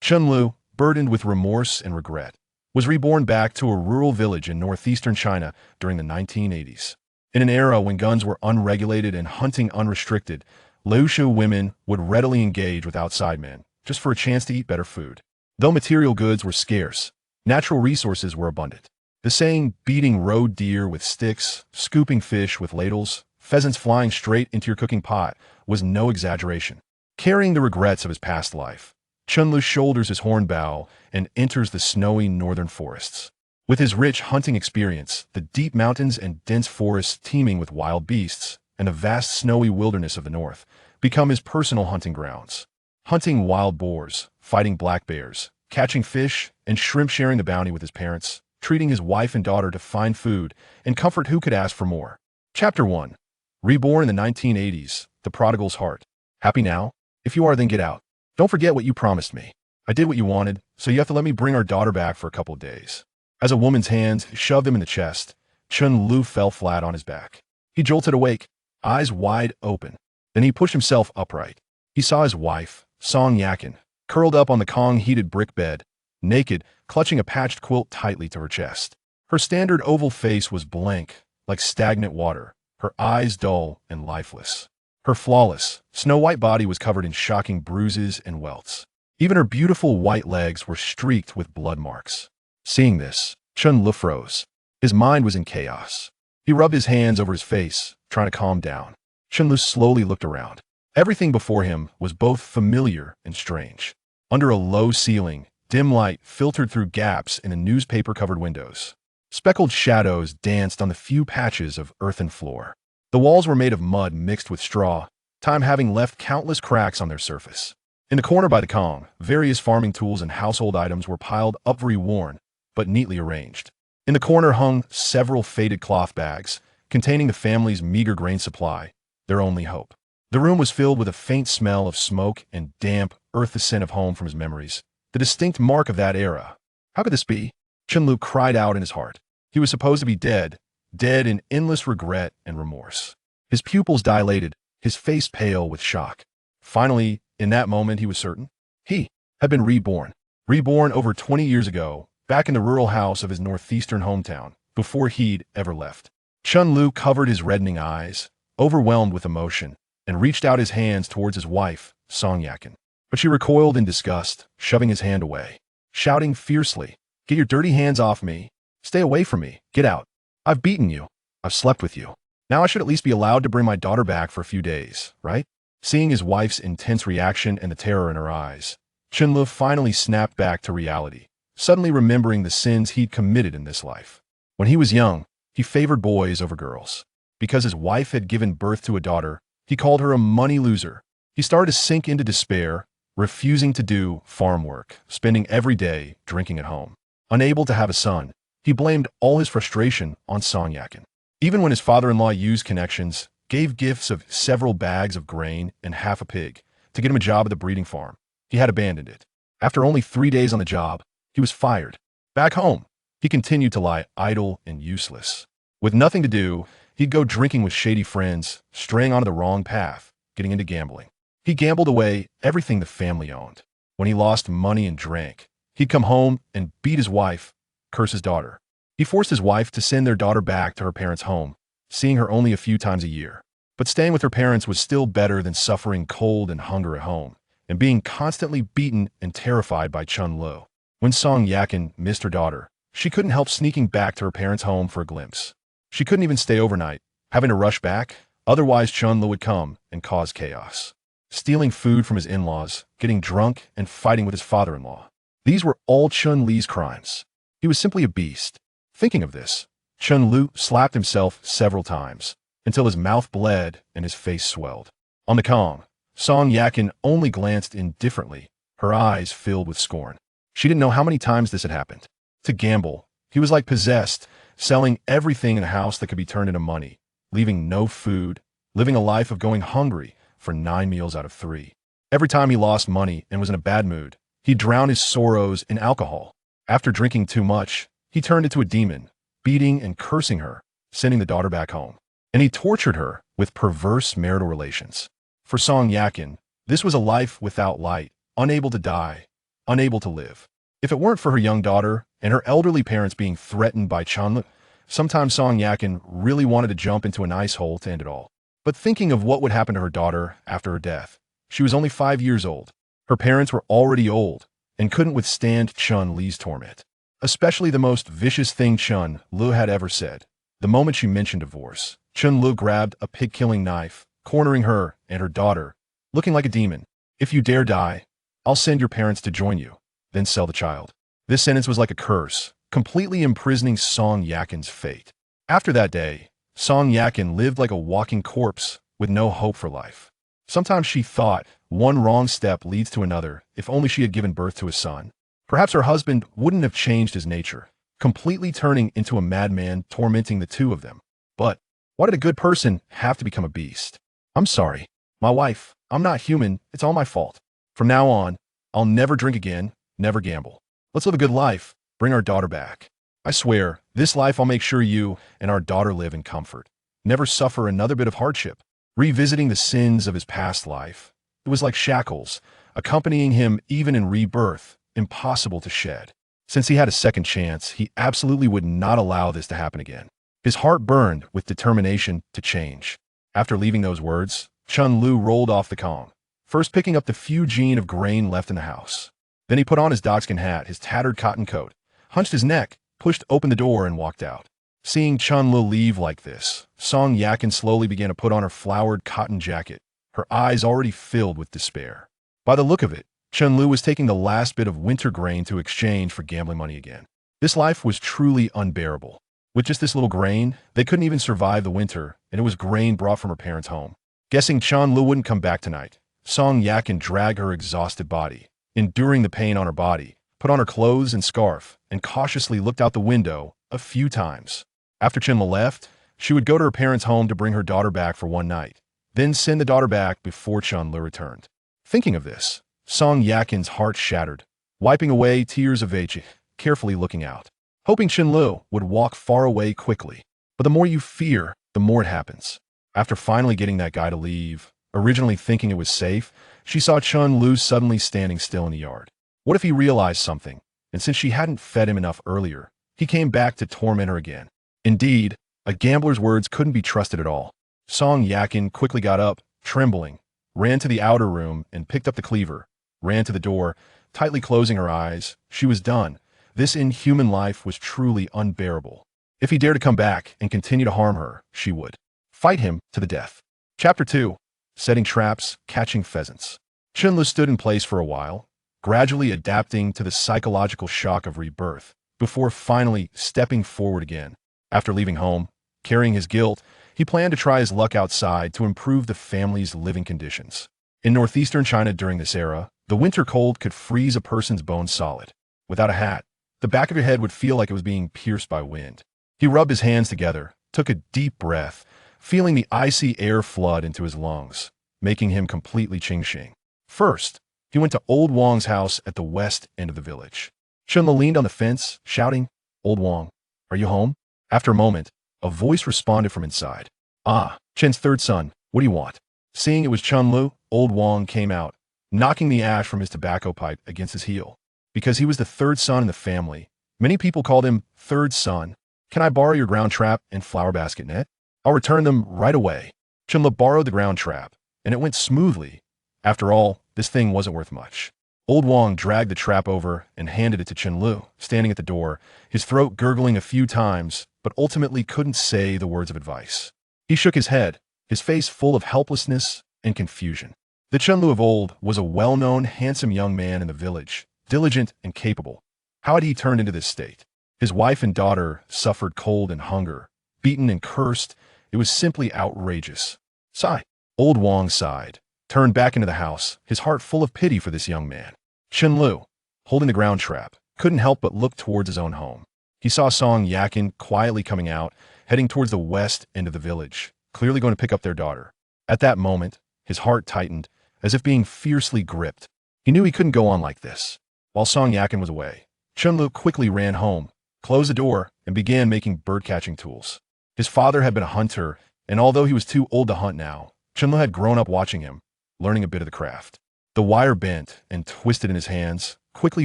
Chen Lu, burdened with remorse and regret, was reborn back to a rural village in northeastern China during the 1980s. In an era when guns were unregulated and hunting unrestricted, Laoshu women would readily engage with outside men just for a chance to eat better food. Though material goods were scarce, natural resources were abundant. The saying, beating road deer with sticks, scooping fish with ladles, pheasants flying straight into your cooking pot, was no exaggeration. Carrying the regrets of his past life, Chen Lu shoulders his horn bow and enters the snowy northern forests. With his rich hunting experience, the deep mountains and dense forests teeming with wild beasts, and the vast snowy wilderness of the north become his personal hunting grounds. Hunting wild boars, fighting black bears, catching fish and shrimp, sharing the bounty with his parents, treating his wife and daughter to fine food and comfort. Who could ask for more? Chapter 1. Reborn in the 1980s, The Prodigal's Heart. Happy now? If you are, then get out. Don't forget what you promised me. I did what you wanted, so you have to let me bring our daughter back for a couple of days. As a woman's hands shoved him in the chest, Chen Lu fell flat on his back. He jolted awake, eyes wide open. Then he pushed himself upright. He saw his wife, Song Yakin, curled up on the Kong-heated brick bed, naked, clutching a patched quilt tightly to her chest. Her standard oval face was blank, like stagnant water, her eyes dull and lifeless. Her flawless, snow-white body was covered in shocking bruises and welts. Even her beautiful white legs were streaked with blood marks. Seeing this, Chen Lu froze. His mind was in chaos. He rubbed his hands over his face, trying to calm down. Chen Lu slowly looked around. Everything before him was both familiar and strange. Under a low ceiling, dim light filtered through gaps in the newspaper-covered windows. Speckled shadows danced on the few patches of earthen floor. The walls were made of mud mixed with straw, time having left countless cracks on their surface. In the corner by the Kong, various farming tools and household items were piled up, worn, but neatly arranged. In the corner hung several faded cloth bags, containing the family's meager grain supply, their only hope. The room was filled with a faint smell of smoke and damp earth, the scent of home from his memories, the distinct mark of that era. How could this be? Chen Lu cried out in his heart. He was supposed to be dead in endless regret and remorse. His pupils dilated, his face pale with shock. Finally, in that moment, he was certain. He had been reborn. Reborn over 20 years ago, back in the rural house of his northeastern hometown, before he'd ever left. Chen Lu covered his reddening eyes, overwhelmed with emotion, and reached out his hands towards his wife, Song Yakin. But she recoiled in disgust, shoving his hand away, shouting fiercely, "Get your dirty hands off me! Stay away from me! Get out! I've beaten you. I've slept with you. Now I should at least be allowed to bring my daughter back for a few days, right?" Seeing his wife's intense reaction and the terror in her eyes, Chen Lu finally snapped back to reality, suddenly remembering the sins he'd committed in this life. When he was young, he favored boys over girls. Because his wife had given birth to a daughter, he called her a money loser. He started to sink into despair, refusing to do farm work, spending every day drinking at home. Unable to have a son, he blamed all his frustration on Song Yakin. Even when his father-in-law used connections, gave gifts of several bags of grain and half a pig to get him a job at the breeding farm, he had abandoned it. After only 3 days on the job, he was fired. Back home, he continued to lie idle and useless. With nothing to do, he'd go drinking with shady friends, straying onto the wrong path, getting into gambling. He gambled away everything the family owned. When he lost money and drank, he'd come home and beat his wife, curse his daughter. He forced his wife to send their daughter back to her parents' home, seeing her only a few times a year. But staying with her parents was still better than suffering cold and hunger at home, and being constantly beaten and terrified by Chen Lu. When Song Yakin missed her daughter, she couldn't help sneaking back to her parents' home for a glimpse. She couldn't even stay overnight, having to rush back, otherwise Chen Lu would come and cause chaos. Stealing food from his in-laws, getting drunk, and fighting with his father-in-law. These were all Chen Lu's crimes. He was simply a beast. Thinking of this, Chen Lu slapped himself several times, until his mouth bled and his face swelled. On the Kong, Song Yakin only glanced indifferently, her eyes filled with scorn. She didn't know how many times this had happened. To gamble, he was like possessed, selling everything in the house that could be turned into money, leaving no food, living a life of going hungry for 9 meals out of 3. Every time he lost money and was in a bad mood, he drowned his sorrows in alcohol. After drinking too much, he turned into a demon, beating and cursing her, sending the daughter back home. And he tortured her with perverse marital relations. For Song Yakin, this was a life without light, unable to die, unable to live. If it weren't for her young daughter and her elderly parents being threatened by Chen, sometimes Song Yakin really wanted to jump into an ice hole to end it all. But thinking of what would happen to her daughter after her death, she was only 5 years old. Her parents were already old and couldn't withstand Chen Li's torment. Especially the most vicious thing Chen Li had ever said. The moment she mentioned divorce, Chen Li grabbed a pig-killing knife, cornering her and her daughter, looking like a demon. If you dare die, I'll send your parents to join you, then sell the child. This sentence was like a curse, completely imprisoning Song Yakin's fate. After that day, Song Yakin lived like a walking corpse with no hope for life. Sometimes she thought one wrong step leads to another if only she had given birth to a son. Perhaps her husband wouldn't have changed his nature, completely turning into a madman tormenting the two of them. But why did a good person have to become a beast? I'm sorry. My wife, I'm not human, it's all my fault. From now on, I'll never drink again, never gamble. Let's live a good life, bring our daughter back. I swear, this life I'll make sure you and our daughter live in comfort. Never suffer another bit of hardship. Revisiting the sins of his past life, it was like shackles, accompanying him even in rebirth, impossible to shed. Since he had a second chance, he absolutely would not allow this to happen again. His heart burned with determination to change. After leaving those words, Chen Li rolled off the Kong, first picking up the few gene of grain left in the house. Then he put on his dogskin hat, his tattered cotton coat, hunched his neck, pushed open the door, and walked out. Seeing Chen Li leave like this, Song Yakin slowly began to put on her flowered cotton jacket, her eyes already filled with despair. By the look of it, Chen Li was taking the last bit of winter grain to exchange for gambling money again. This life was truly unbearable. With just this little grain, they couldn't even survive the winter, and it was grain brought from her parents' home. Guessing Chen Li wouldn't come back tonight, Song Yakin dragged her exhausted body, enduring the pain on her body, put on her clothes and scarf, and cautiously looked out the window a few times. After Chen Li left, she would go to her parents' home to bring her daughter back for one night, then send the daughter back before Chen Li returned. Thinking of this, Song Yakin's heart shattered, wiping away tears of rage, carefully looking out, hoping Chen Li would walk far away quickly. But the more you fear, the more it happens. After finally getting that guy to leave, originally thinking it was safe, she saw Chen Li suddenly standing still in the yard. What if he realized something, and since she hadn't fed him enough earlier, he came back to torment her again? Indeed, a gambler's words couldn't be trusted at all. Song Yakin quickly got up, trembling, ran to the outer room and picked up the cleaver, ran to the door, tightly closing her eyes. She was done. This inhuman life was truly unbearable. If he dared to come back and continue to harm her, she would fight him to the death. Chapter 2. Setting Traps, Catching Pheasants. Chen Li stood in place for a while, gradually adapting to the psychological shock of rebirth, before finally stepping forward again. After leaving home, carrying his guilt, he planned to try his luck outside to improve the family's living conditions. In northeastern China during this era, the winter cold could freeze a person's bones solid. Without a hat, the back of your head would feel like it was being pierced by wind. He rubbed his hands together, took a deep breath, feeling the icy air flood into his lungs, making him completely ching-ching. First, he went to Old Wang's house at the west end of the village. Chen Li leaned on the fence, shouting, "Old Wang, are you home?" After a moment, a voice responded from inside. "Ah, Chen's third son, what do you want?" Seeing it was Chen Li, Old Wang came out, knocking the ash from his tobacco pipe against his heel. Because he was the third son in the family, many people called him Third Son. "Can I borrow your ground trap and flower basket net? I'll return them right away." Chen Li borrowed the ground trap, and it went smoothly. After all, this thing wasn't worth much. Old Wang dragged the trap over and handed it to Chen Li, standing at the door, his throat gurgling a few times, but ultimately couldn't say the words of advice. He shook his head, his face full of helplessness and confusion. The Chen Li of old was a well-known, handsome young man in the village, diligent and capable. How had he turned into this state? His wife and daughter suffered cold and hunger, beaten and cursed. It was simply outrageous. Sigh. Old Wang sighed, turned back into the house, his heart full of pity for this young man. Chen Li, holding the ground trap, couldn't help but look towards his own home. He saw Song Yakin quietly coming out, heading towards the west end of the village, clearly going to pick up their daughter. At that moment, his heart tightened, as if being fiercely gripped. He knew he couldn't go on like this. While Song Yakin was away, Chen Li quickly ran home, closed the door, and began making bird-catching tools. His father had been a hunter, and although he was too old to hunt now, Chen Li had grown up watching him, learning a bit of the craft. The wire bent and twisted in his hands, quickly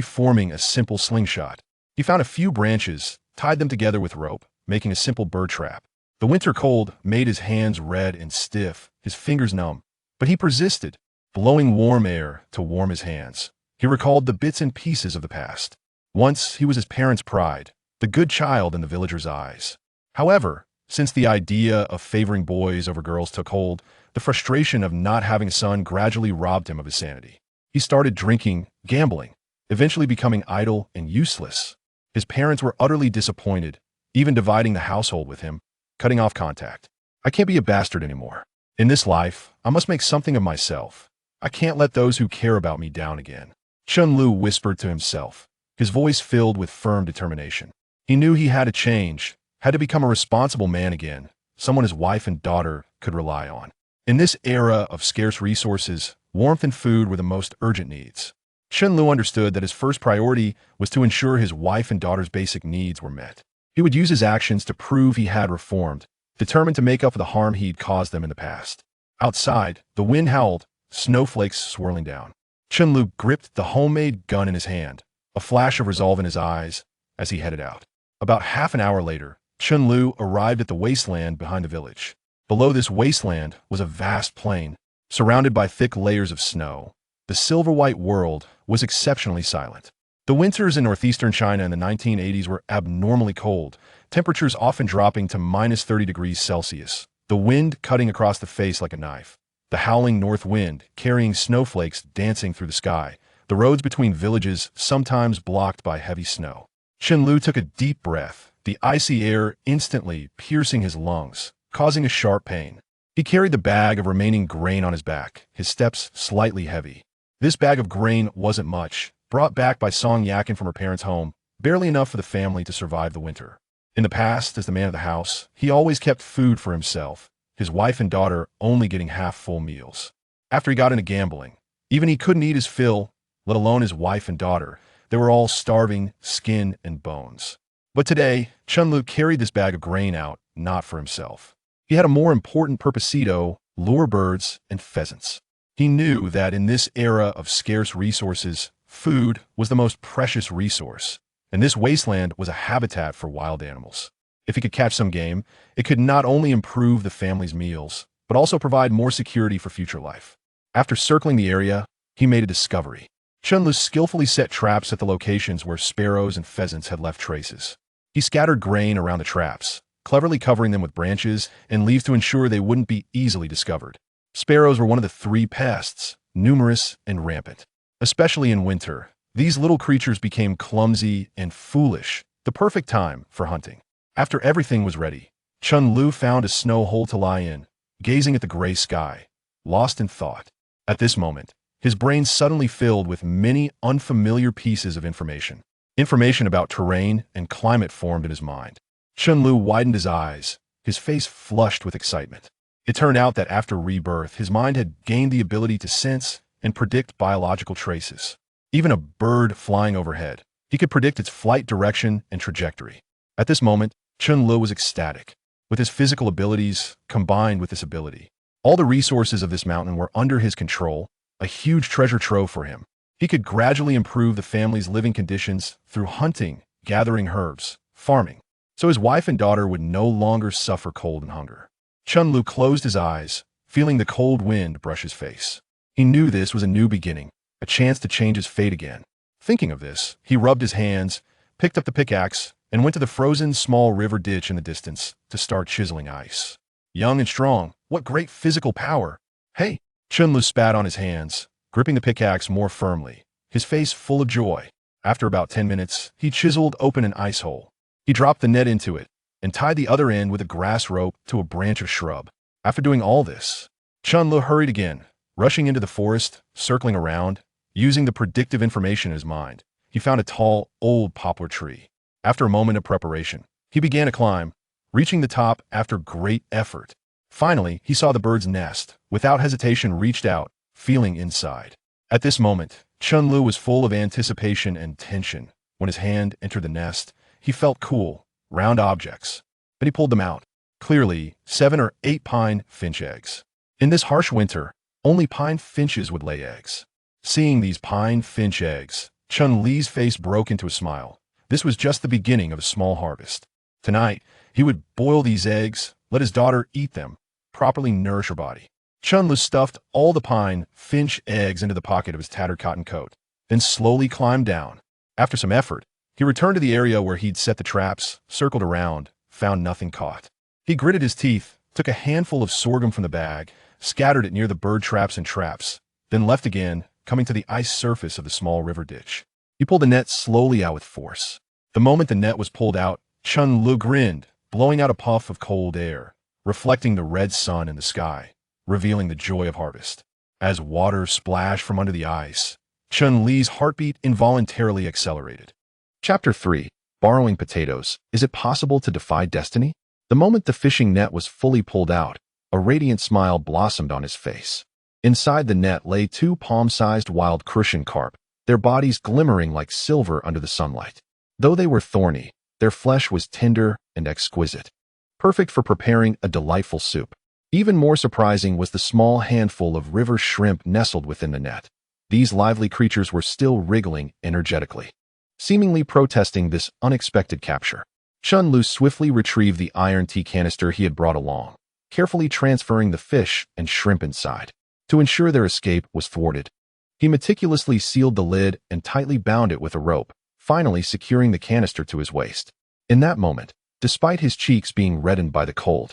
forming a simple slingshot. He found a few branches, tied them together with rope, making a simple bird trap. The winter cold made his hands red and stiff, his fingers numb. But he persisted, blowing warm air to warm his hands. He recalled the bits and pieces of the past. Once he was his parents' pride, the good child in the villagers' eyes. However, since the idea of favoring boys over girls took hold, the frustration of not having a son gradually robbed him of his sanity. He started drinking, gambling, eventually becoming idle and useless. His parents were utterly disappointed, even dividing the household with him, cutting off contact. I can't be a bastard anymore. In this life, I must make something of myself. I can't let those who care about me down again. Chen Lu whispered to himself, his voice filled with firm determination. He knew he had to change, had to become a responsible man again, someone his wife and daughter could rely on. In this era of scarce resources, warmth and food were the most urgent needs. Chen Lu understood that his first priority was to ensure his wife and daughter's basic needs were met. He would use his actions to prove he had reformed, determined to make up for the harm he'd caused them in the past. Outside, the wind howled, snowflakes swirling down. Chen Lu gripped the homemade gun in his hand, a flash of resolve in his eyes as he headed out. About half an hour later, Chen Lu arrived at the wasteland behind the village. Below this wasteland was a vast plain, surrounded by thick layers of snow. The silver-white world was exceptionally silent. The winters in northeastern China in the 1980s were abnormally cold, temperatures often dropping to minus 30 degrees Celsius, the wind cutting across the face like a knife, the howling north wind carrying snowflakes dancing through the sky, the roads between villages sometimes blocked by heavy snow. Chen Lu took a deep breath, the icy air instantly piercing his lungs, causing a sharp pain. He carried the bag of remaining grain on his back, his steps slightly heavy. This bag of grain wasn't much, brought back by Song Yakin from her parents' home, barely enough for the family to survive the winter. In the past, as the man of the house, he always kept food for himself, his wife and daughter only getting half-full meals. After he got into gambling, even he couldn't eat his fill, let alone his wife and daughter. They were all starving, skin and bones. But today, Chen Lu carried this bag of grain out, not for himself. He had a more important purposito: lure birds and pheasants. He knew that in this era of scarce resources, food was the most precious resource, and this wasteland was a habitat for wild animals. If he could catch some game, it could not only improve the family's meals, but also provide more security for future life. After circling the area, he made a discovery. Chen Lu skillfully set traps at the locations where sparrows and pheasants had left traces. He scattered grain around the traps, cleverly covering them with branches and leaves to ensure they wouldn't be easily discovered. Sparrows were one of the three pests, numerous and rampant. Especially in winter, these little creatures became clumsy and foolish, the perfect time for hunting. After everything was ready, Chen Lu found a snow hole to lie in, gazing at the gray sky, lost in thought. At this moment, his brain suddenly filled with many unfamiliar pieces of information. Information about terrain and climate formed in his mind. Chen Lu widened his eyes, his face flushed with excitement. It turned out that after rebirth, his mind had gained the ability to sense and predict biological traces. Even a bird flying overhead, he could predict its flight direction and trajectory. At this moment, Chen Lu was ecstatic. With his physical abilities combined with this ability, all the resources of this mountain were under his control, a huge treasure trove for him. He could gradually improve the family's living conditions through hunting, gathering herbs, farming, so his wife and daughter would no longer suffer cold and hunger. Chen Lu closed his eyes, feeling the cold wind brush his face. He knew this was a new beginning, a chance to change his fate again. Thinking of this, he rubbed his hands, picked up the pickaxe, and went to the frozen small river ditch in the distance to start chiseling ice. Young and strong, what great physical power! Hey! Chen Lu spat on his hands, gripping the pickaxe more firmly, his face full of joy. After about 10 minutes, he chiseled open an ice hole. He dropped the net into it and tied the other end with a grass rope to a branch of shrub. After doing all this, Chen Lu hurried again, rushing into the forest, circling around, using the predictive information in his mind. He found a tall, old poplar tree. After a moment of preparation, he began to climb, reaching the top after great effort. Finally, he saw the bird's nest. Without hesitation, reached out, feeling inside. At this moment, Chen Lu was full of anticipation and tension. When his hand entered the nest, he felt cool, round objects. But he pulled them out. Clearly, 7 or 8 pine finch eggs. In this harsh winter, only pine finches would lay eggs. Seeing these pine finch eggs, Chen Li's face broke into a smile. This was just the beginning of a small harvest. Tonight, he would boil these eggs, let his daughter eat them, properly nourish her body. Chen Lu stuffed all the pine finch eggs into the pocket of his tattered cotton coat, then slowly climbed down. After some effort, he returned to the area where he'd set the traps, circled around, found nothing caught. He gritted his teeth, took a handful of sorghum from the bag, scattered it near the bird traps and traps, then left again, coming to the ice surface of the small river ditch. He pulled the net slowly out with force. The moment the net was pulled out, Chen Lu grinned, blowing out a puff of cold air, reflecting the red sun in the sky, revealing the joy of harvest. As water splashed from under the ice, Chen Li's heartbeat involuntarily accelerated. Chapter 3. Borrowing potatoes. Is it possible to defy destiny? The moment the fishing net was fully pulled out, a radiant smile blossomed on his face. Inside the net lay 2 palm-sized wild crucian carp, their bodies glimmering like silver under the sunlight. Though they were thorny, their flesh was tender and exquisite, perfect for preparing a delightful soup. Even more surprising was the small handful of river shrimp nestled within the net. These lively creatures were still wriggling energetically, seemingly protesting this unexpected capture. Chen Lu swiftly retrieved the iron tea canister he had brought along, carefully transferring the fish and shrimp inside. To ensure their escape was thwarted, he meticulously sealed the lid and tightly bound it with a rope, finally securing the canister to his waist. In that moment, despite his cheeks being reddened by the cold,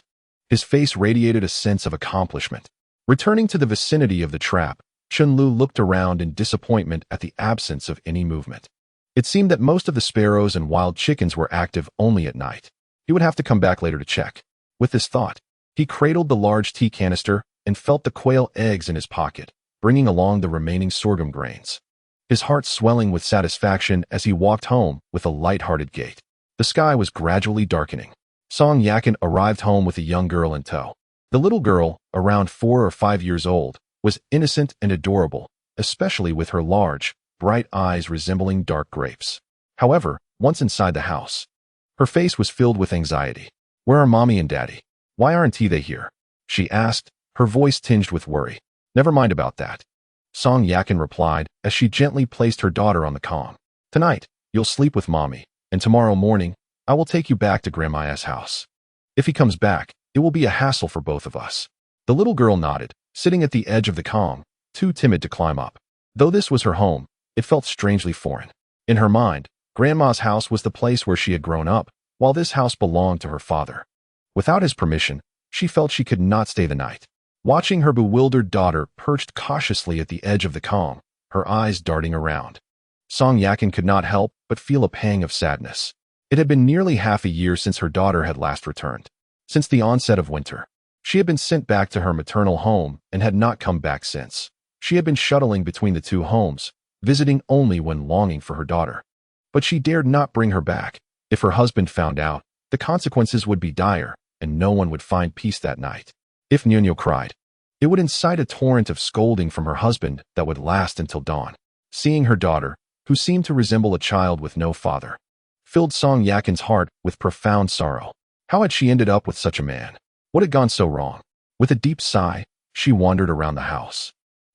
his face radiated a sense of accomplishment. Returning to the vicinity of the trap, Chen Lu looked around in disappointment at the absence of any movement. It seemed that most of the sparrows and wild chickens were active only at night. He would have to come back later to check. With this thought, he cradled the large tea canister and felt the quail eggs in his pocket, bringing along the remaining sorghum grains. His heart swelling with satisfaction as he walked home with a light-hearted gait. The sky was gradually darkening. Song Yakin arrived home with a young girl in tow. The little girl, around 4 or 5 years old, was innocent and adorable, especially with her large, bright eyes resembling dark grapes. However, once inside the house, her face was filled with anxiety. "Where are Mommy and Daddy? Why aren't they here?" she asked, her voice tinged with worry. "Never mind about that," Song Yakin replied as she gently placed her daughter on the calm. "Tonight, you'll sleep with Mommy, and tomorrow morning, I will take you back to Grandma's house. If he comes back, it will be a hassle for both of us." The little girl nodded, sitting at the edge of the calm, too timid to climb up. Though this was her home, it felt strangely foreign. In her mind, Grandma's house was the place where she had grown up, while this house belonged to her father. Without his permission, she felt she could not stay the night. Watching her bewildered daughter perched cautiously at the edge of the calm, her eyes darting around, Song Yakin could not help but feel a pang of sadness. It had been nearly half a year since her daughter had last returned. Since the onset of winter, she had been sent back to her maternal home and had not come back since. She had been shuttling between the 2 homes, visiting only when longing for her daughter. But she dared not bring her back. If her husband found out, the consequences would be dire, and no one would find peace that night. If Nyonyo cried, it would incite a torrent of scolding from her husband that would last until dawn. Seeing her daughter, who seemed to resemble a child with no father, filled Song Yakin's heart with profound sorrow. How had she ended up with such a man? What had gone so wrong? With a deep sigh, she wandered around the house,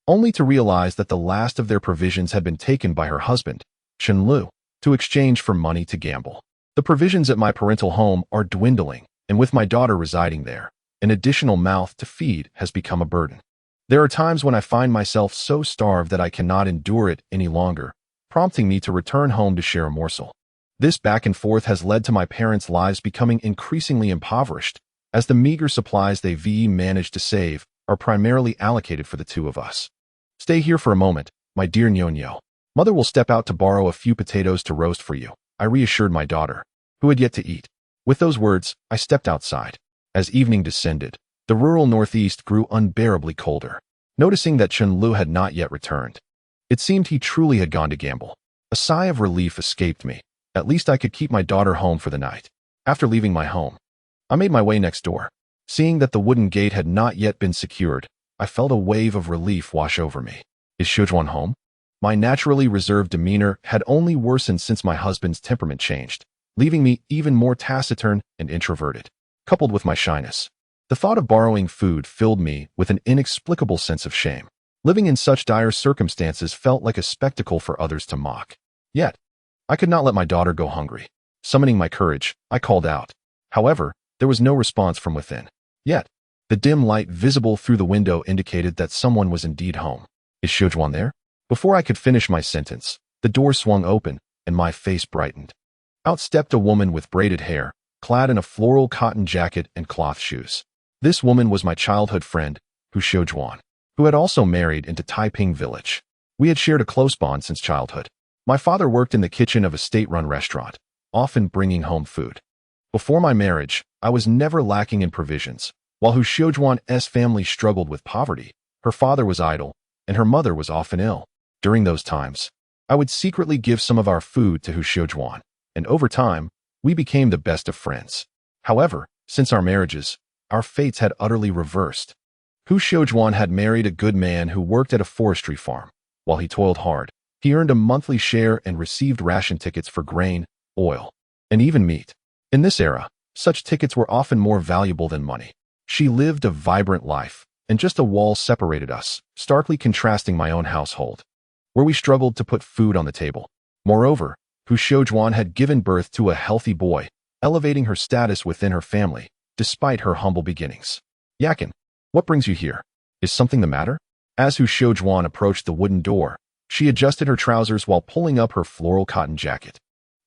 only to realize that the last of their provisions had been taken by her husband, Chen Lu, to exchange for money to gamble. "The provisions at my parental home are dwindling, and with my daughter residing there, an additional mouth to feed has become a burden. There are times when I find myself so starved that I cannot endure it any longer, prompting me to return home to share a morsel. This back and forth has led to my parents' lives becoming increasingly impoverished, as the meager supplies they manage to save are primarily allocated for the 2 of us. Stay here for a moment, my dear Nyonyo. Mother will step out to borrow a few potatoes to roast for you," I reassured my daughter, who had yet to eat. With those words, I stepped outside. As evening descended, the rural northeast grew unbearably colder. Noticing that Chen Lu had not yet returned, it seemed he truly had gone to gamble. A sigh of relief escaped me. At least I could keep my daughter home for the night. After leaving my home, I made my way next door. Seeing that the wooden gate had not yet been secured, I felt a wave of relief wash over me. Is Shujuan home? My naturally reserved demeanor had only worsened since my husband's temperament changed, leaving me even more taciturn and introverted. Coupled with my shyness, the thought of borrowing food filled me with an inexplicable sense of shame. Living in such dire circumstances felt like a spectacle for others to mock. Yet, I could not let my daughter go hungry. Summoning my courage, I called out. However, there was no response from within. Yet, the dim light visible through the window indicated that someone was indeed home. Is Xiaojuan there? Before I could finish my sentence, the door swung open, and my face brightened. Out stepped a woman with braided hair, clad in a floral cotton jacket and cloth shoes. This woman was my childhood friend, Xiaojuan, who had also married into Taiping village. We had shared a close bond since childhood. My father worked in the kitchen of a state-run restaurant, often bringing home food. Before my marriage, I was never lacking in provisions. While Xiaojuan's family struggled with poverty, her father was idle, and her mother was often ill. During those times, I would secretly give some of our food to Xiaojuan, and over time, we became the best of friends. However, since our marriages, our fates had utterly reversed. Xiaojuan had married a good man who worked at a forestry farm. While he toiled hard, he earned a monthly share and received ration tickets for grain, oil, and even meat. In this era, such tickets were often more valuable than money. She lived a vibrant life, and just a wall separated us, starkly contrasting my own household, where we struggled to put food on the table. Moreover, Xiaojuan had given birth to a healthy boy, elevating her status within her family, despite her humble beginnings. Yakin, what brings you here? Is something the matter? As Xiaojuan approached the wooden door, she adjusted her trousers while pulling up her floral cotton jacket.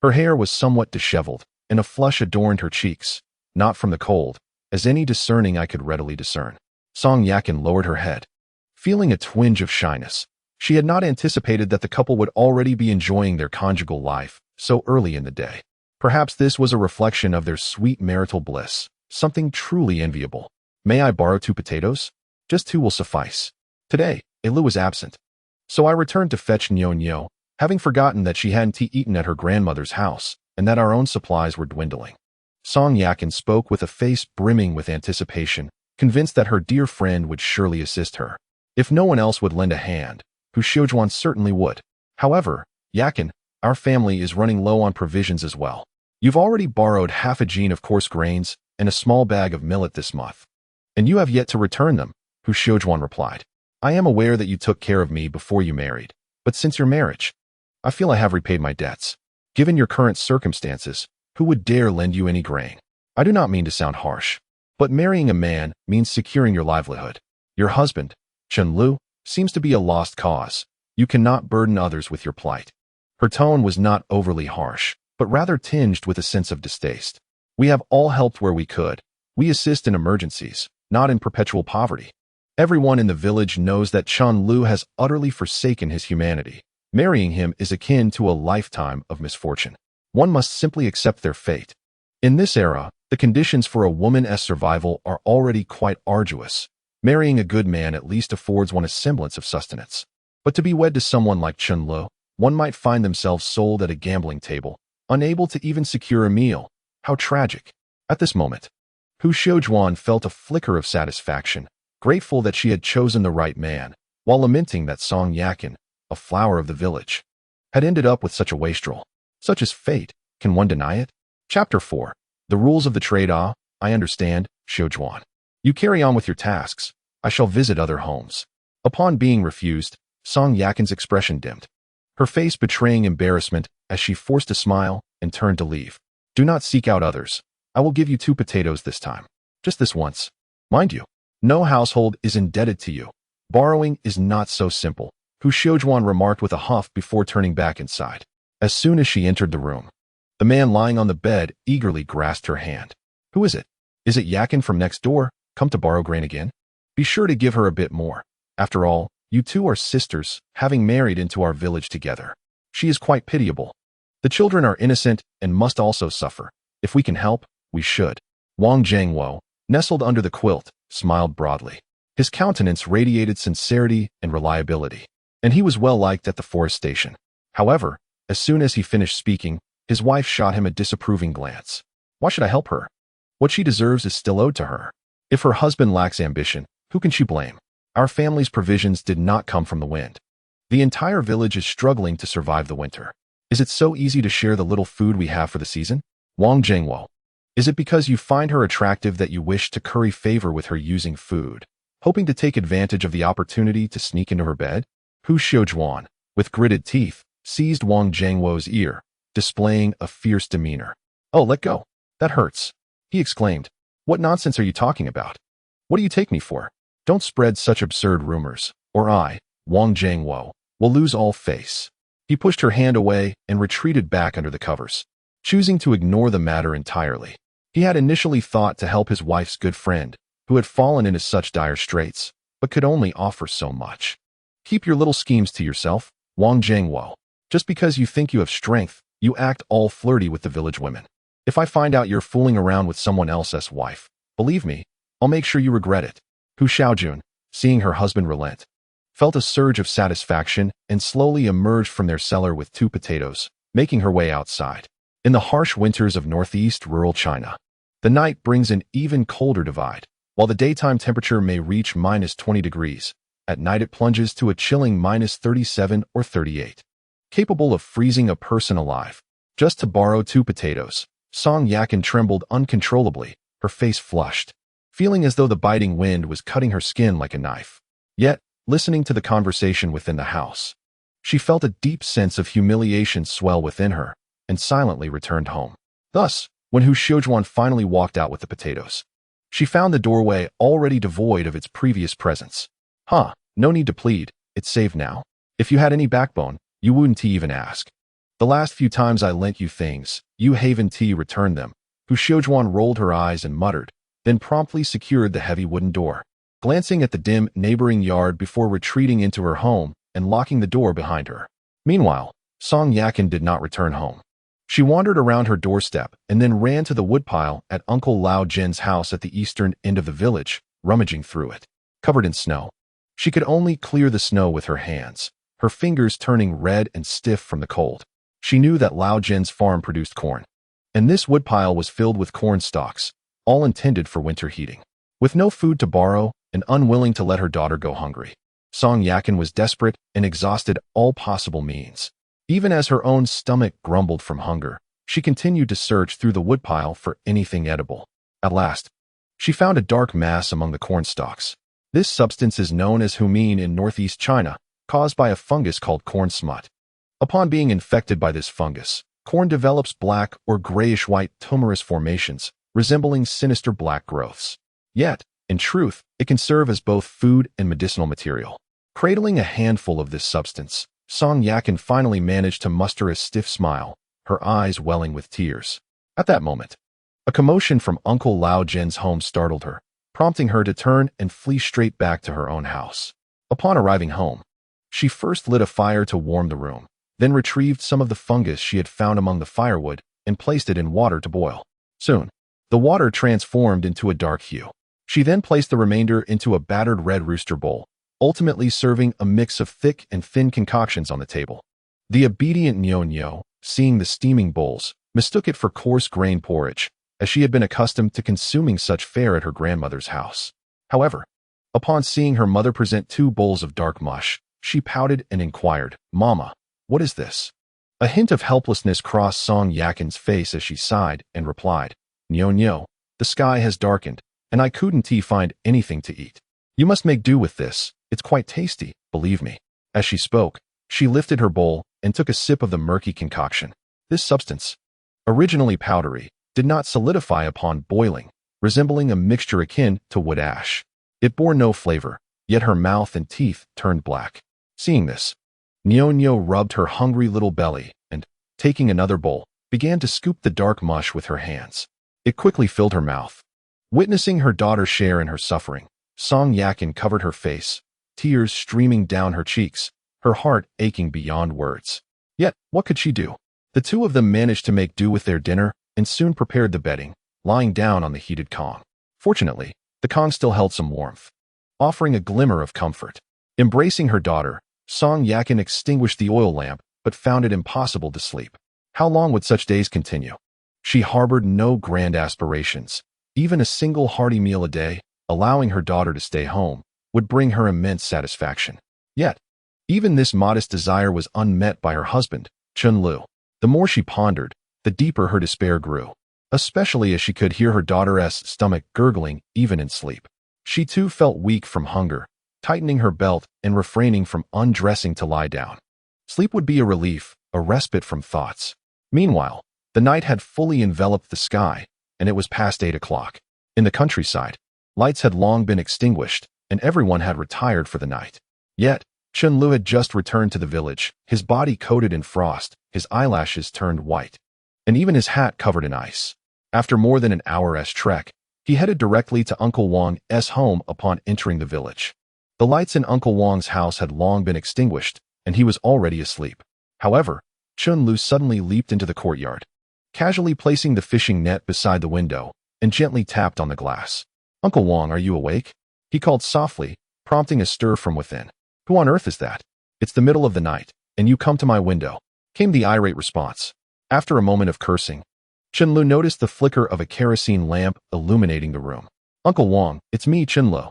Her hair was somewhat disheveled, and a flush adorned her cheeks, not from the cold, as any discerning eye could readily discern. Song Yakin lowered her head, feeling a twinge of shyness. She had not anticipated that the couple would already be enjoying their conjugal life so early in the day. Perhaps this was a reflection of their sweet marital bliss, something truly enviable. May I borrow 2 potatoes? Just 2 will suffice. Today, Elu was absent, so I returned to fetch Nyo, having forgotten that she hadn't eaten at her grandmother's house and that our own supplies were dwindling. Song Yakin spoke with a face brimming with anticipation, convinced that her dear friend would surely assist her. If no one else would lend a hand, Xiaojuan certainly would. However, Yakin, our family is running low on provisions as well. You've already borrowed half a jean of coarse grains and a small bag of millet this month, and you have yet to return them, Xiaojuan replied. I am aware that you took care of me before you married, but since your marriage, I feel I have repaid my debts. Given your current circumstances, who would dare lend you any grain? I do not mean to sound harsh, but marrying a man means securing your livelihood. Your husband, Chen, seems to be a lost cause. You cannot burden others with your plight. Her tone was not overly harsh, but rather tinged with a sense of distaste. We have all helped where we could. We assist in emergencies, not in perpetual poverty. Everyone in the village knows that Chen has utterly forsaken his humanity. Marrying him is akin to a lifetime of misfortune. One must simply accept their fate. In this era, the conditions for a woman's survival are already quite arduous. Marrying a good man at least affords one a semblance of sustenance. But to be wed to someone like Chen, one might find themselves sold at a gambling table, unable to even secure a meal. How tragic. At this moment, Xiaojuan felt a flicker of satisfaction, grateful that she had chosen the right man, while lamenting that Song Yakin, a flower of the village, had ended up with such a wastrel. Such is fate. Can one deny it? Chapter 4. The rules of the trade. I understand, Xiaojuan. You carry on with your tasks. I shall visit other homes. Upon being refused, Song Yakin's expression dimmed, her face betraying embarrassment as she forced a smile and turned to leave. Do not seek out others. I will give you 2 potatoes this time. Just this once. Mind you, no household is indebted to you. Borrowing is not so simple, Xiaojuan remarked with a huff before turning back inside. As soon as she entered the room, the man lying on the bed eagerly grasped her hand. Who is it? Is it Yakin from next door, come to borrow grain again? Be sure to give her a bit more. After all, you 2 are sisters, having married into our village together. She is quite pitiable. The children are innocent and must also suffer. If we can help, we should. Wang Zhengwo, nestled under the quilt, smiled broadly. His countenance radiated sincerity and reliability, and he was well liked at the forest station. However, as soon as he finished speaking, his wife shot him a disapproving glance. Why should I help her? What she deserves is still owed to her. If her husband lacks ambition, who can she blame? Our family's provisions did not come from the wind. The entire village is struggling to survive the winter. Is it so easy to share the little food we have for the season? Wang Zhengwo. Is it because you find her attractive that you wish to curry favor with her using food, hoping to take advantage of the opportunity to sneak into her bed? Xiaojuan, with gritted teeth, seized Wang Zhengwo's ear, displaying a fierce demeanor. "Oh, let go. That hurts," he exclaimed. "What nonsense are you talking about? What do you take me for? Don't spread such absurd rumors, or I, Wang Zhengwo, will lose all face." He pushed her hand away and retreated back under the covers, choosing to ignore the matter entirely. He had initially thought to help his wife's good friend, who had fallen into such dire straits, but could only offer so much. "Keep your little schemes to yourself, Wang Zhengwo. Just because you think you have strength, you act all flirty with the village women. If I find out you're fooling around with someone else's wife, believe me, I'll make sure you regret it." Hu Xiaojun, seeing her husband relent, felt a surge of satisfaction and slowly emerged from their cellar with 2 potatoes, making her way outside. In the harsh winters of northeast rural China, the night brings an even colder divide. While the daytime temperature may reach -20 degrees, at night it plunges to a chilling -37 or 38, capable of freezing a person alive. Just to borrow 2 potatoes, Song Yakin trembled uncontrollably, her face flushed, feeling as though the biting wind was cutting her skin like a knife. Yet, listening to the conversation within the house, she felt a deep sense of humiliation swell within her, and silently returned home. Thus, when Hu Xiaojuan finally walked out with the potatoes, she found the doorway already devoid of its previous presence. "Huh, no need to plead, it's saved now. If you had any backbone, you wouldn't even ask. The last few times I lent you things, you haven't returned them." Hu Xiaojuan rolled her eyes and muttered, then promptly secured the heavy wooden door, glancing at the dim neighboring yard before retreating into her home and locking the door behind her. Meanwhile, Song Yakin did not return home. She wandered around her doorstep and then ran to the woodpile at Uncle Lao Jin's house at the eastern end of the village, rummaging through it. Covered in snow, she could only clear the snow with her hands, her fingers turning red and stiff from the cold. She knew that Lao Jin's farm produced corn, and this woodpile was filled with corn stalks, all intended for winter heating. With no food to borrow and unwilling to let her daughter go hungry, Song Yakin was desperate and exhausted all possible means. Even as her own stomach grumbled from hunger, she continued to search through the woodpile for anything edible. At last, she found a dark mass among the corn stalks. This substance is known as humine in northeast China, caused by a fungus called corn smut. Upon being infected by this fungus, corn develops black or grayish-white tumorous formations, resembling sinister black growths. Yet, in truth, it can serve as both food and medicinal material. Cradling a handful of this substance, Song Yakin finally managed to muster a stiff smile, her eyes welling with tears. At that moment, a commotion from Uncle Lao Jin's home startled her, prompting her to turn and flee straight back to her own house. Upon arriving home, she first lit a fire to warm the room, then retrieved some of the fungus she had found among the firewood and placed it in water to boil. Soon, the water transformed into a dark hue. She then placed the remainder into a battered red rooster bowl, ultimately serving a mix of thick and thin concoctions on the table. The obedient Nyo-Nyo, seeing the steaming bowls, mistook it for coarse grain porridge, as she had been accustomed to consuming such fare at her grandmother's house. However, upon seeing her mother present 2 bowls of dark mush, she pouted and inquired, "Mama, what is this?" A hint of helplessness crossed Song Yakin's face as she sighed and replied, "Nyo-Nyo, the sky has darkened, and I couldn't find anything to eat. You must make do with this. It's quite tasty, believe me." As she spoke, she lifted her bowl and took a sip of the murky concoction. This substance, originally powdery, did not solidify upon boiling, resembling a mixture akin to wood ash. It bore no flavor, yet her mouth and teeth turned black. Seeing this, Nyo-Nyo rubbed her hungry little belly and, taking another bowl, began to scoop the dark mush with her hands. It quickly filled her mouth. Witnessing her daughter's share in her suffering, Song Yakin covered her face, tears streaming down her cheeks, her heart aching beyond words. Yet, what could she do? The 2 of them managed to make do with their dinner and soon prepared the bedding, lying down on the heated Kong. Fortunately, the Kong still held some warmth, offering a glimmer of comfort. Embracing her daughter, Song Yakin extinguished the oil lamp but found it impossible to sleep. How long would such days continue? She harbored no grand aspirations. Even a single hearty meal a day, allowing her daughter to stay home, would bring her immense satisfaction. Yet, even this modest desire was unmet by her husband, Chen. The more she pondered, the deeper her despair grew, especially as she could hear her daughter's stomach gurgling even in sleep. She too felt weak from hunger, tightening her belt and refraining from undressing to lie down. Sleep would be a relief, a respite from thoughts. Meanwhile, the night had fully enveloped the sky, and it was past 8 o'clock. In the countryside, lights had long been extinguished, and everyone had retired for the night. Yet, Chen Lu had just returned to the village, his body coated in frost, his eyelashes turned white, and even his hat covered in ice. After more than an hour's trek, he headed directly to Uncle Wang's home upon entering the village. The lights in Uncle Wang's house had long been extinguished, and he was already asleep. However, Chen Lu suddenly leaped into the courtyard, casually placing the fishing net beside the window, and gently tapped on the glass. "Uncle Wang, are you awake?" he called softly, prompting a stir from within. "Who on earth is that?" "It's the middle of the night, and you come to my window," came the irate response. After a moment of cursing, Chen Lu noticed the flicker of a kerosene lamp illuminating the room. "Uncle Wang, it's me, Chen Lu.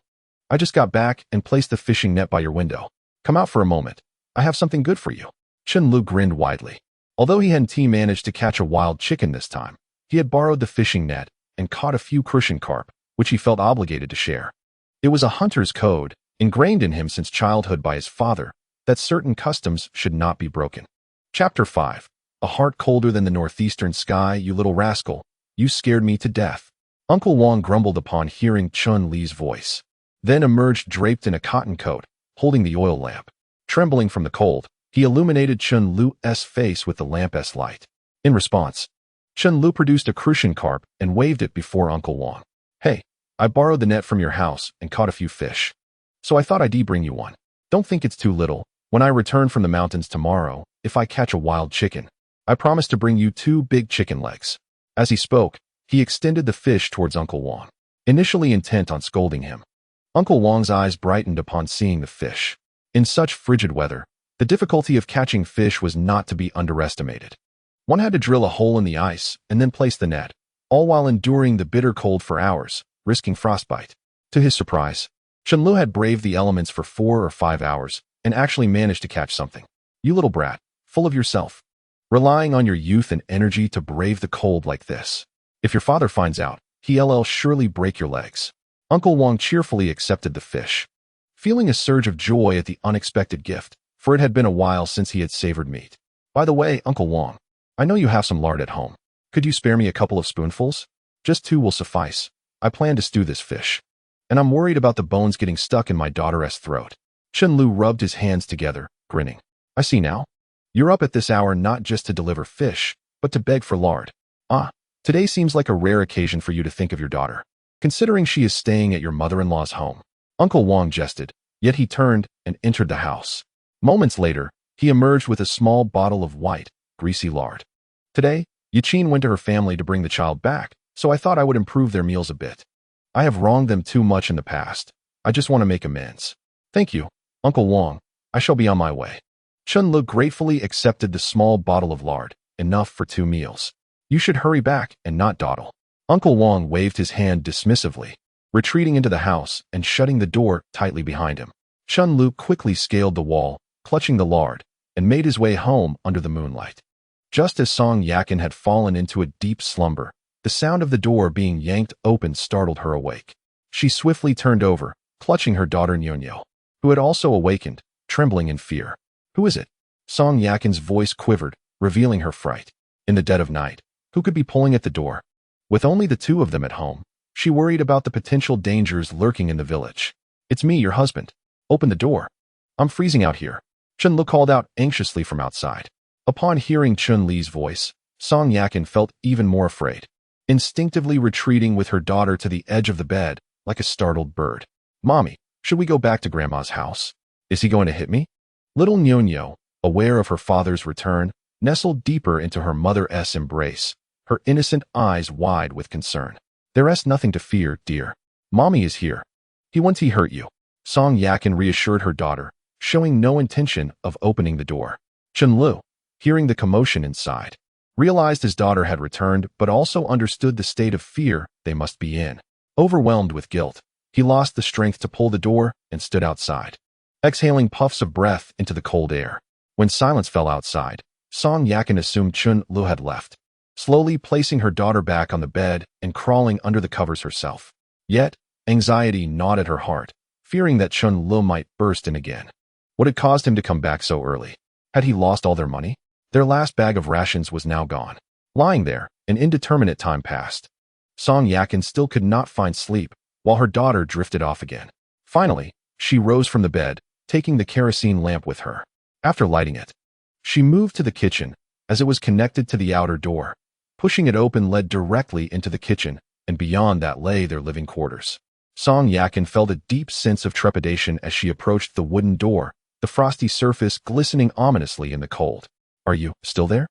I just got back and placed the fishing net by your window. Come out for a moment. I have something good for you." Chen Lu grinned widely. Although he hadn't managed to catch a wild chicken this time, he had borrowed the fishing net and caught a few crucian carp, which he felt obligated to share. It was a hunter's code, ingrained in him since childhood by his father, that certain customs should not be broken. Chapter 5. A heart colder than the northeastern sky, you little rascal. You scared me to death. Uncle Wang grumbled upon hearing Chun Li's voice, then emerged draped in a cotton coat, holding the oil lamp. Trembling from the cold, he illuminated Chen Lu's face with the lamp's light. In response, Chen Lu produced a crucian carp and waved it before Uncle Wang. "Hey, I borrowed the net from your house and caught a few fish, so I thought I'd bring you one. Don't think it's too little. When I return from the mountains tomorrow, if I catch a wild chicken, I promise to bring you 2 big chicken legs." As he spoke, he extended the fish towards Uncle Wang, initially intent on scolding him. Uncle Wang's eyes brightened upon seeing the fish. In such frigid weather, the difficulty of catching fish was not to be underestimated. One had to drill a hole in the ice and then place the net, all while enduring the bitter cold for hours, risking frostbite. To his surprise, Chen Lu had braved the elements for 4 or 5 hours and actually managed to catch something. "You little brat, full of yourself. Relying on your youth and energy to brave the cold like this. If your father finds out, he'll surely break your legs." Uncle Wang cheerfully accepted the fish, feeling a surge of joy at the unexpected gift, for it had been a while since he had savored meat. "By the way, Uncle Wang, I know you have some lard at home. Could you spare me a couple of spoonfuls? Just 2 will suffice. I plan to stew this fish, and I'm worried about the bones getting stuck in my daughter's throat." Chen Lu rubbed his hands together, grinning. "I see now. You're up at this hour not just to deliver fish, but to beg for lard. Ah, today seems like a rare occasion for you to think of your daughter, considering she is staying at your mother-in-law's home." Uncle Wang jested, yet he turned and entered the house. Moments later, he emerged with a small bottle of white, greasy lard. "Today, Yaqin went to her family to bring the child back, so I thought I would improve their meals a bit. I have wronged them too much in the past. I just want to make amends." "Thank you, Uncle Wang. I shall be on my way." Chen Lu gratefully accepted the small bottle of lard, enough for 2 meals. "You should hurry back and not dawdle." Uncle Wang waved his hand dismissively, retreating into the house and shutting the door tightly behind him. Chen Lu quickly scaled the wall, clutching the lard, and made his way home under the moonlight. Just as Song Yakin had fallen into a deep slumber, the sound of the door being yanked open startled her awake. She swiftly turned over, clutching her daughter Nyonyo, who had also awakened, trembling in fear. "Who is it?" Song Yakin's voice quivered, revealing her fright. In the dead of night, who could be pulling at the door? With only the 2 of them at home, she worried about the potential dangers lurking in the village. "It's me, your husband. Open the door. I'm freezing out here." Chen Lu called out anxiously from outside. Upon hearing Chun Li's voice, Song Yakin felt even more afraid, instinctively retreating with her daughter to the edge of the bed, like a startled bird. "Mommy, should we go back to Grandma's house? Is he going to hit me?" Little Nyonyo, aware of her father's return, nestled deeper into her mother's embrace, her innocent eyes wide with concern. "There's nothing to fear, dear. Mommy is here. He won't hurt you." Song Yakin reassured her daughter, showing no intention of opening the door. Chen Lu, hearing the commotion inside, realized his daughter had returned but also understood the state of fear they must be in. Overwhelmed with guilt, he lost the strength to pull the door and stood outside, exhaling puffs of breath into the cold air. When silence fell outside, Song Yakin assumed Chun Lu had left, slowly placing her daughter back on the bed and crawling under the covers herself. Yet, anxiety gnawed at her heart, fearing that Chun Lu might burst in again. What had caused him to come back so early? Had he lost all their money? Their last bag of rations was now gone. Lying there, an indeterminate time passed. Song Yakin still could not find sleep, while her daughter drifted off again. Finally, she rose from the bed, taking the kerosene lamp with her. After lighting it, she moved to the kitchen, as it was connected to the outer door. Pushing it open led directly into the kitchen, and beyond that lay their living quarters. Song Yakin felt a deep sense of trepidation as she approached the wooden door, the frosty surface glistening ominously in the cold. "Are you still there?"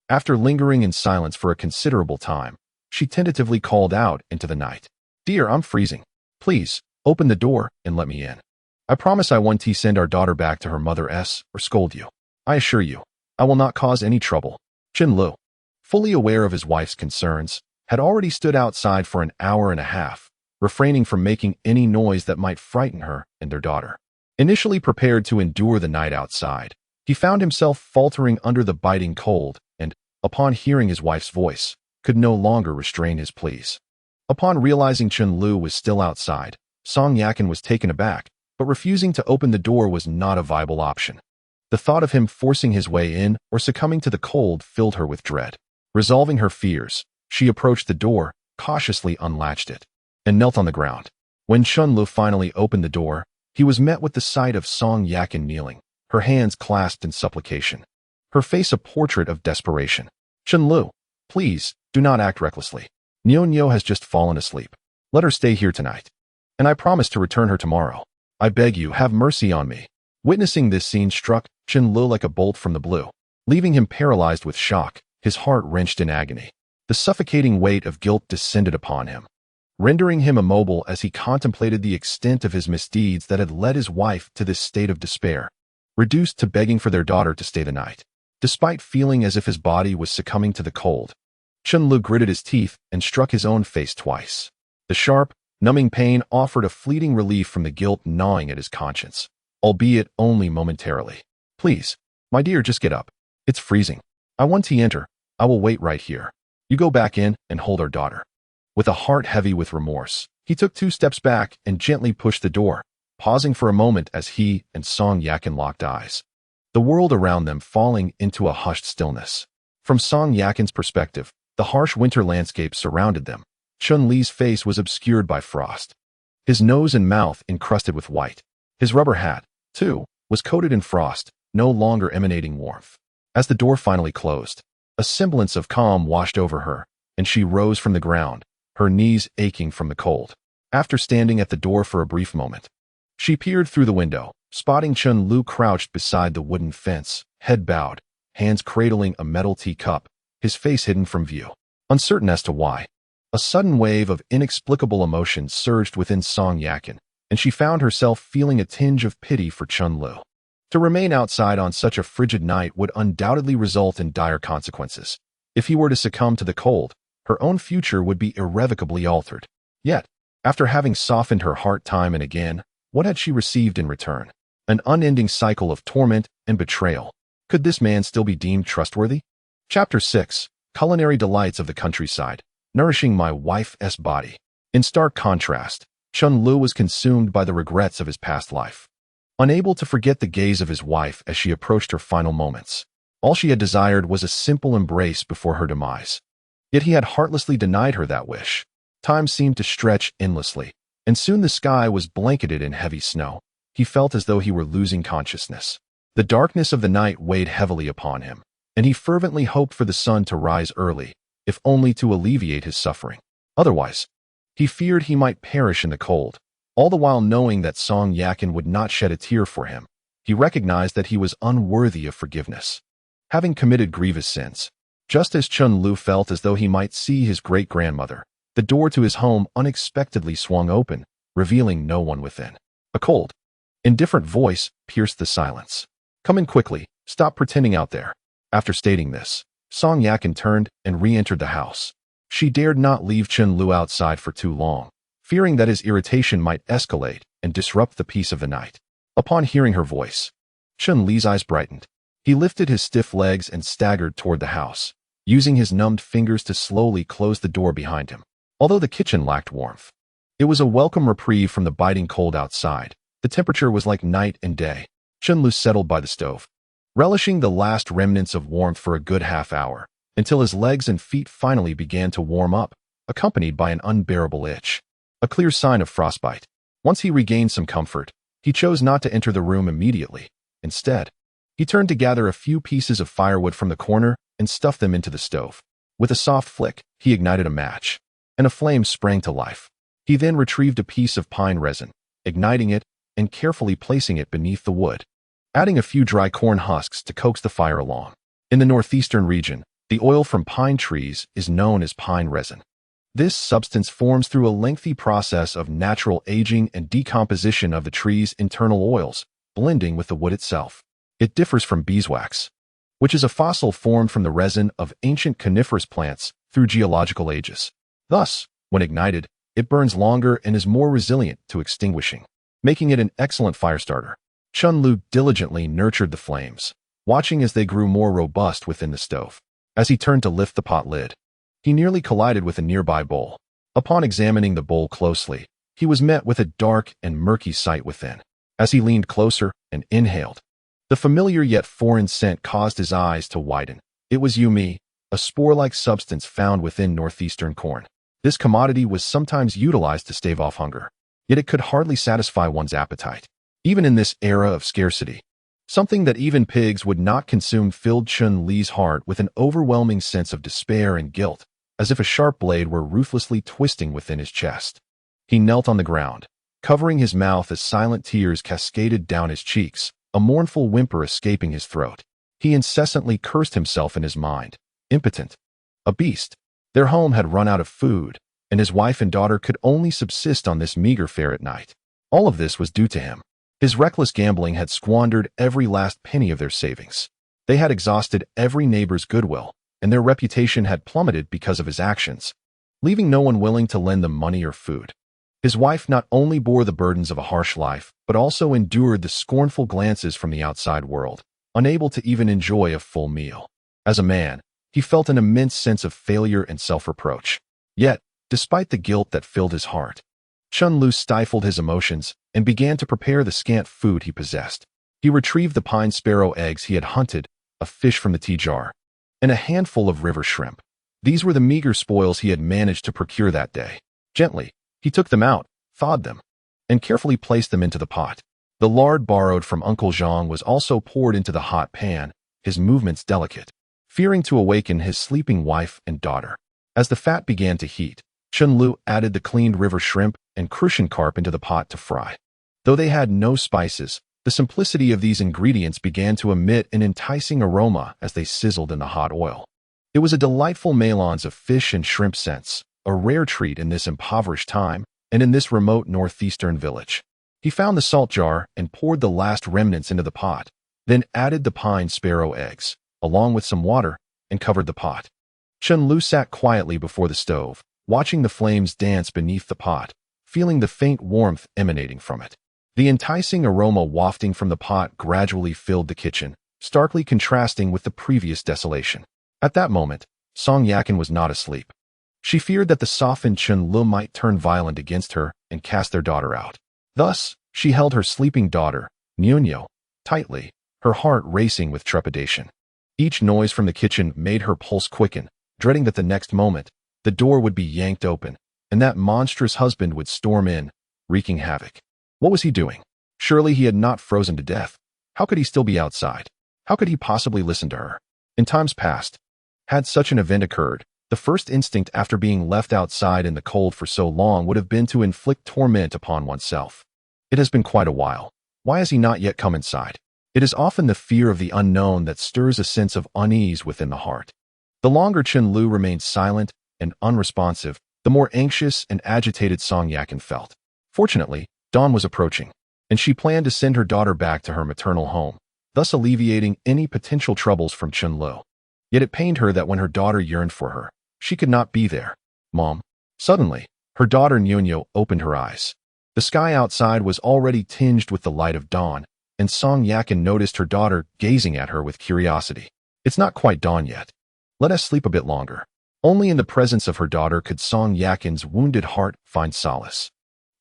After lingering in silence for a considerable time, she tentatively called out into the night. "Dear, I'm freezing. Please, open the door and let me in. I promise I won't send our daughter back to her mother or scold you. I assure you, I will not cause any trouble." Chen Lu, fully aware of his wife's concerns, had already stood outside for an hour and a half, refraining from making any noise that might frighten her and their daughter. Initially prepared to endure the night outside, he found himself faltering under the biting cold and, upon hearing his wife's voice, could no longer restrain his pleas. Upon realizing Chen Lu was still outside, Song Yakin was taken aback, but refusing to open the door was not a viable option. The thought of him forcing his way in or succumbing to the cold filled her with dread. Resolving her fears, she approached the door, cautiously unlatched it, and knelt on the ground. When Chen Lu finally opened the door, he was met with the sight of Song Yakin kneeling, her hands clasped in supplication, her face a portrait of desperation. "Chen Lu, please, do not act recklessly. Nyo has just fallen asleep. Let her stay here tonight, and I promise to return her tomorrow. I beg you, have mercy on me." Witnessing this scene struck Chen Lu like a bolt from the blue, leaving him paralyzed with shock, his heart wrenched in agony. The suffocating weight of guilt descended upon him, rendering him immobile as he contemplated the extent of his misdeeds that had led his wife to this state of despair, reduced to begging for their daughter to stay the night. Despite feeling as if his body was succumbing to the cold, Chen Lu gritted his teeth and struck his own face twice. The sharp, numbing pain offered a fleeting relief from the guilt gnawing at his conscience, albeit only momentarily. "Please, my dear, just get up. It's freezing. I want to enter. I will wait right here. You go back in and hold our daughter." With a heart heavy with remorse, he took 2 steps back and gently pushed the door, pausing for a moment as he and Song Yakin locked eyes, the world around them falling into a hushed stillness. From Song Yakin's perspective, the harsh winter landscape surrounded them. Chun Li's face was obscured by frost, his nose and mouth encrusted with white. His rubber hat, too, was coated in frost, no longer emanating warmth. As the door finally closed, a semblance of calm washed over her, and she rose from the ground, her knees aching from the cold. After standing at the door for a brief moment, she peered through the window, spotting Chen Lu crouched beside the wooden fence, head bowed, hands cradling a metal teacup, his face hidden from view. Uncertain as to why, a sudden wave of inexplicable emotion surged within Song Yakin, and she found herself feeling a tinge of pity for Chen Lu. To remain outside on such a frigid night would undoubtedly result in dire consequences. If he were to succumb to the cold, her own future would be irrevocably altered. Yet, after having softened her heart time and again, what had she received in return? An unending cycle of torment and betrayal. Could this man still be deemed trustworthy? Chapter 6. Culinary Delights of the Countryside. Nourishing my wife's body. In stark contrast, Chen Lu was consumed by the regrets of his past life. Unable to forget the gaze of his wife as she approached her final moments, all she had desired was a simple embrace before her demise. Yet he had heartlessly denied her that wish. Time seemed to stretch endlessly, and soon the sky was blanketed in heavy snow. He felt as though he were losing consciousness. The darkness of the night weighed heavily upon him, and he fervently hoped for the sun to rise early, if only to alleviate his suffering. Otherwise, he feared he might perish in the cold. All the while knowing that Song Yakin would not shed a tear for him, he recognized that he was unworthy of forgiveness, having committed grievous sins. Just as Chen Lu felt as though he might see his great-grandmother, the door to his home unexpectedly swung open, revealing no one within. A cold, indifferent voice pierced the silence. "Come in quickly, stop pretending out there." After stating this, Song Yakin turned and re-entered the house. She dared not leave Chen Lu outside for too long, fearing that his irritation might escalate and disrupt the peace of the night. Upon hearing her voice, Chen Li's eyes brightened. He lifted his stiff legs and staggered toward the house, using his numbed fingers to slowly close the door behind him. Although the kitchen lacked warmth, it was a welcome reprieve from the biting cold outside. The temperature was like night and day. Chen Lu settled by the stove, relishing the last remnants of warmth for a good half hour, until his legs and feet finally began to warm up, accompanied by an unbearable itch. A clear sign of frostbite. Once he regained some comfort, he chose not to enter the room immediately. Instead, he turned to gather a few pieces of firewood from the corner and stuff them into the stove. With a soft flick, he ignited a match, and a flame sprang to life. He then retrieved a piece of pine resin, igniting it and carefully placing it beneath the wood, adding a few dry corn husks to coax the fire along. In the northeastern region, the oil from pine trees is known as pine resin. This substance forms through a lengthy process of natural aging and decomposition of the tree's internal oils, blending with the wood itself. It differs from beeswax, which is a fossil formed from the resin of ancient coniferous plants through geological ages. Thus, when ignited, it burns longer and is more resilient to extinguishing, making it an excellent fire starter. Chen Lu diligently nurtured the flames, watching as they grew more robust within the stove. As he turned to lift the pot lid, he nearly collided with a nearby bowl. Upon examining the bowl closely, he was met with a dark and murky sight within. As he leaned closer and inhaled, the familiar yet foreign scent caused his eyes to widen. It was yumi, a spore-like substance found within northeastern corn. This commodity was sometimes utilized to stave off hunger, yet it could hardly satisfy one's appetite. Even in this era of scarcity, something that even pigs would not consume filled Chun Li's heart with an overwhelming sense of despair and guilt, as if a sharp blade were ruthlessly twisting within his chest. He knelt on the ground, covering his mouth as silent tears cascaded down his cheeks, a mournful whimper escaping his throat. He incessantly cursed himself in his mind, impotent, a beast. Their home had run out of food, and his wife and daughter could only subsist on this meager fare at night. All of this was due to him. His reckless gambling had squandered every last penny of their savings. They had exhausted every neighbor's goodwill, and their reputation had plummeted because of his actions, leaving no one willing to lend them money or food. His wife not only bore the burdens of a harsh life, but also endured the scornful glances from the outside world, unable to even enjoy a full meal. As a man, he felt an immense sense of failure and self-reproach. Yet, despite the guilt that filled his heart, Chen Lu stifled his emotions and began to prepare the scant food he possessed. He retrieved the pine sparrow eggs he had hunted, a fish from the tea jar, and a handful of river shrimp. These were the meager spoils he had managed to procure that day. Gently, he took them out, thawed them, and carefully placed them into the pot. The lard borrowed from Uncle Zhang was also poured into the hot pan, his movements delicate, fearing to awaken his sleeping wife and daughter. As the fat began to heat, Chen Lu added the cleaned river shrimp and crucian carp into the pot to fry. Though they had no spices, the simplicity of these ingredients began to emit an enticing aroma as they sizzled in the hot oil. It was a delightful melange of fish and shrimp scents, a rare treat in this impoverished time and in this remote northeastern village. He found the salt jar and poured the last remnants into the pot, then added the pine sparrow eggs, along with some water, and covered the pot. Chen Lu sat quietly before the stove, watching the flames dance beneath the pot, feeling the faint warmth emanating from it. The enticing aroma wafting from the pot gradually filled the kitchen, starkly contrasting with the previous desolation. At that moment, Song Yakin was not asleep. She feared that the softened Chen Lu might turn violent against her and cast their daughter out. Thus, she held her sleeping daughter, Nyunyo, tightly, her heart racing with trepidation. Each noise from the kitchen made her pulse quicken, dreading that the next moment, the door would be yanked open, and that monstrous husband would storm in, wreaking havoc. What was he doing? Surely he had not frozen to death. How could he still be outside? How could he possibly listen to her? In times past, had such an event occurred, the first instinct after being left outside in the cold for so long would have been to inflict torment upon oneself. It has been quite a while. Why has he not yet come inside? It is often the fear of the unknown that stirs a sense of unease within the heart. The longer Chen Lu remained silent and unresponsive, the more anxious and agitated Song Yakin felt. Fortunately, dawn was approaching, and she planned to send her daughter back to her maternal home, thus alleviating any potential troubles from Chen Lu. Yet it pained her that when her daughter yearned for her, she could not be there. Mom. Suddenly, her daughter Nyunyo opened her eyes. The sky outside was already tinged with the light of dawn, and Song Yakin noticed her daughter gazing at her with curiosity. It's not quite dawn yet. Let us sleep a bit longer. Only in the presence of her daughter could Song Yakin's wounded heart find solace.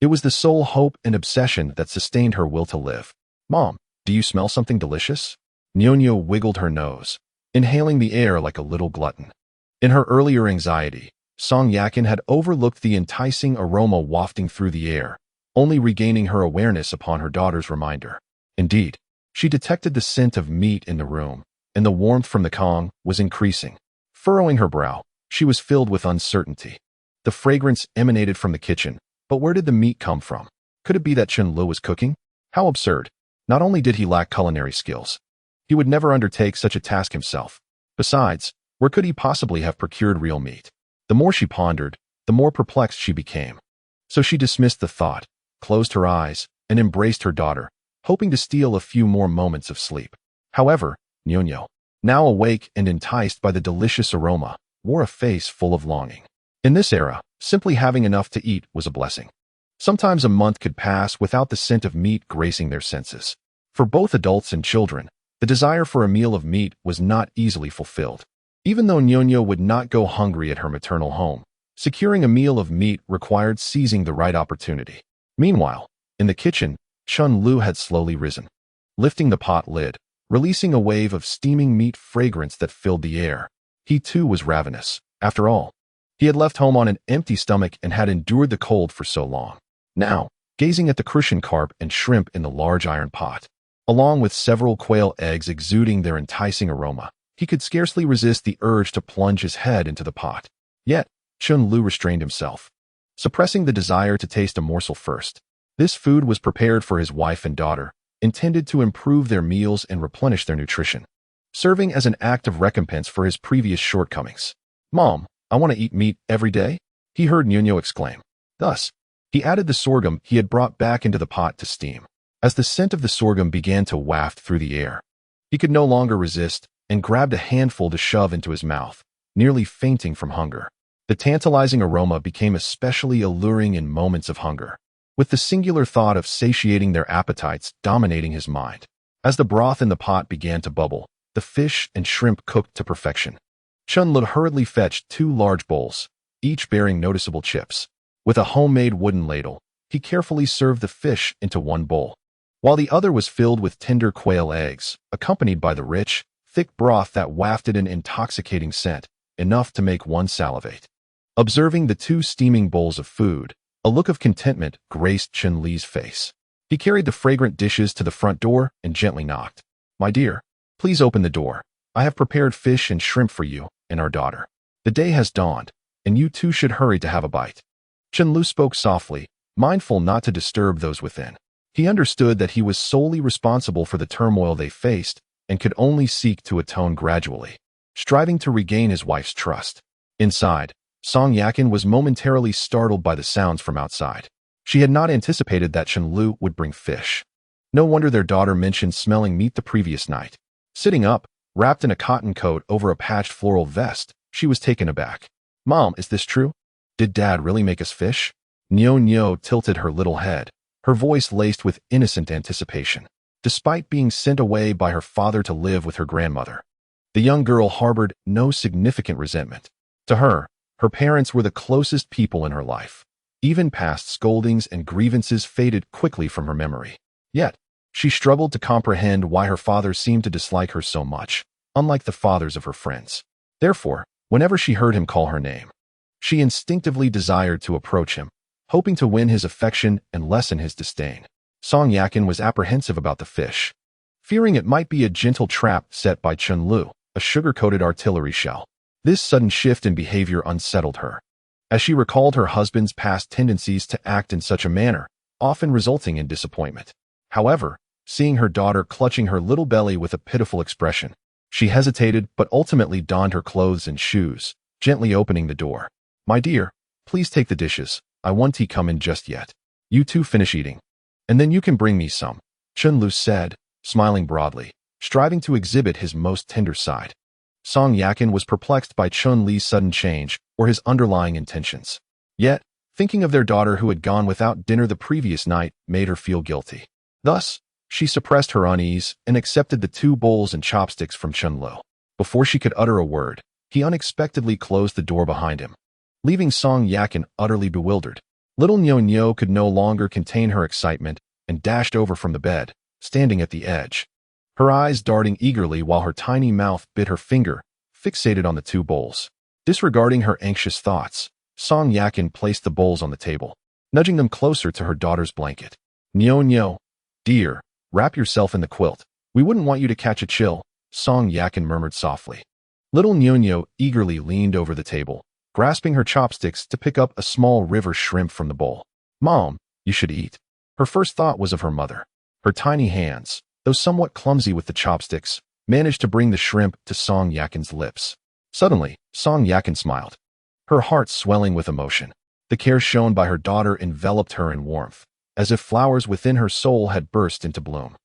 It was the sole hope and obsession that sustained her will to live. Mom, do you smell something delicious? Nyonya wiggled her nose, inhaling the air like a little glutton. In her earlier anxiety, Song Yakin had overlooked the enticing aroma wafting through the air, only regaining her awareness upon her daughter's reminder. Indeed, she detected the scent of meat in the room, and the warmth from the Kong was increasing. Furrowing her brow, she was filled with uncertainty. The fragrance emanated from the kitchen, but where did the meat come from? Could it be that Chen Lu was cooking? How absurd. Not only did he lack culinary skills, he would never undertake such a task himself. Besides, where could he possibly have procured real meat? The more she pondered, the more perplexed she became. So she dismissed the thought, closed her eyes, and embraced her daughter, hoping to steal a few more moments of sleep. However, Nyonya, now awake and enticed by the delicious aroma, wore a face full of longing. In this era, simply having enough to eat was a blessing. Sometimes a month could pass without the scent of meat gracing their senses. For both adults and children, the desire for a meal of meat was not easily fulfilled. Even though Nyonya would not go hungry at her maternal home, securing a meal of meat required seizing the right opportunity. Meanwhile, in the kitchen, Chen Lu had slowly risen, lifting the pot lid, releasing a wave of steaming meat fragrance that filled the air. He too was ravenous. After all, he had left home on an empty stomach and had endured the cold for so long. Now, gazing at the crucian carp and shrimp in the large iron pot, along with several quail eggs exuding their enticing aroma, he could scarcely resist the urge to plunge his head into the pot. Yet, Chen Lu restrained himself, suppressing the desire to taste a morsel first. This food was prepared for his wife and daughter, intended to improve their meals and replenish their nutrition, serving as an act of recompense for his previous shortcomings. "Mom, I want to eat meat every day," he heard Nyonya exclaim. Thus, he added the sorghum he had brought back into the pot to steam. As the scent of the sorghum began to waft through the air, he could no longer resist and grabbed a handful to shove into his mouth, nearly fainting from hunger. The tantalizing aroma became especially alluring in moments of hunger, with the singular thought of satiating their appetites dominating his mind. As the broth in the pot began to bubble, the fish and shrimp cooked to perfection. Chen Lu hurriedly fetched 2 large bowls, each bearing noticeable chips. With a homemade wooden ladle, he carefully served the fish into one bowl, while the other was filled with tender quail eggs, accompanied by the rich, thick broth that wafted an intoxicating scent, enough to make one salivate. Observing the 2 steaming bowls of food, a look of contentment graced Chen Li's face. He carried the fragrant dishes to the front door and gently knocked. "My dear, please open the door. I have prepared fish and shrimp for you and our daughter. The day has dawned, and you too should hurry to have a bite." Chen Lu spoke softly, mindful not to disturb those within. He understood that he was solely responsible for the turmoil they faced and could only seek to atone gradually, striving to regain his wife's trust. Inside, Song Yakin was momentarily startled by the sounds from outside. She had not anticipated that Chen Lu would bring fish. No wonder their daughter mentioned smelling meat the previous night. Sitting up, wrapped in a cotton coat over a patched floral vest, she was taken aback. "Mom, is this true? Did Dad really make us fish?" Nyo tilted her little head, her voice laced with innocent anticipation. Despite being sent away by her father to live with her grandmother, the young girl harbored no significant resentment. To her parents were the closest people in her life. Even past scoldings and grievances faded quickly from her memory. Yet, she struggled to comprehend why her father seemed to dislike her so much, unlike the fathers of her friends. Therefore, whenever she heard him call her name, she instinctively desired to approach him, hoping to win his affection and lessen his disdain. Song Yakin was apprehensive about the fish, fearing it might be a gentle trap set by Chen Lu, a sugar-coated artillery shell. This sudden shift in behavior unsettled her, as she recalled her husband's past tendencies to act in such a manner, often resulting in disappointment. However, seeing her daughter clutching her little belly with a pitiful expression, she hesitated but ultimately donned her clothes and shoes, gently opening the door. "My dear, please take the dishes. I won't come in just yet. You two finish eating, and then you can bring me some," Chen Lu said, smiling broadly, striving to exhibit his most tender side. Song Yakin was perplexed by Chen Li's sudden change or his underlying intentions. Yet, thinking of their daughter who had gone without dinner the previous night made her feel guilty. Thus, she suppressed her unease and accepted the 2 bowls and chopsticks from Chen Lu. Before she could utter a word, he unexpectedly closed the door behind him, leaving Song Yakin utterly bewildered. Little Nyo could no longer contain her excitement and dashed over from the bed, standing at the edge. her eyes darting eagerly while her tiny mouth bit her finger, fixated on the two bowls. Disregarding her anxious thoughts, Song Yakin placed the bowls on the table, nudging them closer to her daughter's blanket. "Nyo, dear, wrap yourself in the quilt. We wouldn't want you to catch a chill," Song Yakin murmured softly. Little Nyo eagerly leaned over the table, grasping her chopsticks to pick up a small river shrimp from the bowl. "Mom, you should eat." Her first thought was of her mother. Her tiny hands, though somewhat clumsy with the chopsticks, managed to bring the shrimp to Song Yakin's lips. Suddenly, Song Yakin smiled, her heart swelling with emotion. The care shown by her daughter enveloped her in warmth, as if flowers within her soul had burst into bloom.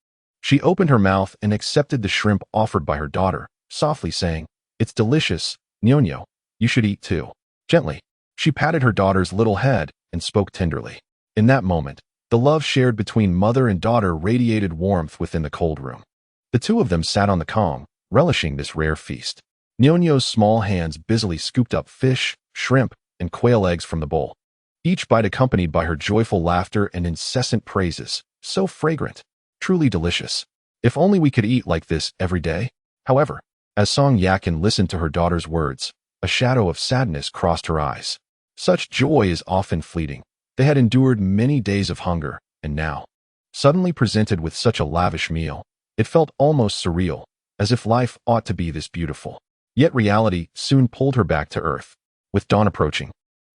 She opened her mouth and accepted the shrimp offered by her daughter, softly saying, "It's delicious, Nyo. You should eat too." Gently, she patted her daughter's little head and spoke tenderly. In that moment, the love shared between mother and daughter radiated warmth within the cold room. The two of them sat on the calm, relishing this rare feast. Nyo's small hands busily scooped up fish, shrimp, and quail eggs from the bowl, each bite accompanied by her joyful laughter and incessant praises. "So fragrant, truly delicious. If only we could eat like this every day." However, as Song Yakin listened to her daughter's words, a shadow of sadness crossed her eyes. Such joy is often fleeting. They had endured many days of hunger, and now, suddenly presented with such a lavish meal, it felt almost surreal, as if life ought to be this beautiful. Yet reality soon pulled her back to earth. With dawn approaching,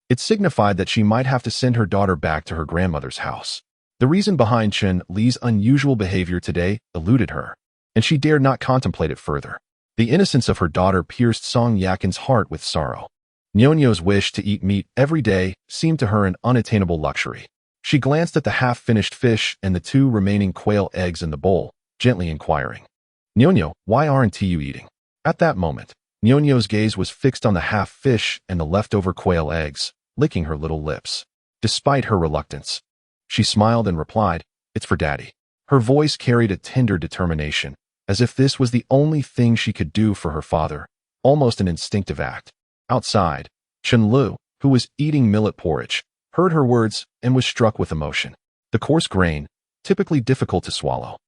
it signified that she might have to send her daughter back to her grandmother's house. The reason behind Chen Li's unusual behavior today eluded her, and she dared not contemplate it further. The innocence of her daughter pierced Song Yakin's heart with sorrow. Nyo's wish to eat meat every day seemed to her an unattainable luxury. She glanced at the half-finished fish and the two remaining quail eggs in the bowl, gently inquiring, "Nyo, why aren't you eating?" At that moment, Nyo's gaze was fixed on the half-fish and the leftover quail eggs, licking her little lips. Despite her reluctance, she smiled and replied, "It's for Daddy." Her voice carried a tender determination, as if this was the only thing she could do for her father, almost an instinctive act. Outside, Chen Lu, who was eating millet porridge, heard her words and was struck with emotion. The coarse grain, typically difficult to swallow,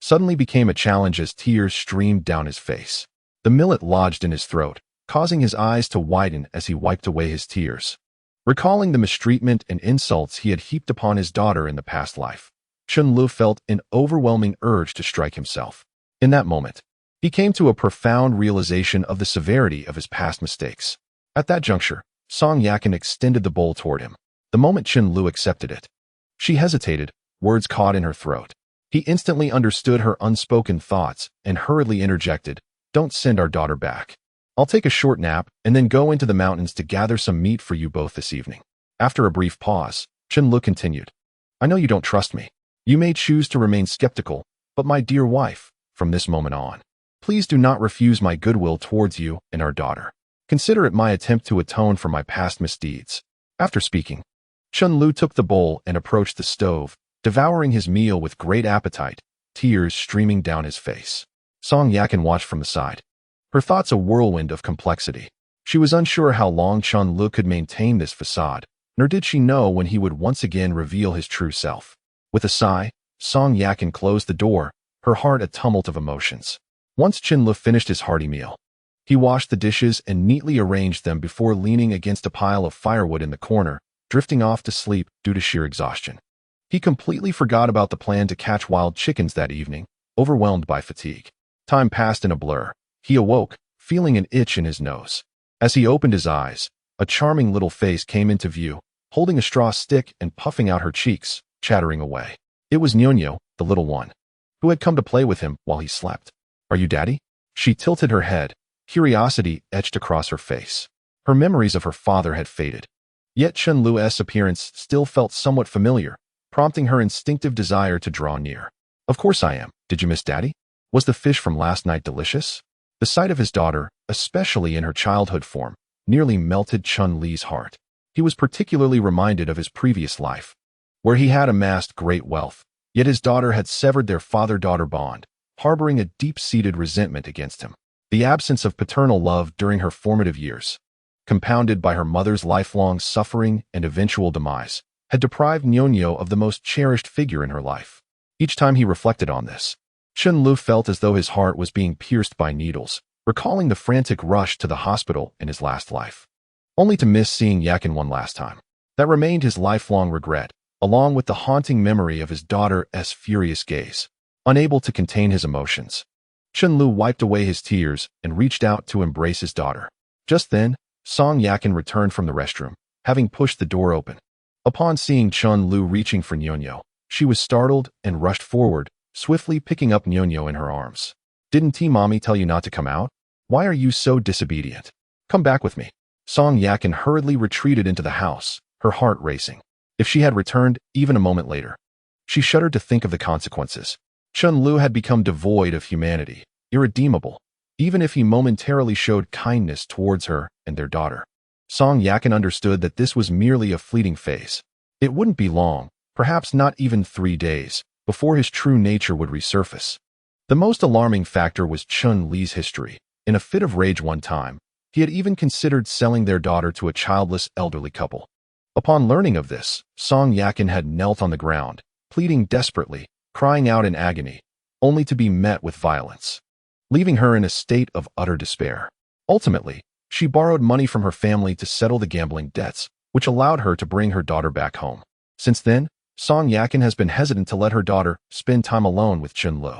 suddenly became a challenge as tears streamed down his face. The millet lodged in his throat, causing his eyes to widen as he wiped away his tears. Recalling the mistreatment and insults he had heaped upon his daughter in the past life, Chen Lu felt an overwhelming urge to strike himself. In that moment, he came to a profound realization of the severity of his past mistakes. At that juncture, Song Yakin extended the bowl toward him. The moment Chen Lu accepted it, she hesitated, words caught in her throat. He instantly understood her unspoken thoughts and hurriedly interjected, "Don't send our daughter back. I'll take a short nap and then go into the mountains to gather some meat for you both this evening." After a brief pause, Chen Lu continued, "I know you don't trust me. You may choose to remain skeptical, but my dear wife, from this moment on, please do not refuse my goodwill towards you and our daughter. Consider it my attempt to atone for my past misdeeds." After speaking, Chen Lu took the bowl and approached the stove, devouring his meal with great appetite, tears streaming down his face. Song Yakin watched from the side, her thoughts a whirlwind of complexity. She was unsure how long Chen Lu could maintain this facade, nor did she know when he would once again reveal his true self. With a sigh, Song Yakin closed the door, her heart a tumult of emotions. Once Chen Lu finished his hearty meal, he washed the dishes and neatly arranged them before leaning against a pile of firewood in the corner, drifting off to sleep due to sheer exhaustion. He completely forgot about the plan to catch wild chickens that evening, overwhelmed by fatigue. Time passed in a blur. He awoke, feeling an itch in his nose. As he opened his eyes, a charming little face came into view, holding a straw stick and puffing out her cheeks, chattering away. It was Nyo, the little one, who had come to play with him while he slept. "Are you Daddy?" She tilted her head, curiosity etched across her face. Her memories of her father had faded. Yet Chen Lu's appearance still felt somewhat familiar, prompting her instinctive desire to draw near. "Of course I am. Did you miss Daddy? Was the fish from last night delicious?" The sight of his daughter, especially in her childhood form, nearly melted Chen Li's heart. He was particularly reminded of his previous life, where he had amassed great wealth, yet his daughter had severed their father-daughter bond, harboring a deep-seated resentment against him. The absence of paternal love during her formative years, compounded by her mother's lifelong suffering and eventual demise, had deprived Nyo of the most cherished figure in her life. Each time he reflected on this, Chen Lu felt as though his heart was being pierced by needles, recalling the frantic rush to the hospital in his last life, only to miss seeing Yakin one last time. That remained his lifelong regret, along with the haunting memory of his daughter's furious gaze. Unable to contain his emotions, Chen Lu wiped away his tears and reached out to embrace his daughter. Just then, Song Yakin returned from the restroom, having pushed the door open. Upon seeing Chen Lu reaching for Nyonyo, she was startled and rushed forward, swiftly picking up Nyonyo in her arms. "Didn't T-Mommy tell you not to come out? Why are you so disobedient? Come back with me." Song Yakin hurriedly retreated into the house, her heart racing. If she had returned even a moment later, she shuddered to think of the consequences. Chen Lu had become devoid of humanity, irredeemable, even if he momentarily showed kindness towards her and their daughter. Song Yakin understood that this was merely a fleeting phase. It wouldn't be long, perhaps not even 3 days, before his true nature would resurface. The most alarming factor was Chun Li's history. In a fit of rage one time, he had even considered selling their daughter to a childless elderly couple. Upon learning of this, Song Yakin had knelt on the ground, pleading desperately, crying out in agony, only to be met with violence, leaving her in a state of utter despair. Ultimately, she borrowed money from her family to settle the gambling debts, which allowed her to bring her daughter back home. Since then, Song Yakin has been hesitant to let her daughter spend time alone with Chen Lu.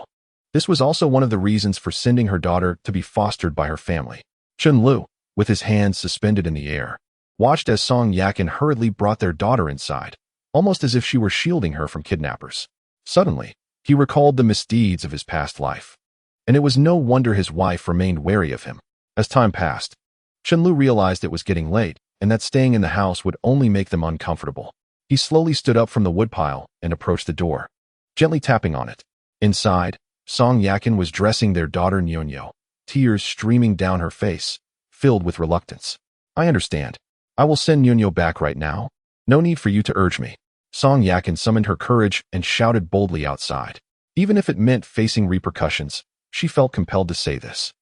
This was also one of the reasons for sending her daughter to be fostered by her family. Chen Lu, with his hands suspended in the air, watched as Song Yakin hurriedly brought their daughter inside, almost as if she were shielding her from kidnappers. Suddenly, he recalled the misdeeds of his past life, and it was no wonder his wife remained wary of him. As time passed, Chen Lu realized it was getting late and that staying in the house would only make them uncomfortable. He slowly stood up from the woodpile and approached the door, gently tapping on it. Inside, Song Yakin was dressing their daughter Nyonyo, tears streaming down her face, filled with reluctance. "I understand. I will send Nyonyo back right now. No need for you to urge me." Song Yakin summoned her courage and shouted boldly outside. Even if it meant facing repercussions, she felt compelled to say this.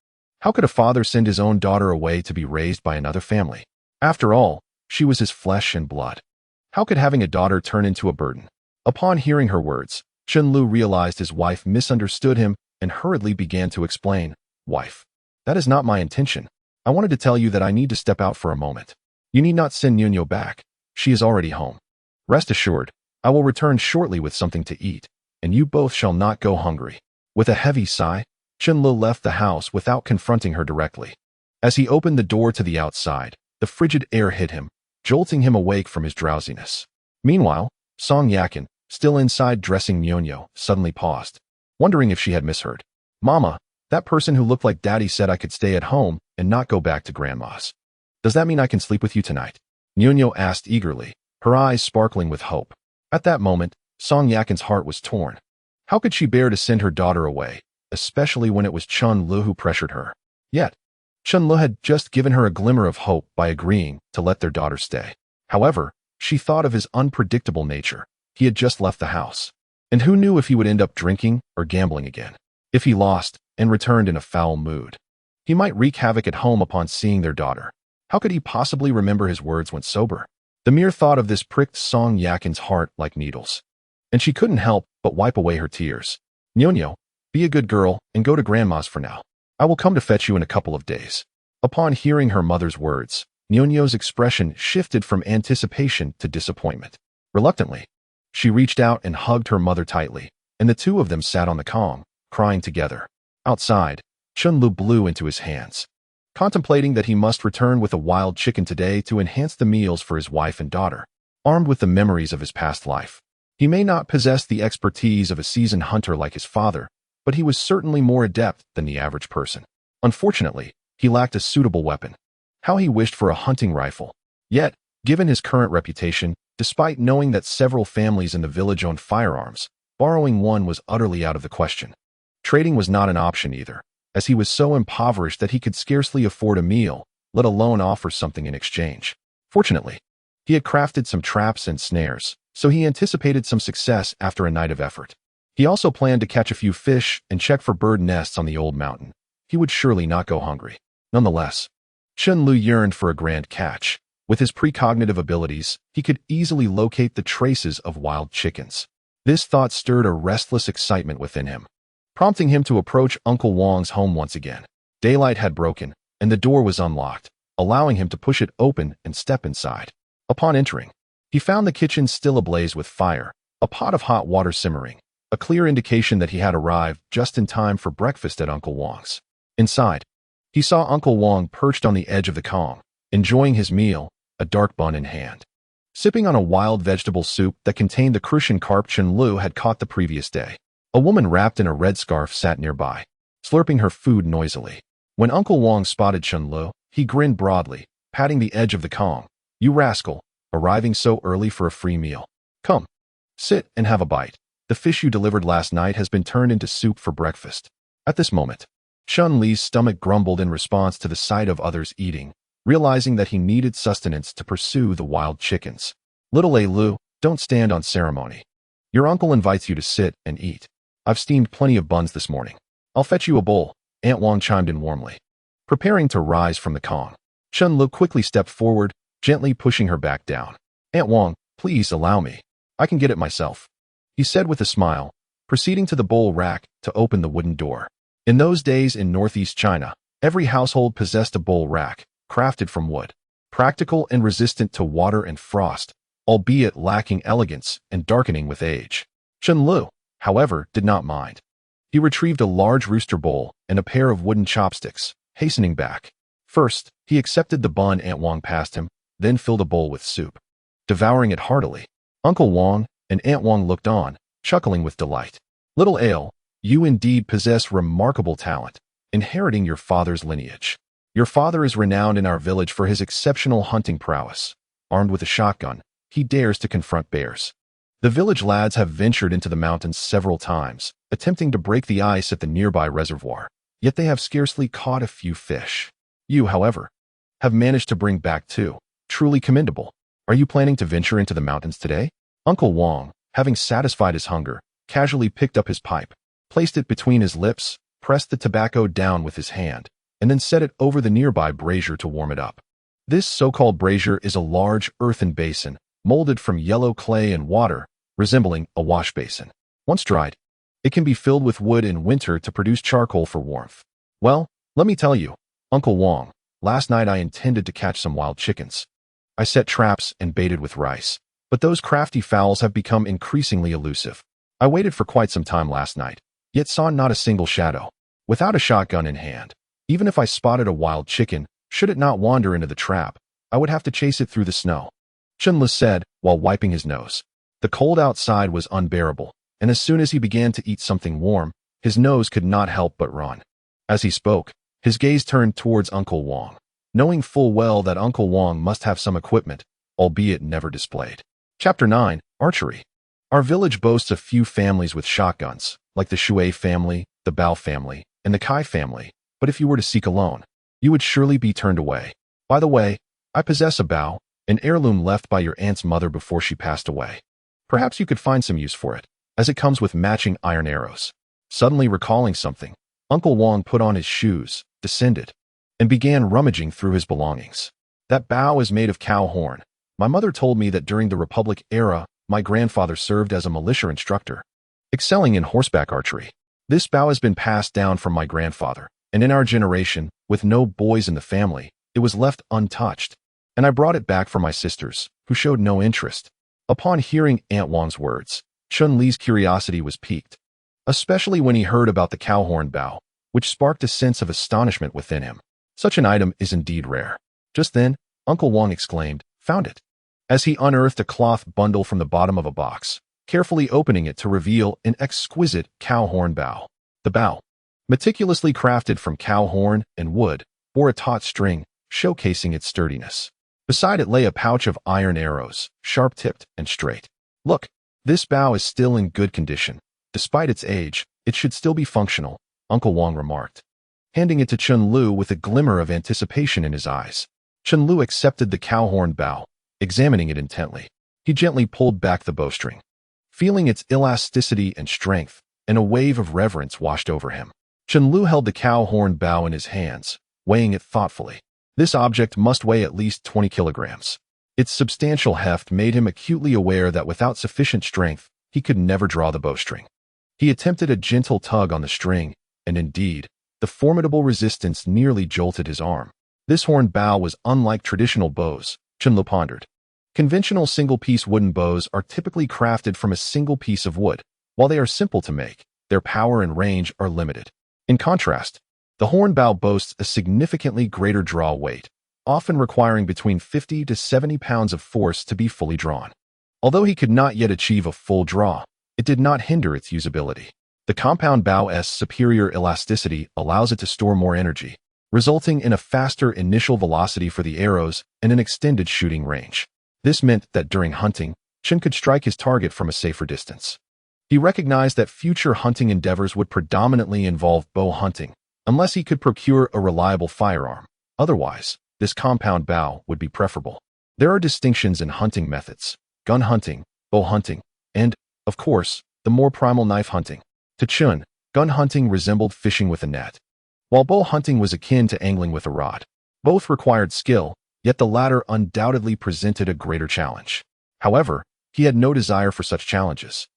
How could a father send his own daughter away to be raised by another family? After all, she was his flesh and blood. How could having a daughter turn into a burden? Upon hearing her words, Chen Lu realized his wife misunderstood him and hurriedly began to explain. "Wife, that is not my intention. I wanted to tell you that I need to step out for a moment. You need not send Nyonyo back. She is already home. Rest assured, I will return shortly with something to eat, and you both shall not go hungry." With a heavy sigh, Chen Lu left the house without confronting her directly. As he opened the door to the outside, the frigid air hit him, jolting him awake from his drowsiness. Meanwhile, Song Yakin, still inside dressing Nyonyo, suddenly paused, wondering if she had misheard. "Mama, that person who looked like Daddy said I could stay at home and not go back to Grandma's. Does that mean I can sleep with you tonight?" Nyonyo asked eagerly, her eyes sparkling with hope. At that moment, Song Yakin's heart was torn. How could she bear to send her daughter away, especially when it was Chen Lu who pressured her? Yet, Chen Lu had just given her a glimmer of hope by agreeing to let their daughter stay. However, she thought of his unpredictable nature. He had just left the house. And who knew if he would end up drinking or gambling again? If he lost and returned in a foul mood, he might wreak havoc at home upon seeing their daughter. How could he possibly remember his words when sober? The mere thought of this pricked Song Yakin's heart like needles, and she couldn't help but wipe away her tears. "Nyonyo, be a good girl and go to Grandma's for now. I will come to fetch you in a couple of days." Upon hearing her mother's words, Nyonyo's expression shifted from anticipation to disappointment. Reluctantly, she reached out and hugged her mother tightly, and the two of them sat on the kong, crying together. Outside, Chen Lu blew into his hands, contemplating that he must return with a wild chicken today to enhance the meals for his wife and daughter. Armed with the memories of his past life, he may not possess the expertise of a seasoned hunter like his father, but he was certainly more adept than the average person. Unfortunately, he lacked a suitable weapon. How he wished for a hunting rifle. Yet, given his current reputation, despite knowing that several families in the village owned firearms, borrowing one was utterly out of the question. Trading was not an option either, as he was so impoverished that he could scarcely afford a meal, let alone offer something in exchange. Fortunately, he had crafted some traps and snares, so he anticipated some success after a night of effort. He also planned to catch a few fish and check for bird nests on the old mountain. He would surely not go hungry. Nonetheless, Chen Lu yearned for a grand catch. With his precognitive abilities, he could easily locate the traces of wild chickens. This thought stirred a restless excitement within him. prompting him to approach Uncle Wang's home once again. Daylight had broken, and the door was unlocked, allowing him to push it open and step inside. Upon entering, he found the kitchen still ablaze with fire, a pot of hot water simmering, a clear indication that he had arrived just in time for breakfast at Uncle Wang's. Inside, he saw Uncle Wang perched on the edge of the Kong, enjoying his meal, a dark bun in hand. Sipping on a wild vegetable soup that contained the crucian carp Chen Lu had caught the previous day. A woman wrapped in a red scarf sat nearby, slurping her food noisily. When Uncle Wang spotted Chen Lu, he grinned broadly, patting the edge of the Kong. "You rascal, arriving so early for a free meal. Come, sit and have a bite. The fish you delivered last night has been turned into soup for breakfast." At this moment, Chen Li's stomach grumbled in response to the sight of others eating, realizing that he needed sustenance to pursue the wild chickens. "Little Lu, don't stand on ceremony. Your uncle invites you to sit and eat. I've steamed plenty of buns this morning. I'll fetch you a bowl," Aunt Wang chimed in warmly. Preparing to rise from the Kong, Chen Lu quickly stepped forward, gently pushing her back down. "Aunt Wang, please allow me. I can get it myself," he said with a smile, proceeding to the bowl rack to open the wooden door. In those days in northeast China, every household possessed a bowl rack, crafted from wood, practical and resistant to water and frost, albeit lacking elegance and darkening with age. Chen Lu, however, did not mind. He retrieved a large rooster bowl and a pair of wooden chopsticks, hastening back. First, he accepted the bun Aunt Wang passed him, then filled a bowl with soup. Devouring it heartily, Uncle Wang and Aunt Wang looked on, chuckling with delight. "Little Ale, you indeed possess remarkable talent, inheriting your father's lineage. Your father is renowned in our village for his exceptional hunting prowess. Armed with a shotgun, he dares to confront bears. The village lads have ventured into the mountains several times, attempting to break the ice at the nearby reservoir, yet they have scarcely caught a few fish. You, however, have managed to bring back two. Truly commendable. Are you planning to venture into the mountains today?" Uncle Wang, having satisfied his hunger, casually picked up his pipe, placed it between his lips, pressed the tobacco down with his hand, and then set it over the nearby brazier to warm it up. This so-called brazier is a large earthen basin, molded from yellow clay and water, resembling a wash basin. Once dried, it can be filled with wood in winter to produce charcoal for warmth. "Well, let me tell you, Uncle Wang, last night I intended to catch some wild chickens. I set traps and baited with rice, but those crafty fowls have become increasingly elusive. I waited for quite some time last night, yet saw not a single shadow. Without a shotgun in hand, even if I spotted a wild chicken, should it not wander into the trap, I would have to chase it through the snow," Chen Lu said while wiping his nose. The cold outside was unbearable, and as soon as he began to eat something warm, his nose could not help but run. As he spoke, his gaze turned towards Uncle Wang, knowing full well that Uncle Wang must have some equipment, albeit never displayed. Chapter 9, Archery. Our village boasts a few families with shotguns, like the Shui family, the Bao family, and the Kai family, but if you were to seek alone, you would surely be turned away. By the way, I possess a Bao, an heirloom left by your aunt's mother before she passed away. Perhaps you could find some use for it, as it comes with matching iron arrows." Suddenly recalling something, Uncle Wang put on his shoes, descended, and began rummaging through his belongings. "That Bao is made of cow horn. My mother told me that during the Republic era, my grandfather served as a militia instructor, excelling in horseback archery. This Bao has been passed down from my grandfather, and in our generation, with no boys in the family, it was left untouched, and I brought it back for my sisters, who showed no interest." Upon hearing Aunt Wang's words, Chun Li's curiosity was piqued, especially when he heard about the cowhorn Bao, which sparked a sense of astonishment within him. Such an item is indeed rare. Just then, Uncle Wang exclaimed, "Found it," as he unearthed a cloth bundle from the bottom of a box, carefully opening it to reveal an exquisite cowhorn Bao. The Bao, meticulously crafted from cow horn and wood, bore a taut string, showcasing its sturdiness. Beside it lay a pouch of iron arrows, sharp-tipped and straight. "Look, this Bao is still in good condition. Despite its age, it should still be functional," Uncle Wang remarked, handing it to Chen Lu with a glimmer of anticipation in his eyes. Chen Lu accepted the cowhorn Bao, examining it intently. He gently pulled back the bowstring, feeling its elasticity and strength, and a wave of reverence washed over him. Chen Lu held the cowhorn Bao in his hands, weighing it thoughtfully. This object must weigh at least 20 kilograms. Its substantial heft made him acutely aware that without sufficient strength, he could never draw the bowstring. He attempted a gentle tug on the string, and indeed, the formidable resistance nearly jolted his arm. This horned bow was unlike traditional bows, Chen pondered. Conventional single-piece wooden bows are typically crafted from a single piece of wood. While they are simple to make, their power and range are limited. In contrast, the horn bow boasts a significantly greater draw weight, often requiring between 50 to 70 pounds of force to be fully drawn. Although he could not yet achieve a full draw, it did not hinder its usability. The compound bow's superior elasticity allows it to store more energy, resulting in a faster initial velocity for the arrows and an extended shooting range. This meant that during hunting, Chen could strike his target from a safer distance. He recognized that future hunting endeavors would predominantly involve bow hunting, unless he could procure a reliable firearm. Otherwise, this compound bow would be preferable. There are distinctions in hunting methods: gun hunting, bow hunting, and, of course, the more primal knife hunting. To Chen, gun hunting resembled fishing with a net, while bow hunting was akin to angling with a rod. Both required skill, yet the latter undoubtedly presented a greater challenge. However, he had no desire for such challenges.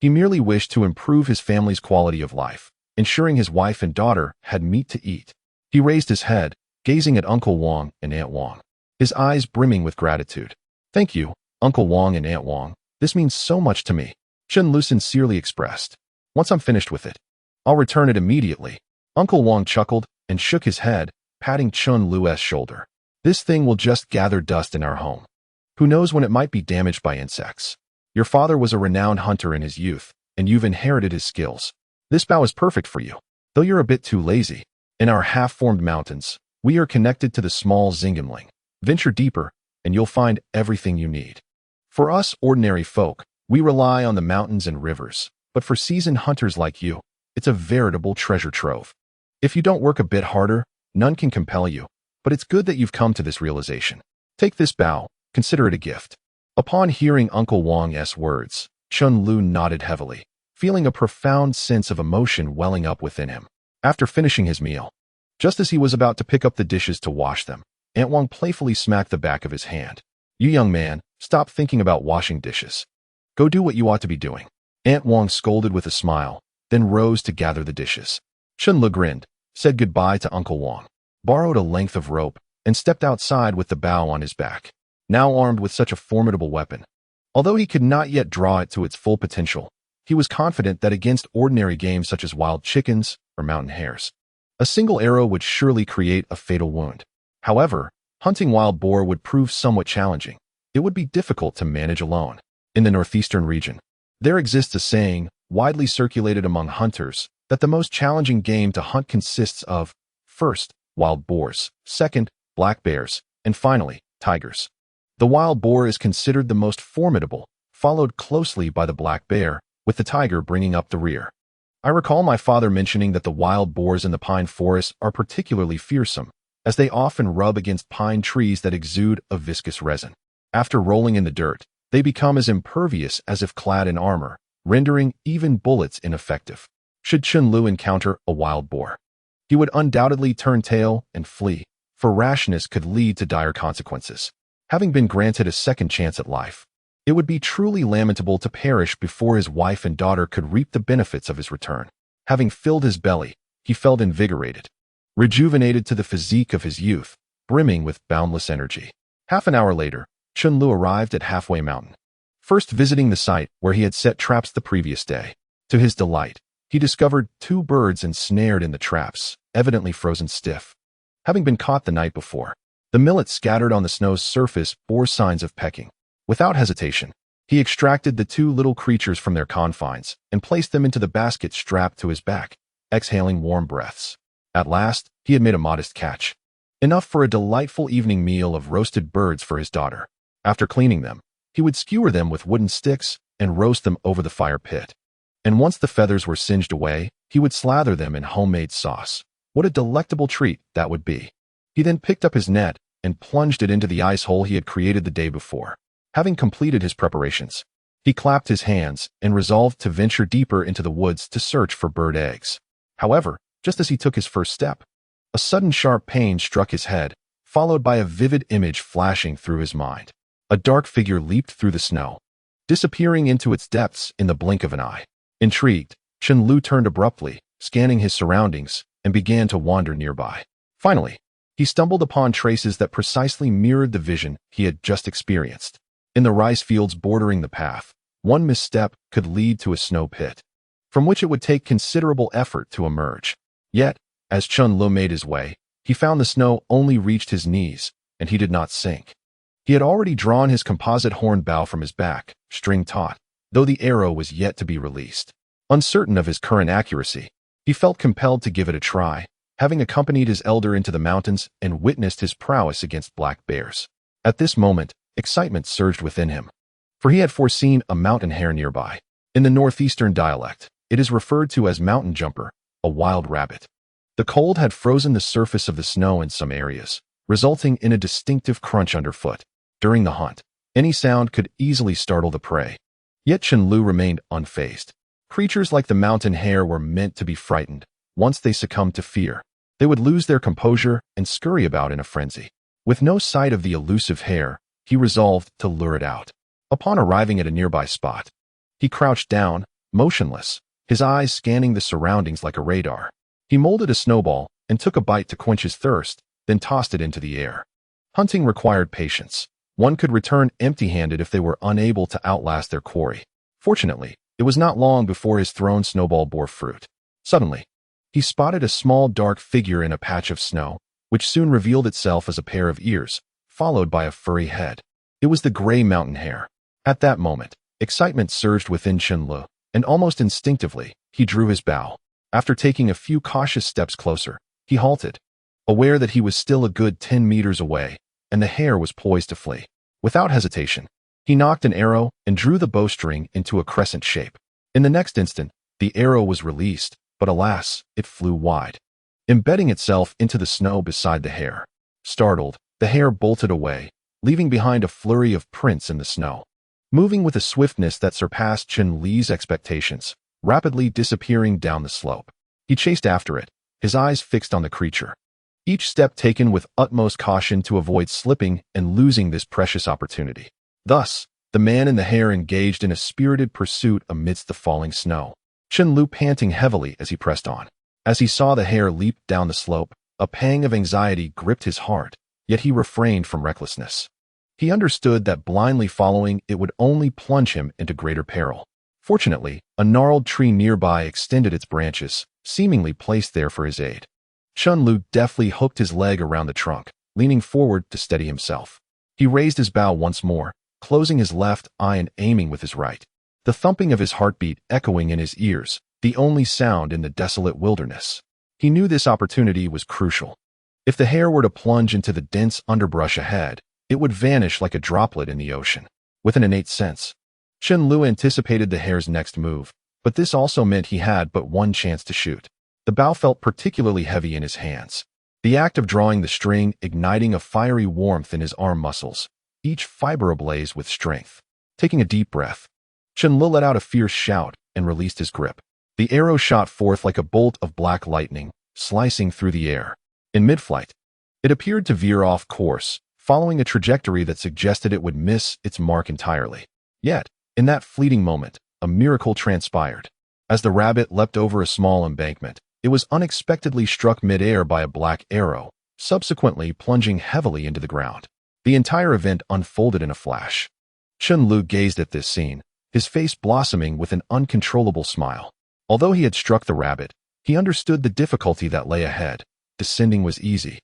He merely wished to improve his family's quality of life, ensuring his wife and daughter had meat to eat. He raised his head, gazing at Uncle Wang and Aunt Wang, his eyes brimming with gratitude. "Thank you, Uncle Wang and Aunt Wang. This means so much to me," Chen Lu sincerely expressed. "Once I'm finished with it, I'll return it immediately." Uncle Wang chuckled and shook his head, patting Chen Lu's shoulder. "This thing will just gather dust in our home. Who knows when it might be damaged by insects? Your father was a renowned hunter in his youth, and you've inherited his skills. This bow is perfect for you, though you're a bit too lazy. In our half-formed mountains, we are connected to the small Zingenling. Venture deeper, and you'll find everything you need. For us ordinary folk, we rely on the mountains and rivers, but for seasoned hunters like you, it's a veritable treasure trove. If you don't work a bit harder, none can compel you, but it's good that you've come to this realization. Take this bow, consider it a gift." Upon hearing Uncle Wang's words, Chen Lu nodded heavily, feeling a profound sense of emotion welling up within him. After finishing his meal, just as he was about to pick up the dishes to wash them, Aunt Wang playfully smacked the back of his hand. "You young man, stop thinking about washing dishes. Go do what you ought to be doing." Aunt Wang scolded with a smile, then rose to gather the dishes. Chen Lu grinned, said goodbye to Uncle Wang, borrowed a length of rope, and stepped outside with the bow on his back. Now armed with such a formidable weapon, although he could not yet draw it to its full potential, he was confident that against ordinary game such as wild chickens or mountain hares, a single arrow would surely create a fatal wound. However, hunting wild boar would prove somewhat challenging. It would be difficult to manage alone. In the northeastern region, there exists a saying, widely circulated among hunters, that the most challenging game to hunt consists of, first, wild boars, second, black bears, and finally, tigers. The wild boar is considered the most formidable, followed closely by the black bear, with the tiger bringing up the rear. I recall my father mentioning that the wild boars in the pine forests are particularly fearsome, as they often rub against pine trees that exude a viscous resin. After rolling in the dirt, they become as impervious as if clad in armor, rendering even bullets ineffective. Should Chen Lu encounter a wild boar, he would undoubtedly turn tail and flee, for rashness could lead to dire consequences. Having been granted a second chance at life, it would be truly lamentable to perish before his wife and daughter could reap the benefits of his return. Having filled his belly, he felt invigorated, rejuvenated to the physique of his youth, brimming with boundless energy. Half an hour later, Chen Lu arrived at Halfway Mountain, first visiting the site where he had set traps the previous day. To his delight, he discovered 2 birds ensnared in the traps, evidently frozen stiff, having been caught the night before. The millet scattered on the snow's surface bore signs of pecking. Without hesitation, he extracted the 2 little creatures from their confines and placed them into the basket strapped to his back, exhaling warm breaths. At last, he had made a modest catch, enough for a delightful evening meal of roasted birds for his daughter. After cleaning them, he would skewer them with wooden sticks and roast them over the fire pit. And once the feathers were singed away, he would slather them in homemade sauce. What a delectable treat that would be. He then picked up his net and plunged it into the ice hole he had created the day before. Having completed his preparations, he clapped his hands and resolved to venture deeper into the woods to search for bird eggs. However, just as he took his first step, a sudden sharp pain struck his head, followed by a vivid image flashing through his mind. A dark figure leaped through the snow, disappearing into its depths in the blink of an eye. Intrigued, Chen Lu turned abruptly, scanning his surroundings, and began to wander nearby. Finally, he stumbled upon traces that precisely mirrored the vision he had just experienced. In the rice fields bordering the path, one misstep could lead to a snow pit, from which it would take considerable effort to emerge. Yet, as Chen Lu made his way, he found the snow only reached his knees, and he did not sink. He had already drawn his composite horn bow from his back, string taut, though the arrow was yet to be released. Uncertain of his current accuracy, he felt compelled to give it a try, having accompanied his elder into the mountains and witnessed his prowess against black bears. At this moment, excitement surged within him, for he had foreseen a mountain hare nearby. In the northeastern dialect, it is referred to as mountain jumper, a wild rabbit. The cold had frozen the surface of the snow in some areas, resulting in a distinctive crunch underfoot. During the hunt, any sound could easily startle the prey. Yet Chen Lu remained unfazed. Creatures like the mountain hare were meant to be frightened. Once they succumbed to fear, they would lose their composure and scurry about in a frenzy. With no sight of the elusive hare, he resolved to lure it out. Upon arriving at a nearby spot, he crouched down, motionless, his eyes scanning the surroundings like a radar. He molded a snowball and took a bite to quench his thirst, then tossed it into the air. Hunting required patience. One could return empty-handed if they were unable to outlast their quarry. Fortunately, it was not long before his thrown snowball bore fruit. Suddenly, he spotted a small dark figure in a patch of snow, which soon revealed itself as a pair of ears, followed by a furry head. It was the gray mountain hare. At that moment, excitement surged within Chen Lu, and almost instinctively, he drew his bow. After taking a few cautious steps closer, he halted, aware that he was still a good 10 meters away, and the hare was poised to flee. Without hesitation, he nocked an arrow and drew the bowstring into a crescent shape. In the next instant, the arrow was released, but alas, it flew wide, embedding itself into the snow beside the hare. Startled, the hare bolted away, leaving behind a flurry of prints in the snow. Moving with a swiftness that surpassed Chen Li's expectations, rapidly disappearing down the slope. He chased after it, his eyes fixed on the creature, each step taken with utmost caution to avoid slipping and losing this precious opportunity. Thus, the man and the hare engaged in a spirited pursuit amidst the falling snow, Chen Lu panting heavily as he pressed on. As he saw the hare leap down the slope, a pang of anxiety gripped his heart, yet he refrained from recklessness. He understood that blindly following it would only plunge him into greater peril. Fortunately, a gnarled tree nearby extended its branches, seemingly placed there for his aid. Chen Lu deftly hooked his leg around the trunk, leaning forward to steady himself. He raised his bow once more, closing his left eye and aiming with his right. The thumping of his heartbeat echoing in his ears, the only sound in the desolate wilderness. He knew this opportunity was crucial. If the hare were to plunge into the dense underbrush ahead, it would vanish like a droplet in the ocean. With an innate sense, Chen Lu anticipated the hare's next move, but this also meant he had but one chance to shoot. The bow felt particularly heavy in his hands, the act of drawing the string igniting a fiery warmth in his arm muscles, each fiber ablaze with strength. Taking a deep breath, Chen Lu let out a fierce shout and released his grip. The arrow shot forth like a bolt of black lightning, slicing through the air. In mid-flight, it appeared to veer off course, following a trajectory that suggested it would miss its mark entirely. Yet, in that fleeting moment, a miracle transpired. As the rabbit leapt over a small embankment, it was unexpectedly struck mid-air by a black arrow, subsequently plunging heavily into the ground. The entire event unfolded in a flash. Chen Lu gazed at this scene, his face blossoming with an uncontrollable smile. Although he had struck the rabbit, he understood the difficulty that lay ahead. Descending was easy,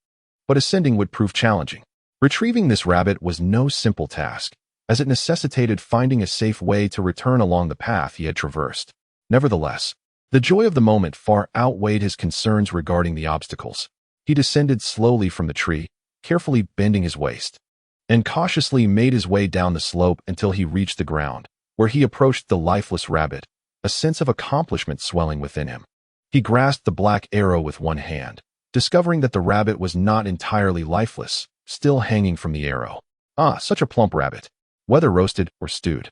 but ascending would prove challenging. Retrieving this rabbit was no simple task, as it necessitated finding a safe way to return along the path he had traversed. Nevertheless, the joy of the moment far outweighed his concerns regarding the obstacles. He descended slowly from the tree, carefully bending his waist, and cautiously made his way down the slope until he reached the ground, where he approached the lifeless rabbit, a sense of accomplishment swelling within him. He grasped the black arrow with one hand, discovering that the rabbit was not entirely lifeless, still hanging from the arrow. Ah, such a plump rabbit, whether roasted or stewed.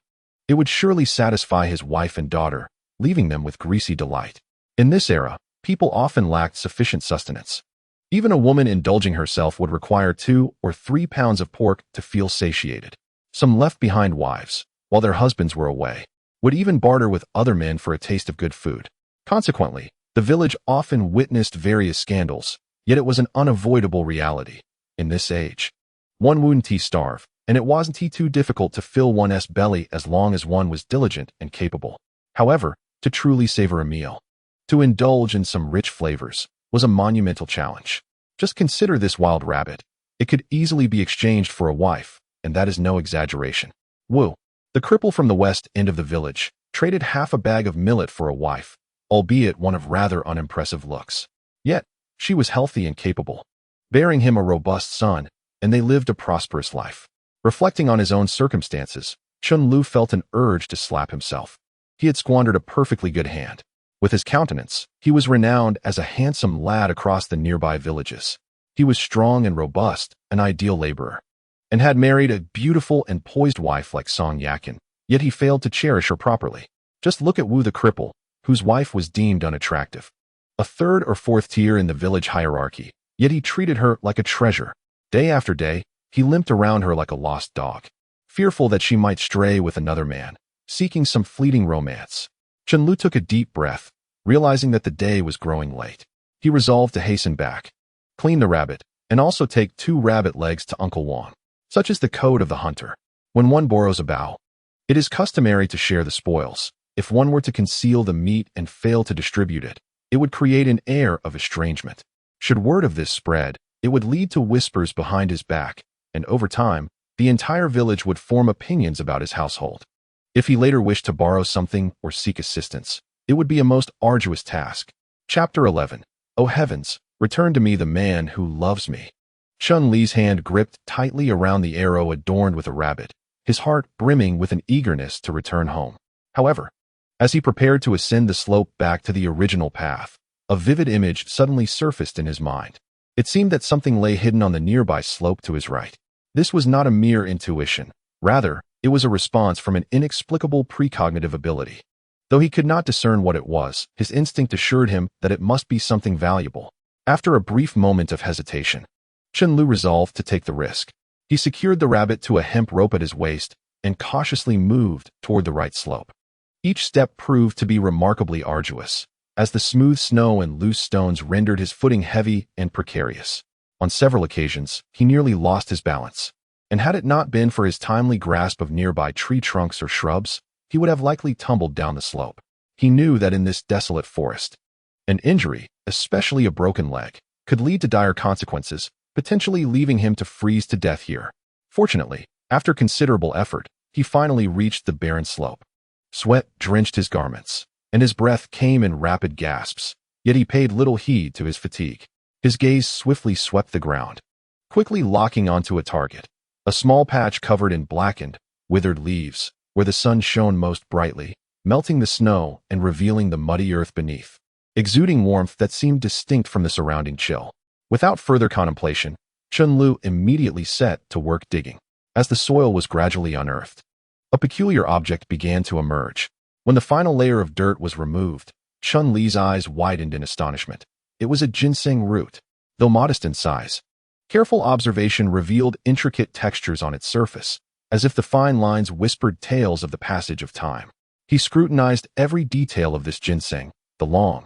It would surely satisfy his wife and daughter, leaving them with greasy delight. In this era, people often lacked sufficient sustenance. Even a woman indulging herself would require 2 or 3 pounds of pork to feel satiated. Some left-behind wives, while their husbands were away, would even barter with other men for a taste of good food. Consequently, the village often witnessed various scandals, yet it was an unavoidable reality. In this age, one wouldn't starve, and it wasn't too difficult to fill one's belly as long as one was diligent and capable. However, to truly savor a meal, to indulge in some rich flavors, was a monumental challenge. Just consider this wild rabbit. It could easily be exchanged for a wife, and that is no exaggeration. Wu, the cripple from the west end of the village, traded half a bag of millet for a wife, albeit one of rather unimpressive looks. Yet, she was healthy and capable, bearing him a robust son, and they lived a prosperous life. Reflecting on his own circumstances, Chen Lu felt an urge to slap himself. He had squandered a perfectly good hand. With his countenance, he was renowned as a handsome lad across the nearby villages. He was strong and robust, an ideal laborer, and had married a beautiful and poised wife like Song Yakin, yet he failed to cherish her properly. Just look at Wu the cripple, whose wife was deemed unattractive. A third or fourth tier in the village hierarchy, yet he treated her like a treasure. Day after day, he limped around her like a lost dog, fearful that she might stray with another man, seeking some fleeting romance. Chen Lu took a deep breath, realizing that the day was growing late. He resolved to hasten back, clean the rabbit, and also take 2 rabbit legs to Uncle Wang. Such is the code of the hunter. When one borrows a bow, it is customary to share the spoils. If one were to conceal the meat and fail to distribute it, it would create an air of estrangement. Should word of this spread, it would lead to whispers behind his back, and over time, the entire village would form opinions about his household. If he later wished to borrow something or seek assistance, it would be a most arduous task. Chapter 11. O heavens, return to me the man who loves me. Chun Li's hand gripped tightly around the arrow adorned with a rabbit, his heart brimming with an eagerness to return home. However, as he prepared to ascend the slope back to the original path, a vivid image suddenly surfaced in his mind. It seemed that something lay hidden on the nearby slope to his right. This was not a mere intuition. Rather, it was a response from an inexplicable precognitive ability. Though he could not discern what it was, his instinct assured him that it must be something valuable. After a brief moment of hesitation, Chen Lu resolved to take the risk. He secured the rabbit to a hemp rope at his waist and cautiously moved toward the right slope. Each step proved to be remarkably arduous, as the smooth snow and loose stones rendered his footing heavy and precarious. On several occasions, he nearly lost his balance, and had it not been for his timely grasp of nearby tree trunks or shrubs, he would have likely tumbled down the slope. He knew that in this desolate forest, an injury, especially a broken leg, could lead to dire consequences, potentially leaving him to freeze to death here. Fortunately, after considerable effort, he finally reached the barren slope. Sweat drenched his garments, and his breath came in rapid gasps, yet he paid little heed to his fatigue. His gaze swiftly swept the ground, quickly locking onto a target, a small patch covered in blackened, withered leaves, where the sun shone most brightly, melting the snow and revealing the muddy earth beneath, exuding warmth that seemed distinct from the surrounding chill. Without further contemplation, Chen Lu immediately set to work digging. As the soil was gradually unearthed, a peculiar object began to emerge. When the final layer of dirt was removed, Chen Li's eyes widened in astonishment. It was a ginseng root, though modest in size. Careful observation revealed intricate textures on its surface, as if the fine lines whispered tales of the passage of time. He scrutinized every detail of this ginseng, the long,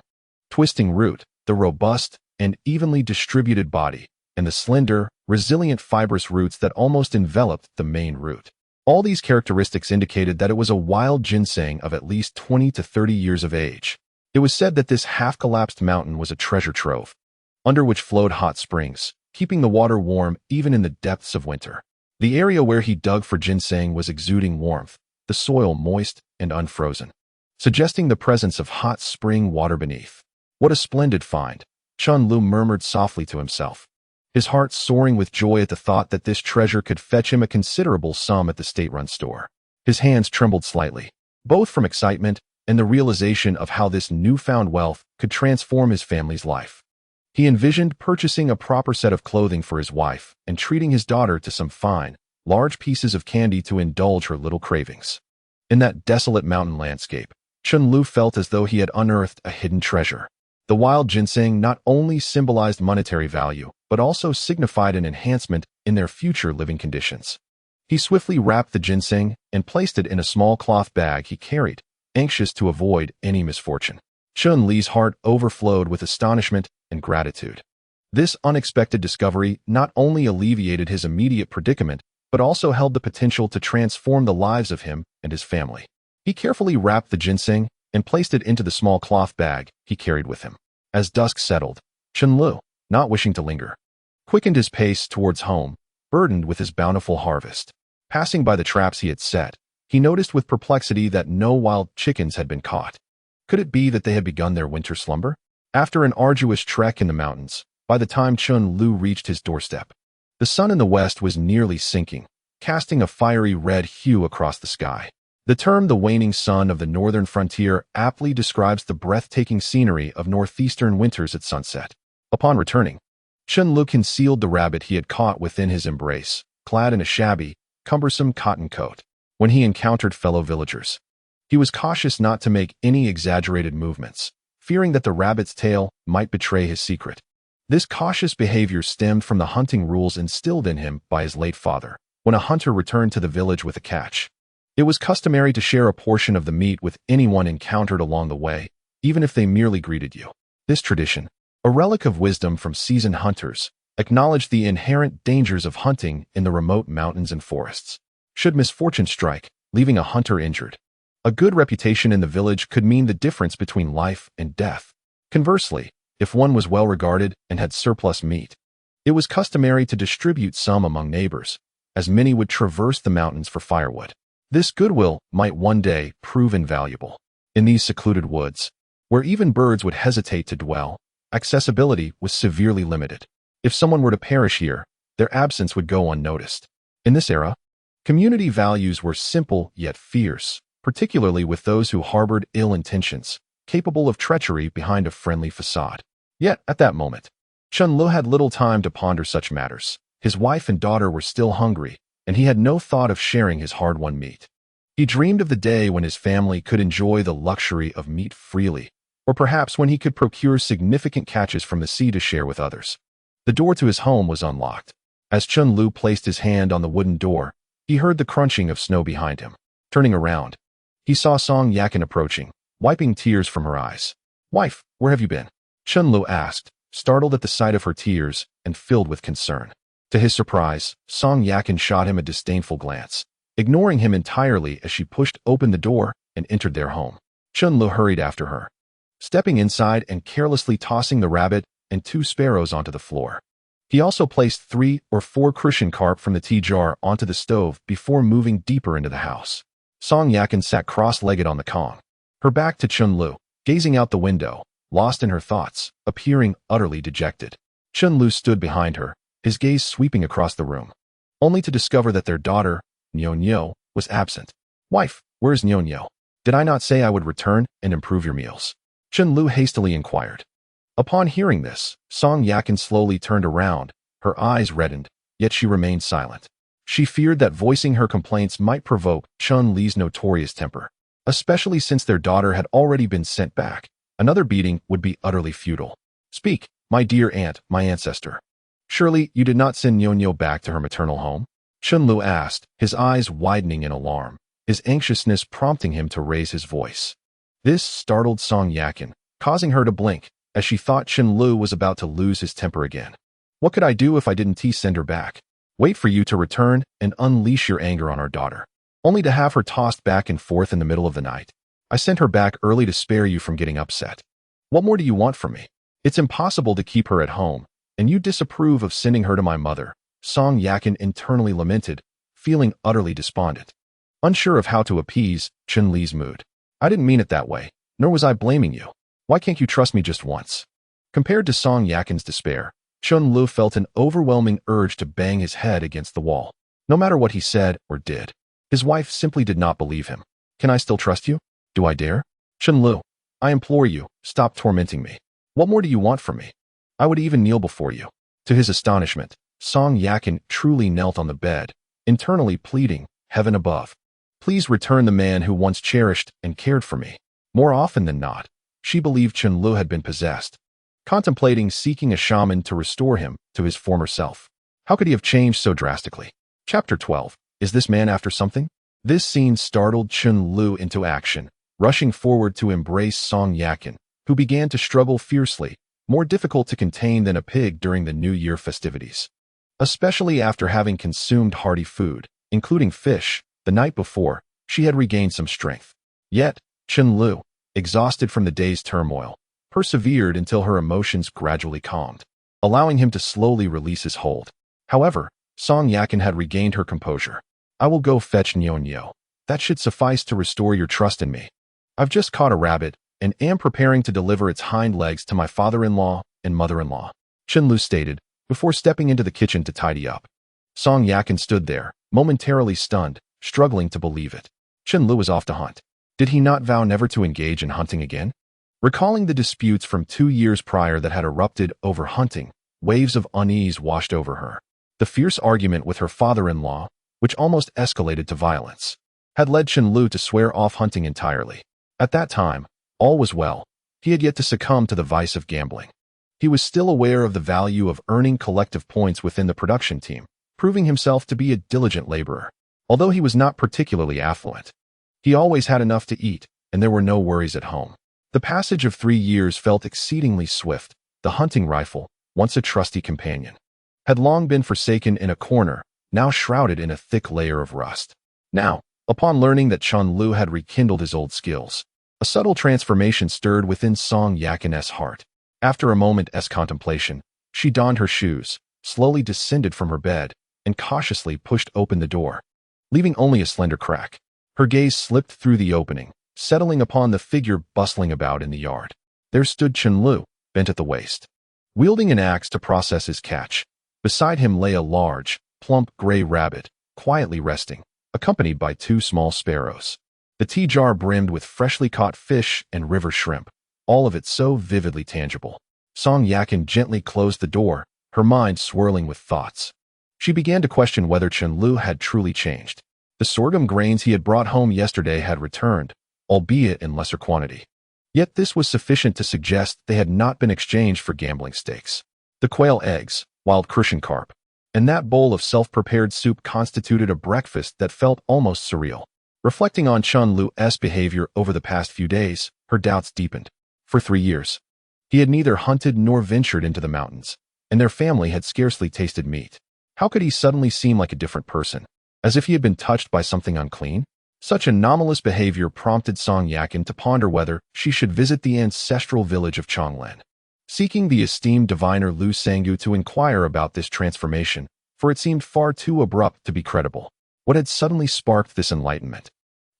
twisting root, the robust and evenly distributed body, and the slender, resilient fibrous roots that almost enveloped the main root. All these characteristics indicated that it was a wild ginseng of at least 20 to 30 years of age. It was said that this half-collapsed mountain was a treasure trove, under which flowed hot springs, keeping the water warm even in the depths of winter. The area where he dug for ginseng was exuding warmth, the soil moist and unfrozen, suggesting the presence of hot spring water beneath. What a splendid find, Chen Lu murmured softly to himself, his heart soaring with joy at the thought that this treasure could fetch him a considerable sum at the state-run store. His hands trembled slightly, both from excitement and the realization of how this newfound wealth could transform his family's life. He envisioned purchasing a proper set of clothing for his wife and treating his daughter to some fine, large pieces of candy to indulge her little cravings. In that desolate mountain landscape, Chen Lu felt as though he had unearthed a hidden treasure. The wild ginseng not only symbolized monetary value, but also signified an enhancement in their future living conditions. He swiftly wrapped the ginseng and placed it in a small cloth bag he carried, anxious to avoid any misfortune. Chen Li's heart overflowed with astonishment and gratitude. This unexpected discovery not only alleviated his immediate predicament, but also held the potential to transform the lives of him and his family. He carefully wrapped the ginseng and placed it into the small cloth bag he carried with him. As dusk settled, Chen Lu, not wishing to linger, quickened his pace towards home, burdened with his bountiful harvest. Passing by the traps he had set, he noticed with perplexity that no wild chickens had been caught. Could it be that they had begun their winter slumber? After an arduous trek in the mountains, by the time Chen Lu reached his doorstep, the sun in the west was nearly sinking, casting a fiery red hue across the sky. The term the waning sun of the northern frontier aptly describes the breathtaking scenery of northeastern winters at sunset. Upon returning, Chen Lu concealed the rabbit he had caught within his embrace, clad in a shabby, cumbersome cotton coat. When he encountered fellow villagers, he was cautious not to make any exaggerated movements, fearing that the rabbit's tail might betray his secret. This cautious behavior stemmed from the hunting rules instilled in him by his late father. When a hunter returned to the village with a catch, it was customary to share a portion of the meat with anyone encountered along the way, even if they merely greeted you. This tradition, a relic of wisdom from seasoned hunters, acknowledged the inherent dangers of hunting in the remote mountains and forests. Should misfortune strike, leaving a hunter injured, a good reputation in the village could mean the difference between life and death. Conversely, if one was well regarded and had surplus meat, it was customary to distribute some among neighbors, as many would traverse the mountains for firewood. This goodwill might one day prove invaluable. In these secluded woods, where even birds would hesitate to dwell, accessibility was severely limited. If someone were to perish here, their absence would go unnoticed. In this era, community values were simple yet fierce, particularly with those who harbored ill intentions, capable of treachery behind a friendly facade. Yet, at that moment, Chen Lu had little time to ponder such matters. His wife and daughter were still hungry, and he had no thought of sharing his hard-won meat. He dreamed of the day when his family could enjoy the luxury of meat freely, or perhaps when he could procure significant catches from the sea to share with others. The door to his home was unlocked. As Chen Lu placed his hand on the wooden door, he heard the crunching of snow behind him. Turning around, he saw Song Yakin approaching, wiping tears from her eyes. "Wife, where have you been?" Chen Lu asked, startled at the sight of her tears and filled with concern. To his surprise, Song Yakin shot him a disdainful glance, ignoring him entirely as she pushed open the door and entered their home. Chen Lu hurried after her, stepping inside and carelessly tossing the rabbit and 2 sparrows onto the floor. He also placed 3 or 4 crucian carp from the tea jar onto the stove before moving deeper into the house. Song Yakin sat cross-legged on the kong, her back to Chen Lu, gazing out the window, lost in her thoughts, appearing utterly dejected. Chen Lu stood behind her, his gaze sweeping across the room, only to discover that their daughter, Nyo, was absent. "Wife, where's Nyo? Did I not say I would return and improve your meals?" Chen Lu hastily inquired. Upon hearing this, Song Yakin slowly turned around, her eyes reddened, yet she remained silent. She feared that voicing her complaints might provoke Chen Li's notorious temper, especially since their daughter had already been sent back. Another beating would be utterly futile. "Speak, my dear aunt, my ancestor. Surely you did not send Nyo back to her maternal home?" Chen Lu asked, his eyes widening in alarm, his anxiousness prompting him to raise his voice. This startled Song Yakin, causing her to blink, as she thought Chen Lu was about to lose his temper again. "What could I do if I didn't send her back? Wait for you to return and unleash your anger on our daughter, only to have her tossed back and forth in the middle of the night. I sent her back early to spare you from getting upset. What more do you want from me? It's impossible to keep her at home, and you disapprove of sending her to my mother," Song Yakin internally lamented, feeling utterly despondent, unsure of how to appease Chen Li's mood. "I didn't mean it that way, nor was I blaming you. Why can't you trust me just once?" Compared to Song Yakin's despair, Chen Lu felt an overwhelming urge to bang his head against the wall. No matter what he said or did, his wife simply did not believe him. "Can I still trust you? Do I dare? Chen Lu, I implore you, stop tormenting me. What more do you want from me? I would even kneel before you." To his astonishment, Song Yakin truly knelt on the bed, internally pleading, "Heaven above, please return the man who once cherished and cared for me." More often than not, she believed Chen Lu had been possessed, contemplating seeking a shaman to restore him to his former self. How could he have changed so drastically? Chapter 12. Is this man after something? This scene startled Chen Lu into action, rushing forward to embrace Song Yakin, who began to struggle fiercely, more difficult to contain than a pig during the New Year festivities. Especially after having consumed hearty food, including fish, the night before, she had regained some strength. Yet, Chen Lu, exhausted from the day's turmoil, persevered until her emotions gradually calmed, allowing him to slowly release his hold. However, Song Yakin had regained her composure. I will go fetch Nyo. That should suffice to restore your trust in me. I've just caught a rabbit and am preparing to deliver its hind legs to my father-in-law and mother-in-law, Chen Lu stated, before stepping into the kitchen to tidy up. Song Yakin stood there, momentarily stunned, struggling to believe it. Chen Lu was off to hunt. Did he not vow never to engage in hunting again? Recalling the disputes from 2 years prior that had erupted over hunting, waves of unease washed over her. The fierce argument with her father-in-law, which almost escalated to violence, had led Chen Lu to swear off hunting entirely. At that time, all was well. He had yet to succumb to the vice of gambling. He was still aware of the value of earning collective points within the production team, proving himself to be a diligent laborer. Although he was not particularly affluent, he always had enough to eat, and there were no worries at home. The passage of 3 years felt exceedingly swift. The hunting rifle, once a trusty companion, had long been forsaken in a corner, now shrouded in a thick layer of rust. Now, upon learning that Chen Lu had rekindled his old skills, a subtle transformation stirred within Song Yakin's heart. After a moment's contemplation, she donned her shoes, slowly descended from her bed, and cautiously pushed open the door, leaving only a slender crack. Her gaze slipped through the opening, settling upon the figure bustling about in the yard. There stood Chen Lu, bent at the waist, wielding an axe to process his catch. Beside him lay a large, plump gray rabbit, quietly resting, accompanied by 2 small sparrows. The tea jar brimmed with freshly caught fish and river shrimp, all of it so vividly tangible. Song Yakin gently closed the door, her mind swirling with thoughts. She began to question whether Chen Lu had truly changed. The sorghum grains he had brought home yesterday had returned, albeit in lesser quantity. Yet this was sufficient to suggest they had not been exchanged for gambling stakes. The quail eggs, wild crucian carp, and that bowl of self-prepared soup constituted a breakfast that felt almost surreal. Reflecting on Chen Lu's behavior over the past few days, her doubts deepened. For 3 years, he had neither hunted nor ventured into the mountains, and their family had scarcely tasted meat. How could he suddenly seem like a different person, as if he had been touched by something unclean? Such anomalous behavior prompted Song Yakin to ponder whether she should visit the ancestral village of Chonglan, seeking the esteemed diviner Lu Sanggu to inquire about this transformation, for it seemed far too abrupt to be credible. What had suddenly sparked this enlightenment?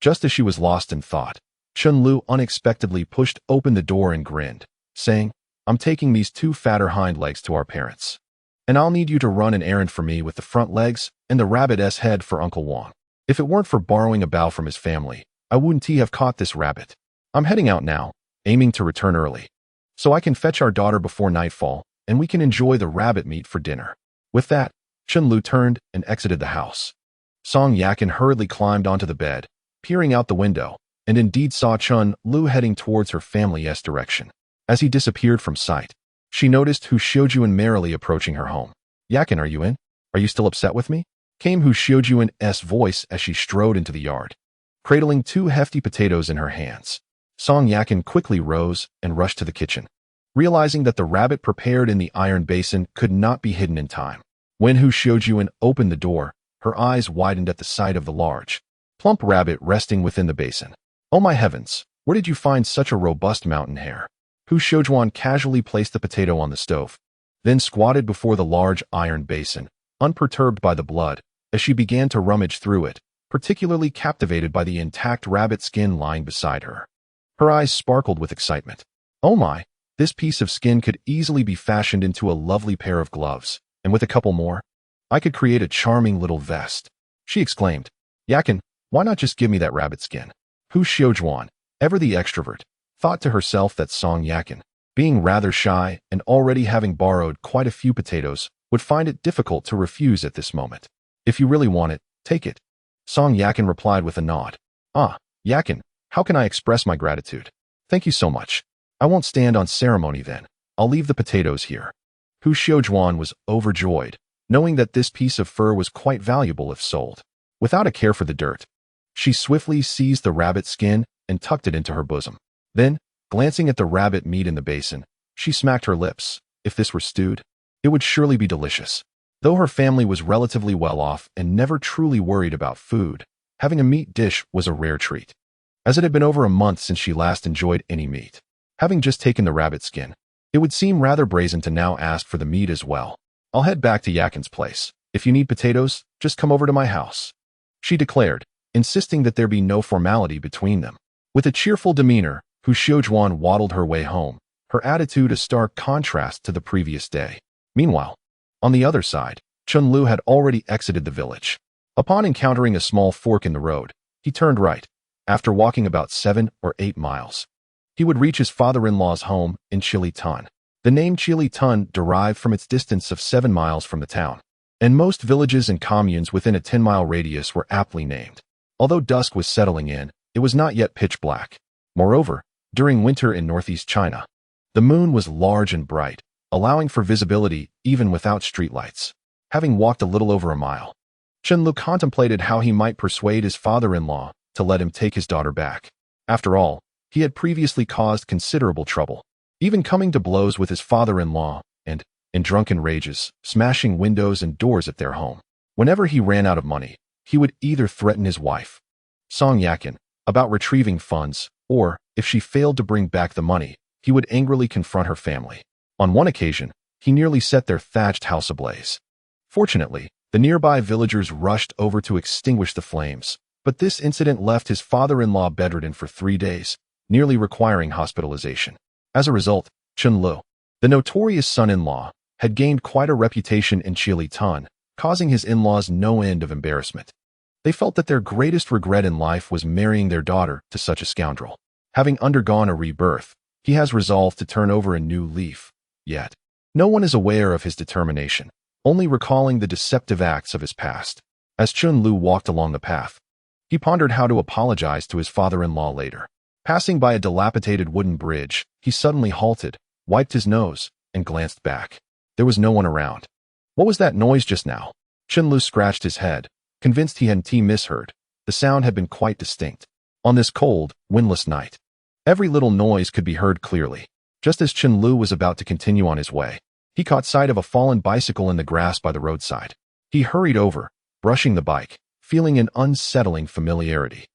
Just as she was lost in thought, Chen Lu unexpectedly pushed open the door and grinned, saying, I'm taking these 2 fatter hind legs to our parents, and I'll need you to run an errand for me with the front legs and the rabbit's head for Uncle Wang. If it weren't for borrowing a bow from his family, I wouldn't have caught this rabbit. I'm heading out now, aiming to return early, so I can fetch our daughter before nightfall, and we can enjoy the rabbit meat for dinner. With that, Chen Lu turned and exited the house. Song Yakin hurriedly climbed onto the bed, peering out the window, and indeed saw Chen Lu heading towards her family's direction. As he disappeared from sight, she noticed Hu Xiujuan merrily approaching her home. Yakin, are you in? Are you still upset with me? Came Hu Xiujuan's voice as she strode into the yard, cradling 2 hefty potatoes in her hands. Song Yakin quickly rose and rushed to the kitchen, realizing that the rabbit prepared in the iron basin could not be hidden in time. When Hu Xiujuan opened the door, her eyes widened at the sight of the large, plump rabbit resting within the basin. Oh my heavens, where did you find such a robust mountain hare? Hu Xiujuan casually placed the potato on the stove, then squatted before the large iron basin, unperturbed by the blood, as she began to rummage through it, particularly captivated by the intact rabbit skin lying beside her. Her eyes sparkled with excitement. Oh my, this piece of skin could easily be fashioned into a lovely pair of gloves, and with a couple more, I could create a charming little vest. She exclaimed, Yakin, why not just give me that rabbit skin? Hu Xiujuan, ever the extrovert, thought to herself that Song Yakin, being rather shy and already having borrowed quite a few potatoes, would find it difficult to refuse at this moment. If you really want it, take it. Song Yakin replied with a nod. Ah, Yakin, how can I express my gratitude? Thank you so much. I won't stand on ceremony then. I'll leave the potatoes here. Hu Xiujuan was overjoyed, knowing that this piece of fur was quite valuable if sold. Without a care for the dirt, she swiftly seized the rabbit skin and tucked it into her bosom. Then, Glancing at the rabbit meat in the basin, she smacked her lips. If this were stewed, it would surely be delicious. Though her family was relatively well off and never truly worried about food, having a meat dish was a rare treat. As it had been over a month since she last enjoyed any meat, having just taken the rabbit skin, it would seem rather brazen to now ask for the meat as well. I'll head back to Yakin's place. If you need potatoes, just come over to my house, she declared, insisting that there be no formality between them. With a cheerful demeanor, Hu Xiujuan waddled her way home, her attitude a stark contrast to the previous day. Meanwhile, on the other side, Chen Lu had already exited the village. Upon encountering a small fork in the road, he turned right. After walking about 7 or 8 miles, he would reach his father-in-law's home in Chilitan. The name Chilitan derived from its distance of 7 miles from the town, and most villages and communes within a 10-mile radius were aptly named. Although dusk was settling in, it was not yet pitch black. Moreover, during winter in northeast China, the moon was large and bright, allowing for visibility even without streetlights. Having walked a little over a mile, Chen Lu contemplated how he might persuade his father-in-law to let him take his daughter back. After all, he had previously caused considerable trouble, even coming to blows with his father-in-law and, in drunken rages, smashing windows and doors at their home. Whenever he ran out of money, he would either threaten his wife, Song Yakin, about retrieving funds, or, if she failed to bring back the money, he would angrily confront her family. On one occasion, he nearly set their thatched house ablaze. Fortunately, the nearby villagers rushed over to extinguish the flames, but this incident left his father-in-law bedridden for 3 days, nearly requiring hospitalization. As a result, Chen Lu, the notorious son-in-law, had gained quite a reputation in Chilitan, causing his in-laws no end of embarrassment. They felt that their greatest regret in life was marrying their daughter to such a scoundrel. Having undergone a rebirth, he has resolved to turn over a new leaf. Yet, no one is aware of his determination, only recalling the deceptive acts of his past. As Chen Lu walked along the path, he pondered how to apologize to his father-in-law later. Passing by a dilapidated wooden bridge, he suddenly halted, wiped his nose, and glanced back. There was no one around. What was that noise just now? Chen Lu scratched his head, convinced he hadn't misheard. The sound had been quite distinct. On this cold, windless night, every little noise could be heard clearly. Just as Chen Lu was about to continue on his way, he caught sight of a fallen bicycle in the grass by the roadside. He hurried over, brushing the bike, feeling an unsettling familiarity.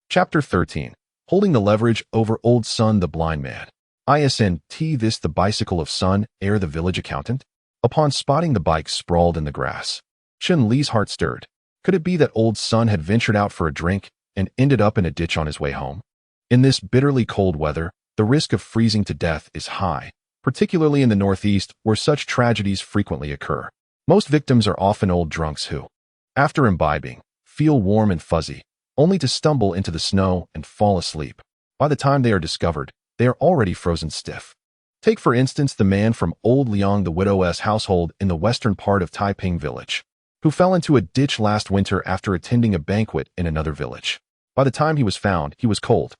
Chapter 13. Holding the leverage over old Sun the blind man. Isn't this the bicycle of Sun, the village accountant? Upon spotting the bike sprawled in the grass, Chen Li's heart stirred. Could it be that old Sun had ventured out for a drink and ended up in a ditch on his way home? In this bitterly cold weather, the risk of freezing to death is high, particularly in the Northeast where such tragedies frequently occur. Most victims are often old drunks who, after imbibing, feel warm and fuzzy, only to stumble into the snow and fall asleep. By the time they are discovered, they are already frozen stiff. Take for instance the man from old Liang the widow's household in the western part of Taiping village, who fell into a ditch last winter after attending a banquet in another village. By the time he was found, he was cold.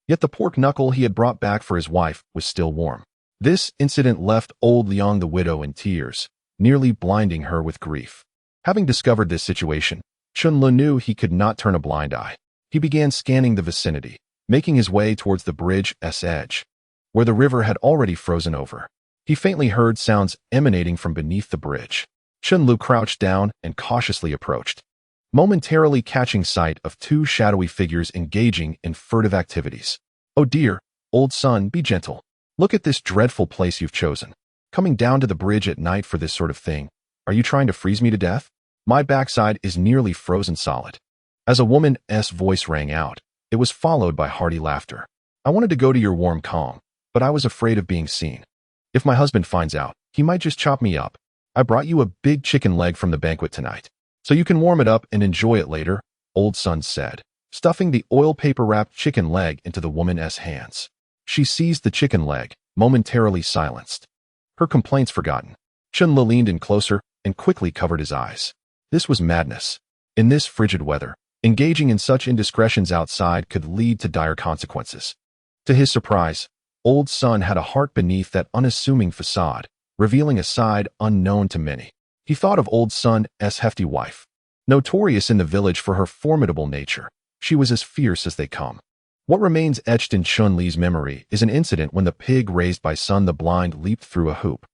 Yet the pork knuckle he had brought back for his wife was still warm. This incident left old Liang the widow in tears, nearly blinding her with grief. Having discovered this situation, Chen Lu knew he could not turn a blind eye. He began scanning the vicinity, making his way towards the bridge's edge, where the river had already frozen over. He faintly heard sounds emanating from beneath the bridge. Chen Lu crouched down and cautiously approached, momentarily catching sight of 2 shadowy figures engaging in furtive activities. Oh dear, old Sun, be gentle. Look at this dreadful place you've chosen. Coming down to the bridge at night for this sort of thing. Are you trying to freeze me to death? My backside is nearly frozen solid. As a woman's voice rang out, it was followed by hearty laughter. I wanted to go to your warm calm, but I was afraid of being seen. If my husband finds out, he might just chop me up. I brought you a big chicken leg from the banquet tonight, so you can warm it up and enjoy it later, old Sun said, stuffing the oil paper-wrapped chicken leg into the woman's hands. She seized the chicken leg, momentarily silenced. Her complaints forgotten, Chen Lu leaned in closer and quickly covered his eyes. This was madness. In this frigid weather, engaging in such indiscretions outside could lead to dire consequences. To his surprise, old Sun had a heart beneath that unassuming facade, revealing a side unknown to many. He thought of old Sun's hefty wife. Notorious in the village for her formidable nature, she was as fierce as they come. What remains etched in Chun Li's memory is an incident when the pig raised by Sun the Blind leaped through a hoop,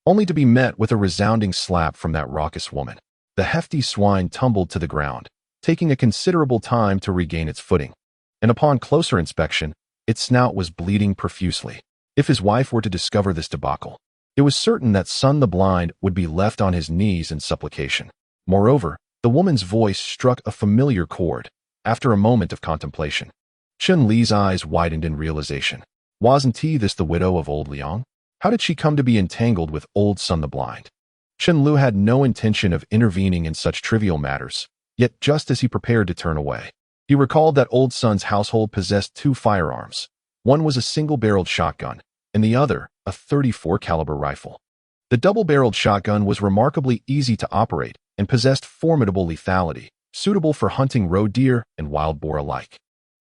only to be met with a resounding slap from that raucous woman. The hefty swine tumbled to the ground, taking a considerable time to regain its footing, and upon closer inspection, its snout was bleeding profusely. If his wife were to discover this debacle, it was certain that Sun the Blind would be left on his knees in supplication. Moreover, the woman's voice struck a familiar chord. After a moment of contemplation, Chun Li's eyes widened in realization. Wasn't this the widow of old Liang? How did she come to be entangled with old Sun the Blind? Chen Lu had no intention of intervening in such trivial matters, yet just as he prepared to turn away, he recalled that old Sun's household possessed 2 firearms. One was a single-barreled shotgun, and the other a .34 caliber rifle. The double-barreled shotgun was remarkably easy to operate and possessed formidable lethality, suitable for hunting roe deer and wild boar alike.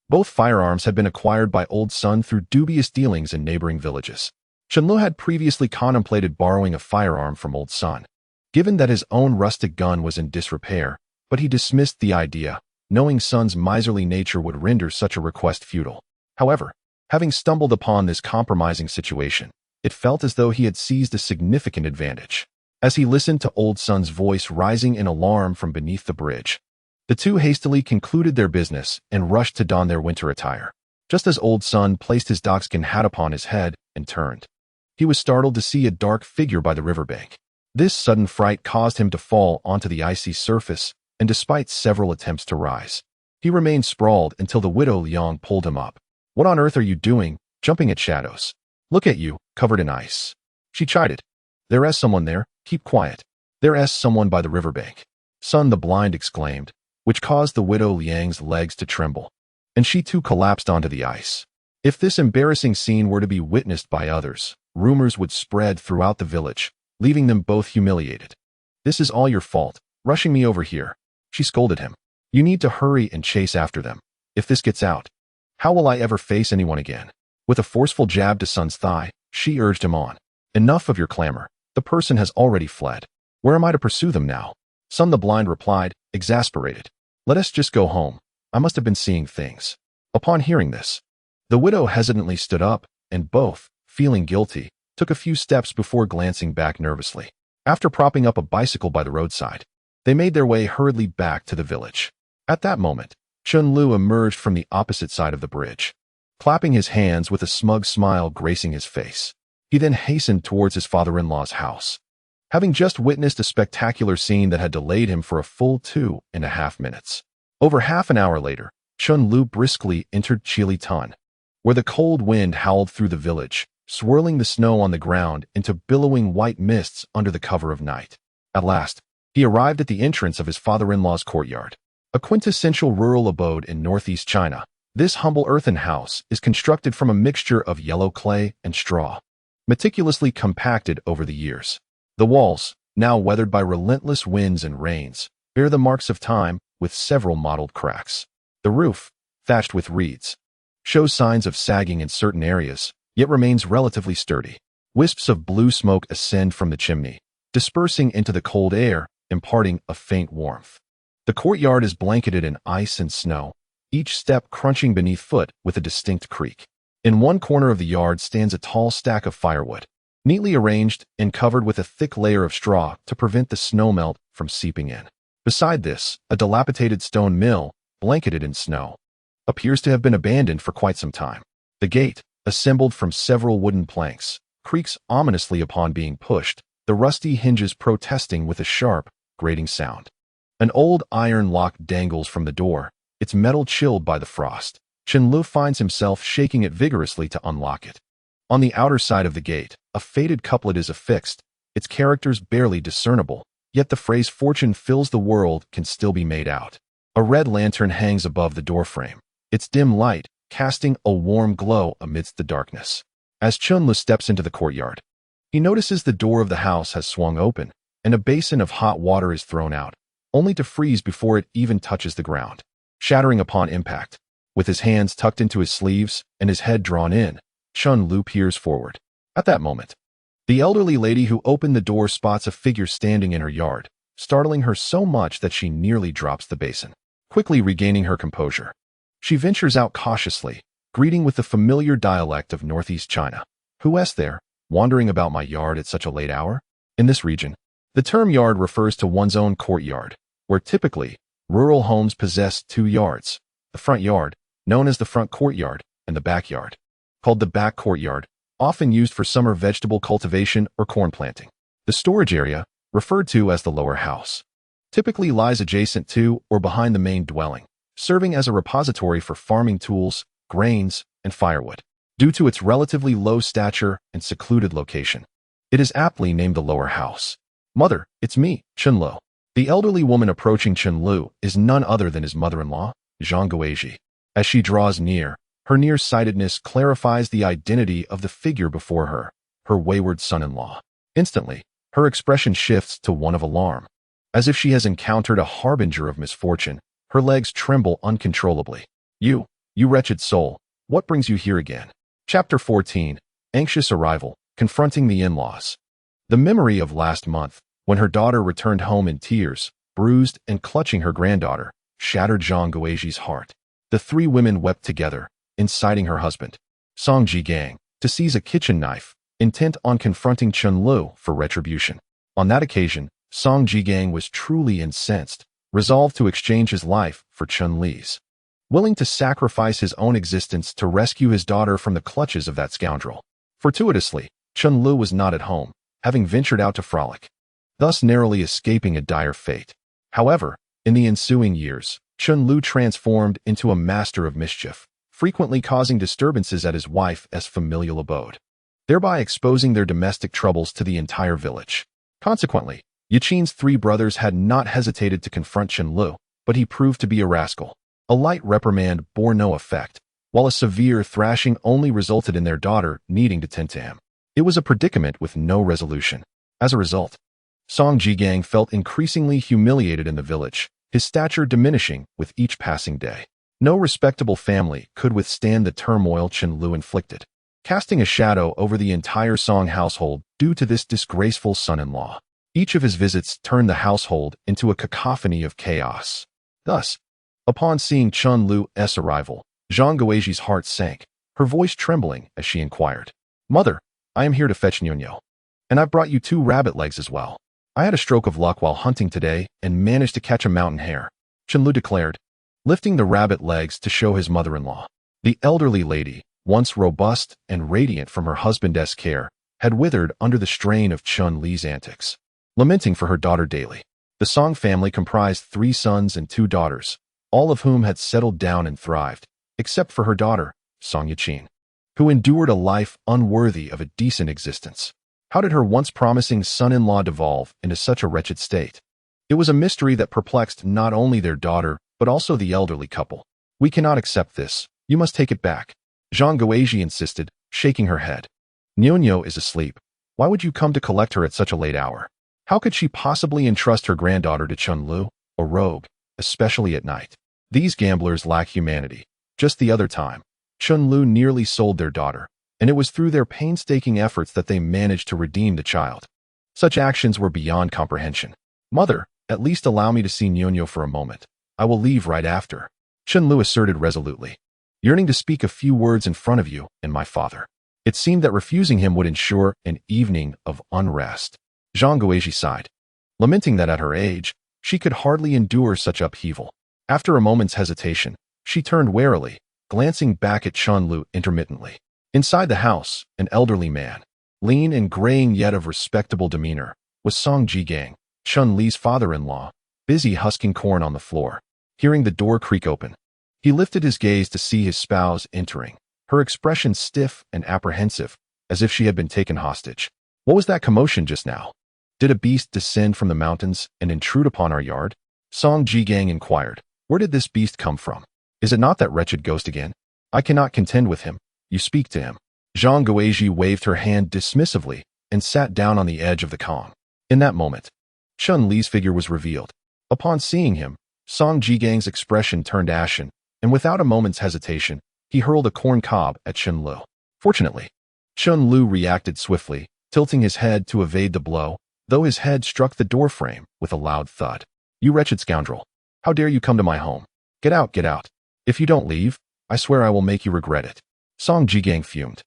Both firearms had been acquired by old Sun through dubious dealings in neighboring villages. Chen Lu had previously contemplated borrowing a firearm from old Sun, given that his own rustic gun was in disrepair, but he dismissed the idea, knowing Sun's miserly nature would render such a request futile. However, having stumbled upon this compromising situation, it felt as though he had seized a significant advantage. As he listened to old Sun's voice rising in alarm from beneath the bridge, the two hastily concluded their business and rushed to don their winter attire. Just as old Sun placed his dogskin hat upon his head and turned, he was startled to see a dark figure by the riverbank. This sudden fright caused him to fall onto the icy surface, and despite several attempts to rise, he remained sprawled until the widow Liang pulled him up. "What on earth are you doing, jumping at shadows? Look at you, covered in ice," she chided. "There's someone there, keep quiet. There's someone by the riverbank," Sun the Blind exclaimed, which caused the widow Liang's legs to tremble, and she too collapsed onto the ice. If this embarrassing scene were to be witnessed by others, rumors would spread throughout the village, leaving them both humiliated. "This is all your fault, rushing me over here," she scolded him. "You need to hurry and chase after them. If this gets out, how will I ever face anyone again?" With a forceful jab to Sun's thigh, she urged him on. "Enough of your clamor. The person has already fled. Where am I to pursue them now?" Sun the Blind replied, exasperated. "Let us just go home. I must have been seeing things." Upon hearing this, the widow hesitantly stood up, and both, feeling guilty, took a few steps before glancing back nervously. After propping up a bicycle by the roadside, they made their way hurriedly back to the village. At that moment, Chun Lu emerged from the opposite side of the bridge, clapping his hands with a smug smile gracing his face. He then hastened towards his father-in-law's house, having just witnessed a spectacular scene that had delayed him for a full 2.5 minutes. Over half an hour later, Chun Lu briskly entered Chilitan, where the cold wind howled through the village, swirling the snow on the ground into billowing white mists under the cover of night. At last, he arrived at the entrance of his father-in-law's courtyard, a quintessential rural abode in northeast China. This humble earthen house is constructed from a mixture of yellow clay and straw, meticulously compacted over the years. The walls, now weathered by relentless winds and rains, bear the marks of time with several mottled cracks. The roof, thatched with reeds, shows signs of sagging in certain areas, yet remains relatively sturdy. Wisps of blue smoke ascend from the chimney, dispersing into the cold air, imparting a faint warmth. The courtyard is blanketed in ice and snow, each step crunching beneath foot with a distinct creak. In one corner of the yard stands a tall stack of firewood, neatly arranged and covered with a thick layer of straw to prevent the snowmelt from seeping in. Beside this, a dilapidated stone mill, blanketed in snow, appears to have been abandoned for quite some time. The gate, assembled from several wooden planks, creaks ominously upon being pushed, the rusty hinges protesting with a sharp, grating sound. An old iron lock dangles from the door, its metal chilled by the frost. Chen Lu finds himself shaking it vigorously to unlock it. On the outer side of the gate, a faded couplet is affixed, its characters barely discernible, yet the phrase "fortune fills the world" can still be made out. A red lantern hangs above the doorframe, its dim light casting a warm glow amidst the darkness. As Chun Lu steps into the courtyard, he notices the door of the house has swung open, and a basin of hot water is thrown out, only to freeze before it even touches the ground, shattering upon impact. With his hands tucked into his sleeves and his head drawn in, Chun Lu peers forward. At that moment, the elderly lady who opened the door spots a figure standing in her yard, startling her so much that she nearly drops the basin. Quickly regaining her composure, she ventures out cautiously, greeting with the familiar dialect of northeast China. "Who's there, wandering about my yard at such a late hour?" In this region, the term yard refers to one's own courtyard, where typically rural homes possess two yards: the front yard, known as the front courtyard, and the backyard, called the back courtyard, often used for summer vegetable cultivation or corn planting. The storage area, referred to as the lower house, typically lies adjacent to or behind the main dwelling, serving as a repository for farming tools, grains, and firewood. Due to its relatively low stature and secluded location, it is aptly named the lower house. "Mother, it's me, Chen Lu." The elderly woman approaching Chen Lu is none other than his mother-in-law, Zhang Guizhi. As she draws near, her nearsightedness clarifies the identity of the figure before her, her wayward son-in-law. Instantly, her expression shifts to one of alarm. As if she has encountered a harbinger of misfortune, her legs tremble uncontrollably. You wretched soul, what brings you here again?" Chapter 14. Anxious Arrival, Confronting the In-Laws. The memory of last month, when her daughter returned home in tears, bruised and clutching her granddaughter, shattered Zhang Guizhi's heart. The three women wept together, inciting her husband, Song Jigang, to seize a kitchen knife, intent on confronting Chen Lu for retribution. On that occasion, Song Jigang was truly incensed, resolved to exchange his life for Chen Li's, willing to sacrifice his own existence to rescue his daughter from the clutches of that scoundrel. Fortuitously, Chen Lu was not at home, having ventured out to frolic, thus narrowly escaping a dire fate. However, in the ensuing years, Chen Lu transformed into a master of mischief, frequently causing disturbances at his wife's familial abode, thereby exposing their domestic troubles to the entire village. Consequently, Yaqin's three brothers had not hesitated to confront Chen Lu, but he proved to be a rascal. A light reprimand bore no effect, while a severe thrashing only resulted in their daughter needing to tend to him. It was a predicament with no resolution. As a result, Song Jigang felt increasingly humiliated in the village, his stature diminishing with each passing day. No respectable family could withstand the turmoil Chen Lu inflicted, casting a shadow over the entire Song household due to this disgraceful son-in-law. Each of his visits turned the household into a cacophony of chaos. Thus, upon seeing Chen Lu's arrival, Zhang Guizhi's heart sank, her voice trembling as she inquired, "Mother, I am here to fetch Nyonyo. And I've brought you 2 rabbit legs as well. I had a stroke of luck while hunting today and managed to catch a mountain hare," Chen Lu declared, lifting the rabbit legs to show his mother-in-law. The elderly lady, once robust and radiant from her husband's care, had withered under the strain of Chen Li's antics, lamenting for her daughter daily. The Song family comprised 3 sons and 2 daughters, all of whom had settled down and thrived, except for her daughter, Song Yaqin, who endured a life unworthy of a decent existence. How did her once promising son-in-law devolve into such a wretched state? It was a mystery that perplexed not only their daughter, but also the elderly couple. "We cannot accept this. You must take it back," Zhang Guizhi insisted, shaking her head. "Nyonyo is asleep. Why would you come to collect her at such a late hour? How could she possibly entrust her granddaughter to Chen Lu, a rogue, especially at night? These gamblers lack humanity." Just the other time, Chen Lu nearly sold their daughter, and it was through their painstaking efforts that they managed to redeem the child. Such actions were beyond comprehension. "Mother, at least allow me to see Nyonyo for a moment. I will leave right after," Chen Lu asserted resolutely, yearning to speak a few words in front of you and my father. It seemed that refusing him would ensure an evening of unrest. Zhang Guizhi sighed, lamenting that at her age, she could hardly endure such upheaval. After a moment's hesitation, she turned warily, glancing back at Chen Lu intermittently. Inside the house, an elderly man, lean and graying yet of respectable demeanor, was Song Jigang, Chen Li's father-in-law, busy husking corn on the floor. Hearing the door creak open, he lifted his gaze to see his spouse entering, her expression stiff and apprehensive, as if she had been taken hostage. "What was that commotion just now? Did a beast descend from the mountains and intrude upon our yard?" Song Jigang inquired. "Where did this beast come from? Is it not that wretched ghost again? I cannot contend with him. You speak to him." Zhang Guizhi waved her hand dismissively and sat down on the edge of the calm. In that moment, Chen Li's figure was revealed. Upon seeing him, Song Jigang's expression turned ashen, and without a moment's hesitation, he hurled a corn cob at Chen Lu. Fortunately, Chen Lu reacted swiftly, tilting his head to evade the blow, though his head struck the doorframe with a loud thud. "You wretched scoundrel! How dare you come to my home? Get out, get out! If you don't leave, I swear I will make you regret it. Song Jigang fumed,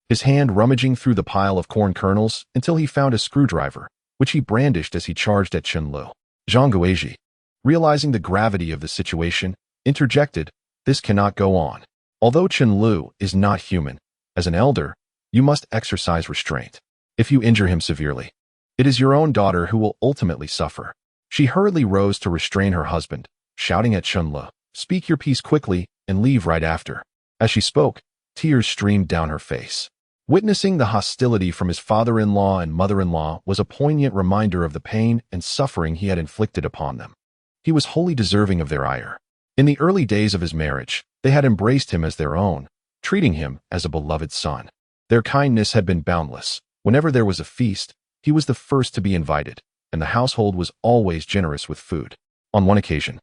his hand rummaging through the pile of corn kernels until he found a screwdriver, which he brandished as he charged at Chen Lu. Zhang Guizhi, realizing the gravity of the situation, interjected, "This cannot go on. Although Chen Lu is not human, as an elder, you must exercise restraint. If you injure him severely, it is your own daughter who will ultimately suffer." She hurriedly rose to restrain her husband, shouting at Chen Lu, "Speak your piece quickly and leave right after." As she spoke, tears streamed down her face. Witnessing the hostility from his father-in-law and mother-in-law was a poignant reminder of the pain and suffering he had inflicted upon them. He was wholly deserving of their ire. In the early days of his marriage, they had embraced him as their own, treating him as a beloved son. Their kindness had been boundless. Whenever there was a feast, he was the first to be invited, and the household was always generous with food. On one occasion,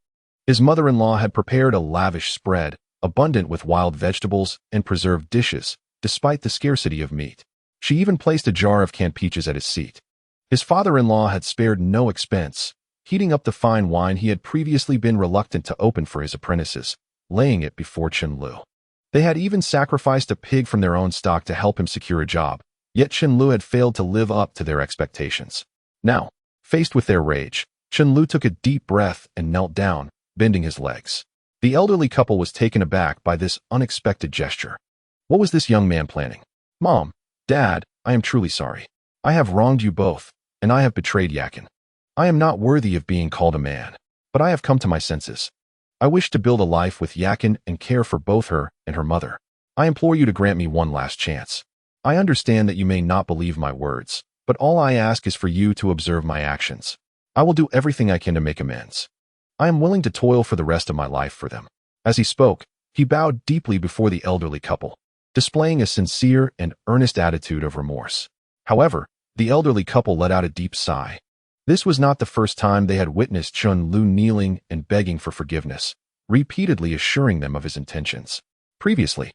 his mother-in-law had prepared a lavish spread, abundant with wild vegetables and preserved dishes, despite the scarcity of meat. She even placed a jar of canned peaches at his seat. His father-in-law had spared no expense, heating up the fine wine he had previously been reluctant to open for his apprentices, laying it before Chen Lu. They had even sacrificed a pig from their own stock to help him secure a job, yet Chen Lu had failed to live up to their expectations. Now, faced with their rage, Chen Lu took a deep breath and knelt down, bending his legs. The elderly couple was taken aback by this unexpected gesture. What was this young man planning? "Mom, Dad, I am truly sorry. I have wronged you both, and I have betrayed Yakin. I am not worthy of being called a man, but I have come to my senses. I wish to build a life with Yakin and care for both her and her mother. I implore you to grant me one last chance. I understand that you may not believe my words, but all I ask is for you to observe my actions. I will do everything I can to make amends. I am willing to toil for the rest of my life for them." As he spoke, he bowed deeply before the elderly couple, displaying a sincere and earnest attitude of remorse. However, the elderly couple let out a deep sigh. This was not the first time they had witnessed Chen Lu kneeling and begging for forgiveness, repeatedly assuring them of his intentions. Previously,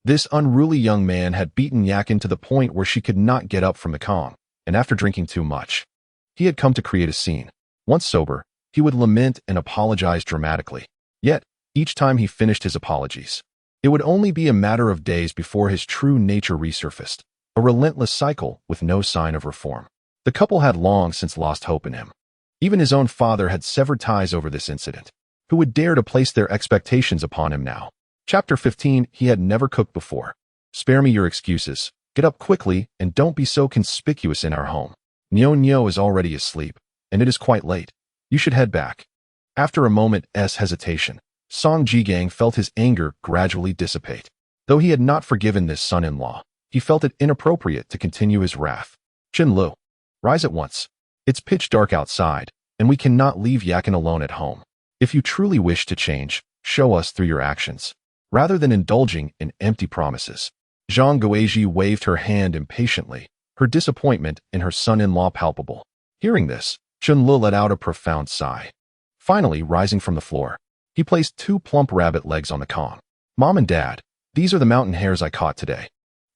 this unruly young man had beaten Yakin to the point where she could not get up from the Kong, and after drinking too much, he had come to create a scene. Once sober, he would lament and apologize dramatically. Yet, each time he finished his apologies, it would only be a matter of days before his true nature resurfaced, a relentless cycle with no sign of reform. The couple had long since lost hope in him. Even his own father had severed ties over this incident. Who would dare to place their expectations upon him now? Chapter 15. He had never cooked before. Spare me your excuses. Get up quickly and don't be so conspicuous in our home. Nyo is already asleep, and it is quite late. You should head back. After a moment's hesitation, Song Jigang felt his anger gradually dissipate. Though he had not forgiven this son-in-law, he felt it inappropriate to continue his wrath. "Chen Lu, rise at once. It's pitch dark outside, and we cannot leave Yakin alone at home. If you truly wish to change, show us through your actions, rather than indulging in empty promises." Zhang Guizhi waved her hand impatiently, her disappointment in her son-in-law palpable. Hearing this, Chen Lu let out a profound sigh. Finally, rising from the floor, he placed 2 plump rabbit legs on the Kong. "Mom and Dad, these are the mountain hares I caught today.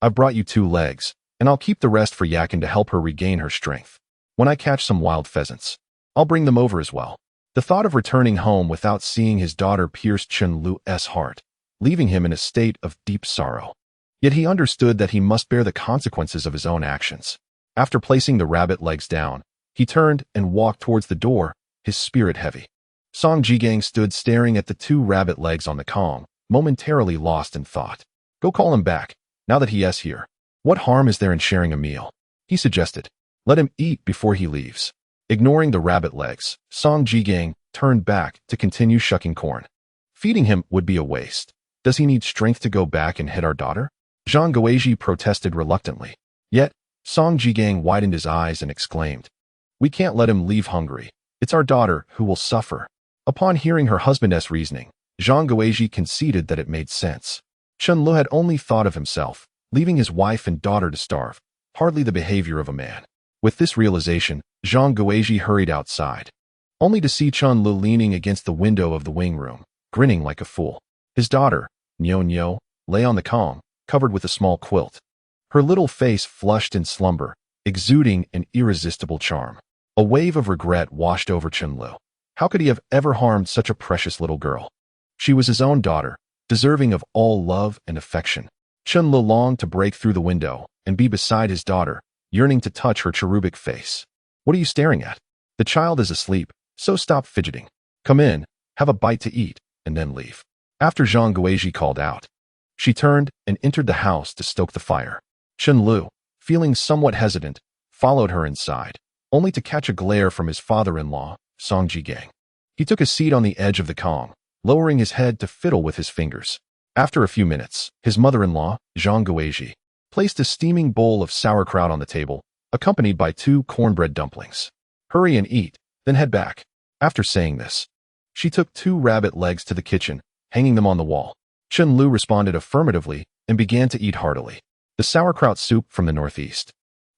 I've brought you 2 legs, and I'll keep the rest for Yakin to help her regain her strength. When I catch some wild pheasants, I'll bring them over as well." The thought of returning home without seeing his daughter pierced Chen Lu's heart, leaving him in a state of deep sorrow. Yet he understood that he must bear the consequences of his own actions. After placing the rabbit legs down, he turned and walked towards the door, his spirit heavy. Song Jigang stood staring at the 2 rabbit legs on the Kong, momentarily lost in thought. "Go call him back, now that he is here. What harm is there in sharing a meal?" he suggested. "Let him eat before he leaves." Ignoring the rabbit legs, Song Jigang turned back to continue shucking corn. Feeding him would be a waste. Does he need strength to go back and hit our daughter? Zhang Guizhi protested reluctantly. Yet, Song Jigang widened his eyes and exclaimed, "We can't let him leave hungry. It's our daughter who will suffer." Upon hearing her husband's reasoning, Zhang Guizhi conceded that it made sense. Chen Lu had only thought of himself, leaving his wife and daughter to starve, hardly the behavior of a man. With this realization, Zhang Guizhi hurried outside, only to see Chen Lu leaning against the window of the wing room, grinning like a fool. His daughter, Nyo, lay on the Kong, covered with a small quilt. Her little face flushed in slumber, exuding an irresistible charm. A wave of regret washed over Chen Lu. How could he have ever harmed such a precious little girl? She was his own daughter, deserving of all love and affection. Chen Lu longed to break through the window and be beside his daughter, yearning to touch her cherubic face. What are you staring at? The child is asleep, so stop fidgeting. Come in, have a bite to eat, and then leave. After Zhang Guizhi called out, she turned and entered the house to stoke the fire. Chen Lu, feeling somewhat hesitant, followed her inside, only to catch a glare from his father-in-law, Song Jigang. He took a seat on the edge of the Kong, lowering his head to fiddle with his fingers. After a few minutes, his mother-in-law, Zhang Guizhi, placed a steaming bowl of sauerkraut on the table, accompanied by 2 cornbread dumplings. Hurry and eat, then head back. After saying this, she took 2 rabbit legs to the kitchen, hanging them on the wall. Chen Lu responded affirmatively and began to eat heartily. The sauerkraut soup from the northeast,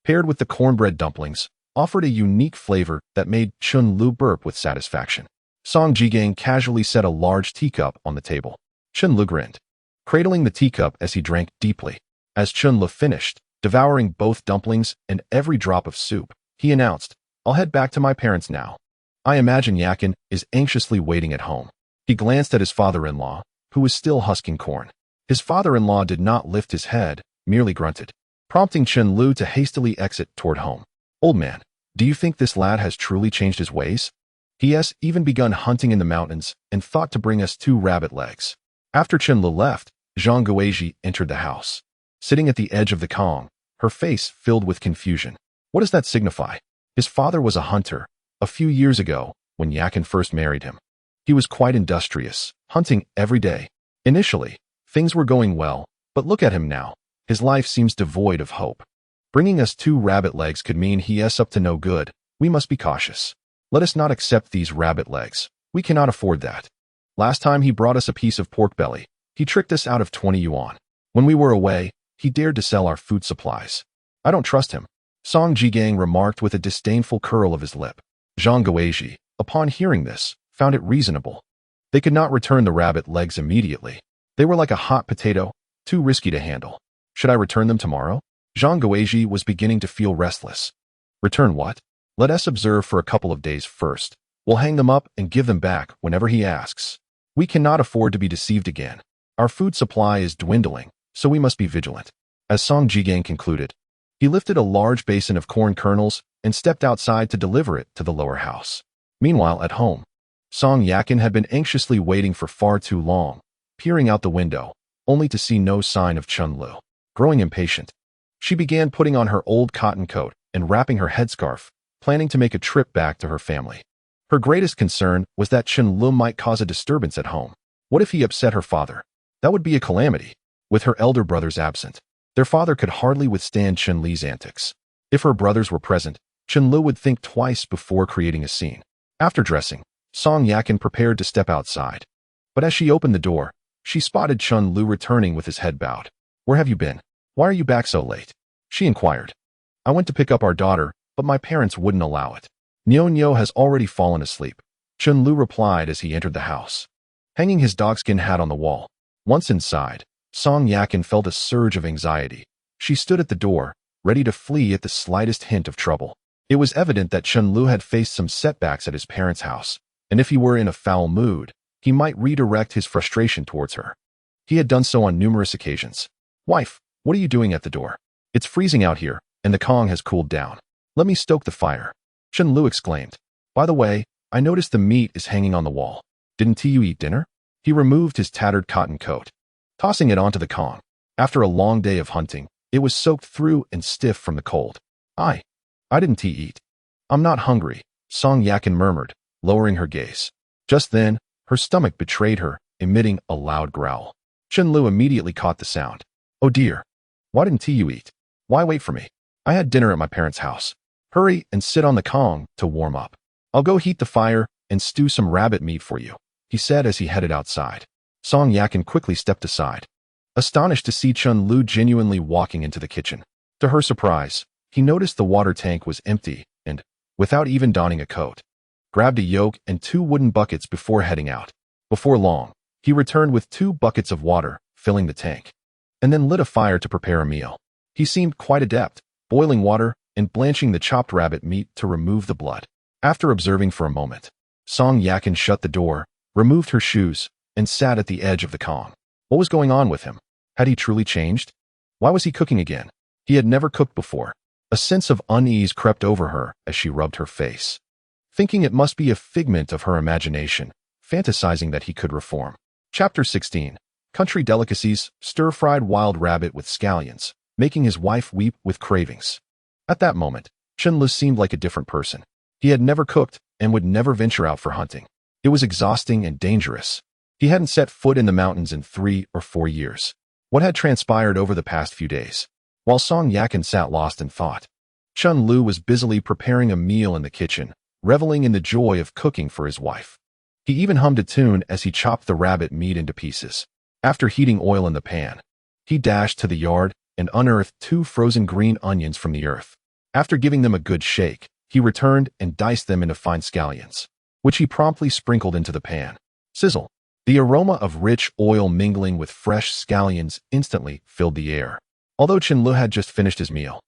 paired with the cornbread dumplings, offered a unique flavor that made Chen Lu burp with satisfaction. Song Jigang casually set a large teacup on the table. Chen Lu grinned, cradling the teacup as he drank deeply. As Chen Lu finished, devouring both dumplings and every drop of soup, he announced, I'll head back to my parents now. I imagine Yakin is anxiously waiting at home. He glanced at his father-in-law, who was still husking corn. His father-in-law did not lift his head, merely grunted, prompting Chen Lu to hastily exit toward home. Old man, do you think this lad has truly changed his ways? He has even begun hunting in the mountains and thought to bring us 2 rabbit legs. After Chen Lu left, Zhang Guizhi entered the house. Sitting at the edge of the Kong, her face filled with confusion. What does that signify? His father was a hunter. A few years ago, when Yakin first married him, he was quite industrious, hunting every day. Initially, things were going well, but look at him now. His life seems devoid of hope. Bringing us 2 rabbit legs could mean he is up to no good. We must be cautious. Let us not accept these rabbit legs. We cannot afford that. Last time he brought us a piece of pork belly, he tricked us out of 20 yuan. When we were away, he dared to sell our food supplies. I don't trust him. Song Jigang remarked with a disdainful curl of his lip. Zhang Guizhi, upon hearing this, found it reasonable. They could not return the rabbit legs immediately. They were like a hot potato, too risky to handle. Should I return them tomorrow? Zhang Guizhi was beginning to feel restless. Return what? Let us observe for a couple of days first. We'll hang them up and give them back whenever he asks. We cannot afford to be deceived again. Our food supply is dwindling, so we must be vigilant. As Song Jigang concluded, he lifted a large basin of corn kernels and stepped outside to deliver it to the lower house. Meanwhile, at home, Song Yakin had been anxiously waiting for far too long, peering out the window, only to see no sign of Chen Lu. Growing impatient, she began putting on her old cotton coat and wrapping her headscarf, planning to make a trip back to her family. Her greatest concern was that Chen Lu might cause a disturbance at home. What if he upset her father? That would be a calamity. With her elder brothers absent, their father could hardly withstand Chen Li's antics. If her brothers were present, Chen Lu would think twice before creating a scene. After dressing, Song Yakin prepared to step outside. But as she opened the door, she spotted Chen Lu returning with his head bowed. Where have you been? Why are you back so late? She inquired. I went to pick up our daughter, but my parents wouldn't allow it. Nyo has already fallen asleep, Chen Lu replied as he entered the house, hanging his dogskin hat on the wall. Once inside, Song Yakin felt a surge of anxiety. She stood at the door, ready to flee at the slightest hint of trouble. It was evident that Chen Lu had faced some setbacks at his parents' house, and if he were in a foul mood, he might redirect his frustration towards her. He had done so on numerous occasions. Wife, what are you doing at the door? It's freezing out here, and the Kong has cooled down. Let me stoke the fire. Chen Lu exclaimed. By the way, I noticed the meat is hanging on the wall. Didn't you eat dinner? He removed his tattered cotton coat, tossing it onto the Kong. After a long day of hunting, it was soaked through and stiff from the cold. I didn't eat. I'm not hungry, Song Yakin murmured, lowering her gaze. Just then, her stomach betrayed her, emitting a loud growl. Chen Lu immediately caught the sound. Oh dear. Why didn't you eat? Why wait for me? I had dinner at my parents' house. Hurry and sit on the Kong to warm up. I'll go heat the fire and stew some rabbit meat for you, he said as he headed outside. Song Yakin quickly stepped aside, astonished to see Chen Lu genuinely walking into the kitchen. To her surprise, he noticed the water tank was empty and, without even donning a coat, grabbed a yoke and 2 wooden buckets before heading out. Before long, he returned with 2 buckets of water, filling the tank, and then lit a fire to prepare a meal. He seemed quite adept, boiling water and blanching the chopped rabbit meat to remove the blood. After observing for a moment, Song Yakin shut the door, removed her shoes, and sat at the edge of the Kong. What was going on with him? Had he truly changed? Why was he cooking again? He had never cooked before. A sense of unease crept over her as she rubbed her face, thinking it must be a figment of her imagination, fantasizing that he could reform. Chapter 16. Country delicacies, stir-fried wild rabbit with scallions, making his wife weep with cravings. At that moment, Chen seemed like a different person. He had never cooked and would never venture out for hunting. It was exhausting and dangerous. He hadn't set foot in the mountains in 3 or 4 years. What had transpired over the past few days? While Song Yakin sat lost in thought, Chen Lu was busily preparing a meal in the kitchen, reveling in the joy of cooking for his wife. He even hummed a tune as he chopped the rabbit meat into pieces. After heating oil in the pan, he dashed to the yard and unearthed 2 frozen green onions from the earth. After giving them a good shake, he returned and diced them into fine scallions, which he promptly sprinkled into the pan. Sizzle! The aroma of rich oil mingling with fresh scallions instantly filled the air. Although Chen Lu had just finished his meal,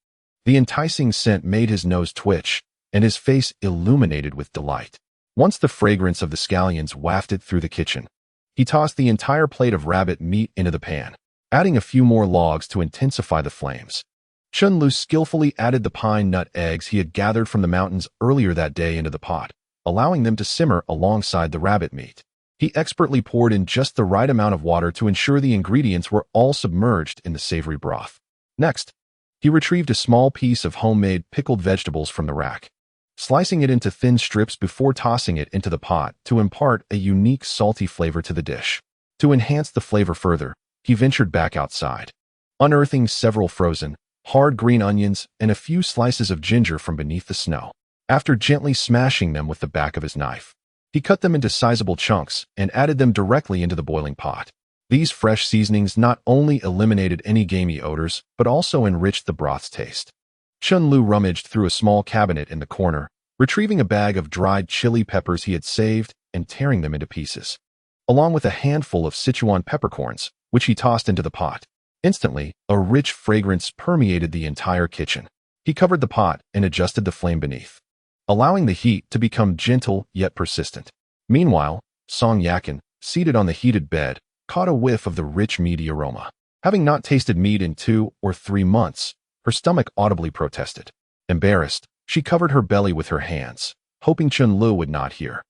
the enticing scent made his nose twitch and his face illuminated with delight. Once the fragrance of the scallions wafted through the kitchen, he tossed the entire plate of rabbit meat into the pan, adding a few more logs to intensify the flames. Chen Lu skillfully added the pine nut eggs he had gathered from the mountains earlier that day into the pot, allowing them to simmer alongside the rabbit meat. He expertly poured in just the right amount of water to ensure the ingredients were all submerged in the savory broth. Next, he retrieved a small piece of homemade pickled vegetables from the rack, slicing it into thin strips before tossing it into the pot to impart a unique salty flavor to the dish. To enhance the flavor further, he ventured back outside, unearthing several frozen, hard green onions and a few slices of ginger from beneath the snow. After gently smashing them with the back of his knife, he cut them into sizable chunks and added them directly into the boiling pot. These fresh seasonings not only eliminated any gamey odors, but also enriched the broth's taste. Chen Lu rummaged through a small cabinet in the corner, retrieving a bag of dried chili peppers he had saved and tearing them into pieces, along with a handful of Sichuan peppercorns, which he tossed into the pot. Instantly, a rich fragrance permeated the entire kitchen. He covered the pot and adjusted the flame beneath, allowing the heat to become gentle yet persistent. Meanwhile, Song Yakin, seated on the heated bed, caught a whiff of the rich meaty aroma. Having not tasted meat in 2 or 3 months, her stomach audibly protested. Embarrassed, she covered her belly with her hands, hoping Chen Lu would not hear.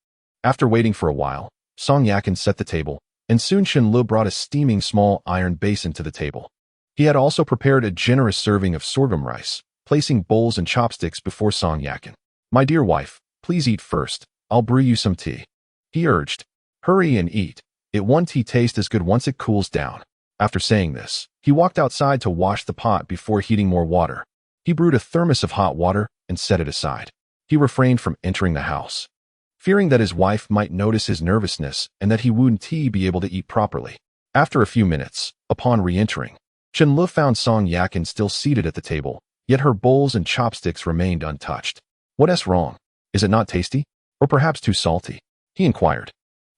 After waiting for a while, Song Yakin set the table, and soon Chen Lu brought a steaming small iron basin to the table. He had also prepared a generous serving of sorghum rice, placing bowls and chopsticks before Song Yakin. "My dear wife, please eat first. I'll brew you some tea," he urged. "Hurry and eat. It won't tea taste as good once it cools down." After saying this, he walked outside to wash the pot before heating more water. He brewed a thermos of hot water and set it aside. He refrained from entering the house, fearing that his wife might notice his nervousness and that he wouldn't be able to eat properly. After a few minutes, upon re-entering, Chen Lu found Song Yakin still seated at the table, yet her bowls and chopsticks remained untouched. "What's wrong? Is it not tasty? Or perhaps too salty?" he inquired.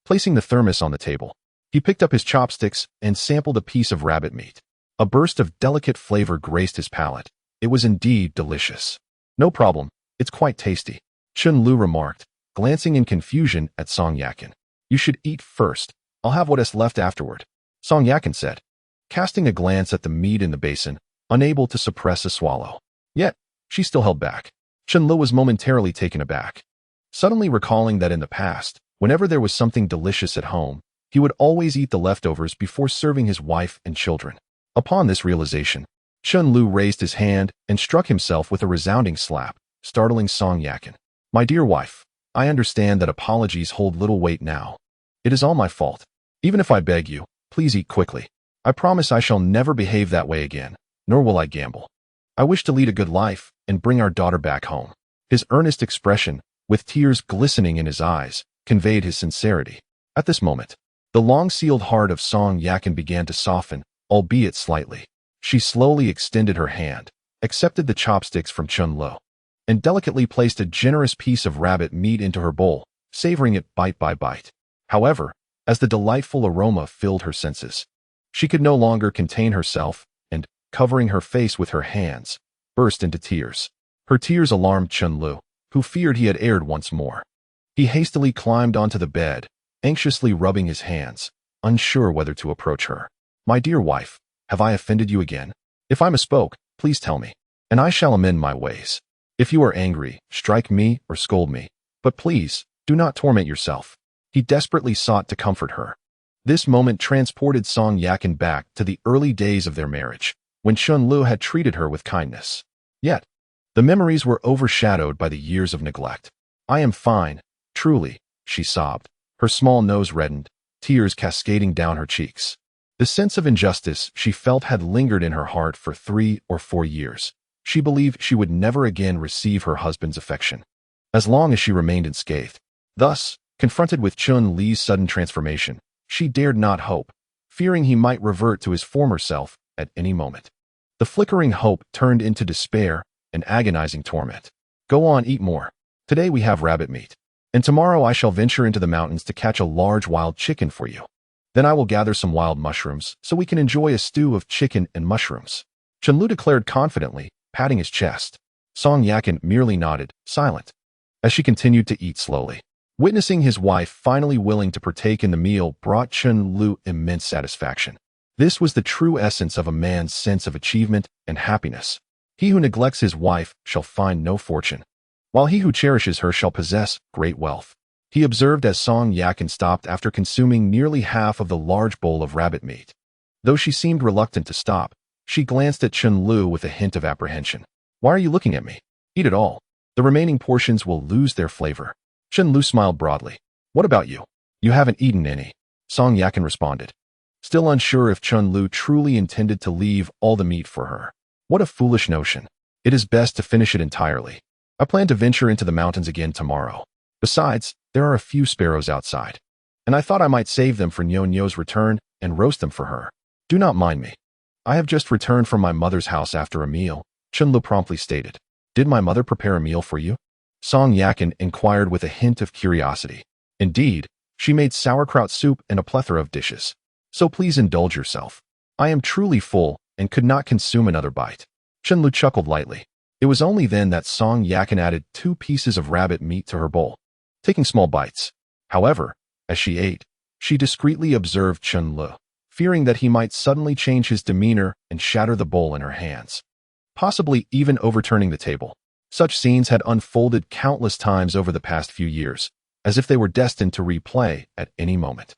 Placing the thermos on the table, he picked up his chopsticks and sampled a piece of rabbit meat. A burst of delicate flavor graced his palate. It was indeed delicious. "No problem, it's quite tasty," Chen Lu remarked, glancing in confusion at Song Yakin. "You should eat first. I'll have what is left afterward," Song Yakin said, casting a glance at the meat in the basin, unable to suppress a swallow. Yet, she still held back. Chen Lu was momentarily taken aback, suddenly recalling that in the past, whenever there was something delicious at home, he would always eat the leftovers before serving his wife and children. Upon this realization, Chen Lu raised his hand and struck himself with a resounding slap, startling Song Yakin. "My dear wife, I understand that apologies hold little weight now. It is all my fault. Even if I beg you, please eat quickly. I promise I shall never behave that way again, nor will I gamble. I wish to lead a good life and bring our daughter back home." His earnest expression, with tears glistening in his eyes, conveyed his sincerity. At this moment, the long-sealed heart of Song Yakin began to soften, albeit slightly. She slowly extended her hand, accepted the chopsticks from Chen Lu, and delicately placed a generous piece of rabbit meat into her bowl, savoring it bite by bite. However, as the delightful aroma filled her senses, she could no longer contain herself and, covering her face with her hands, burst into tears. Her tears alarmed Chen Lu, who feared he had erred once more. He hastily climbed onto the bed, anxiously rubbing his hands, unsure whether to approach her. My dear wife, have I offended you again? If I misspoke, please tell me, and I shall amend my ways. If you are angry, strike me or scold me, but please, do not torment yourself. He desperately sought to comfort her. This moment transported Song Yakin back to the early days of their marriage, when Chen Lu had treated her with kindness. Yet, the memories were overshadowed by the years of neglect. I am fine, truly, she sobbed, her small nose reddened, tears cascading down her cheeks. The sense of injustice she felt had lingered in her heart for 3 or 4 years. She believed she would never again receive her husband's affection, as long as she remained unscathed. Thus, confronted with Chun Li's sudden transformation, she dared not hope, fearing he might revert to his former self at any moment. The flickering hope turned into despair and agonizing torment. Go on, eat more. Today we have rabbit meat, and tomorrow I shall venture into the mountains to catch a large wild chicken for you. Then I will gather some wild mushrooms so we can enjoy a stew of chicken and mushrooms. Chen Lu declared confidently, patting his chest. Song Yakin merely nodded, silent, as she continued to eat slowly. Witnessing his wife finally willing to partake in the meal brought Chen Lu immense satisfaction. This was the true essence of a man's sense of achievement and happiness. He who neglects his wife shall find no fortune, while he who cherishes her shall possess great wealth. He observed as Song Yakin stopped after consuming nearly half of the large bowl of rabbit meat. Though she seemed reluctant to stop, she glanced at Chen Lu with a hint of apprehension. Why are you looking at me? Eat it all. The remaining portions will lose their flavor. Chen Lu smiled broadly. What about you? You haven't eaten any. Song Yakin responded, still unsure if Chen Lu truly intended to leave all the meat for her. What a foolish notion. It is best to finish it entirely. I plan to venture into the mountains again tomorrow. Besides, there are a few sparrows outside, and I thought I might save them for Nyo-Nyo's return and roast them for her. Do not mind me. I have just returned from my mother's house after a meal, Chen Lu promptly stated. Did my mother prepare a meal for you? Song Yakin inquired with a hint of curiosity. Indeed, she made sauerkraut soup and a plethora of dishes. So please indulge yourself. I am truly full and could not consume another bite. Chen Lu chuckled lightly. It was only then that Song Yakin added 2 pieces of rabbit meat to her bowl, taking small bites. However, as she ate, she discreetly observed Chen Lu, fearing that he might suddenly change his demeanor and shatter the bowl in her hands, possibly even overturning the table. Such scenes had unfolded countless times over the past few years, as if they were destined to replay at any moment.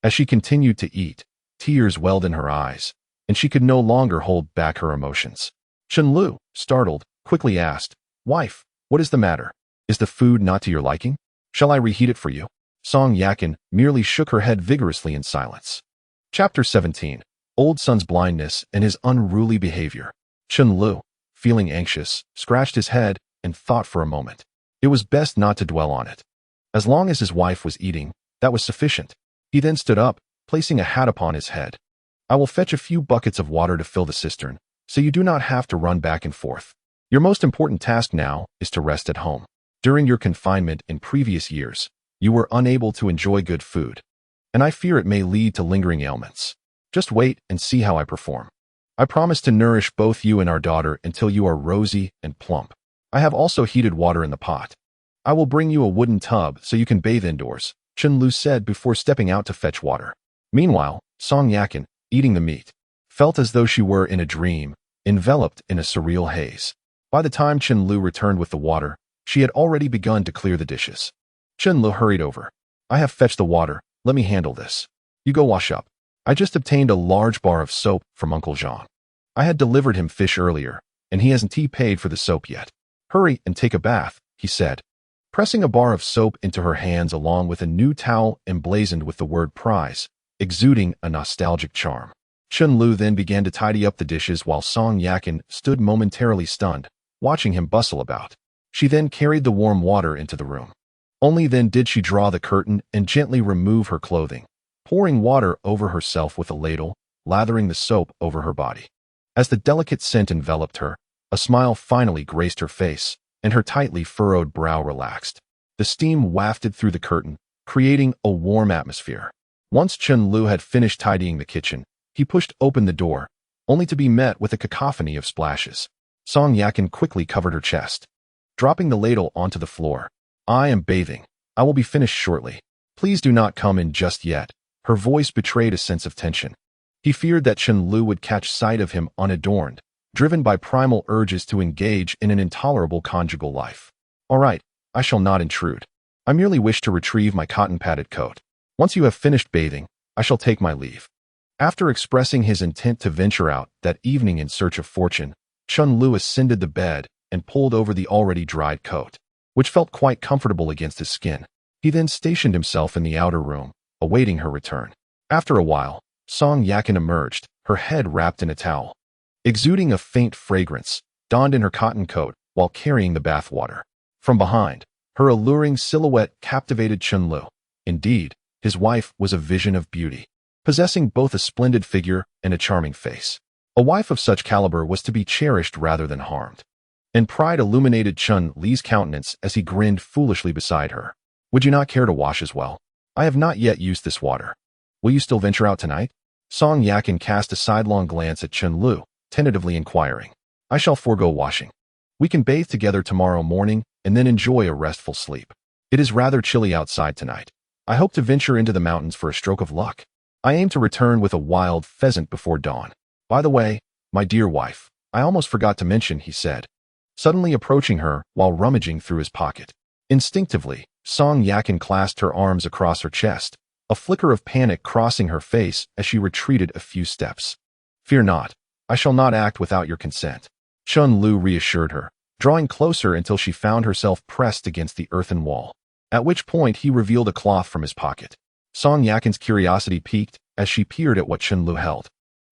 As she continued to eat, tears welled in her eyes, and she could no longer hold back her emotions. Chen Lu, startled, quickly asked, Wife, what is the matter? Is the food not to your liking? Shall I reheat it for you? Song Yakin merely shook her head vigorously in silence. Chapter 17. Old Son's Blindness and His Unruly Behavior. Chen Lu, feeling anxious, scratched his head and thought for a moment. It was best not to dwell on it. As long as his wife was eating, that was sufficient. He then stood up, placing a hat upon his head. I will fetch a few buckets of water to fill the cistern, so you do not have to run back and forth. Your most important task now is to rest at home. During your confinement in previous years, you were unable to enjoy good food, and I fear it may lead to lingering ailments. Just wait and see how I perform. I promise to nourish both you and our daughter until you are rosy and plump. I have also heated water in the pot. I will bring you a wooden tub so you can bathe indoors, Chen Lu said before stepping out to fetch water. Meanwhile, Song Yakin, eating the meat, felt as though she were in a dream, enveloped in a surreal haze. By the time Chen Lu returned with the water, she had already begun to clear the dishes. Chen Lu hurried over. I have fetched the water, let me handle this. You go wash up. I just obtained a large bar of soap from Uncle Jean. I had delivered him fish earlier, and he hasn't paid for the soap yet. Hurry and take a bath, he said, pressing a bar of soap into her hands along with a new towel emblazoned with the word prize, exuding a nostalgic charm. Chen Lu then began to tidy up the dishes while Song Yakin stood momentarily stunned, watching him bustle about. She then carried the warm water into the room. Only then did she draw the curtain and gently remove her clothing, pouring water over herself with a ladle, lathering the soap over her body. As the delicate scent enveloped her, a smile finally graced her face, and her tightly furrowed brow relaxed. The steam wafted through the curtain, creating a warm atmosphere. Once Chen Lu had finished tidying the kitchen, he pushed open the door, only to be met with a cacophony of splashes. Song Yakin quickly covered her chest, dropping the ladle onto the floor. I am bathing. I will be finished shortly. Please do not come in just yet. Her voice betrayed a sense of tension. He feared that Chen Lu would catch sight of him unadorned, driven by primal urges to engage in an intolerable conjugal life. "All right, I shall not intrude. I merely wish to retrieve my cotton-padded coat. Once you have finished bathing, I shall take my leave." After expressing his intent to venture out that evening in search of fortune, Chen Lu ascended the bed and pulled over the already dried coat, which felt quite comfortable against his skin. He then stationed himself in the outer room, awaiting her return. After a while, Song Yakin emerged, her head wrapped in a towel, exuding a faint fragrance, donned in her cotton coat while carrying the bath water. From behind, her alluring silhouette captivated Chen Lu. Indeed, his wife was a vision of beauty, possessing both a splendid figure and a charming face. A wife of such caliber was to be cherished rather than harmed. And pride illuminated Chen Li's countenance as he grinned foolishly beside her. "Would you not care to wash as well? I have not yet used this water. Will you still venture out tonight?" Song Yakin cast a sidelong glance at Chen Lu, tentatively inquiring. "I shall forego washing. We can bathe together tomorrow morning and then enjoy a restful sleep. It is rather chilly outside tonight. I hope to venture into the mountains for a stroke of luck. I aim to return with a wild pheasant before dawn. By the way, my dear wife, I almost forgot to mention," he said, suddenly approaching her while rummaging through his pocket. Instinctively, Song Yakin clasped her arms across her chest, a flicker of panic crossing her face as she retreated a few steps. "Fear not, I shall not act without your consent," Chen Lu reassured her, drawing closer until she found herself pressed against the earthen wall, at which point he revealed a cloth from his pocket. Song Yakin's curiosity piqued as she peered at what Chen Lu held.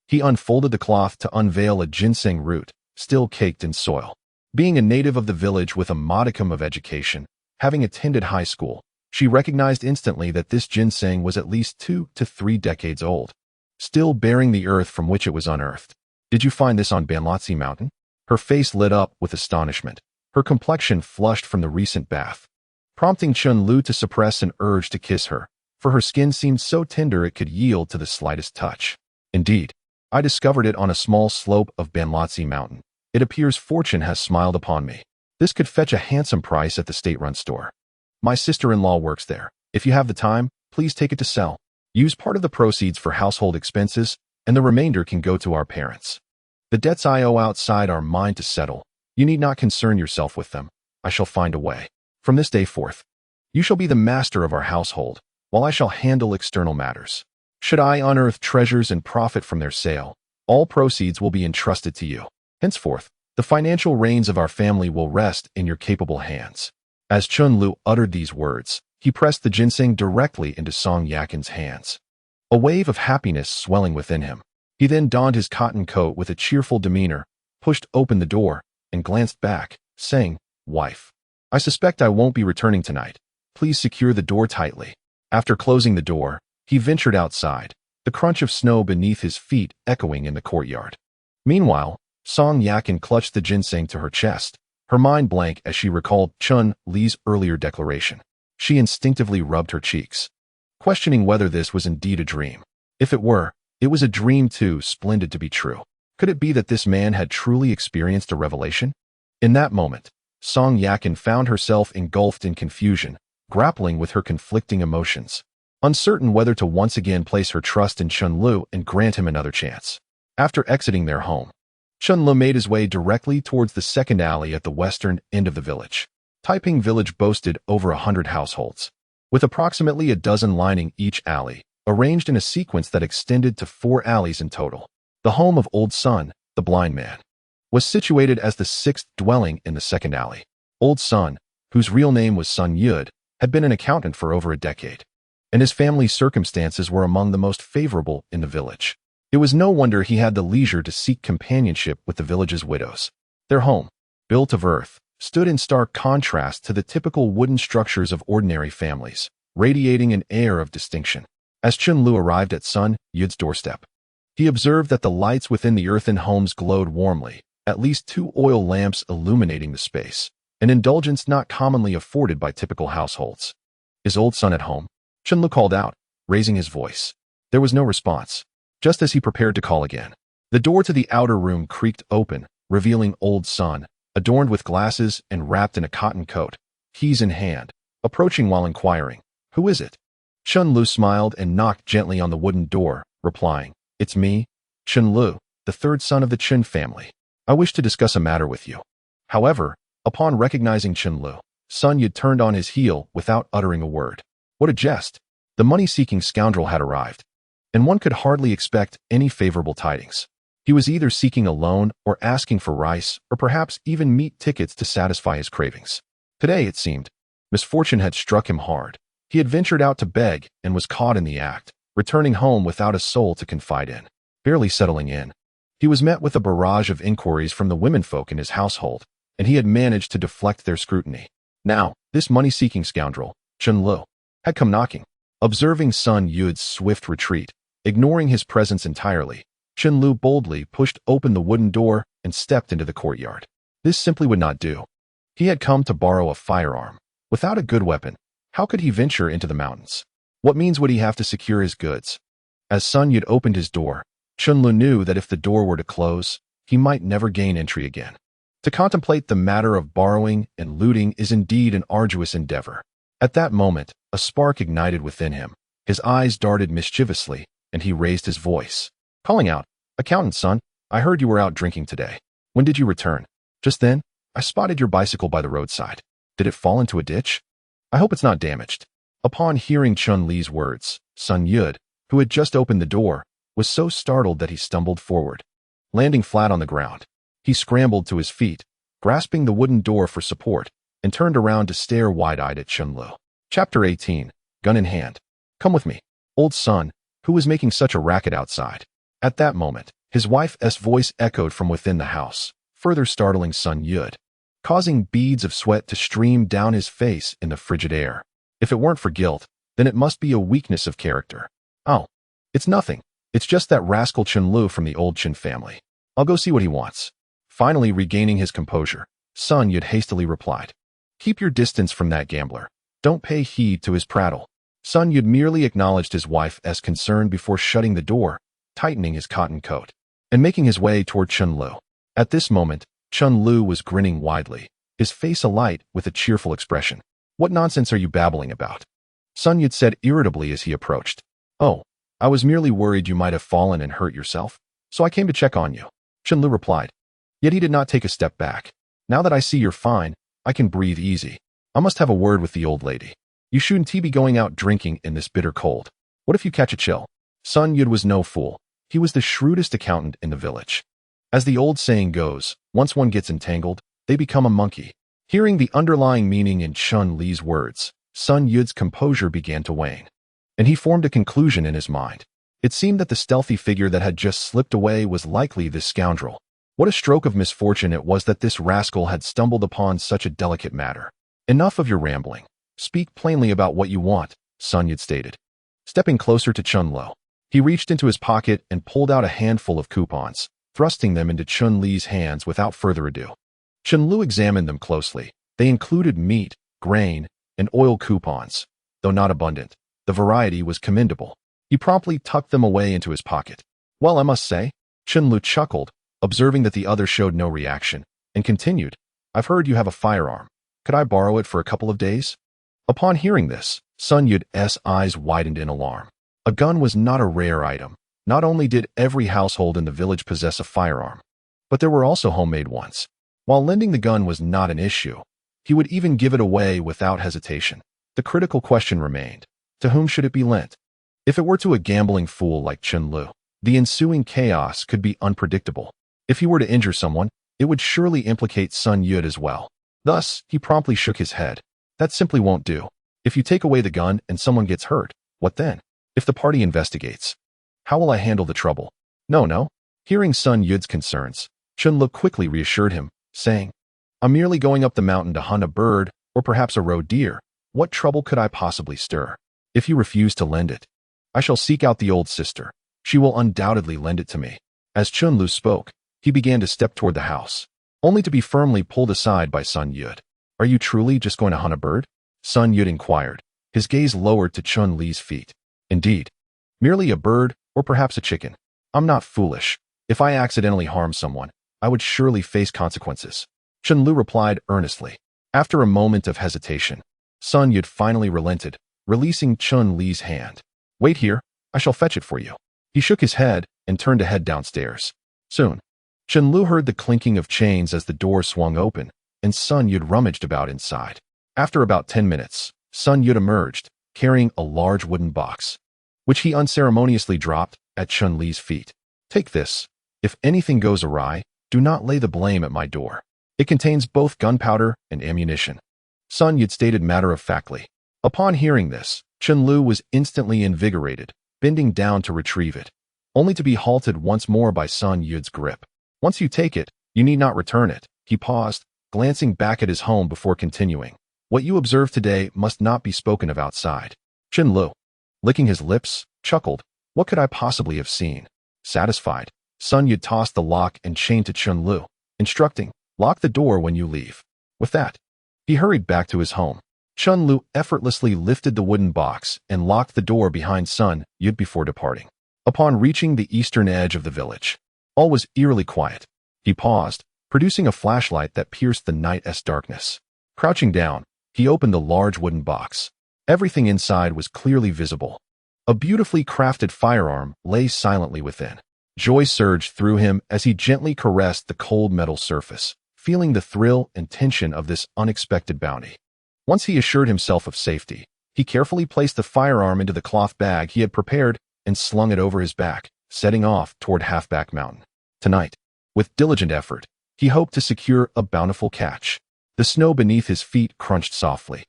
He unfolded the cloth to unveil a ginseng root, still caked in soil. Being a native of the village with a modicum of education, having attended high school, she recognized instantly that this ginseng was at least 2 to 3 decades old, still bearing the earth from which it was unearthed. "Did you find this on Banlatsi Mountain?" Her face lit up with astonishment, her complexion flushed from the recent bath, prompting Chen Lu to suppress an urge to kiss her, for her skin seemed so tender it could yield to the slightest touch. "Indeed, I discovered it on a small slope of Banlatsi Mountain. It appears fortune has smiled upon me. This could fetch a handsome price at the state-run store. My sister-in-law works there. If you have the time, please take it to sell. Use part of the proceeds for household expenses, and the remainder can go to our parents. The debts I owe outside are mine to settle. You need not concern yourself with them. I shall find a way. From this day forth, you shall be the master of our household, while I shall handle external matters. Should I unearth treasures and profit from their sale, all proceeds will be entrusted to you. Henceforth, the financial reins of our family will rest in your capable hands." As Chen Lu uttered these words, he pressed the ginseng directly into Song Yakin's hands, a wave of happiness swelling within him. He then donned his cotton coat with a cheerful demeanor, pushed open the door, and glanced back, saying, "Wife, I suspect I won't be returning tonight. Please secure the door tightly." After closing the door, he ventured outside, the crunch of snow beneath his feet echoing in the courtyard. Meanwhile, Song Yakin clutched the ginseng to her chest, her mind blank as she recalled Chen Li's earlier declaration. She instinctively rubbed her cheeks, questioning whether this was indeed a dream. If it were, it was a dream too splendid to be true. Could it be that this man had truly experienced a revelation? In that moment, Song Yakin found herself engulfed in confusion, grappling with her conflicting emotions, uncertain whether to once again place her trust in Chen Lu and grant him another chance. After exiting their home, Chen Lu made his way directly towards the second alley at the western end of the village. Taiping Village boasted over 100 households, with approximately a dozen lining each alley, arranged in a sequence that extended to 4 alleys in total. The home of Old Sun, the blind man, was situated as the 6th dwelling in the second alley. Old Sun, whose real name was Sun Yud, had been an accountant for over a decade, and his family's circumstances were among the most favorable in the village. It was no wonder he had the leisure to seek companionship with the village's widows. Their home, built of earth, stood in stark contrast to the typical wooden structures of ordinary families, radiating an air of distinction. As Chen Lu arrived at Sun Yud's doorstep, he observed that the lights within the earthen homes glowed warmly, at least 2 oil lamps illuminating the space, an indulgence not commonly afforded by typical households. "Is Old Sun at home?" Chen Lu called out, raising his voice. There was no response. Just as he prepared to call again, the door to the outer room creaked open, revealing Old Sun, adorned with glasses and wrapped in a cotton coat, keys in hand, approaching while inquiring, "Who is it?" Chen Lu smiled and knocked gently on the wooden door, replying, It's me, Chen Lu, the third son of the Chen family. I wish to discuss a matter with you. However, upon recognizing Chen Lu, Sun Yud turned on his heel without uttering a word. What a jest! The money-seeking scoundrel had arrived, and one could hardly expect any favorable tidings. He was either seeking a loan or asking for rice or perhaps even meat tickets to satisfy his cravings. Today, it seemed, misfortune had struck him hard. He had ventured out to beg and was caught in the act, returning home without a soul to confide in. Barely settling in, he was met with a barrage of inquiries from the womenfolk in his household, and he had managed to deflect their scrutiny. Now, this money-seeking scoundrel, Chen Lu, had come knocking. Observing Sun Yud's swift retreat, ignoring his presence entirely, Chen Lu boldly pushed open the wooden door and stepped into the courtyard. This simply would not do. He had come to borrow a firearm. Without a good weapon, how could he venture into the mountains? What means would he have to secure his goods? As Sun Yud opened his door, Chen Lu knew that if the door were to close, he might never gain entry again. To contemplate the matter of borrowing and looting is indeed an arduous endeavor. At that moment, a spark ignited within him. His eyes darted mischievously, and he raised his voice, calling out, "Accountant son, I heard you were out drinking today. When did you return?" "Just then, I spotted your bicycle by the roadside. Did it fall into a ditch? I hope it's not damaged." Upon hearing Chun Li's words, Sun Yud, who had just opened the door, was so startled that he stumbled forward. Landing flat on the ground, he scrambled to his feet, grasping the wooden door for support, and turned around to stare wide-eyed at Chen Lu. Chapter 18, Gun in Hand. "Come with me, old son, who was making such a racket outside." At that moment, his wife's voice echoed from within the house, further startling Sun Yud, causing beads of sweat to stream down his face in the frigid air. If it weren't for guilt, then it must be a weakness of character. "Oh, it's nothing. It's just that rascal Chen Lu from the old Chen family. I'll go see what he wants." Finally regaining his composure, Sun Yud hastily replied, "Keep your distance from that gambler. Don't pay heed to his prattle." Sun Yud merely acknowledged his wife's concern before shutting the door, tightening his cotton coat, and making his way toward Chen Lu. At this moment, Chen Lu was grinning widely, his face alight with a cheerful expression. "What nonsense are you babbling about?" Sun Yud said irritably as he approached. "Oh, I was merely worried you might have fallen and hurt yourself, so I came to check on you," Chen Lu replied. Yet he did not take a step back. "Now that I see you're fine, I can breathe easy. I must have a word with the old lady. You shouldn't be going out drinking in this bitter cold. What if you catch a chill?" Sun Yud was no fool. He was the shrewdest accountant in the village. As the old saying goes, once one gets entangled, they become a monkey. Hearing the underlying meaning in Chun Li's words, Sun Yud's composure began to wane, and he formed a conclusion in his mind. It seemed that the stealthy figure that had just slipped away was likely this scoundrel. What a stroke of misfortune it was that this rascal had stumbled upon such a delicate matter. "Enough of your rambling. Speak plainly about what you want," Sun Yud stated. Stepping closer to Chun Lu, he reached into his pocket and pulled out a handful of coupons, thrusting them into Chun Li's hands without further ado. Chen Lu examined them closely. They included meat, grain, and oil coupons. Though not abundant, the variety was commendable. He promptly tucked them away into his pocket. "Well, I must say," Chen Lu chuckled, observing that the other showed no reaction, and continued, "I've heard you have a firearm. Could I borrow it for a couple of days?" Upon hearing this, Sun Yud's eyes widened in alarm. A gun was not a rare item. Not only did every household in the village possess a firearm, but there were also homemade ones. While lending the gun was not an issue, he would even give it away without hesitation. The critical question remained, to whom should it be lent? If it were to a gambling fool like Chen Lu, the ensuing chaos could be unpredictable. If he were to injure someone, it would surely implicate Sun Yud as well. Thus, he promptly shook his head. "That simply won't do. If you take away the gun and someone gets hurt, what then? If the party investigates, how will I handle the trouble?" No. Hearing Sun Yud's concerns, Chen Lu quickly reassured him, saying, "I'm merely going up the mountain to hunt a bird or perhaps a roe deer. What trouble could I possibly stir? If you refuse to lend it, I shall seek out the old sister. She will undoubtedly lend it to me." As Chen Lu spoke, he began to step toward the house, only to be firmly pulled aside by Sun Yud. "Are you truly just going to hunt a bird?" Sun Yud inquired, his gaze lowered to Chun Li's feet. "Indeed. Merely a bird, or perhaps a chicken. I'm not foolish. If I accidentally harm someone, I would surely face consequences," Chen Lu replied earnestly. After a moment of hesitation, Sun Yud finally relented, releasing Chun Li's hand. "Wait here, I shall fetch it for you." He shook his head, and turned to head downstairs. Soon, Chen Lu heard the clinking of chains as the door swung open, and Sun Yud rummaged about inside. After about 10 minutes, Sun Yud emerged, carrying a large wooden box, which he unceremoniously dropped at Chun Li's feet. Take this. If anything goes awry, do not lay the blame at my door. It contains both gunpowder and ammunition. Sun Yud stated matter-of-factly. Upon hearing this, Chen Lu was instantly invigorated, bending down to retrieve it, only to be halted once more by Sun Yud's grip. Once you take it, you need not return it. He paused, glancing back at his home before continuing. What you observe today must not be spoken of outside. Chen Lu, licking his lips, chuckled. What could I possibly have seen? Satisfied, Sun Yud tossed the lock and chain to Chen Lu, instructing, lock the door when you leave. With that, he hurried back to his home. Chen Lu effortlessly lifted the wooden box and locked the door behind Sun Yud before departing. Upon reaching the eastern edge of the village, all was eerily quiet. He paused, producing a flashlight that pierced the night's darkness. Crouching down, he opened the large wooden box. Everything inside was clearly visible. A beautifully crafted firearm lay silently within. Joy surged through him as he gently caressed the cold metal surface, feeling the thrill and tension of this unexpected bounty. Once he assured himself of safety, he carefully placed the firearm into the cloth bag he had prepared and slung it over his back, setting off toward Halfback Mountain. Tonight, with diligent effort, he hoped to secure a bountiful catch. The snow beneath his feet crunched softly,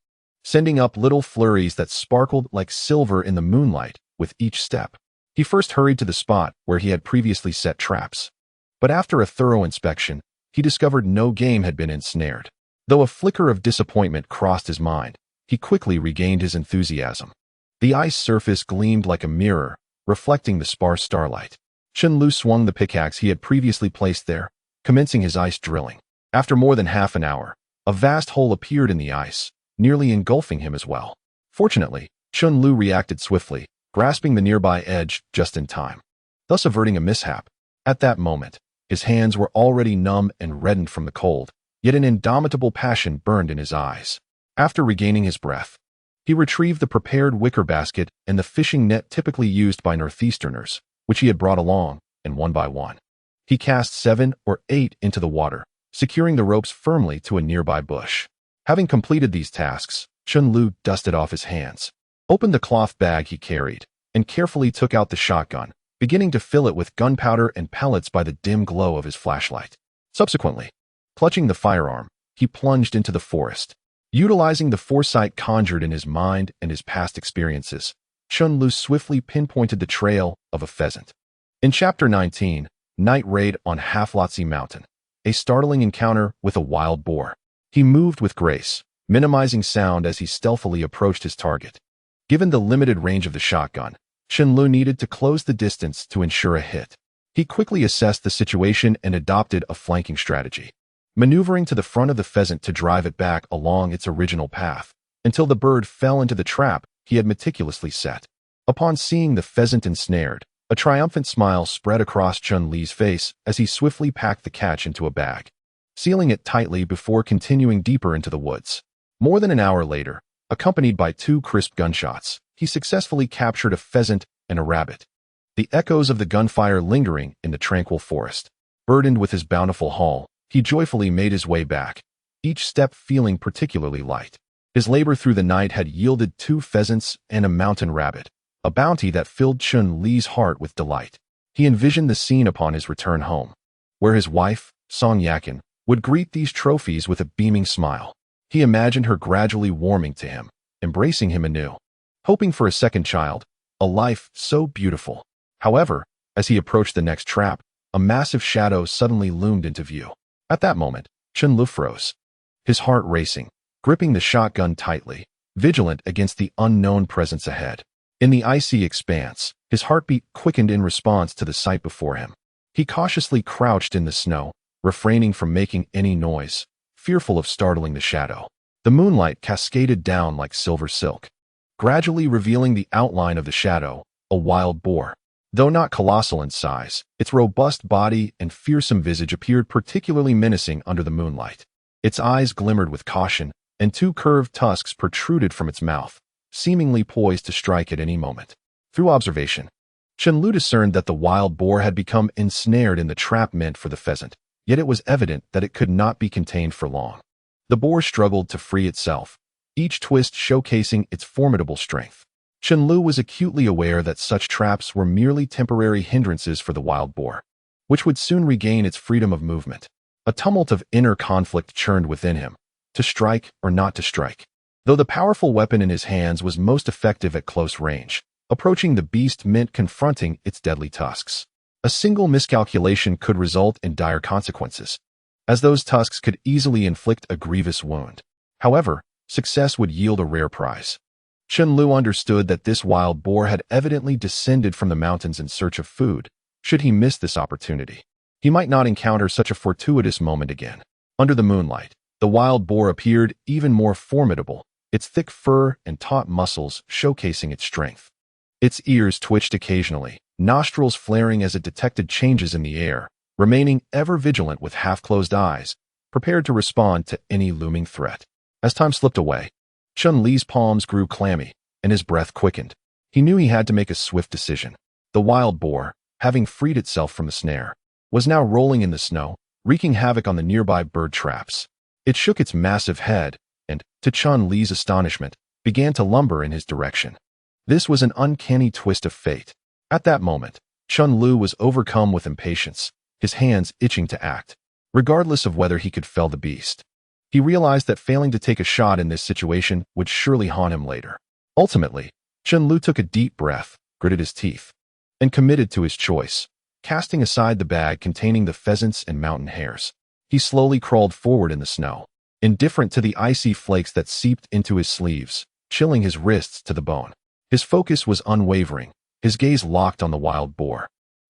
sending up little flurries that sparkled like silver in the moonlight with each step. He first hurried to the spot where he had previously set traps. But after a thorough inspection, he discovered no game had been ensnared. Though a flicker of disappointment crossed his mind, he quickly regained his enthusiasm. The ice surface gleamed like a mirror, reflecting the sparse starlight. Chen Lu swung the pickaxe he had previously placed there, commencing his ice drilling. After more than half an hour, a vast hole appeared in the ice, nearly engulfing him as well. Fortunately, Chen Lu reacted swiftly, grasping the nearby edge just in time, thus averting a mishap. At that moment, his hands were already numb and reddened from the cold, yet an indomitable passion burned in his eyes. After regaining his breath, he retrieved the prepared wicker basket and the fishing net typically used by Northeasterners, which he had brought along, and one by one, he cast 7 or 8 into the water, securing the ropes firmly to a nearby bush. Having completed these tasks, Chen Lu dusted off his hands, opened the cloth bag he carried, and carefully took out the shotgun, beginning to fill it with gunpowder and pellets by the dim glow of his flashlight. Subsequently, clutching the firearm, he plunged into the forest. Utilizing the foresight conjured in his mind and his past experiences, Chen Lu swiftly pinpointed the trail of a pheasant. In Chapter 19, Night Raid on Halflatsi Mountain, a startling encounter with a wild boar. He moved with grace, minimizing sound as he stealthily approached his target. Given the limited range of the shotgun, Chen Lu needed to close the distance to ensure a hit. He quickly assessed the situation and adopted a flanking strategy, maneuvering to the front of the pheasant to drive it back along its original path, until the bird fell into the trap he had meticulously set. Upon seeing the pheasant ensnared, a triumphant smile spread across Chun Li's face as he swiftly packed the catch into a bag, sealing it tightly before continuing deeper into the woods. More than an hour later, accompanied by 2 crisp gunshots, he successfully captured a pheasant and a rabbit, the echoes of the gunfire lingering in the tranquil forest. Burdened with his bountiful haul, he joyfully made his way back, each step feeling particularly light. His labor through the night had yielded 2 pheasants and a mountain rabbit, a bounty that filled Chun Li's heart with delight. He envisioned the scene upon his return home, where his wife, Song Yakin, would greet these trophies with a beaming smile. He imagined her gradually warming to him, embracing him anew, hoping for a second child, a life so beautiful. However, as he approached the next trap, a massive shadow suddenly loomed into view. At that moment, Chen Lu froze, his heart racing, gripping the shotgun tightly, vigilant against the unknown presence ahead. In the icy expanse, his heartbeat quickened in response to the sight before him. He cautiously crouched in the snow, refraining from making any noise, fearful of startling the shadow. The moonlight cascaded down like silver silk, gradually revealing the outline of the shadow, a wild boar. Though not colossal in size, its robust body and fearsome visage appeared particularly menacing under the moonlight. Its eyes glimmered with caution, and 2 curved tusks protruded from its mouth, seemingly poised to strike at any moment. Through observation, Chen Lu discerned that the wild boar had become ensnared in the trap meant for the pheasant, yet it was evident that it could not be contained for long. The boar struggled to free itself, each twist showcasing its formidable strength. Chen Lu was acutely aware that such traps were merely temporary hindrances for the wild boar, which would soon regain its freedom of movement. A tumult of inner conflict churned within him, to strike or not to strike. Though the powerful weapon in his hands was most effective at close range, approaching the beast meant confronting its deadly tusks. A single miscalculation could result in dire consequences, as those tusks could easily inflict a grievous wound. However, success would yield a rare prize. Chen Lu understood that this wild boar had evidently descended from the mountains in search of food. Should he miss this opportunity, he might not encounter such a fortuitous moment again. Under the moonlight, the wild boar appeared even more formidable, its thick fur and taut muscles showcasing its strength. Its ears twitched occasionally, nostrils flaring as it detected changes in the air, remaining ever vigilant with half-closed eyes, prepared to respond to any looming threat. As time slipped away, Chen Li's palms grew clammy, and his breath quickened. He knew he had to make a swift decision. The wild boar, having freed itself from the snare, was now rolling in the snow, wreaking havoc on the nearby bird traps. It shook its massive head, and, to Chen Li's astonishment, began to lumber in his direction. This was an uncanny twist of fate. At that moment, Chen Lu was overcome with impatience, his hands itching to act, regardless of whether he could fell the beast. He realized that failing to take a shot in this situation would surely haunt him later. Ultimately, Chen Lu took a deep breath, gritted his teeth, and committed to his choice, casting aside the bag containing the pheasants and mountain hares. He slowly crawled forward in the snow, indifferent to the icy flakes that seeped into his sleeves, chilling his wrists to the bone. His focus was unwavering, his gaze locked on the wild boar.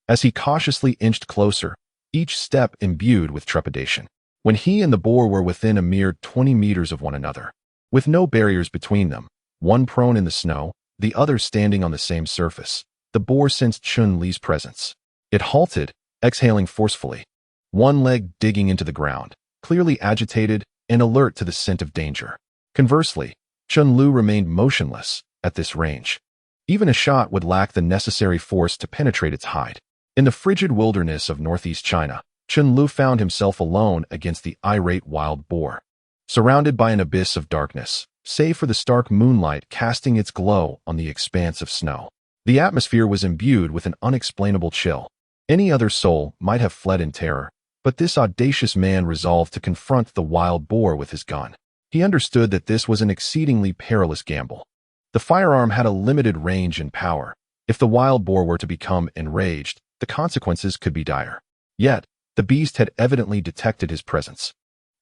As he cautiously inched closer, each step imbued with trepidation. When he and the boar were within a mere 20 meters of one another, with no barriers between them, one prone in the snow, the other standing on the same surface, the boar sensed Chen Li's presence. It halted, exhaling forcefully, one leg digging into the ground, clearly agitated and alert to the scent of danger. Conversely, Chen Lu remained motionless at this range. Even a shot would lack the necessary force to penetrate its hide. In the frigid wilderness of northeast China, Chen Lu found himself alone against the irate wild boar, surrounded by an abyss of darkness, save for the stark moonlight casting its glow on the expanse of snow. The atmosphere was imbued with an unexplainable chill. Any other soul might have fled in terror, but this audacious man resolved to confront the wild boar with his gun. He understood that this was an exceedingly perilous gamble. The firearm had a limited range and power. If the wild boar were to become enraged, the consequences could be dire. Yet, the beast had evidently detected his presence,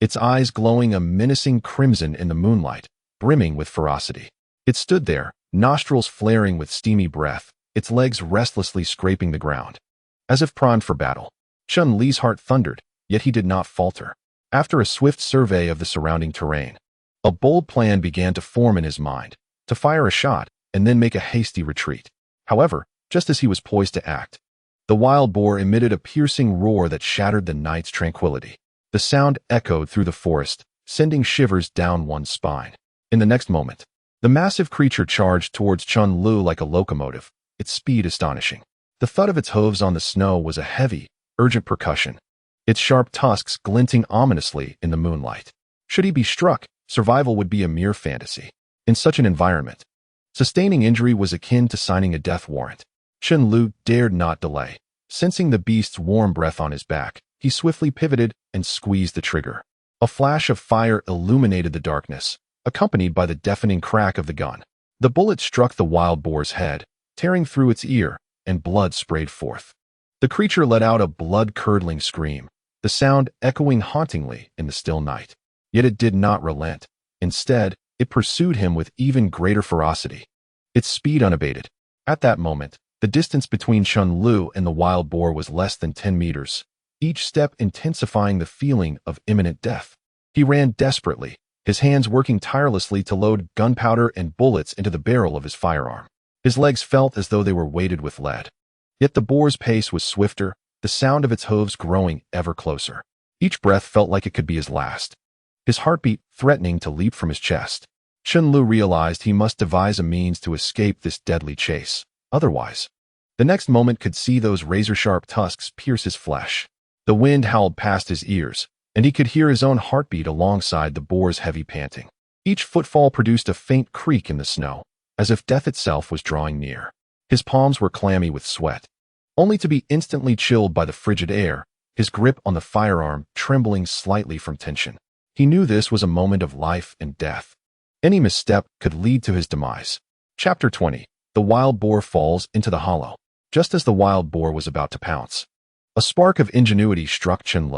its eyes glowing a menacing crimson in the moonlight, brimming with ferocity. It stood there, nostrils flaring with steamy breath, its legs restlessly scraping the ground, as if primed for battle. Chen Li's heart thundered, yet he did not falter. After a swift survey of the surrounding terrain, a bold plan began to form in his mind, to fire a shot and then make a hasty retreat. However, just as he was poised to act, the wild boar emitted a piercing roar that shattered the night's tranquility. The sound echoed through the forest, sending shivers down one's spine. In the next moment, the massive creature charged towards Chen Lu like a locomotive, its speed astonishing. The thud of its hooves on the snow was a heavy, urgent percussion, its sharp tusks glinting ominously in the moonlight. Should he be struck, survival would be a mere fantasy. In such an environment, sustaining injury was akin to signing a death warrant. Chen Lu dared not delay. Sensing the beast's warm breath on his back, he swiftly pivoted and squeezed the trigger. A flash of fire illuminated the darkness, accompanied by the deafening crack of the gun. The bullet struck the wild boar's head, tearing through its ear, and blood sprayed forth. The creature let out a blood-curdling scream, the sound echoing hauntingly in the still night. Yet it did not relent. Instead, it pursued him with even greater ferocity, its speed unabated. At that moment, the distance between Chen Lu and the wild boar was less than 10 meters, each step intensifying the feeling of imminent death. He ran desperately, his hands working tirelessly to load gunpowder and bullets into the barrel of his firearm. His legs felt as though they were weighted with lead. Yet the boar's pace was swifter, the sound of its hooves growing ever closer. Each breath felt like it could be his last, his heartbeat threatening to leap from his chest. Chen Lu realized he must devise a means to escape this deadly chase. Otherwise, The next moment could see those razor-sharp tusks pierce his flesh. The wind howled past his ears, and he could hear his own heartbeat alongside the boar's heavy panting. Each footfall produced a faint creak in the snow, as if death itself was drawing near. His palms were clammy with sweat, only to be instantly chilled by the frigid air, his grip on the firearm trembling slightly from tension. He knew this was a moment of life and death. Any misstep could lead to his demise. Chapter 20. The wild boar falls into the hollow. Just as the wild boar was about to pounce, a spark of ingenuity struck Chen.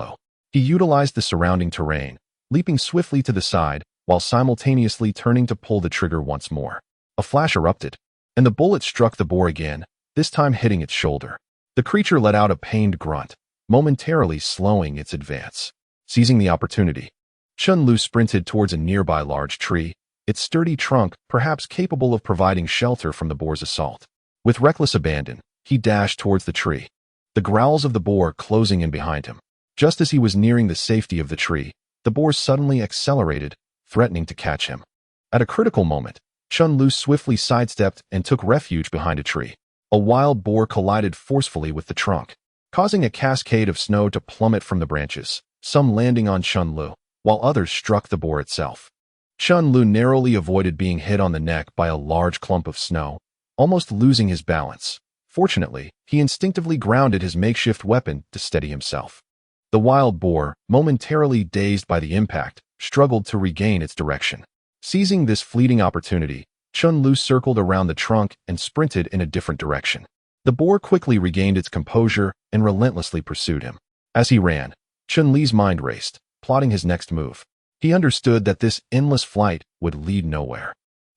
He utilized the surrounding terrain, leaping swiftly to the side while simultaneously turning to pull the trigger once more. A flash erupted, and the bullet struck the boar again, this time hitting its shoulder. The creature let out a pained grunt, momentarily slowing its advance. Seizing the opportunity, Chen sprinted towards a nearby large tree, its sturdy trunk perhaps capable of providing shelter from the boar's assault. With reckless abandon, he dashed towards the tree, the growls of the boar closing in behind him. Just as he was nearing the safety of the tree, the boar suddenly accelerated, threatening to catch him. At a critical moment, Chen swiftly sidestepped and took refuge behind a tree. A wild boar collided forcefully with the trunk, causing a cascade of snow to plummet from the branches, some landing on Chen, while others struck the boar itself. Chen narrowly avoided being hit on the neck by a large clump of snow, almost losing his balance. Fortunately, he instinctively grounded his makeshift weapon to steady himself. The wild boar, momentarily dazed by the impact, struggled to regain its direction. Seizing this fleeting opportunity, Chen circled around the trunk and sprinted in a different direction. The boar quickly regained its composure and relentlessly pursued him. As he ran, Chen mind raced, plotting his next move. He understood that this endless flight would lead nowhere.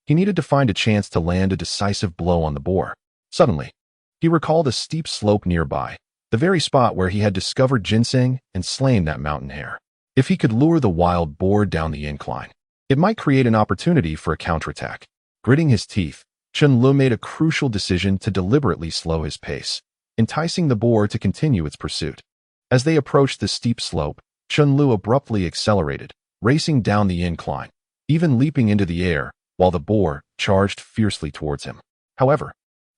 He needed to find a chance to land a decisive blow on the boar. Suddenly, he recalled a steep slope nearby, the very spot where he had discovered ginseng and slain that mountain hare. If he could lure the wild boar down the incline, it might create an opportunity for a counterattack. Gritting his teeth, Chen made a crucial decision to deliberately slow his pace, enticing the boar to continue its pursuit. As they approached the steep slope, Chen abruptly accelerated, racing down the incline, even leaping into the air, while the boar charged fiercely towards him. However,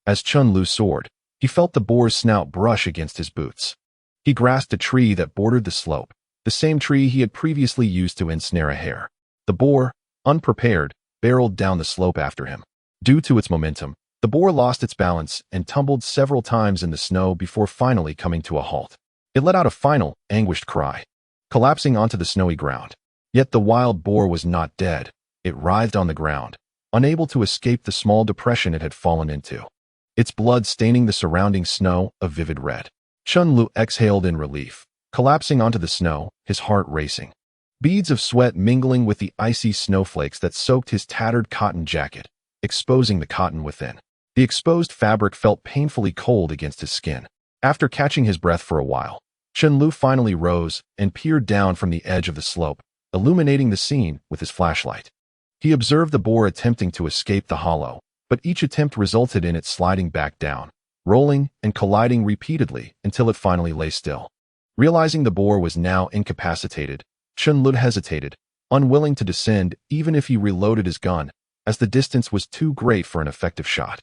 as Chen soared, he felt the boar's snout brush against his boots. He grasped a tree that bordered the slope, the same tree he had previously used to ensnare a hare. The boar, unprepared, barreled down the slope after him. Due to its momentum, the boar lost its balance and tumbled several times in the snow before finally coming to a halt. It let out a final, anguished cry, collapsing onto the snowy ground. Yet the wild boar was not dead. It writhed on the ground, unable to escape the small depression it had fallen into, its blood staining the surrounding snow a vivid red. Chen exhaled in relief, collapsing onto the snow, his heart racing. Beads of sweat mingling with the icy snowflakes that soaked his tattered cotton jacket, exposing the cotton within. The exposed fabric felt painfully cold against his skin. After catching his breath for a while, Chen finally rose and peered down from the edge of the slope, illuminating the scene with his flashlight. He observed the boar attempting to escape the hollow, but each attempt resulted in it sliding back down, rolling and colliding repeatedly until it finally lay still. Realizing the boar was now incapacitated, Chen hesitated, unwilling to descend even if he reloaded his gun, as the distance was too great for an effective shot.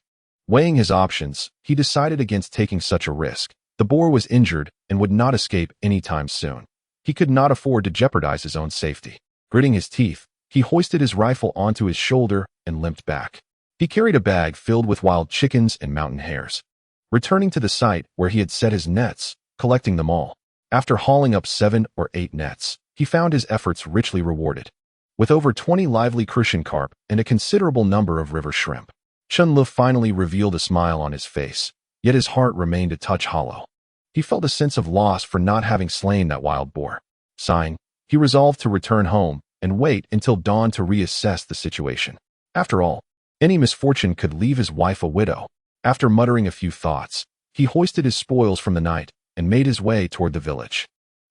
Weighing his options, he decided against taking such a risk. The boar was injured and would not escape anytime soon. He could not afford to jeopardize his own safety. Gritting his teeth, he hoisted his rifle onto his shoulder and limped back. He carried a bag filled with wild chickens and mountain hares. Returning to the site where he had set his nets, collecting them all. After hauling up 7 or 8 nets, he found his efforts richly rewarded. With over 20 lively crucian carp and a considerable number of river shrimp, Chen finally revealed a smile on his face, yet his heart remained a touch hollow. He felt a sense of loss for not having slain that wild boar. Sighing, he resolved to return home and wait until dawn to reassess the situation. After all, any misfortune could leave his wife a widow. After muttering a few thoughts, he hoisted his spoils from the night and made his way toward the village.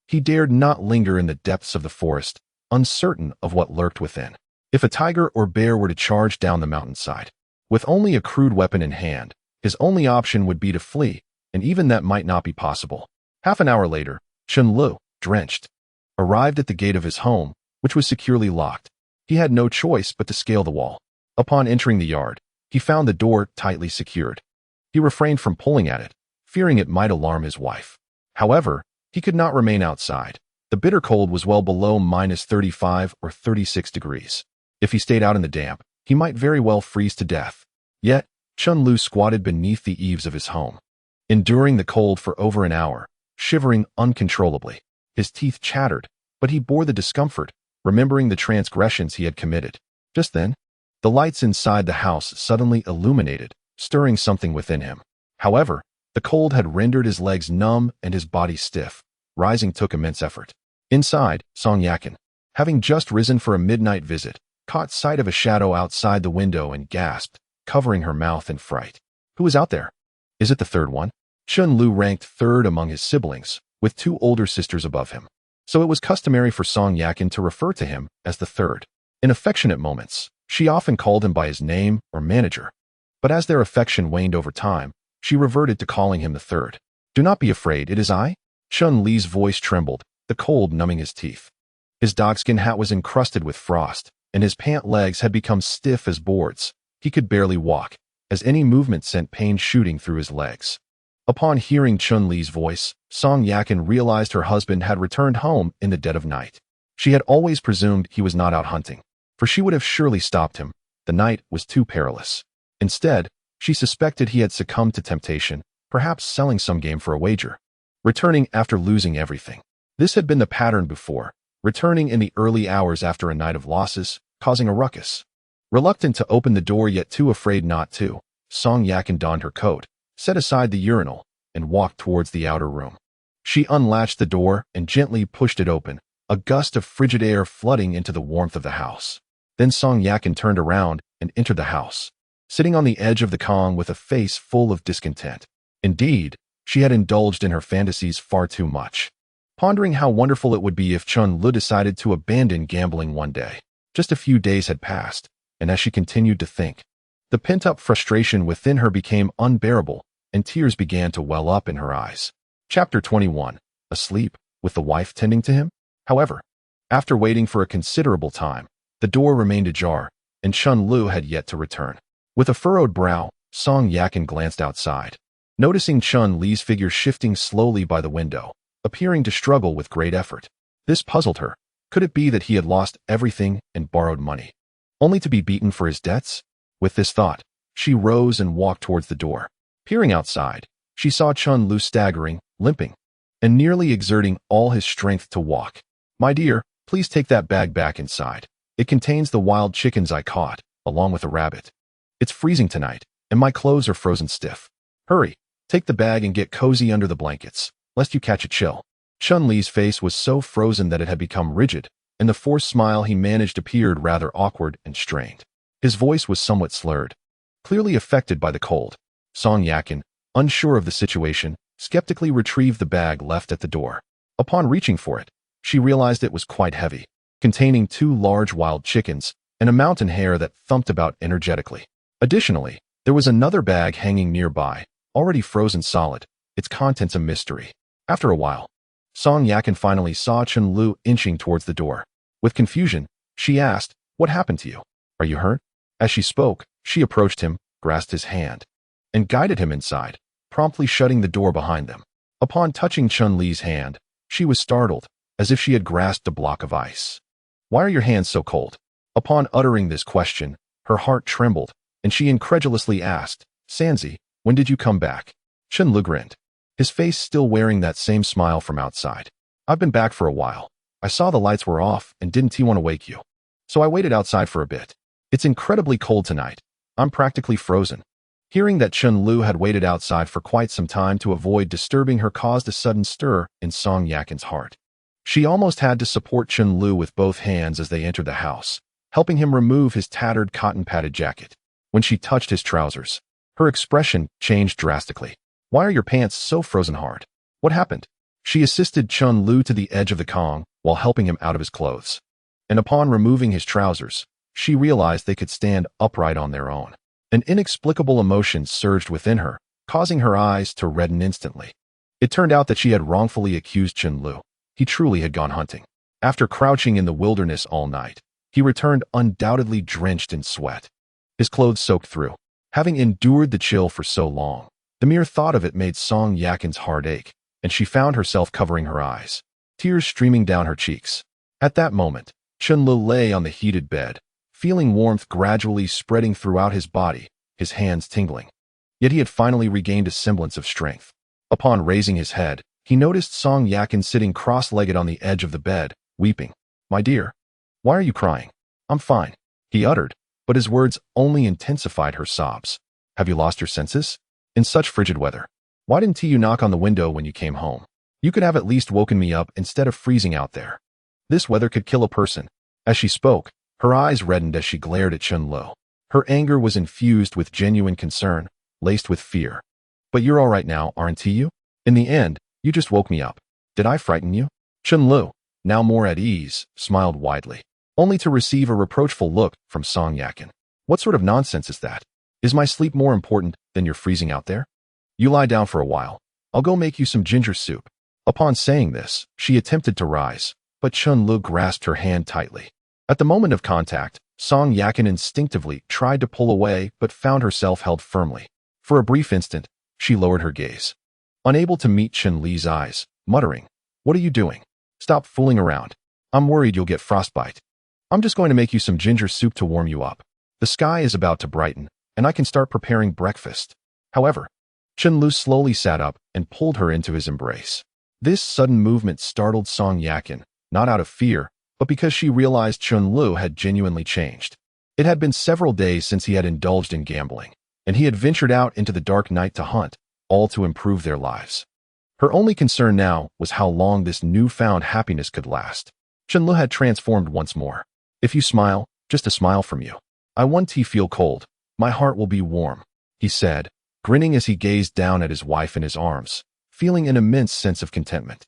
He dared not linger in the depths of the forest, uncertain of what lurked within. If a tiger or bear were to charge down the mountainside, with only a crude weapon in hand, his only option would be to flee, and even that might not be possible. Half an hour later, Chen, drenched, arrived at the gate of his home, which was securely locked. He had no choice but to scale the wall. Upon entering the yard, he found the door tightly secured. He refrained from pulling at it, fearing it might alarm his wife. However, he could not remain outside. The bitter cold was well below -35 or 36 degrees. If he stayed out in the damp, he might very well freeze to death. Yet, Chen Lu squatted beneath the eaves of his home, enduring the cold for over an hour, shivering uncontrollably. His teeth chattered, but he bore the discomfort, remembering the transgressions he had committed. Just then, the lights inside the house suddenly illuminated, stirring something within him. However, the cold had rendered his legs numb and his body stiff. Rising took immense effort. Inside, Song Yakin, having just risen for a midnight visit, caught sight of a shadow outside the window and gasped, covering her mouth in fright. Who is out there? Is it the third one? Chen Lu ranked third among his siblings, with 2 older sisters above him. So it was customary for Song Yakin to refer to him as the third. In affectionate moments, she often called him by his name or manager. But as their affection waned over time, she reverted to calling him the third. Do not be afraid, it is I. Chun Li's voice trembled, the cold numbing his teeth. His dogskin hat was encrusted with frost, and his pant legs had become stiff as boards. He could barely walk, as any movement sent pain shooting through his legs. Upon hearing Chun Li's voice, Song Yakin realized her husband had returned home in the dead of night. She had always presumed he was not out hunting, for she would have surely stopped him. The night was too perilous. Instead, she suspected he had succumbed to temptation, perhaps selling some game for a wager. Returning after losing everything. This had been the pattern before, returning in the early hours after a night of losses, causing a ruckus. Reluctant to open the door yet too afraid not to, Song Yakin donned her coat, set aside the urinal, and walked towards the outer room. She unlatched the door and gently pushed it open, a gust of frigid air flooding into the warmth of the house. Then Song Yakin turned around and entered the house, sitting on the edge of the Kong with a face full of discontent. Indeed, she had indulged in her fantasies far too much, pondering how wonderful it would be if Chun Lu decided to abandon gambling one day. Just a few days had passed, and as she continued to think, the pent-up frustration within her became unbearable, and tears began to well up in her eyes. Chapter 21. Asleep, with the wife tending to him? However, after waiting for a considerable time, the door remained ajar, and Chun Lu had yet to return. With a furrowed brow, Song Yakin glanced outside, noticing Chun Li's figure shifting slowly by the window, appearing to struggle with great effort. This puzzled her. Could it be that he had lost everything and borrowed money, only to be beaten for his debts? With this thought, she rose and walked towards the door. Peering outside, she saw Chun Lu staggering, limping, and nearly exerting all his strength to walk. My dear, please take that bag back inside. It contains the wild chickens I caught, along with a rabbit. It's freezing tonight, and my clothes are frozen stiff. Hurry, take the bag and get cozy under the blankets, lest you catch a chill. Chun Li's face was so frozen that it had become rigid, and the forced smile he managed appeared rather awkward and strained. His voice was somewhat slurred, clearly affected by the cold. Song Yakin, unsure of the situation, skeptically retrieved the bag left at the door. Upon reaching for it, she realized it was quite heavy, containing 2 large wild chickens and a mountain hare that thumped about energetically. Additionally, there was another bag hanging nearby, already frozen solid, its contents a mystery. After a while, Song Yakin finally saw Chun Lu inching towards the door. With confusion, she asked, "What happened to you? Are you hurt?" As she spoke, she approached him, grasped his hand, and guided him inside, promptly shutting the door behind them. Upon touching Chun Li's hand, she was startled, as if she had grasped a block of ice. "Why are your hands so cold?" Upon uttering this question, her heart trembled, and she incredulously asked, "Sanzi, when did you come back?" Chun Lu grinned, his face still wearing that same smile from outside. "I've been back for a while. I saw the lights were off and didn't want to wake you, so I waited outside for a bit. It's incredibly cold tonight. I'm practically frozen." Hearing that Chun Lu had waited outside for quite some time to avoid disturbing her caused a sudden stir in Song Yakin's heart. She almost had to support Chun Lu with both hands as they entered the house, helping him remove his tattered cotton-padded jacket. When she touched his trousers, her expression changed drastically. "Why are your pants so frozen hard? What happened?" She assisted Chun Lu to the edge of the Kong while helping him out of his clothes. And upon removing his trousers, she realized they could stand upright on their own. An inexplicable emotion surged within her, causing her eyes to redden instantly. It turned out that she had wrongfully accused Chun Lu. He truly had gone hunting. After crouching in the wilderness all night, he returned undoubtedly drenched in sweat, his clothes soaked through. Having endured the chill for so long, The mere thought of it made Song Yakin's heart ache, and she found herself covering her eyes, tears streaming down her cheeks. At that moment, Chen Lu lay on the heated bed, feeling warmth gradually spreading throughout his body, his hands tingling. Yet he had finally regained a semblance of strength. Upon raising his head, he noticed Song Yakin sitting cross-legged on the edge of the bed, weeping. "My dear, why are you crying?" "I'm fine," he uttered, but his words only intensified her sobs. "Have you lost your senses? In such frigid weather. Why didn't you knock on the window when you came home? You could have at least woken me up instead of freezing out there. This weather could kill a person." As she spoke, her eyes reddened as she glared at Chen Lu. Her anger was infused with genuine concern, laced with fear. "But you're all right now, aren't you? In the end, you just woke me up. Did I frighten you?" Chen Lu, now more at ease, smiled widely, only to receive a reproachful look from Song Yakin. "What sort of nonsense is that? Is my sleep more important than your freezing out there? You lie down for a while. I'll go make you some ginger soup." Upon saying this, she attempted to rise, but Chen Lu grasped her hand tightly. At the moment of contact, Song Yakin instinctively tried to pull away but found herself held firmly. For a brief instant, she lowered her gaze, unable to meet Chen Li's eyes, muttering, "What are you doing? Stop fooling around. I'm worried you'll get frostbite. I'm just going to make you some ginger soup to warm you up. The sky is about to brighten, and I can start preparing breakfast." However, Chen Lu slowly sat up and pulled her into his embrace. This sudden movement startled Song Yakin, not out of fear, but because she realized Chen Lu had genuinely changed. It had been several days since he had indulged in gambling, and he had ventured out into the dark night to hunt, all to improve their lives. Her only concern now was how long this newfound happiness could last. Chen Lu had transformed once more. "If you smile, just a smile from you. I want to feel cold. My heart will be warm," he said, grinning as he gazed down at his wife in his arms, feeling an immense sense of contentment.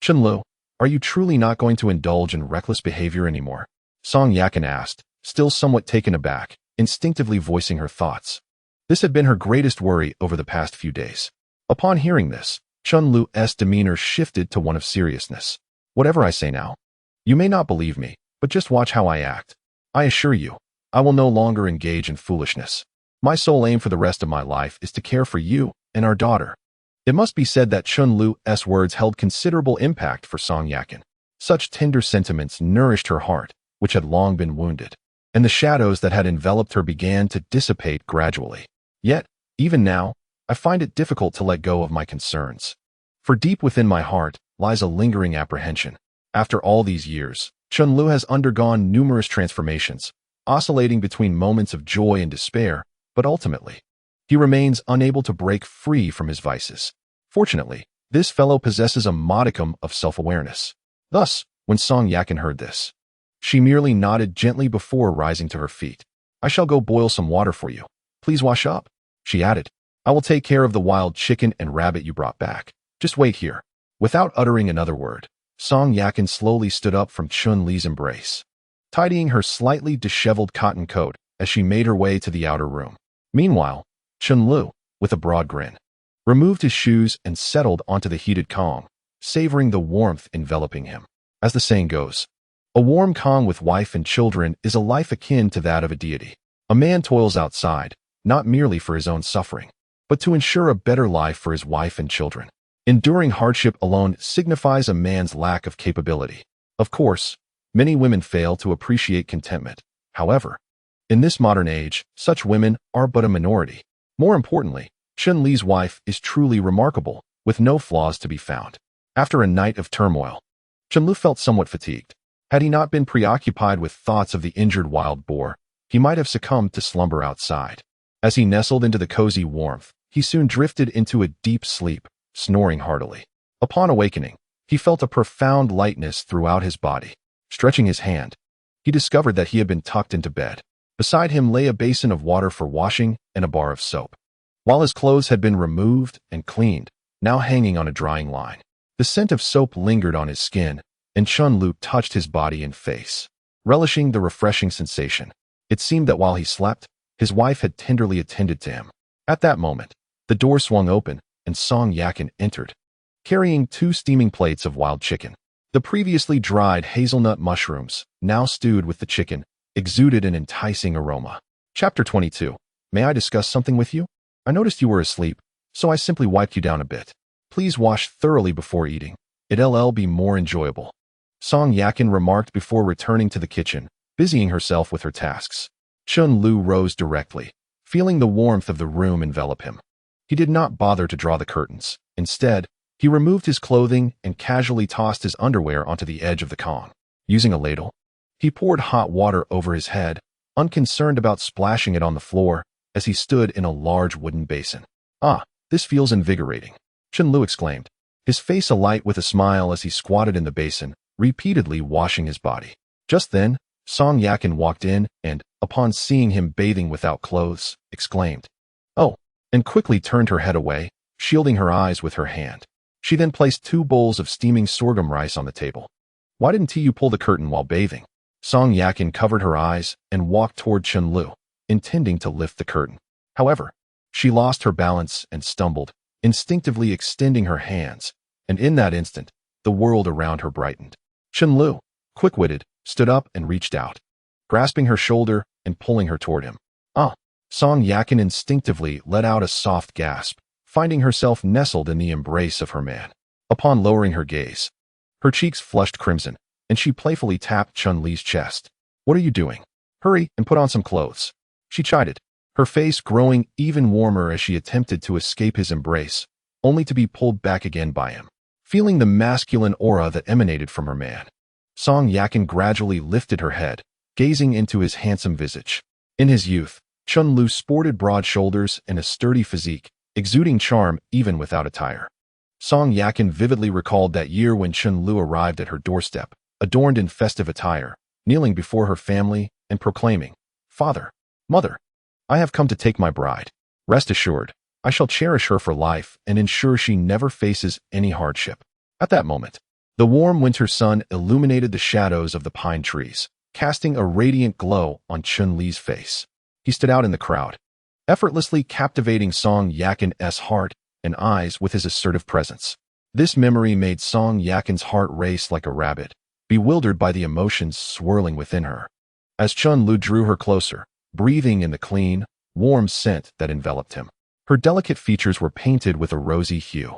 "Chen Lu, are you truly not going to indulge in reckless behavior anymore?" Song Yakin asked, still somewhat taken aback, instinctively voicing her thoughts. This had been her greatest worry over the past few days. Upon hearing this, Chen Lu's demeanor shifted to one of seriousness. "Whatever I say now, you may not believe me, but just watch how I act. I assure you, I will no longer engage in foolishness. My sole aim for the rest of my life is to care for you and our daughter." It must be said that Chen Lu's words held considerable impact for Song Yakin. Such tender sentiments nourished her heart, which had long been wounded, and the shadows that had enveloped her began to dissipate gradually. Yet, even now, I find it difficult to let go of my concerns. For deep within my heart lies a lingering apprehension. After all these years, Chen Lu has undergone numerous transformations, oscillating between moments of joy and despair, but ultimately, he remains unable to break free from his vices. Fortunately, this fellow possesses a modicum of self-awareness. Thus, when Song Yakin heard this, she merely nodded gently before rising to her feet. "I shall go boil some water for you. Please wash up," she added. "I will take care of the wild chicken and rabbit you brought back. Just wait here." Without uttering another word, Song Yakin slowly stood up from Chun Li's embrace, tidying her slightly disheveled cotton coat as she made her way to the outer room. Meanwhile, Chen Lu, with a broad grin, removed his shoes and settled onto the heated Kong, savoring the warmth enveloping him. As the saying goes, a warm Kong with wife and children is a life akin to that of a deity. A man toils outside, not merely for his own suffering, but to ensure a better life for his wife and children. Enduring hardship alone signifies a man's lack of capability. Of course, many women fail to appreciate contentment. However, in this modern age, such women are but a minority. More importantly, Chen Li's wife is truly remarkable, with no flaws to be found. After a night of turmoil, Chen Lu felt somewhat fatigued. Had he not been preoccupied with thoughts of the injured wild boar, he might have succumbed to slumber outside. As he nestled into the cozy warmth, he soon drifted into a deep sleep, snoring heartily. Upon awakening, he felt a profound lightness throughout his body. Stretching his hand, he discovered that he had been tucked into bed. Beside him lay a basin of water for washing and a bar of soap, while his clothes had been removed and cleaned, now hanging on a drying line. The scent of soap lingered on his skin, and Chen Lu touched his body and face, relishing the refreshing sensation. It seemed that while he slept, his wife had tenderly attended to him. At that moment, the door swung open, and Song Yakin entered, carrying 2 steaming plates of wild chicken. The previously dried hazelnut mushrooms, now stewed with the chicken, exuded an enticing aroma. Chapter 22. May I discuss something with you? I noticed you were asleep, so I simply wiped you down a bit. Please wash thoroughly before eating. It'll be more enjoyable. Song Yakin remarked before returning to the kitchen, busying herself with her tasks. Chen Lu rose directly, feeling the warmth of the room envelop him. He did not bother to draw the curtains. Instead, he removed his clothing and casually tossed his underwear onto the edge of the Kong. Using a ladle, he poured hot water over his head, unconcerned about splashing it on the floor as he stood in a large wooden basin. "Ah, this feels invigorating," Chen Lu exclaimed, his face alight with a smile as he squatted in the basin, repeatedly washing his body. Just then, Song Yakin walked in and, upon seeing him bathing without clothes, exclaimed, "Oh," and quickly turned her head away, shielding her eyes with her hand. She then placed 2 bowls of steaming sorghum rice on the table. "Why didn't you pull the curtain while bathing?" Song Yakin covered her eyes and walked toward Chen Lu, intending to lift the curtain. However, she lost her balance and stumbled, instinctively extending her hands, and in that instant, the world around her brightened. Chen Lu, quick-witted, stood up and reached out, grasping her shoulder and pulling her toward him. "Ah!" Song Yakin instinctively let out a soft gasp, finding herself nestled in the embrace of her man. Upon lowering her gaze, her cheeks flushed crimson, and she playfully tapped Chun Li's chest. "What are you doing? Hurry and put on some clothes," she chided, her face growing even warmer as she attempted to escape his embrace, only to be pulled back again by him. Feeling the masculine aura that emanated from her man, Song Yakin gradually lifted her head, gazing into his handsome visage. In his youth, Chun Lu sported broad shoulders and a sturdy physique, exuding charm even without attire. Song Yakin vividly recalled that year when Chen Lu arrived at her doorstep, adorned in festive attire, kneeling before her family and proclaiming, "Father, Mother, I have come to take my bride. Rest assured, I shall cherish her for life and ensure she never faces any hardship." At that moment, the warm winter sun illuminated the shadows of the pine trees, casting a radiant glow on Chun Li's face. He stood out in the crowd, effortlessly captivating Song Yakin's heart and eyes with his assertive presence. This memory made Song Yakin's heart race like a rabbit, bewildered by the emotions swirling within her. As Chun Lu drew her closer, breathing in the clean, warm scent that enveloped him, her delicate features were painted with a rosy hue,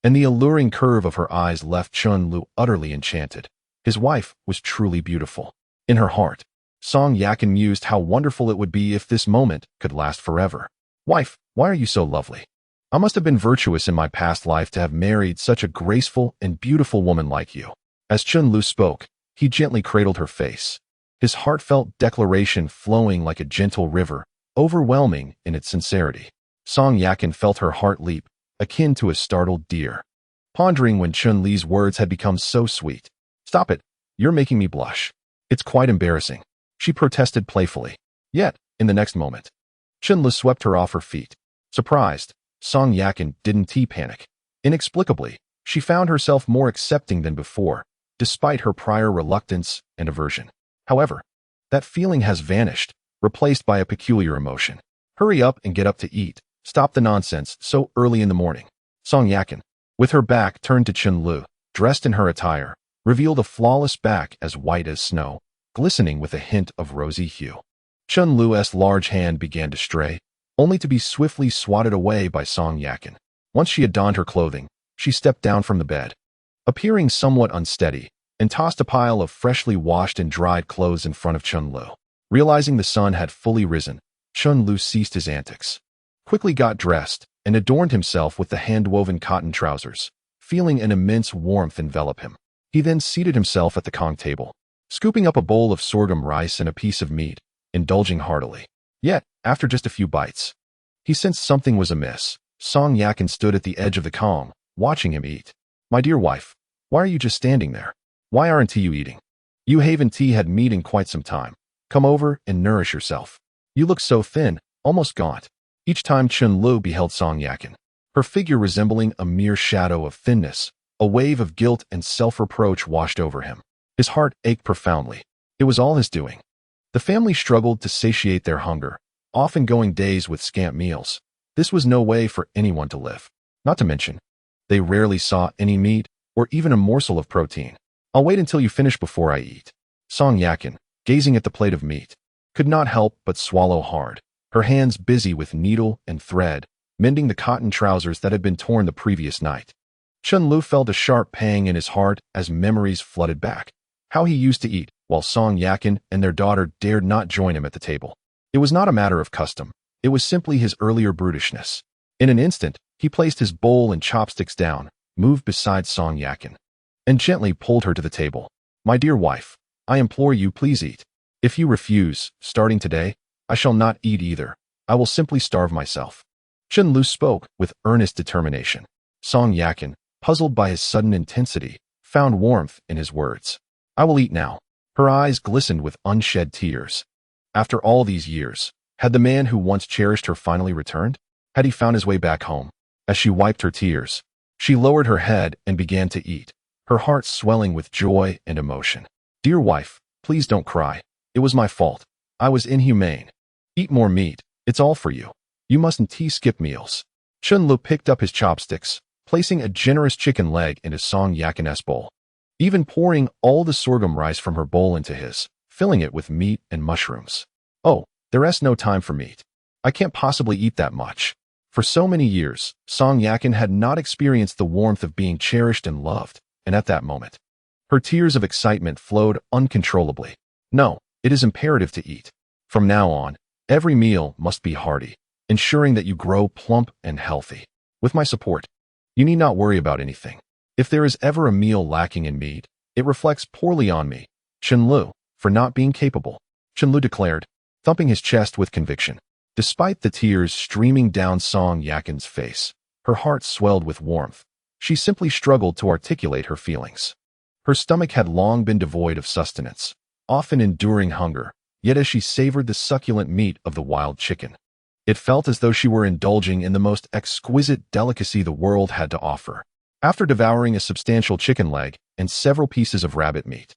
and the alluring curve of her eyes left Chun Lu utterly enchanted. His wife was truly beautiful. In her heart, Song Yakin mused how wonderful it would be if this moment could last forever. "Wife, why are you so lovely? I must have been virtuous in my past life to have married such a graceful and beautiful woman like you." As Chun Lu spoke, he gently cradled her face, his heartfelt declaration flowing like a gentle river, overwhelming in its sincerity. Song Yakin felt her heart leap, akin to a startled deer, pondering when Chun Li's words had become so sweet. "Stop it, you're making me blush. It's quite embarrassing," she protested playfully. Yet, in the next moment, Chun Li swept her off her feet. Surprised, Song Yakin didn't panic. Inexplicably, she found herself more accepting than before, despite her prior reluctance and aversion. However, that feeling has vanished, replaced by a peculiar emotion. "Hurry up and get up to eat. Stop the nonsense so early in the morning." Song Yakin, with her back turned to Chen Lu, dressed in her attire, revealed a flawless back as white as snow, glistening with a hint of rosy hue. Chen Lu's large hand began to stray, only to be swiftly swatted away by Song Yakin. Once she had donned her clothing, she stepped down from the bed, appearing somewhat unsteady, and tossed a pile of freshly washed and dried clothes in front of Chen Lu. Realizing the sun had fully risen, Chen Lu ceased his antics, quickly got dressed, and adorned himself with the hand-woven cotton trousers, feeling an immense warmth envelop him. He then seated himself at the Kong table, scooping up a bowl of sorghum rice and a piece of meat, indulging heartily. Yet, after just a few bites, he sensed something was amiss. Song Yakin stood at the edge of the Kong, watching him eat. "My dear wife, why are you just standing there? Why aren't you eating? You haven't had meat in quite some time. Come over and nourish yourself. You look so thin, almost gaunt." Each time Chen Lu beheld Song Yakin, her figure resembling a mere shadow of thinness, a wave of guilt and self-reproach washed over him. His heart ached profoundly. It was all his doing. The family struggled to satiate their hunger, often going days with scant meals. This was no way for anyone to live. Not to mention, they rarely saw any meat or even a morsel of protein. "I'll wait until you finish before I eat." Song Yakin, gazing at the plate of meat, could not help but swallow hard, her hands busy with needle and thread, mending the cotton trousers that had been torn the previous night. Chen Lu felt a sharp pang in his heart as memories flooded back. How he used to eat, while Song Yakin and their daughter dared not join him at the table. It was not a matter of custom. It was simply his earlier brutishness. In an instant, he placed his bowl and chopsticks down, moved beside Song Yakin, and gently pulled her to the table. My dear wife, I implore you, please eat. If you refuse, starting today, I shall not eat either. I will simply starve myself. Chen Lu spoke with earnest determination. Song Yakin, puzzled by his sudden intensity, found warmth in his words. I will eat now. Her eyes glistened with unshed tears. After all these years, had the man who once cherished her finally returned? Had he found his way back home? As she wiped her tears, she lowered her head and began to eat, her heart swelling with joy and emotion. Dear wife, please don't cry. It was my fault. I was inhumane. Eat more meat. It's all for you. You mustn't skip meals. Chen Lu picked up his chopsticks, placing a generous chicken leg into Song Yakin's bowl, even pouring all the sorghum rice from her bowl into his, filling it with meat and mushrooms. Oh, there's no time for meat. I can't possibly eat that much. For so many years, Song Yakin had not experienced the warmth of being cherished and loved, and at that moment, her tears of excitement flowed uncontrollably. No, it is imperative to eat. From now on, every meal must be hearty, ensuring that you grow plump and healthy. With my support, you need not worry about anything. If there is ever a meal lacking in meat, it reflects poorly on me, Chen Lu, for not being capable, Chen Lu declared, thumping his chest with conviction. Despite the tears streaming down Song Yakin's face, her heart swelled with warmth. She simply struggled to articulate her feelings. Her stomach had long been devoid of sustenance, often enduring hunger, yet as she savored the succulent meat of the wild chicken, it felt as though she were indulging in the most exquisite delicacy the world had to offer. After devouring a substantial chicken leg and several pieces of rabbit meat,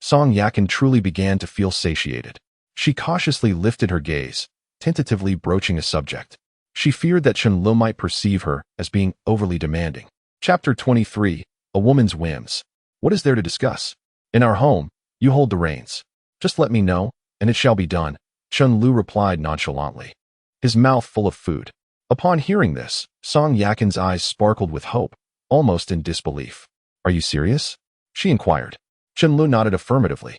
Song Yakin truly began to feel satiated. She cautiously lifted her gaze, tentatively broaching a subject. She feared that Chen Lu might perceive her as being overly demanding. Chapter 23, A Woman's Whims. What is there to discuss? In our home, you hold the reins. Just let me know, and it shall be done, Chen Lu replied nonchalantly, his mouth full of food. Upon hearing this, Song Yakin's eyes sparkled with hope, almost in disbelief. Are you serious? She inquired. Chen Lu nodded affirmatively.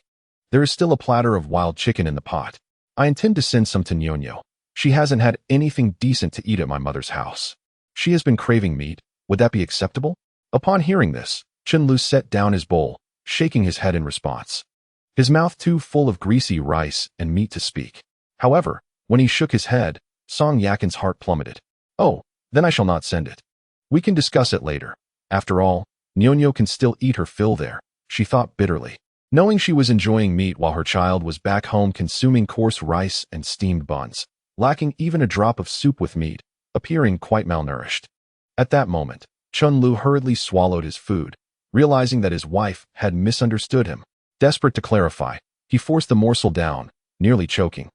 There is still a platter of wild chicken in the pot. I intend to send some to Nyonyo. She hasn't had anything decent to eat at my mother's house. She has been craving meat. Would that be acceptable? Upon hearing this, Chen Lu set down his bowl, shaking his head in response, his mouth too full of greasy rice and meat to speak. However, when he shook his head, Song Yakin's heart plummeted. Oh, then I shall not send it. We can discuss it later. After all, Nyonyo can still eat her fill there, she thought bitterly, knowing she was enjoying meat while her child was back home consuming coarse rice and steamed buns, lacking even a drop of soup with meat, appearing quite malnourished. At that moment, Chen Lu hurriedly swallowed his food, realizing that his wife had misunderstood him. Desperate to clarify, he forced the morsel down, nearly choking,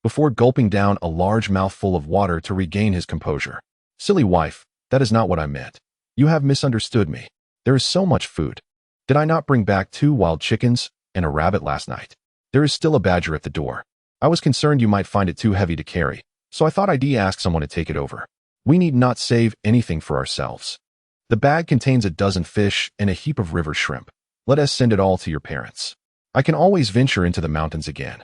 before gulping down a large mouthful of water to regain his composure. Silly wife, that is not what I meant. You have misunderstood me. There is so much food. Did I not bring back 2 wild chickens and a rabbit last night? There is still a badger at the door. I was concerned you might find it too heavy to carry, so I thought I'd ask someone to take it over. We need not save anything for ourselves. The bag contains a dozen fish and a heap of river shrimp. Let us send it all to your parents. I can always venture into the mountains again.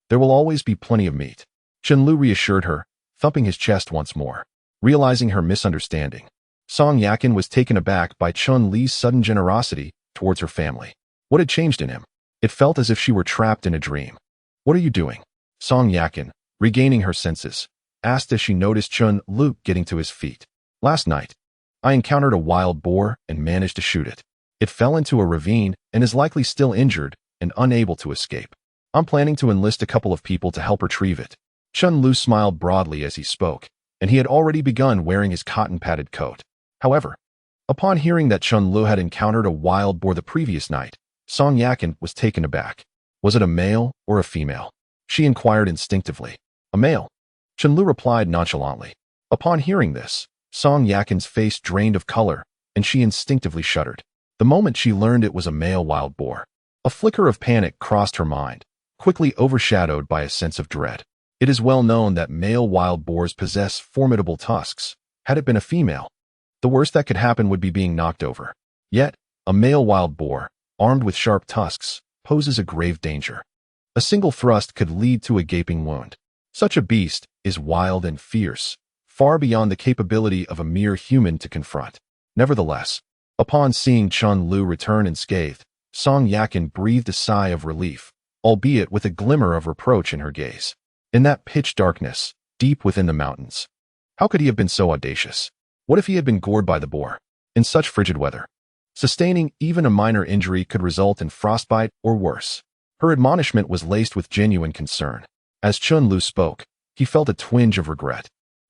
There will always be plenty of meat. Chen Lu reassured her, thumping his chest once more. Realizing her misunderstanding, Song Yakin was taken aback by Chen Li's sudden generosity towards her family. What had changed in him? It felt as if she were trapped in a dream. What are you doing? Song Yakin, regaining her senses, asked as she noticed Chen Lu getting to his feet. Last night, I encountered a wild boar and managed to shoot it. It fell into a ravine and is likely still injured and unable to escape. I'm planning to enlist a couple of people to help retrieve it. Chen Lu smiled broadly as he spoke, and he had already begun wearing his cotton-padded coat. However, upon hearing that Chen Lu had encountered a wild boar the previous night, Song Yakin was taken aback. Was it a male or a female? She inquired instinctively. A male. Chen Lu replied nonchalantly. Upon hearing this, Song Yakin's face drained of color, and she instinctively shuddered. The moment she learned it was a male wild boar, a flicker of panic crossed her mind, quickly overshadowed by a sense of dread. It is well known that male wild boars possess formidable tusks, Had it been a female, the worst that could happen would be being knocked over. Yet, a male wild boar, armed with sharp tusks, poses a grave danger. A single thrust could lead to a gaping wound. Such a beast is wild and fierce, far beyond the capability of a mere human to confront. Nevertheless, upon seeing Chen Lu return unscathed, Song Yakin breathed a sigh of relief, albeit with a glimmer of reproach in her gaze. In that pitch darkness, deep within the mountains, how could he have been so audacious? What if he had been gored by the boar? In such frigid weather, sustaining even a minor injury could result in frostbite or worse. Her admonishment was laced with genuine concern. As Chen Lu spoke, he felt a twinge of regret.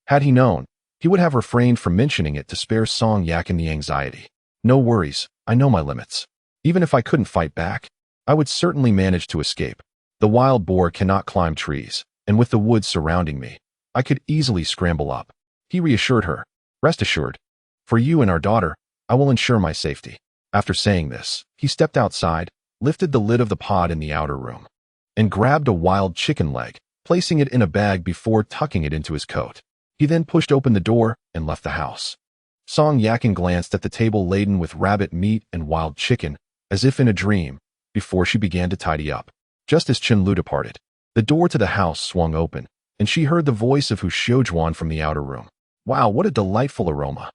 Had he known, he would have refrained from mentioning it to spare Song Yakin the anxiety. No worries, I know my limits. Even if I couldn't fight back, I would certainly manage to escape. The wild boar cannot climb trees, and with the woods surrounding me, I could easily scramble up. He reassured her. Rest assured, for you and our daughter, I will ensure my safety. After saying this, he stepped outside, lifted the lid of the pod in the outer room, and grabbed a wild chicken leg, placing it in a bag before tucking it into his coat. He then pushed open the door and left the house. Song Yakin glanced at the table laden with rabbit meat and wild chicken, as if in a dream, before she began to tidy up. Just as Chen Lu departed, the door to the house swung open, and she heard the voice of Hu Xiujuan from the outer room. Wow, what a delightful aroma.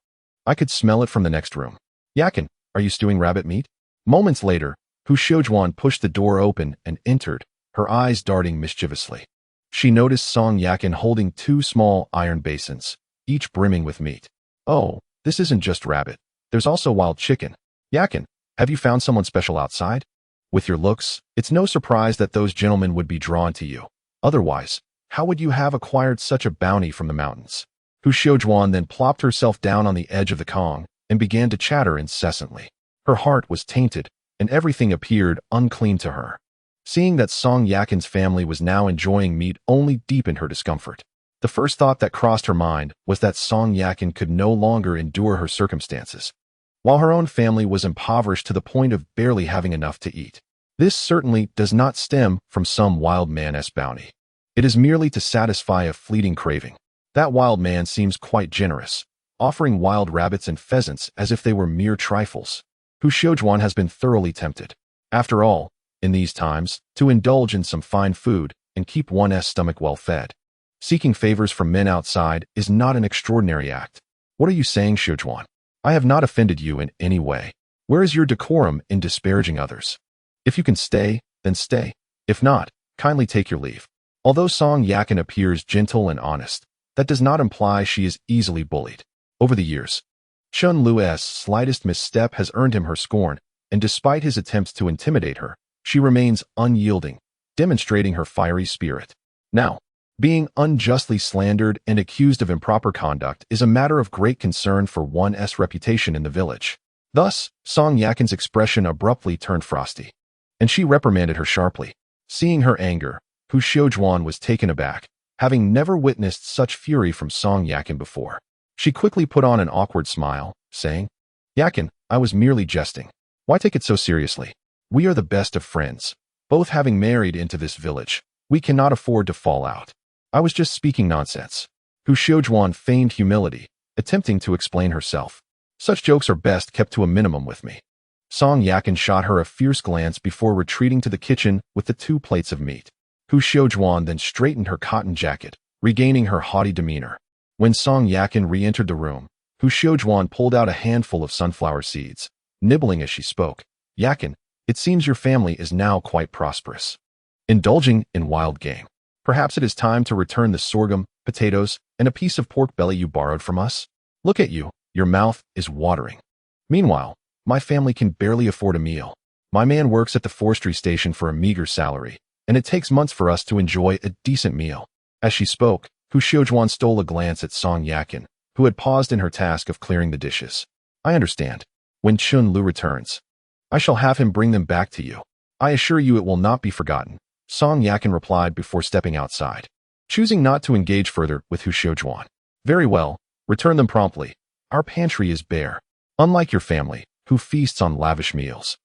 I could smell it from the next room. Yakin, are you stewing rabbit meat? Moments later, Hu Xiujuan pushed the door open and entered, her eyes darting mischievously. She noticed Song Yakin holding 2 small iron basins, each brimming with meat. Oh, this isn't just rabbit. There's also wild chicken. Yakin, have you found someone special outside? With your looks, it's no surprise that those gentlemen would be drawn to you. Otherwise, how would you have acquired such a bounty from the mountains? Hu Xiujuan then plopped herself down on the edge of the Kong and began to chatter incessantly. Her heart was tainted, and everything appeared unclean to her. Seeing that Song Yakin's family was now enjoying meat only deepened her discomfort. The first thought that crossed her mind was that Song Yakin could no longer endure her circumstances, while her own family was impoverished to the point of barely having enough to eat. This certainly does not stem from some wild man's bounty. It is merely to satisfy a fleeting craving. That wild man seems quite generous, offering wild rabbits and pheasants as if they were mere trifles. Hu Xiujuan has been thoroughly tempted. After all, in these times, to indulge in some fine food and keep one's stomach well fed. Seeking favors from men outside is not an extraordinary act. What are you saying, Xiujuan? I have not offended you in any way. Where is your decorum in disparaging others? If you can stay, then stay. If not, kindly take your leave. Although Song Yakin appears gentle and honest, that does not imply she is easily bullied. Over the years, Chen Lu's slightest misstep has earned him her scorn, and despite his attempts to intimidate her, she remains unyielding, demonstrating her fiery spirit. Now, being unjustly slandered and accused of improper conduct is a matter of great concern for one's reputation in the village. Thus, Song Yakin's expression abruptly turned frosty, and she reprimanded her sharply. Seeing her anger, Hu Xiujuan was taken aback, having never witnessed such fury from Song Yakin before. She quickly put on an awkward smile, saying, Yakin, I was merely jesting. Why take it so seriously? We are the best of friends, both having married into this village. We cannot afford to fall out. I was just speaking nonsense. Hu Xiujuan feigned humility, attempting to explain herself. Such jokes are best kept to a minimum with me. Song Yakin shot her a fierce glance before retreating to the kitchen with the 2 plates of meat. Hu Xiujuan then straightened her cotton jacket, regaining her haughty demeanor. When Song Yakin re-entered the room, Hu Xiujuan pulled out a handful of sunflower seeds, nibbling as she spoke. Yakin, it seems your family is now quite prosperous, indulging in wild game. Perhaps it is time to return the sorghum, potatoes, and a piece of pork belly you borrowed from us? Look at you, your mouth is watering. Meanwhile, my family can barely afford a meal. My man works at the forestry station for a meager salary, and it takes months for us to enjoy a decent meal. As she spoke, Hu Xiujuan stole a glance at Song Yakin, who had paused in her task of clearing the dishes. I understand. When Chen Lu returns, I shall have him bring them back to you. I assure you it will not be forgotten, Song Yakin replied before stepping outside, choosing not to engage further with Hu Xiujuan. Very well, return them promptly. Our pantry is bare, unlike your family, who feasts on lavish meals.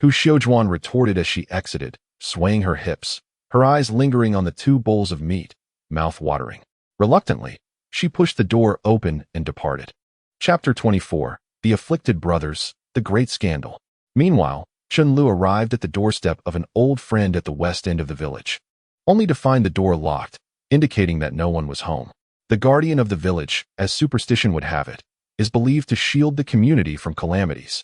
Hu Xiujuan retorted as she exited, swaying her hips, her eyes lingering on the 2 bowls of meat, mouth watering. Reluctantly, She pushed the door open and departed. Chapter 24. The Afflicted Brothers, the Great Scandal. Meanwhile, Chen Lu arrived at the doorstep of an old friend at the west end of the village, only to find the door locked, indicating that no one was home. The guardian of the village, as superstition would have it, is believed to shield the community from calamities.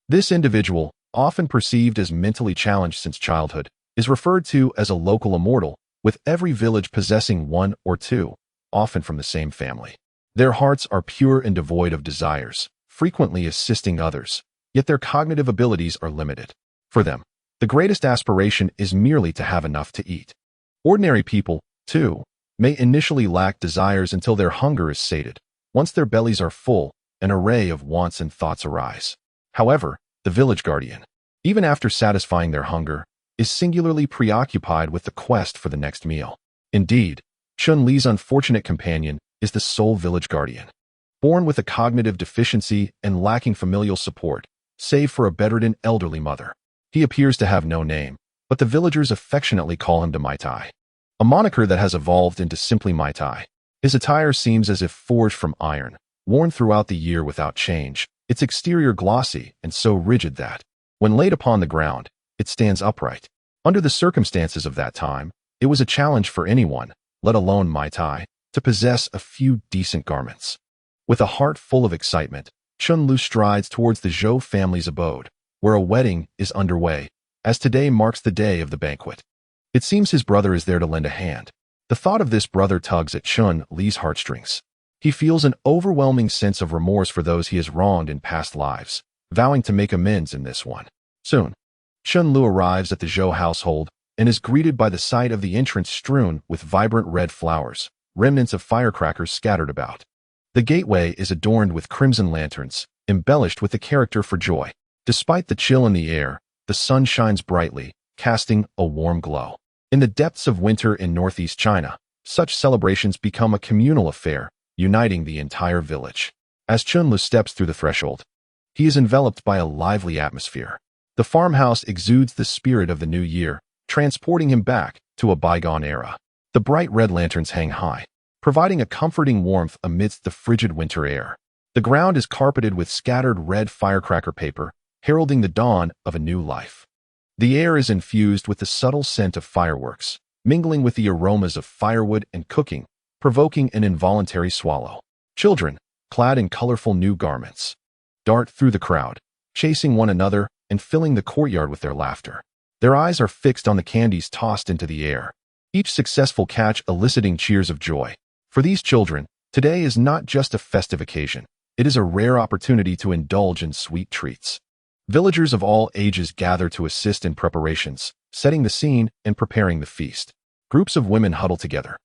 This individual, often perceived as mentally challenged since childhood, is referred to as a local immortal, with every village possessing one or two, often from the same family. Their hearts are pure and devoid of desires, frequently assisting others, yet their cognitive abilities are limited. For them, the greatest aspiration is merely to have enough to eat. Ordinary people, too, may initially lack desires until their hunger is sated. Once their bellies are full, an array of wants and thoughts arise. However, the village guardian, even after satisfying their hunger, is singularly preoccupied with the quest for the next meal. Indeed, Chun Li's unfortunate companion is the sole village guardian. Born with a cognitive deficiency and lacking familial support, save for a bedridden elderly mother. He appears to have no name, but the villagers affectionately call him Mai Tai, a moniker that has evolved into simply Mai Tai. His attire seems as if forged from iron, worn throughout the year without change, its exterior glossy and so rigid that, when laid upon the ground, it stands upright. Under the circumstances of that time, it was a challenge for anyone, let alone Mai Tai, to possess a few decent garments. With a heart full of excitement, Chun Lu strides towards the Zhou family's abode, where a wedding is underway, as today marks the day of the banquet. It seems his brother is there to lend a hand. The thought of this brother tugs at Chun Li's heartstrings. He feels an overwhelming sense of remorse for those he has wronged in past lives, vowing to make amends in this one. Soon, Chun Lu arrives at the Zhou household and is greeted by the sight of the entrance strewn with vibrant red flowers, remnants of firecrackers scattered about. The gateway is adorned with crimson lanterns, embellished with the character for joy. Despite the chill in the air, the sun shines brightly, casting a warm glow. In the depths of winter in northeast China, such celebrations become a communal affair, uniting the entire village. As Chun Lu steps through the threshold, he is enveloped by a lively atmosphere. The farmhouse exudes the spirit of the new year, transporting him back to a bygone era. The bright red lanterns hang high, providing a comforting warmth amidst the frigid winter air. The ground is carpeted with scattered red firecracker paper, heralding the dawn of a new life. The air is infused with the subtle scent of fireworks, mingling with the aromas of firewood and cooking, provoking an involuntary swallow. Children, clad in colorful new garments, dart through the crowd, chasing one another and filling the courtyard with their laughter. Their eyes are fixed on the candies tossed into the air, each successful catch eliciting cheers of joy. For these children, today is not just a festive occasion, it is a rare opportunity to indulge in sweet treats. Villagers of all ages gather to assist in preparations, setting the scene and preparing the feast. Groups of women huddle together,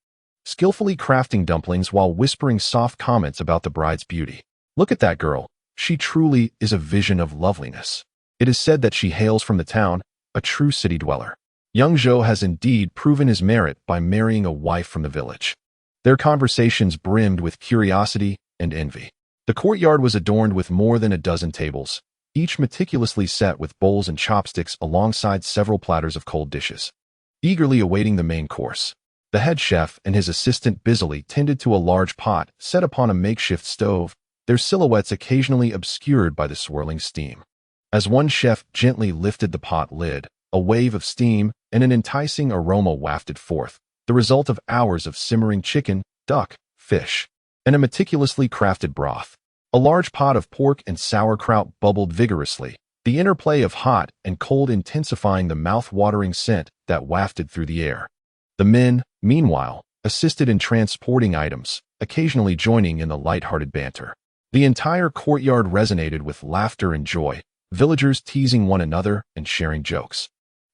skillfully crafting dumplings while whispering soft comments about the bride's beauty. Look at that girl, she truly is a vision of loveliness. It is said that she hails from the town, a true city dweller. Young Zhou has indeed proven his merit by marrying a wife from the village. Their conversations brimmed with curiosity and envy. The courtyard was adorned with more than a dozen tables, each meticulously set with bowls and chopsticks alongside several platters of cold dishes, eagerly awaiting the main course. The head chef and his assistant busily tended to a large pot set upon a makeshift stove, their silhouettes occasionally obscured by the swirling steam. As one chef gently lifted the pot lid, a wave of steam and an enticing aroma wafted forth, the result of hours of simmering chicken, duck, fish, and a meticulously crafted broth. A large pot of pork and sauerkraut bubbled vigorously, the interplay of hot and cold intensifying the mouth-watering scent that wafted through the air. The men, meanwhile, assisted in transporting items, occasionally joining in the light-hearted banter. The entire courtyard resonated with laughter and joy, villagers teasing one another and sharing jokes,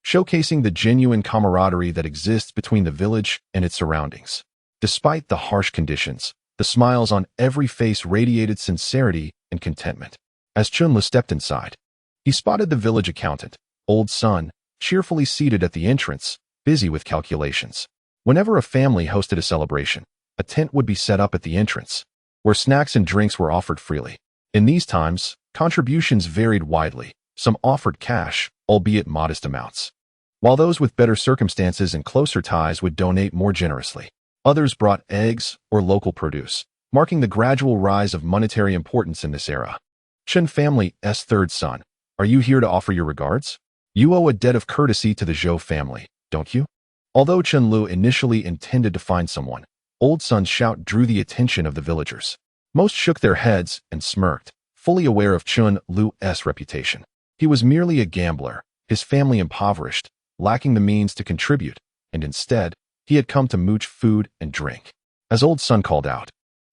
showcasing the genuine camaraderie that exists between the village and its surroundings. Despite the harsh conditions, the smiles on every face radiated sincerity and contentment. As Chun Lu stepped inside, he spotted the village accountant, old Sun, cheerfully seated at the entrance, busy with calculations. Whenever a family hosted a celebration, a tent would be set up at the entrance, where snacks and drinks were offered freely. In these times, contributions varied widely. Some offered cash, albeit modest amounts, while those with better circumstances and closer ties would donate more generously. Others brought eggs or local produce, marking the gradual rise of monetary importance in this era. Chen family's third son, are you here to offer your regards? You owe a debt of courtesy to the Zhou family, don't you? Although Chen Lu initially intended to find someone, old son's shout drew the attention of the villagers. Most shook their heads and smirked, fully aware of Chen Lu's reputation. He was merely a gambler, his family impoverished, lacking the means to contribute, and instead, he had come to mooch food and drink. As old son called out,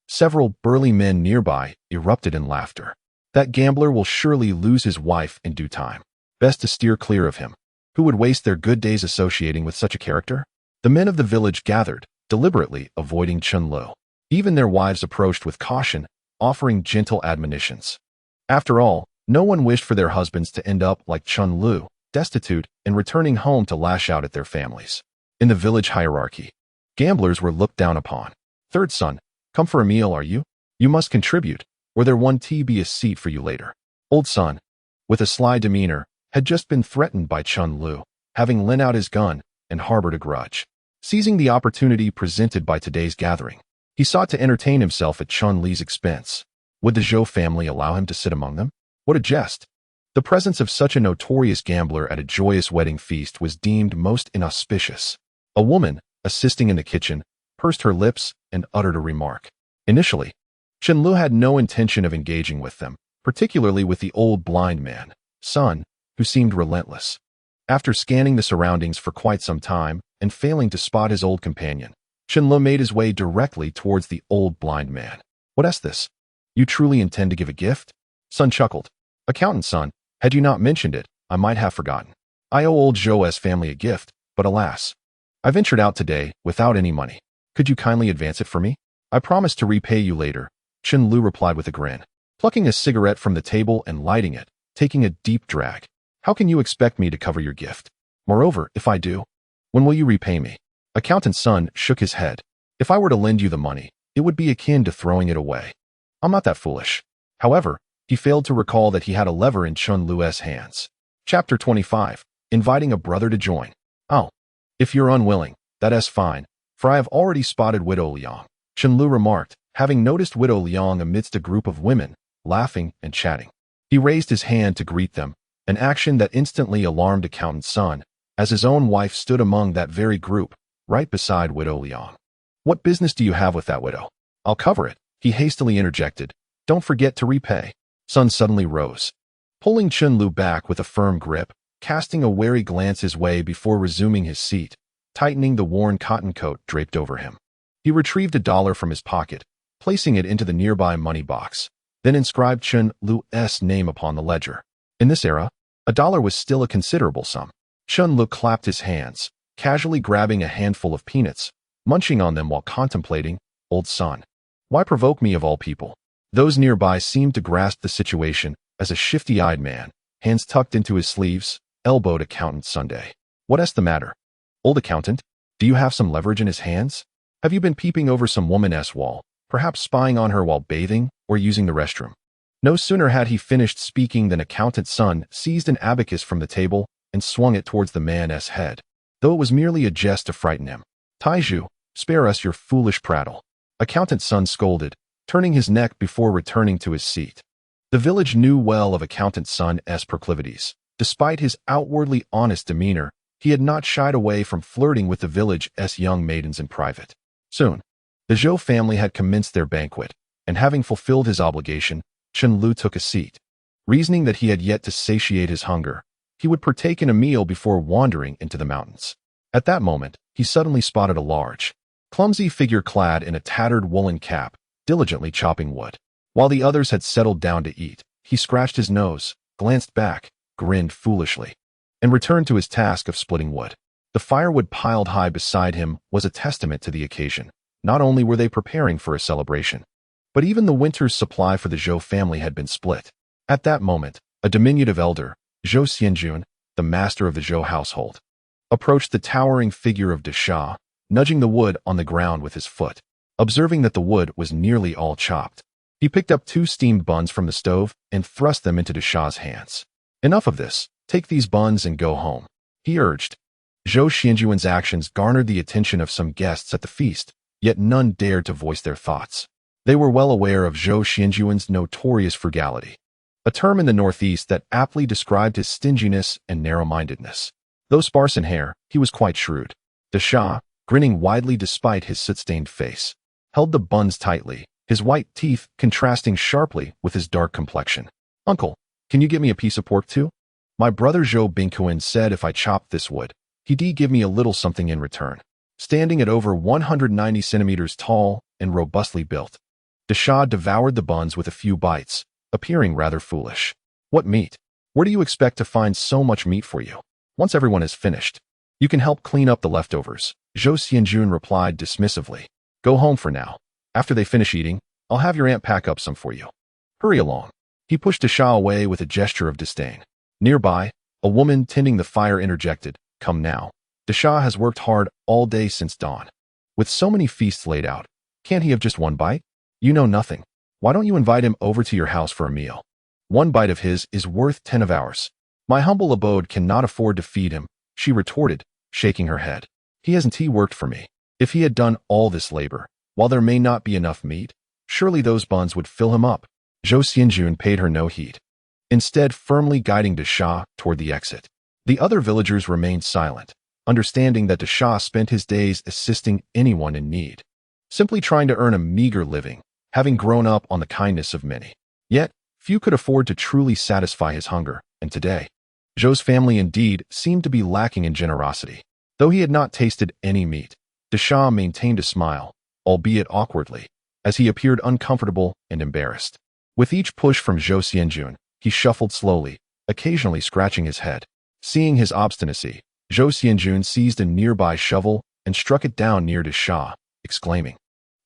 several burly men nearby erupted in laughter. That gambler will surely lose his wife in due time. Best to steer clear of him. Who would waste their good days associating with such a character? The men of the village gathered, deliberately avoiding Chen Lu. Even their wives approached with caution, offering gentle admonitions. After all, no one wished for their husbands to end up like Chen Lu, destitute and returning home to lash out at their families. In the village hierarchy, gamblers were looked down upon. Third son, come for a meal, are you? You must contribute, or there won't be a seat for you later. Old son, with a sly demeanor, had just been threatened by Chen Lu, having lent out his gun and harbored a grudge. Seizing the opportunity presented by today's gathering, he sought to entertain himself at Chen Li's expense. Would the Zhou family allow him to sit among them? What a jest! The presence of such a notorious gambler at a joyous wedding feast was deemed most inauspicious. A woman, assisting in the kitchen, pursed her lips and uttered a remark. Initially, Chen Lu had no intention of engaging with them, particularly with the old blind man, son, who seemed relentless. After scanning the surroundings for quite some time and failing to spot his old companion, Chen Lu made his way directly towards the old blind man. What's this? You truly intend to give a gift? Son chuckled. Accountant son, had you not mentioned it, I might have forgotten. I owe old Zhou's family a gift, but alas, I ventured out today without any money. Could you kindly advance it for me? I promise to repay you later, Chen Lu replied with a grin, plucking a cigarette from the table and lighting it, taking a deep drag. How can you expect me to cover your gift? Moreover, if I do, when will you repay me? Accountant's son shook his head. If I were to lend you the money, it would be akin to throwing it away. I'm not that foolish. However, he failed to recall that he had a lever in Chen Lu's hands. Chapter 25. Inviting a brother to join. Oh, if you're unwilling, that's fine, for I have already spotted Widow Liang, Chen Lu remarked, having noticed Widow Liang amidst a group of women, laughing and chatting. He raised his hand to greet them, an action that instantly alarmed Accountant's son, as his own wife stood among that very group, right beside Widow Liang. What business do you have with that widow? I'll cover it, he hastily interjected. Don't forget to repay. Son suddenly rose, pulling Chen Lu back with a firm grip, casting a wary glance his way before resuming his seat, tightening the worn cotton coat draped over him. He retrieved $1 from his pocket, placing it into the nearby money box, then inscribed Chen Lu's name upon the ledger. In this era, $1 was still a considerable sum. Chen Lu clapped his hands, casually grabbing a handful of peanuts, munching on them while contemplating, old son. Why provoke me of all people? Those nearby seemed to grasp the situation as a shifty-eyed man, hands tucked into his sleeves, elbowed Accountant Sunday. What's the matter? Old accountant, do you have some leverage in his hands? Have you been peeping over some woman's wall, perhaps spying on her while bathing or using the restroom? No sooner had he finished speaking than Accountant's son seized an abacus from the table and swung it towards the man's head, though it was merely a jest to frighten him. Taiju, spare us your foolish prattle. Accountant's son scolded, turning his neck before returning to his seat. The village knew well of Accountant's son's proclivities. Despite his outwardly honest demeanor, he had not shied away from flirting with the village's young maidens in private. Soon, the Zhou family had commenced their banquet, and having fulfilled his obligation, Chen Lu took a seat. Reasoning that he had yet to satiate his hunger, he would partake in a meal before wandering into the mountains. At that moment, he suddenly spotted a large, clumsy figure clad in a tattered woolen cap, diligently chopping wood. While the others had settled down to eat, he scratched his nose, glanced back, grinned foolishly, and returned to his task of splitting wood. The firewood piled high beside him was a testament to the occasion. Not only were they preparing for a celebration, but even the winter's supply for the Zhou family had been split. At that moment, a diminutive elder, Zhou Xianjun, the master of the Zhou household, approached the towering figure of Desha, nudging the wood on the ground with his foot. Observing that the wood was nearly all chopped, he picked up 2 steamed buns from the stove and thrust them into Desha's hands. Enough of this, take these buns and go home, he urged. Zhou Xianjuan's actions garnered the attention of some guests at the feast, yet none dared to voice their thoughts. They were well aware of Zhou Xianjuan's notorious frugality, a term in the Northeast that aptly described his stinginess and narrow-mindedness. Though sparse in hair, he was quite shrewd. De Sha, grinning widely despite his soot-stained face, held the buns tightly, his white teeth contrasting sharply with his dark complexion. "Uncle, can you get me a piece of pork too? My brother Zhou Bingquan said if I chopped this wood, he'd give me a little something in return." Standing at over 190 centimeters tall and robustly built, De Sha devoured the buns with a few bites, appearing rather foolish. "What meat? Where do you expect to find so much meat for you? Once everyone is finished, you can help clean up the leftovers," Zhou Xianjun replied dismissively. "Go home for now. After they finish eating, I'll have your aunt pack up some for you. Hurry along." He pushed De Sha away with a gesture of disdain. Nearby, a woman tending the fire interjected, "Come now. De Sha has worked hard all day since dawn. With so many feasts laid out, can't he have just one bite? You know nothing. Why don't you invite him over to your house for a meal? One bite of his is worth 10 of ours. My humble abode cannot afford to feed him," she retorted, shaking her head. He worked for me. If he had done all this labor, while there may not be enough meat, surely those buns would fill him up." Zhou Xianjun paid her no heed, instead firmly guiding De Sha toward the exit. The other villagers remained silent, understanding that De Sha spent his days assisting anyone in need, simply trying to earn a meager living, having grown up on the kindness of many. Yet, few could afford to truly satisfy his hunger, and today, Zhou's family indeed seemed to be lacking in generosity. Though he had not tasted any meat, De Sha maintained a smile, albeit awkwardly, as he appeared uncomfortable and embarrassed. With each push from Zhou Xianjun, he shuffled slowly, occasionally scratching his head. Seeing his obstinacy, Zhou Xianjun seized a nearby shovel and struck it down near De Sha, exclaiming,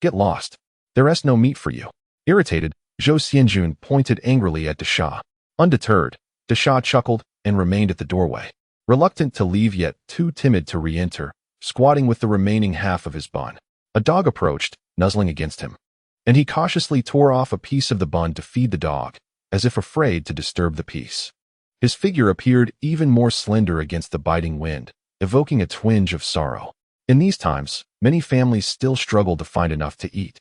"Get lost. There's no meat for you." Irritated, Zhou Xianjun pointed angrily at De Sha. Undeterred, De Sha chuckled and remained at the doorway, reluctant to leave yet too timid to re-enter, squatting with the remaining half of his bun. A dog approached, nuzzling against him, and he cautiously tore off a piece of the bun to feed the dog, as if afraid to disturb the peace. His figure appeared even more slender against the biting wind, evoking a twinge of sorrow. In these times, many families still struggle to find enough to eat,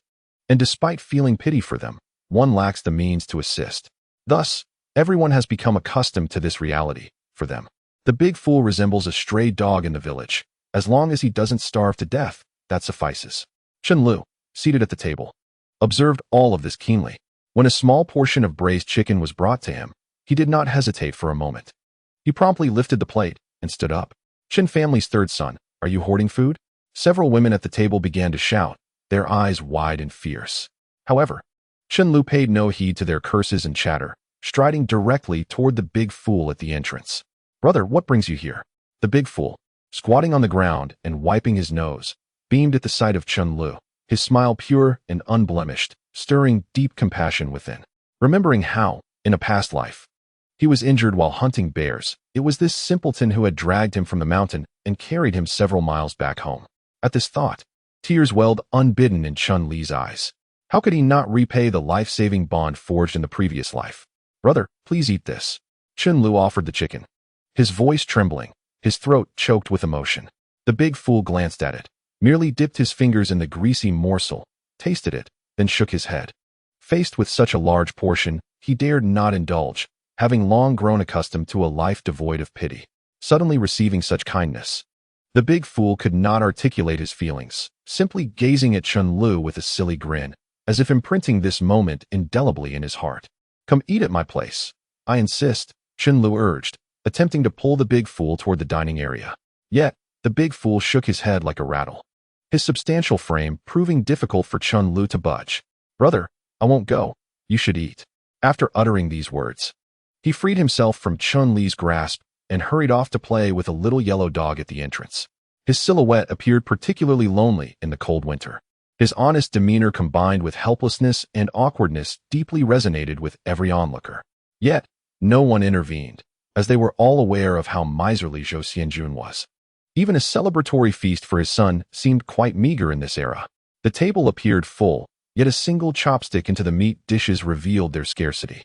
and despite feeling pity for them, one lacks the means to assist. Thus, everyone has become accustomed to this reality. For them, the big fool resembles a stray dog in the village. As long as he doesn't starve to death, that suffices. Chen Lu, seated at the table, observed all of this keenly. When a small portion of braised chicken was brought to him, he did not hesitate for a moment. He promptly lifted the plate and stood up. "Chen family's third son, are you hoarding food?" Several women at the table began to shout, their eyes wide and fierce. However, Chen Lu paid no heed to their curses and chatter, striding directly toward the big fool at the entrance. "Brother, what brings you here?" The big fool, squatting on the ground and wiping his nose, beamed at the sight of Chen Lu, his smile pure and unblemished, stirring deep compassion within. Remembering how, in a past life, he was injured while hunting bears, it was this simpleton who had dragged him from the mountain and carried him several miles back home. At this thought, tears welled unbidden in Chun Li's eyes. How could he not repay the life-saving bond forged in the previous life? "Brother, please eat this." Chen Lu offered the chicken, his voice trembling, his throat choked with emotion. The big fool glanced at it, merely dipped his fingers in the greasy morsel, tasted it, then shook his head. Faced with such a large portion, he dared not indulge, having long grown accustomed to a life devoid of pity. Suddenly receiving such kindness, the big fool could not articulate his feelings, simply gazing at Chen Lu with a silly grin, as if imprinting this moment indelibly in his heart. "Come eat at my place. I insist," Chen Lu urged, attempting to pull the big fool toward the dining area. Yet, the big fool shook his head like a rattle, his substantial frame proving difficult for Chen Lu to budge. "Brother, I won't go. You should eat." After uttering these words, he freed himself from Chun Li's grasp and hurried off to play with a little yellow dog at the entrance. His silhouette appeared particularly lonely in the cold winter. His honest demeanor combined with helplessness and awkwardness deeply resonated with every onlooker. Yet, no one intervened, as they were all aware of how miserly Zhou Xianjun was. Even a celebratory feast for his son seemed quite meager in this era. The table appeared full, yet a single chopstick into the meat dishes revealed their scarcity.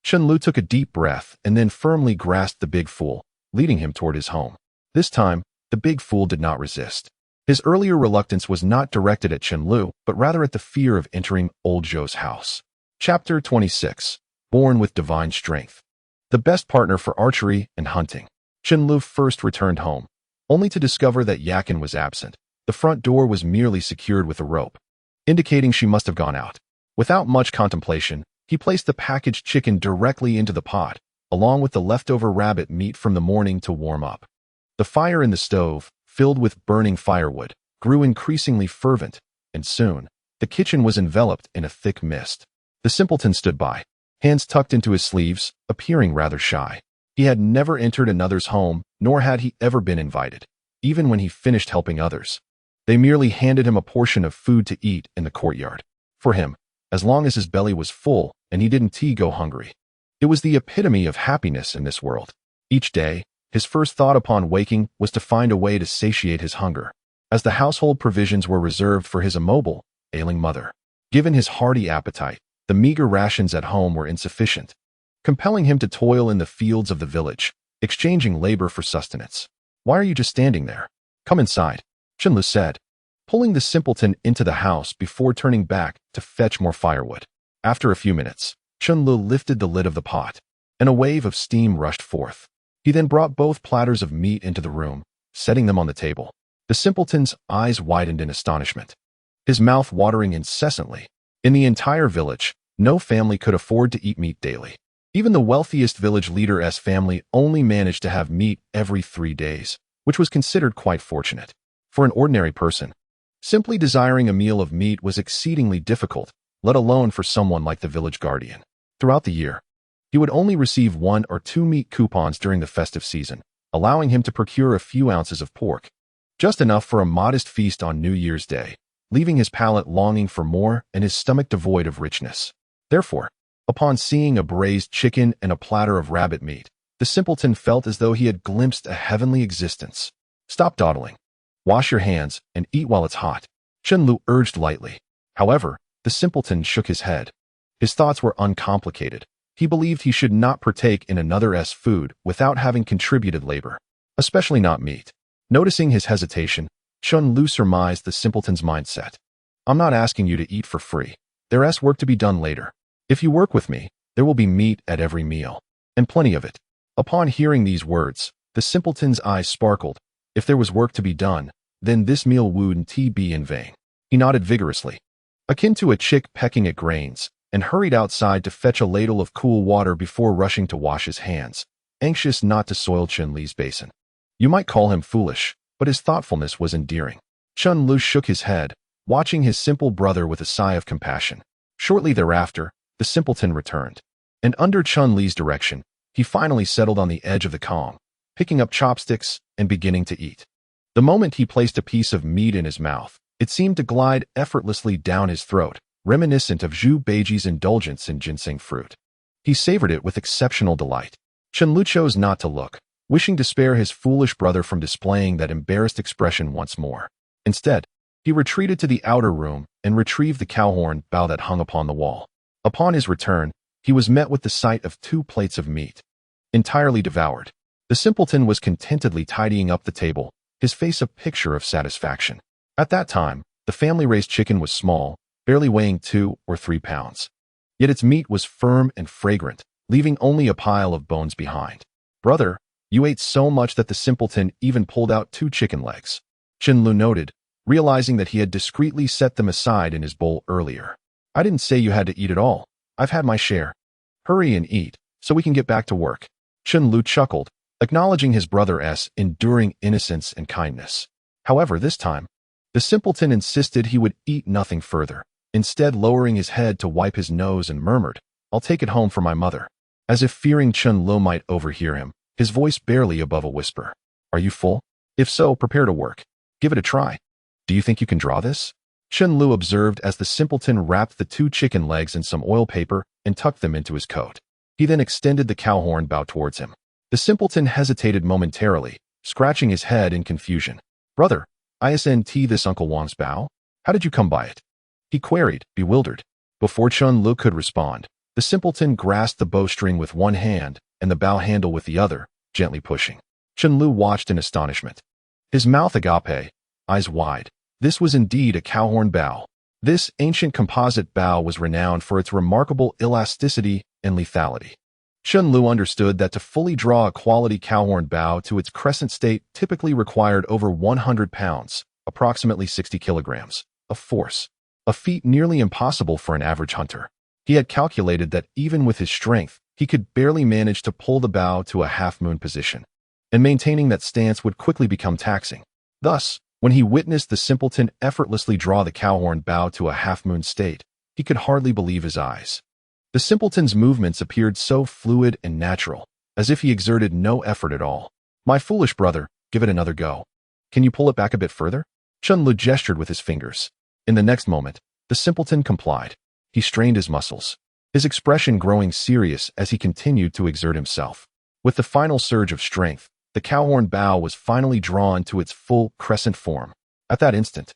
Chen Lu took a deep breath and then firmly grasped the big fool, leading him toward his home. This time, the big fool did not resist. His earlier reluctance was not directed at Chen Lu, but rather at the fear of entering old Zhou's house. Chapter 26. Born with Divine Strength. The best partner for archery and hunting. Chen Lu first returned home, only to discover that Yakin was absent. The front door was merely secured with a rope, indicating she must have gone out. Without much contemplation, he placed the packaged chicken directly into the pot, along with the leftover rabbit meat from the morning to warm up. The fire in the stove, filled with burning firewood, grew increasingly fervent, and soon, the kitchen was enveloped in a thick mist. The simpleton stood by, hands tucked into his sleeves, appearing rather shy. He had never entered another's home, nor had he ever been invited, even when he finished helping others. They merely handed him a portion of food to eat in the courtyard. For him, as long as his belly was full and he didn't go hungry, it was the epitome of happiness in this world. Each day, his first thought upon waking was to find a way to satiate his hunger, as the household provisions were reserved for his immobile, ailing mother. Given his hearty appetite, the meager rations at home were insufficient, compelling him to toil in the fields of the village, exchanging labor for sustenance. "Why are you just standing there? Come inside," Chen Lu said, pulling the simpleton into the house before turning back to fetch more firewood. After a few minutes, Chen Lu lifted the lid of the pot, and a wave of steam rushed forth. He then brought both platters of meat into the room, setting them on the table. The simpleton's eyes widened in astonishment, his mouth watering incessantly. In the entire village, no family could afford to eat meat daily. Even the wealthiest village leader's family only managed to have meat every 3 days, which was considered quite fortunate. For an ordinary person, simply desiring a meal of meat was exceedingly difficult, let alone for someone like the village guardian. Throughout the year, he would only receive 1 or 2 meat coupons during the festive season, allowing him to procure a few ounces of pork, just enough for a modest feast on New Year's Day, leaving his palate longing for more and his stomach devoid of richness. Therefore, upon seeing a braised chicken and a platter of rabbit meat, the simpleton felt as though he had glimpsed a heavenly existence. "Stop dawdling. Wash your hands and eat while it's hot," Chen Lu urged lightly. However, the simpleton shook his head. His thoughts were uncomplicated. He believed he should not partake in another's food without having contributed labor, especially not meat. Noticing his hesitation, Chen Lu surmised the simpleton's mindset. "I'm not asking you to eat for free. There's work to be done later. If you work with me, there will be meat at every meal, and plenty of it." Upon hearing these words, the simpleton's eyes sparkled. If there was work to be done, then this meal wouldn't be in vain. He nodded vigorously, akin to a chick pecking at grains, and hurried outside to fetch a ladle of cool water before rushing to wash his hands, anxious not to soil Chen Li's basin. You might call him foolish, but his thoughtfulness was endearing. Chen Lu shook his head, watching his simple brother with a sigh of compassion. Shortly thereafter, the simpleton returned, and under Chen Li's direction, he finally settled on the edge of the Kong, picking up chopsticks and beginning to eat. The moment he placed a piece of meat in his mouth, it seemed to glide effortlessly down his throat, reminiscent of Zhu Beiji's indulgence in ginseng fruit. He savored it with exceptional delight. Chen Lu chose not to look, wishing to spare his foolish brother from displaying that embarrassed expression once more. Instead, he retreated to the outer room and retrieved the cowhorn bow that hung upon the wall. Upon his return, he was met with the sight of 2 plates of meat, entirely devoured. The simpleton was contentedly tidying up the table, his face a picture of satisfaction. At that time, the family-raised chicken was small, barely weighing 2 or 3 pounds. Yet its meat was firm and fragrant, leaving only a pile of bones behind. "Brother, you ate so much that the simpleton even pulled out 2 chicken legs," Chen Lu noted, realizing that he had discreetly set them aside in his bowl earlier. "I didn't say you had to eat it all. I've had my share. Hurry and eat, so we can get back to work." Chen Lu chuckled, acknowledging his brother's enduring innocence and kindness. However, this time, the simpleton insisted he would eat nothing further, instead lowering his head to wipe his nose and murmured, "I'll take it home for my mother." As if fearing Chen Lu might overhear him, his voice barely above a whisper. "Are you full? If so, prepare to work. Give it a try. Do you think you can draw this?" Chen Lu observed as the simpleton wrapped the 2 chicken legs in some oil paper and tucked them into his coat. He then extended the cowhorn bow towards him. The simpleton hesitated momentarily, scratching his head in confusion. "Brother, isn't this Uncle Wang's bow? How did you come by it?" he queried, bewildered. Before Chen Lu could respond, the simpleton grasped the bowstring with one hand and the bow handle with the other, gently pushing. Chen Lu watched in astonishment, his mouth agape, eyes wide. This was indeed a cowhorn bow. This ancient composite bow was renowned for its remarkable elasticity and lethality. Chen Lu understood that to fully draw a quality cowhorn bow to its crescent state typically required over 100 pounds, approximately 60 kilograms, of force, a feat nearly impossible for an average hunter. He had calculated that even with his strength, he could barely manage to pull the bow to a half-moon position, and maintaining that stance would quickly become taxing. Thus, when he witnessed the simpleton effortlessly draw the cowhorn bow to a half-moon state, he could hardly believe his eyes. The simpleton's movements appeared so fluid and natural, as if he exerted no effort at all. "My foolish brother, give it another go. Can you pull it back a bit further?" Chen Lu gestured with his fingers. In the next moment, the simpleton complied. He strained his muscles, his expression growing serious as he continued to exert himself. With the final surge of strength, the cowhorn bow was finally drawn to its full crescent form. At that instant,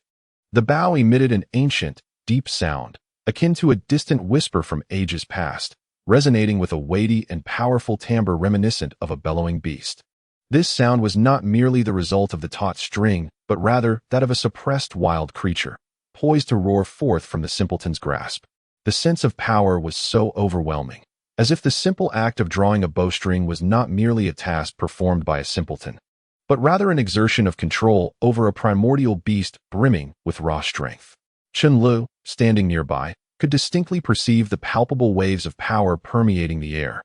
the bow emitted an ancient, deep sound, akin to a distant whisper from ages past, resonating with a weighty and powerful timbre reminiscent of a bellowing beast. This sound was not merely the result of the taut string, but rather that of a suppressed wild creature, poised to roar forth from the simpleton's grasp. The sense of power was so overwhelming, as if the simple act of drawing a bowstring was not merely a task performed by a simpleton, but rather an exertion of control over a primordial beast brimming with raw strength. Chen Lu, standing nearby, could distinctly perceive the palpable waves of power permeating the air,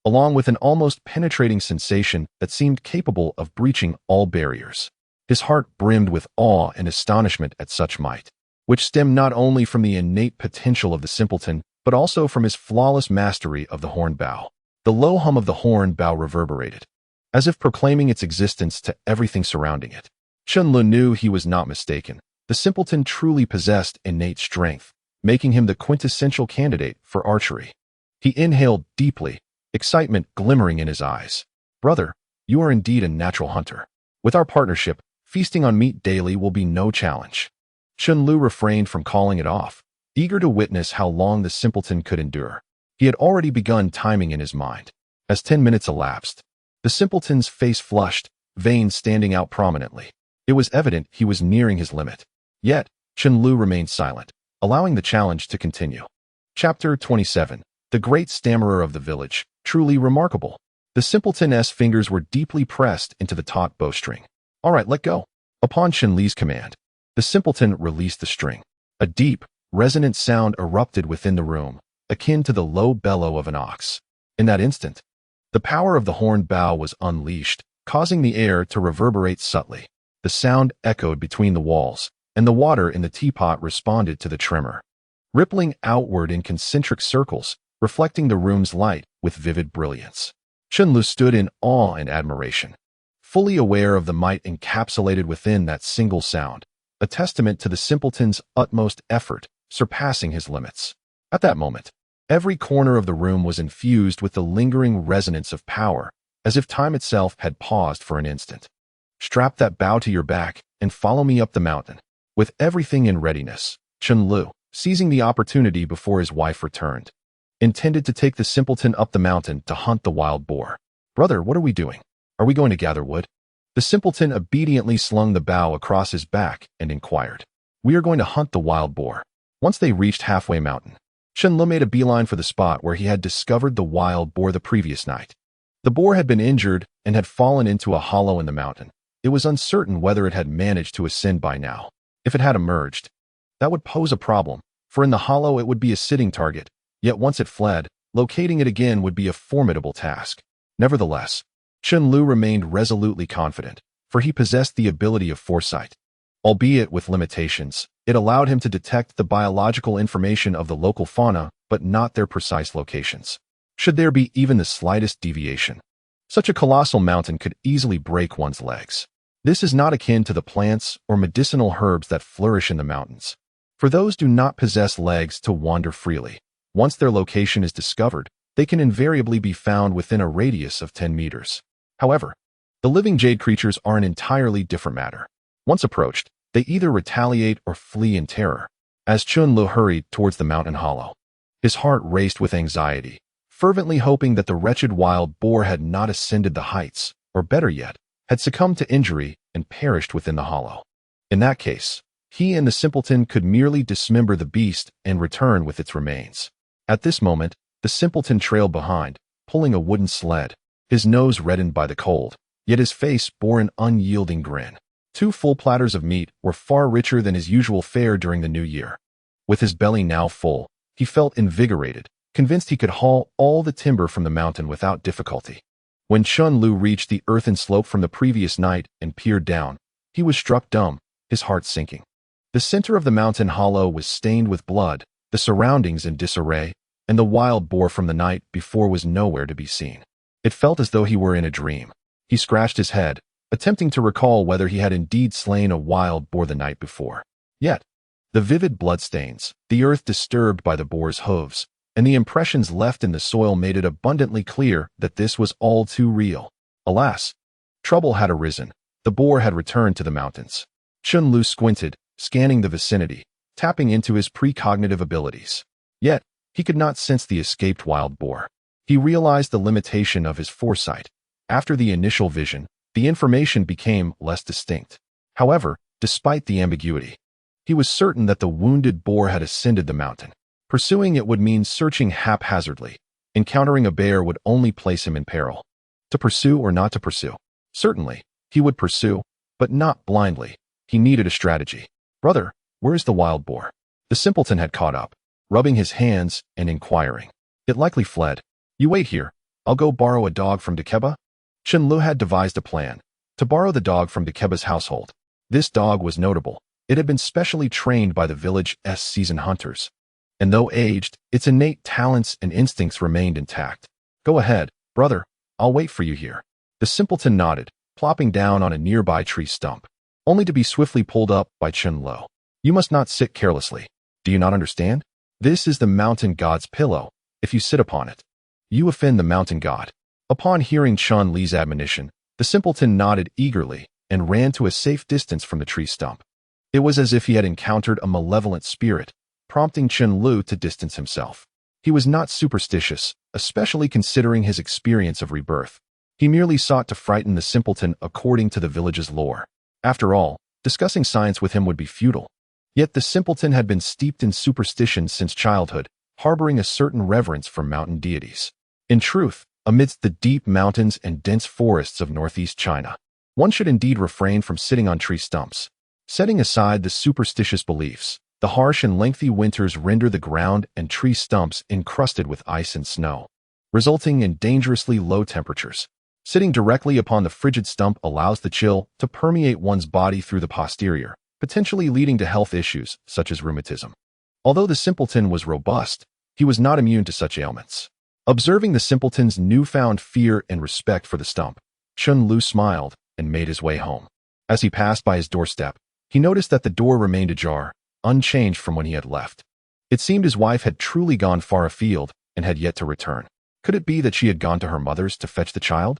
along with an almost penetrating sensation that seemed capable of breaching all barriers. His heart brimmed with awe and astonishment at such might, which stemmed not only from the innate potential of the simpleton, but also from his flawless mastery of the horn bow. The low hum of the horn bow reverberated, as if proclaiming its existence to everything surrounding it. Chen Lu knew he was not mistaken. The simpleton truly possessed innate strength, making him the quintessential candidate for archery. He inhaled deeply, excitement glimmering in his eyes. "Brother, you are indeed a natural hunter. With our partnership, feasting on meat daily will be no challenge." Chen Lu refrained from calling it off, eager to witness how long the simpleton could endure. He had already begun timing in his mind. As 10 minutes elapsed, the simpleton's face flushed, veins standing out prominently. It was evident he was nearing his limit. Yet, Chen Lu remained silent, allowing the challenge to continue. Chapter 27. The Great Stammerer of the Village. Truly remarkable. The simpleton's fingers were deeply pressed into the taut bowstring. "All right, let go." Upon Chen Li's command, the simpleton released the string. A deep, resonant sound erupted within the room, akin to the low bellow of an ox. In that instant, the power of the horn bow was unleashed, causing the air to reverberate subtly. The sound echoed between the walls, and the water in the teapot responded to the tremor, rippling outward in concentric circles, reflecting the room's light with vivid brilliance. Chen Lu stood in awe and admiration, fully aware of the might encapsulated within that single sound, a testament to the simpleton's utmost effort, surpassing his limits. At that moment, every corner of the room was infused with the lingering resonance of power, as if time itself had paused for an instant. "Strap that bow to your back and follow me up the mountain." With everything in readiness, Chen Lu, seizing the opportunity before his wife returned, intended to take the simpleton up the mountain to hunt the wild boar. "Brother, what are we doing? Are we going to gather wood?" The simpleton obediently slung the bow across his back and inquired. "We are going to hunt the wild boar." Once they reached halfway mountain, Chen Lu made a beeline for the spot where he had discovered the wild boar the previous night. The boar had been injured and had fallen into a hollow in the mountain. It was uncertain whether it had managed to ascend by now. If it had emerged, that would pose a problem, for in the hollow it would be a sitting target, yet once it fled, locating it again would be a formidable task. Nevertheless, Chen Lu remained resolutely confident, for he possessed the ability of foresight. Albeit with limitations, it allowed him to detect the biological information of the local fauna, but not their precise locations. Should there be even the slightest deviation, such a colossal mountain could easily break one's legs. This is not akin to the plants or medicinal herbs that flourish in the mountains, for those do not possess legs to wander freely. Once their location is discovered, they can invariably be found within a radius of 10 meters. However, the living jade creatures are an entirely different matter. Once approached, they either retaliate or flee in terror. As Chen Lu hurried towards the mountain hollow, his heart raced with anxiety, fervently hoping that the wretched wild boar had not ascended the heights, or better yet, had succumbed to injury and perished within the hollow. In that case, he and the simpleton could merely dismember the beast and return with its remains. At this moment, the simpleton trailed behind, pulling a wooden sled, his nose reddened by the cold, yet his face bore an unyielding grin. 2 full platters of meat were far richer than his usual fare during the new year. With his belly now full, he felt invigorated, convinced he could haul all the timber from the mountain without difficulty. When Chen Lu reached the earthen slope from the previous night and peered down, he was struck dumb, his heart sinking. The center of the mountain hollow was stained with blood, the surroundings in disarray, and the wild boar from the night before was nowhere to be seen. It felt as though he were in a dream. He scratched his head, attempting to recall whether he had indeed slain a wild boar the night before. Yet, the vivid bloodstains, the earth disturbed by the boar's hooves, and the impressions left in the soil made it abundantly clear that this was all too real. Alas, trouble had arisen. The boar had returned to the mountains. Chen Lu squinted, scanning the vicinity, tapping into his precognitive abilities. Yet, he could not sense the escaped wild boar. He realized the limitation of his foresight. After the initial vision, the information became less distinct. However, despite the ambiguity, he was certain that the wounded boar had ascended the mountain. Pursuing it would mean searching haphazardly. Encountering a bear would only place him in peril. To pursue or not to pursue? Certainly, he would pursue, but not blindly. He needed a strategy. Brother, where is the wild boar? The simpleton had caught up, rubbing his hands and inquiring. It likely fled. You wait here. I'll go borrow a dog from Dekeba. Chen Lu had devised a plan to borrow the dog from Dekeba's household. This dog was notable. It had been specially trained by the village's seasoned hunters. And though aged, its innate talents and instincts remained intact. Go ahead, brother. I'll wait for you here. The simpleton nodded, plopping down on a nearby tree stump, only to be swiftly pulled up by Chen Lu. You must not sit carelessly. Do you not understand? This is the mountain god's pillow. If you sit upon it, you offend the mountain god. Upon hearing Chen Li's admonition, the simpleton nodded eagerly and ran to a safe distance from the tree stump. It was as if he had encountered a malevolent spirit, prompting Chen Lu to distance himself. He was not superstitious, especially considering his experience of rebirth. He merely sought to frighten the simpleton according to the village's lore. After all, discussing science with him would be futile. Yet the simpleton had been steeped in superstition since childhood, harboring a certain reverence for mountain deities. In truth, amidst the deep mountains and dense forests of northeast China, one should indeed refrain from sitting on tree stumps. Setting aside the superstitious beliefs, the harsh and lengthy winters render the ground and tree stumps encrusted with ice and snow, resulting in dangerously low temperatures. Sitting directly upon the frigid stump allows the chill to permeate one's body through the posterior, potentially leading to health issues such as rheumatism. Although the simpleton was robust, he was not immune to such ailments. Observing the simpleton's newfound fear and respect for the stump, Chen Lu smiled and made his way home. As he passed by his doorstep, he noticed that the door remained ajar, unchanged from when he had left. It seemed his wife had truly gone far afield and had yet to return. Could it be that she had gone to her mother's to fetch the child?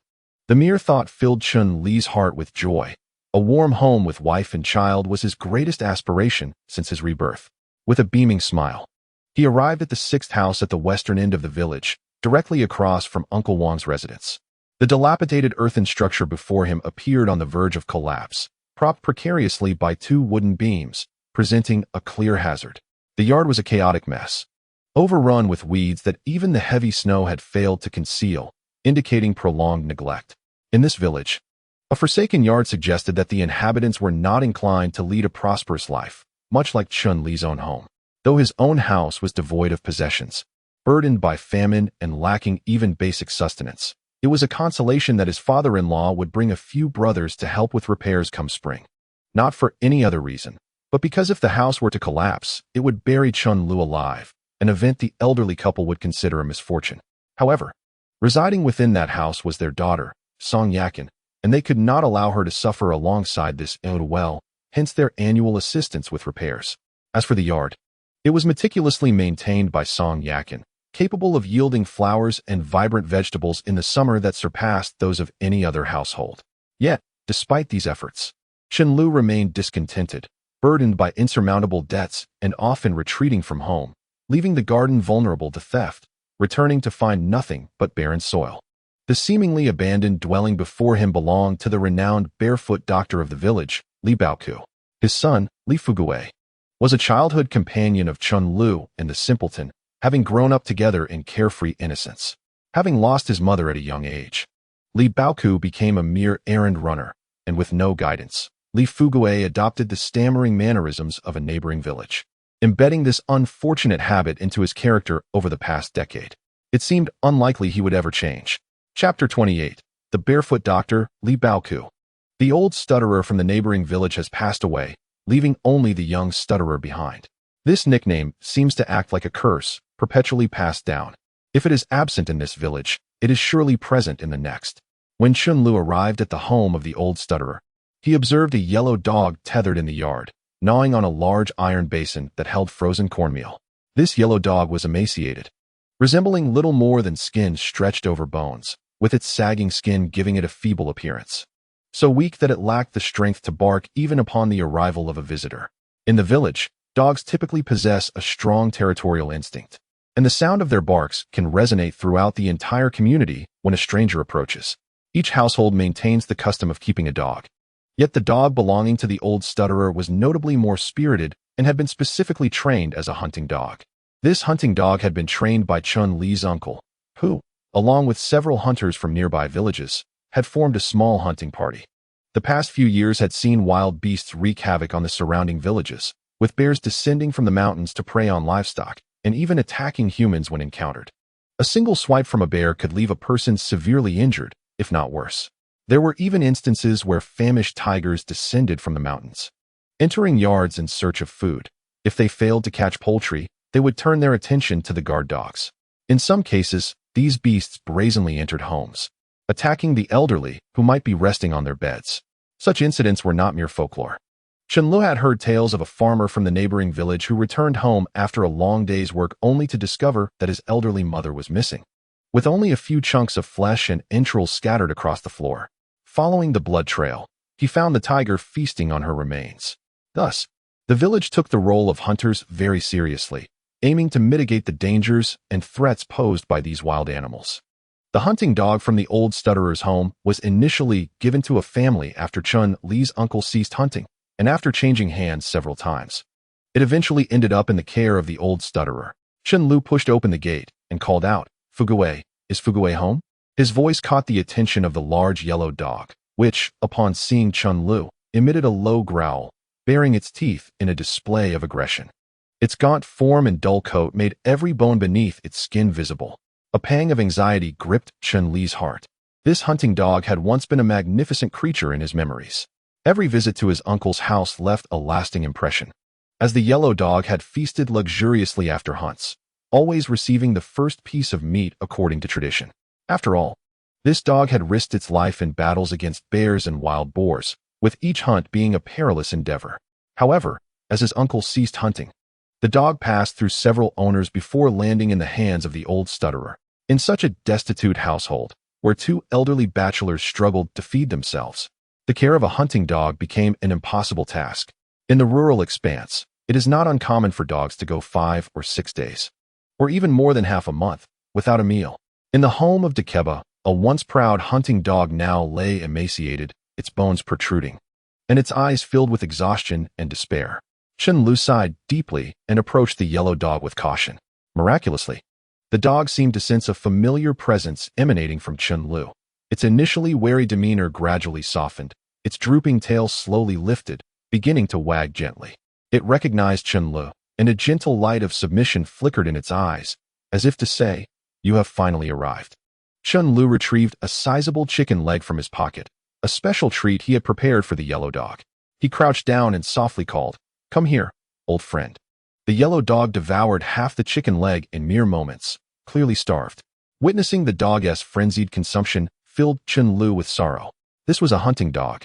The mere thought filled Chen Li's heart with joy. A warm home with wife and child was his greatest aspiration since his rebirth. With a beaming smile, he arrived at the 6th house at the western end of the village, directly across from Uncle Wang's residence. The dilapidated earthen structure before him appeared on the verge of collapse, propped precariously by 2 wooden beams, presenting a clear hazard. The yard was a chaotic mess, overrun with weeds that even the heavy snow had failed to conceal, indicating prolonged neglect. In this village, a forsaken yard suggested that the inhabitants were not inclined to lead a prosperous life, much like Chen Li's own home. Though his own house was devoid of possessions, burdened by famine and lacking even basic sustenance, it was a consolation that his father-in-law would bring a few brothers to help with repairs come spring. Not for any other reason, but because if the house were to collapse, it would bury Chen Lu alive, an event the elderly couple would consider a misfortune. However, residing within that house was their daughter, Song Yakin, and they could not allow her to suffer alongside this well, hence their annual assistance with repairs. As for the yard, it was meticulously maintained by Song Yakin, capable of yielding flowers and vibrant vegetables in the summer that surpassed those of any other household. Yet, despite these efforts, Chen Lu remained discontented, burdened by insurmountable debts and often retreating from home, leaving the garden vulnerable to theft, returning to find nothing but barren soil. The seemingly abandoned dwelling before him belonged to the renowned barefoot doctor of the village, Li Baoku. His son, Li Fugui, was a childhood companion of Chen Lu and the simpleton, having grown up together in carefree innocence. Having lost his mother at a young age, Li Baoku became a mere errand runner, and with no guidance, Li Fugui adopted the stammering mannerisms of a neighboring village, embedding this unfortunate habit into his character over the past decade. It seemed unlikely he would ever change. Chapter 28. The Barefoot Doctor, Li Baoku. The old stutterer from the neighboring village has passed away, leaving only the young stutterer behind. This nickname seems to act like a curse, perpetually passed down. If it is absent in this village, it is surely present in the next. When Chen Lu arrived at the home of the old stutterer, he observed a yellow dog tethered in the yard, gnawing on a large iron basin that held frozen cornmeal. This yellow dog was emaciated, resembling little more than skin stretched over bones, with its sagging skin giving it a feeble appearance. So weak that it lacked the strength to bark even upon the arrival of a visitor. In the village, dogs typically possess a strong territorial instinct, and the sound of their barks can resonate throughout the entire community when a stranger approaches. Each household maintains the custom of keeping a dog. Yet the dog belonging to the old stutterer was notably more spirited and had been specifically trained as a hunting dog. This hunting dog had been trained by Chun Li's uncle, who, along with several hunters from nearby villages, had formed a small hunting party. The past few years had seen wild beasts wreak havoc on the surrounding villages, with bears descending from the mountains to prey on livestock, and even attacking humans when encountered. A single swipe from a bear could leave a person severely injured, if not worse. There were even instances where famished tigers descended from the mountains, entering yards in search of food. If they failed to catch poultry, they would turn their attention to the guard dogs. In some cases, these beasts brazenly entered homes, attacking the elderly who might be resting on their beds. Such incidents were not mere folklore. Chen Lu had heard tales of a farmer from the neighboring village who returned home after a long day's work only to discover that his elderly mother was missing, with only a few chunks of flesh and entrails scattered across the floor. Following the blood trail, he found the tiger feasting on her remains. Thus, the village took the role of hunters very seriously, aiming to mitigate the dangers and threats posed by these wild animals. The hunting dog from the old stutterer's home was initially given to a family after Chun Li's uncle ceased hunting, and after changing hands several times, it eventually ended up in the care of the old stutterer. Chen Lu pushed open the gate and called out, "Fugui, is Fugui home?" His voice caught the attention of the large yellow dog, which, upon seeing Chen Lu, emitted a low growl, baring its teeth in a display of aggression. Its gaunt form and dull coat made every bone beneath its skin visible. A pang of anxiety gripped Chen Li's heart. This hunting dog had once been a magnificent creature in his memories. Every visit to his uncle's house left a lasting impression, as the yellow dog had feasted luxuriously after hunts, always receiving the first piece of meat according to tradition. After all, this dog had risked its life in battles against bears and wild boars, with each hunt being a perilous endeavor. However, as his uncle ceased hunting, the dog passed through several owners before landing in the hands of the old stutterer. In such a destitute household, where two elderly bachelors struggled to feed themselves, the care of a hunting dog became an impossible task. In the rural expanse, it is not uncommon for dogs to go 5 or 6 days, or even more than half a month, without a meal. In the home of Dekeba, a once proud hunting dog now lay emaciated, its bones protruding, and its eyes filled with exhaustion and despair. Chen Lu sighed deeply and approached the yellow dog with caution. Miraculously, the dog seemed to sense a familiar presence emanating from Chen Lu. Its initially wary demeanor gradually softened, its drooping tail slowly lifted, beginning to wag gently. It recognized Chen Lu, and a gentle light of submission flickered in its eyes, as if to say, "You have finally arrived." Chen Lu retrieved a sizable chicken leg from his pocket, a special treat he had prepared for the yellow dog. He crouched down and softly called, "Come here, old friend." The yellow dog devoured half the chicken leg in mere moments, clearly starved. Witnessing the dog's frenzied consumption filled Chen Lu with sorrow. This was a hunting dog,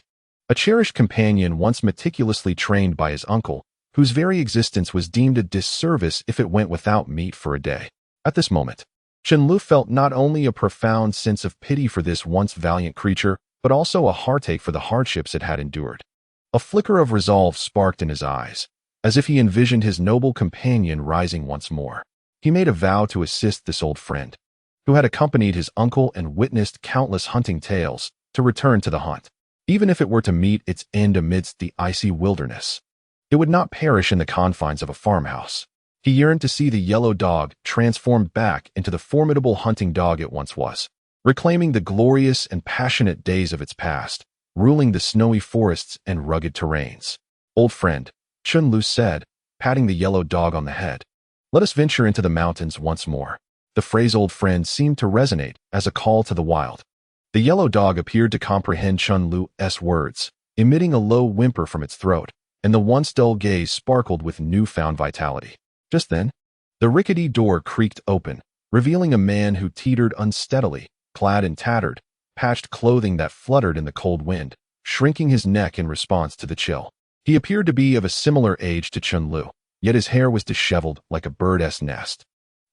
a cherished companion once meticulously trained by his uncle, whose very existence was deemed a disservice if it went without meat for a day. At this moment, Chen Lu felt not only a profound sense of pity for this once valiant creature, but also a heartache for the hardships it had endured. A flicker of resolve sparked in his eyes, as if he envisioned his noble companion rising once more. He made a vow to assist this old friend, who had accompanied his uncle and witnessed countless hunting tales, to return to the hunt. Even if it were to meet its end amidst the icy wilderness, it would not perish in the confines of a farmhouse. He yearned to see the yellow dog transformed back into the formidable hunting dog it once was, reclaiming the glorious and passionate days of its past, ruling the snowy forests and rugged terrains. "Old friend," Chen said, patting the yellow dog on the head, "let us venture into the mountains once more." The phrase "old friend" seemed to resonate as a call to the wild. The yellow dog appeared to comprehend Chen-Lu's words, emitting a low whimper from its throat, and the once dull gaze sparkled with newfound vitality. Just then, the rickety door creaked open, revealing a man who teetered unsteadily, clad in tattered, patched clothing that fluttered in the cold wind, shrinking his neck in response to the chill. He appeared to be of a similar age to Chen-Lu, yet his hair was disheveled like a bird's nest,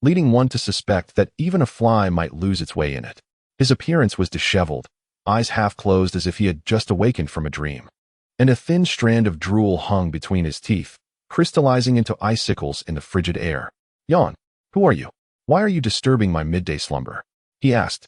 leading one to suspect that even a fly might lose its way in it. His appearance was disheveled, eyes half closed as if he had just awakened from a dream, and a thin strand of drool hung between his teeth, crystallizing into icicles in the frigid air. "Yan, who are you? Why are you disturbing my midday slumber?" he asked,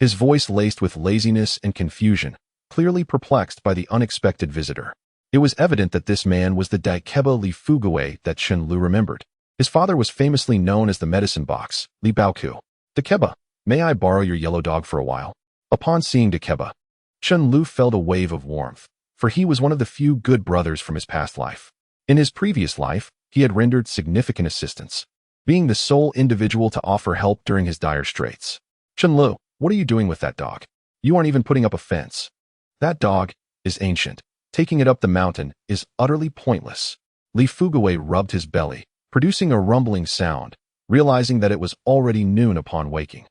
his voice laced with laziness and confusion, clearly perplexed by the unexpected visitor. It was evident that this man was the Daikeba Li Fugui that Chen-Lu remembered. His father was famously known as the medicine box, Li Baoku. "Daikeba, may I borrow your yellow dog for a while?" Upon seeing Daikeba, Chen-Lu felt a wave of warmth, for he was one of the few good brothers from his past life. In his previous life, he had rendered significant assistance, being the sole individual to offer help during his dire straits. "Chen-Lu, what are you doing with that dog? You aren't even putting up a fence." "That dog is ancient. Taking it up the mountain is utterly pointless." Li Fugui rubbed his belly, producing a rumbling sound, realizing that it was already noon upon waking.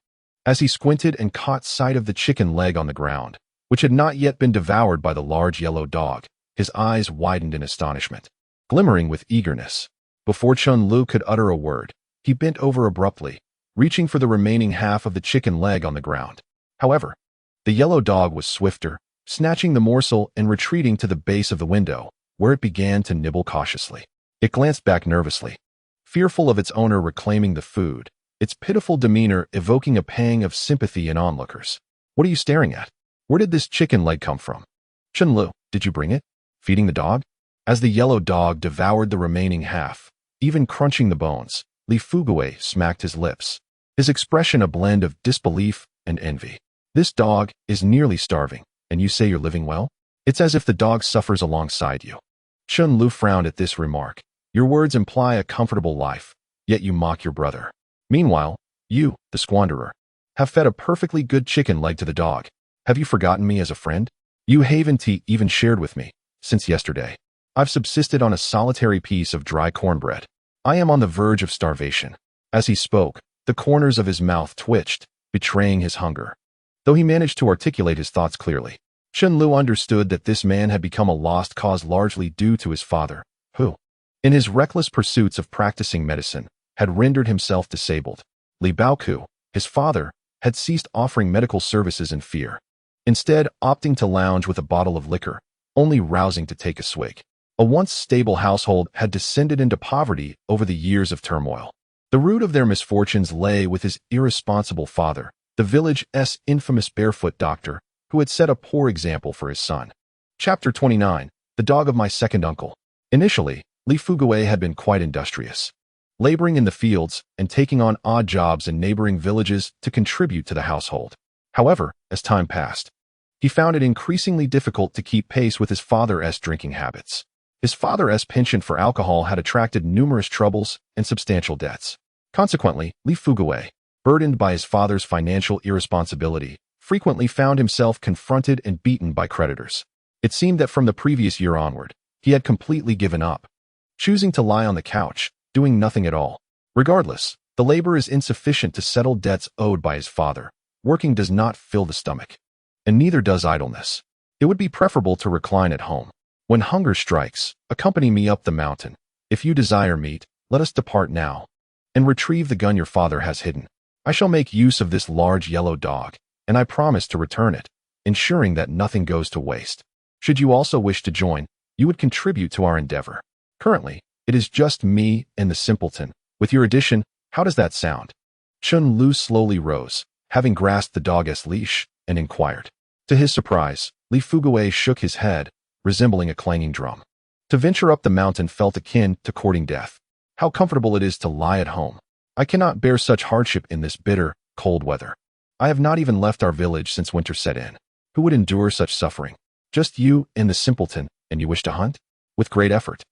As he squinted and caught sight of the chicken leg on the ground, which had not yet been devoured by the large yellow dog, his eyes widened in astonishment, glimmering with eagerness. Before Chen-Lu could utter a word, he bent over abruptly, reaching for the remaining half of the chicken leg on the ground. However, the yellow dog was swifter, snatching the morsel and retreating to the base of the window, where it began to nibble cautiously. It glanced back nervously, fearful of its owner reclaiming the food, its pitiful demeanor evoking a pang of sympathy in onlookers. "What are you staring at? Where did this chicken leg come from? Chen-Lu, did you bring it? Feeding the dog?" As the yellow dog devoured the remaining half, even crunching the bones, Li Fugui smacked his lips, his expression a blend of disbelief and envy. "This dog is nearly starving, and you say you're living well? It's as if the dog suffers alongside you." Chen-Lu frowned at this remark. "Your words imply a comfortable life, yet you mock your brother. Meanwhile, you, the squanderer, have fed a perfectly good chicken leg to the dog. Have you forgotten me as a friend? You haven't even shared with me, since yesterday. I've subsisted on a solitary piece of dry cornbread. I am on the verge of starvation." As he spoke, the corners of his mouth twitched, betraying his hunger. Though he managed to articulate his thoughts clearly, Chen-Lu understood that this man had become a lost cause largely due to his father, who, in his reckless pursuits of practicing medicine, had rendered himself disabled. Li Baoku, his father, had ceased offering medical services in fear, instead opting to lounge with a bottle of liquor, only rousing to take a swig. A once stable household had descended into poverty over the years of turmoil. The root of their misfortunes lay with his irresponsible father, the village's infamous barefoot doctor, who had set a poor example for his son. Chapter 29, The Dog of My Second Uncle. Initially, Li Fugui had been quite industrious, laboring in the fields and taking on odd jobs in neighboring villages to contribute to the household. However, as time passed, he found it increasingly difficult to keep pace with his father's drinking habits. His father's penchant for alcohol had attracted numerous troubles and substantial debts. Consequently, Li Fugui, burdened by his father's financial irresponsibility, frequently found himself confronted and beaten by creditors. It seemed that from the previous year onward, he had completely given up, choosing to lie on the couch, doing nothing at all. Regardless, the labor is insufficient to settle debts owed by his father. Working does not fill the stomach, and neither does idleness. It would be preferable to recline at home. When hunger strikes, accompany me up the mountain. If you desire meat, let us depart now, and retrieve the gun your father has hidden. I shall make use of this large yellow dog, and I promise to return it, ensuring that nothing goes to waste. Should you also wish to join, you would contribute to our endeavor. Currently, it is just me and the simpleton. With your addition, how does that sound?" Chen-Lu slowly rose, having grasped the dog's leash, and inquired. To his surprise, Li Fugui shook his head, resembling a clanging drum. To venture up the mountain felt akin to courting death. How comfortable it is to lie at home. I cannot bear such hardship in this bitter, cold weather. I have not even left our village since winter set in. Who would endure such suffering? Just you and the simpleton, and you wish to hunt? With great effort.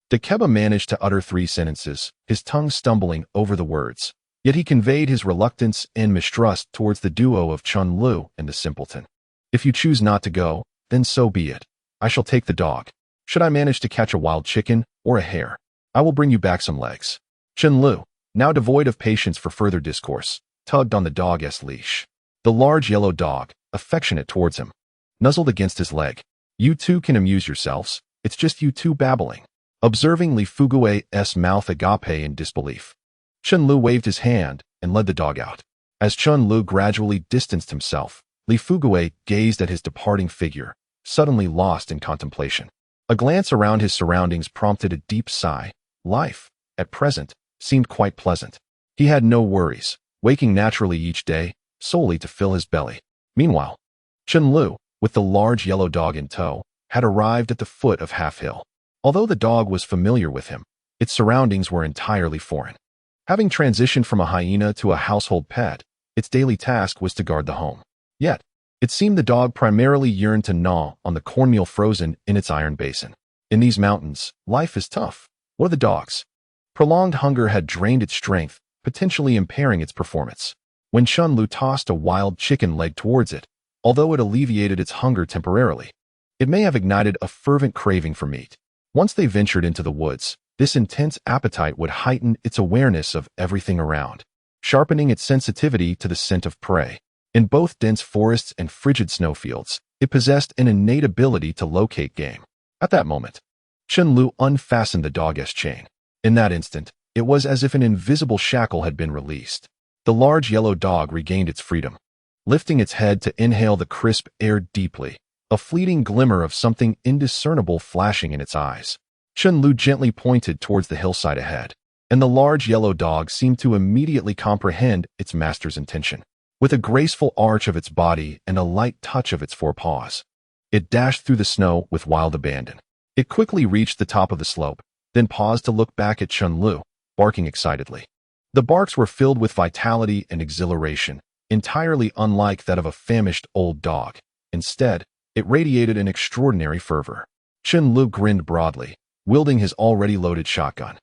Dakeba managed to utter 3 sentences, his tongue stumbling over the words. Yet he conveyed his reluctance and mistrust towards the duo of Chen Lu and the simpleton. If you choose not to go, then so be it. I shall take the dog. Should I manage to catch a wild chicken or a hare, I will bring you back some legs. Chen Lu, now devoid of patience for further discourse, tugged on the dog's leash. The large yellow dog, affectionate towards him, nuzzled against his leg. You two can amuse yourselves. It's just you two babbling. Observing Li Fugui's mouth agape in disbelief, Chen Lu waved his hand and led the dog out. As Chen Lu gradually distanced himself, Li Fugui gazed at his departing figure, suddenly lost in contemplation. A glance around his surroundings prompted a deep sigh. Life, at present, seemed quite pleasant. He had no worries, waking naturally each day, solely to fill his belly. Meanwhile, Chen Lu, with the large yellow dog in tow, had arrived at the foot of Half Hill. Although the dog was familiar with him, its surroundings were entirely foreign. Having transitioned from a hyena to a household pet, its daily task was to guard the home. Yet, it seemed the dog primarily yearned to gnaw on the cornmeal frozen in its iron basin. In these mountains, life is tough. What of the dogs? Prolonged hunger had drained its strength, potentially impairing its performance. When Chen Lu tossed a wild chicken leg towards it, although it alleviated its hunger temporarily, it may have ignited a fervent craving for meat. Once they ventured into the woods, this intense appetite would heighten its awareness of everything around, sharpening its sensitivity to the scent of prey. In both dense forests and frigid snowfields, it possessed an innate ability to locate game. At that moment, Chen Lu unfastened the dog's chain. In that instant, it was as if an invisible shackle had been released. The large yellow dog regained its freedom, lifting its head to inhale the crisp air deeply, a fleeting glimmer of something indiscernible flashing in its eyes. Chen Lu gently pointed towards the hillside ahead, and the large yellow dog seemed to immediately comprehend its master's intention. With a graceful arch of its body and a light touch of its forepaws, it dashed through the snow with wild abandon. It quickly reached the top of the slope, then paused to look back at Chen Lu, barking excitedly. The barks were filled with vitality and exhilaration, entirely unlike that of a famished old dog. Instead, it radiated an extraordinary fervor. Chen Lu grinned broadly, wielding his already loaded shotgun,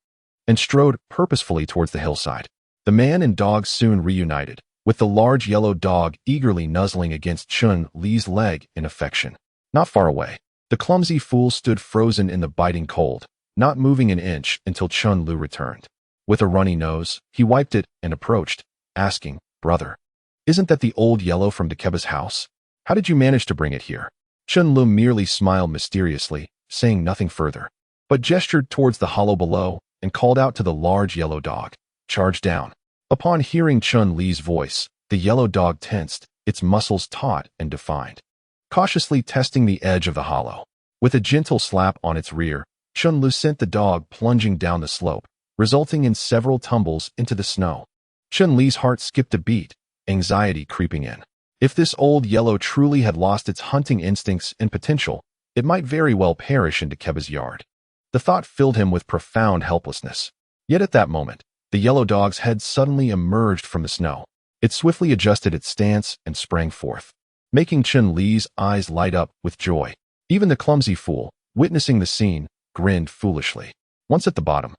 and strode purposefully towards the hillside. The man and dog soon reunited, with the large yellow dog eagerly nuzzling against Chen Li's leg in affection. Not far away, the clumsy fool stood frozen in the biting cold, not moving an inch until Chen Lu returned. With a runny nose, he wiped it and approached, asking, "Brother, isn't that the old yellow from Dakeba's house? How did you manage to bring it here?" Chen Lu merely smiled mysteriously, saying nothing further, but gestured towards the hollow below and called out to the large yellow dog, "Charge down." Upon hearing Chen Li's voice, the yellow dog tensed, its muscles taut and defined, cautiously testing the edge of the hollow. With a gentle slap on its rear, Chen Lu sent the dog plunging down the slope, resulting in several tumbles into the snow. Chen Li's heart skipped a beat, anxiety creeping in. If this old yellow truly had lost its hunting instincts and potential, it might very well perish in Dakeba's yard. The thought filled him with profound helplessness. Yet at that moment, the yellow dog's head suddenly emerged from the snow. It swiftly adjusted its stance and sprang forth, making Chen Li's eyes light up with joy. Even the clumsy fool, witnessing the scene, grinned foolishly. Once at the bottom,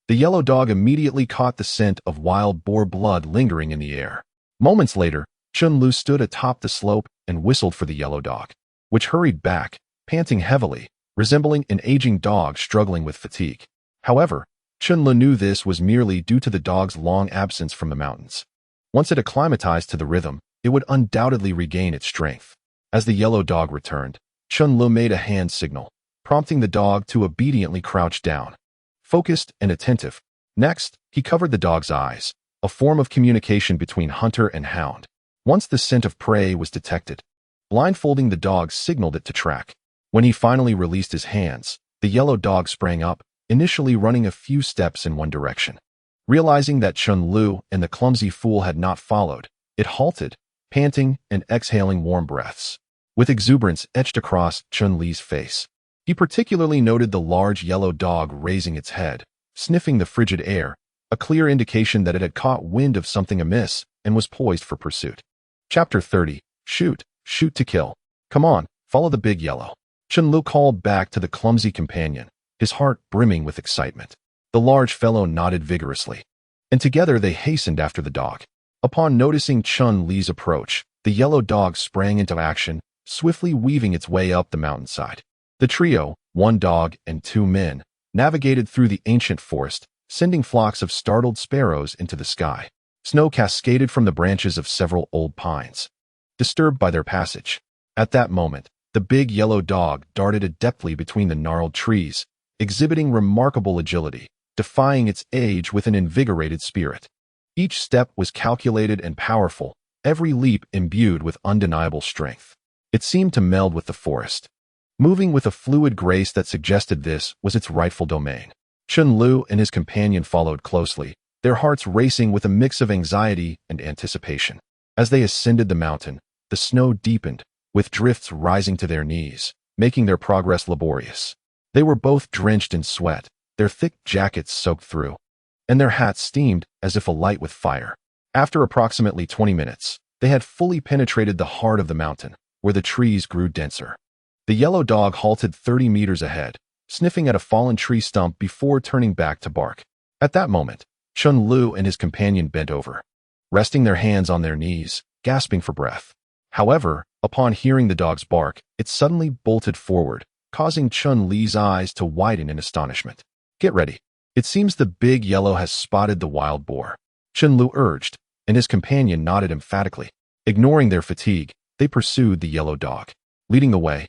the yellow dog immediately caught the scent of wild boar blood lingering in the air. Moments later, Chen Lu stood atop the slope and whistled for the yellow dog, which hurried back, panting heavily, resembling an aging dog struggling with fatigue. However, Chen Lu knew this was merely due to the dog's long absence from the mountains. Once it acclimatized to the rhythm, it would undoubtedly regain its strength. As the yellow dog returned, Chen Lu made a hand signal, prompting the dog to obediently crouch down, focused and attentive. Next, he covered the dog's eyes, a form of communication between hunter and hound. Once the scent of prey was detected, blindfolding the dog signaled it to track. When he finally released his hands, the yellow dog sprang up, initially running a few steps in one direction. Realizing that Chen Lu and the clumsy fool had not followed, it halted, panting and exhaling warm breaths. with exuberance etched across Chen Li's face. He particularly noted the large yellow dog raising its head, sniffing the frigid air, a clear indication that it had caught wind of something amiss and was poised for pursuit. Chapter 30. Shoot. Shoot to kill. Come on, follow the big yellow. Chen Lu called back to the clumsy companion, his heart brimming with excitement. The large fellow nodded vigorously, and together they hastened after the dog. Upon noticing Chen Li's approach, the yellow dog sprang into action, swiftly weaving its way up the mountainside. The trio, 1 dog and 2 men, navigated through the ancient forest, sending flocks of startled sparrows into the sky. Snow cascaded from the branches of several old pines, disturbed by their passage. At that moment, the big yellow dog darted adeptly between the gnarled trees, exhibiting remarkable agility, defying its age with an invigorated spirit. Each step was calculated and powerful, every leap imbued with undeniable strength. It seemed to meld with the forest, moving with a fluid grace that suggested this was its rightful domain. Chen Lu and his companion followed closely, their hearts racing with a mix of anxiety and anticipation. As they ascended the mountain, the snow deepened, with drifts rising to their knees, making their progress laborious. They were both drenched in sweat, their thick jackets soaked through, and their hats steamed as if alight with fire. After approximately 20 minutes, they had fully penetrated the heart of the mountain, where the trees grew denser. The yellow dog halted 30 meters ahead, sniffing at a fallen tree stump before turning back to bark. At that moment, Chen Lu and his companion bent over, resting their hands on their knees, gasping for breath. However, upon hearing the dog's bark, it suddenly bolted forward, causing Chen Li's eyes to widen in astonishment. Get ready. It seems the big yellow has spotted the wild boar, Chen Lu urged, and his companion nodded emphatically. Ignoring their fatigue, they pursued the yellow dog. Leading the way,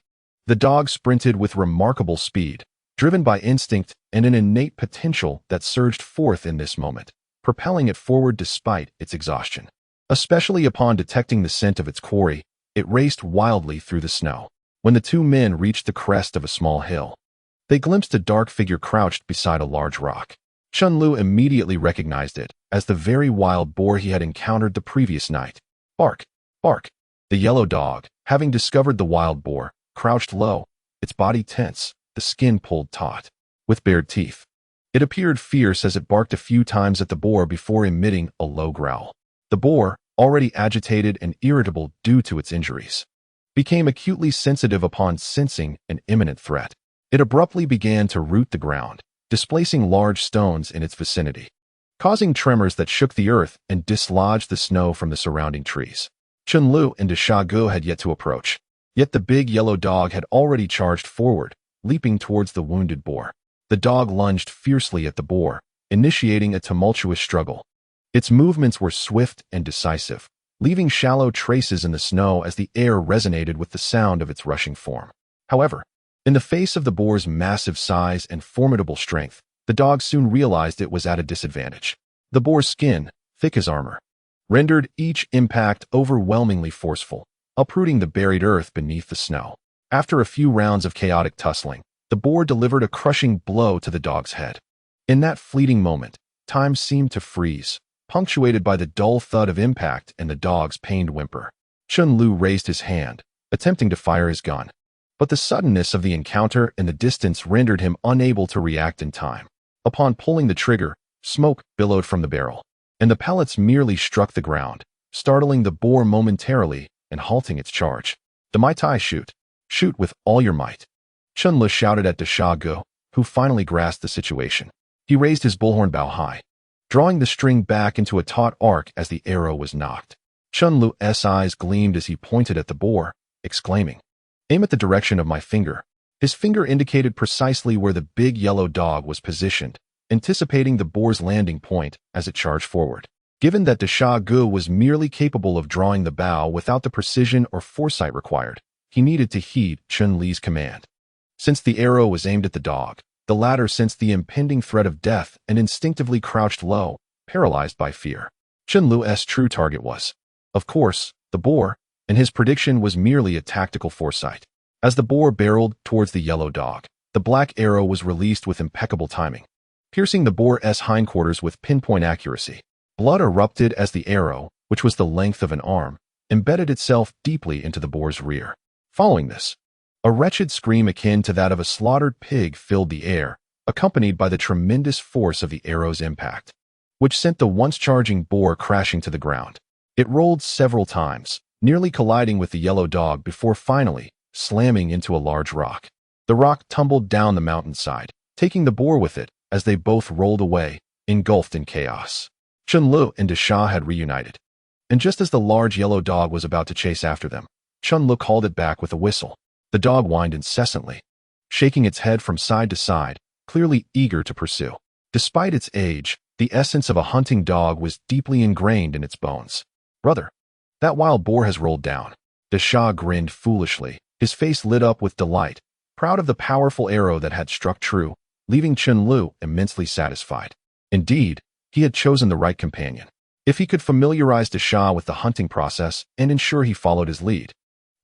the dog sprinted with remarkable speed, driven by instinct and an innate potential that surged forth in this moment, propelling it forward despite its exhaustion. Especially upon detecting the scent of its quarry, it raced wildly through the snow. When the 2 men reached the crest of a small hill, they glimpsed a dark figure crouched beside a large rock. Chen Lu immediately recognized it as the very wild boar he had encountered the previous night. Bark! Bark! The yellow dog, having discovered the wild boar, crouched low, its body tense, the skin pulled taut, with bared teeth. It appeared fierce as it barked a few times at the boar before emitting a low growl. The boar, already agitated and irritable due to its injuries, became acutely sensitive upon sensing an imminent threat. It abruptly began to root the ground, displacing large stones in its vicinity, causing tremors that shook the earth and dislodged the snow from the surrounding trees. Chen Lu and Gu had yet to approach, yet the big yellow dog had already charged forward, leaping towards the wounded boar. The dog lunged fiercely at the boar, initiating a tumultuous struggle. Its movements were swift and decisive, leaving shallow traces in the snow as the air resonated with the sound of its rushing form. However, in the face of the boar's massive size and formidable strength, the dog soon realized it was at a disadvantage. The boar's skin, thick as armor, rendered each impact overwhelmingly forceful, uprooting the buried earth beneath the snow. After a few rounds of chaotic tussling, the boar delivered a crushing blow to the dog's head. In that fleeting moment, time seemed to freeze, punctuated by the dull thud of impact and the dog's pained whimper. Chen Lu raised his hand, attempting to fire his gun, but the suddenness of the encounter and the distance rendered him unable to react in time. Upon pulling the trigger, smoke billowed from the barrel, and the pellets merely struck the ground, startling the boar momentarily and halting its charge. "The Mai Tai shoot. Shoot with all your might," Chen Lu shouted at Gu, who finally grasped the situation. He raised his bullhorn bow high, drawing the string back into a taut arc as the arrow was knocked. Chen Lu's eyes gleamed as he pointed at the boar, exclaiming, "Aim at the direction of my finger." His finger indicated precisely where the big yellow dog was positioned, anticipating the boar's landing point as it charged forward. Given that Gu was merely capable of drawing the bow without the precision or foresight required, he needed to heed Chen Li's command. Since the arrow was aimed at the dog, the latter sensed the impending threat of death and instinctively crouched low, paralyzed by fear. Chen Lu's true target was, of course, the boar, and his prediction was merely a tactical foresight. As the boar barreled towards the yellow dog, the black arrow was released with impeccable timing, piercing the boar's hindquarters with pinpoint accuracy. Blood erupted as the arrow, which was the length of an arm, embedded itself deeply into the boar's rear. Following this, a wretched scream akin to that of a slaughtered pig filled the air, accompanied by the tremendous force of the arrow's impact, which sent the once charging boar crashing to the ground. It rolled several times, nearly colliding with the yellow dog before finally slamming into a large rock. The rock tumbled down the mountainside, taking the boar with it as they both rolled away, engulfed in chaos. Chen Lu and Desha had reunited, and just as the large yellow dog was about to chase after them, Chen Lu called it back with a whistle. The dog whined incessantly, shaking its head from side to side, clearly eager to pursue. Despite its age, the essence of a hunting dog was deeply ingrained in its bones. "Brother, that wild boar has rolled down." Desha grinned foolishly, his face lit up with delight, proud of the powerful arrow that had struck true, leaving Chen Lu immensely satisfied. Indeed, he had chosen the right companion. If he could familiarize Desha with the hunting process and ensure he followed his lead,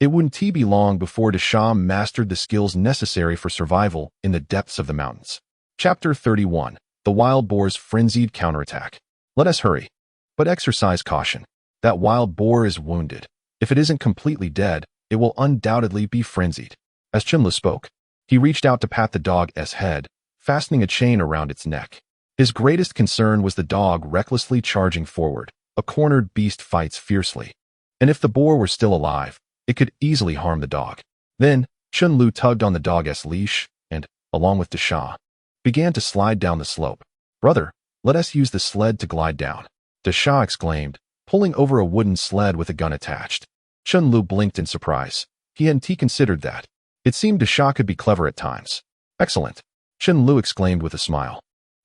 it wouldn't be long before Desha mastered the skills necessary for survival in the depths of the mountains. Chapter 31. The Wild Boar's Frenzied Counterattack. Let us hurry, but exercise caution. That wild boar is wounded. If it isn't completely dead, it will undoubtedly be frenzied. As Chen Lu spoke, he reached out to pat the dog's head, fastening a chain around its neck. His greatest concern was the dog recklessly charging forward. A cornered beast fights fiercely, and if the boar were still alive, it could easily harm the dog. Then, Chen Lu tugged on the dog's leash and, along with Desha, began to slide down the slope. "Brother, let us use the sled to glide down," Desha exclaimed, pulling over a wooden sled with a gun attached. Chen Lu blinked in surprise. He hadn't considered that. It seemed Desha could be clever at times. "Excellent," Chen Lu exclaimed with a smile,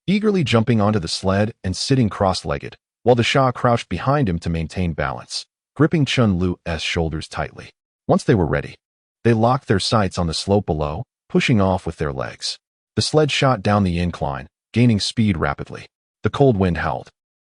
eagerly jumping onto the sled and sitting cross-legged, while Desha crouched behind him to maintain balance, gripping Chen Lu's shoulders tightly. Once they were ready, they locked their sights on the slope below, pushing off with their legs. The sled shot down the incline, gaining speed rapidly. The cold wind howled,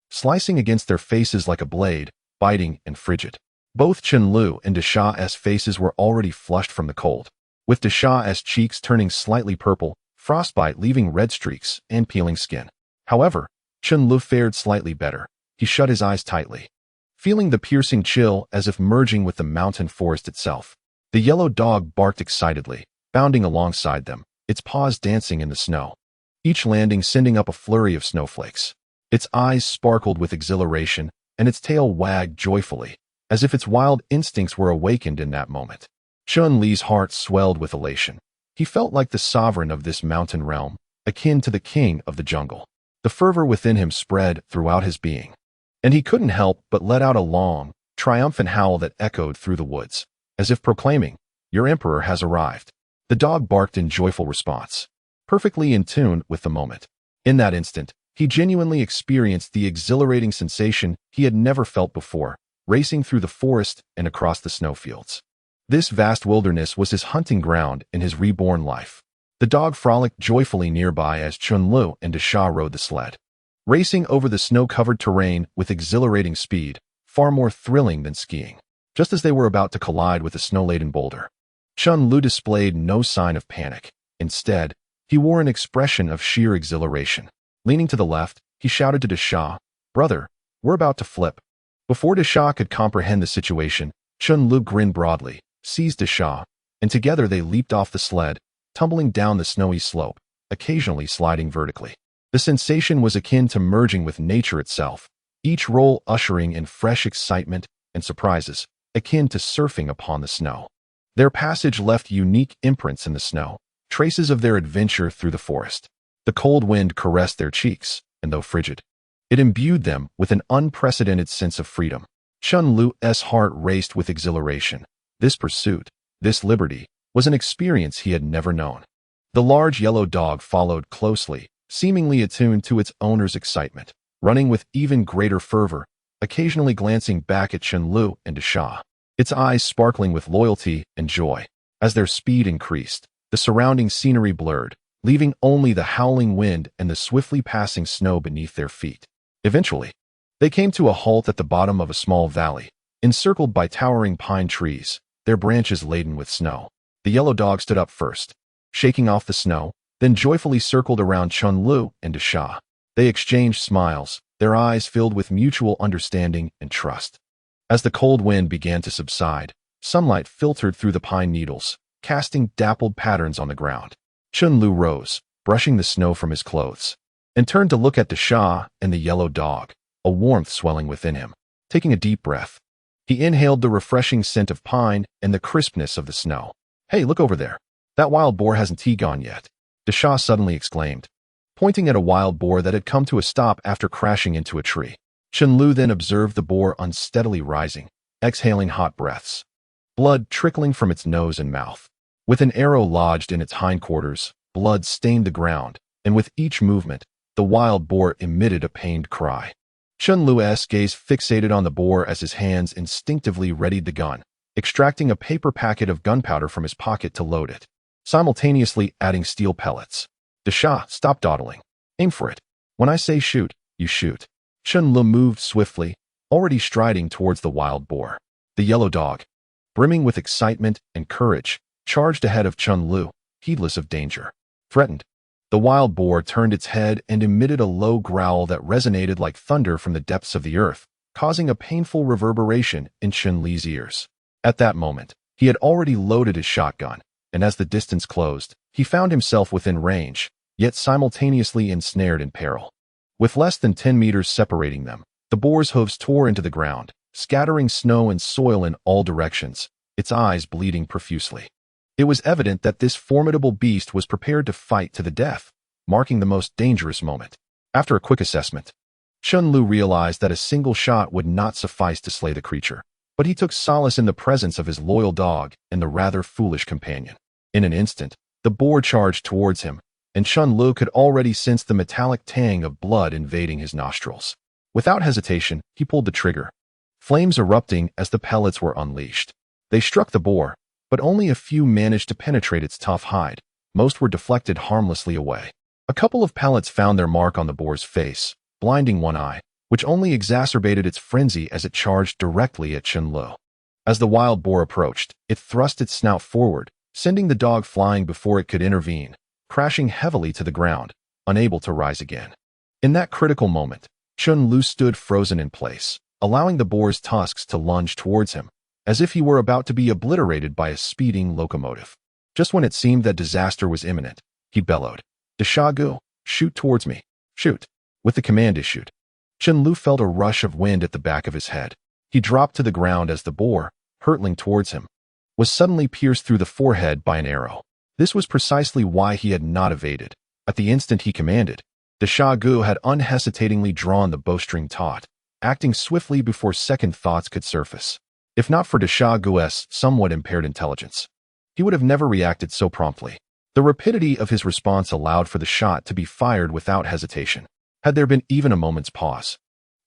slicing against their faces like a blade, biting and frigid. Both Chen Lu and Desha's faces were already flushed from the cold, with Desha's cheeks turning slightly purple, frostbite leaving red streaks and peeling skin. However, Chen Lu fared slightly better. He shut his eyes tightly, feeling the piercing chill as if merging with the mountain forest itself. The yellow dog barked excitedly, bounding alongside them, its paws dancing in the snow, each landing sending up a flurry of snowflakes. Its eyes sparkled with exhilaration, and its tail wagged joyfully, as if its wild instincts were awakened in that moment. Chun Li's heart swelled with elation. He felt like the sovereign of this mountain realm, akin to the king of the jungle. The fervor within him spread throughout his being, and he couldn't help but let out a long, triumphant howl that echoed through the woods, as if proclaiming, "Your emperor has arrived." The dog barked in joyful response, perfectly in tune with the moment. In that instant, he genuinely experienced the exhilarating sensation he had never felt before, racing through the forest and across the snowfields. This vast wilderness was his hunting ground in his reborn life. The dog frolicked joyfully nearby as Chun Lu and Desha rode the sled, racing over the snow-covered terrain with exhilarating speed, far more thrilling than skiing. Just as they were about to collide with a snow-laden boulder, Chun Lu displayed no sign of panic. Instead, he wore an expression of sheer exhilaration. Leaning to the left, he shouted to Desha, "Brother, we're about to flip." Before Desha could comprehend the situation, Chun Lu grinned broadly, seized Desha, and together they leaped off the sled, tumbling down the snowy slope, occasionally sliding vertically. The sensation was akin to merging with nature itself, each roll ushering in fresh excitement and surprises, akin to surfing upon the snow. Their passage left unique imprints in the snow, traces of their adventure through the forest. The cold wind caressed their cheeks, and though frigid, it imbued them with an unprecedented sense of freedom. Chun Lu's heart raced with exhilaration. This pursuit, this liberty, was an experience he had never known. The large yellow dog followed closely, seemingly attuned to its owner's excitement, running with even greater fervor, occasionally glancing back at Chen Lu and Desha, its eyes sparkling with loyalty and joy. As their speed increased, the surrounding scenery blurred, leaving only the howling wind and the swiftly passing snow beneath their feet. Eventually, they came to a halt at the bottom of a small valley, encircled by towering pine trees, their branches laden with snow. The yellow dog stood up first, shaking off the snow, then joyfully circled around Chun Lu and Desha. They exchanged smiles, their eyes filled with mutual understanding and trust. As the cold wind began to subside, Sunlight filtered through the pine needles, casting dappled patterns on the ground. Chen Lu rose, brushing the snow from his clothes, and turned to look at the Shah and the yellow dog, a warmth swelling within him. Taking a deep breath, he inhaled the refreshing scent of pine and the crispness of the snow. "Hey, look over there. That wild boar hasn't gone yet," the Shah suddenly exclaimed, pointing at a wild boar that had come to a stop after crashing into a tree. Chen Lu then observed the boar unsteadily rising, exhaling hot breaths, blood trickling from its nose and mouth. With an arrow lodged in its hindquarters, blood stained the ground, and with each movement, the wild boar emitted a pained cry. Chen Lu's gaze fixated on the boar as his hands instinctively readied the gun, extracting a paper packet of gunpowder from his pocket to load it, simultaneously adding steel pellets. The Shah, stop dawdling. Aim for it. When I say shoot, you shoot. Chen Lu moved swiftly, already striding towards the wild boar. The yellow dog, brimming with excitement and courage, charged ahead of Chen Lu, heedless of danger. Threatened, the wild boar turned its head and emitted a low growl that resonated like thunder from the depths of the earth, causing a painful reverberation in Chen Li's ears. At that moment, he had already loaded his shotgun, and as the distance closed, he found himself within range, yet simultaneously ensnared in peril. With less than 10 meters separating them, the boar's hooves tore into the ground, scattering snow and soil in all directions, its eyes bleeding profusely. It was evident that this formidable beast was prepared to fight to the death, marking the most dangerous moment. After a quick assessment, Chen Lu realized that a single shot would not suffice to slay the creature, but he took solace in the presence of his loyal dog and the rather foolish companion. In an instant, the boar charged towards him, and Chen Lu could already sense the metallic tang of blood invading his nostrils. Without hesitation, he pulled the trigger, flames erupting as the pellets were unleashed. They struck the boar, but only a few managed to penetrate its tough hide. Most were deflected harmlessly away. A couple of pellets found their mark on the boar's face, blinding one eye, which only exacerbated its frenzy as it charged directly at Chen Lu. As the wild boar approached, it thrust its snout forward, sending the dog flying before it could intervene, crashing heavily to the ground, unable to rise again. In that critical moment, Chen Lu stood frozen in place, allowing the boar's tusks to lunge towards him, as if he were about to be obliterated by a speeding locomotive. Just when it seemed that disaster was imminent, he bellowed, "Deshagu, shoot towards me. Shoot." With the command issued, Chen Lu felt a rush of wind at the back of his head. He dropped to the ground as the boar, hurtling towards him, was suddenly pierced through the forehead by an arrow. This was precisely why he had not evaded. At the instant he commanded, Deshagu had unhesitatingly drawn the bowstring taut, acting swiftly before second thoughts could surface. If not for Deshagu's somewhat impaired intelligence, he would have never reacted so promptly. The rapidity of his response allowed for the shot to be fired without hesitation. Had there been even a moment's pause,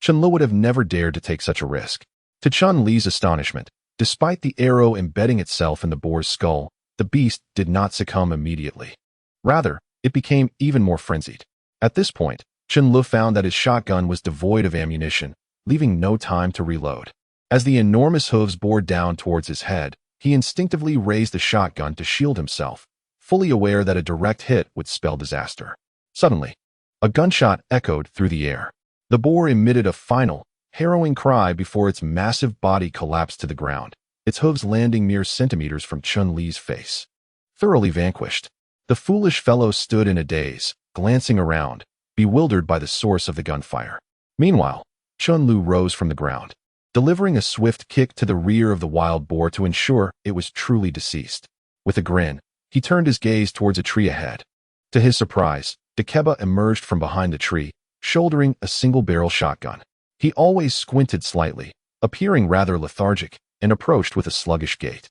Chen Lu would have never dared to take such a risk. To Chen Li's astonishment, despite the arrow embedding itself in the boar's skull, the beast did not succumb immediately. Rather, it became even more frenzied. At this point, Chen Lu found that his shotgun was devoid of ammunition, leaving no time to reload. As the enormous hooves bore down towards his head, he instinctively raised the shotgun to shield himself, fully aware that a direct hit would spell disaster. Suddenly, a gunshot echoed through the air. The boar emitted a final, harrowing cry before its massive body collapsed to the ground, its hooves landing mere centimeters from Chen Li's face. Thoroughly vanquished, the foolish fellow stood in a daze, glancing around, bewildered by the source of the gunfire. Meanwhile, Chen Lu rose from the ground, delivering a swift kick to the rear of the wild boar to ensure it was truly deceased. With a grin, he turned his gaze towards a tree ahead. To his surprise, Dekeba emerged from behind the tree, shouldering a single-barrel shotgun. He always squinted slightly, appearing rather lethargic, and approached with a sluggish gait.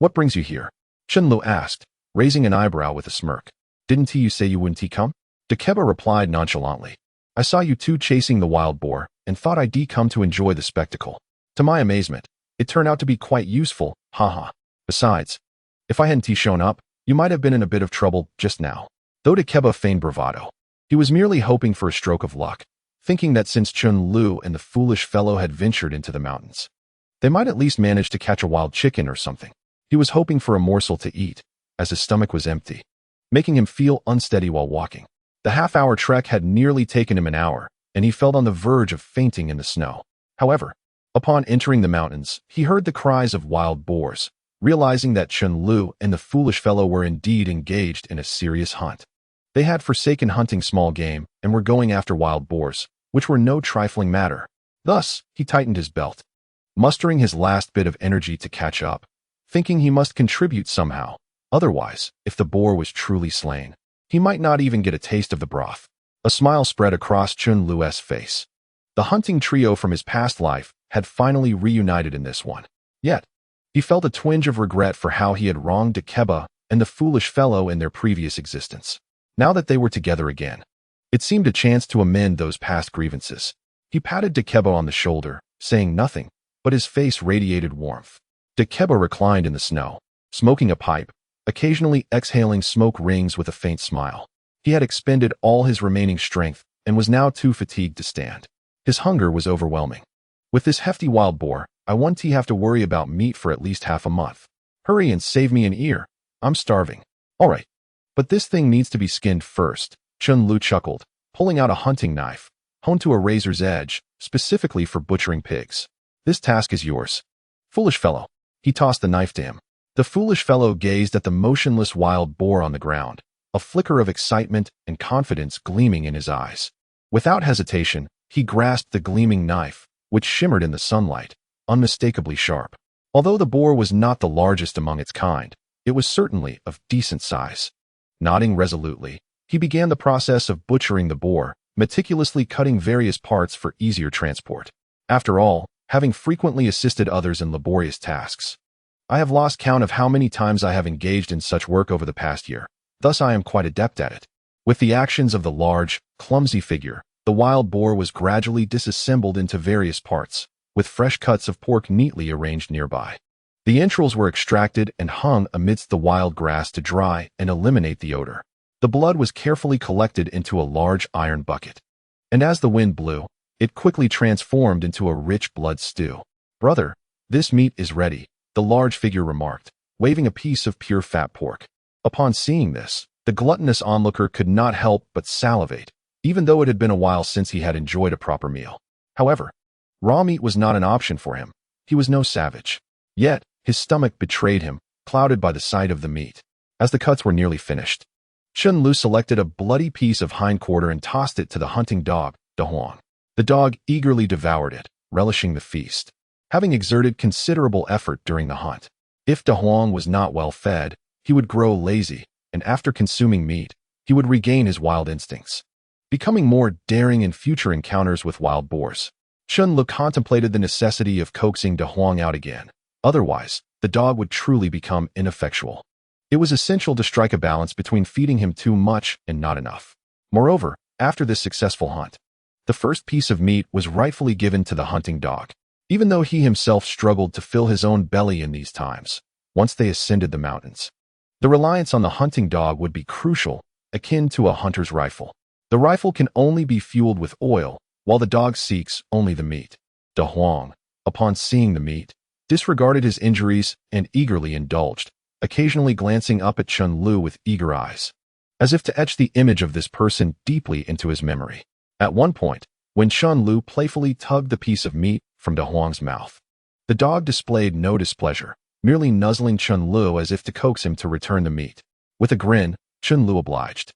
"What brings you here?" Chen Lu asked, raising an eyebrow with a smirk. "Didn't you say you wouldn't come?" Dekeba replied nonchalantly. "I saw you two chasing the wild boar, and thought I'd come to enjoy the spectacle. To my amazement, it turned out to be quite useful, haha. Besides, if I hadn't shown up, you might have been in a bit of trouble just now." Though Dekeba feigned bravado, he was merely hoping for a stroke of luck, thinking that since Chen Lu and the foolish fellow had ventured into the mountains, they might at least manage to catch a wild chicken or something. He was hoping for a morsel to eat, as his stomach was empty, making him feel unsteady while walking. The half-hour trek had nearly taken him an hour, and he felt on the verge of fainting in the snow. However, Upon entering the mountains, he heard the cries of wild boars, realizing that Chen Lu and the foolish fellow were indeed engaged in a serious hunt. They had forsaken hunting small game and were going after wild boars, which were no trifling matter. Thus, he tightened his belt, mustering his last bit of energy to catch up, thinking he must contribute somehow. Otherwise, if the boar was truly slain, he might not even get a taste of the broth. A smile spread across Chen Lu's face. The hunting trio from his past life had finally reunited in this one. Yet, he felt a twinge of regret for how he had wronged Dakeba and the foolish fellow in their previous existence. Now that they were together again, it seemed a chance to amend those past grievances. He patted Dakeba on the shoulder, saying nothing, but his face radiated warmth. Dakeba reclined in the snow, smoking a pipe, occasionally exhaling smoke rings with a faint smile. He had expended all his remaining strength and was now too fatigued to stand. His hunger was overwhelming. With this hefty wild boar, I won't have to worry about meat for at least half a month. Hurry and save me an ear. I'm starving. All right. But this thing needs to be skinned first, Chen Lu chuckled, pulling out a hunting knife, honed to a razor's edge, specifically for butchering pigs. This task is yours. Foolish fellow. He tossed the knife to him. The foolish fellow gazed at the motionless wild boar on the ground, a flicker of excitement and confidence gleaming in his eyes. Without hesitation, he grasped the gleaming knife, which shimmered in the sunlight, unmistakably sharp. Although the boar was not the largest among its kind, it was certainly of decent size. Nodding resolutely, he began the process of butchering the boar, meticulously cutting various parts for easier transport. After all, having frequently assisted others in laborious tasks, I have lost count of how many times I have engaged in such work over the past year. Thus I am quite adept at it. With the actions of the large, clumsy figure, the wild boar was gradually disassembled into various parts, with fresh cuts of pork neatly arranged nearby. The entrails were extracted and hung amidst the wild grass to dry and eliminate the odor. The blood was carefully collected into a large iron bucket, and as the wind blew, it quickly transformed into a rich blood stew. "Brother, this meat is ready," the large figure remarked, waving a piece of pure fat pork. Upon seeing this, the gluttonous onlooker could not help but salivate, even though it had been a while since he had enjoyed a proper meal. However, raw meat was not an option for him. He was no savage. Yet, his stomach betrayed him, clouded by the sight of the meat. As the cuts were nearly finished, Chen Lu selected a bloody piece of hindquarter and tossed it to the hunting dog, Da Huang. The dog eagerly devoured it, relishing the feast, having exerted considerable effort during the hunt. If Da Huang was not well fed, he would grow lazy, and after consuming meat, he would regain his wild instincts, becoming more daring in future encounters with wild boars. Chen Lu contemplated the necessity of coaxing Da Huang out again. Otherwise, the dog would truly become ineffectual. It was essential to strike a balance between feeding him too much and not enough. Moreover, after this successful hunt, the first piece of meat was rightfully given to the hunting dog, even though he himself struggled to fill his own belly in these times. Once they ascended the mountains, the reliance on the hunting dog would be crucial, akin to a hunter's rifle. The rifle can only be fueled with oil, while the dog seeks only the meat. Da Huang, upon seeing the meat, disregarded his injuries and eagerly indulged, occasionally glancing up at Chen Lu with eager eyes, as if to etch the image of this person deeply into his memory. At one point, when Chen Lu playfully tugged the piece of meat from Da Huang's mouth, the dog displayed no displeasure, merely nuzzling Chen Lu as if to coax him to return the meat. With a grin, Chen Lu obliged,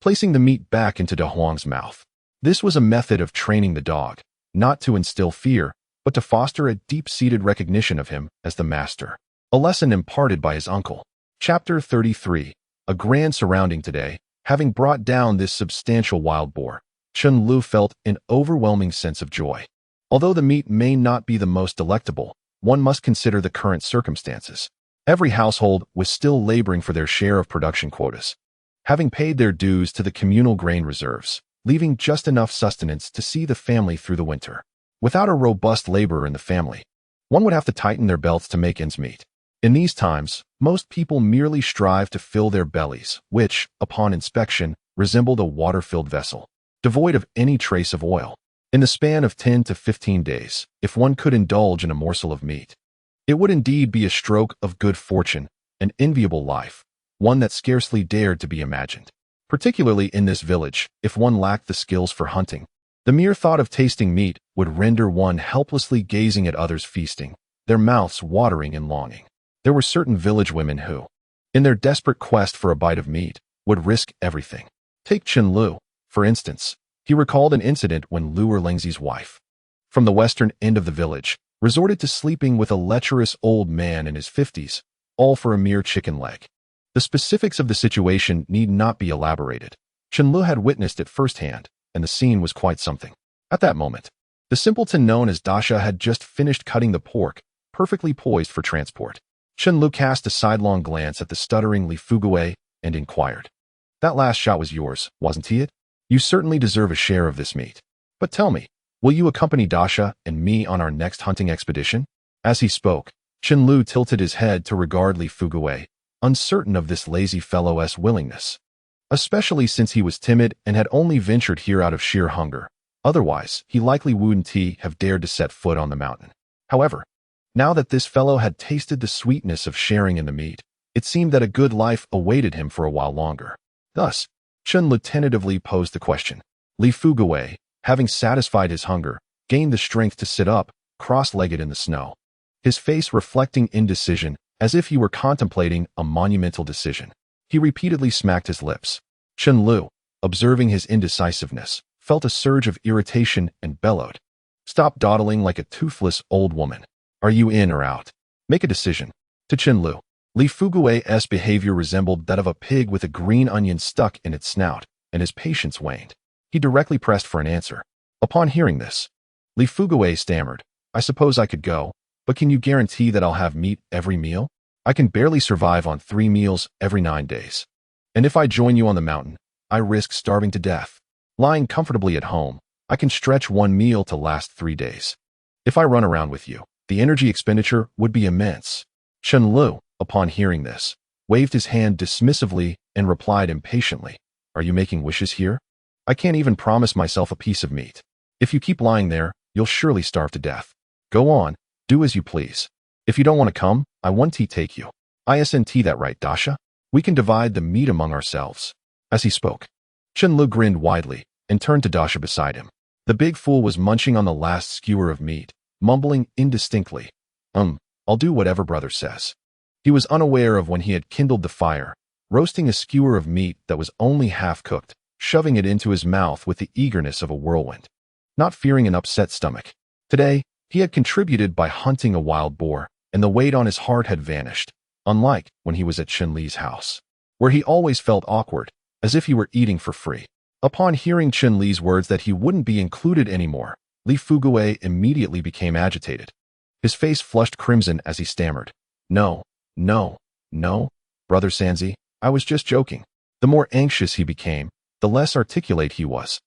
placing the meat back into Da Huang's mouth. This was a method of training the dog, not to instill fear, but to foster a deep-seated recognition of him as the master. A lesson imparted by his uncle. Chapter 33. A grand surrounding today. Having brought down this substantial wild boar, Chen Lu felt an overwhelming sense of joy. Although the meat may not be the most delectable, one must consider the current circumstances. Every household was still laboring for their share of production quotas, having paid their dues to the communal grain reserves, leaving just enough sustenance to see the family through the winter. Without a robust laborer in the family, one would have to tighten their belts to make ends meet. In these times, most people merely strive to fill their bellies, which, upon inspection, resembled a water-filled vessel, devoid of any trace of oil. In the span of 10 to 15 days, if one could indulge in a morsel of meat, it would indeed be a stroke of good fortune, an enviable life, one that scarcely dared to be imagined. Particularly in this village, if one lacked the skills for hunting, The mere thought of tasting meat would render one helplessly gazing at others feasting, their mouths watering in longing. There were certain village women who, in their desperate quest for a bite of meat, would risk everything. Take Chen Lu, for instance. He recalled an incident when Lu Erlingzi's wife, from the western end of the village, resorted to sleeping with a lecherous old man in his 50s, all for a mere chicken leg. The specifics of the situation need not be elaborated. Chen Lu had witnessed it firsthand, and the scene was quite something. At that moment, the simpleton known as Dasha had just finished cutting the pork, perfectly poised for transport. Chen Lu cast a sidelong glance at the stuttering Li Fugui and inquired, "That last shot was yours, wasn't it? You certainly deserve a share of this meat. But tell me, will you accompany Dasha and me on our next hunting expedition?" As he spoke, Chen Lu tilted his head to regard Li Fugui, uncertain of this lazy fellow's willingness, especially since he was timid and had only ventured here out of sheer hunger. Otherwise, he likely wouldn't have dared to set foot on the mountain. However, now that this fellow had tasted the sweetness of sharing in the meat, it seemed that a good life awaited him for a while longer. Thus, Chen Lu tentatively posed the question. Li Fugui, having satisfied his hunger, gained the strength to sit up, cross-legged in the snow, his face reflecting indecision, as if he were contemplating a monumental decision. He repeatedly smacked his lips. Chen Lu, observing his indecisiveness, felt a surge of irritation and bellowed, "Stop dawdling like a toothless old woman. Are you in or out? Make a decision." To Chen Lu, Li Fugui's behavior resembled that of a pig with a green onion stuck in its snout, and his patience waned. He directly pressed for an answer. Upon hearing this, Li Fugui stammered, "I suppose I could go, but can you guarantee that I'll have meat every meal? I can barely survive on 3 meals every 9 days. And if I join you on the mountain, I risk starving to death. Lying comfortably at home, I can stretch 1 meal to last 3 days. If I run around with you, the energy expenditure would be immense." Chen Lu, upon hearing this, waved his hand dismissively and replied impatiently, "Are you making wishes here? I can't even promise myself a piece of meat. If you keep lying there, you'll surely starve to death. Go on, do as you please. If you don't want to come, I won't take you. Isn't that right, Dasha? We can divide the meat among ourselves." As he spoke, Chen Lu grinned widely and turned to Dasha beside him. The big fool was munching on the last skewer of meat, mumbling indistinctly, I'll do whatever brother says." He was unaware of when he had kindled the fire, roasting a skewer of meat that was only half cooked, shoving it into his mouth with the eagerness of a whirlwind, not fearing an upset stomach. Today, he had contributed by hunting a wild boar, and the weight on his heart had vanished, unlike when he was at Chen Li's house, where he always felt awkward, as if he were eating for free. Upon hearing Chen Li's words that he wouldn't be included anymore, Li Fugui immediately became agitated. His face flushed crimson as he stammered, No, Brother Sanzi, I was just joking." The more anxious he became, the less articulate he was,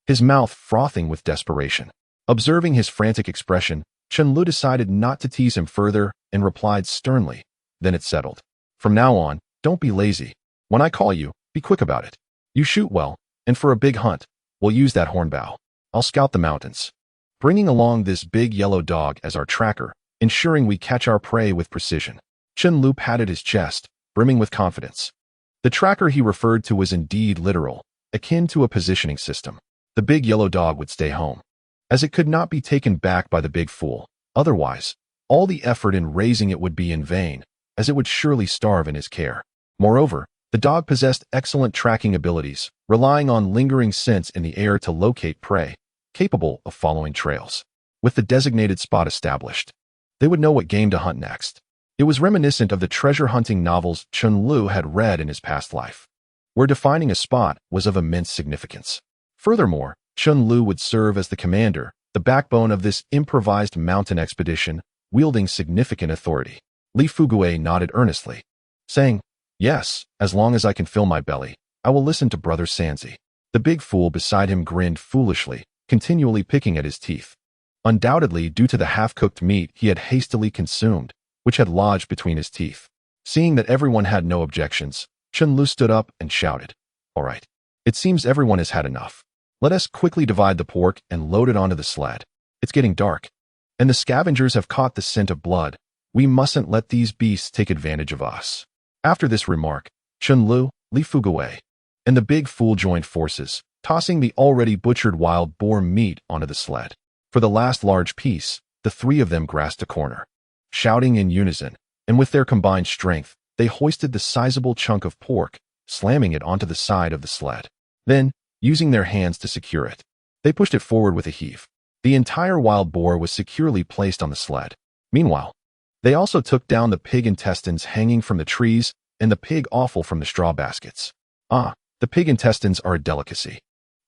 his mouth frothing with desperation. Observing his frantic expression, Chen Lu decided not to tease him further and replied sternly, "Then it's settled. From now on, don't be lazy. When I call you, be quick about it. You shoot well, and for a big hunt, we'll use that hornbow. I'll scout the mountains, bringing along this big yellow dog as our tracker, ensuring we catch our prey with precision." Chen Lu patted his chest, brimming with confidence. The tracker he referred to was indeed literal, akin to a positioning system. The big yellow dog would stay home, as it could not be taken back by the big fool. Otherwise, all the effort in raising it would be in vain, as it would surely starve in his care. Moreover, the dog possessed excellent tracking abilities, relying on lingering scents in the air to locate prey, capable of following trails. With the designated spot established, they would know what game to hunt next. It was reminiscent of the treasure-hunting novels Chen Lu had read in his past life, where defining a spot was of immense significance. Furthermore, Chen Lu would serve as the commander, the backbone of this improvised mountain expedition, wielding significant authority. Li Fugui nodded earnestly, saying, "Yes, as long as I can fill my belly, I will listen to Brother Sanzi." The big fool beside him grinned foolishly, continually picking at his teeth, undoubtedly due to the half-cooked meat he had hastily consumed, which had lodged between his teeth. Seeing that everyone had no objections, Chen Lu stood up and shouted, "All right, it seems everyone has had enough. Let us quickly divide the pork and load it onto the sled. It's getting dark, and the scavengers have caught the scent of blood. We mustn't let these beasts take advantage of us." After this remark, Chen Lu, Li Fugui, and the big fool joined forces, tossing the already butchered wild boar meat onto the sled. For the last large piece, the three of them grasped a corner. Shouting in unison, and with their combined strength, they hoisted the sizable chunk of pork, slamming it onto the side of the sled. Then, using their hands to secure it, they pushed it forward with a heave. The entire wild boar was securely placed on the sled. Meanwhile, they also took down the pig intestines hanging from the trees and the pig offal from the straw baskets. The pig intestines are a delicacy.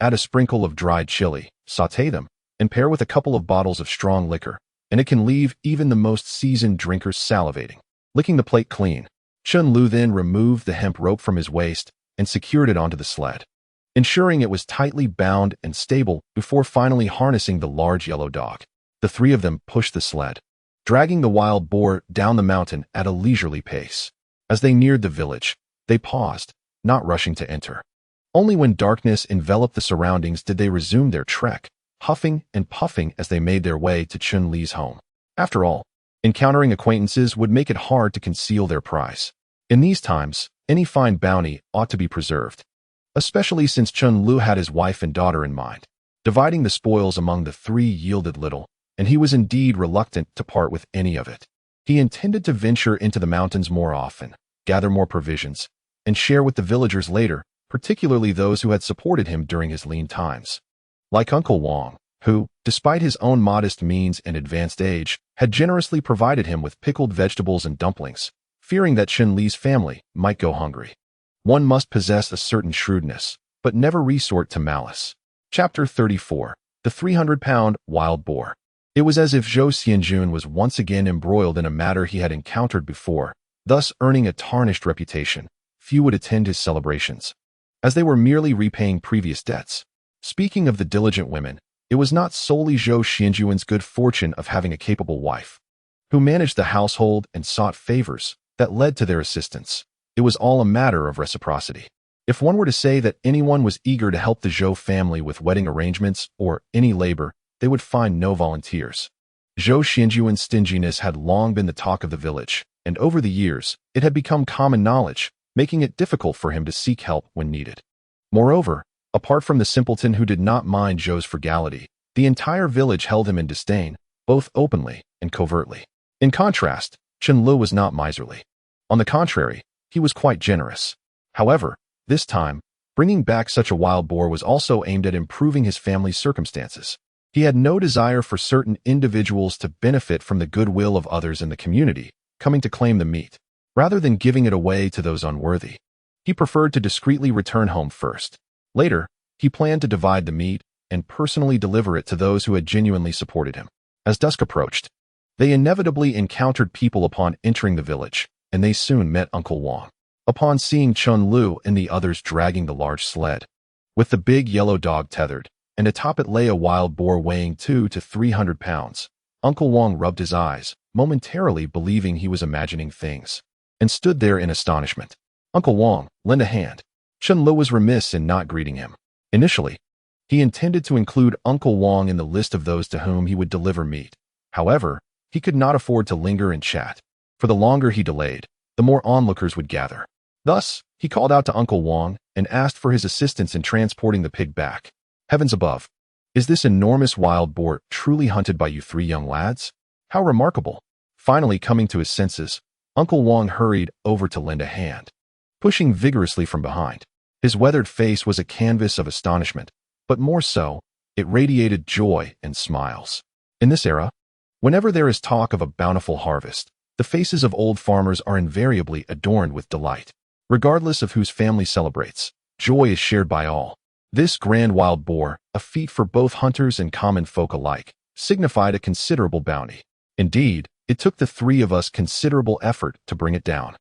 Add a sprinkle of dried chili, sauté them, and pair with a couple of bottles of strong liquor, and it can leave even the most seasoned drinkers salivating. Licking the plate clean, Chen Lu then removed the hemp rope from his waist and secured it onto the sled, ensuring it was tightly bound and stable before finally harnessing the large yellow dog. The three of them pushed the sled, dragging the wild boar down the mountain at a leisurely pace. As they neared the village, they paused, not rushing to enter. Only when darkness enveloped the surroundings did they resume their trek, huffing and puffing as they made their way to Chun Li's home. After all, encountering acquaintances would make it hard to conceal their prize. In these times, any fine bounty ought to be preserved, especially since Chun Lu had his wife and daughter in mind. Dividing the spoils among the three yielded little, and he was indeed reluctant to part with any of it. He intended to venture into the mountains more often, gather more provisions, and share with the villagers later, particularly those who had supported him during his lean times. Like Uncle Wang, who, despite his own modest means and advanced age, had generously provided him with pickled vegetables and dumplings, fearing that Chen Li's family might go hungry. One must possess a certain shrewdness, but never resort to malice. Chapter 34. The 300-pound Wild Boar. It was as if Zhou Xianjun was once again embroiled in a matter he had encountered before, thus earning a tarnished reputation. Few would attend his celebrations, as they were merely repaying previous debts. Speaking of the diligent women, it was not solely Zhou Xianjuan's good fortune of having a capable wife, who managed the household and sought favors, that led to their assistance. It was all a matter of reciprocity. If one were to say that anyone was eager to help the Zhou family with wedding arrangements or any labor, they would find no volunteers. Zhou Xianjuan's stinginess had long been the talk of the village, and over the years, it had become common knowledge, making it difficult for him to seek help when needed. Moreover, apart from the simpleton who did not mind Zhou's frugality, the entire village held him in disdain, both openly and covertly. In contrast, Chen Lu was not miserly. On the contrary, he was quite generous. However, this time, bringing back such a wild boar was also aimed at improving his family's circumstances. He had no desire for certain individuals to benefit from the goodwill of others in the community, coming to claim the meat, rather than giving it away to those unworthy. He preferred to discreetly return home first. Later, he planned to divide the meat and personally deliver it to those who had genuinely supported him. As dusk approached, they inevitably encountered people upon entering the village, and they soon met Uncle Wang. Upon seeing Chun Lu and the others dragging the large sled, with the big yellow dog tethered, and atop it lay a wild boar weighing 200 to 300 pounds, Uncle Wang rubbed his eyes, momentarily believing he was imagining things, and stood there in astonishment. Uncle Wang, lend a hand. Chen Lu was remiss in not greeting him. Initially, he intended to include Uncle Wang in the list of those to whom he would deliver meat. However, he could not afford to linger and chat, for the longer he delayed, the more onlookers would gather. Thus, he called out to Uncle Wang and asked for his assistance in transporting the pig back. Heavens above! Is this enormous wild boar truly hunted by you three young lads? How remarkable! Finally coming to his senses, Uncle Wang hurried over to lend a hand, pushing vigorously from behind. His weathered face was a canvas of astonishment, but more so, it radiated joy and smiles. In this era, whenever there is talk of a bountiful harvest, the faces of old farmers are invariably adorned with delight. Regardless of whose family celebrates, joy is shared by all. This grand wild boar, a feat for both hunters and common folk alike, signified a considerable bounty. Indeed, it took the three of us considerable effort to bring it down.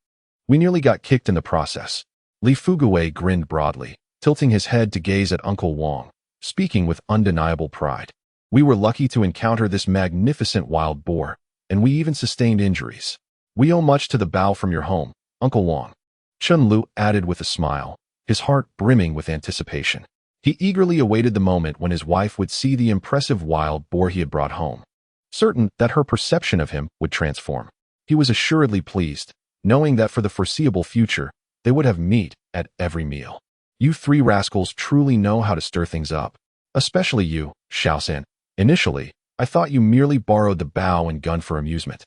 We nearly got kicked in the process. Li Fugui grinned broadly, tilting his head to gaze at Uncle Wang, speaking with undeniable pride. We were lucky to encounter this magnificent wild boar, and we even sustained injuries. We owe much to the bow from your home, Uncle Wang. Chen Lu added with a smile, his heart brimming with anticipation. He eagerly awaited the moment when his wife would see the impressive wild boar he had brought home, certain that her perception of him would transform. He was assuredly pleased, knowing that for the foreseeable future, they would have meat at every meal. You three rascals truly know how to stir things up. Especially you, Xiaosan. Initially, I thought you merely borrowed the bow and gun for amusement,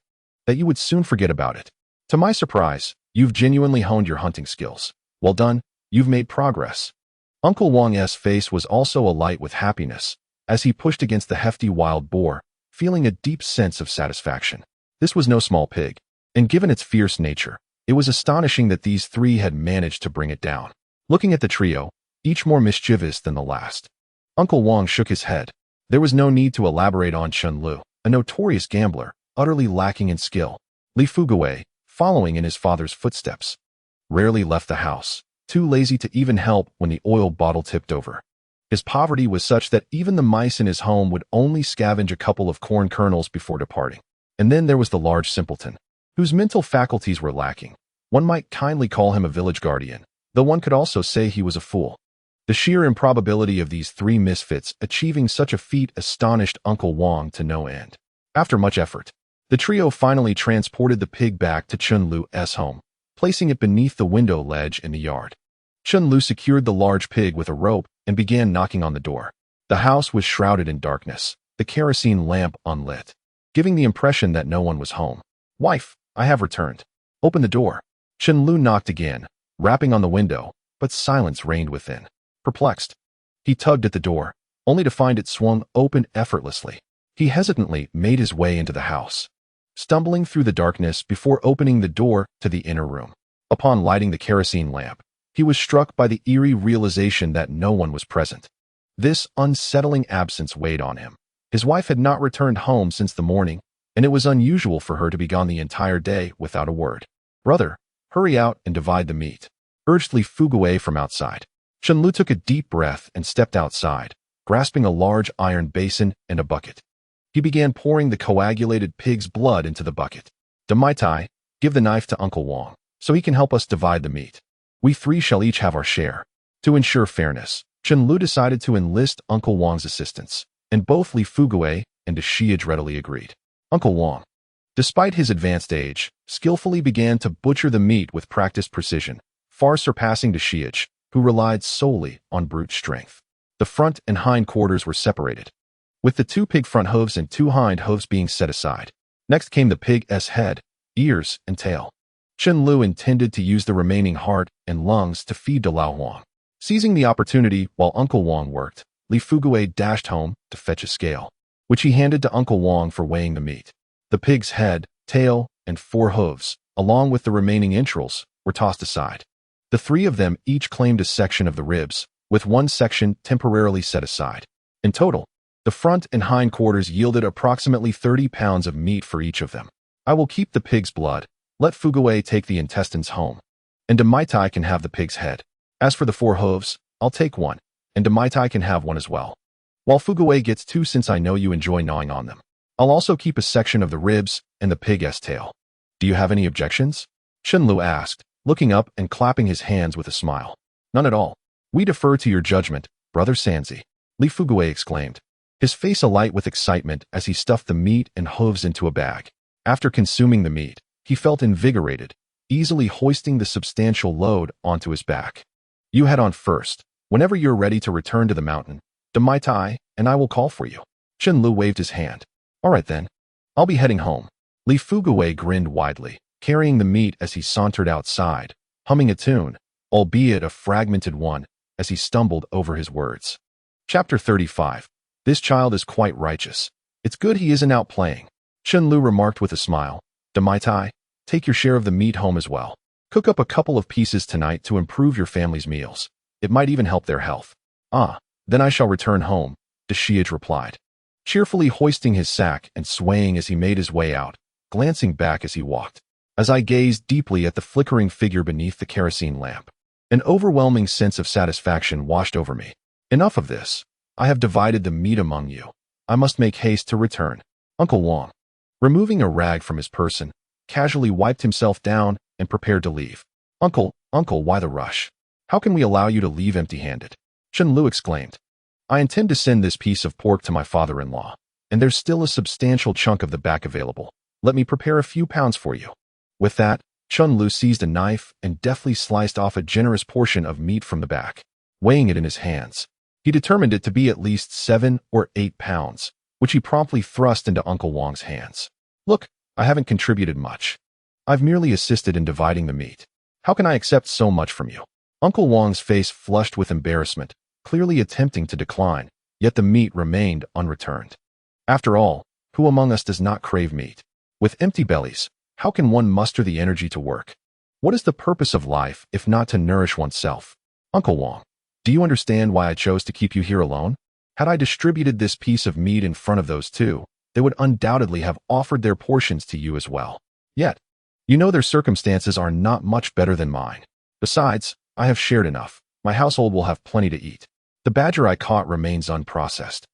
that you would soon forget about it. To my surprise, you've genuinely honed your hunting skills. Well done, you've made progress. Uncle Wang's face was also alight with happiness as he pushed against the hefty wild boar, feeling a deep sense of satisfaction. This was no small pig, and given its fierce nature, it was astonishing that these three had managed to bring it down. Looking at the trio, each more mischievous than the last, Uncle Wang shook his head. There was no need to elaborate on Chen Lu, a notorious gambler, utterly lacking in skill. Li Fugui, following in his father's footsteps, rarely left the house, too lazy to even help when the oil bottle tipped over. His poverty was such that even the mice in his home would only scavenge a couple of corn kernels before departing. And then there was the large simpleton, whose mental faculties were lacking. One might kindly call him a village guardian, though one could also say he was a fool. The sheer improbability of these three misfits achieving such a feat astonished Uncle Wang to no end. After much effort, the trio finally transported the pig back to Chen Lu's home, placing it beneath the window ledge in the yard. Chen Lu secured the large pig with a rope and began knocking on the door. The house was shrouded in darkness, the kerosene lamp unlit, giving the impression that no one was home. "Wife, I have returned. Open the door." Chen Lu knocked again, rapping on the window, but silence reigned within. Perplexed, he tugged at the door, only to find it swung open effortlessly. He hesitantly made his way into the house, stumbling through the darkness before opening the door to the inner room. Upon lighting the kerosene lamp, he was struck by the eerie realization that no one was present. This unsettling absence weighed on him. His wife had not returned home since the morning, and it was unusual for her to be gone the entire day without a word. "Brother, hurry out and divide the meat," urged Li Fugui from outside. Chen Lu took a deep breath and stepped outside, grasping a large iron basin and a bucket. He began pouring the coagulated pig's blood into the bucket. "Demaitai, give the knife to Uncle Wang, so he can help us divide the meat. We three shall each have our share." To ensure fairness, Chen Lu decided to enlist Uncle Wang's assistance, and both Li Fugui and Shiage readily agreed. Uncle Wang, despite his advanced age, skillfully began to butcher the meat with practiced precision, far surpassing Shiage, who relied solely on brute strength. The front and hind quarters were separated, with the two pig front hooves and two hind hooves being set aside. Next came the pig's head, ears, and tail. Chen Lu intended to use the remaining heart and lungs to feed to Lao Huang. Seizing the opportunity while Uncle Wang worked, Li Fugui dashed home to fetch a scale, which he handed to Uncle Wang for weighing the meat. The pig's head, tail, and four hooves, along with the remaining entrails, were tossed aside. The three of them each claimed a section of the ribs, with one section temporarily set aside. In total, the front and hind quarters yielded approximately 30 pounds of meat for each of them. "I will keep the pig's blood. Let Fugui take the intestines home, and Demaitai can have the pig's head. As for the four hooves, I'll take one, and Demaitai can have one as well. While Fugui gets two since I know you enjoy gnawing on them. I'll also keep a section of the ribs and the pig's tail. Do you have any objections?" Chen Lu asked, looking up and clapping his hands with a smile. "None at all. We defer to your judgment, Brother Sanzi," Li Fugui exclaimed, his face alight with excitement as he stuffed the meat and hooves into a bag. After consuming the meat, he felt invigorated, easily hoisting the substantial load onto his back. "You head on first. Whenever you're ready to return to the mountain, Demaitai and I will call for you." Chen Lu waved his hand. "All right then. I'll be heading home." Li Fugui grinned widely, carrying the meat as he sauntered outside, humming a tune, albeit a fragmented one, as he stumbled over his words. Chapter 35. This child is quite righteous. It's good he isn't out playing, Chen Lu remarked with a smile. "Demaitai, take your share of the meat home as well. Cook up a couple of pieces tonight to improve your family's meals. It might even help their health." "Ah, then I shall return home," Shiage replied, cheerfully hoisting his sack and swaying as he made his way out, glancing back as he walked. As I gazed deeply at the flickering figure beneath the kerosene lamp, an overwhelming sense of satisfaction washed over me. Enough of this. I have divided the meat among you. I must make haste to return. Uncle Wang, removing a rag from his person, casually wiped himself down and prepared to leave. Uncle, why the rush? How can we allow you to leave empty-handed?" Chen Lu exclaimed. "I intend to send this piece of pork to my father-in-law, and there's still a substantial chunk of the back available. Let me prepare a few pounds for you." With that, Chen Lu seized a knife and deftly sliced off a generous portion of meat from the back. weighing it in his hands. He determined it to be at least 7 or 8 pounds, which he promptly thrust into Uncle Wong's hands. Look, I haven't contributed much. I've merely assisted in dividing the meat. How can I accept so much from you? Uncle Wong's face flushed with embarrassment, clearly attempting to decline, yet the meat remained unreturned. After all, who among us does not crave meat? With empty bellies, how can one muster the energy to work? What is the purpose of life if not to nourish oneself? Uncle Wong, do you understand why I chose to keep you here alone? Had I distributed this piece of meat in front of those two, they would undoubtedly have offered their portions to you as well. Yet, you know their circumstances are not much better than mine. Besides, I have shared enough. My household will have plenty to eat. The badger I caught remains unprocessed,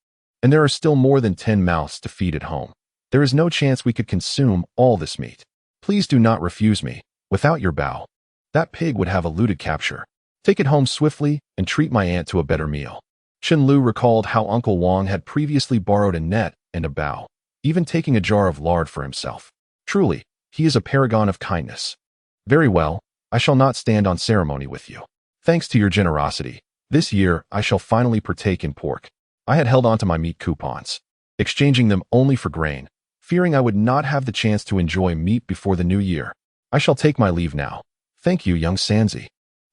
and there are still more than 10 mouths to feed at home. There is no chance we could consume all this meat. Please do not refuse me. Without your bow, that pig would have eluded capture. Take it home swiftly and treat my aunt to a better meal. Chen Lu recalled how Uncle Wong had previously borrowed a net and a bow, even taking a jar of lard for himself. Truly, he is a paragon of kindness. Very well, I shall not stand on ceremony with you. Thanks to your generosity, this year I shall finally partake in pork. I had held onto my meat coupons, exchanging them only for grain, fearing I would not have the chance to enjoy meat before the new year. I shall take my leave now. Thank you, young Sanzi.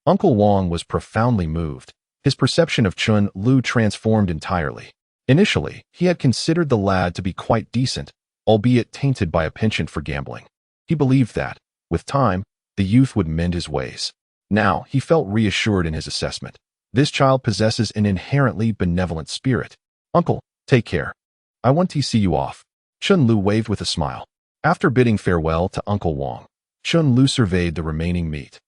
Uncle Wong was profoundly moved. His perception of Chen Lu transformed entirely. Initially, he had considered the lad to be quite decent, albeit tainted by a penchant for gambling. He believed that, with time, the youth would mend his ways. Now, he felt reassured in his assessment. This child possesses an inherently benevolent spirit. Uncle, take care. I want to see you off. Chen Lu waved with a smile. After bidding farewell to Uncle Wong, Chen Lu surveyed the remaining meat,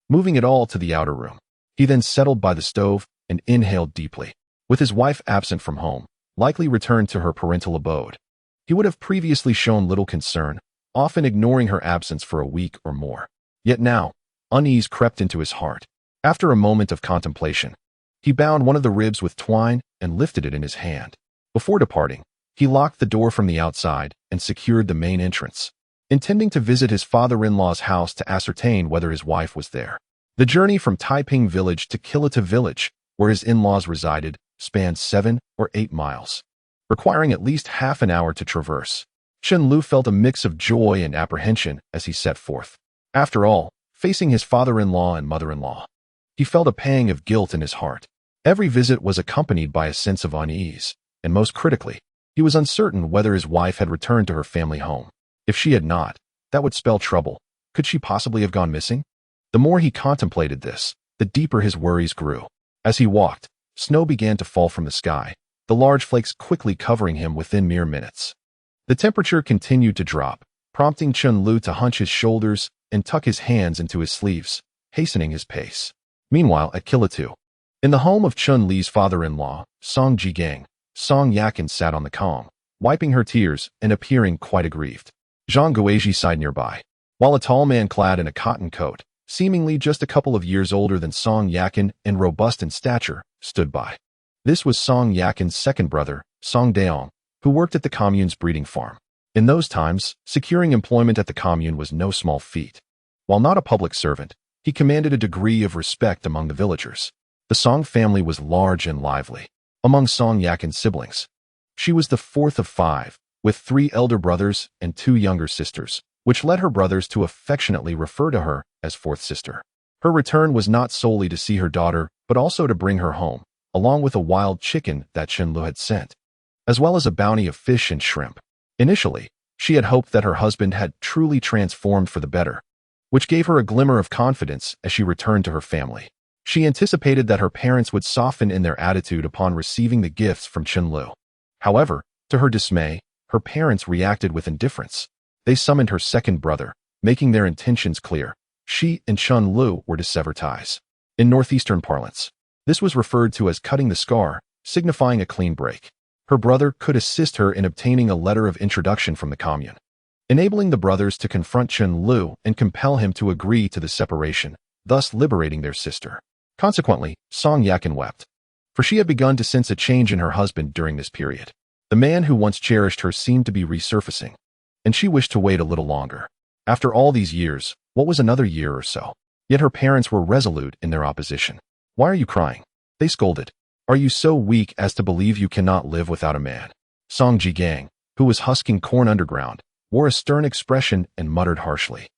moving it all to the outer room. He then settled by the stove and inhaled deeply. With his wife absent from home, likely returned to her parental abode, he would have previously shown little concern, often ignoring her absence for a week or more. Yet now, unease crept into his heart. After a moment of contemplation, he bound one of the ribs with twine and lifted it in his hand. Before departing, he locked the door from the outside and secured the main entrance, intending to visit his father-in-law's house to ascertain whether his wife was there. The journey from Taiping village to Kilita village, where his in-laws resided, spanned 7 or 8 miles, requiring at least half an hour to traverse. Chen Lu felt a mix of joy and apprehension as he set forth. After all, facing his father-in-law and mother-in-law, he felt a pang of guilt in his heart. Every visit was accompanied by a sense of unease, and most critically, he was uncertain whether his wife had returned to her family home. If she had not, that would spell trouble. Could she possibly have gone missing? The more he contemplated this, the deeper his worries grew. As he walked, snow began to fall from the sky, the large flakes quickly covering him within mere minutes. The temperature continued to drop, prompting Chen Lu to hunch his shoulders and tuck his hands into his sleeves, hastening his pace. Meanwhile, at Kilatu, in the home of Chun Li's father-in-law, Song Jigang, Song Yakin sat on the calm, wiping her tears and appearing quite aggrieved. Zhang Guizhi sighed nearby, while a tall man clad in a cotton coat, seemingly just a couple of years older than Song Yakin and robust in stature, stood by. This was Song Yakin's second brother, Song Daong, who worked at the commune's breeding farm. In those times, securing employment at the commune was no small feat. While not a public servant, he commanded a degree of respect among the villagers. The Song family was large and lively. Among Song Yakin's siblings, she was the fourth of 5, with 3 elder brothers and 2 younger sisters, which led her brothers to affectionately refer to her as fourth sister. Her return was not solely to see her daughter, but also to bring her home, along with a wild chicken that Chen Lu had sent, as well as a bounty of fish and shrimp. Initially, she had hoped that her husband had truly transformed for the better, which gave her a glimmer of confidence as she returned to her family. She anticipated that her parents would soften in their attitude upon receiving the gifts from Chen Lu. However, to her dismay, her parents reacted with indifference. They summoned her second brother, making their intentions clear. She and Chen Lu were to sever ties. In northeastern parlance, this was referred to as cutting the scar, signifying a clean break. Her brother could assist her in obtaining a letter of introduction from the commune, enabling the brothers to confront Chen Lu and compel him to agree to the separation, thus liberating their sister. Consequently, Song Yakin wept, for she had begun to sense a change in her husband during this period. The man who once cherished her seemed to be resurfacing, and she wished to wait a little longer. After all these years, what was another year or so? Yet her parents were resolute in their opposition. Why are you crying? They scolded. Are you so weak as to believe you cannot live without a man? Song Jigang, who was husking corn underground, wore a stern expression and muttered harshly.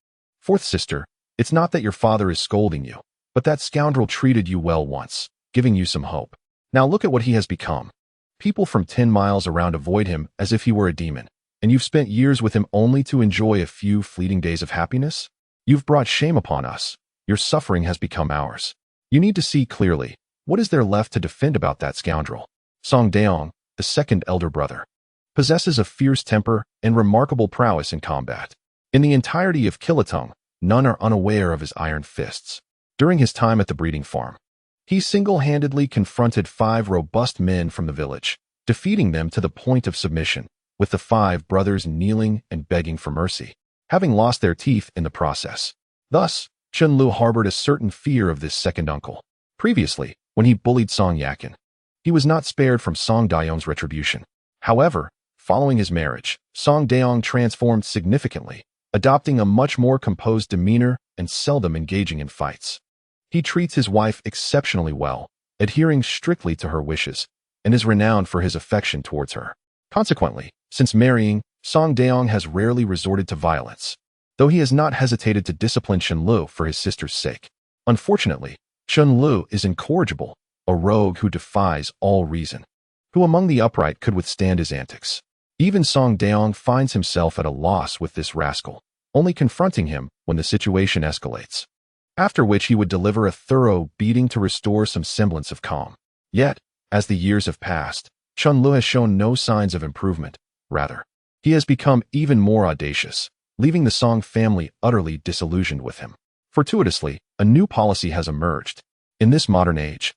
Fourth sister, it's not that your father is scolding you, but that scoundrel treated you well once, giving you some hope. Now look at what he has become. People from 10 miles around avoid him as if he were a demon, and you've spent years with him only to enjoy a few fleeting days of happiness? You've brought shame upon us. Your suffering has become ours. You need to see clearly. What is there left to defend about that scoundrel? Song Daong, the second elder brother, possesses a fierce temper and remarkable prowess in combat. In the entirety of Kilatong, none are unaware of his iron fists. During his time at the breeding farm, he single-handedly confronted 5 robust men from the village, defeating them to the point of submission, with the 5 brothers kneeling and begging for mercy, having lost their teeth in the process. Thus, Chen Lu harbored a certain fear of this second uncle. Previously, when he bullied Song Yakin, he was not spared from Song Daong's retribution. However, following his marriage, Song Daong transformed significantly, adopting a much more composed demeanor and seldom engaging in fights. He treats his wife exceptionally well, adhering strictly to her wishes, and is renowned for his affection towards her. Consequently, since marrying, Song Daong has rarely resorted to violence, though he has not hesitated to discipline Chen Lu for his sister's sake. Unfortunately, Chen Lu is incorrigible, a rogue who defies all reason. Who among the upright could withstand his antics? Even Song Daong finds himself at a loss with this rascal, only confronting him when the situation escalates, after which he would deliver a thorough beating to restore some semblance of calm. Yet, as the years have passed, Chen Lu has shown no signs of improvement. Rather, he has become even more audacious, leaving the Song family utterly disillusioned with him. Fortuitously, a new policy has emerged. In this modern age,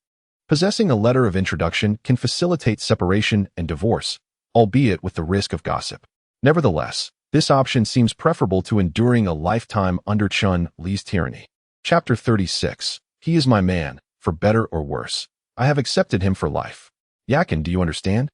possessing a letter of introduction can facilitate separation and divorce, albeit with the risk of gossip. Nevertheless, this option seems preferable to enduring a lifetime under Chen Li's tyranny. Chapter 36. He is my man, for better or worse. I have accepted him for life. Yakin, do you understand?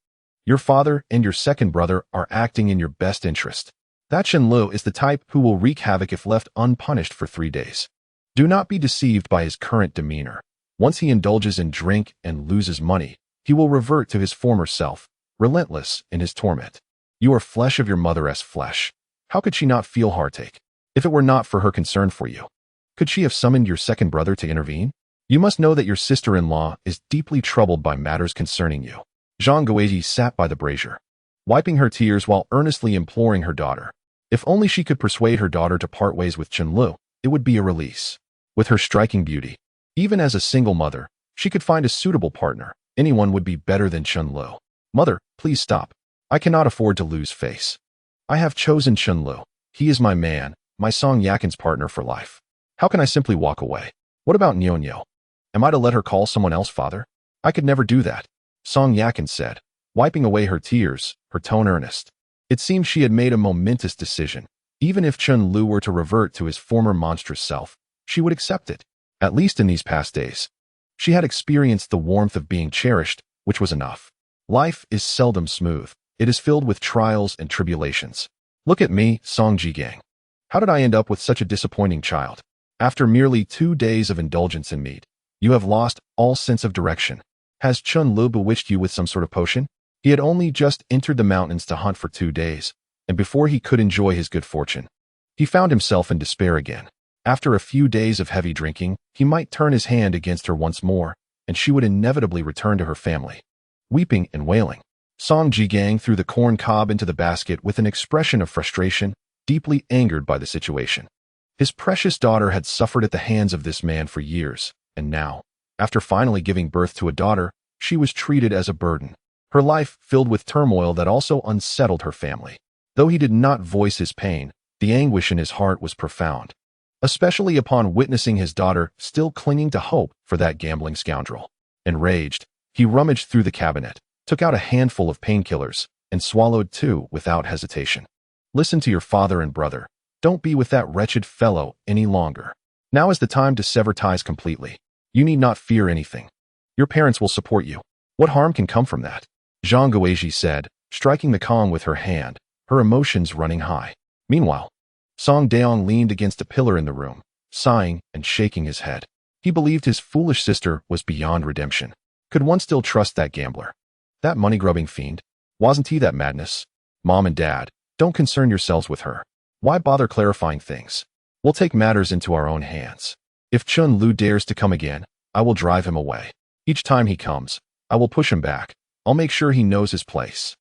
Your father and your second brother are acting in your best interest. That Chen Lu is the type who will wreak havoc if left unpunished for 3 days. Do not be deceived by his current demeanor. Once he indulges in drink and loses money, he will revert to his former self, relentless in his torment. You are flesh of your mother's flesh. How could she not feel heartache? If it were not for her concern for you, could she have summoned your second brother to intervene? You must know that your sister-in-law is deeply troubled by matters concerning you. Zhang Guoji sat by the brazier, wiping her tears while earnestly imploring her daughter. If only she could persuade her daughter to part ways with Chen Lu, it would be a release. With her striking beauty, even as a single mother, she could find a suitable partner. Anyone would be better than Chen Lu. Mother, please stop. I cannot afford to lose face. I have chosen Chen Lu. He is my man, my Song Yakin's partner for life. How can I simply walk away? What about Nyonyo? Am I to let her call someone else father? I could never do that, Song Yakin said, wiping away her tears, her tone earnest. It seemed she had made a momentous decision. Even if Chen Lu were to revert to his former monstrous self, she would accept it. At least in these past days, she had experienced the warmth of being cherished, which was enough. Life is seldom smooth. It is filled with trials and tribulations. Look at me, Song Jigang. How did I end up with such a disappointing child? After merely 2 days of indulgence in meat, you have lost all sense of direction. Has Chen Lu bewitched you with some sort of potion? He had only just entered the mountains to hunt for 2 days, and before he could enjoy his good fortune, he found himself in despair again. After a few days of heavy drinking, he might turn his hand against her once more, and she would inevitably return to her family, weeping and wailing. Song Jigang threw the corn cob into the basket with an expression of frustration, deeply angered by the situation. His precious daughter had suffered at the hands of this man for years, and now, after finally giving birth to a daughter, she was treated as a burden. Her life filled with turmoil that also unsettled her family. Though he did not voice his pain, the anguish in his heart was profound, especially upon witnessing his daughter still clinging to hope for that gambling scoundrel. Enraged, he rummaged through the cabinet, took out a handful of painkillers, and swallowed 2 without hesitation. Listen to your father and brother. Don't be with that wretched fellow any longer. Now is the time to sever ties completely. You need not fear anything. Your parents will support you. What harm can come from that? Zhang Guoji said, striking the Kong with her hand, her emotions running high. Meanwhile, Song Daong leaned against a pillar in the room, sighing and shaking his head. He believed his foolish sister was beyond redemption. Could one still trust that gambler? That money-grubbing fiend? Wasn't he that madness? Mom and Dad, don't concern yourselves with her. Why bother clarifying things? We'll take matters into our own hands. If Chen Lu dares to come again, I will drive him away. Each time he comes, I will push him back. I'll make sure he knows his place.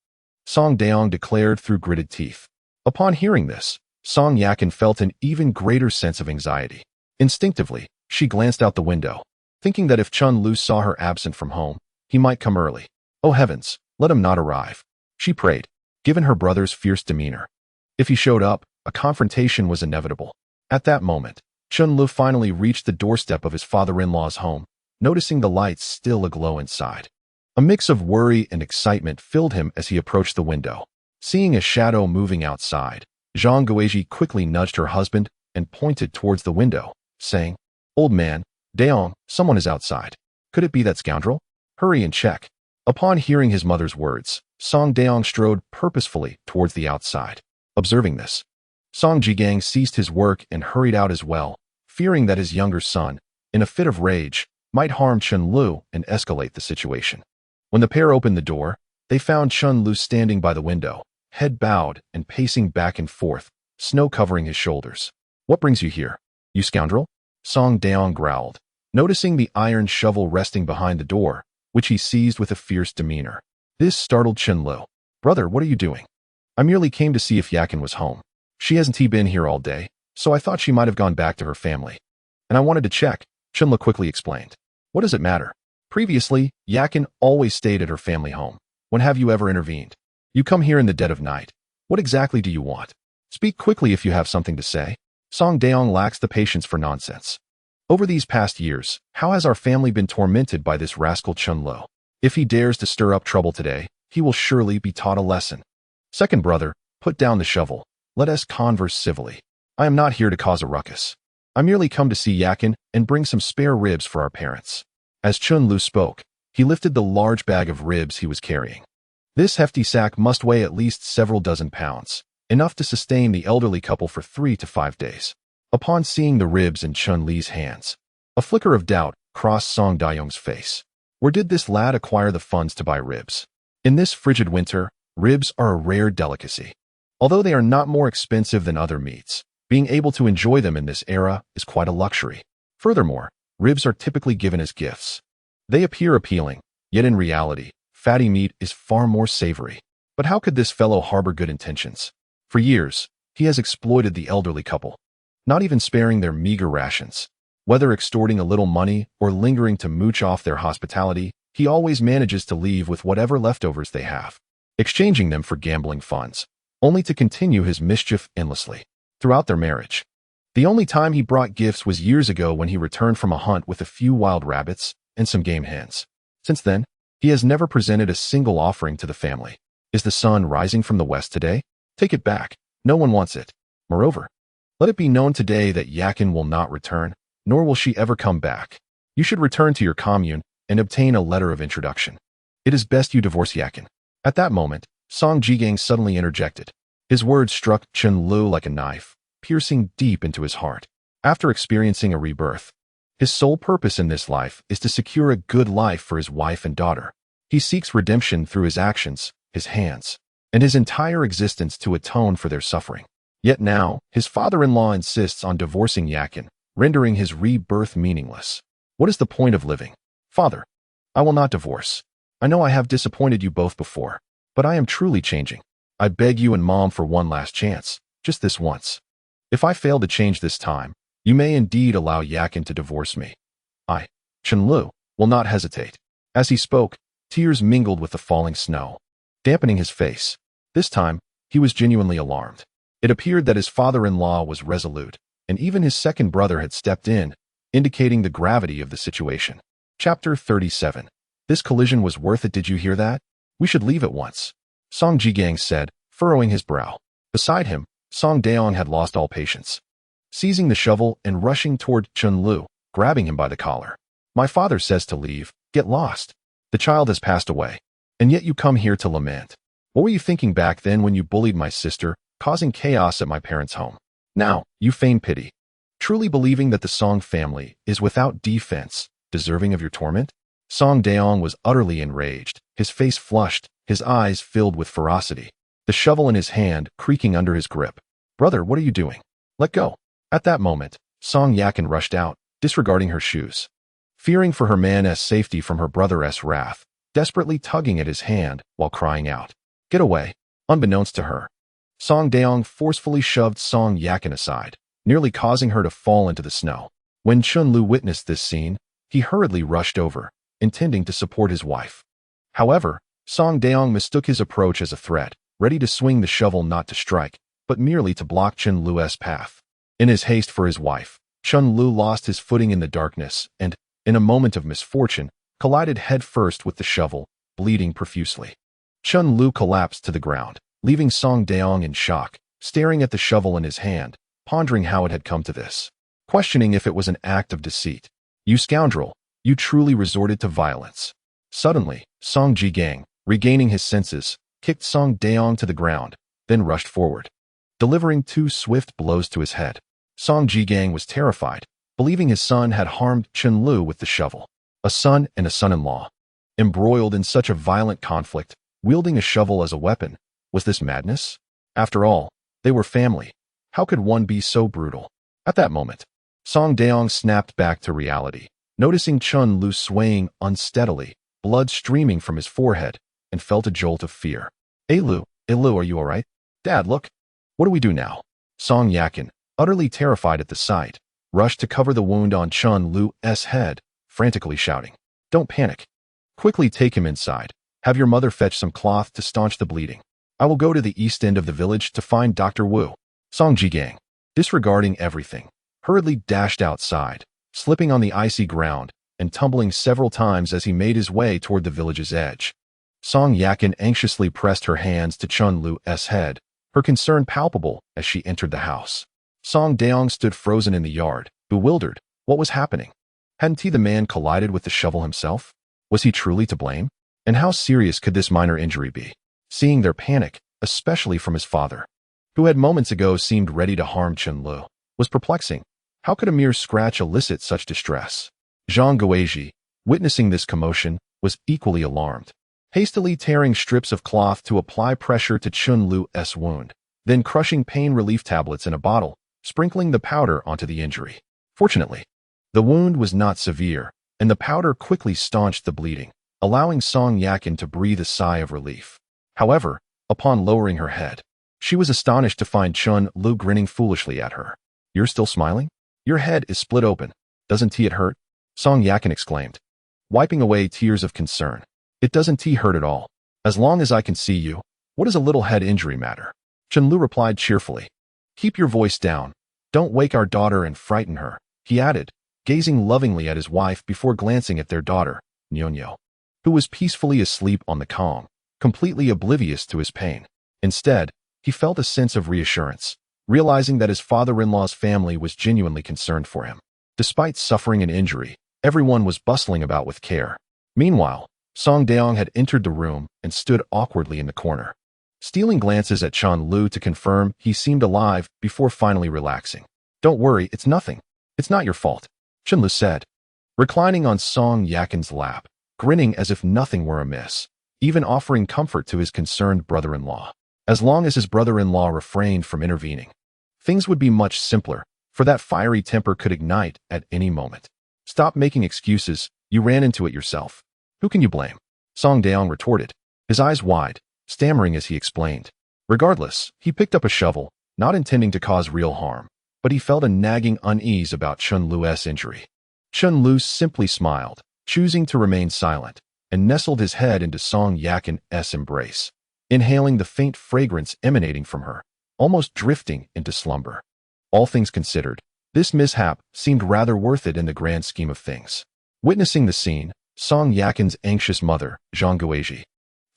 Song Daong declared through gritted teeth. Upon hearing this, Song Yakin felt an even greater sense of anxiety. Instinctively, she glanced out the window, thinking that if Chen Lu saw her absent from home, he might come early. Oh heavens, let him not arrive, she prayed, given her brother's fierce demeanor. If he showed up, a confrontation was inevitable. At that moment, Chen Lu finally reached the doorstep of his father-in-law's home, noticing the lights still aglow inside. A mix of worry and excitement filled him as he approached the window. Seeing a shadow moving outside, Zhang Guizhi quickly nudged her husband and pointed towards the window, saying, "Old man, Daong, someone is outside. Could it be that scoundrel? Hurry and check." Upon hearing his mother's words, Song Daong strode purposefully towards the outside. Observing this, Song Jigang ceased his work and hurried out as well, fearing that his younger son, in a fit of rage, might harm Chen Lu and escalate the situation. When the pair opened the door, they found Chen Lu standing by the window, head bowed and pacing back and forth, snow covering his shoulders. "What brings you here, you scoundrel?" Song Daong growled, noticing the iron shovel resting behind the door, which he seized with a fierce demeanor. This startled Chen Lu. "Brother, what are you doing?" "I merely came to see if Yakin was home. She hasn't been here all day, so I thought she might have gone back to her family. And I wanted to check," Chen Lu quickly explained. "What does it matter? Previously, Yakin always stayed at her family home. When have you ever intervened? You come here in the dead of night. What exactly do you want? Speak quickly if you have something to say." Song Daong lacks the patience for nonsense. "Over these past years, how has our family been tormented by this rascal Chen Lu? If he dares to stir up trouble today, he will surely be taught a lesson. Second brother, put down the shovel. Let us converse civilly. I am not here to cause a ruckus. I merely come to see Yakin and bring some spare ribs for our parents." As Chen Lu spoke, he lifted the large bag of ribs he was carrying. This hefty sack must weigh at least several dozen pounds, enough to sustain the elderly couple for 3 to 5 days. Upon seeing the ribs in Chen Li's hands, a flicker of doubt crossed Song Dayong's face. Where did this lad acquire the funds to buy ribs? In this frigid winter, ribs are a rare delicacy. Although they are not more expensive than other meats, being able to enjoy them in this era is quite a luxury. Furthermore, ribs are typically given as gifts. They appear appealing, yet in reality, fatty meat is far more savory. But how could this fellow harbor good intentions? For years, he has exploited the elderly couple, not even sparing their meager rations. Whether extorting a little money or lingering to mooch off their hospitality, he always manages to leave with whatever leftovers they have, exchanging them for gambling funds, only to continue his mischief endlessly. Throughout their marriage, the only time he brought gifts was years ago when he returned from a hunt with a few wild rabbits and some game hens. Since then, he has never presented a single offering to the family. Is the sun rising from the west today? Take it back. No one wants it. Moreover, let it be known today that Yakin will not return, nor will she ever come back. You should return to your commune and obtain a letter of introduction. It is best you divorce Yakin." At that moment, Song Jigang suddenly interjected. His words struck Chen Lu like a knife, piercing deep into his heart. After experiencing a rebirth, his sole purpose in this life is to secure a good life for his wife and daughter. He seeks redemption through his actions, his hands, and his entire existence to atone for their suffering. Yet now, his father-in-law insists on divorcing Yakin, rendering his rebirth meaningless. What is the point of living? "Father, I will not divorce. I know I have disappointed you both before, but I am truly changing. I beg you and Mom for one last chance, just this once. If I fail to change this time, you may indeed allow Yakin to divorce me. I, Chen Lu, will not hesitate." As he spoke, tears mingled with the falling snow, dampening his face. This time, he was genuinely alarmed. It appeared that his father-in-law was resolute, and even his second brother had stepped in, indicating the gravity of the situation. Chapter 37. This collision was worth it. Did you hear that? We should leave at once, Song Jigang said, furrowing his brow. Beside him, Song Daong had lost all patience, seizing the shovel and rushing toward Chen Lu, grabbing him by the collar. "My father says to leave. Get lost. The child has passed away, and yet you come here to lament. What were you thinking back then when you bullied my sister, causing chaos at my parents' home? Now, you feign pity, truly believing that the Song family is without defense, deserving of your torment?" Song Daong was utterly enraged, his face flushed, his eyes filled with ferocity. The shovel in his hand creaking under his grip. "Brother, what are you doing? Let go." At that moment, Song Yakin rushed out, disregarding her shoes. Fearing for her man's safety from her brother's wrath, desperately tugging at his hand while crying out, "Get away!" Unbeknownst to her, Song Daong forcefully shoved Song Yakin aside, nearly causing her to fall into the snow. When Chun Lu witnessed this scene, he hurriedly rushed over, intending to support his wife. However, Song Daong mistook his approach as a threat, ready to swing the shovel not to strike, but merely to block Chun Lu's path. In his haste for his wife, Chun Lu lost his footing in the darkness and, in a moment of misfortune, collided headfirst with the shovel, bleeding profusely. Chun Lu collapsed to the ground, leaving Song Daong in shock, staring at the shovel in his hand, pondering how it had come to this, questioning if it was an act of deceit. "You scoundrel, you truly resorted to violence." Suddenly, Song Jigang, regaining his senses, kicked Song Daong to the ground, then rushed forward, delivering 2 swift blows to his head. Song Jigang was terrified, believing his son had harmed Chun Lu with the shovel. A son and a son-in-law, embroiled in such a violent conflict, wielding a shovel as a weapon. Was this madness? After all, they were family. How could one be so brutal? At that moment, Song Daong snapped back to reality, noticing Chun Lu swaying unsteadily, blood streaming from his forehead, and felt a jolt of fear. Lu, are you all right? Dad, look. What do we do now?" Song Yakin, utterly terrified at the sight, rushed to cover the wound on Chun Lu's head, frantically shouting, "Don't panic. Quickly take him inside. Have your mother fetch some cloth to staunch the bleeding. I will go to the east end of the village to find Dr. Wu." Song Jigang, disregarding everything, hurriedly dashed outside, slipping on the icy ground and tumbling several times as he made his way toward the village's edge. Song Yakin anxiously pressed her hands to Chun Lu's head, her concern palpable as she entered the house. Song Daong stood frozen in the yard, bewildered. What was happening? Hadn't the man collided with the shovel himself? Was he truly to blame? And how serious could this minor injury be? Seeing their panic, especially from his father, who had moments ago seemed ready to harm Chun Lu, was perplexing. How could a mere scratch elicit such distress? Zhang Guizhi, witnessing this commotion, was equally alarmed, hastily tearing strips of cloth to apply pressure to Chun Lu's wound, then crushing pain relief tablets in a bottle, sprinkling the powder onto the injury. Fortunately, the wound was not severe, and the powder quickly staunched the bleeding, allowing Song Yakin to breathe a sigh of relief. However, upon lowering her head, she was astonished to find Chun Lu grinning foolishly at her. "You're still smiling? Your head is split open. Doesn't it hurt?" Song Yakin exclaimed, wiping away tears of concern. "It doesn't hurt at all. As long as I can see you, what does a little head injury matter?" Chun Lu replied cheerfully. "Keep your voice down. Don't wake our daughter and frighten her," he added, gazing lovingly at his wife before glancing at their daughter, Nyonyo, who was peacefully asleep on the kong, completely oblivious to his pain. Instead, he felt a sense of reassurance, realizing that his father-in-law's family was genuinely concerned for him. Despite suffering an injury, everyone was bustling about with care. Meanwhile, Song Daong had entered the room and stood awkwardly in the corner, stealing glances at Chun Lu to confirm he seemed alive before finally relaxing. "Don't worry, it's nothing. It's not your fault," Chun Lu said, reclining on Song Yakin's lap, grinning as if nothing were amiss, even offering comfort to his concerned brother-in-law. As long as his brother-in-law refrained from intervening, things would be much simpler, for that fiery temper could ignite at any moment. "Stop making excuses. You ran into it yourself. Who can you blame?" Song Daong retorted, his eyes wide, stammering as he explained. Regardless, he picked up a shovel, not intending to cause real harm, but he felt a nagging unease about Chun Lu's injury. Chun Lu simply smiled, choosing to remain silent, and nestled his head into Song Yakin's embrace, inhaling the faint fragrance emanating from her, almost drifting into slumber. All things considered, this mishap seemed rather worth it in the grand scheme of things. Witnessing the scene, Song Yakin's anxious mother, Zhang Guizhi,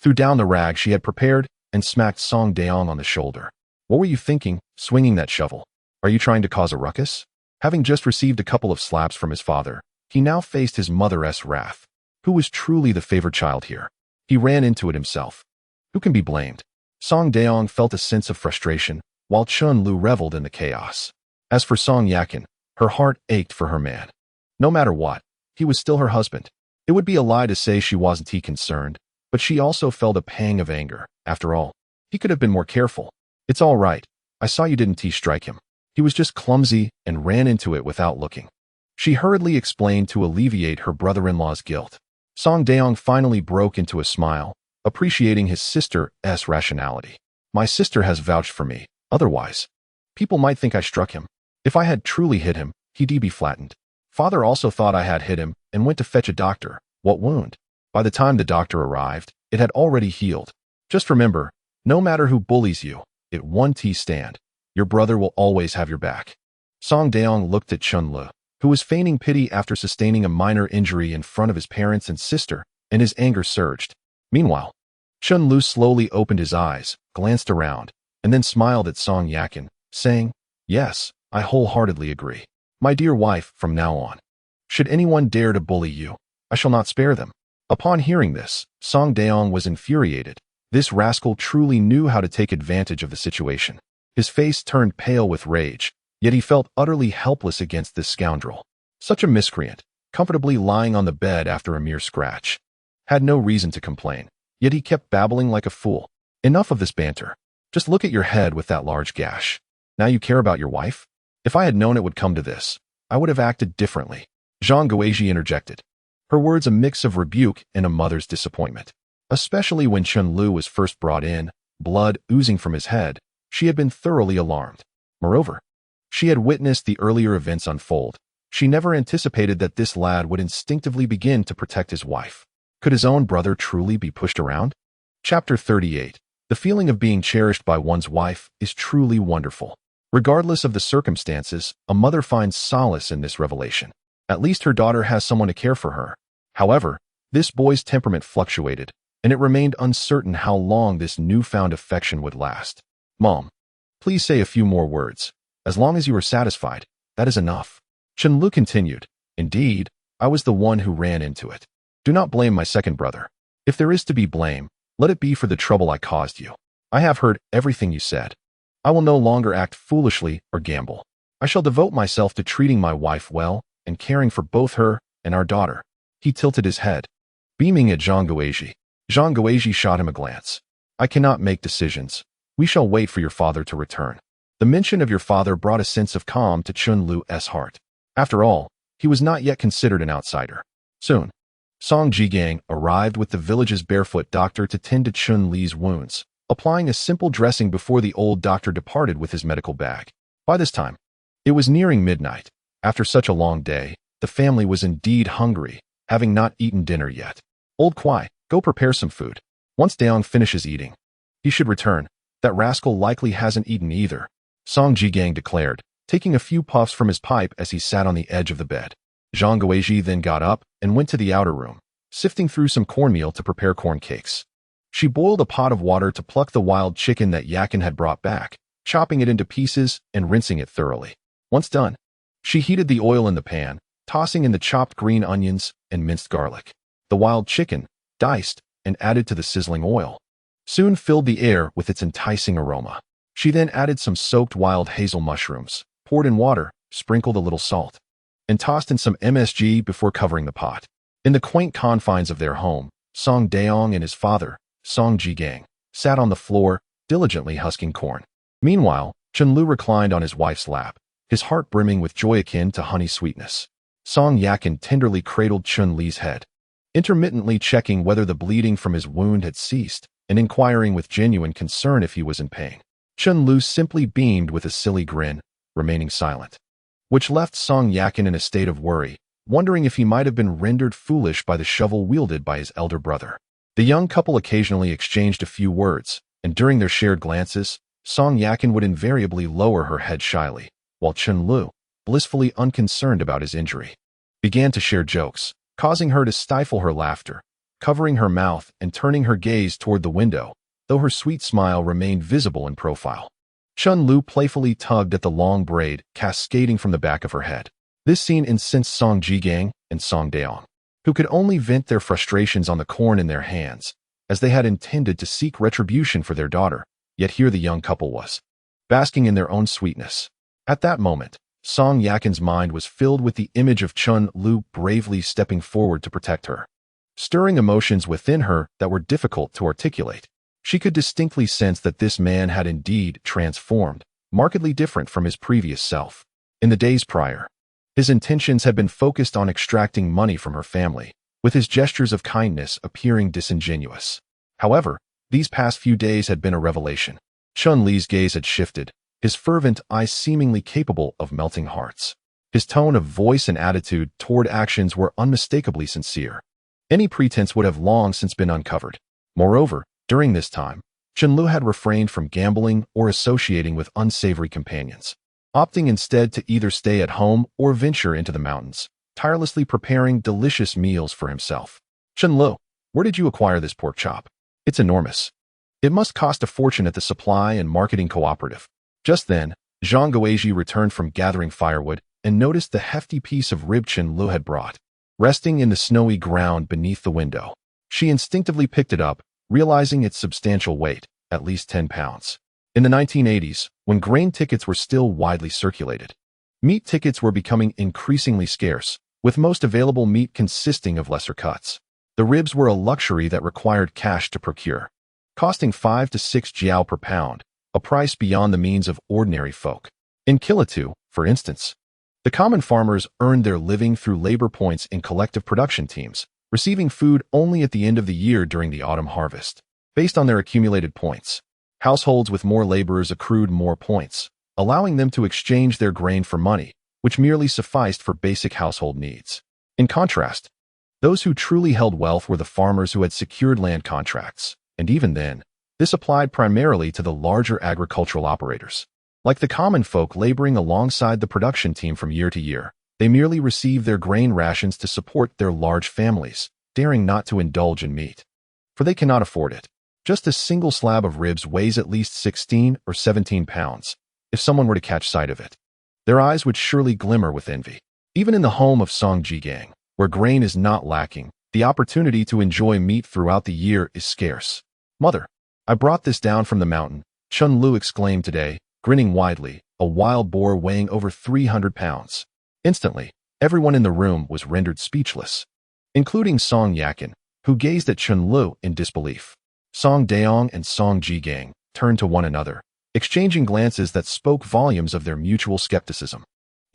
threw down the rag she had prepared and smacked Song Daong on the shoulder. "What were you thinking, swinging that shovel? Are you trying to cause a ruckus?" Having just received a couple of slaps from his father, he now faced his mother's wrath. Who was truly the favored child here? He ran into it himself. Who can be blamed? Song Daong felt a sense of frustration, while Chun Lu reveled in the chaos. As for Song Yakin, her heart ached for her man. No matter what, he was still her husband. It would be a lie to say she wasn't concerned, but she also felt a pang of anger. After all, he could have been more careful. It's all right. I saw you didn't strike him. He was just clumsy and ran into it without looking. She hurriedly explained to alleviate her brother-in-law's guilt. Song Daong finally broke into a smile, appreciating his sister's rationality. My sister has vouched for me. Otherwise, people might think I struck him. If I had truly hit him, he'd be flattened. Father also thought I had hit him and went to fetch a doctor. What wound? By the time the doctor arrived, it had already healed. Just remember, no matter who bullies you, it won't stand. Your brother will always have your back. Song Daong looked at Chen Lu, who was feigning pity after sustaining a minor injury in front of his parents and sister, and his anger surged. Meanwhile, Chen Lu slowly opened his eyes, glanced around, and then smiled at Song Yakin, saying, "Yes, I wholeheartedly agree. My dear wife, from now on, should anyone dare to bully you, I shall not spare them." Upon hearing this, Song Daong was infuriated. This rascal truly knew how to take advantage of the situation. His face turned pale with rage, yet he felt utterly helpless against this scoundrel. Such a miscreant, comfortably lying on the bed after a mere scratch. Had no reason to complain, yet he kept babbling like a fool. Enough of this banter. Just look at your head with that large gash. Now you care about your wife? If I had known it would come to this, I would have acted differently. Zhang Guoji interjected, her words a mix of rebuke and a mother's disappointment. Especially when Chen Lu was first brought in, blood oozing from his head, she had been thoroughly alarmed. Moreover, she had witnessed the earlier events unfold. She never anticipated that this lad would instinctively begin to protect his wife. Could his own brother truly be pushed around? Chapter 38. The feeling of being cherished by one's wife is truly wonderful. Regardless of the circumstances, a mother finds solace in this revelation. At least her daughter has someone to care for her. However, this boy's temperament fluctuated, and it remained uncertain how long this newfound affection would last. Mom, please say a few more words. As long as you are satisfied, that is enough. Chen Lu continued, indeed, I was the one who ran into it. Do not blame my second brother. If there is to be blame, let it be for the trouble I caused you. I have heard everything you said. I will no longer act foolishly or gamble. I shall devote myself to treating my wife well and caring for both her and our daughter. He tilted his head, beaming at Zhang Guoji. Zhang Guoji shot him a glance. I cannot make decisions. We shall wait for your father to return. The mention of your father brought a sense of calm to Chen Lu's heart. After all, he was not yet considered an outsider. Soon, Song Jigang arrived with the village's barefoot doctor to tend to Chen Li's wounds, applying a simple dressing before the old doctor departed with his medical bag. By this time, it was nearing midnight. After such a long day, the family was indeed hungry, having not eaten dinner yet. Old Kwai, go prepare some food. Once Daong finishes eating, he should return. That rascal likely hasn't eaten either, Song Jigang declared, taking a few puffs from his pipe as he sat on the edge of the bed. Zhang Guoji then got up and went to the outer room, sifting through some cornmeal to prepare corn cakes. She boiled a pot of water to pluck the wild chicken that Yakin had brought back, chopping it into pieces and rinsing it thoroughly. Once done, she heated the oil in the pan, tossing in the chopped green onions and minced garlic. The wild chicken, diced and added to the sizzling oil, soon filled the air with its enticing aroma. She then added some soaked wild hazel mushrooms, poured in water, sprinkled a little salt, and tossed in some MSG before covering the pot. In the quaint confines of their home, Song Daong and his father, Song Jigang, sat on the floor, diligently husking corn. Meanwhile, Chen Lu reclined on his wife's lap, his heart brimming with joy akin to honey sweetness. Song Yakin tenderly cradled Chen Li's head, intermittently checking whether the bleeding from his wound had ceased, and inquiring with genuine concern if he was in pain. Chen Lu simply beamed with a silly grin, remaining silent, which left Song Yakin in a state of worry, wondering if he might have been rendered foolish by the shovel wielded by his elder brother. The young couple occasionally exchanged a few words, and during their shared glances, Song Yakin would invariably lower her head shyly, while Chen Lu, blissfully unconcerned about his injury, began to share jokes, causing her to stifle her laughter, covering her mouth and turning her gaze toward the window, though her sweet smile remained visible in profile. Chen Lu playfully tugged at the long braid cascading from the back of her head. This scene incensed Song Jigang and Song Daong, who could only vent their frustrations on the corn in their hands, as they had intended to seek retribution for their daughter, yet here the young couple was, basking in their own sweetness. At that moment, Song Yakin's mind was filled with the image of Chen Lu bravely stepping forward to protect her. stirring emotions within her that were difficult to articulate. She could distinctly sense that this man had indeed transformed, markedly different from his previous self. In the days prior, his intentions had been focused on extracting money from her family, with his gestures of kindness appearing disingenuous. However, these past few days had been a revelation. Chun Li's gaze had shifted, his fervent eyes seemingly capable of melting hearts. His tone of voice and attitude toward actions were unmistakably sincere. Any pretense would have long since been uncovered. Moreover, during this time, Chen Lu had refrained from gambling or associating with unsavory companions, opting instead to either stay at home or venture into the mountains, tirelessly preparing delicious meals for himself. Chen Lu, where did you acquire this pork chop? It's enormous. It must cost a fortune at the supply and marketing cooperative. Just then, Zhang Guizhi returned from gathering firewood and noticed the hefty piece of rib Chen Lu had brought, resting in the snowy ground beneath the window. She instinctively picked it up, realizing its substantial weight, at least 10 pounds. In the 1980s, when grain tickets were still widely circulated, meat tickets were becoming increasingly scarce, with most available meat consisting of lesser cuts. The ribs were a luxury that required cash to procure, costing 5 to 6 jiao per pound, a price beyond the means of ordinary folk. In Kilatu, for instance, the common farmers earned their living through labor points in collective production teams, receiving food only at the end of the year during the autumn harvest. Based on their accumulated points, households with more laborers accrued more points, allowing them to exchange their grain for money, which merely sufficed for basic household needs. In contrast, those who truly held wealth were the farmers who had secured land contracts, and even then, this applied primarily to the larger agricultural operators. Like the common folk laboring alongside the production team from year to year, they merely received their grain rations to support their large families, daring not to indulge in meat. For they cannot afford it. Just a single slab of ribs weighs at least 16 or 17 pounds. If someone were to catch sight of it, their eyes would surely glimmer with envy. Even in the home of Song Jigang, where grain is not lacking, the opportunity to enjoy meat throughout the year is scarce. Mother, I brought this down from the mountain, Chen Lu exclaimed today, grinning widely, a wild boar weighing over 300 pounds. Instantly, everyone in the room was rendered speechless, including Song Yakin, who gazed at Chen Lu in disbelief. Song Daong and Song Jigang turned to one another, exchanging glances that spoke volumes of their mutual skepticism.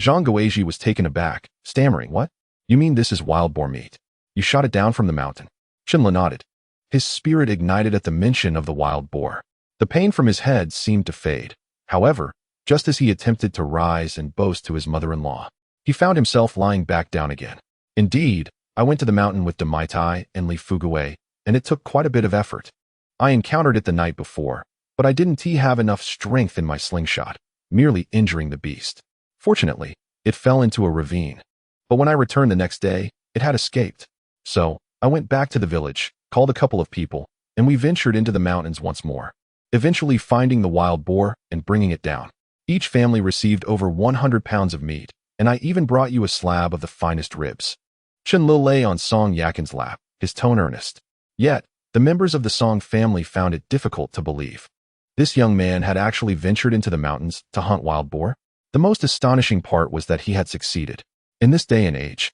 Zhang Guizhi was taken aback, stammering, "What? You mean this is wild boar meat? You shot it down from the mountain?" Chen Lu nodded. His spirit ignited at the mention of the wild boar. The pain from his head seemed to fade. However, just as he attempted to rise and boast to his mother-in-law, he found himself lying back down again. Indeed, I went to the mountain with Demai Tai and Li Fugui, and it took quite a bit of effort. I encountered it the night before, but I didn't have enough strength in my slingshot, merely injuring the beast. Fortunately, it fell into a ravine. But when I returned the next day, it had escaped. So, I went back to the village, called a couple of people, and we ventured into the mountains once more, eventually finding the wild boar and bringing it down. Each family received over 100 pounds of meat, and I even brought you a slab of the finest ribs. Chen Lu lay on Song Yakin's lap, his tone earnest. Yet, the members of the Song family found it difficult to believe. This young man had actually ventured into the mountains to hunt wild boar. The most astonishing part was that he had succeeded. In this day and age,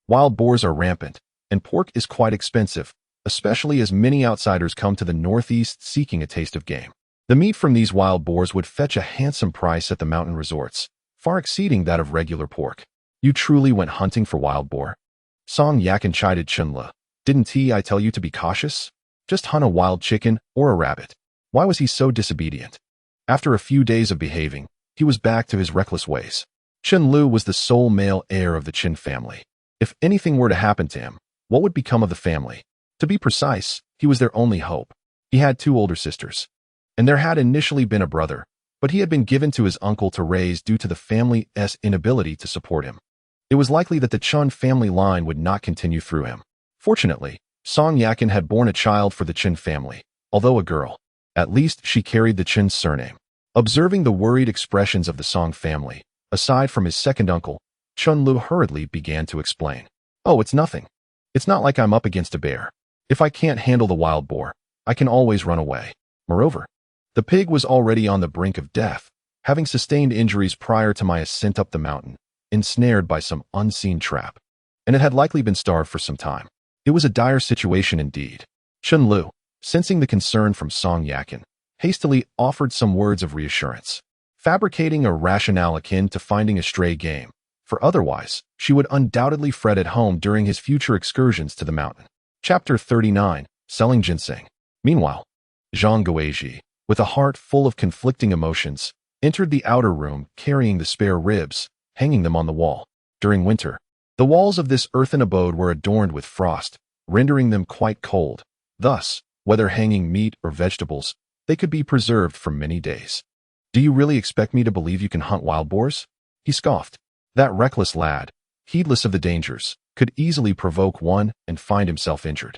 wild boars are rampant, and pork is quite expensive, especially as many outsiders come to the Northeast seeking a taste of game. The meat from these wild boars would fetch a handsome price at the mountain resorts, far exceeding that of regular pork. You truly went hunting for wild boar? Song Yakin chided Chen Lu. Didn't I tell you to be cautious? Just hunt a wild chicken or a rabbit. Why was he so disobedient? After a few days of behaving, he was back to his reckless ways. Chen Lu was the sole male heir of the Chen family. If anything were to happen to him, what would become of the family? To be precise, he was their only hope. He had 2 older sisters, and there had initially been a brother, but he had been given to his uncle to raise due to the family's inability to support him. It was likely that the Chen family line would not continue through him. Fortunately, Song Yakin had borne a child for the Chen family, although a girl. At least she carried the Chen surname. Observing the worried expressions of the Song family, aside from his second uncle, Chen Lu hurriedly began to explain. "Oh, it's nothing. It's not like I'm up against a bear. If I can't handle the wild boar, I can always run away." Moreover, the pig was already on the brink of death, having sustained injuries prior to my ascent up the mountain, ensnared by some unseen trap, and it had likely been starved for some time. It was a dire situation indeed. Chen Lu, sensing the concern from Song Yakin, hastily offered some words of reassurance, fabricating a rationale akin to finding a stray game, for otherwise, she would undoubtedly fret at home during his future excursions to the mountain. Chapter 39, Selling Ginseng. Meanwhile, Zhang Guizhi, with a heart full of conflicting emotions, entered the outer room carrying the spare ribs, hanging them on the wall. During winter, the walls of this earthen abode were adorned with frost, rendering them quite cold. Thus, whether hanging meat or vegetables, they could be preserved for many days. "Do you really expect me to believe you can hunt wild boars?" he scoffed. That reckless lad, heedless of the dangers, could easily provoke one and find himself injured.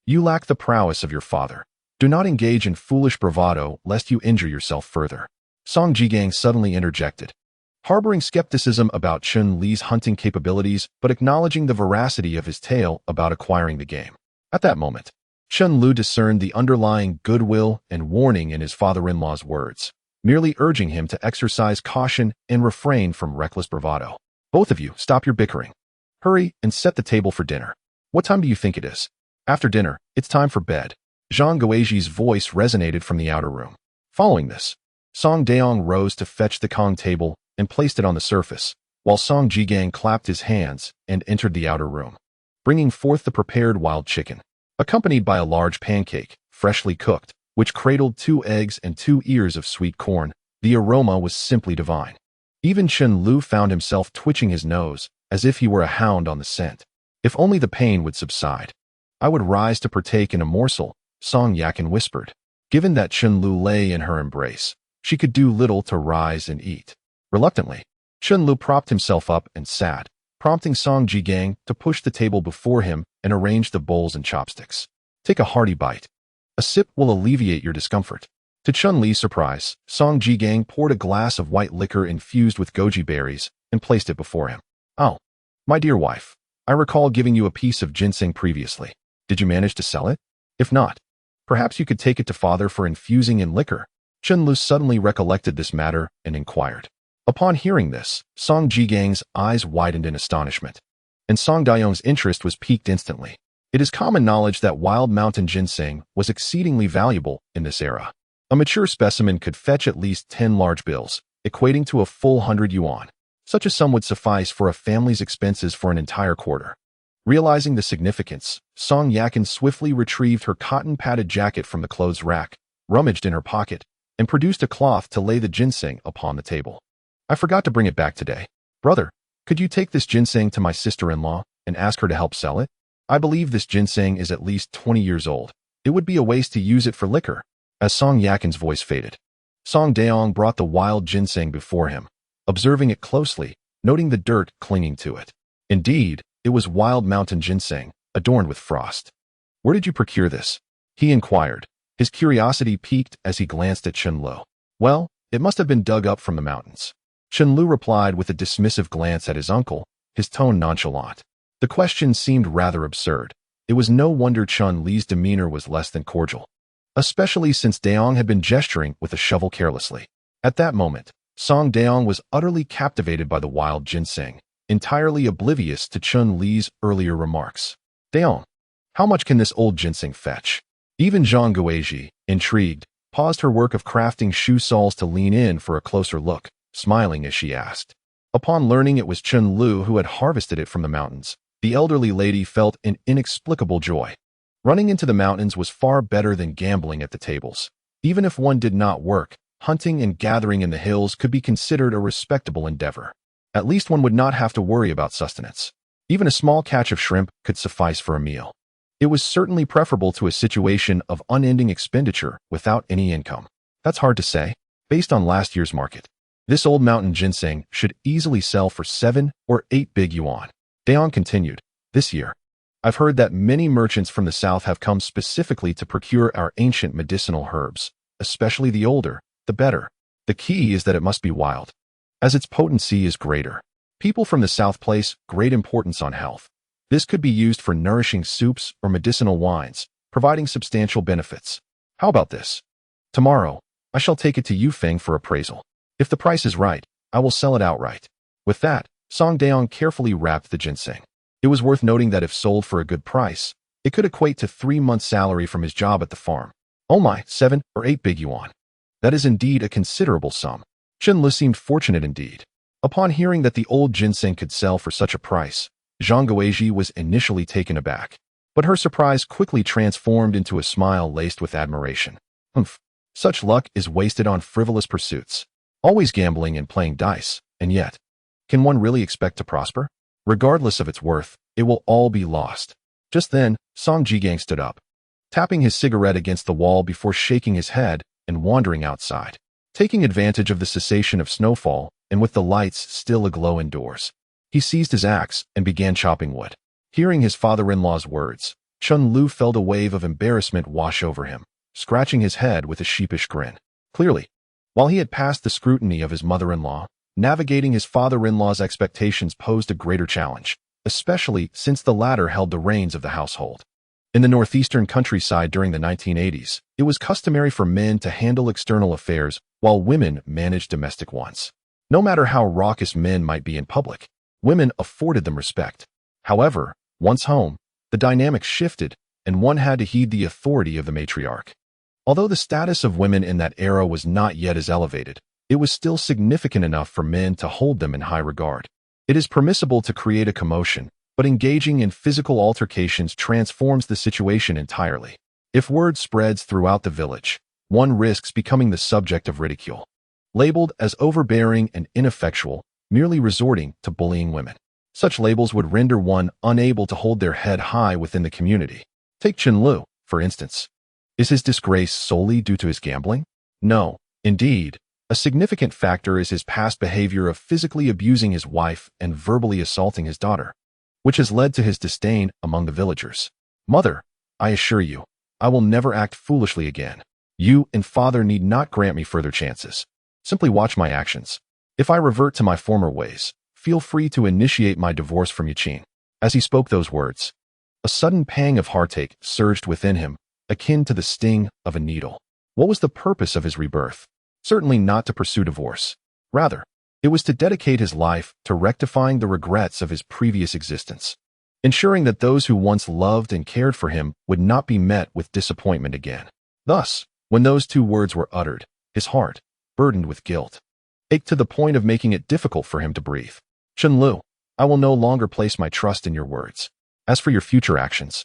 "You lack the prowess of your father. Do not engage in foolish bravado lest you injure yourself further," Song Jigang suddenly interjected, harboring skepticism about Chen Li's hunting capabilities but acknowledging the veracity of his tale about acquiring the game. At that moment, Chen Lu discerned the underlying goodwill and warning in his father-in-law's words, merely urging him to exercise caution and refrain from reckless bravado. "Both of you, stop your bickering. Hurry and set the table for dinner. What time do you think it is?" "After dinner, it's time for bed." Zhang Guizhi's voice resonated from the outer room. Following this, Song Daong rose to fetch the Kong table and placed it on the surface, while Song Jigang clapped his hands and entered the outer room, bringing forth the prepared wild chicken, accompanied by a large pancake, freshly cooked, which cradled 2 eggs and 2 ears of sweet corn. The aroma was simply divine. Even Chen Lu found himself twitching his nose, as if he were a hound on the scent. If only the pain would subside. "I would rise to partake in a morsel," Song Yakin whispered. Given that Chen Lu lay in her embrace, she could do little to rise and eat. Reluctantly, Chen Lu propped himself up and sat, prompting Song Jigang to push the table before him and arrange the bowls and chopsticks. "Take a hearty bite. A sip will alleviate your discomfort." To Chen Li's surprise, Song Jigang poured a glass of white liquor infused with goji berries and placed it before him. "Oh, my dear wife, I recall giving you a piece of ginseng previously. Did you manage to sell it? If not, perhaps you could take it to father for infusing in liquor." Chen Lu suddenly recollected this matter and inquired. Upon hearing this, Song Jigang's eyes widened in astonishment, and Song Daiyong's interest was piqued instantly. It is common knowledge that wild mountain ginseng was exceedingly valuable in this era. A mature specimen could fetch at least 10 large bills, equating to a full 100 yuan. Such a sum would suffice for a family's expenses for an entire quarter. Realizing the significance, Song Yakin swiftly retrieved her cotton-padded jacket from the clothes rack, rummaged in her pocket, and produced a cloth to lay the ginseng upon the table. "I forgot to bring it back today. Brother, could you take this ginseng to my sister-in-law and ask her to help sell it? I believe this ginseng is at least 20 years old. It would be a waste to use it for liquor." As Song Yakin's voice faded, Song Daong brought the wild ginseng before him, observing it closely, noting the dirt clinging to it. Indeed, it was wild mountain ginseng, adorned with frost. "Where did you procure this?" he inquired, his curiosity piqued as he glanced at Chen Lu. "Well, it must have been dug up from the mountains." Chen Lu replied with a dismissive glance at his uncle, his tone nonchalant. The question seemed rather absurd. It was no wonder Chen Li's demeanor was less than cordial, especially since Daong had been gesturing with a shovel carelessly. At that moment, Song Daong was utterly captivated by the wild ginseng, entirely oblivious to Chen Li's earlier remarks. "Daong, how much can this old ginseng fetch?" Even Zhang Guizhi, intrigued, paused her work of crafting shoe soles to lean in for a closer look, smiling as she asked. Upon learning it was Chen Lu who had harvested it from the mountains, the elderly lady felt an inexplicable joy. Running into the mountains was far better than gambling at the tables. Even if one did not work, hunting and gathering in the hills could be considered a respectable endeavor. At least one would not have to worry about sustenance. Even a small catch of shrimp could suffice for a meal. It was certainly preferable to a situation of unending expenditure without any income. That's hard to say, based on last year's market. This old mountain ginseng should easily sell for 7 or 8 big yuan. Daong continued, "This year, I've heard that many merchants from the south have come specifically to procure our ancient medicinal herbs, especially the older, the better. The key is that it must be wild, as its potency is greater. People from the south place great importance on health. This could be used for nourishing soups or medicinal wines, providing substantial benefits. How about this? Tomorrow, I shall take it to Yufeng for appraisal. If the price is right, I will sell it outright." With that, Song Daong carefully wrapped the ginseng. It was worth noting that if sold for a good price, It could equate to 3 months' salary from his job at the farm. Oh my, 7 or 8 big yuan. That is indeed a considerable sum. Chen Lu seemed fortunate indeed. Upon hearing that the old ginseng could sell for such a price, Zhang Guizhi was initially taken aback. But her surprise quickly transformed into a smile laced with admiration. Humph. Such luck is wasted on frivolous pursuits. Always gambling and playing dice, and yet, can one really expect to prosper? Regardless of its worth, it will all be lost. Just then, Song Jigang stood up, tapping his cigarette against the wall before shaking his head and wandering outside. Taking advantage of the cessation of snowfall, and with the lights still aglow indoors, he seized his axe and began chopping wood. Hearing his father-in-law's words, Chen Lu felt a wave of embarrassment wash over him, scratching his head with a sheepish grin. Clearly, while he had passed the scrutiny of his mother-in-law, navigating his father-in-law's expectations posed a greater challenge, especially since the latter held the reins of the household. In the northeastern countryside during the 1980s, it was customary for men to handle external affairs while women managed domestic ones. No matter how raucous men might be in public, women afforded them respect. However, once home, the dynamics shifted, and one had to heed the authority of the matriarch. Although the status of women in that era was not yet as elevated, it was still significant enough for men to hold them in high regard. It is permissible to create a commotion, but engaging in physical altercations transforms the situation entirely. If word spreads throughout the village, one risks becoming the subject of ridicule, labeled as overbearing and ineffectual, merely resorting to bullying women. Such labels would render one unable to hold their head high within the community. Take Chen Lu, for instance. Is his disgrace solely due to his gambling? No, indeed. A significant factor is his past behavior of physically abusing his wife and verbally assaulting his daughter, which has led to his disdain among the villagers. Mother, I assure you, I will never act foolishly again. You and father need not grant me further chances. Simply watch my actions. If I revert to my former ways, feel free to initiate my divorce from Chen. As he spoke those words, a sudden pang of heartache surged within him, akin to the sting of a needle. What was the purpose of his rebirth? Certainly not to pursue divorce. Rather, it was to dedicate his life to rectifying the regrets of his previous existence, ensuring that those who once loved and cared for him would not be met with disappointment again. Thus, when those two words were uttered, his heart, burdened with guilt, ached to the point of making it difficult for him to breathe. Chen Lu, I will no longer place my trust in your words. As for your future actions,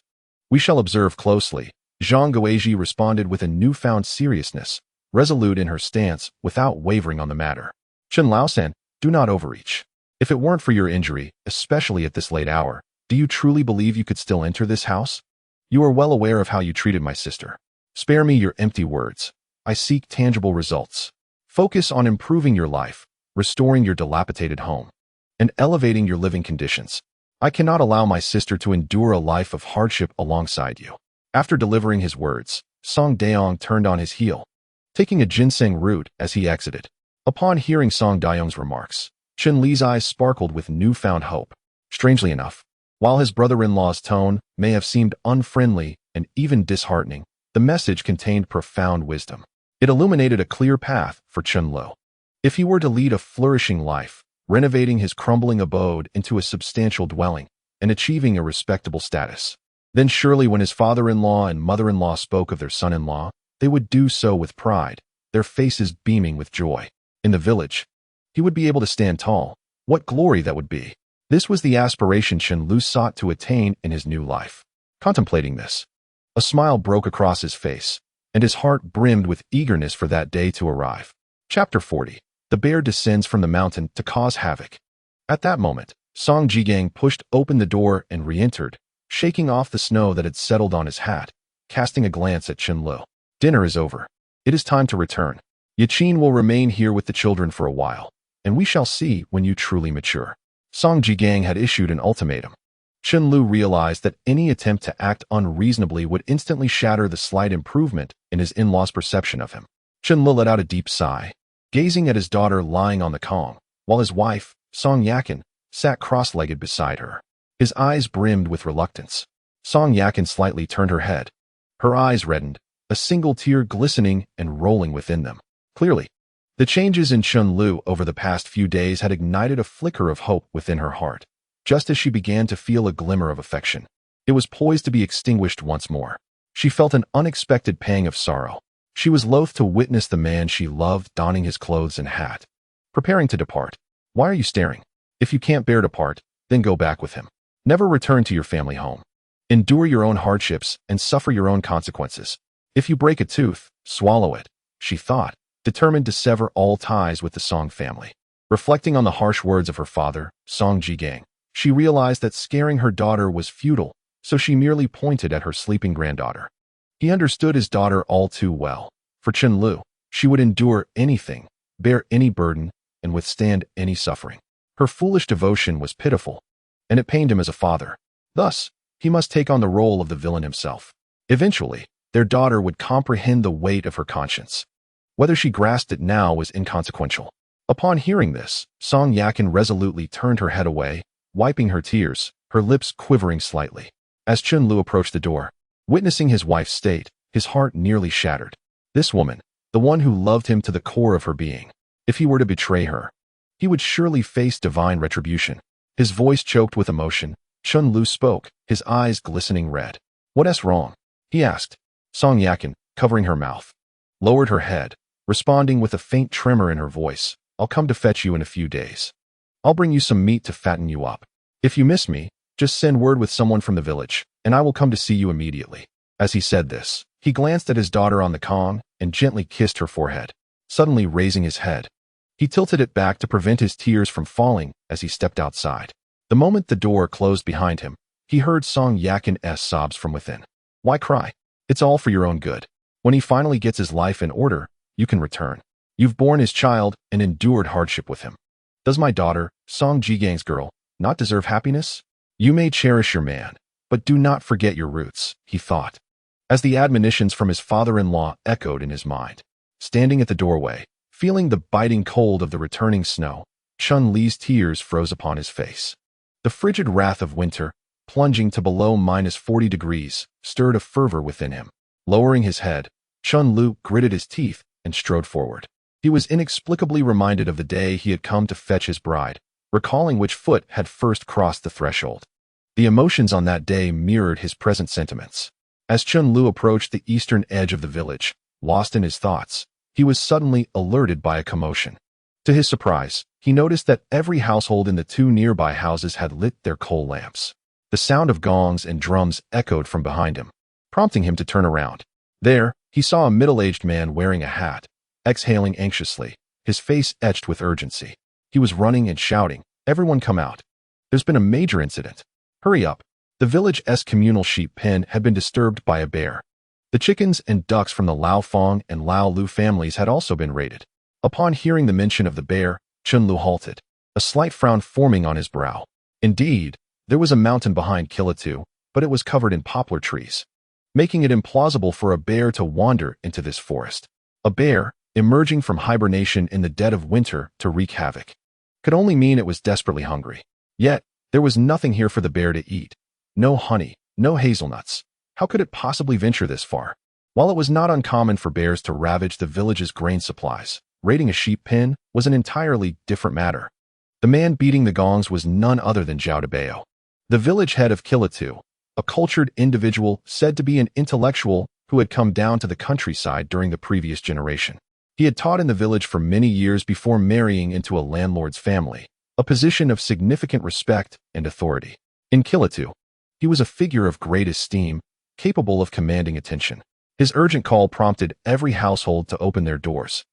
we shall observe closely. Zhang Guizhi responded with a newfound seriousness, resolute in her stance without wavering on the matter. Chen Laosan, do not overreach. If it weren't for your injury, especially at this late hour, do you truly believe you could still enter this house? You are well aware of how you treated my sister. Spare me your empty words. I seek tangible results. Focus on improving your life, restoring your dilapidated home, and elevating your living conditions. I cannot allow my sister to endure a life of hardship alongside you. After delivering his words, Song Daong turned on his heel, taking a ginseng root as he exited. Upon hearing Song Daong's remarks, Chen Li's eyes sparkled with newfound hope. Strangely enough, while his brother-in-law's tone may have seemed unfriendly and even disheartening, the message contained profound wisdom. It illuminated a clear path for Chen Lu. If he were to lead a flourishing life, renovating his crumbling abode into a substantial dwelling and achieving a respectable status, then surely when his father-in-law and mother-in-law spoke of their son-in-law, they would do so with pride, their faces beaming with joy. In the village, he would be able to stand tall. What glory that would be! This was the aspiration Chen Lu sought to attain in his new life. Contemplating this, a smile broke across his face, and his heart brimmed with eagerness for that day to arrive. Chapter 40. The bear descends from the mountain to cause havoc. At that moment, Song Jigang pushed open the door and re-entered, shaking off the snow that had settled on his hat, casting a glance at Chen Lu. Dinner is over. It is time to return. Chen will remain here with the children for a while, and we shall see when you truly mature. Song Jigang had issued an ultimatum. Chen Lu realized that any attempt to act unreasonably would instantly shatter the slight improvement in his in-law's perception of him. Chen Lu let out a deep sigh, gazing at his daughter lying on the kong, while his wife, Song Yakin, sat cross-legged beside her. His eyes brimmed with reluctance. Song Yakin slightly turned her head. Her eyes reddened, a single tear glistening and rolling within them. Clearly, the changes in Chen Lu over the past few days had ignited a flicker of hope within her heart, just as she began to feel a glimmer of affection. It was poised to be extinguished once more. She felt an unexpected pang of sorrow. She was loath to witness the man she loved donning his clothes and hat, preparing to depart. Why are you staring? If you can't bear to part, then go back with him. Never return to your family home. Endure your own hardships and suffer your own consequences. If you break a tooth, swallow it, she thought, determined to sever all ties with the Song family. Reflecting on the harsh words of her father, Song Jigang, she realized that scaring her daughter was futile, so she merely pointed at her sleeping granddaughter. He understood his daughter all too well. For Chen Lu, she would endure anything, bear any burden, and withstand any suffering. Her foolish devotion was pitiful, and it pained him as a father. Thus, he must take on the role of the villain himself. Eventually, their daughter would comprehend the weight of her conscience. Whether she grasped it now was inconsequential. Upon hearing this, Song Yakin resolutely turned her head away, wiping her tears, her lips quivering slightly. As Chen Lu approached the door, witnessing his wife's state, his heart nearly shattered. This woman, the one who loved him to the core of her being. If he were to betray her, he would surely face divine retribution. His voice choked with emotion, Chen Lu spoke, his eyes glistening red. "What's wrong?" he asked. Song Yakin, covering her mouth, lowered her head, responding with a faint tremor in her voice. "I'll come to fetch you in a few days. I'll bring you some meat to fatten you up. If you miss me, just send word with someone from the village, and I will come to see you immediately." As he said this, he glanced at his daughter on the Kong and gently kissed her forehead. Suddenly raising his head, he tilted it back to prevent his tears from falling as he stepped outside. The moment the door closed behind him, he heard Song Yakin's sobs from within. "Why cry? It's all for your own good. When he finally gets his life in order, you can return. You've borne his child and endured hardship with him. Does my daughter, Song Jigang's girl, not deserve happiness? You may cherish your man, but do not forget your roots," he thought, as the admonitions from his father-in-law echoed in his mind. Standing at the doorway, feeling the biting cold of the returning snow, Chun Li's tears froze upon his face. The frigid wrath of winter, plunging to below -40 degrees, stirred a fervor within him. Lowering his head, Chun Lu gritted his teeth and strode forward. He was inexplicably reminded of the day he had come to fetch his bride, recalling which foot had first crossed the threshold. The emotions on that day mirrored his present sentiments. As Chun Lu approached the eastern edge of the village, lost in his thoughts, he was suddenly alerted by a commotion. To his surprise, he noticed that every household in the two nearby houses had lit their coal lamps. The sound of gongs and drums echoed from behind him, prompting him to turn around. There, he saw a middle-aged man wearing a hat, exhaling anxiously, his face etched with urgency. He was running and shouting, "Everyone come out. There's been a major incident. Hurry up." The village's communal sheep pen had been disturbed by a bear. The chickens and ducks from the Lao Fong and Lao Lu families had also been raided. Upon hearing the mention of the bear, Chun Lu halted, a slight frown forming on his brow. Indeed, there was a mountain behind Kilatu, but it was covered in poplar trees, making it implausible for a bear to wander into this forest. A bear, emerging from hibernation in the dead of winter to wreak havoc, could only mean it was desperately hungry. Yet, there was nothing here for the bear to eat. No honey, no hazelnuts. How could it possibly venture this far? While it was not uncommon for bears to ravage the village's grain supplies, raiding a sheep pen was an entirely different matter. The man beating the gongs was none other than Zhao Debao, the village head of Kilatu, a cultured individual said to be an intellectual who had come down to the countryside during the previous generation. He had taught in the village for many years before marrying into a landlord's family, a position of significant respect and authority. In Kilatu, he was a figure of great esteem, capable of commanding attention. His urgent call prompted every household to open their doors,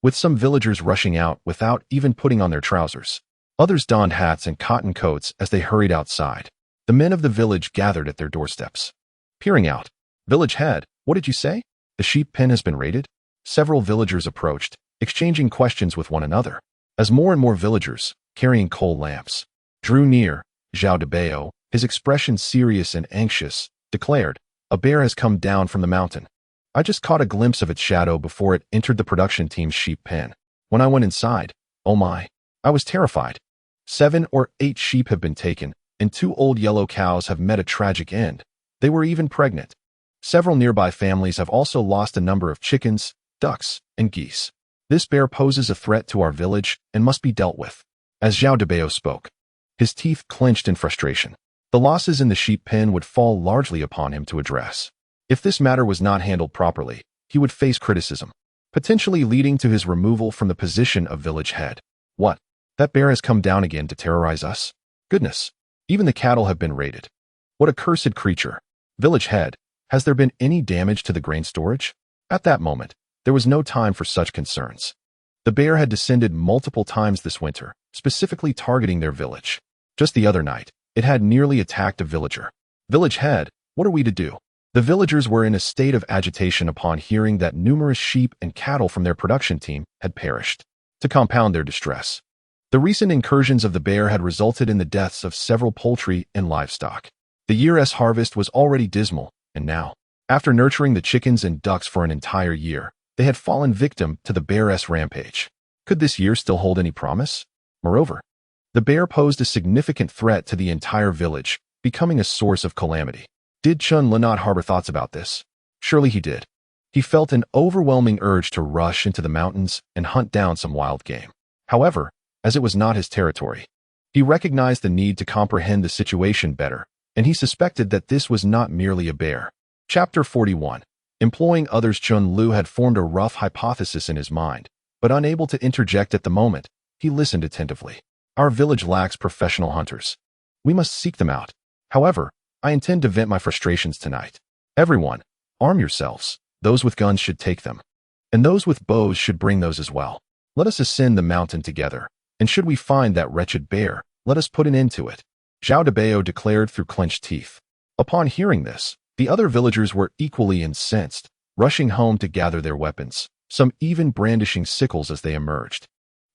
with some villagers rushing out without even putting on their trousers. Others donned hats and cotton coats as they hurried outside. The men of the village gathered at their doorsteps. Peering out, "Village head, what did you say? The sheep pen has been raided?" Several villagers approached, exchanging questions with one another. As more and more villagers, carrying coal lamps, drew near, Zhao Debao, his expression serious and anxious, declared, "A bear has come down from the mountain. I just caught a glimpse of its shadow before it entered the production team's sheep pen. When I went inside, oh my, I was terrified. 7 or 8 sheep have been taken, and 2 old yellow cows have met a tragic end. They were even pregnant. Several nearby families have also lost a number of chickens, ducks, and geese. This bear poses a threat to our village and must be dealt with." As Zhao Debao spoke, his teeth clenched in frustration. The losses in the sheep pen would fall largely upon him to address. If this matter was not handled properly, he would face criticism, potentially leading to his removal from the position of village head. What? That bear has come down again to terrorize us? Goodness, even the cattle have been raided. What a cursed creature. Village head, has there been any damage to the grain storage? At that moment, there was no time for such concerns. The bear had descended multiple times this winter, specifically targeting their village. Just the other night, it had nearly attacked a villager. Village head, what are we to do? The villagers were in a state of agitation upon hearing that numerous sheep and cattle from their production team had perished. To compound their distress, the recent incursions of the bear had resulted in the deaths of several poultry and livestock. The year's harvest was already dismal, and now, after nurturing the chickens and ducks for an entire year, they had fallen victim to the bear's rampage. Could this year still hold any promise? Moreover, the bear posed a significant threat to the entire village, becoming a source of calamity. Did Chen not harbor thoughts about this? Surely he did. He felt an overwhelming urge to rush into the mountains and hunt down some wild game. However, as it was not his territory, he recognized the need to comprehend the situation better, and he suspected that this was not merely a bear. Chapter 41. Employing others. Chen had formed a rough hypothesis in his mind, but unable to interject at the moment, he listened attentively. Our village lacks professional hunters. We must seek them out. However, I intend to vent my frustrations tonight. Everyone, arm yourselves. Those with guns should take them, and those with bows should bring those as well. Let us ascend the mountain together, and should we find that wretched bear, let us put an end to it. Zhao Debao declared through clenched teeth. Upon hearing this, the other villagers were equally incensed, rushing home to gather their weapons, some even brandishing sickles as they emerged.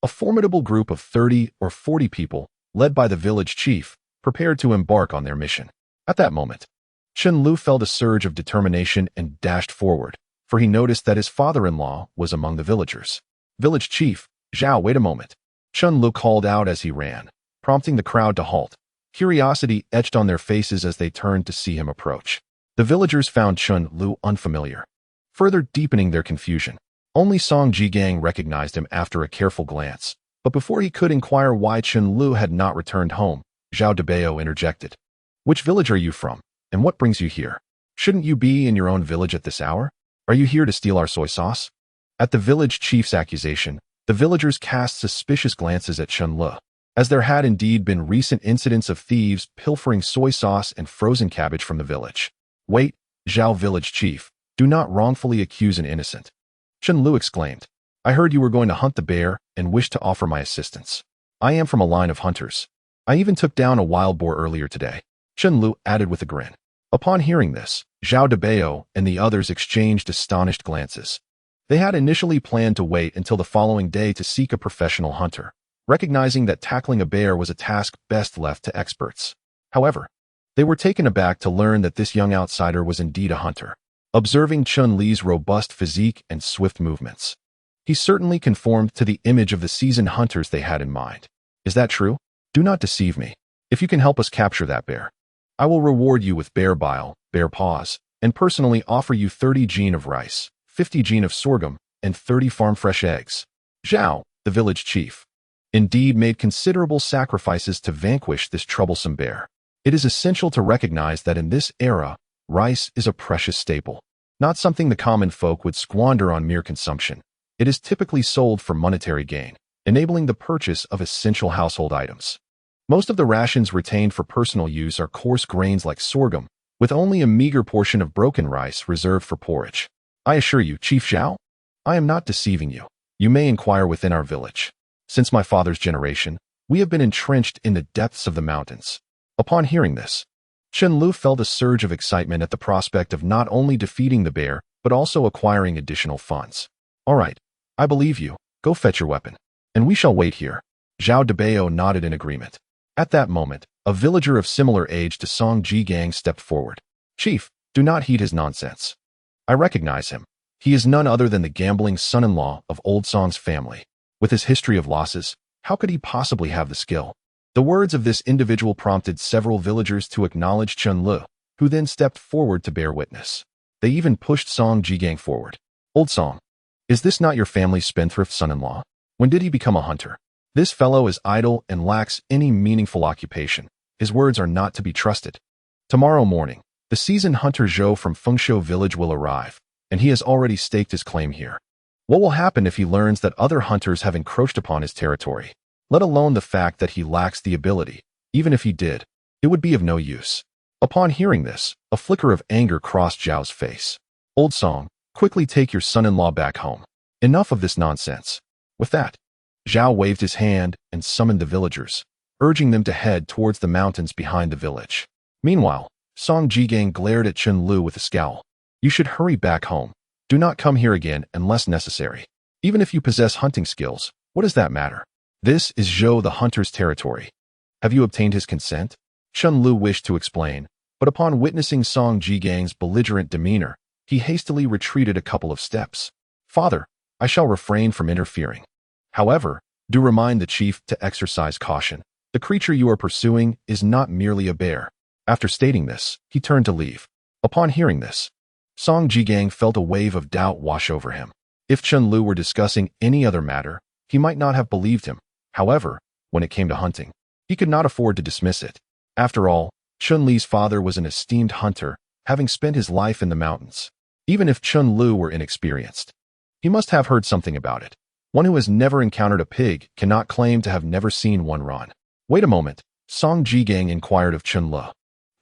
A formidable group of 30 or 40 people, led by the village chief, prepared to embark on their mission. At that moment, Chen felt a surge of determination and dashed forward, for he noticed that his father-in-law was among the villagers. Village chief, Zhao, wait a moment. Chen called out as he ran, prompting the crowd to halt. Curiosity etched on their faces as they turned to see him approach. The villagers found Chen unfamiliar, further deepening their confusion. Only Song Jigang recognized him after a careful glance, but before he could inquire why Chen had not returned home, Zhao Debao interjected. Which village are you from, and what brings you here? Shouldn't you be in your own village at this hour? Are you here to steal our soy sauce? At the village chief's accusation, the villagers cast suspicious glances at Chen, as there had indeed been recent incidents of thieves pilfering soy sauce and frozen cabbage from the village. Wait, Zhao village chief, do not wrongfully accuse an innocent. Chen exclaimed. I heard you were going to hunt the bear and wished to offer my assistance. I am from a line of hunters. I even took down a wild boar earlier today. Chen added with a grin. Upon hearing this, Zhao Debao and the others exchanged astonished glances. They had initially planned to wait until the following day to seek a professional hunter, recognizing that tackling a bear was a task best left to experts. However, they were taken aback to learn that this young outsider was indeed a hunter. Observing Chen-Li's robust physique and swift movements, he certainly conformed to the image of the seasoned hunters they had in mind. Is that true? Do not deceive me. If you can help us capture that bear, I will reward you with bear bile, bear paws, and personally offer you 30 jin of rice, 50 jin of sorghum, and 30 farm-fresh eggs. Zhao, the village chief, indeed made considerable sacrifices to vanquish this troublesome bear. It is essential to recognize that in this era, rice is a precious staple, not something the common folk would squander on mere consumption. It is typically sold for monetary gain, enabling the purchase of essential household items. Most of the rations retained for personal use are coarse grains like sorghum, with only a meager portion of broken rice reserved for porridge. I assure you, Chief Zhao, I am not deceiving you. You may inquire within our village. Since my father's generation, we have been entrenched in the depths of the mountains. Upon hearing this, Chen felt a surge of excitement at the prospect of not only defeating the bear, but also acquiring additional funds. All right, I believe you. Go fetch your weapon, and we shall wait here. Zhao Debao nodded in agreement. At that moment, a villager of similar age to Song Jigang stepped forward. Chief, do not heed his nonsense. I recognize him. He is none other than the gambling son-in-law of old Song's family. With his history of losses, how could he possibly have the skill? The words of this individual prompted several villagers to acknowledge Chen, who then stepped forward to bear witness. They even pushed Song Jigang forward. Old Song, is this not your family's spendthrift son-in-law? When did he become a hunter? This fellow is idle and lacks any meaningful occupation. his words are not to be trusted. Tomorrow morning, the seasoned hunter Zhou from Fengshu village will arrive, and he has already staked his claim here. What will happen if he learns that other hunters have encroached upon his territory? Let alone the fact that he lacks the ability. Even if he did, it would be of no use. Upon hearing this, a flicker of anger crossed Zhao's face. Old song, quickly take your son-in-law back home. Enough of this nonsense. With that, Zhao waved his hand and summoned the villagers, urging them to head towards the mountains behind the village. Meanwhile, Song Jigang glared at Chen Lu with a scowl. You should hurry back home. Do not come here again unless necessary. Even if you possess hunting skills, what does that matter? This is Zhou the hunter's territory. Have you obtained his consent? Chen Lu wished to explain, but upon witnessing Song Jigang's belligerent demeanor, he hastily retreated a couple of steps. Father, I shall refrain from interfering. However, do remind the chief to exercise caution. The creature you are pursuing is not merely a bear. After stating this, he turned to leave. Upon hearing this, Song Jigang felt a wave of doubt wash over him. If Chen Lu were discussing any other matter, he might not have believed him. However, when it came to hunting, he could not afford to dismiss it. After all, Chen Li's father was an esteemed hunter, having spent his life in the mountains. Even if Chen Lu were inexperienced, he must have heard something about it. One who has never encountered a pig cannot claim to have never seen one run. Wait a moment, Song Jigang inquired of Chen Lu,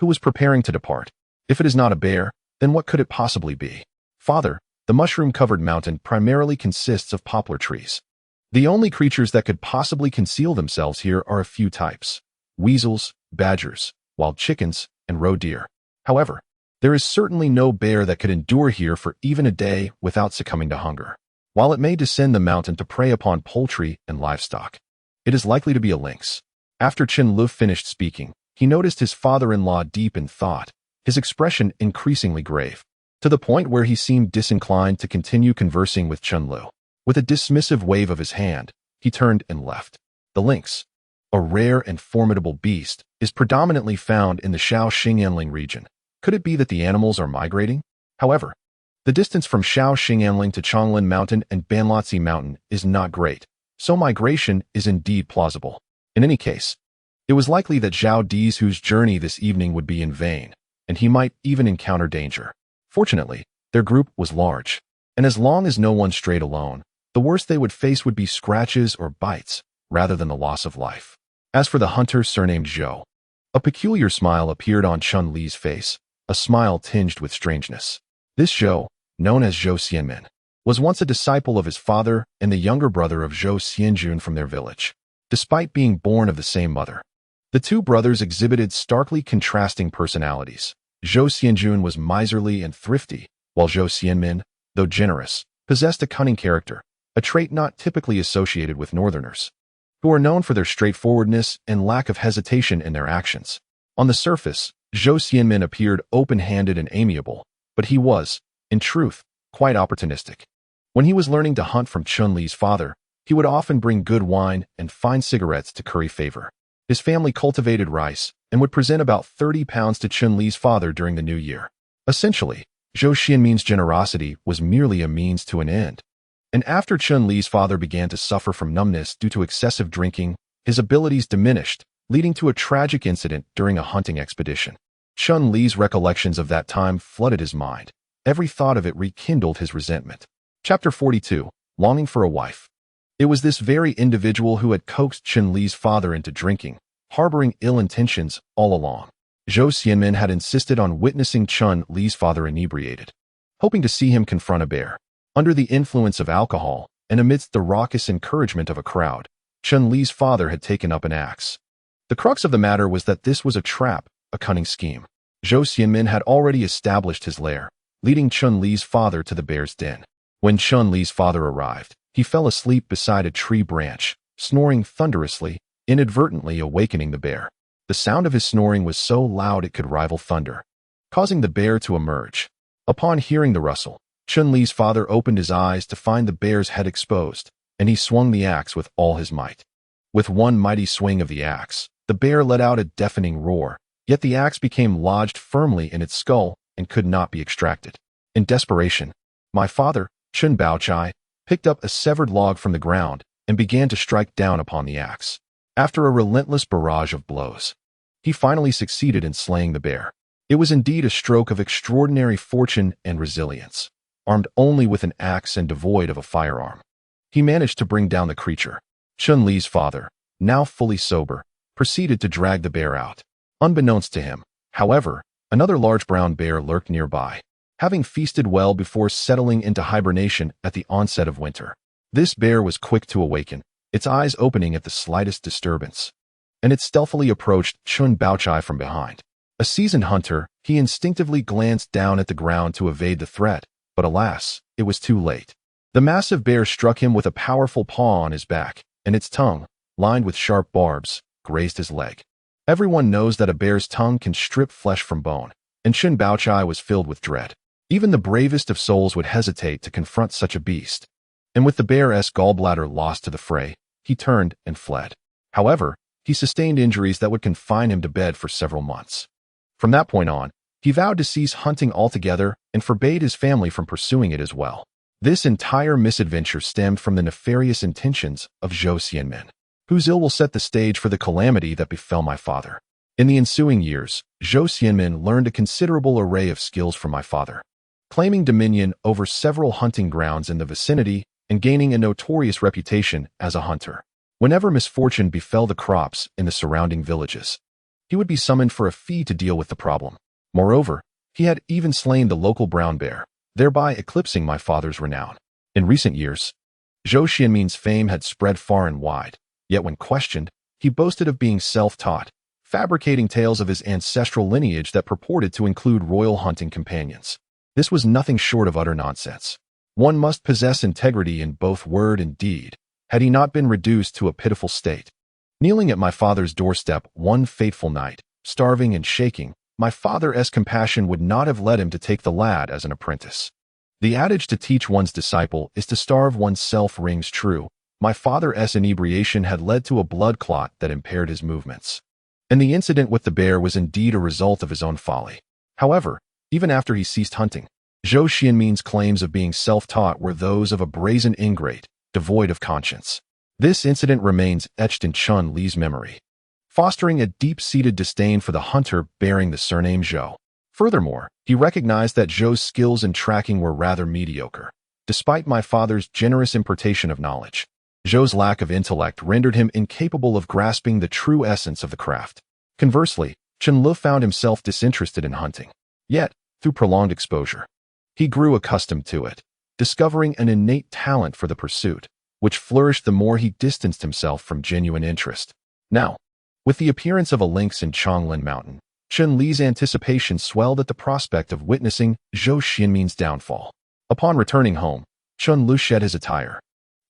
who was preparing to depart. If it is not a bear, then what could it possibly be? Father, the mushroom-covered mountain primarily consists of poplar trees. The only creatures that could possibly conceal themselves here are a few types: weasels, badgers, wild chickens, and roe deer. However, there is certainly no bear that could endure here for even a day without succumbing to hunger. While it may descend the mountain to prey upon poultry and livestock, it is likely to be a lynx. After Chen Lu finished speaking, he noticed his father-in-law deep in thought, his expression increasingly grave, to the point where he seemed disinclined to continue conversing with Chen Lu. With a dismissive wave of his hand, he turned and left. The lynx, a rare and formidable beast, is predominantly found in the Shaoxing'anling region. Could it be that the animals are migrating? However, the distance from Shaoxing'anling to Chonglin Mountain and Banlatzi Mountain is not great, so migration is indeed plausible. In any case, it was likely that Zhao Dizhu's journey this evening would be in vain, and he might even encounter danger. Fortunately, their group was large, and as long as no one strayed alone, the worst they would face would be scratches or bites, rather than the loss of life. As for the hunter surnamed Zhou, a peculiar smile appeared on Chen Li's face, a smile tinged with strangeness. This Zhou, known as Zhou Xianmin, was once a disciple of his father and the younger brother of Zhou Xianjun from their village. Despite being born of the same mother, the two brothers exhibited starkly contrasting personalities. Zhou Xianjun was miserly and thrifty, while Zhou Xianmin, though generous, possessed a cunning character, a trait not typically associated with northerners, who are known for their straightforwardness and lack of hesitation in their actions. On the surface, Zhou Xianmin appeared open-handed and amiable, but he was, in truth, quite opportunistic. When he was learning to hunt from Chen Li's father, he would often bring good wine and fine cigarettes to curry favor. His family cultivated rice and would present about 30 pounds to Chen Li's father during the new year. Essentially, Zhou Xianmin's generosity was merely a means to an end. And after Chen Li's father began to suffer from numbness due to excessive drinking, his abilities diminished, leading to a tragic incident during a hunting expedition. Chen Li's recollections of that time flooded his mind. Every thought of it rekindled his resentment. Chapter 42. Longing for a Wife. It was this very individual who had coaxed Chen Li's father into drinking, harboring ill intentions all along. Zhou Xianmin had insisted on witnessing Chen Li's father inebriated, hoping to see him confront a bear. Under the influence of alcohol, and amidst the raucous encouragement of a crowd, Chen Li's father had taken up an axe. The crux of the matter was that this was a trap, a cunning scheme. Zhou Xianmin had already established his lair, leading Chen Li's father to the bear's den. When Chen Li's father arrived, he fell asleep beside a tree branch, snoring thunderously, inadvertently awakening the bear. The sound of his snoring was so loud it could rival thunder, causing the bear to emerge. Upon hearing the rustle, Chen Li's father opened his eyes to find the bear's head exposed, and he swung the axe with all his might. With one mighty swing of the axe, the bear let out a deafening roar, yet the axe became lodged firmly in its skull and could not be extracted. In desperation, my father, Chen Baochai, picked up a severed log from the ground and began to strike down upon the axe. After a relentless barrage of blows, he finally succeeded in slaying the bear. It was indeed a stroke of extraordinary fortune and resilience. Armed only with an axe and devoid of a firearm, he managed to bring down the creature. Chen Li's father, now fully sober, proceeded to drag the bear out. Unbeknownst to him, however, another large brown bear lurked nearby, having feasted well before settling into hibernation at the onset of winter. This bear was quick to awaken, its eyes opening at the slightest disturbance, and it stealthily approached Chun Baochai from behind. A seasoned hunter, he instinctively glanced down at the ground to evade the threat, but alas, it was too late. The massive bear struck him with a powerful paw on his back, and its tongue, lined with sharp barbs, grazed his leg. Everyone knows that a bear's tongue can strip flesh from bone, and Chen Baochai was filled with dread. Even the bravest of souls would hesitate to confront such a beast. And with the bear's gallbladder lost to the fray, he turned and fled. However, he sustained injuries that would confine him to bed for several months. From that point on, he vowed to cease hunting altogether and forbade his family from pursuing it as well. This entire misadventure stemmed from the nefarious intentions of Zhou Xianmin, whose ill will set the stage for the calamity that befell my father. In the ensuing years, Zhou Xianmin learned a considerable array of skills from my father, claiming dominion over several hunting grounds in the vicinity and gaining a notorious reputation as a hunter. Whenever misfortune befell the crops in the surrounding villages, he would be summoned for a fee to deal with the problem. Moreover, he had even slain the local brown bear, thereby eclipsing my father's renown. In recent years, Zhou Xianmin's fame had spread far and wide, yet when questioned, he boasted of being self-taught, fabricating tales of his ancestral lineage that purported to include royal hunting companions. This was nothing short of utter nonsense. One must possess integrity in both word and deed, had he not been reduced to a pitiful state. Kneeling at my father's doorstep one fateful night, starving and shaking, my father's compassion would not have led him to take the lad as an apprentice. The adage to teach one's disciple is to starve oneself rings true. My father's inebriation had led to a blood clot that impaired his movements, and the incident with the bear was indeed a result of his own folly. However, even after he ceased hunting, Zhou Xianmin's claims of being self-taught were those of a brazen ingrate, devoid of conscience. This incident remains etched in Chun Li's memory, fostering a deep-seated disdain for the hunter bearing the surname Zhou. Furthermore, he recognized that Zhou's skills in tracking were rather mediocre. Despite my father's generous impartation of knowledge, Zhou's lack of intellect rendered him incapable of grasping the true essence of the craft. Conversely, Chen Lu found himself disinterested in hunting. Yet, through prolonged exposure, he grew accustomed to it, discovering an innate talent for the pursuit, which flourished the more he distanced himself from genuine interest. Now, with the appearance of a lynx in Chonglin Mountain, Chen Li's anticipation swelled at the prospect of witnessing Zhou Xianmin's downfall. Upon returning home, Chen Lu shed his attire,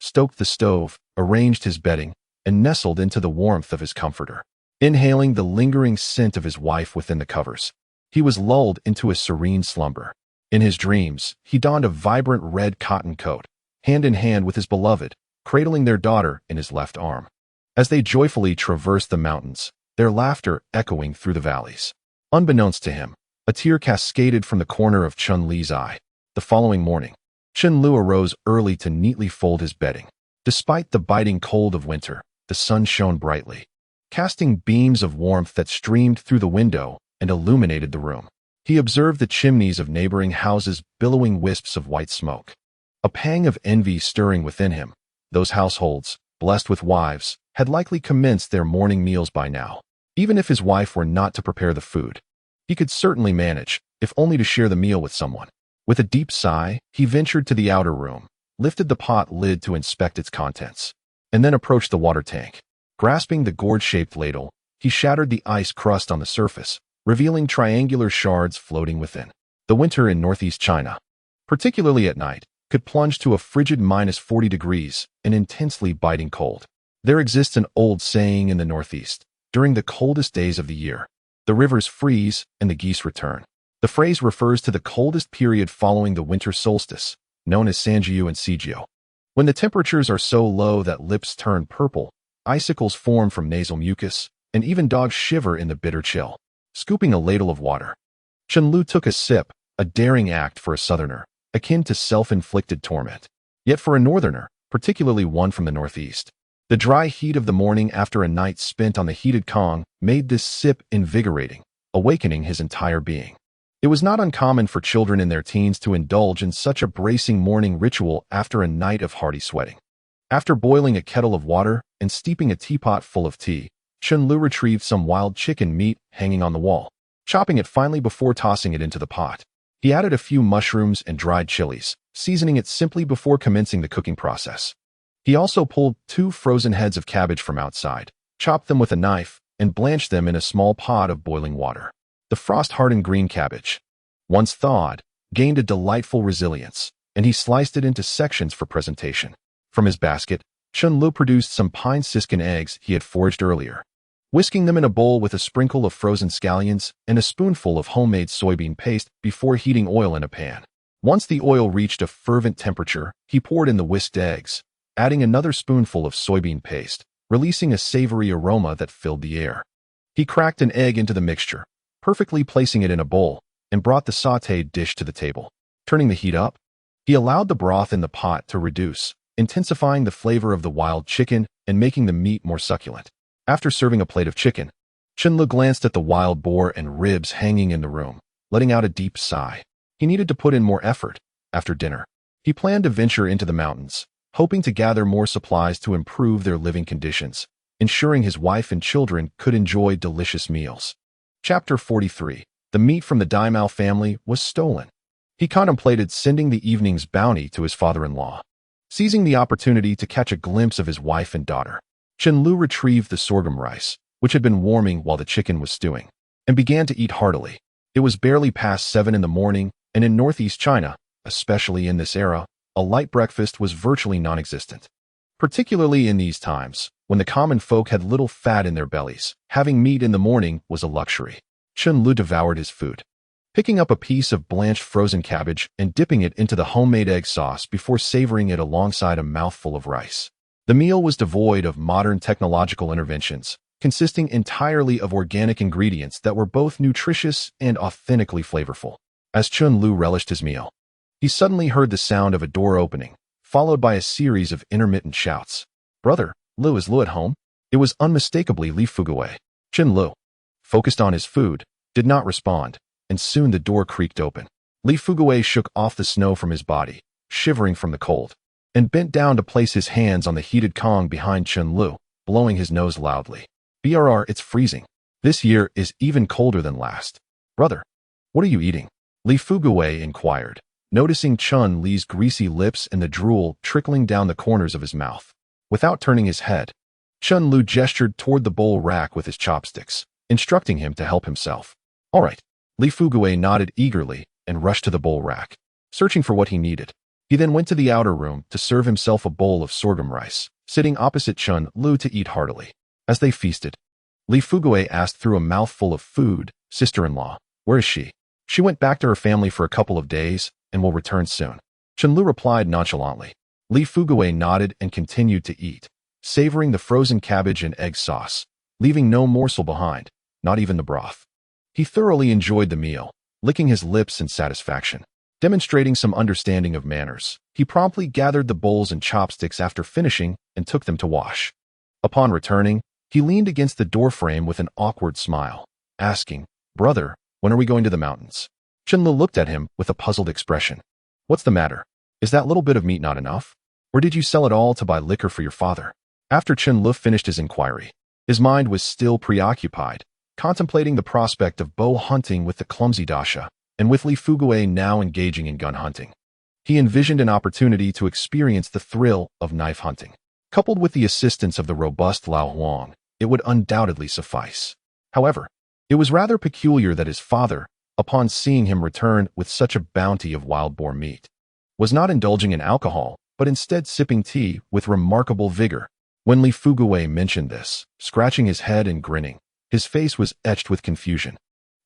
stoked the stove, arranged his bedding, and nestled into the warmth of his comforter. Inhaling the lingering scent of his wife within the covers, he was lulled into a serene slumber. In his dreams, he donned a vibrant red cotton coat, hand in hand with his beloved, cradling their daughter in his left arm. As they joyfully traversed the mountains, their laughter echoing through the valleys. Unbeknownst to him, a tear cascaded from the corner of Chun Li's eye. The following morning, Chen Lu arose early to neatly fold his bedding. Despite the biting cold of winter, the sun shone brightly, casting beams of warmth that streamed through the window and illuminated the room. He observed the chimneys of neighboring houses billowing wisps of white smoke. A pang of envy stirring within him. Those households, blessed with wives, had likely commenced their morning meals by now. Even if his wife were not to prepare the food, he could certainly manage, if only to share the meal with someone. With a deep sigh, he ventured to the outer room, lifted the pot lid to inspect its contents, and then approached the water tank. Grasping the gourd-shaped ladle, he shattered the ice crust on the surface, revealing triangular shards floating within. The winter in northeast China, particularly at night, could plunge to a frigid -40 degrees, an intensely biting cold. There exists an old saying in the northeast: during the coldest days of the year, the rivers freeze and the geese return. The phrase refers to the coldest period following the winter solstice, known as Sanjiu and Sijiu. When the temperatures are so low that lips turn purple, icicles form from nasal mucus, and even dogs shiver in the bitter chill. Scooping a ladle of water, Chen Lu took a sip, a daring act for a southerner, akin to self-inflicted torment. Yet for a northerner, particularly one from the northeast, The dry heat of the morning after a night spent on the heated Kong made this sip invigorating, awakening his entire being. It was not uncommon for children in their teens to indulge in such a bracing morning ritual after a night of hearty sweating. After boiling a kettle of water and steeping a teapot full of tea, Chen Lu retrieved some wild chicken meat hanging on the wall, chopping it finely before tossing it into the pot. He added a few mushrooms and dried chilies, seasoning it simply before commencing the cooking process. He also pulled 2 frozen heads of cabbage from outside, chopped them with a knife, and blanched them in a small pot of boiling water. The frost-hardened green cabbage, once thawed, gained a delightful resilience, and he sliced it into sections for presentation. From his basket, Chen Lu produced some pine siskin eggs he had foraged earlier, whisking them in a bowl with a sprinkle of frozen scallions and a spoonful of homemade soybean paste before heating oil in a pan. Once the oil reached a fervent temperature, he poured in the whisked eggs, adding another spoonful of soybean paste, releasing a savory aroma that filled the air. He cracked an egg into the mixture, perfectly placing it in a bowl, and brought the sautéed dish to the table. Turning the heat up, he allowed the broth in the pot to reduce, intensifying the flavor of the wild chicken and making the meat more succulent. After serving a plate of chicken, Chen Lu glanced at the wild boar and ribs hanging in the room, letting out a deep sigh. He needed to put in more effort. After dinner, he planned to venture into the mountains, hoping to gather more supplies to improve their living conditions, ensuring his wife and children could enjoy delicious meals. Chapter 43. The meat from the Daimao family was stolen. He contemplated sending the evening's bounty to his father-in-law. Seizing the opportunity to catch a glimpse of his wife and daughter, Chen Lu retrieved the sorghum rice, which had been warming while the chicken was stewing, and began to eat heartily. It was barely past 7 in the morning, and in northeast China, especially in this era, a light breakfast was virtually non-existent. Particularly in these times, when the common folk had little fat in their bellies, having meat in the morning was a luxury. Chen Lu devoured his food, picking up a piece of blanched frozen cabbage and dipping it into the homemade egg sauce before savoring it alongside a mouthful of rice. The meal was devoid of modern technological interventions, consisting entirely of organic ingredients that were both nutritious and authentically flavorful. As Chen Lu relished his meal, he suddenly heard the sound of a door opening, followed by a series of intermittent shouts. "Brother, Lu, is Lu at home?" It was unmistakably Li Fugui. Chen Lu, focused on his food, did not respond, and soon the door creaked open. Li Fugui shook off the snow from his body, shivering from the cold, and bent down to place his hands on the heated Kong behind Chen Lu, blowing his nose loudly. "Brr, it's freezing. This year is even colder than last. Brother, what are you eating?" Li Fugui inquired, noticing Chen Li's greasy lips and the drool trickling down the corners of his mouth. Without turning his head, Chen Lu gestured toward the bowl rack with his chopsticks, instructing him to help himself. "All right." Li Fugui nodded eagerly and rushed to the bowl rack, searching for what he needed. He then went to the outer room to serve himself a bowl of sorghum rice, sitting opposite Chen Lu to eat heartily. As they feasted, Li Fugui asked through a mouthful of food, "Sister-in-law, where is she?" "She went back to her family for a couple of days and will return soon," Chen Lu replied nonchalantly. Li Fugui nodded and continued to eat, savoring the frozen cabbage and egg sauce, leaving no morsel behind, not even the broth. He thoroughly enjoyed the meal, licking his lips in satisfaction. Demonstrating some understanding of manners, he promptly gathered the bowls and chopsticks after finishing and took them to wash. Upon returning, he leaned against the doorframe with an awkward smile, asking, "Brother, when are we going to the mountains?" Chen Lu looked at him with a puzzled expression. "What's the matter? Is that little bit of meat not enough? Or did you sell it all to buy liquor for your father?" After Chen Lu finished his inquiry, his mind was still preoccupied, contemplating the prospect of bow hunting with the clumsy Dasha, and with Li Fugui now engaging in gun hunting. He envisioned an opportunity to experience the thrill of knife hunting. Coupled with the assistance of the robust Lao Huang, it would undoubtedly suffice. However, it was rather peculiar that his father, upon seeing him return with such a bounty of wild boar meat, was not indulging in alcohol, but instead sipping tea with remarkable vigor. When Li Fugui mentioned this, scratching his head and grinning, his face was etched with confusion,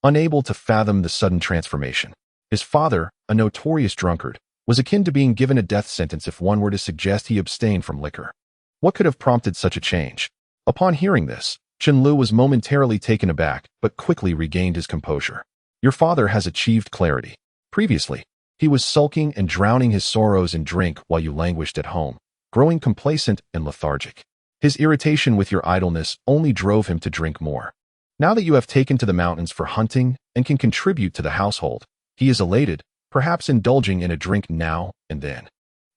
unable to fathom the sudden transformation. His father, a notorious drunkard, was akin to being given a death sentence if one were to suggest he abstain from liquor. What could have prompted such a change? Upon hearing this, Chen Lu was momentarily taken aback, but quickly regained his composure. "Your father has achieved clarity. Previously, he was sulking and drowning his sorrows in drink while you languished at home, growing complacent and lethargic. His irritation with your idleness only drove him to drink more. Now that you have taken to the mountains for hunting and can contribute to the household, he is elated, perhaps indulging in a drink now and then.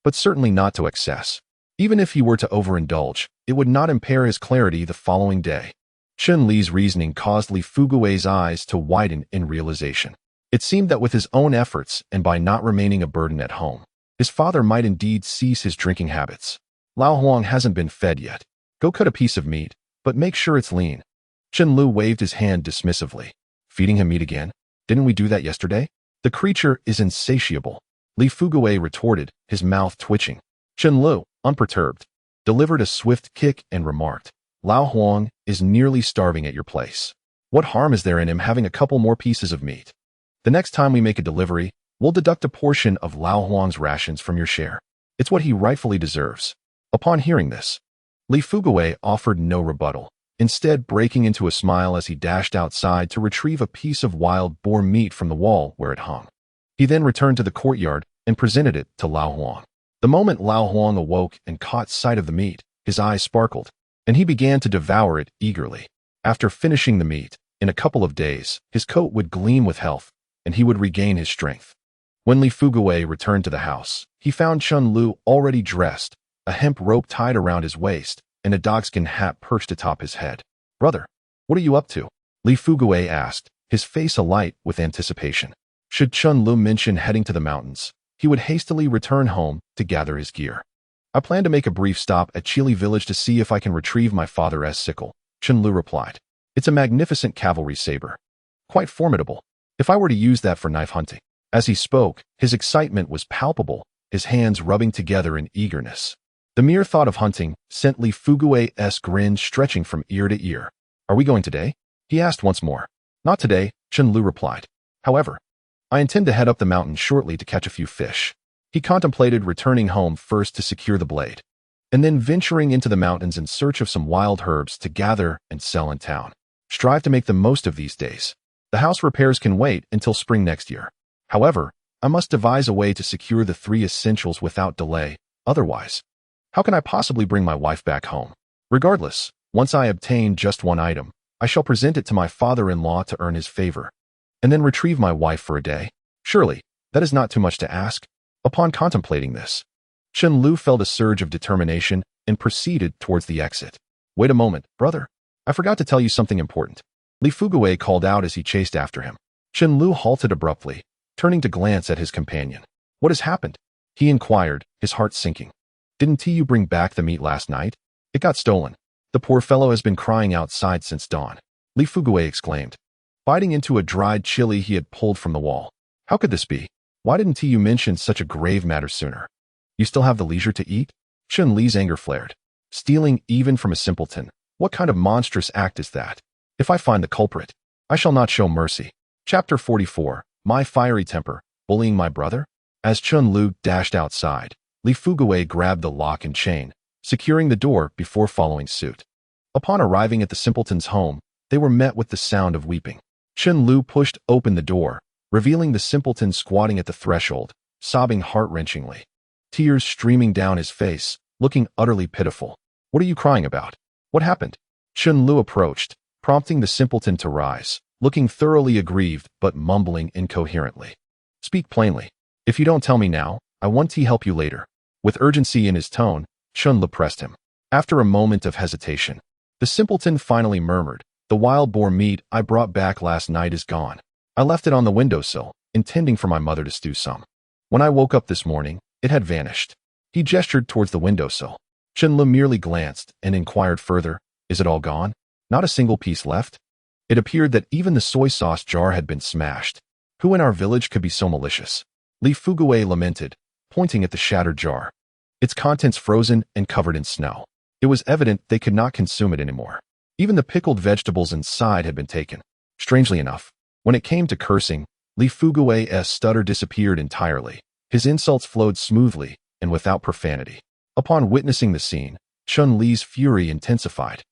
But certainly not to excess. Even if he were to overindulge, it would not impair his clarity the following day. Chen Li's reasoning caused Li Fugui's eyes to widen in realization. It seemed that with his own efforts and by not remaining a burden at home, his father might indeed cease his drinking habits. Lao Huang hasn't been fed yet. Go cut a piece of meat, but make sure it's lean. Chen Lu waved his hand dismissively. Feeding him meat again? Didn't we do that yesterday? The creature is insatiable. Li Fugui retorted, his mouth twitching. Chen Lu, unperturbed, delivered a swift kick and remarked, Lao Huang is nearly starving at your place. What harm is there in him having a couple more pieces of meat? The next time we make a delivery, we'll deduct a portion of Lao Huang's rations from your share. It's what he rightfully deserves. Upon hearing this, Li Fugui offered no rebuttal, instead breaking into a smile as he dashed outside to retrieve a piece of wild boar meat from the wall where it hung. He then returned to the courtyard and presented it to Lao Huang. The moment Lao Huang awoke and caught sight of the meat, his eyes sparkled, and he began to devour it eagerly. After finishing the meat, in a couple of days, his coat would gleam with health, and he would regain his strength. When Li Fugui returned to the house, he found Chen Lu already dressed, a hemp rope tied around his waist, and a dogskin hat perched atop his head. Brother, what are you up to? Li Fugui asked, his face alight with anticipation. Should Chen Lu mention heading to the mountains, he would hastily return home to gather his gear. I plan to make a brief stop at Chili village to see if I can retrieve my father's sickle, Chen Lu replied. It's a magnificent cavalry saber. Quite formidable. If I were to use that for knife hunting. As he spoke, his excitement was palpable, his hands rubbing together in eagerness. The mere thought of hunting sent Li Fugui's grin stretching from ear to ear. Are we going today? He asked once more. Not today, Chen Lu replied. However, I intend to head up the mountain shortly to catch a few fish. He contemplated returning home first to secure the blade, and then venturing into the mountains in search of some wild herbs to gather and sell in town. Strive to make the most of these days. The house repairs can wait until spring next year. However, I must devise a way to secure the 3 essentials without delay, otherwise, how can I possibly bring my wife back home? Regardless, once I obtain just one item, I shall present it to my father-in-law to earn his favor, and then retrieve my wife for a day. Surely, that is not too much to ask. Upon contemplating this, Chen Lu felt a surge of determination and proceeded towards the exit. Wait a moment, brother. I forgot to tell you something important. Li Fugui called out as he chased after him. Chen Lu halted abruptly, turning to glance at his companion. What has happened? He inquired, his heart sinking. Didn't you bring back the meat last night? It got stolen. The poor fellow has been crying outside since dawn. Li Fugui exclaimed, biting into a dried chili he had pulled from the wall. How could this be? Why didn't you mention such a grave matter sooner? You still have the leisure to eat? Chen Li's anger flared. Stealing even from a simpleton. What kind of monstrous act is that? If I find the culprit, I shall not show mercy. Chapter 44. My fiery temper, bullying my brother? As Chen Lu dashed outside, Li Fugui grabbed the lock and chain, securing the door before following suit. Upon arriving at the simpleton's home, they were met with the sound of weeping. Chen Lu pushed open the door, revealing the simpleton squatting at the threshold, sobbing heart-wrenchingly. Tears streaming down his face, looking utterly pitiful. What are you crying about? What happened? Chen Lu approached, prompting the simpleton to rise, looking thoroughly aggrieved but mumbling incoherently. Speak plainly. If you don't tell me now, I want to help you later. With urgency in his tone, Chen Lu pressed him. After a moment of hesitation, the simpleton finally murmured, the wild boar meat I brought back last night is gone. I left it on the windowsill, intending for my mother to stew some. When I woke up this morning, it had vanished. He gestured towards the windowsill. Chen Lu merely glanced and inquired further, is it all gone? Not a single piece left? It appeared that even the soy sauce jar had been smashed. Who in our village could be so malicious? Li Fugui lamented, pointing at the shattered jar. Its contents frozen and covered in snow. It was evident they could not consume it anymore. Even the pickled vegetables inside had been taken. Strangely enough, when it came to cursing, Li Fugui's stutter disappeared entirely. His insults flowed smoothly and without profanity. Upon witnessing the scene, Chen Li's fury intensified.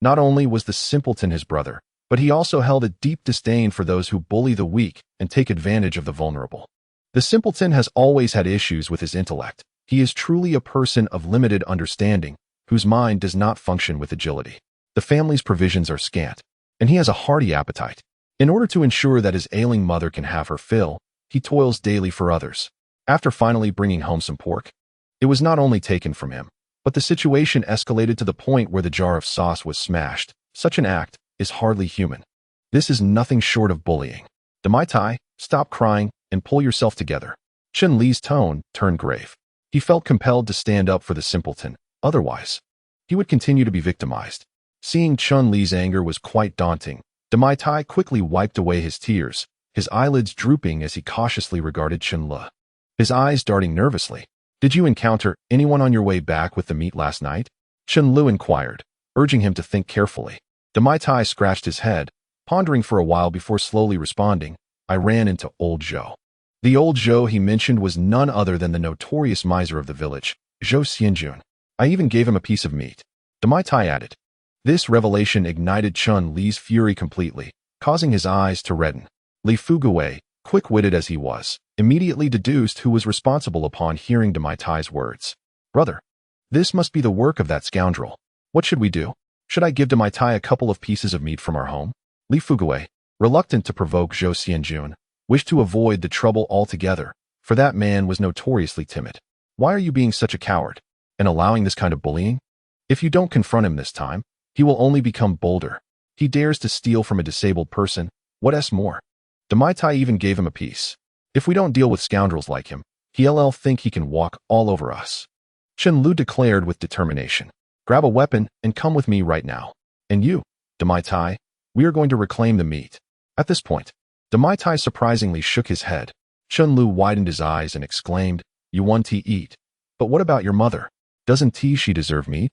Not only was the simpleton his brother, but he also held a deep disdain for those who bully the weak and take advantage of the vulnerable. The simpleton has always had issues with his intellect. He is truly a person of limited understanding, whose mind does not function with agility. The family's provisions are scant, and he has a hearty appetite. In order to ensure that his ailing mother can have her fill, he toils daily for others. After finally bringing home some pork, it was not only taken from him, but the situation escalated to the point where the jar of sauce was smashed. Such an act is hardly human. This is nothing short of bullying. Demai, stop crying and pull yourself together. Chen Li's tone turned grave. He felt compelled to stand up for the simpleton, otherwise he would continue to be victimized. Seeing Chen Li's anger was quite daunting. Demai quickly wiped away his tears, his eyelids drooping as he cautiously regarded Chen Li. His eyes darting nervously. Did you encounter anyone on your way back with the meat last night? Chen Li inquired, urging him to think carefully. Demai scratched his head, pondering for a while before slowly responding. I ran into old Zhou. The old Zhou he mentioned was none other than the notorious miser of the village, Zhou Xianjun. I even gave him a piece of meat. Demai added. This revelation ignited Chen Li's fury completely, causing his eyes to redden. Li Fugui, quick-witted as he was, immediately deduced who was responsible upon hearing Demai's words. Brother, this must be the work of that scoundrel. What should we do? Should I give Demai a couple of pieces of meat from our home? Li Fugui, reluctant to provoke Zhou Xianjun, wished to avoid the trouble altogether, for that man was notoriously timid. Why are you being such a coward, and allowing this kind of bullying? If you don't confront him this time, he will only become bolder. He dares to steal from a disabled person. What more? Demai even gave him a piece. If we don't deal with scoundrels like him, he'll think he can walk all over us. Chen Li declared with determination. Grab a weapon and come with me right now. And you, Demai, we are going to reclaim the meat. At this point, Demai surprisingly shook his head. Chen Li widened his eyes and exclaimed, You want to eat. But what about your mother? Doesn't she deserve meat?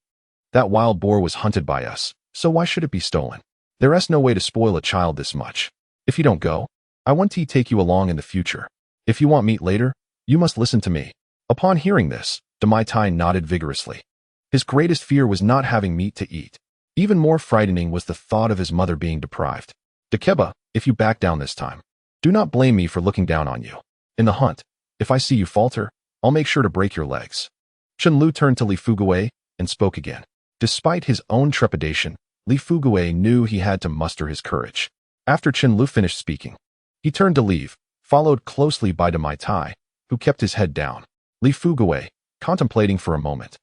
That wild boar was hunted by us, so why should it be stolen? There's no way to spoil a child this much. If you don't go, I want to take you along in the future. If you want meat later, you must listen to me. Upon hearing this, Demai nodded vigorously. His greatest fear was not having meat to eat. Even more frightening was the thought of his mother being deprived. Dekeba, if you back down this time, do not blame me for looking down on you. In the hunt, if I see you falter, I'll make sure to break your legs. Chen Li turned to Li Fugui and spoke again. Despite his own trepidation, Li Fugui knew he had to muster his courage. After Chen Li finished speaking, he turned to leave, followed closely by Demai, who kept his head down. Li Fugui, contemplating for a moment,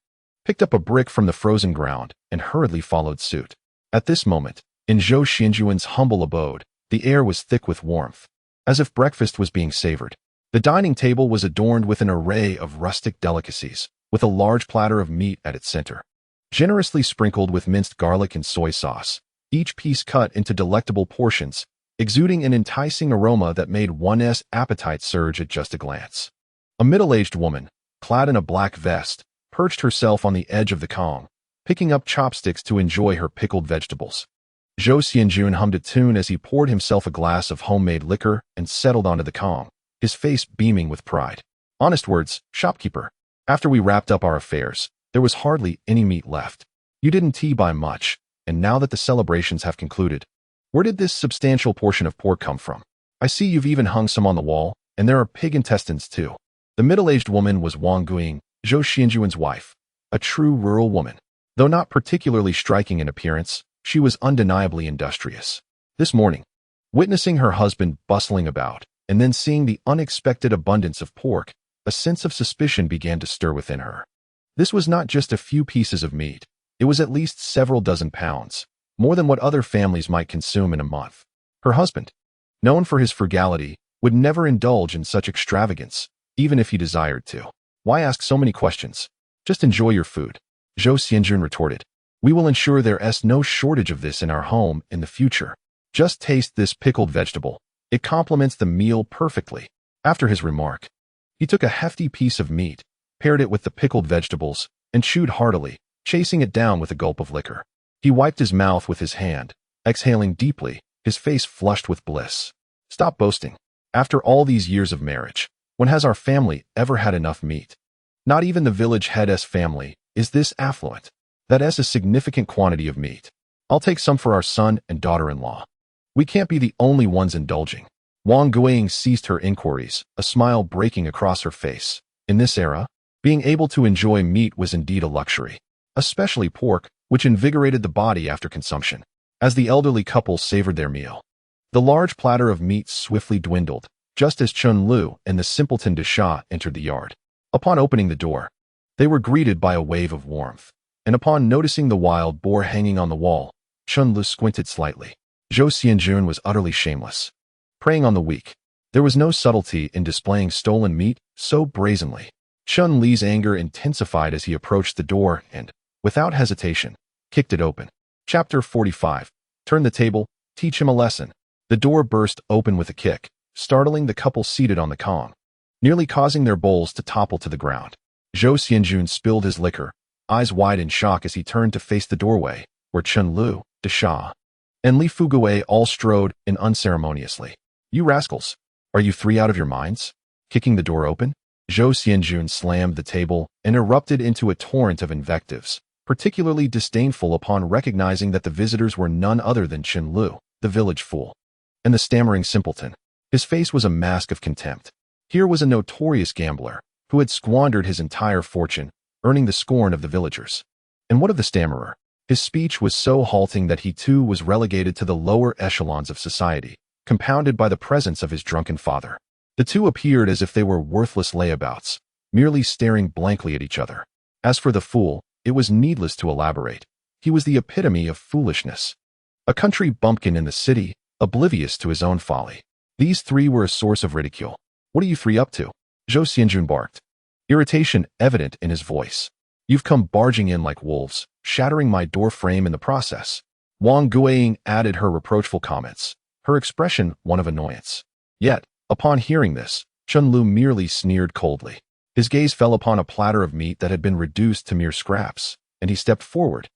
picked up a brick from the frozen ground and hurriedly followed suit. At this moment, in Zhou Xianjuan's humble abode, the air was thick with warmth, as if breakfast was being savored. The dining table was adorned with an array of rustic delicacies, with a large platter of meat at its center, generously sprinkled with minced garlic and soy sauce, each piece cut into delectable portions, exuding an enticing aroma that made one's appetite surge at just a glance. A middle-aged woman, clad in a black vest, perched herself on the edge of the kong, picking up chopsticks to enjoy her pickled vegetables. Zhou Xianjun hummed a tune as he poured himself a glass of homemade liquor and settled onto the kong, his face beaming with pride. Honest words, shopkeeper. After we wrapped up our affairs, there was hardly any meat left. You didn't buy much, and now that the celebrations have concluded, where did this substantial portion of pork come from? I see you've even hung some on the wall, and there are pig intestines too. The middle-aged woman was Wang Guiying, Zhou Xianjuan's wife, a true rural woman. Though not particularly striking in appearance, she was undeniably industrious. This morning, witnessing her husband bustling about, and then seeing the unexpected abundance of pork, a sense of suspicion began to stir within her. This was not just a few pieces of meat. It was at least several dozen pounds, more than what other families might consume in a month. Her husband, known for his frugality, would never indulge in such extravagance, even if he desired to. Why ask so many questions? Just enjoy your food, Zhou Xianjun retorted. We will ensure there's no shortage of this in our home in the future. Just taste this pickled vegetable. It complements the meal perfectly. After his remark, he took a hefty piece of meat, paired it with the pickled vegetables, and chewed heartily, chasing it down with a gulp of liquor. He wiped his mouth with his hand, exhaling deeply, his face flushed with bliss. Stop boasting. After all these years of marriage, when has our family ever had enough meat? Not even the village head's family is this affluent. That's a significant quantity of meat. I'll take some for our son and daughter-in-law. We can't be the only ones indulging. Wang Guiying ceased her inquiries, a smile breaking across her face. In this era, being able to enjoy meat was indeed a luxury. especially pork, which invigorated the body after consumption. As the elderly couple savored their meal, the large platter of meat swiftly dwindled, just as Chen Lu and the simpleton de Sha entered the yard. Upon opening the door, they were greeted by a wave of warmth, and upon noticing the wild boar hanging on the wall, Chen Lu squinted slightly. Zhou Xianjun was utterly shameless, preying on the weak. There was no subtlety in displaying stolen meat so brazenly. Chen Li's anger intensified as he approached the door and, without hesitation, kicked it open. Chapter 45. Turn the table, teach him a lesson. The door burst open with a kick, startling the couple seated on the kong, nearly causing their bowls to topple to the ground. Zhou Xianjun spilled his liquor, eyes wide in shock as he turned to face the doorway, where Chen Lu, de Sha, and Li Fugui all strode in unceremoniously. You rascals! Are you three out of your minds? Kicking the door open, Zhou Xianjun slammed the table and erupted into a torrent of invectives, particularly disdainful upon recognizing that the visitors were none other than Chen Lu, the village fool, and the stammering simpleton. His face was a mask of contempt. Here was a notorious gambler who had squandered his entire fortune, earning the scorn of the villagers. And what of the stammerer? His speech was so halting that he too was relegated to the lower echelons of society, compounded by the presence of his drunken father. The two appeared as if they were worthless layabouts, merely staring blankly at each other. As for the fool, it was needless to elaborate. He was the epitome of foolishness. A country bumpkin in the city, oblivious to his own folly. These three were a source of ridicule. What are you three up to? Zhou Xianjun barked, irritation evident in his voice. You've come barging in like wolves, shattering my door frame in the process. Wang Guiying added her reproachful comments, her expression one of annoyance. Yet, upon hearing this, Chen Lu merely sneered coldly. His gaze fell upon a platter of meat that had been reduced to mere scraps, and he stepped forward,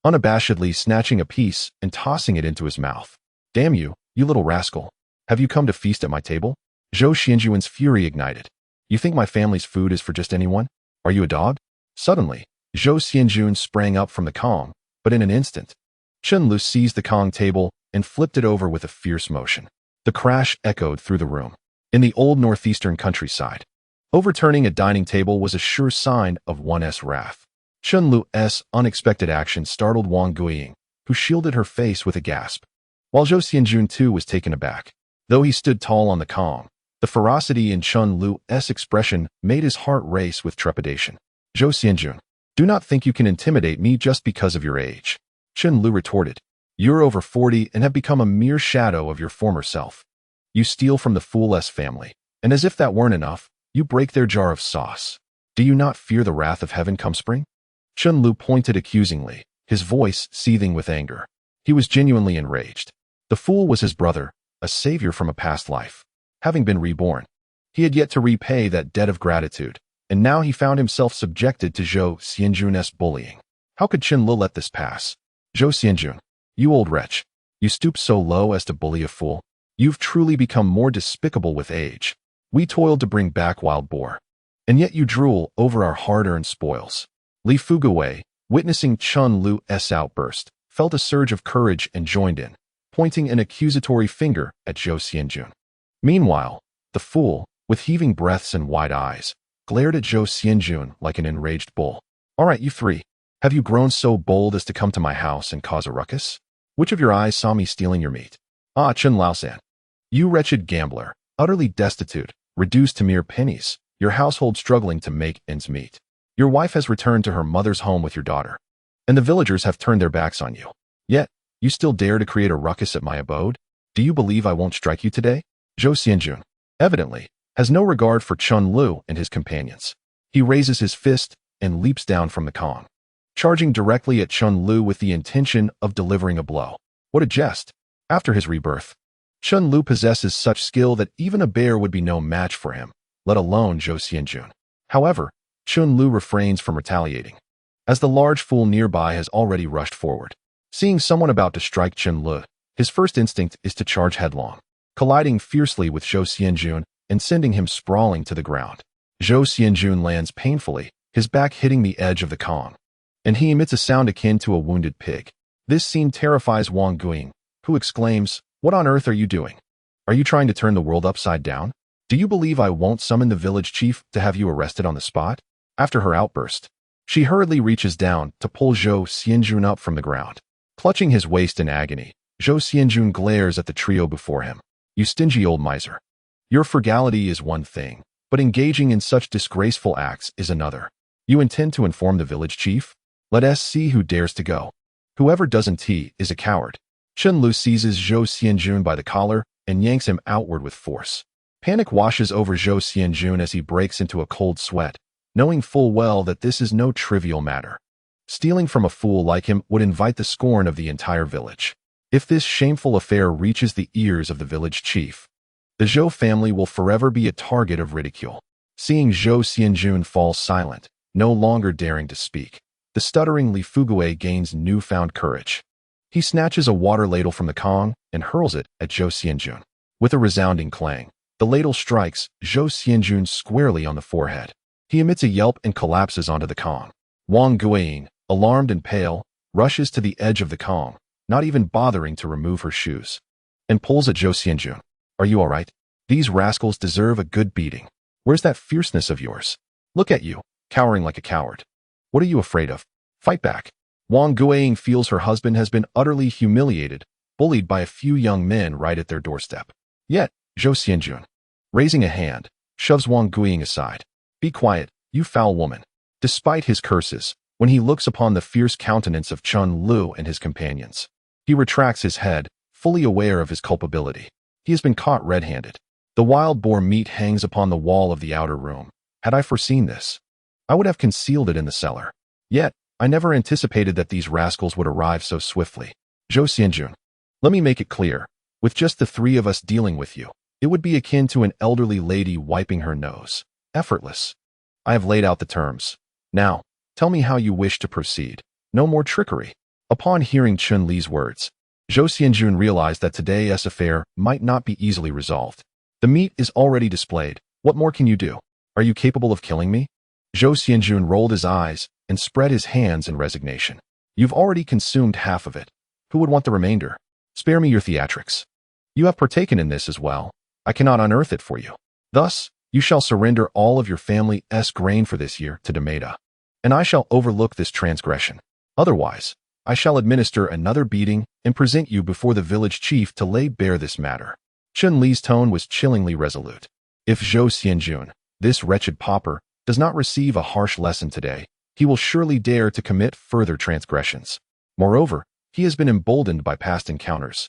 unabashedly snatching a piece and tossing it into his mouth. Damn you, you little rascal. Have you come to feast at my table? Zhou Xianjun's fury ignited. You think my family's food is for just anyone? Are you a dog? Suddenly, Zhou Xianjun sprang up from the kong, but in an instant, Chen Lu seized the kong table and flipped it over with a fierce motion. The crash echoed through the room. In the old northeastern countryside, overturning a dining table was a sure sign of one's wrath. Chen Lu's unexpected action startled Wang Guiying, who shielded her face with a gasp, while Zhou Xianjun too was taken aback. Though he stood tall on the kong, the ferocity in Chen Lu's expression made his heart race with trepidation. Zhou Xianjun, do not think you can intimidate me just because of your age. Chen Lu retorted. You're over 40 and have become a mere shadow of your former self. You steal from the fool's family, and as if that weren't enough, you break their jar of sauce. Do you not fear the wrath of heaven come spring? Chen Lu pointed accusingly, his voice seething with anger. He was genuinely enraged. The fool was his brother, a savior from a past life. Having been reborn, he had yet to repay that debt of gratitude, and now he found himself subjected to Zhou Xianjun's bullying. How could Chen Lu let this pass? Zhou Xianjun, you old wretch, you stoop so low as to bully a fool. You've truly become more despicable with age. We toiled to bring back wild boar, and yet you drool over our hard-earned spoils. Li Fugui, witnessing Chen Lu's outburst, felt a surge of courage and joined in, pointing an accusatory finger at Zhou Xianjun. Meanwhile, the fool, with heaving breaths and wide eyes, glared at Zhou Xianjun like an enraged bull. All right, you three. Have you grown so bold as to come to my house and cause a ruckus? Which of your eyes saw me stealing your meat? Ah, Chen Laosan. You wretched gambler, utterly destitute, reduced to mere pennies, your household struggling to make ends meet. Your wife has returned to her mother's home with your daughter, and the villagers have turned their backs on you. Yet, you still dare to create a ruckus at my abode? Do you believe I won't strike you today? Zhou Xianjun, evidently, has no regard for Chen Lu and his companions. He raises his fist and leaps down from the kong, charging directly at Chen Lu with the intention of delivering a blow. What a jest! After his rebirth, Chen Lu possesses such skill that even a bear would be no match for him, let alone Zhou Xianjun. However, Chen Lu refrains from retaliating, as the large fool nearby has already rushed forward. Seeing someone about to strike Chen Lu, his first instinct is to charge headlong, colliding fiercely with Zhou Xianjun and sending him sprawling to the ground. Zhou Xianjun lands painfully, his back hitting the edge of the kong, and he emits a sound akin to a wounded pig. This scene terrifies Wang Guiying, who exclaims, "What on earth are you doing? Are you trying to turn the world upside down? Do you believe I won't summon the village chief to have you arrested on the spot?" After her outburst, She hurriedly reaches down to pull Zhou Xianjun up from the ground. Clutching his waist in agony, Zhou Xianjun glares at the trio before him. You stingy old miser. Your frugality is one thing, but engaging in such disgraceful acts is another. You intend to inform the village chief? Let us see who dares to go. Whoever doesn't is a coward. Chen Lu seizes Zhou Xianjun by the collar and yanks him outward with force. Panic washes over Zhou Xianjun as he breaks into a cold sweat, knowing full well that this is no trivial matter. Stealing from a fool like him would invite the scorn of the entire village. If this shameful affair reaches the ears of the village chief, the Zhou family will forever be a target of ridicule. Seeing Zhou Xianjun fall silent, no longer daring to speak, the stuttering Li Fugue gains newfound courage. He snatches a water ladle from the Kong and hurls it at Zhou Xianjun. With a resounding clang, the ladle strikes Zhou Xianjun squarely on the forehead. He emits a yelp and collapses onto the Kong. Wang Guiying, alarmed and pale, rushes to the edge of the Kong, not even bothering to remove her shoes, and pulls at Zhou Xianjun. Are you all right? These rascals deserve a good beating. Where's that fierceness of yours? Look at you, cowering like a coward. What are you afraid of? Fight back. Wang Guiying feels her husband has been utterly humiliated, bullied by a few young men right at their doorstep. Yet, Zhou Xianjun, raising a hand, shoves Wang Guiying aside. Be quiet, you foul woman. Despite his curses, when he looks upon the fierce countenance of Chen Lu and his companions, he retracts his head, fully aware of his culpability. He has been caught red-handed. The wild boar meat hangs upon the wall of the outer room. Had I foreseen this, I would have concealed it in the cellar. Yet, I never anticipated that these rascals would arrive so swiftly. Zhou Xianjun, let me make it clear. With just the three of us dealing with you, it would be akin to an elderly lady wiping her nose. Effortless. I have laid out the terms. Now, tell me how you wish to proceed. No more trickery. Upon hearing Chun Li's words, Zhou Xianjun realized that today's affair might not be easily resolved. The meat is already displayed. What more can you do? Are you capable of killing me? Zhou Xianjun rolled his eyes and spread his hands in resignation. You've already consumed half of it. Who would want the remainder? Spare me your theatrics. You have partaken in this as well. I cannot unearth it for you. Thus, you shall surrender all of your family's grain for this year to Demeta, and I shall overlook this transgression. Otherwise, I shall administer another beating and present you before the village chief to lay bare this matter. Chen Li's tone was chillingly resolute. If Zhou Xianjun, this wretched pauper, does not receive a harsh lesson today, he will surely dare to commit further transgressions. Moreover, he has been emboldened by past encounters,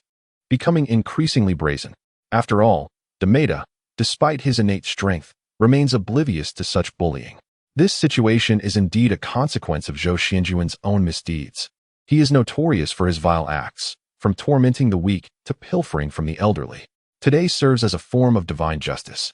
becoming increasingly brazen. After all, Demeta, despite his innate strength, remains oblivious to such bullying. This situation is indeed a consequence of Zhou Xianjun's own misdeeds. He is notorious for his vile acts, from tormenting the weak to pilfering from the elderly. Today serves as a form of divine justice.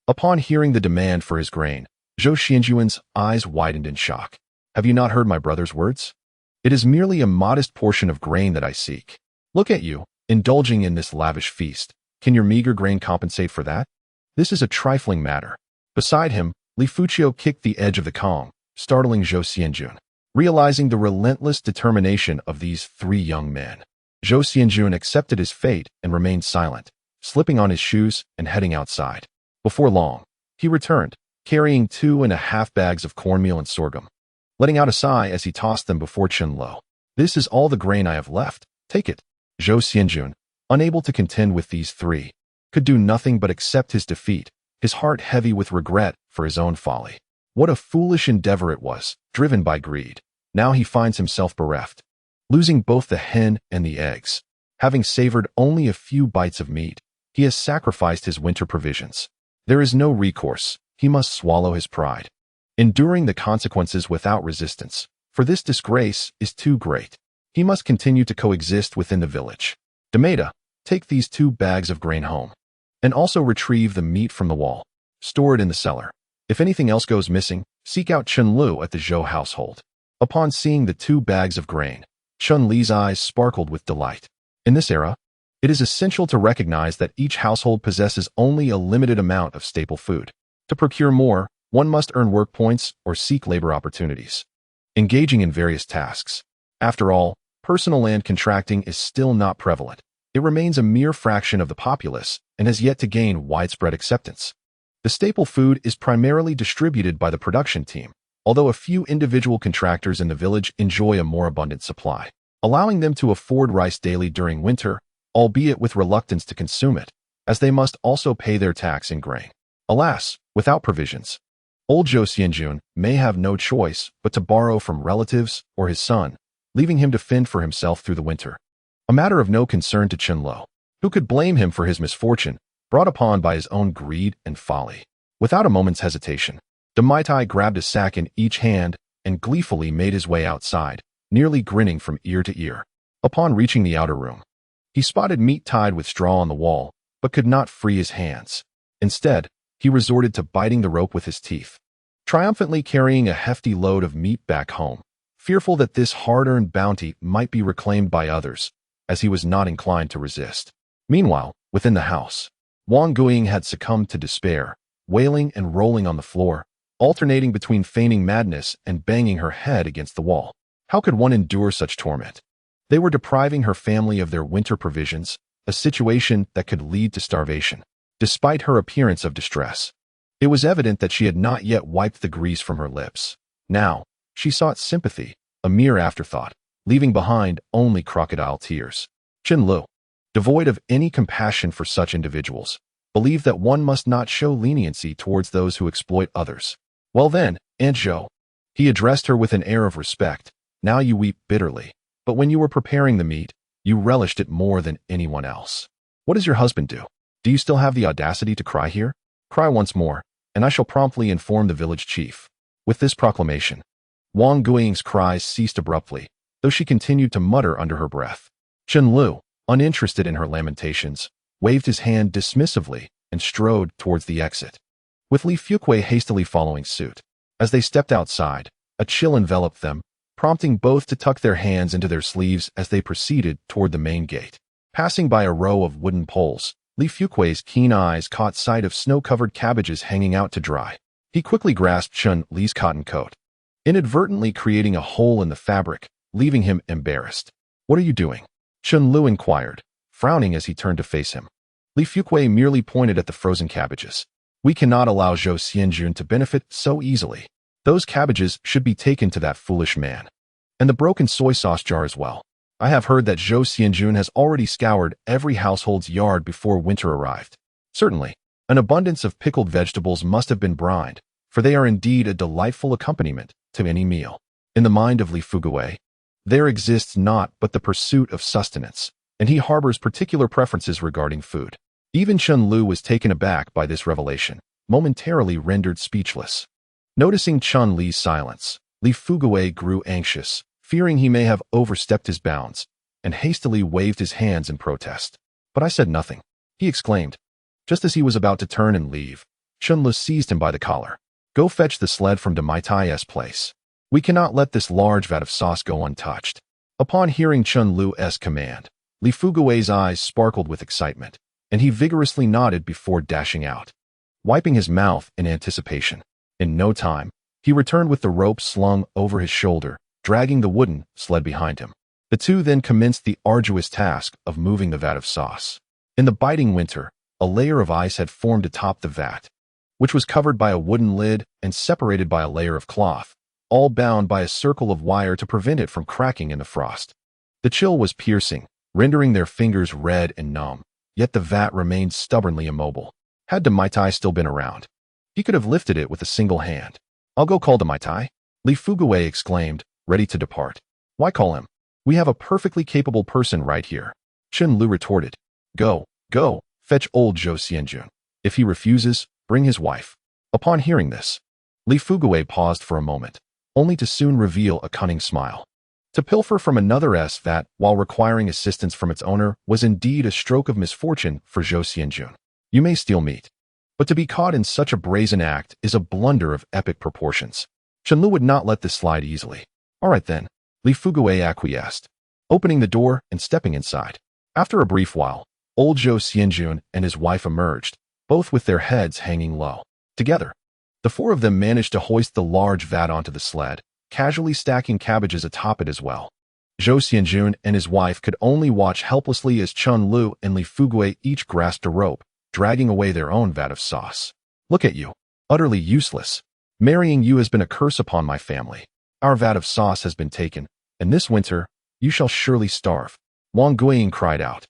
Upon hearing the demand for his grain, Zhou Xianjun's eyes widened in shock. Have you not heard my brother's words? It is merely a modest portion of grain that I seek. Look at you, indulging in this lavish feast. Can your meager grain compensate for that? This is a trifling matter. Beside him, Li Fuqiu kicked the edge of the Kong, startling Zhou Xianjun. Realizing the relentless determination of these three young men, Zhou Xianjun accepted his fate and remained silent, slipping on his shoes and heading outside. Before long, he returned, carrying 2.5 bags of cornmeal and sorghum, letting out a sigh as he tossed them before Chen Lo. This is all the grain I have left. Take it. Zhou Xianjun, unable to contend with these three, could do nothing but accept his defeat, his heart heavy with regret for his own folly. What a foolish endeavor it was, driven by greed. Now he finds himself bereft, losing both the hen and the eggs. Having savored only a few bites of meat, he has sacrificed his winter provisions. There is no recourse. He must swallow his pride, enduring the consequences without resistance, for this disgrace is too great. He must continue to coexist within the village. Demeta, take these 2 bags of grain home, and also retrieve the meat from the wall. Store it in the cellar. If anything else goes missing, seek out Chen Lu at the Zhou household. Upon seeing the 2 bags of grain, Chen Li's eyes sparkled with delight. In this era, it is essential to recognize that each household possesses only a limited amount of staple food. To procure more, one must earn work points or seek labor opportunities, engaging in various tasks. After all, personal land contracting is still not prevalent. It remains a mere fraction of the populace and has yet to gain widespread acceptance. The staple food is primarily distributed by the production team, although a few individual contractors in the village enjoy a more abundant supply, allowing them to afford rice daily during winter, albeit with reluctance to consume it, as they must also pay their tax in grain. Alas, without provisions, old Zhou Xianjun may have no choice but to borrow from relatives or his son, leaving him to fend for himself through the winter. A matter of no concern to Chen Lo, who could blame him for his misfortune, brought upon by his own greed and folly. Without a moment's hesitation, de Mai grabbed a sack in each hand and gleefully made his way outside, nearly grinning from ear to ear. Upon reaching the outer room, he spotted meat tied with straw on the wall, but could not free his hands. Instead, he resorted to biting the rope with his teeth, triumphantly carrying a hefty load of meat back home, fearful that this hard-earned bounty might be reclaimed by others, as he was not inclined to resist. Meanwhile, within the house, Wang Guiying had succumbed to despair, wailing and rolling on the floor, alternating between feigning madness and banging her head against the wall. How could one endure such torment? They were depriving her family of their winter provisions, a situation that could lead to starvation. Despite her appearance of distress, it was evident that she had not yet wiped the grease from her lips. Now, she sought sympathy, a mere afterthought, leaving behind only crocodile tears. Chen Lu, devoid of any compassion for such individuals, believed that one must not show leniency towards those who exploit others. Well then, Aunt Zhou, he addressed her with an air of respect, now you weep bitterly, but when you were preparing the meat, you relished it more than anyone else. What does your husband do? Do you still have the audacity to cry here? Cry once more, and I shall promptly inform the village chief. With this proclamation, Wang Guiying's cries ceased abruptly, though she continued to mutter under her breath. Chen Lu, uninterested in her lamentations, waved his hand dismissively and strode towards the exit, with Li Fuqui hastily following suit. As they stepped outside, a chill enveloped them, prompting both to tuck their hands into their sleeves as they proceeded toward the main gate. Passing by a row of wooden poles, Li Fuqui's keen eyes caught sight of snow-covered cabbages hanging out to dry. He quickly grasped Chen Li's cotton coat, inadvertently creating a hole in the fabric, leaving him embarrassed. What are you doing? Chen Lu inquired, frowning as he turned to face him. Li Fuqui merely pointed at the frozen cabbages. We cannot allow Zhou Xianjun to benefit so easily. Those cabbages should be taken to that foolish man. And the broken soy sauce jar as well. I have heard that Zhou Xianjun has already scoured every household's yard before winter arrived. Certainly, an abundance of pickled vegetables must have been brined, for they are indeed a delightful accompaniment to any meal. In the mind of Li Fuqui, there exists naught but the pursuit of sustenance, and he harbors particular preferences regarding food. Even Chen Lu was taken aback by this revelation, momentarily rendered speechless. Noticing Chen Li's silence, Li Fuqui grew anxious, fearing he may have overstepped his bounds, and hastily waved his hands in protest. But I said nothing, he exclaimed. Just as he was about to turn and leave, Chen Lu seized him by the collar. Go fetch the sled from de Maitai's place. We cannot let this large vat of sauce go untouched. Upon hearing Chen Lu's command, Li Fugui's eyes sparkled with excitement, and he vigorously nodded before dashing out, wiping his mouth in anticipation. In no time, he returned with the rope slung over his shoulder, dragging the wooden sled behind him. The two then commenced the arduous task of moving the vat of sauce. In the biting winter, a layer of ice had formed atop the vat, which was covered by a wooden lid and separated by a layer of cloth, all bound by a circle of wire to prevent it from cracking in the frost. The chill was piercing, rendering their fingers red and numb, yet the vat remained stubbornly immobile. Had de Maitai still been around, he could have lifted it with a single hand. I'll go call de Maitai, Li Fuqui exclaimed, ready to depart. Why call him? We have a perfectly capable person right here. Chen Lu retorted. Go, fetch old Zhou Xianjun. If he refuses, bring his wife. Upon hearing this, Li Fuqui paused for a moment, only to soon reveal a cunning smile. To pilfer from another's vat while requiring assistance from its owner was indeed a stroke of misfortune for Zhou Xianjun. You may steal meat, but to be caught in such a brazen act is a blunder of epic proportions. Chen Lu would not let this slide easily. All right then, Li Fuqui acquiesced, opening the door and stepping inside. After a brief while, old Zhou Xianjun and his wife emerged, both with their heads hanging low. Together, the four of them managed to hoist the large vat onto the sled, casually stacking cabbages atop it as well. Zhou Xianjun and his wife could only watch helplessly as Chen Lu and Li Fuqui each grasped a rope, dragging away their own vat of sauce. Look at you, utterly useless, Marrying you has been a curse upon my family. Our vat of sauce has been taken, and this winter you shall surely starve." Wang Guiying cried out,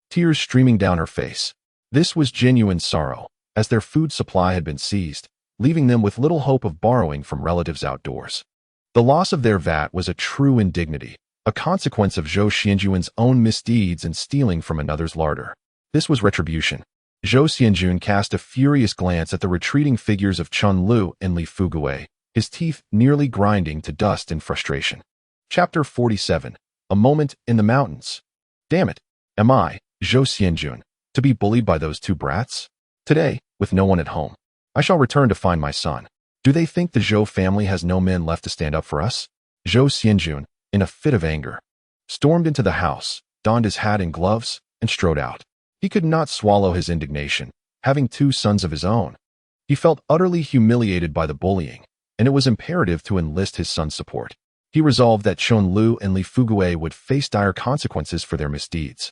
tears streaming down her face. This was genuine sorrow, as their food supply had been seized, leaving them with little hope of borrowing from relatives outdoors. The loss of their vat was a true indignity, a consequence of Zhou Xianjuan's own misdeeds and stealing from another's larder. This was retribution. Zhou Xianjun cast a furious glance at the retreating figures of Chen Lu and Li Fugui, his teeth nearly grinding to dust in frustration. Chapter 47. A Moment in the Mountains. Damn it, am I, Zhou Xianjun, to be bullied by those two brats? Today, with no one at home, I shall return to find my son. Do they think the Zhou family has no men left to stand up for us? Zhou Xianjun, in a fit of anger, stormed into the house, donned his hat and gloves, and strode out. He could not swallow his indignation, having two sons of his own. He felt utterly humiliated by the bullying, and it was imperative to enlist his son's support. He resolved that Chen Lu and Li Fugui would face dire consequences for their misdeeds.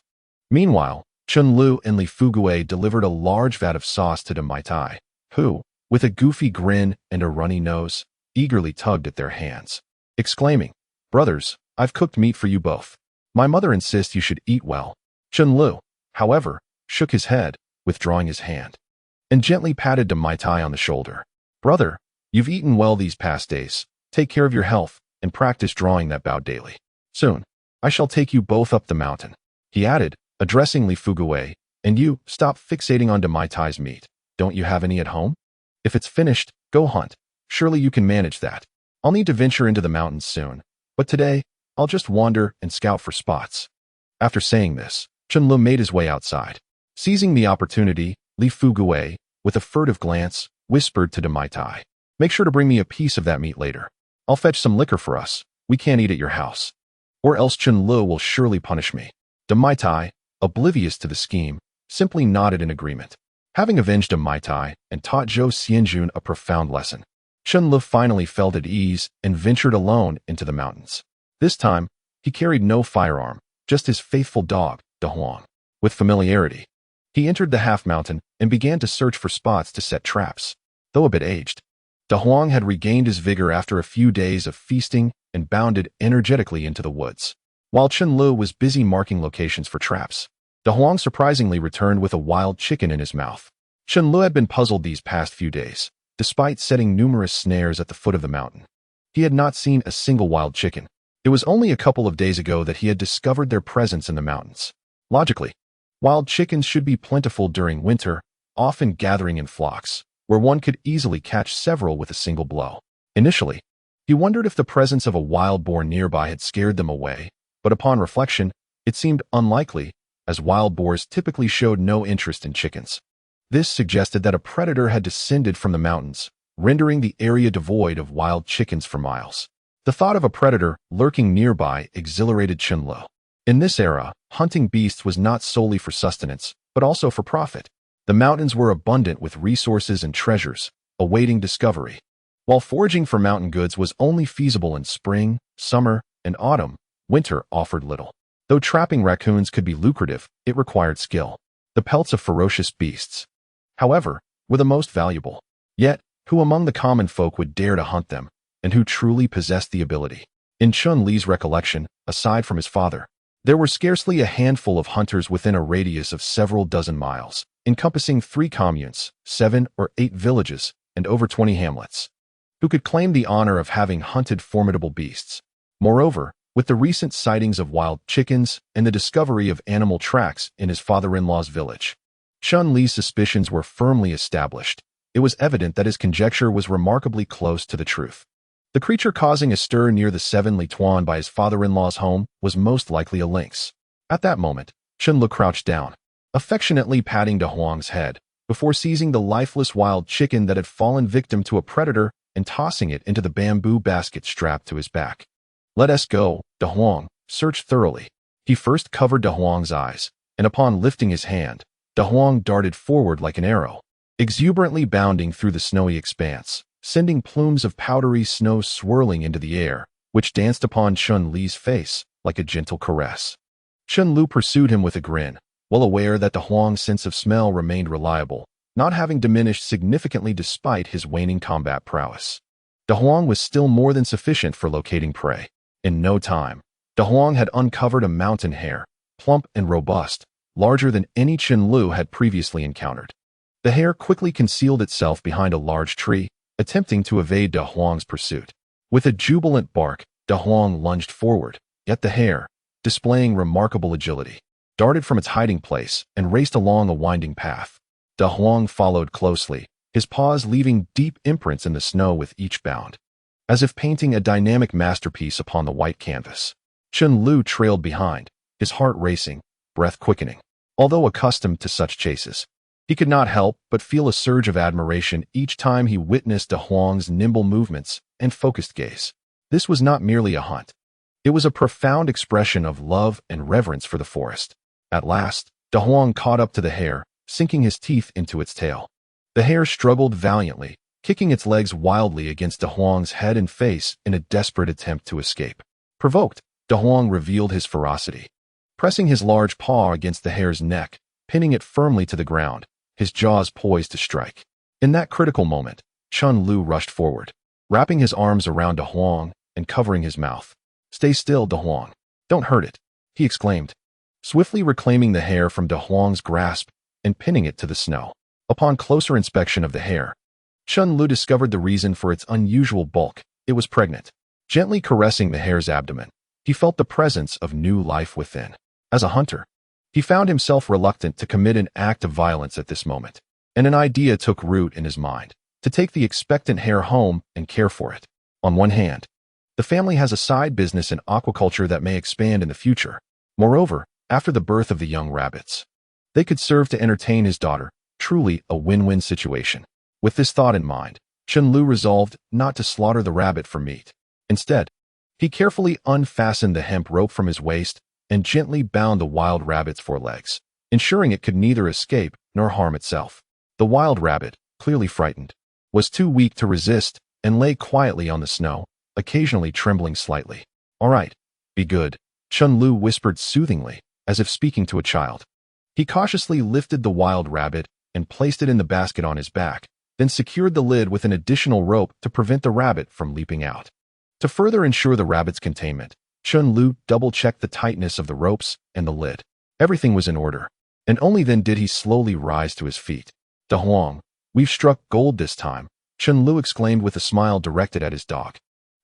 Meanwhile, Chen Lu and Li Fugui delivered a large vat of sauce to Deng Maitai, who, with a goofy grin and a runny nose, eagerly tugged at their hands, exclaiming, "Brothers, I've cooked meat for you both. My mother insists you should eat well." Chen Lu, however, shook his head, withdrawing his hand, and gently patted Deng Maitai on the shoulder. "Brother, you've eaten well these past days. Take care of your health and practice drawing that bow daily. Soon, I shall take you both up the mountain," he added, addressing Li Fugui, "and you, stop fixating on Deng Maitai's meat. Don't you have any at home? If it's finished, go hunt. Surely you can manage that. I'll need to venture into the mountains soon, but today, I'll just wander and scout for spots." After saying this, Chen Lu made his way outside. Seizing the opportunity, Li Fugui, with a furtive glance, whispered to Deng Maitai, "Make sure to bring me a piece of that meat later. I'll fetch some liquor for us. We can't eat at your house, or else Chen Lu will surely punish me." Deng Maitai, oblivious to the scheme, simply nodded in agreement. Having avenged Deng Maitai and taught Zhou Xianjun a profound lesson, Chen Lu finally felt at ease and ventured alone into the mountains. This time, he carried no firearm, just his faithful dog, De Huang. With familiarity, he entered the half-mountain and began to search for spots to set traps. Though a bit aged, De Huang had regained his vigor after a few days of feasting and bounded energetically into the woods. While Chen Lu was busy marking locations for traps, De Huang surprisingly returned with a wild chicken in his mouth. Chen Lu had been puzzled these past few days, despite setting numerous snares at the foot of the mountain. He had not seen a single wild chicken. It was only a couple of days ago that he had discovered their presence in the mountains. Logically, wild chickens should be plentiful during winter, often gathering in flocks, where one could easily catch several with a single blow. Initially, he wondered if the presence of a wild boar nearby had scared them away, but upon reflection, it seemed unlikely, as wild boars typically showed no interest in chickens. This suggested that a predator had descended from the mountains, rendering the area devoid of wild chickens for miles. The thought of a predator lurking nearby exhilarated Chen Lu. In this era, hunting beasts was not solely for sustenance, but also for profit. The mountains were abundant with resources and treasures, awaiting discovery. While foraging for mountain goods was only feasible in spring, summer, and autumn, winter offered little. Though trapping raccoons could be lucrative, it required skill. The pelts of ferocious beasts, however, were the most valuable. Yet, who among the common folk would dare to hunt them, and who truly possessed the ability? In Chun Li's recollection, aside from his father, there were scarcely a handful of hunters within a radius of several dozen miles, encompassing 3 communes, 7 or 8 villages, and over 20 hamlets, who could claim the honor of having hunted formidable beasts. Moreover, with the recent sightings of wild chickens and the discovery of animal tracks in his father-in-law's village, Chun Li's suspicions were firmly established. It was evident that his conjecture was remarkably close to the truth. The creature causing a stir near the 7 Li Tuan by his father-in-law's home was most likely a lynx. At that moment, Chen Lu crouched down, affectionately patting De Huang's head, before seizing the lifeless wild chicken that had fallen victim to a predator and tossing it into the bamboo basket strapped to his back. "Let us go, De Huang, search thoroughly." He first covered De Huang's eyes, and upon lifting his hand, De Huang darted forward like an arrow, exuberantly bounding through the snowy expanse, sending plumes of powdery snow swirling into the air, which danced upon Chun Li's face like a gentle caress. Chen Lu pursued him with a grin, well aware that De Huang's sense of smell remained reliable, not having diminished significantly despite his waning combat prowess. De Huang was still more than sufficient for locating prey. In no time, De Huang had uncovered a mountain hare, plump and robust, larger than any Chen Lu had previously encountered. The hare quickly concealed itself behind a large tree, attempting to evade De Huang's pursuit. With a jubilant bark, De Huang lunged forward, yet the hare, displaying remarkable agility, darted from its hiding place and raced along a winding path. De Huang followed closely, his paws leaving deep imprints in the snow with each bound, as if painting a dynamic masterpiece upon the white canvas. Chen Lu trailed behind, his heart racing, breath quickening. Although accustomed to such chases, he could not help but feel a surge of admiration each time he witnessed De Huang's nimble movements and focused gaze. This was not merely a hunt. It was a profound expression of love and reverence for the forest. At last, De Huang caught up to the hare, sinking his teeth into its tail. The hare struggled valiantly, kicking its legs wildly against De Huang's head and face in a desperate attempt to escape. Provoked, De Huang revealed his ferocity, pressing his large paw against the hare's neck, pinning it firmly to the ground, his jaws poised to strike. In that critical moment, Chen Lu rushed forward, wrapping his arms around De Huang and covering his mouth. "Stay still, De Huang. Don't hurt it," he exclaimed, swiftly reclaiming the hare from De Huang's grasp and pinning it to the snow. Upon closer inspection of the hare, Chen Lu discovered the reason for its unusual bulk. It was pregnant. Gently caressing the hare's abdomen, he felt the presence of new life within. As a hunter, he found himself reluctant to commit an act of violence at this moment, and an idea took root in his mind: to take the expectant hare home and care for it. On one hand, the family has a side business in aquaculture that may expand in the future. Moreover, after the birth of the young rabbits, they could serve to entertain his daughter, truly a win-win situation. With this thought in mind, Chen Lu resolved not to slaughter the rabbit for meat. Instead, he carefully unfastened the hemp rope from his waist and gently bound the wild rabbit's forelegs, ensuring it could neither escape nor harm itself. The wild rabbit, clearly frightened, was too weak to resist and lay quietly on the snow, occasionally trembling slightly. "All right, be good," Chen Lu whispered soothingly, as if speaking to a child. He cautiously lifted the wild rabbit and placed it in the basket on his back, then secured the lid with an additional rope to prevent the rabbit from leaping out. To further ensure the rabbit's containment, Chen Lu double-checked the tightness of the ropes and the lid. Everything was in order, and only then did he slowly rise to his feet. "De Huang, we've struck gold this time," Chen Lu exclaimed with a smile directed at his dog.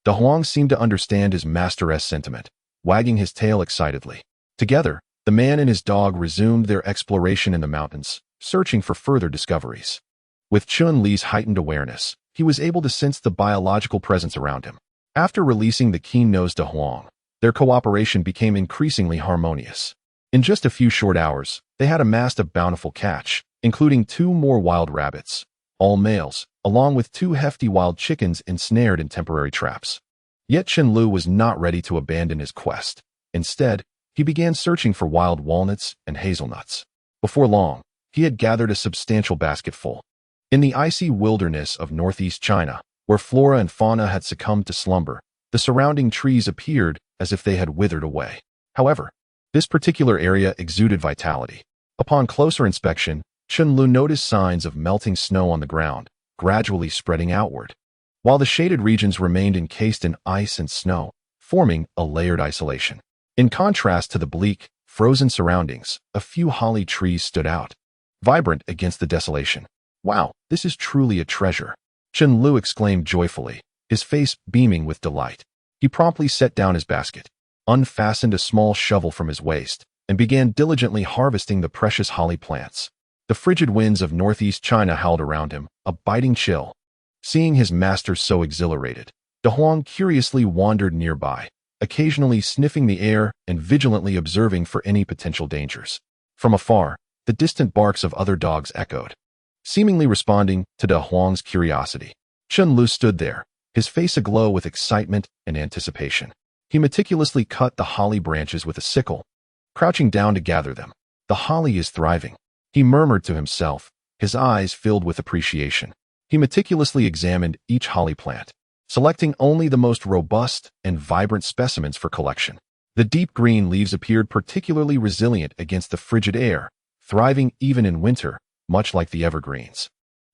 De Huang seemed to understand his master's sentiment, wagging his tail excitedly. Together, the man and his dog resumed their exploration in the mountains, searching for further discoveries. With Chen Li's heightened awareness, he was able to sense the biological presence around him. After releasing the keen-nosed De Huang, their cooperation became increasingly harmonious. In just a few short hours, they had amassed a bountiful catch, including 2 more wild rabbits, all males, along with 2 hefty wild chickens ensnared in temporary traps. Yet Chen Lu was not ready to abandon his quest. Instead, he began searching for wild walnuts and hazelnuts. Before long, he had gathered a substantial basketful. In the icy wilderness of northeast China, where flora and fauna had succumbed to slumber, the surrounding trees appeared as if they had withered away. However, this particular area exuded vitality. Upon closer inspection, Chen Lu noticed signs of melting snow on the ground, gradually spreading outward, while the shaded regions remained encased in ice and snow, forming a layered isolation. In contrast to the bleak, frozen surroundings, a few holly trees stood out, vibrant against the desolation. "Wow, this is truly a treasure," Chen Lu exclaimed joyfully, his face beaming with delight. He promptly set down his basket, unfastened a small shovel from his waist, and began diligently harvesting the precious holly plants. The frigid winds of northeast China howled around him, a biting chill. Seeing his master so exhilarated, De Huang curiously wandered nearby, occasionally sniffing the air and vigilantly observing for any potential dangers. From afar, the distant barks of other dogs echoed, seemingly responding to De Huang's curiosity. Chen Lu stood there, his face aglow with excitement and anticipation. He meticulously cut the holly branches with a sickle, crouching down to gather them. "The holly is thriving," he murmured to himself, his eyes filled with appreciation. He meticulously examined each holly plant, selecting only the most robust and vibrant specimens for collection. The deep green leaves appeared particularly resilient against the frigid air, thriving even in winter, much like the evergreens,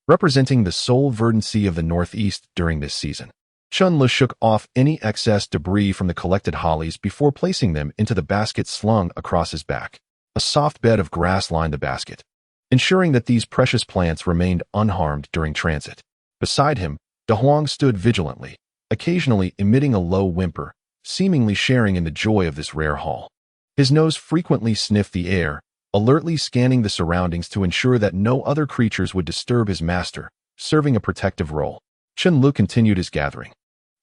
representing the sole verdancy of the Northeast during this season. Chen shook off any excess debris from the collected hollies before placing them into the basket slung across his back. A soft bed of grass lined the basket, ensuring that these precious plants remained unharmed during transit. Beside him, De Huang stood vigilantly, occasionally emitting a low whimper, seemingly sharing in the joy of this rare haul. His nose frequently sniffed the air, alertly scanning the surroundings to ensure that no other creatures would disturb his master, serving a protective role. Chen continued his gathering,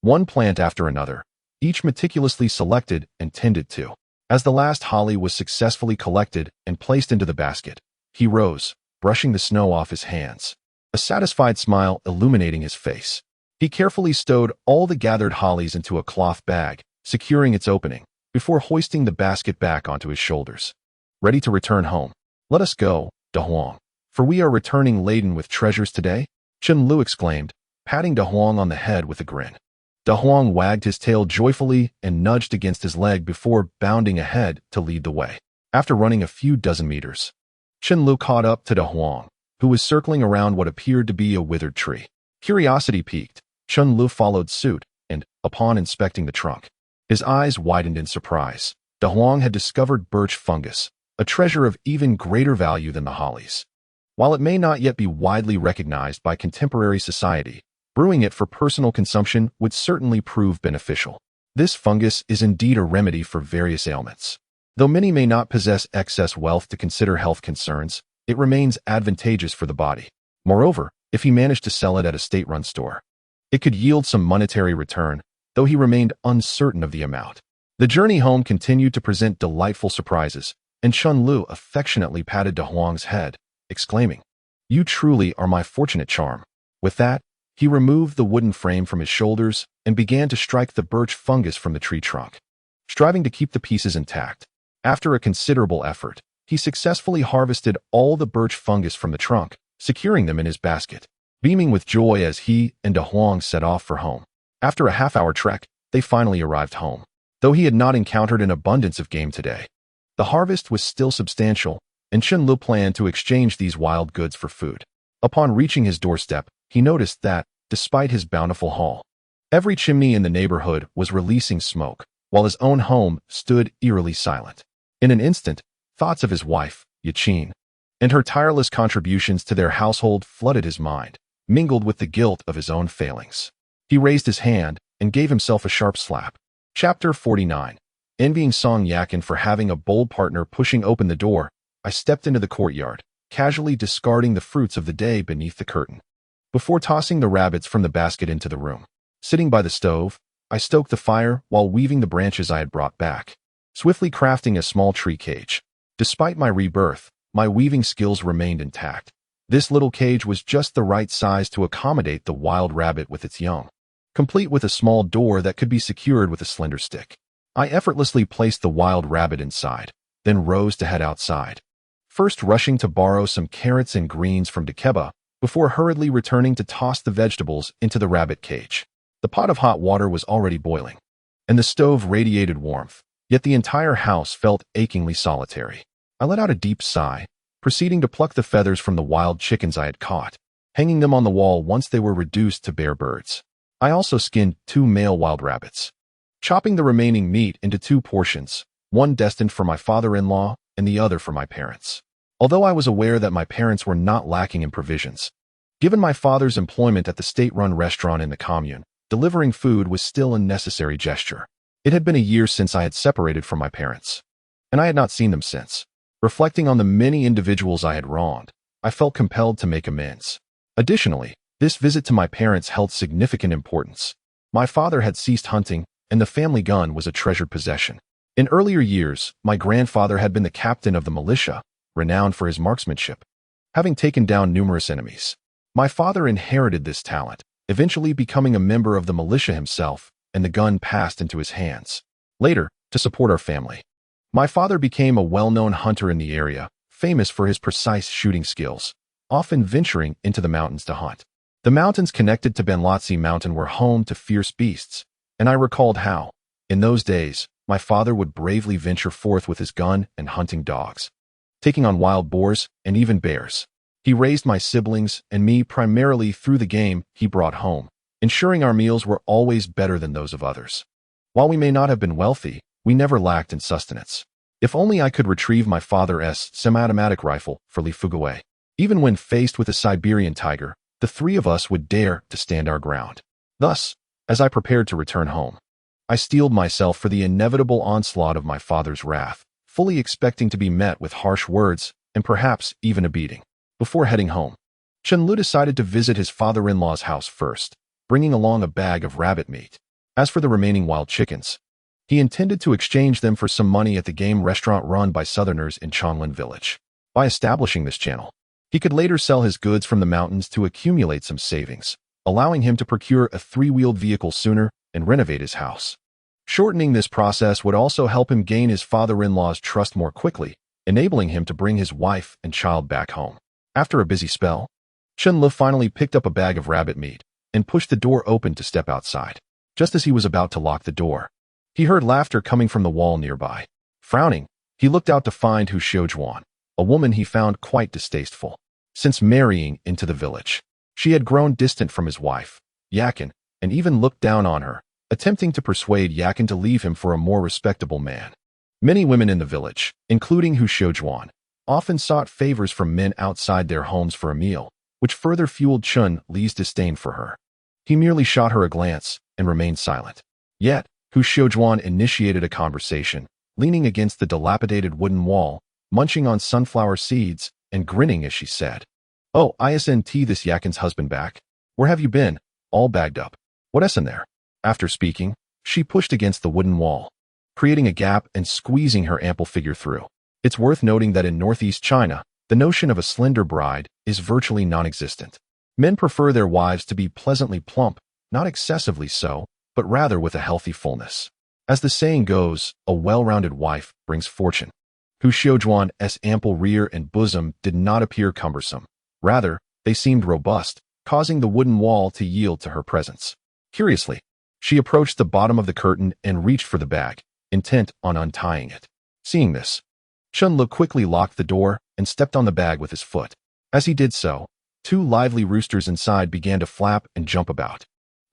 one plant after another, each meticulously selected and tended to. As the last holly was successfully collected and placed into the basket, he rose, brushing the snow off his hands, a satisfied smile illuminating his face. He carefully stowed all the gathered hollies into a cloth bag, securing its opening, before hoisting the basket back onto his shoulders. Ready to return home. Let us go, De Huang, for we are returning laden with treasures today, Chen exclaimed, patting De Huang on the head with a grin. De Huang wagged his tail joyfully and nudged against his leg before bounding ahead to lead the way. After running a few dozen meters, Chen caught up to De Huang, who was circling around what appeared to be a withered tree. Curiosity piqued, Chen followed suit, and, upon inspecting the trunk, his eyes widened in surprise. De Huang had discovered birch fungus, a treasure of even greater value than the hollies. While it may not yet be widely recognized by contemporary society, brewing it for personal consumption would certainly prove beneficial. This fungus is indeed a remedy for various ailments. Though many may not possess excess wealth to consider health concerns, it remains advantageous for the body. Moreover, if he managed to sell it at a state-run store, it could yield some monetary return, though he remained uncertain of the amount. The journey home continued to present delightful surprises, and Chen affectionately patted De Huang's head, exclaiming, "You truly are my fortunate charm." With that, he removed the wooden frame from his shoulders and began to strike the birch fungus from the tree trunk, striving to keep the pieces intact. After a considerable effort, he successfully harvested all the birch fungus from the trunk, securing them in his basket, beaming with joy as he and De Huang set off for home. After a half-hour trek, they finally arrived home. Though he had not encountered an abundance of game today, the harvest was still substantial, and Chen planned to exchange these wild goods for food. Upon reaching his doorstep, he noticed that, despite his bountiful haul, every chimney in the neighborhood was releasing smoke, while his own home stood eerily silent. In an instant, thoughts of his wife, Chen, and her tireless contributions to their household flooded his mind, mingled with the guilt of his own failings. He raised his hand and gave himself a sharp slap. Chapter 49. Envying Song Yakin for having a bold partner. Pushing open the door, I stepped into the courtyard, casually discarding the fruits of the day beneath the curtain. Before tossing the rabbits from the basket into the room, sitting by the stove, I stoked the fire while weaving the branches I had brought back, swiftly crafting a small tree cage. Despite my rebirth, my weaving skills remained intact. This little cage was just the right size to accommodate the wild rabbit with its young, complete with a small door that could be secured with a slender stick. I effortlessly placed the wild rabbit inside, then rose to head outside, first rushing to borrow some carrots and greens from Dekeba, before hurriedly returning to toss the vegetables into the rabbit cage. The pot of hot water was already boiling, and the stove radiated warmth, yet the entire house felt achingly solitary. I let out a deep sigh, proceeding to pluck the feathers from the wild chickens I had caught, hanging them on the wall once they were reduced to bare birds. I also skinned 2 male wild rabbits, chopping the remaining meat into 2 portions, one destined for my father-in-law and the other for my parents. Although I was aware that my parents were not lacking in provisions, given my father's employment at the state-run restaurant in the commune, delivering food was still a necessary gesture. It had been a year since I had separated from my parents, and I had not seen them since. Reflecting on the many individuals I had wronged, I felt compelled to make amends. Additionally, this visit to my parents held significant importance. My father had ceased hunting, and the family gun was a treasured possession. In earlier years, my grandfather had been the captain of the militia, renowned for his marksmanship, having taken down numerous enemies. My father inherited this talent, eventually becoming a member of the militia himself, and the gun passed into his hands. Later, to support our family, my father became a well-known hunter in the area, famous for his precise shooting skills, often venturing into the mountains to hunt. The mountains connected to Benlotsi Mountain were home to fierce beasts, and I recalled how, in those days, my father would bravely venture forth with his gun and hunting dogs, taking on wild boars and even bears. He raised my siblings and me primarily through the game he brought home, ensuring our meals were always better than those of others. While we may not have been wealthy, we never lacked in sustenance. If only I could retrieve my father's semi-automatic rifle for Li Fugaway. Even when faced with a Siberian tiger, the three of us would dare to stand our ground. Thus, as I prepared to return home, I steeled myself for the inevitable onslaught of my father's wrath, fully expecting to be met with harsh words and perhaps even a beating. Before heading home, Chen decided to visit his father-in-law's house first, bringing along a bag of rabbit meat. As for the remaining wild chickens, he intended to exchange them for some money at the game restaurant run by Southerners in Chonglin village. By establishing this channel, he could later sell his goods from the mountains to accumulate some savings, allowing him to procure a three-wheeled vehicle sooner and renovate his house. Shortening this process would also help him gain his father-in-law's trust more quickly, enabling him to bring his wife and child back home. After a busy spell, Chen finally picked up a bag of rabbit meat and pushed the door open to step outside. Just as he was about to lock the door, he heard laughter coming from the wall nearby. Frowning, he looked out to find Hu Xiujuan, a woman he found quite distasteful. Since marrying into the village, she had grown distant from his wife, Yakin, and even looked down on her, attempting to persuade Yakin to leave him for a more respectable man. Many women in the village, including Hu Xiujuan, often sought favors from men outside their homes for a meal, which further fueled Chen Li's disdain for her. He merely shot her a glance and remained silent. Yet, Hu Xiujuan initiated a conversation, leaning against the dilapidated wooden wall, munching on sunflower seeds and grinning as she said, "Oh, isn't this Yakin's husband back? Where have you been? All bagged up. What's in there?" After speaking, she pushed against the wooden wall, creating a gap and squeezing her ample figure through. It's worth noting that in northeast China, the notion of a slender bride is virtually non-existent. Men prefer their wives to be pleasantly plump, not excessively so, but rather with a healthy fullness. As the saying goes, a well-rounded wife brings fortune. Hu Xiujuan's ample rear and bosom did not appear cumbersome. Rather, they seemed robust, causing the wooden wall to yield to her presence. Curiously, she approached the bottom of the curtain and reached for the bag, intent on untying it. Seeing this, Chen quickly locked the door and stepped on the bag with his foot. As he did so, two lively roosters inside began to flap and jump about.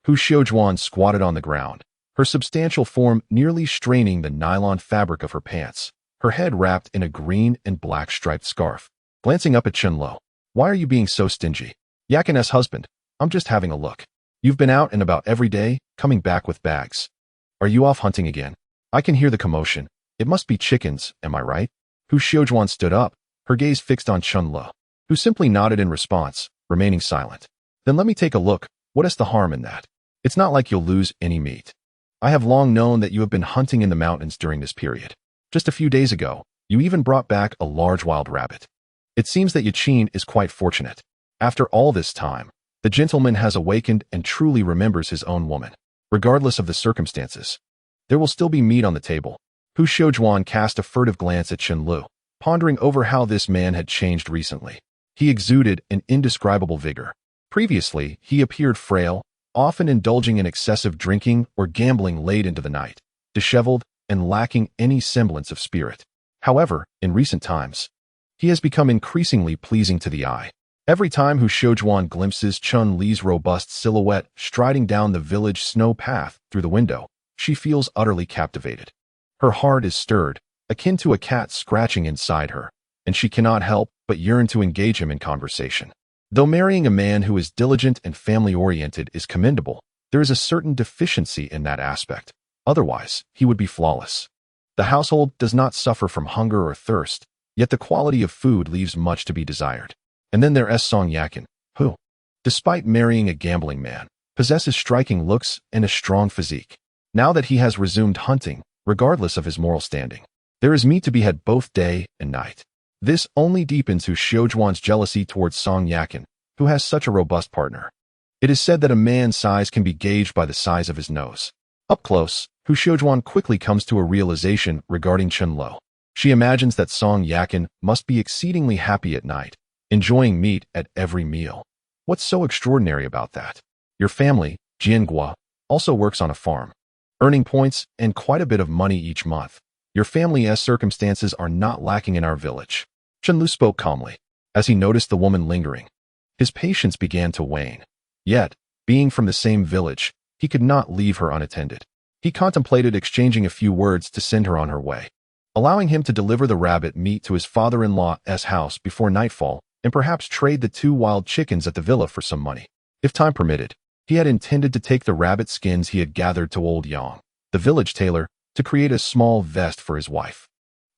Hu Xiujuan squatted on the ground, her substantial form nearly straining the nylon fabric of her pants, her head wrapped in a green and black striped scarf. Glancing up at Chen, "Why are you being so stingy?" "Yakin's husband, I'm just having a look. You've been out and about every day, coming back with bags. Are you off hunting again? I can hear the commotion. It must be chickens, am I right?" Hu Xiujuan stood up, her gaze fixed on Chen, who simply nodded in response, remaining silent. "Then let me take a look. What is the harm in that? It's not like you'll lose any meat. I have long known that you have been hunting in the mountains during this period. Just a few days ago, you even brought back a large wild rabbit. It seems that Yaqin is quite fortunate. After all this time, the gentleman has awakened and truly remembers his own woman. Regardless of the circumstances, there will still be meat on the table." Hu Xiujuan cast a furtive glance at Chen, pondering over how this man had changed recently. He exuded an indescribable vigor. Previously, he appeared frail, often indulging in excessive drinking or gambling late into the night, disheveled and lacking any semblance of spirit. However, in recent times, he has become increasingly pleasing to the eye. Every time Hu Xiujuan glimpses Chen Li's robust silhouette striding down the village snow path through the window, she feels utterly captivated. Her heart is stirred, akin to a cat scratching inside her, and she cannot help but yearn to engage him in conversation. Though marrying a man who is diligent and family-oriented is commendable, there is a certain deficiency in that aspect. Otherwise, he would be flawless. The household does not suffer from hunger or thirst, yet the quality of food leaves much to be desired. And then there's Song Yakin, who, despite marrying a gambling man, possesses striking looks and a strong physique. Now that he has resumed hunting, regardless of his moral standing, there is meat to be had both day and night. This only deepens Hu Xiujuan's jealousy towards Song Yakin, who has such a robust partner. It is said that a man's size can be gauged by the size of his nose. Up close, Hu Xiujuan quickly comes to a realization regarding Chen. She imagines that Song Yakin must be exceedingly happy at night, enjoying meat at every meal. What's so extraordinary about that? Your family, Jiangua, also works on a farm, earning points and quite a bit of money each month. Your family's circumstances are not lacking in our village. Chen spoke calmly. As he noticed the woman lingering, his patience began to wane. Yet, Being from the same village, he could not leave her unattended. He contemplated exchanging a few words to send her on her way, allowing him to deliver the rabbit meat to his father-in-law's house before nightfall and perhaps trade the 2 wild chickens at the villa for some money. If time permitted, he had intended to take the rabbit skins he had gathered to old Yang, the village tailor, to create a small vest for his wife.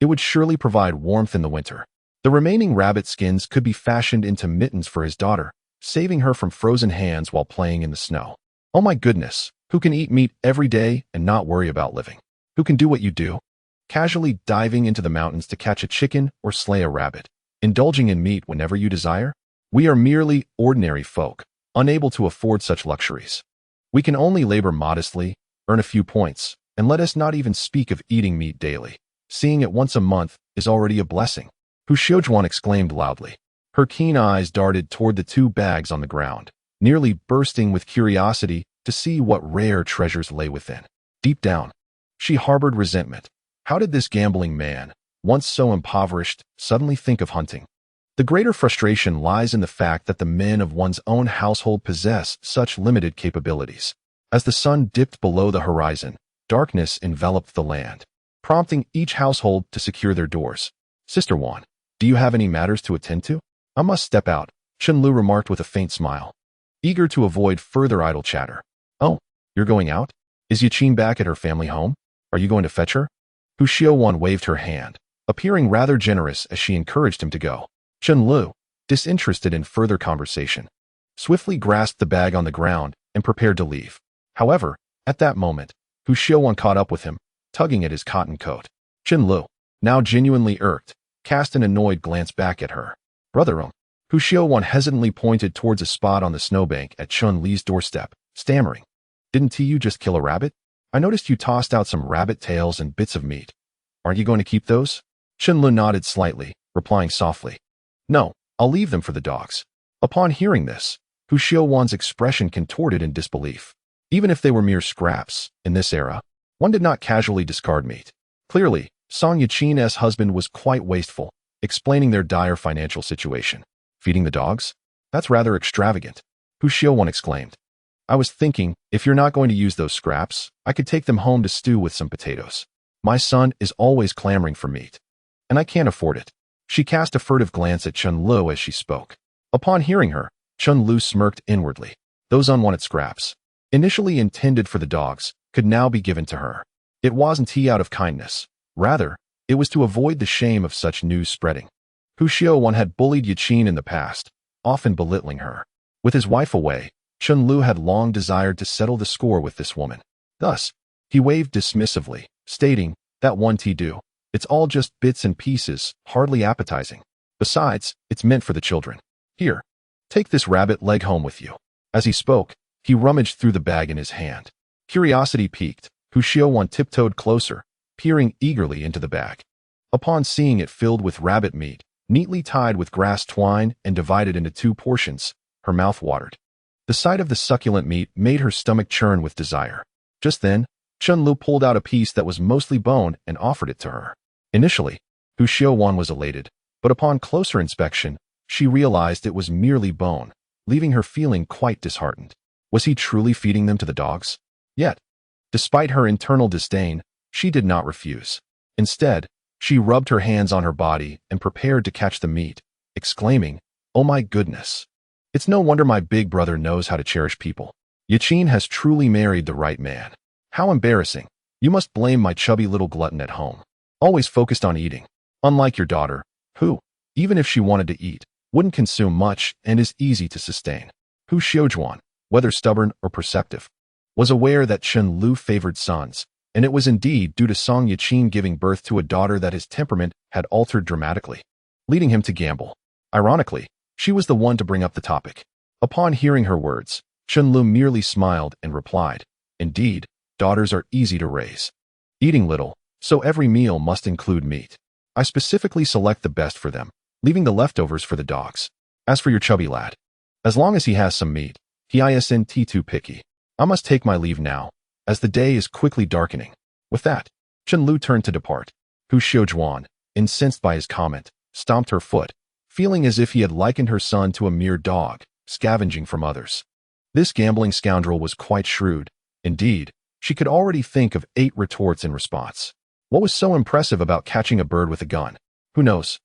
It would surely provide warmth in the winter. The remaining rabbit skins could be fashioned into mittens for his daughter, saving her from frozen hands while playing in the snow. Oh my goodness, who can eat meat every day and not worry about living? Who can do what you do? Casually diving into the mountains to catch a chicken or slay a rabbit, indulging in meat whenever you desire? We are merely ordinary folk, unable to afford such luxuries. We can only labor modestly, earn a few points, and let us not even speak of eating meat daily. Seeing it once a month is already a blessing. Hu Xiaojuan exclaimed loudly. Her keen eyes darted toward the 2 bags on the ground, nearly bursting with curiosity to see what rare treasures lay within. Deep down, she harbored resentment. How did this gambling man, once so impoverished, suddenly think of hunting? The greater frustration lies in the fact that the men of one's own household possess such limited capabilities. As the sun dipped below the horizon, darkness enveloped the land, prompting each household to secure their doors. Sister Wan, do you have any matters to attend to? I must step out, Chen Lu remarked with a faint smile, eager to avoid further idle chatter. Oh, you're going out? Is Yaqin back at her family home? Are you going to fetch her? Hu Xiaowan waved her hand, appearing rather generous as she encouraged him to go. Chen Lu, disinterested in further conversation, swiftly grasped the bag on the ground and prepared to leave. However, at that moment, Hu Xiaowan caught up with him, tugging at his cotton coat. Chen Lu, now genuinely irked, cast an annoyed glance back at her. Brother, Hu Xiaowan hesitantly pointed towards a spot on the snowbank at Chun Li's doorstep, stammering. Didn't you just kill a rabbit? I noticed you tossed out some rabbit tails and bits of meat. Aren't you going to keep those? Chen Lu nodded slightly, replying softly. No, I'll leave them for the dogs. Upon hearing this, Hu Xiaowan's expression contorted in disbelief. Even if they were mere scraps, in this era, one did not casually discard meat. Clearly, Song Yaqin's husband was quite wasteful, explaining their dire financial situation. Feeding the dogs? That's rather extravagant, Hu Xiaowan exclaimed. I was thinking, if you're not going to use those scraps, I could take them home to stew with some potatoes. My son is always clamoring for meat, and I can't afford it. She cast a furtive glance at Chen Lu as she spoke. Upon hearing her, Chen Lu smirked inwardly. Those unwanted scraps, initially intended for the dogs, could now be given to her. It wasn't he out of kindness. Rather, it was to avoid the shame of such news spreading. Hu Xiaowan had bullied Yaqin in the past, often belittling her. With his wife away, Chen Lu had long desired to settle the score with this woman. Thus, he waved dismissively, stating, that won't do. It's all just bits and pieces, hardly appetizing. Besides, it's meant for the children. Here, take this rabbit leg home with you. As he spoke, he rummaged through the bag in his hand. Curiosity piqued, Hu Xiaowan tiptoed closer, peering eagerly into the bag. Upon seeing it filled with rabbit meat, neatly tied with grass twine and divided into 2 portions, her mouth watered. The sight of the succulent meat made her stomach churn with desire. Just then, Chen Lu pulled out a piece that was mostly bone and offered it to her. Initially, Hu Xiaowan was elated, but upon closer inspection, she realized it was merely bone, leaving her feeling quite disheartened. Was he truly feeding them to the dogs? Yet, despite her internal disdain, she did not refuse. Instead, she rubbed her hands on her body and prepared to catch the meat, exclaiming, "Oh my goodness! It's no wonder my big brother knows how to cherish people. Yaqin has truly married the right man. How embarrassing. You must blame my chubby little glutton at home. Always focused on eating. Unlike your daughter, who, even if she wanted to eat, wouldn't consume much and is easy to sustain." Hu Xiaojuan, whether stubborn or perceptive, was aware that Chen Lu favored sons, and it was indeed due to Song Yaqin giving birth to a daughter that his temperament had altered dramatically, leading him to gamble. Ironically, she was the one to bring up the topic. Upon hearing her words, Chen Lu merely smiled and replied, "Indeed, daughters are easy to raise. Eating little, so every meal must include meat. I specifically select the best for them, leaving the leftovers for the dogs. As for your chubby lad, as long as he has some meat, he isn't too picky. I must take my leave now, as the day is quickly darkening." With that, Chen Lu turned to depart. Hu Xiaojuan, incensed by his comment, stomped her foot, feeling as if he had likened her son to a mere dog, scavenging from others. This gambling scoundrel was quite shrewd. Indeed, she could already think of 8 retorts in response. What was so impressive about catching a bird with a gun? Who knows?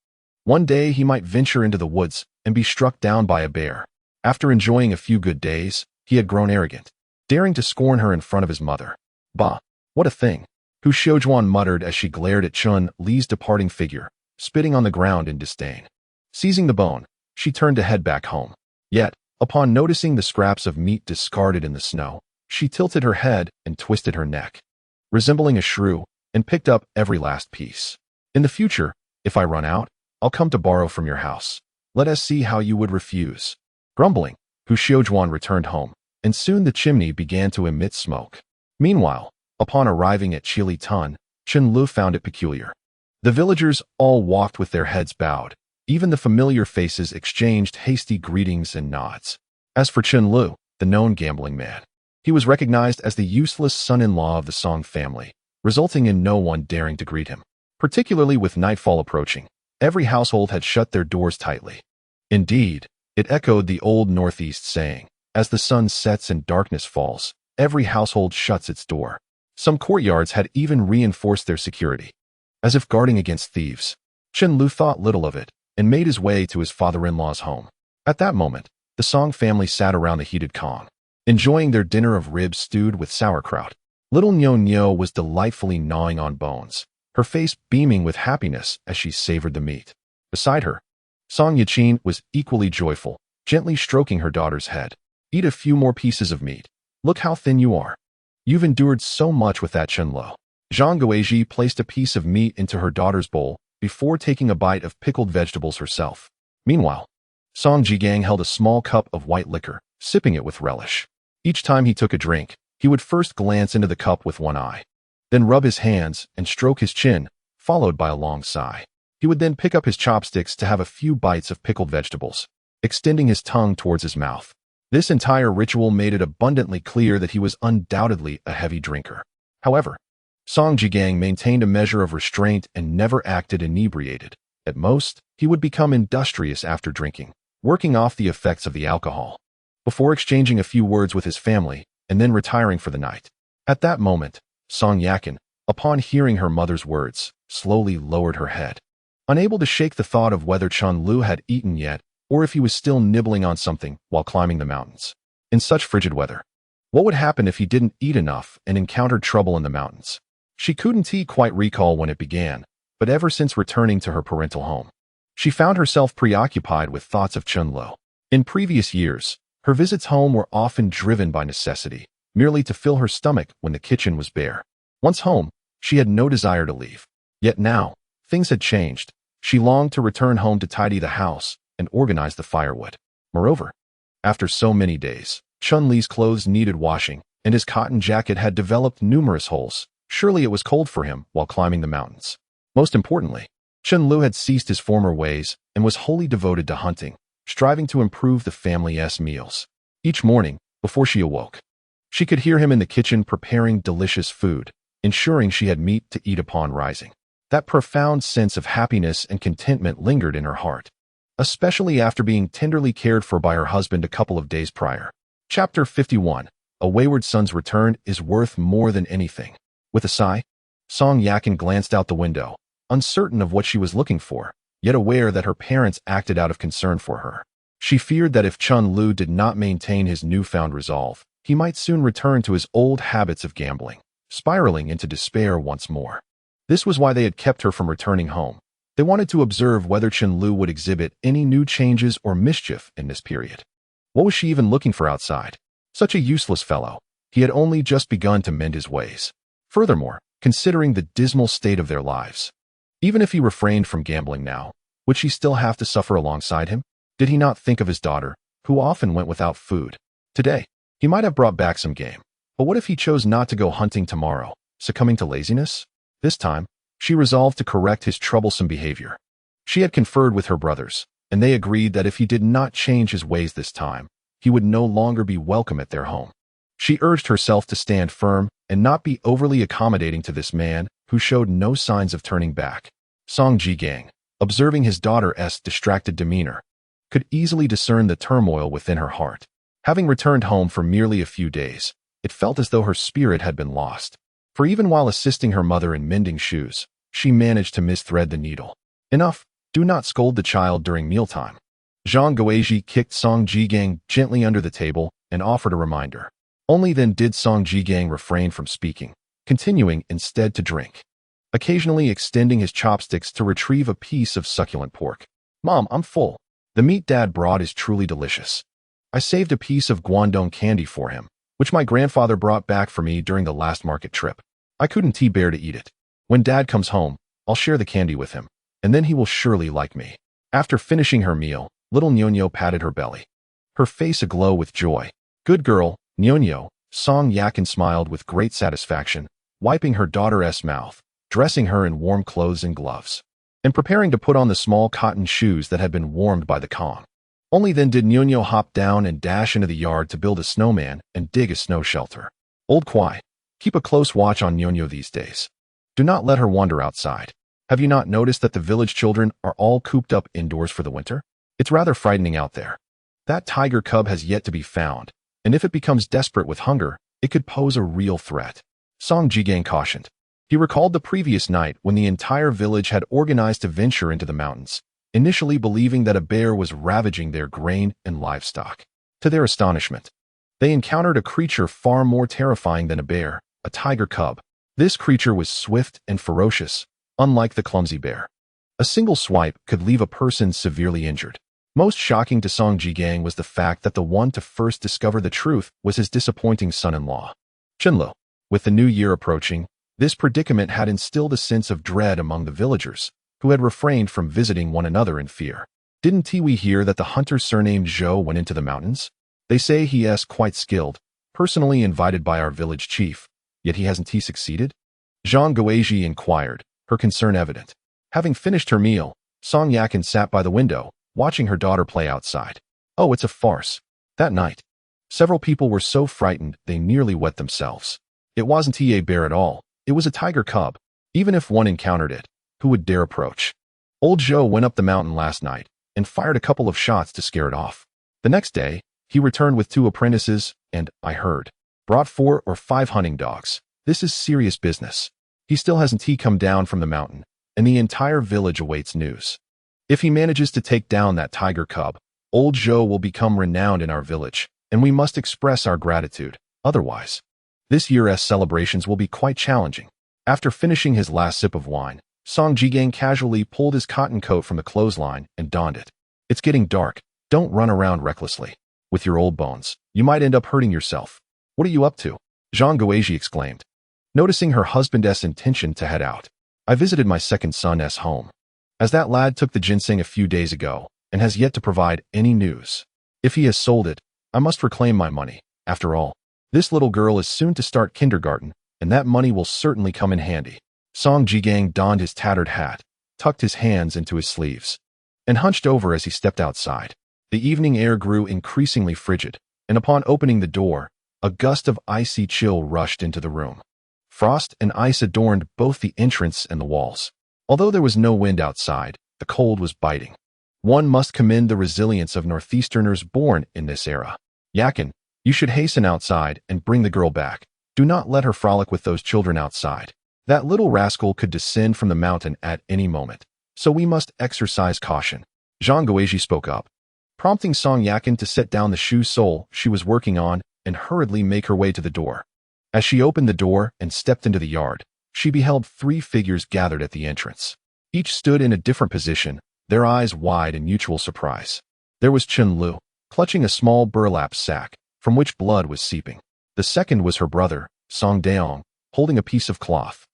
One day he might venture into the woods and be struck down by a bear. After enjoying a few good days, he had grown arrogant, daring to scorn her in front of his mother. Bah, what a thing! Hu Xiaojuan muttered as she glared at Chen Li's departing figure, spitting on the ground in disdain. Seizing the bone, she turned to head back home. Yet, upon noticing the scraps of meat discarded in the snow, she tilted her head and twisted her neck, resembling a shrew, and picked up every last piece. In the future, if I run out, I'll come to borrow from your house. Let us see how you would refuse. Grumbling, Hu Xiaojuan returned home, and soon the chimney began to emit smoke. Meanwhile, upon arriving at Chili Tun, Chen Lu found it peculiar. The villagers all walked with their heads bowed. Even the familiar faces exchanged hasty greetings and nods. As for Chen Lu, the known gambling man, he was recognized as the useless son-in-law of the Song family, resulting in no one daring to greet him. Particularly with nightfall approaching, every household had shut their doors tightly. Indeed, it echoed the old Northeast saying, as the sun sets and darkness falls, every household shuts its door. Some courtyards had even reinforced their security, as if guarding against thieves. Chen Lu thought little of it, and made his way to his father-in-law's home. At that moment, the Song family sat around the heated Kong, enjoying their dinner of ribs stewed with sauerkraut. Little Nyo was delightfully gnawing on bones, her face beaming with happiness as she savored the meat. Beside her, Song Yaqin was equally joyful, gently stroking her daughter's head. Eat a few more pieces of meat. Look how thin you are. You've endured so much with that Chen Lo. Zhang Guizhi placed a piece of meat into her daughter's bowl before taking a bite of pickled vegetables herself. Meanwhile, Song Jigang held a small cup of white liquor, sipping it with relish. Each time he took a drink, he would first glance into the cup with one eye, then rub his hands and stroke his chin, followed by a long sigh. He would then pick up his chopsticks to have a few bites of pickled vegetables, extending his tongue towards his mouth. This entire ritual made it abundantly clear that he was undoubtedly a heavy drinker. However, Song Jigang maintained a measure of restraint and never acted inebriated. At most, he would become industrious after drinking, working off the effects of the alcohol, before exchanging a few words with his family and then retiring for the night. At that moment, Song Yakin, upon hearing her mother's words, slowly lowered her head, unable to shake the thought of whether Chen Lu had eaten yet or if he was still nibbling on something while climbing the mountains. In such frigid weather, what would happen if he didn't eat enough and encountered trouble in the mountains? She couldn't quite recall when it began, but ever since returning to her parental home, she found herself preoccupied with thoughts of Chen Lu. In previous years, her visits home were often driven by necessity, merely to fill her stomach when the kitchen was bare. Once home, she had no desire to leave. Yet now, things had changed. She longed to return home to tidy the house and organize the firewood. Moreover, after so many days, Chun Li's clothes needed washing, and his cotton jacket had developed numerous holes. Surely it was cold for him while climbing the mountains. Most importantly, Chen Lu had ceased his former ways and was wholly devoted to hunting, striving to improve the family's meals. Each morning, before she awoke, she could hear him in the kitchen preparing delicious food, ensuring she had meat to eat upon rising. That profound sense of happiness and contentment lingered in her heart, especially after being tenderly cared for by her husband a couple of days prior. Chapter 51. A Wayward Son's Return is worth more than anything. With a sigh, Song Yakin glanced out the window, uncertain of what she was looking for, yet aware that her parents acted out of concern for her. She feared that if Chen Lu did not maintain his newfound resolve, he might soon return to his old habits of gambling, spiraling into despair once more. This was why they had kept her from returning home. They wanted to observe whether Chen Lu would exhibit any new changes or mischief in this period. What was she even looking for outside? Such a useless fellow. He had only just begun to mend his ways. Furthermore, considering the dismal state of their lives, even if he refrained from gambling now, would she still have to suffer alongside him? Did he not think of his daughter, who often went without food? Today, he might have brought back some game. But what if he chose not to go hunting tomorrow, succumbing to laziness? This time, she resolved to correct his troublesome behavior. She had conferred with her brothers, and they agreed that if he did not change his ways this time, he would no longer be welcome at their home. She urged herself to stand firm and not be overly accommodating to this man who showed no signs of turning back. Song Jigang, observing his daughter's distracted demeanor, could easily discern the turmoil within her heart. Having returned home for merely a few days, it felt as though her spirit had been lost. For even while assisting her mother in mending shoes, she managed to misthread the needle. Enough, do not scold the child during mealtime. Zhang Guizhi kicked Song Jigang gently under the table and offered a reminder. Only then did Song Jigang refrain from speaking, continuing instead to drink, occasionally extending his chopsticks to retrieve a piece of succulent pork. Mom, I'm full. The meat Dad brought is truly delicious. I saved a piece of Guangdong candy for him, which my grandfather brought back for me during the last market trip. I couldn't bear to eat it. When Dad comes home, I'll share the candy with him, and then he will surely like me. After finishing her meal, little Nyonyo patted her belly, her face aglow with joy. Good girl, Nyonyo, Song Yakin smiled with great satisfaction, wiping her daughter's mouth, dressing her in warm clothes and gloves, and preparing to put on the small cotton shoes that had been warmed by the Kong. Only then did Nyonyo hop down and dash into the yard to build a snowman and dig a snow shelter. Old Kwai, keep a close watch on Nyonyo these days. Do not let her wander outside. Have you not noticed that the village children are all cooped up indoors for the winter? It's rather frightening out there. That tiger cub has yet to be found, and if it becomes desperate with hunger, it could pose a real threat. Song Jigang cautioned. He recalled the previous night when the entire village had organized to venture into the mountains, initially believing that a bear was ravaging their grain and livestock. To their astonishment, they encountered a creature far more terrifying than a bear, a tiger cub. This creature was swift and ferocious, unlike the clumsy bear. A single swipe could leave a person severely injured. Most shocking to Song Jigang was the fact that the one to first discover the truth was his disappointing son-in-law, Chenlo. With the new year approaching, this predicament had instilled a sense of dread among the villagers, who had refrained from visiting one another in fear. Didn't we hear that the hunter surnamed Zhou went into the mountains? They say he is quite skilled, personally invited by our village chief, yet he hasn't succeeded? Zhang Guizhi inquired, her concern evident. Having finished her meal, Song Yakin sat by the window, watching her daughter play outside. Oh, it's a farce. That night, several people were so frightened they nearly wet themselves. It wasn't a bear at all. It was a tiger cub. Even if one encountered it, who would dare approach? Old Zhou went up the mountain last night and fired a couple of shots to scare it off. The next day, he returned with 2 apprentices and, I heard, brought 4 or 5 hunting dogs. This is serious business. He still hasn't come down from the mountain, and the entire village awaits news. If he manages to take down that tiger cub, old Zhou will become renowned in our village, and we must express our gratitude. Otherwise, this year's celebrations will be quite challenging. After finishing his last sip of wine, Song Jigang casually pulled his cotton coat from the clothesline and donned it. It's getting dark. Don't run around recklessly. With your old bones, you might end up hurting yourself. What are you up to? Zhang Guizhi exclaimed, noticing her husband's intention to head out. I visited my second son's home, as that lad took the ginseng a few days ago and has yet to provide any news. If he has sold it, I must reclaim my money. After all, this little girl is soon to start kindergarten, and that money will certainly come in handy. Song Jigang donned his tattered hat, tucked his hands into his sleeves, and hunched over as he stepped outside. The evening air grew increasingly frigid, and upon opening the door, a gust of icy chill rushed into the room. Frost and ice adorned both the entrance and the walls. Although there was no wind outside, the cold was biting. One must commend the resilience of Northeasterners born in this era. Yakin, you should hasten outside and bring the girl back. Do not let her frolic with those children outside. That little rascal could descend from the mountain at any moment, so we must exercise caution. Zhang Guizhi spoke up, prompting Song Yakin to set down the shoe sole she was working on and hurriedly make her way to the door. As she opened the door and stepped into the yard, she beheld 3 figures gathered at the entrance. Each stood in a different position, their eyes wide in mutual surprise. There was Chen Lu, clutching a small burlap sack, from which blood was seeping. The second was her brother, Song Daong, holding a piece of cloth,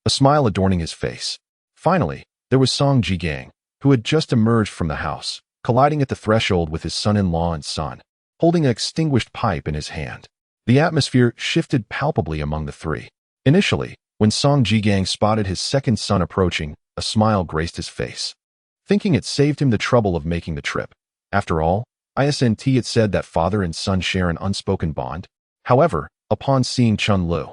a smile adorning his face. Finally, there was Song Jigang, who had just emerged from the house, colliding at the threshold with his son-in-law and son, holding an extinguished pipe in his hand. The atmosphere shifted palpably among the 3. Initially, when Song Jigang spotted his second son approaching, a smile graced his face, thinking it saved him the trouble of making the trip. After all, ISNT had said that father and son share an unspoken bond. However, upon seeing Chen Lu,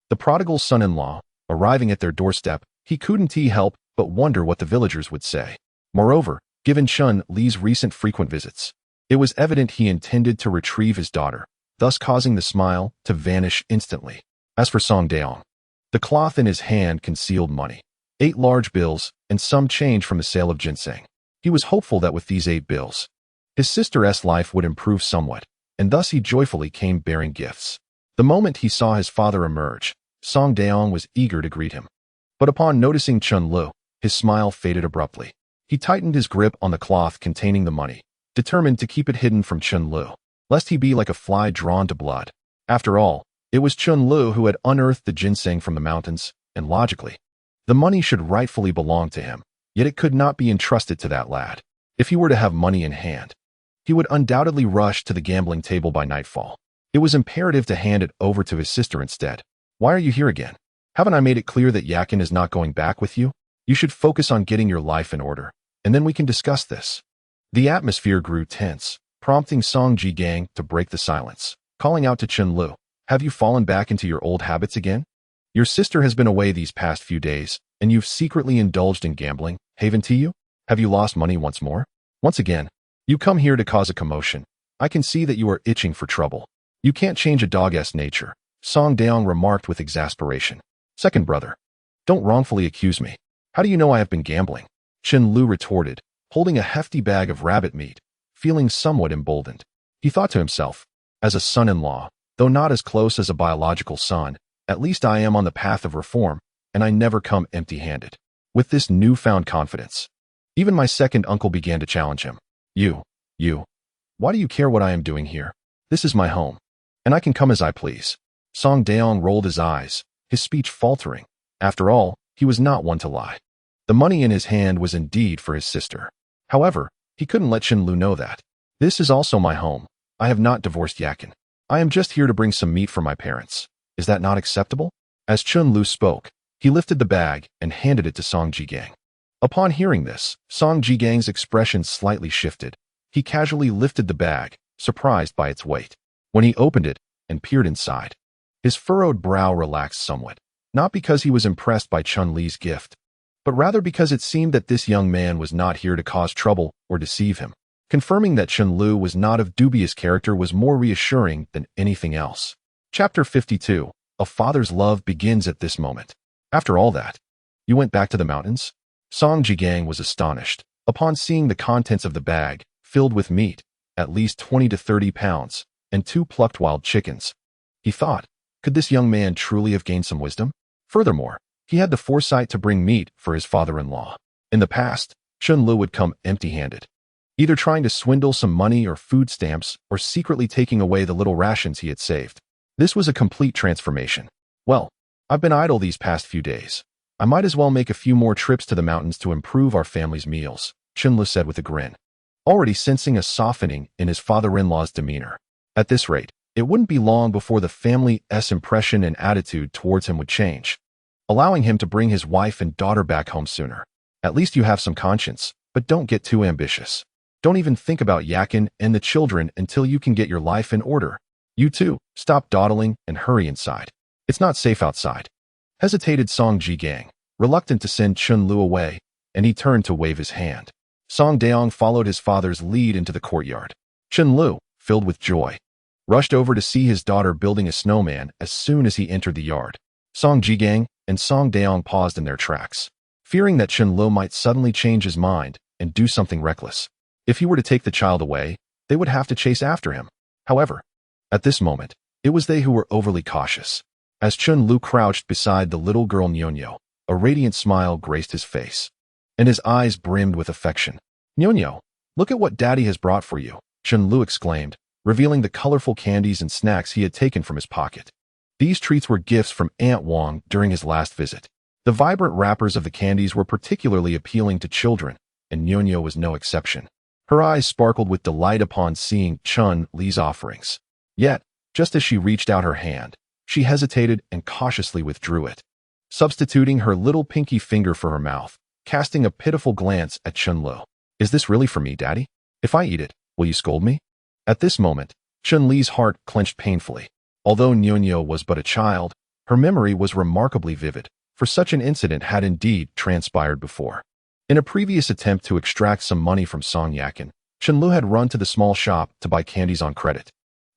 the prodigal son-in-law, arriving at their doorstep, he couldn't help but wonder what the villagers would say. Moreover, given Chen Li's recent frequent visits, It was evident he intended to retrieve his daughter, thus causing the smile to vanish instantly. As for Song Daong, the cloth in his hand concealed money, 8 large bills, and some change from the sale of ginseng. He was hopeful that with these 8 bills, his sister's life would improve somewhat, and thus he joyfully came bearing gifts. The moment he saw his father emerge, Song Daong was eager to greet him. But upon noticing Chen Lu, his smile faded abruptly. He tightened his grip on the cloth containing the money, determined to keep it hidden from Chen Lu, lest he be like a fly drawn to blood. After all, it was Chen Lu who had unearthed the ginseng from the mountains, and logically, the money should rightfully belong to him, yet it could not be entrusted to that lad. If he were to have money in hand, he would undoubtedly rush to the gambling table by nightfall. It was imperative to hand it over to his sister instead. Why are you here again? Haven't I made it clear that Yakin is not going back with you? You should focus on getting your life in order, and then we can discuss this. The atmosphere grew tense, prompting Song Jigang to break the silence, calling out to Chen Lu, "Have you fallen back into your old habits again? Your sister has been away these past few days, and you've secretly indulged in gambling. Haven't you? Have you lost money once more? Once again, you come here to cause a commotion. I can see that you are itching for trouble. You can't change a dog's nature," Song Daong remarked with exasperation. "Second brother, don't wrongfully accuse me. How do you know I have been gambling?" Chen Lu retorted, holding a hefty bag of rabbit meat, feeling somewhat emboldened. He thought to himself, as a son-in-law, though not as close as a biological son, at least I am on the path of reform, and I never come empty-handed. With this newfound confidence, even my second uncle began to challenge him. You, why do you care what I am doing here? This is my home, and I can come as I please." Song Daong rolled his eyes, his speech faltering. After all, he was not one to lie. The money in his hand was indeed for his sister. However, he couldn't let Chen Lu know that. "This is also my home. I have not divorced Yakin. I am just here to bring some meat for my parents. Is that not acceptable?" As Chen Lu spoke, he lifted the bag and handed it to Song Jigang. Upon hearing this, Song Jigang's expression slightly shifted. He casually lifted the bag, surprised by its weight. When he opened it and peered inside, his furrowed brow relaxed somewhat, not because he was impressed by Chun Li's gift, but rather because it seemed that this young man was not here to cause trouble or deceive him. Confirming that Chen Lu was not of dubious character was more reassuring than anything else. Chapter 52. A father's love begins at this moment. After all that, you went back to the mountains? Song Jigang was astonished upon seeing the contents of the bag, filled with meat, at least 20 to 30 pounds, and 2 plucked wild chickens. He thought, could this young man truly have gained some wisdom? Furthermore, he had the foresight to bring meat for his father-in-law. In the past, Chen Lu would come empty-handed, either trying to swindle some money or food stamps or secretly taking away the little rations he had saved. This was a complete transformation. "Well, I've been idle these past few days. I might as well make a few more trips to the mountains to improve our family's meals," Chen Lu said with a grin, already sensing a softening in his father-in-law's demeanor. At this rate, it wouldn't be long before the family's impression and attitude towards him would change, allowing him to bring his wife and daughter back home sooner. At least you have some conscience, but don't get too ambitious. Don't even think about Yakin and the children until you can get your life in order. You too, stop dawdling and hurry inside. It's not safe outside. Hesitated Song Jigang, reluctant to send Chen Lu away, and he turned to wave his hand. Song Daong followed his father's lead into the courtyard. Chen Lu, filled with joy, rushed over to see his daughter building a snowman as soon as he entered the yard. Song Jigang and Song Daong paused in their tracks, fearing that Chen Lu might suddenly change his mind and do something reckless. If he were to take the child away, they would have to chase after him. However, at this moment, it was they who were overly cautious. As Chen Lu crouched beside the little girl Nyonyo, a radiant smile graced his face, and his eyes brimmed with affection. "Nyonyo, look at what Daddy has brought for you," Chen Lu exclaimed, revealing the colorful candies and snacks he had taken from his pocket. These treats were gifts from Aunt Wang during his last visit. The vibrant wrappers of the candies were particularly appealing to children, and Nyonyo was no exception. Her eyes sparkled with delight upon seeing Chun Li's offerings. Yet, just as she reached out her hand, she hesitated and cautiously withdrew it, substituting her little pinky finger for her mouth, casting a pitiful glance at Chen Lu. "Is this really for me, Daddy? If I eat it, will you scold me?" At this moment, Chen Li's heart clenched painfully. Although Nyonyo was but a child, her memory was remarkably vivid, for such an incident had indeed transpired before. In a previous attempt to extract some money from Song Yakin, Chen Lu had run to the small shop to buy candies on credit,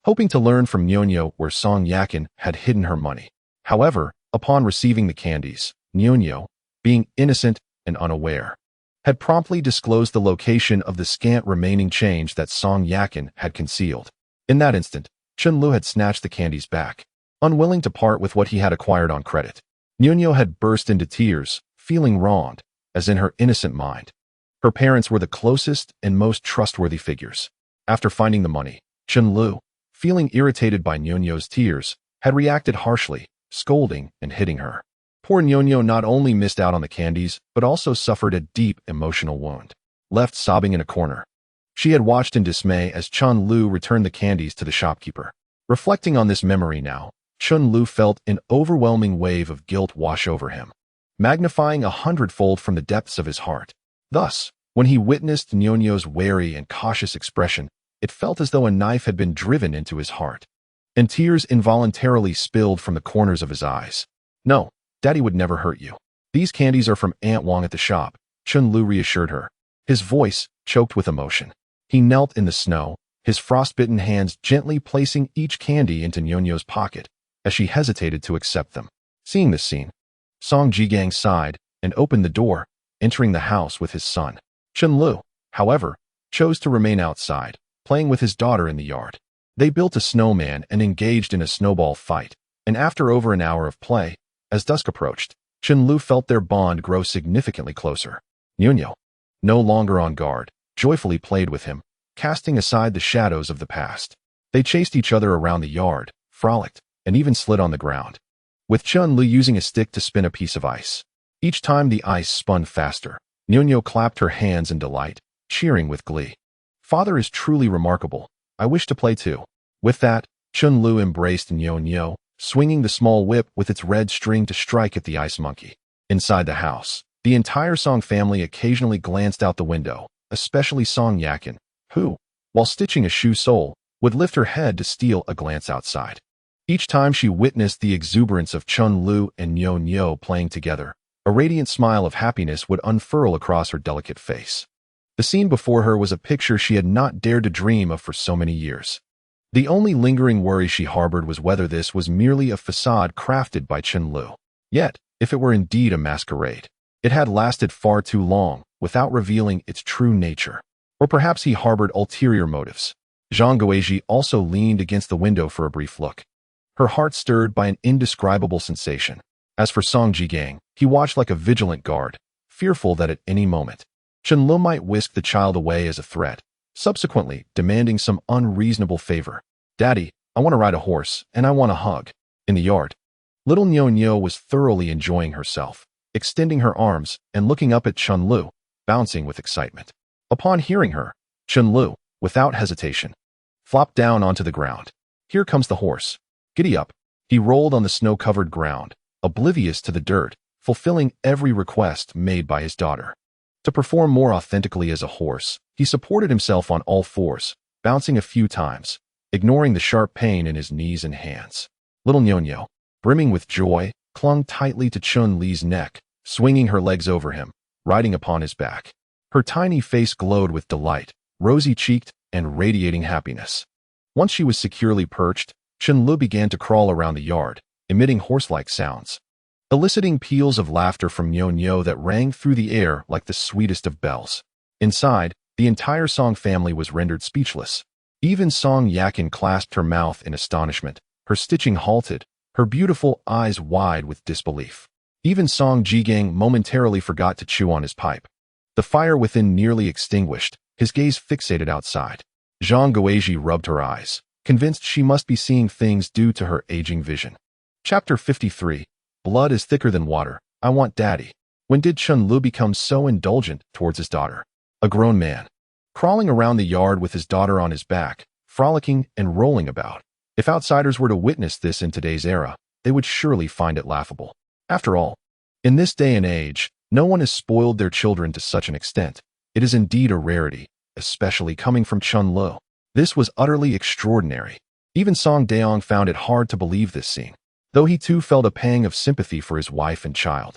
hoping to learn from Nyonyo where Song Yakin had hidden her money. However, upon receiving the candies, Nyonyo, being innocent and unaware, had promptly disclosed the location of the scant remaining change that Song Yakin had concealed. In that instant, Chen Lu had snatched the candies back, unwilling to part with what he had acquired on credit. Nyonyo had burst into tears, feeling wronged, as in her innocent mind. Her parents were the closest and most trustworthy figures. After finding the money, Chen Lu, feeling irritated by Nyonyo's tears, had reacted harshly, scolding and hitting her. Poor Nyonyo not only missed out on the candies, but also suffered a deep emotional wound. Left sobbing in a corner, she had watched in dismay as Chen Lu returned the candies to the shopkeeper. Reflecting on this memory now, Chen Lu felt an overwhelming wave of guilt wash over him, magnifying 100-fold from the depths of his heart. Thus, when he witnessed Nyonyo's wary and cautious expression, it felt as though a knife had been driven into his heart, and tears involuntarily spilled from the corners of his eyes. "No, Daddy would never hurt you. These candies are from Aunt Wang at the shop," Chen Lu reassured her, his voice choked with emotion. He knelt in the snow, his frostbitten hands gently placing each candy into Nyonyo's pocket as she hesitated to accept them. Seeing this scene, Song Jigang sighed and opened the door, entering the house with his son. Chen Lu, however, chose to remain outside, playing with his daughter in the yard. They built a snowman and engaged in a snowball fight, and after over an hour of play, as dusk approached, Chen Lu felt their bond grow significantly closer. Nyonyo, no longer on guard, joyfully played with him, casting aside the shadows of the past. They chased each other around the yard, frolicked, and even slid on the ground, with Chen Lu using a stick to spin a piece of ice. Each time the ice spun faster, Nyonyo clapped her hands in delight, cheering with glee. "Father is truly remarkable. I wish to play too." With that, Chen Lu embraced Nyonyo, swinging the small whip with its red string to strike at the ice monkey. Inside the house, the entire Song family occasionally glanced out the window, especially Song Yakin, who, while stitching a shoe sole, would lift her head to steal a glance outside. Each time she witnessed the exuberance of Chen Lu and Nyonyo playing together, a radiant smile of happiness would unfurl across her delicate face. The scene before her was a picture she had not dared to dream of for so many years. The only lingering worry she harbored was whether this was merely a facade crafted by Chen Lu. Yet, if it were indeed a masquerade, it had lasted far too long, without revealing its true nature. Or perhaps he harbored ulterior motives. Zhang Guizhi also leaned against the window for a brief look, her heart stirred by an indescribable sensation. As for Song Jigang, he watched like a vigilant guard, fearful that at any moment, Chen Lu might whisk the child away as a threat, subsequently demanding some unreasonable favor. "Daddy, I want to ride a horse, and I want a hug." In the yard, little Nyonyo was thoroughly enjoying herself, extending her arms and looking up at Chen Lu, bouncing with excitement. Upon hearing her, Chen Lu, without hesitation, flopped down onto the ground. "Here comes the horse. Giddy up." He rolled on the snow-covered ground, oblivious to the dirt, fulfilling every request made by his daughter. To perform more authentically as a horse, he supported himself on all fours, bouncing a few times, ignoring the sharp pain in his knees and hands. Little Nyonyo, brimming with joy, clung tightly to Chun Li's neck, swinging her legs over him, riding upon his back. Her tiny face glowed with delight, rosy-cheeked and radiating happiness. Once she was securely perched, Chen Lu began to crawl around the yard, emitting horse-like sounds, eliciting peals of laughter from Nyonyo that rang through the air like the sweetest of bells. Inside, the entire Song family was rendered speechless. Even Song Yakin clasped her mouth in astonishment, her stitching halted, her beautiful eyes wide with disbelief. Even Song Jigang momentarily forgot to chew on his pipe. The fire within nearly extinguished, his gaze fixated outside. Zhang Guizhi rubbed her eyes, convinced she must be seeing things due to her aging vision. Chapter 53. Blood is thicker than water. I want Daddy. When did Chen Lu become so indulgent towards his daughter? A grown man, crawling around the yard with his daughter on his back, frolicking and rolling about. If outsiders were to witness this in today's era, they would surely find it laughable. After all, in this day and age, no one has spoiled their children to such an extent. It is indeed a rarity, especially coming from Chen Lu. This was utterly extraordinary. Even Song Daong found it hard to believe this scene, though he too felt a pang of sympathy for his wife and child.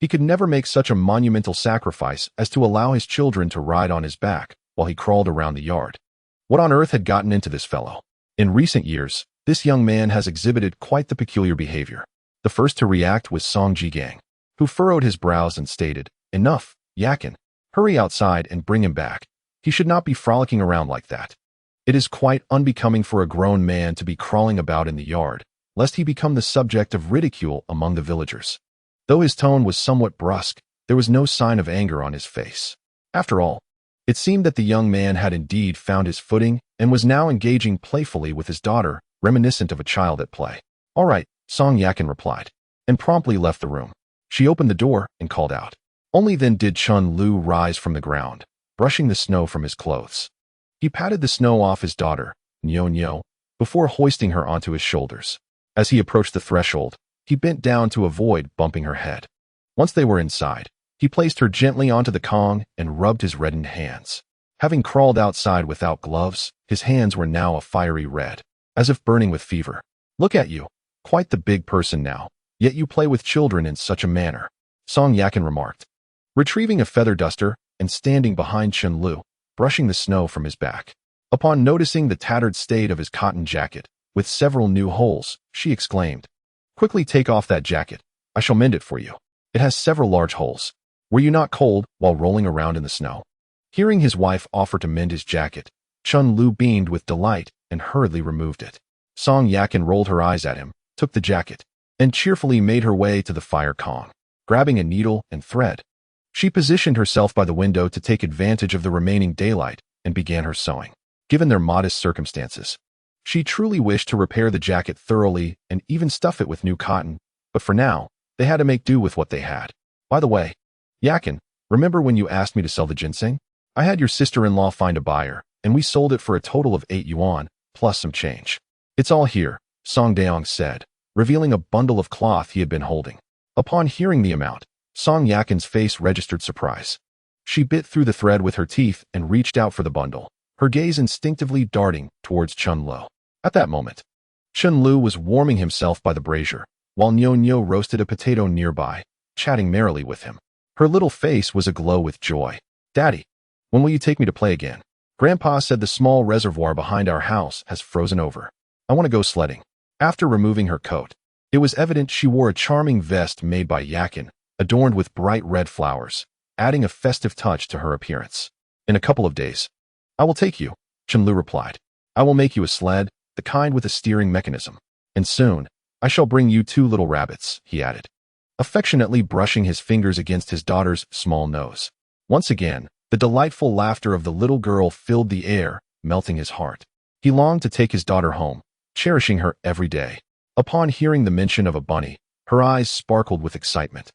He could never make such a monumental sacrifice as to allow his children to ride on his back, while he crawled around the yard. What on earth had gotten into this fellow? In recent years, this young man has exhibited quite the peculiar behavior. The first to react was Song Jigang, who furrowed his brows and stated, "Enough, Yakin. Hurry outside and bring him back. He should not be frolicking around like that. It is quite unbecoming for a grown man to be crawling about in the yard, lest he become the subject of ridicule among the villagers." Though his tone was somewhat brusque, there was no sign of anger on his face. After all, it seemed that the young man had indeed found his footing and was now engaging playfully with his daughter, reminiscent of a child at play. "All right," Song Yakin replied, and promptly left the room. She opened the door and called out. Only then did Chen Lu rise from the ground, brushing the snow from his clothes. He patted the snow off his daughter, Nyo, before hoisting her onto his shoulders. As he approached the threshold, he bent down to avoid bumping her head. Once they were inside, he placed her gently onto the Kong and rubbed his reddened hands. Having crawled outside without gloves, his hands were now a fiery red, as if burning with fever. "Look at you, quite the big person now, yet you play with children in such a manner," Song Yakin remarked, retrieving a feather duster and standing behind Chen Lu, brushing the snow from his back. Upon noticing the tattered state of his cotton jacket, with several new holes, she exclaimed, "Quickly take off that jacket. I shall mend it for you. It has several large holes. Were you not cold while rolling around in the snow?" Hearing his wife offer to mend his jacket, Chen Lu beamed with delight and hurriedly removed it. Song Yakin rolled her eyes at him, took the jacket, and cheerfully made her way to the fire Kong, grabbing a needle and thread. She positioned herself by the window to take advantage of the remaining daylight and began her sewing. Given their modest circumstances, she truly wished to repair the jacket thoroughly and even stuff it with new cotton, but for now, they had to make do with what they had. "By the way, Yakin, remember when you asked me to sell the ginseng? I had your sister-in-law find a buyer, and we sold it for a total of 8 yuan, plus some change. It's all here," Song Daong said, revealing a bundle of cloth he had been holding. Upon hearing the amount, Song Yakin's face registered surprise. She bit through the thread with her teeth and reached out for the bundle, her gaze instinctively darting towards Chen Lu. At that moment, Chen Lu was warming himself by the brazier, while Nyo roasted a potato nearby, chatting merrily with him. Her little face was aglow with joy. "Daddy, when will you take me to play again? Grandpa said the small reservoir behind our house has frozen over. I want to go sledding." After removing her coat, it was evident she wore a charming vest made by Yakin, adorned with bright red flowers, adding a festive touch to her appearance. "In a couple of days, I will take you," Chen Lu replied. "I will make you a sled, the kind with a steering mechanism. And soon, I shall bring you 2 little rabbits," he added, affectionately brushing his fingers against his daughter's small nose. Once again, the delightful laughter of the little girl filled the air, melting his heart. He longed to take his daughter home, cherishing her every day. Upon hearing the mention of a bunny, her eyes sparkled with excitement,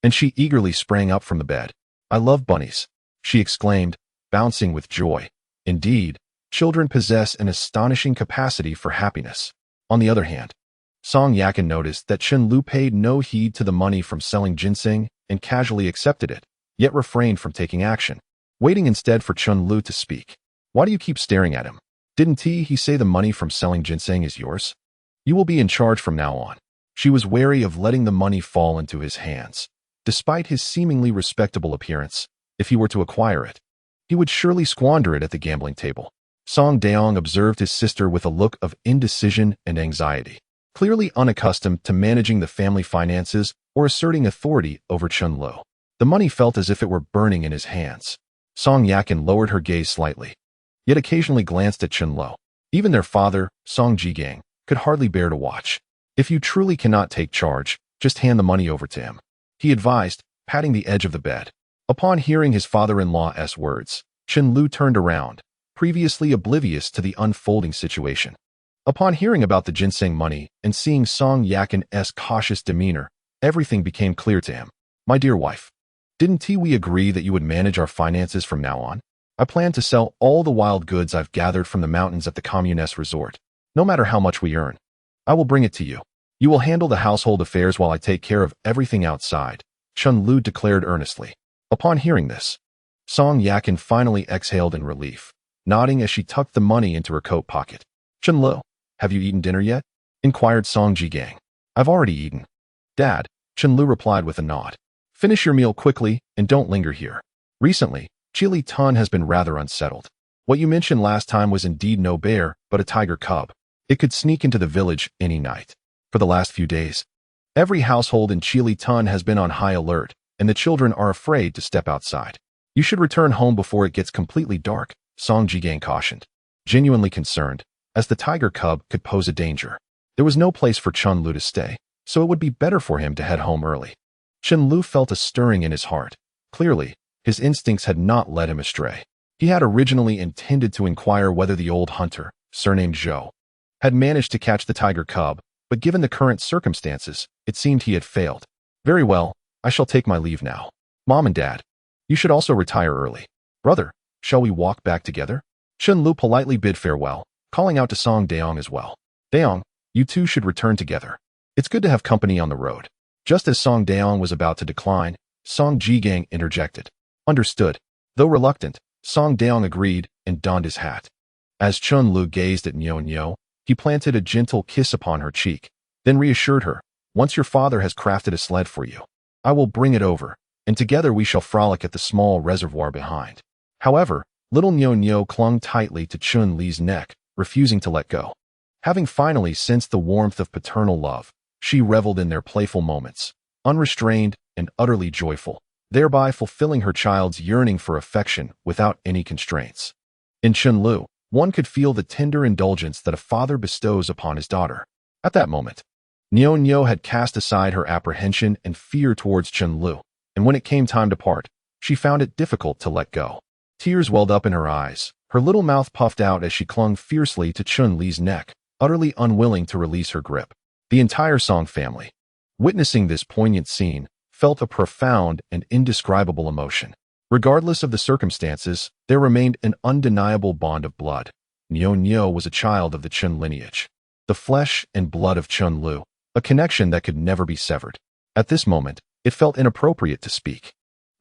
and she eagerly sprang up from the bed. "I love bunnies," she exclaimed, bouncing with joy. Indeed, children possess an astonishing capacity for happiness. On the other hand, Song Yakin noticed that Chen Lu paid no heed to the money from selling ginseng and casually accepted it, yet refrained from taking action, waiting instead for Chen Lu to speak. "Why do you keep staring at him? Didn't he say the money from selling ginseng is yours? You will be in charge from now on." She was wary of letting the money fall into his hands. Despite his seemingly respectable appearance, if he were to acquire it, he would surely squander it at the gambling table. Song Daong observed his sister with a look of indecision and anxiety, clearly unaccustomed to managing the family finances or asserting authority over Chen Lu. The money felt as if it were burning in his hands. Song Yakin lowered her gaze slightly, yet occasionally glanced at Chen Lu. Even their father, Song Jigang, could hardly bear to watch. "If you truly cannot take charge, just hand the money over to him," he advised, patting the edge of the bed. Upon hearing his father-in-law's words, Chen Lu turned around, previously oblivious to the unfolding situation. Upon hearing about the ginseng money and seeing Song Yakin's cautious demeanor, everything became clear to him. "My dear wife, didn't we agree that you would manage our finances from now on? I plan to sell all the wild goods I've gathered from the mountains at the Communist resort. No matter how much we earn, I will bring it to you. You will handle the household affairs while I take care of everything outside," Chen Lu declared earnestly. Upon hearing this, Song Yakin finally exhaled in relief, nodding as she tucked the money into her coat pocket. "Chen Lu, have you eaten dinner yet?" inquired Song Jigang. "I've already eaten, Dad," Chen Lu replied with a nod. "Finish your meal quickly and don't linger here. Recently, Chili Tun has been rather unsettled. What you mentioned last time was indeed no bear, but a tiger cub. It could sneak into the village any night. For the last few days, every household in Chili Tun has been on high alert, and the children are afraid to step outside. You should return home before it gets completely dark, Song Jigang cautioned, genuinely concerned, as the tiger cub could pose a danger. There was no place for Chen Lu to stay, so it would be better for him to head home early. Chen Lu felt a stirring in his heart. Clearly, his instincts had not led him astray. He had originally intended to inquire whether the old hunter, surnamed Zhou, had managed to catch the tiger cub, but given the current circumstances, it seemed he had failed. Very well, I shall take my leave now. Mom and Dad, you should also retire early. Brother, shall we walk back together? Chen Lu politely bid farewell, calling out to Song Daong as well. Daong, you two should return together. It's good to have company on the road. Just as Song Daong was about to decline, Song Jigang interjected. Understood. Though reluctant, Song Daong agreed and donned his hat. As Chen Lu gazed at Niu Niu, he planted a gentle kiss upon her cheek, then reassured her, once your father has crafted a sled for you, I will bring it over, and together we shall frolic at the small reservoir behind. However, little Niu Niu clung tightly to Chun Li's neck, refusing to let go. Having finally sensed the warmth of paternal love, she reveled in their playful moments, unrestrained and utterly joyful, thereby fulfilling her child's yearning for affection without any constraints. In Chen Lu, one could feel the tender indulgence that a father bestows upon his daughter. At that moment, Niu Niu had cast aside her apprehension and fear towards Chen Lu, and when it came time to part, she found it difficult to let go. Tears welled up in her eyes, her little mouth puffed out as she clung fiercely to Chun Li's neck, utterly unwilling to release her grip. The entire Song family, witnessing this poignant scene, felt a profound and indescribable emotion. Regardless of the circumstances, there remained an undeniable bond of blood. Niu Niu was a child of the Chen lineage, the flesh and blood of Chen Lu, a connection that could never be severed. At this moment, it felt inappropriate to speak.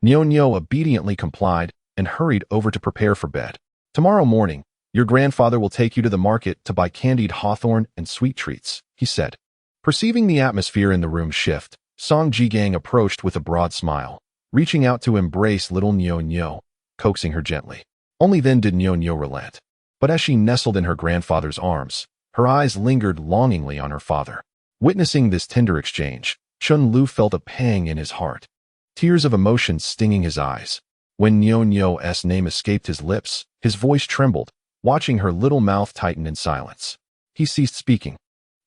Niu Niu obediently complied and hurried over to prepare for bed. Tomorrow morning, your grandfather will take you to the market to buy candied hawthorn and sweet treats, he said. Perceiving the atmosphere in the room shift, Song Jigang approached with a broad smile, reaching out to embrace little Niu Niu, coaxing her gently. Only then did Niu Niu relent. But as she nestled in her grandfather's arms, her eyes lingered longingly on her father. Witnessing this tender exchange, Chun Lu felt a pang in his heart, tears of emotion stinging his eyes. When Niu Niu's name escaped his lips, his voice trembled, watching her little mouth tighten in silence. He ceased speaking,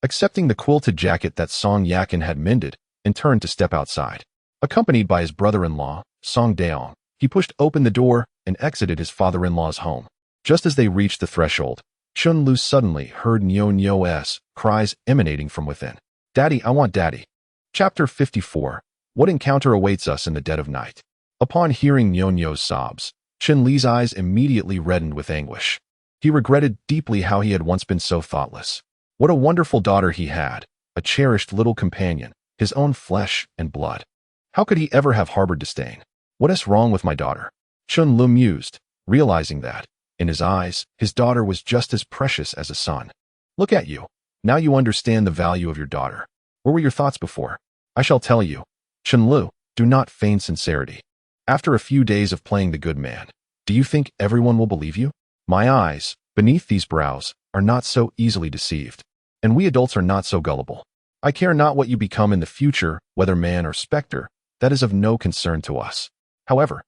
accepting the quilted jacket that Song Yakin had mended, and turned to step outside. Accompanied by his brother-in-law, Song Daong, he pushed open the door and exited his father-in-law's home. Just as they reached the threshold, Chun Lu suddenly heard Niu Niu's cries emanating from within. Daddy, I want Daddy. Chapter 54. What encounter awaits us in the dead of night? Upon hearing Niu Niu's sobs, Chen Li's eyes immediately reddened with anguish. He regretted deeply how he had once been so thoughtless. What a wonderful daughter he had, a cherished little companion, his own flesh and blood. How could he ever have harbored disdain? What is wrong with my daughter? Chun Lu mused, realizing that, in his eyes, his daughter was just as precious as a son. Look at you. Now you understand the value of your daughter. What were your thoughts before? I shall tell you. Chen Lu, do not feign sincerity. After a few days of playing the good man, do you think everyone will believe you? My eyes, beneath these brows, are not so easily deceived, and we adults are not so gullible. I care not what you become in the future, whether man or specter, that is of no concern to us. However,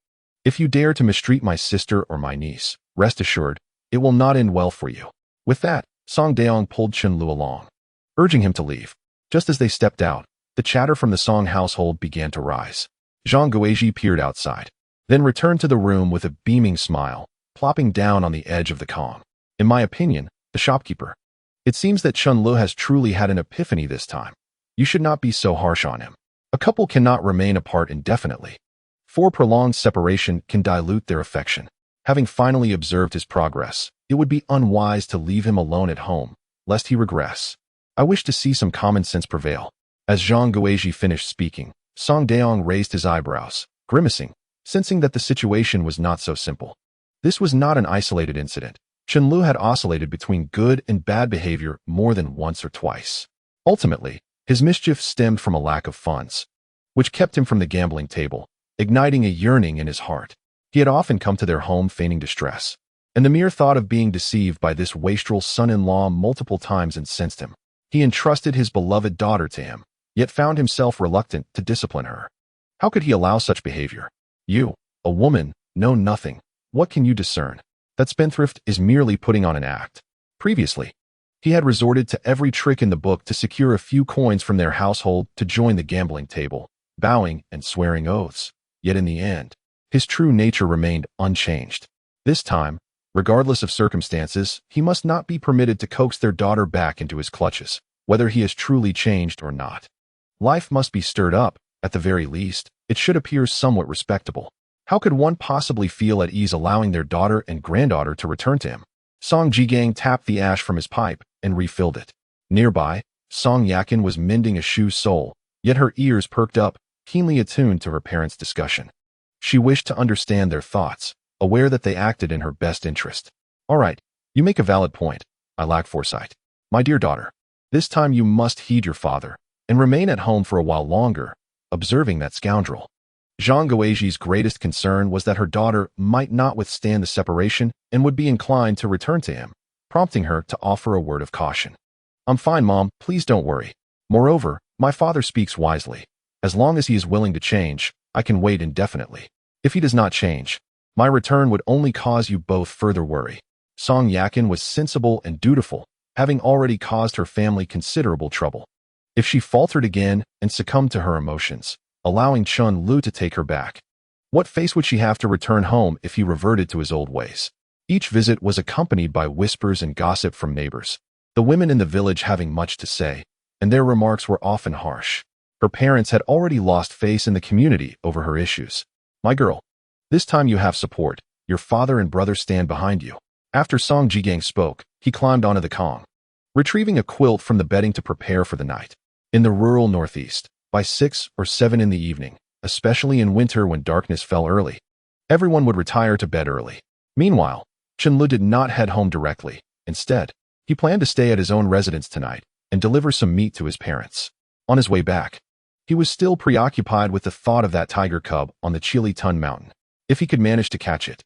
if you dare to mistreat my sister or my niece, rest assured, it will not end well for you. With that, Song Daong pulled Chen Lu along, urging him to leave. Just as they stepped out, the chatter from the Song household began to rise. Zhang Guizhi peered outside, then returned to the room with a beaming smile, plopping down on the edge of the Kong. In my opinion, the shopkeeper. It seems that Chen Lu has truly had an epiphany this time. You should not be so harsh on him. A couple cannot remain apart indefinitely, for prolonged separation can dilute their affection. Having finally observed his progress, it would be unwise to leave him alone at home, lest he regress. I wish to see some common sense prevail. As Zhang Guizhi finished speaking, Song Daong raised his eyebrows, grimacing, sensing that the situation was not so simple. This was not an isolated incident. Chen Lu had oscillated between good and bad behavior more than once or twice. Ultimately, his mischief stemmed from a lack of funds, which kept him from the gambling table, igniting a yearning in his heart. He had often come to their home feigning distress, and the mere thought of being deceived by this wastrel son-in-law multiple times incensed him. He entrusted his beloved daughter to him, yet found himself reluctant to discipline her. How could he allow such behavior? You, a woman, know nothing. What can you discern? That spendthrift is merely putting on an act. Previously, he had resorted to every trick in the book to secure a few coins from their household to join the gambling table, bowing and swearing oaths. Yet in the end, his true nature remained unchanged. This time, regardless of circumstances, he must not be permitted to coax their daughter back into his clutches, whether he has truly changed or not. Life must be stirred up. At the very least, it should appear somewhat respectable. How could one possibly feel at ease allowing their daughter and granddaughter to return to him? Song Jigang tapped the ash from his pipe and refilled it. Nearby, Song Yakin was mending a shoe sole, yet her ears perked up, keenly attuned to her parents' discussion. She wished to understand their thoughts, aware that they acted in her best interest. All right, you make a valid point. I lack foresight. My dear daughter, this time you must heed your father and remain at home for a while longer, observing that scoundrel. Zhang Guoji's greatest concern was that her daughter might not withstand the separation and would be inclined to return to him, prompting her to offer a word of caution. I'm fine, Mom, please don't worry. Moreover, my father speaks wisely. As long as he is willing to change, I can wait indefinitely. If he does not change, my return would only cause you both further worry. Song Yakin was sensible and dutiful, having already caused her family considerable trouble. If she faltered again and succumbed to her emotions, allowing Chun Lu to take her back, what face would she have to return home if he reverted to his old ways? Each visit was accompanied by whispers and gossip from neighbors, the women in the village having much to say, and their remarks were often harsh. Her parents had already lost face in the community over her issues. My girl, this time you have support. Your father and brother stand behind you. After Song Jigang spoke, he climbed onto the Kong, retrieving a quilt from the bedding to prepare for the night. In the rural northeast, by 6 or 7 in the evening, especially in winter when darkness fell early, everyone would retire to bed early. Meanwhile, Chen Lu did not head home directly. Instead, he planned to stay at his own residence tonight and deliver some meat to his parents. On his way back, he was still preoccupied with the thought of that tiger cub on the Chili-Tun mountain. If he could manage to catch it,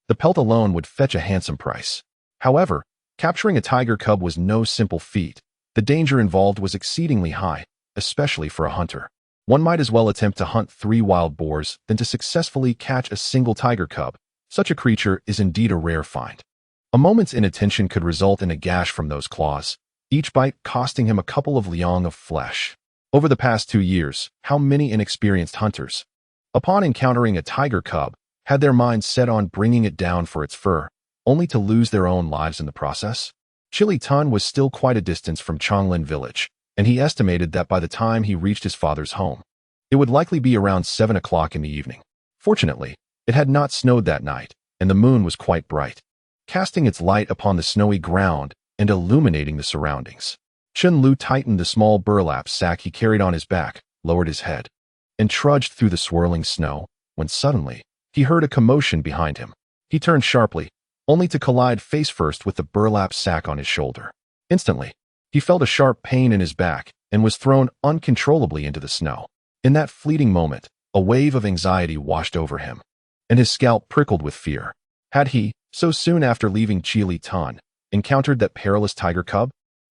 the pelt alone would fetch a handsome price. However, capturing a tiger cub was no simple feat. The danger involved was exceedingly high, especially for a hunter. One might as well attempt to hunt 3 wild boars than to successfully catch a single tiger cub. Such a creature is indeed a rare find. A moment's inattention could result in a gash from those claws, each bite costing him a couple of liang of flesh. Over the past 2 years, how many inexperienced hunters, upon encountering a tiger cub, had their minds set on bringing it down for its fur, only to lose their own lives in the process? Chili-Tun was still quite a distance from Chonglin village, and he estimated that by the time he reached his father's home, it would likely be around 7 o'clock in the evening. Fortunately, it had not snowed that night, and the moon was quite bright, casting its light upon the snowy ground and illuminating the surroundings. Chen Lu tightened the small burlap sack he carried on his back, lowered his head, and trudged through the swirling snow, when suddenly, he heard a commotion behind him. He turned sharply, only to collide face first with the burlap sack on his shoulder. Instantly, he felt a sharp pain in his back and was thrown uncontrollably into the snow. In that fleeting moment, a wave of anxiety washed over him, and his scalp prickled with fear. Had he, so soon after leaving Chili-Tun, encountered that perilous tiger cub?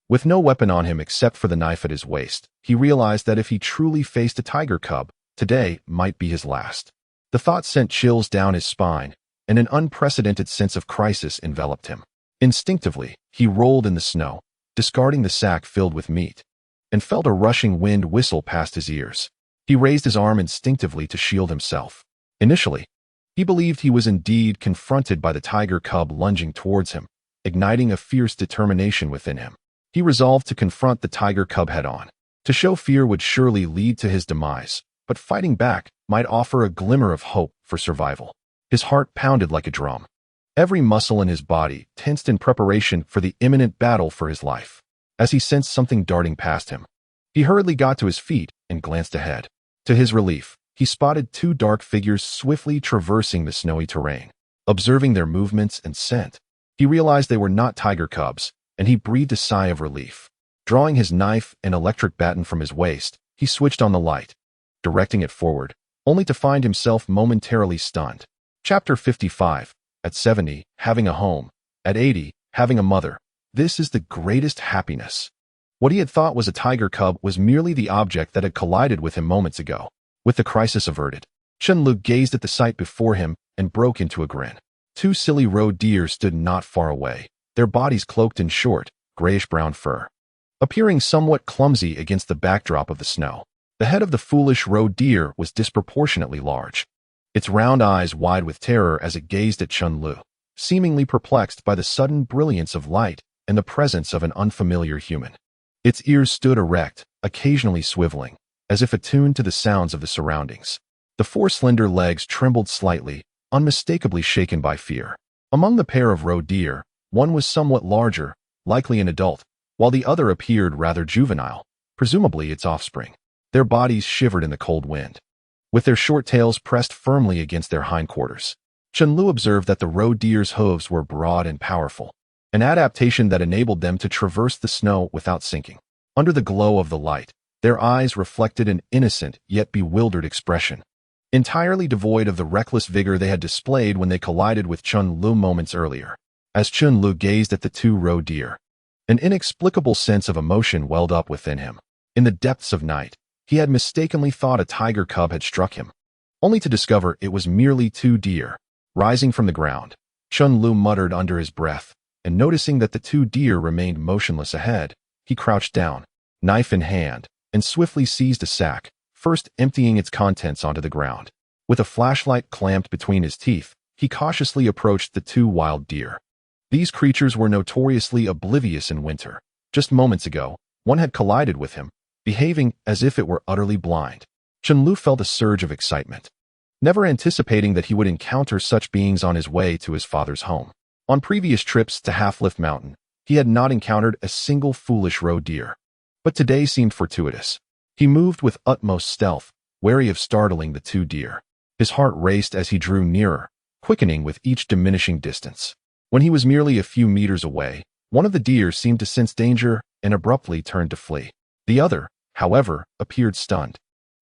With no weapon on him except for the knife at his waist, he realized that if he truly faced a tiger cub, today might be his last. The thought sent chills down his spine, and an unprecedented sense of crisis enveloped him. Instinctively, he rolled in the snow, discarding the sack filled with meat, and felt a rushing wind whistle past his ears. He raised his arm instinctively to shield himself. Initially, he believed he was indeed confronted by the tiger cub lunging towards him, igniting a fierce determination within him. He resolved to confront the tiger cub head-on. To show fear would surely lead to his demise, but fighting back might offer a glimmer of hope for survival. His heart pounded like a drum. Every muscle in his body tensed in preparation for the imminent battle for his life. As he sensed something darting past him, he hurriedly got to his feet and glanced ahead. To his relief, he spotted 2 dark figures swiftly traversing the snowy terrain. Observing their movements and scent, he realized they were not tiger cubs, and he breathed a sigh of relief. Drawing his knife and electric baton from his waist, he switched on the light, directing it forward, only to find himself momentarily stunned. Chapter 55. At 70, having a home. At 80, having a mother. This is the greatest happiness. What he had thought was a tiger cub was merely the object that had collided with him moments ago. With the crisis averted, Chen gazed at the sight before him and broke into a grin. Two silly roe deer stood not far away, their bodies cloaked in short, grayish-brown fur, appearing somewhat clumsy against the backdrop of the snow. The head of the foolish roe deer was disproportionately large, its round eyes wide with terror as it gazed at Chen, seemingly perplexed by the sudden brilliance of light and the presence of an unfamiliar human. Its ears stood erect, occasionally swiveling, as if attuned to the sounds of the surroundings. The four slender legs trembled slightly, unmistakably shaken by fear. Among the pair of roe deer, one was somewhat larger, likely an adult, while the other appeared rather juvenile, presumably its offspring. Their bodies shivered in the cold wind, with their short tails pressed firmly against their hindquarters. Chen observed that the roe deer's hooves were broad and powerful, an adaptation that enabled them to traverse the snow without sinking. Under the glow of the light, their eyes reflected an innocent yet bewildered expression, entirely devoid of the reckless vigor they had displayed when they collided with Chen moments earlier. As Chen gazed at the two roe deer, an inexplicable sense of emotion welled up within him. In the depths of night, he had mistakenly thought a tiger cub had struck him, only to discover it was merely two deer. Rising from the ground, Chen muttered under his breath, and noticing that the two deer remained motionless ahead, he crouched down, knife in hand, and swiftly seized a sack, first emptying its contents onto the ground. With a flashlight clamped between his teeth, he cautiously approached the two wild deer. These creatures were notoriously oblivious in winter. Just moments ago, one had collided with him, behaving as if it were utterly blind. Chen felt a surge of excitement, never anticipating that he would encounter such beings on his way to his father's home. On previous trips to Half-Lift Mountain, he had not encountered a single foolish roe deer, but today seemed fortuitous. He moved with utmost stealth, wary of startling the two deer. His heart raced as he drew nearer, quickening with each diminishing distance. When he was merely a few meters away, one of the deer seemed to sense danger and abruptly turned to flee. The other, however, appeared stunned,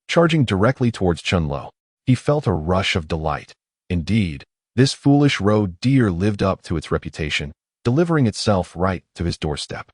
charging directly towards Chen. He felt a rush of delight. Indeed, this foolish roe deer lived up to its reputation, delivering itself right to his doorstep.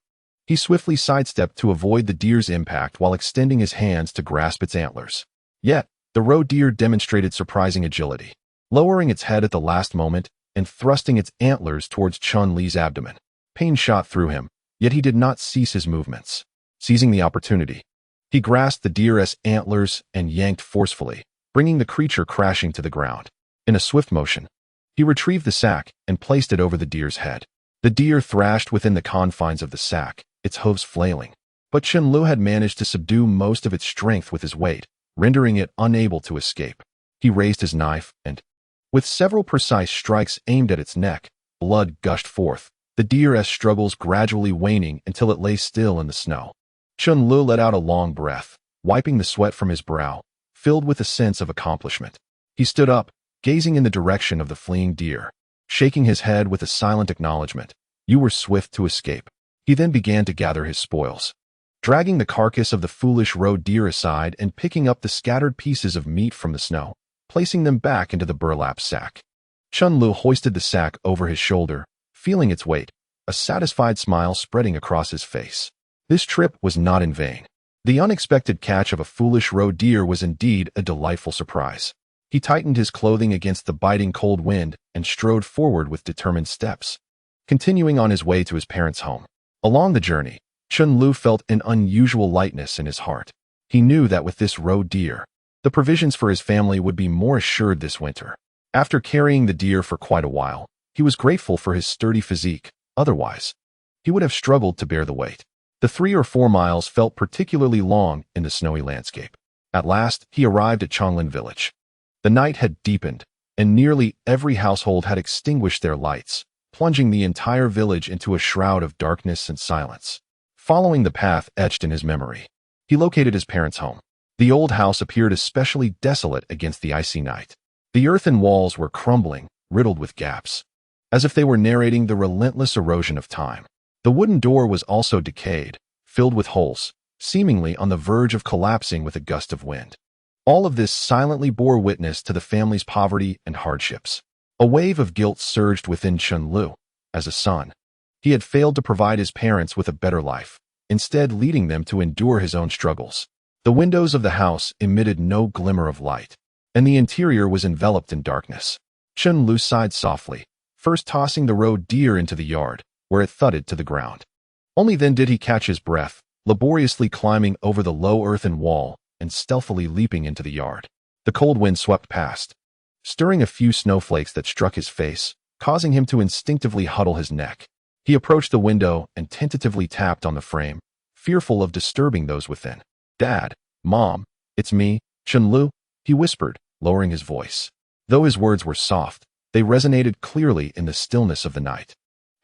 He swiftly sidestepped to avoid the deer's impact while extending his hands to grasp its antlers. Yet, the roe deer demonstrated surprising agility, lowering its head at the last moment and thrusting its antlers towards Chun-Li's abdomen. Pain shot through him, yet he did not cease his movements. Seizing the opportunity, he grasped the deer's antlers and yanked forcefully, bringing the creature crashing to the ground. In a swift motion, he retrieved the sack and placed it over the deer's head. The deer thrashed within the confines of the sack, its hooves flailing, but Chen had managed to subdue most of its strength with his weight, rendering it unable to escape. He raised his knife and, with several precise strikes aimed at its neck, blood gushed forth, the deer's struggles gradually waning until it lay still in the snow. Chen let out a long breath, wiping the sweat from his brow, filled with a sense of accomplishment. He stood up, gazing in the direction of the fleeing deer, shaking his head with a silent acknowledgement. You were swift to escape. He then began to gather his spoils, dragging the carcass of the foolish roe deer aside and picking up the scattered pieces of meat from the snow, placing them back into the burlap sack. Chen hoisted the sack over his shoulder, feeling its weight, a satisfied smile spreading across his face. This trip was not in vain. The unexpected catch of a foolish roe deer was indeed a delightful surprise. He tightened his clothing against the biting cold wind and strode forward with determined steps, continuing on his way to his parents' home. Along the journey, Chen felt an unusual lightness in his heart. He knew that with this roe deer, the provisions for his family would be more assured this winter. After carrying the deer for quite a while, he was grateful for his sturdy physique. Otherwise, he would have struggled to bear the weight. The 3 or 4 miles felt particularly long in the snowy landscape. At last, he arrived at Chonglin village. The night had deepened, and nearly every household had extinguished their lights, plunging the entire village into a shroud of darkness and silence. Following the path etched in his memory, he located his parents' home. The old house appeared especially desolate against the icy night. The earthen walls were crumbling, riddled with gaps, as if they were narrating the relentless erosion of time. The wooden door was also decayed, filled with holes, seemingly on the verge of collapsing with a gust of wind. All of this silently bore witness to the family's poverty and hardships. A wave of guilt surged within Chen Lu. As a son, he had failed to provide his parents with a better life, instead leading them to endure his own struggles. The windows of the house emitted no glimmer of light, and the interior was enveloped in darkness. Chen Lu sighed softly, first tossing the roe deer into the yard, where it thudded to the ground. Only then did he catch his breath, laboriously climbing over the low earthen wall and stealthily leaping into the yard. The cold wind swept past, stirring a few snowflakes that struck his face, causing him to instinctively huddle his neck. He approached the window and tentatively tapped on the frame, fearful of disturbing those within. "Dad, Mom, it's me, Chen Lu," he whispered, lowering his voice. Though his words were soft, they resonated clearly in the stillness of the night.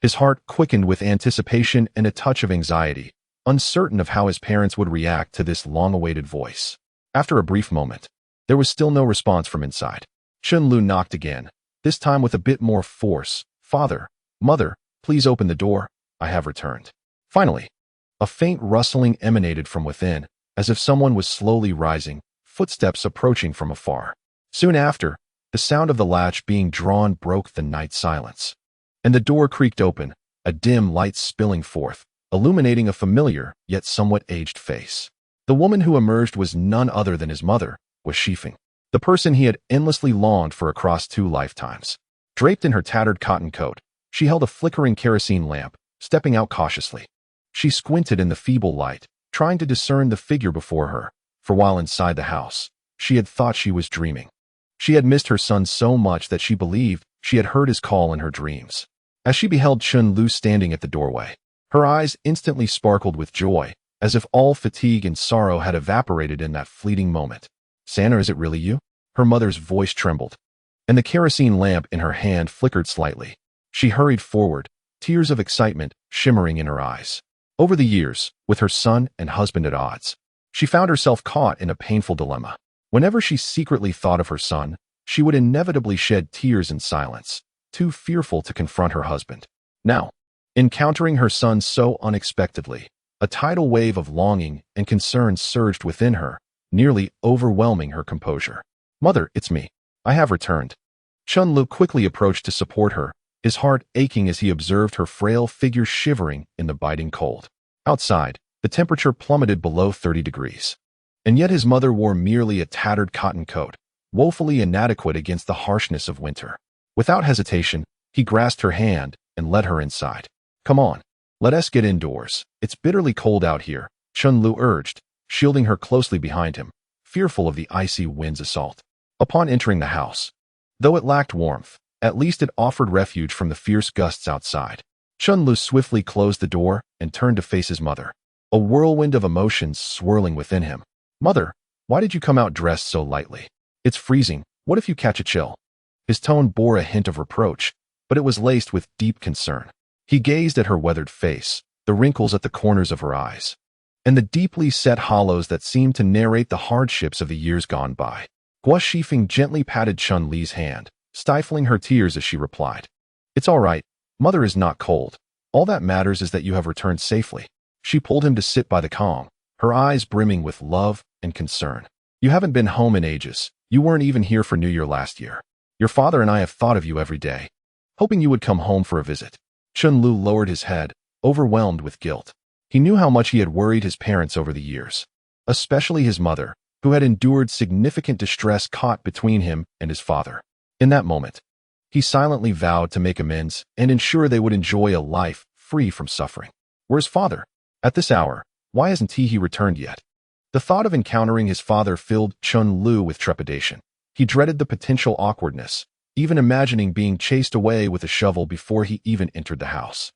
His heart quickened with anticipation and a touch of anxiety, uncertain of how his parents would react to this long-awaited voice. After a brief moment, there was still no response from inside. Chen Lu knocked again, this time with a bit more force. "Father, Mother, please open the door. I have returned." Finally, a faint rustling emanated from within, as if someone was slowly rising, footsteps approaching from afar. Soon after, the sound of the latch being drawn broke the night silence, and the door creaked open, a dim light spilling forth, illuminating a familiar yet somewhat aged face. The woman who emerged was none other than his mother, was Shifeng, the person he had endlessly longed for across 2 lifetimes. Draped in her tattered cotton coat, she held a flickering kerosene lamp, stepping out cautiously. She squinted in the feeble light, trying to discern the figure before her, for while inside the house, she had thought she was dreaming. She had missed her son so much that she believed she had heard his call in her dreams. As she beheld Chen Lu standing at the doorway, her eyes instantly sparkled with joy, as if all fatigue and sorrow had evaporated in that fleeting moment. "Santa, is it really you?" Her mother's voice trembled, and the kerosene lamp in her hand flickered slightly. She hurried forward, tears of excitement shimmering in her eyes. Over the years, with her son and husband at odds, she found herself caught in a painful dilemma. Whenever she secretly thought of her son, she would inevitably shed tears in silence, too fearful to confront her husband. Now, encountering her son so unexpectedly, a tidal wave of longing and concern surged within her, nearly overwhelming her composure. "Mother, it's me. I have returned." Chen Lu quickly approached to support her, his heart aching as he observed her frail figure shivering in the biting cold. Outside, the temperature plummeted below 30 degrees. And yet his mother wore merely a tattered cotton coat, woefully inadequate against the harshness of winter. Without hesitation, he grasped her hand and led her inside. "Come on, let us get indoors. It's bitterly cold out here," Chen Lu urged, shielding her closely behind him, fearful of the icy wind's assault. Upon entering the house, though it lacked warmth, at least it offered refuge from the fierce gusts outside. Chen Lu swiftly closed the door and turned to face his mother, a whirlwind of emotions swirling within him. "Mother, why did you come out dressed so lightly? It's freezing. What if you catch a chill?" His tone bore a hint of reproach, but it was laced with deep concern. He gazed at her weathered face, the wrinkles at the corners of her eyes, and the deeply set hollows that seemed to narrate the hardships of the years gone by. Gua Shifeng gently patted Chun Li's hand, stifling her tears as she replied, "It's all right. Mother is not cold. All that matters is that you have returned safely." She pulled him to sit by the Kong, her eyes brimming with love and concern. "You haven't been home in ages. You weren't even here for New Year last year. Your father and I have thought of you every day, hoping you would come home for a visit." Chen Lu lowered his head, overwhelmed with guilt. He knew how much he had worried his parents over the years, especially his mother, who had endured significant distress caught between him and his father. In that moment, he silently vowed to make amends and ensure they would enjoy a life free from suffering. Where's father? At this hour, why hasn't he returned yet? The thought of encountering his father filled Chen Lu with trepidation. He dreaded the potential awkwardness, even imagining being chased away with a shovel before he even entered the house.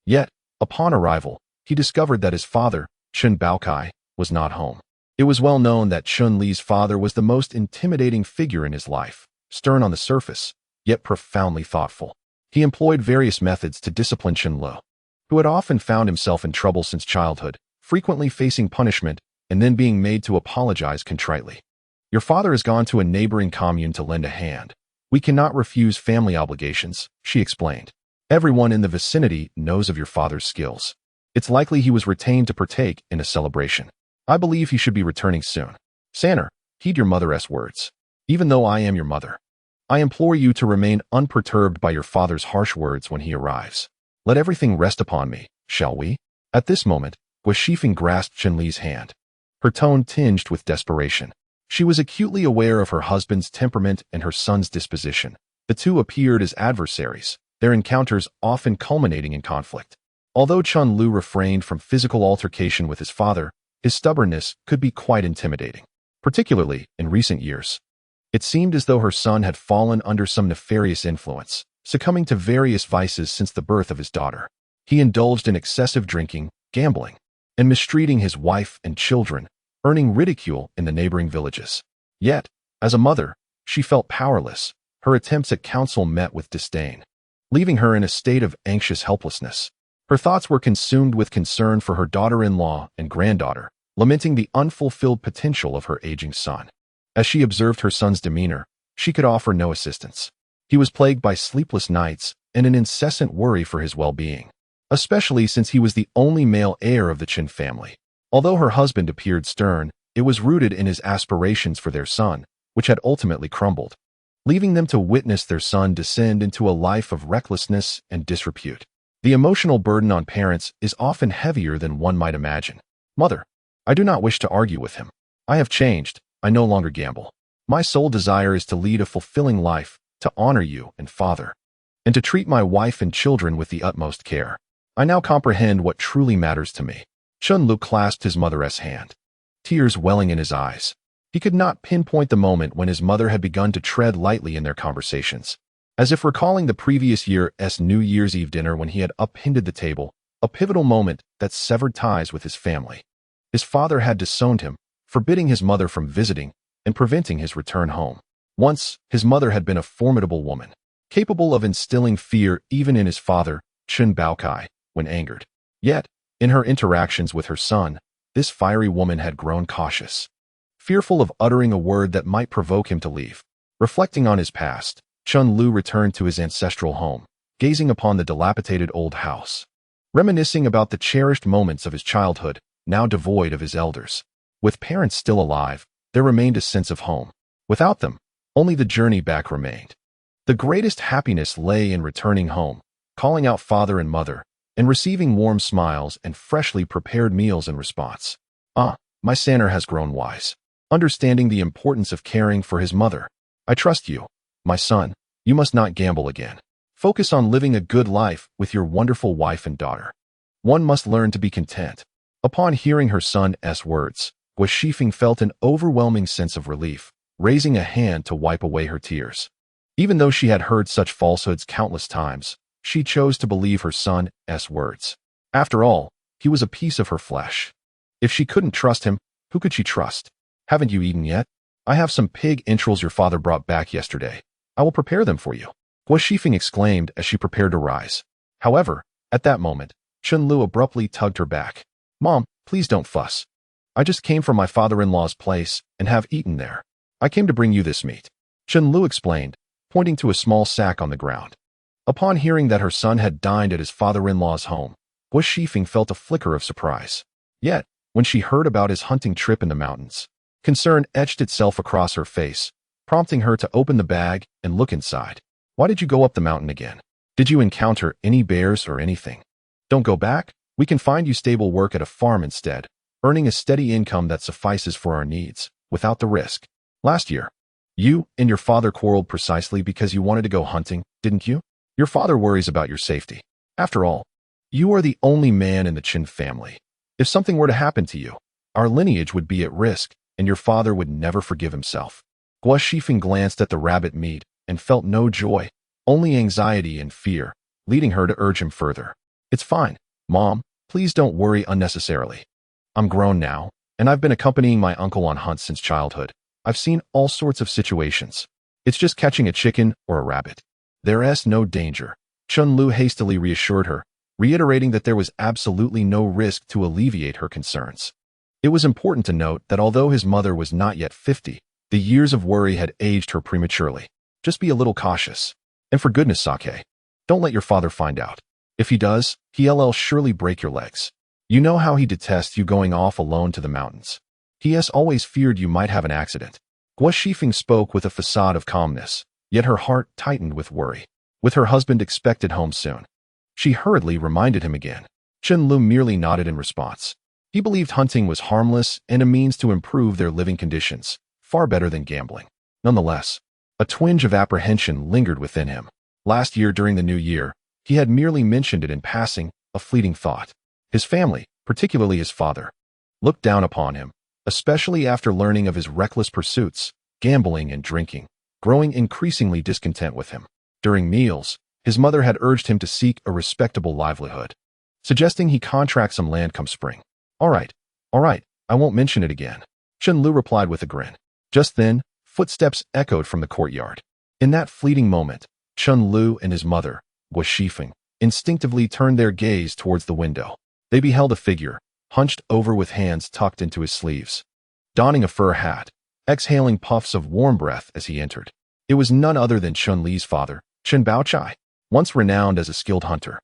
Yet, upon arrival, he discovered that his father, Chen Baokai, was not home. It was well known that Chun Li's father was the most intimidating figure in his life, stern on the surface, yet profoundly thoughtful. He employed various methods to discipline Chen Lu, who had often found himself in trouble since childhood, frequently facing punishment and then being made to apologize contritely. "Your father has gone to a neighboring commune to lend a hand. We cannot refuse family obligations," she explained. "Everyone in the vicinity knows of your father's skills. It's likely he was retained to partake in a celebration. I believe he should be returning soon. Sanner, heed your mother's words. Even though I am your mother, I implore you to remain unperturbed by your father's harsh words when he arrives. Let everything rest upon me, shall we? At this moment, Gua Shifeng grasped Chen Li's hand, her tone tinged with desperation. She was acutely aware of her husband's temperament and her son's disposition. The two appeared as adversaries, their encounters often culminating in conflict. Although Chen Lu refrained from physical altercation with his father, his stubbornness could be quite intimidating, particularly in recent years. It seemed as though her son had fallen under some nefarious influence, succumbing to various vices since the birth of his daughter. He indulged in excessive drinking, gambling, and mistreating his wife and children, earning ridicule in the neighboring villages. Yet, as a mother, she felt powerless. Her attempts at counsel met with disdain, leaving her in a state of anxious helplessness. Her thoughts were consumed with concern for her daughter-in-law and granddaughter, lamenting the unfulfilled potential of her aging son. As she observed her son's demeanor, she could offer no assistance. He was plagued by sleepless nights and an incessant worry for his well-being, especially since he was the only male heir of the Chen family. Although her husband appeared stern, it was rooted in his aspirations for their son, which had ultimately crumbled, leaving them to witness their son descend into a life of recklessness and disrepute. The emotional burden on parents is often heavier than one might imagine. Mother, I do not wish to argue with him. I have changed. I no longer gamble. My sole desire is to lead a fulfilling life, to honor you and father, and to treat my wife and children with the utmost care. I now comprehend what truly matters to me. Chen Lu clasped his mother's hand, tears welling in his eyes. He could not pinpoint the moment when his mother had begun to tread lightly in their conversations. As if recalling the previous year's New Year's Eve dinner when he had upended the table, a pivotal moment that severed ties with his family. His father had disowned him, forbidding his mother from visiting and preventing his return home. Once, his mother had been a formidable woman, capable of instilling fear even in his father, Chen Baokai, when angered. Yet, in her interactions with her son, this fiery woman had grown cautious, fearful of uttering a word that might provoke him to leave. Reflecting on his past, Chen Lu returned to his ancestral home, gazing upon the dilapidated old house, reminiscing about the cherished moments of his childhood, now devoid of his elders. With parents still alive, there remained a sense of home. Without them, only the journey back remained. The greatest happiness lay in returning home, calling out father and mother, and receiving warm smiles and freshly prepared meals in response. My Sanner has grown wise, understanding the importance of caring for his mother. I trust you, my son. You must not gamble again. Focus on living a good life with your wonderful wife and daughter. One must learn to be content. Upon hearing her son's words, Gua Shifeng felt an overwhelming sense of relief, raising a hand to wipe away her tears. Even though she had heard such falsehoods countless times, she chose to believe her son's words. After all, he was a piece of her flesh. If she couldn't trust him, who could she trust? Haven't you eaten yet? I have some pig entrails your father brought back yesterday. I will prepare them for you, Gua Shifeng exclaimed as she prepared to rise. However, at that moment, Chen Lu abruptly tugged her back. Mom, please don't fuss. I just came from my father-in-law's place and have eaten there. I came to bring you this meat, Chen Lu explained, pointing to a small sack on the ground. Upon hearing that her son had dined at his father-in-law's home, Gua Shifeng felt a flicker of surprise. Yet, when she heard about his hunting trip in the mountains, concern etched itself across her face, prompting her to open the bag and look inside. Why did you go up the mountain again? Did you encounter any bears or anything? Don't go back. We can find you stable work at a farm instead, earning a steady income that suffices for our needs, without the risk. Last year, you and your father quarreled precisely because you wanted to go hunting, didn't you? Your father worries about your safety. After all, you are the only man in the Chen family. If something were to happen to you, our lineage would be at risk, and your father would never forgive himself. Gua Shifeng glanced at the rabbit meat and felt no joy, only anxiety and fear, leading her to urge him further. It's fine, Mom. Please don't worry unnecessarily. I'm grown now, and I've been accompanying my uncle on hunts since childhood. I've seen all sorts of situations. It's just catching a chicken or a rabbit. There's no danger. Chen Lu hastily reassured her, reiterating that there was absolutely no risk to alleviate her concerns. It was important to note that although his mother was not yet 50, the years of worry had aged her prematurely. Just be a little cautious. And for goodness sake, don't let your father find out. If he does, he'll surely break your legs. You know how he detests you going off alone to the mountains. He has always feared you might have an accident. Gua Shifeng spoke with a facade of calmness, yet her heart tightened with worry. With her husband expected home soon, she hurriedly reminded him again. Chen Lu merely nodded in response. He believed hunting was harmless and a means to improve their living conditions, far better than gambling. Nonetheless, a twinge of apprehension lingered within him. Last year during the new year, he had merely mentioned it in passing, a fleeting thought. His family, particularly his father, looked down upon him, especially after learning of his reckless pursuits, gambling and drinking, growing increasingly discontent with him. During meals, his mother had urged him to seek a respectable livelihood, suggesting he contract some land come spring. All right, I won't mention it again, Chen Lu replied with a grin. Just then, footsteps echoed from the courtyard. In that fleeting moment, Chen Lu and his mother, Guo Shifeng, instinctively turned their gaze towards the window. They beheld a figure, hunched over with hands tucked into his sleeves, donning a fur hat, exhaling puffs of warm breath as he entered. It was none other than Chun Li's father, Chen Baochai, once renowned as a skilled hunter.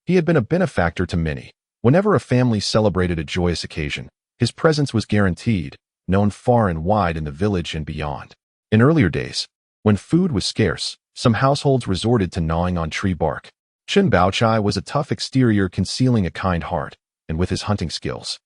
He had been a benefactor to many. Whenever a family celebrated a joyous occasion, his presence was guaranteed, known far and wide in the village and beyond. In earlier days, when food was scarce, some households resorted to gnawing on tree bark. Chen Baochai was a tough exterior concealing a kind heart, and with his hunting skills,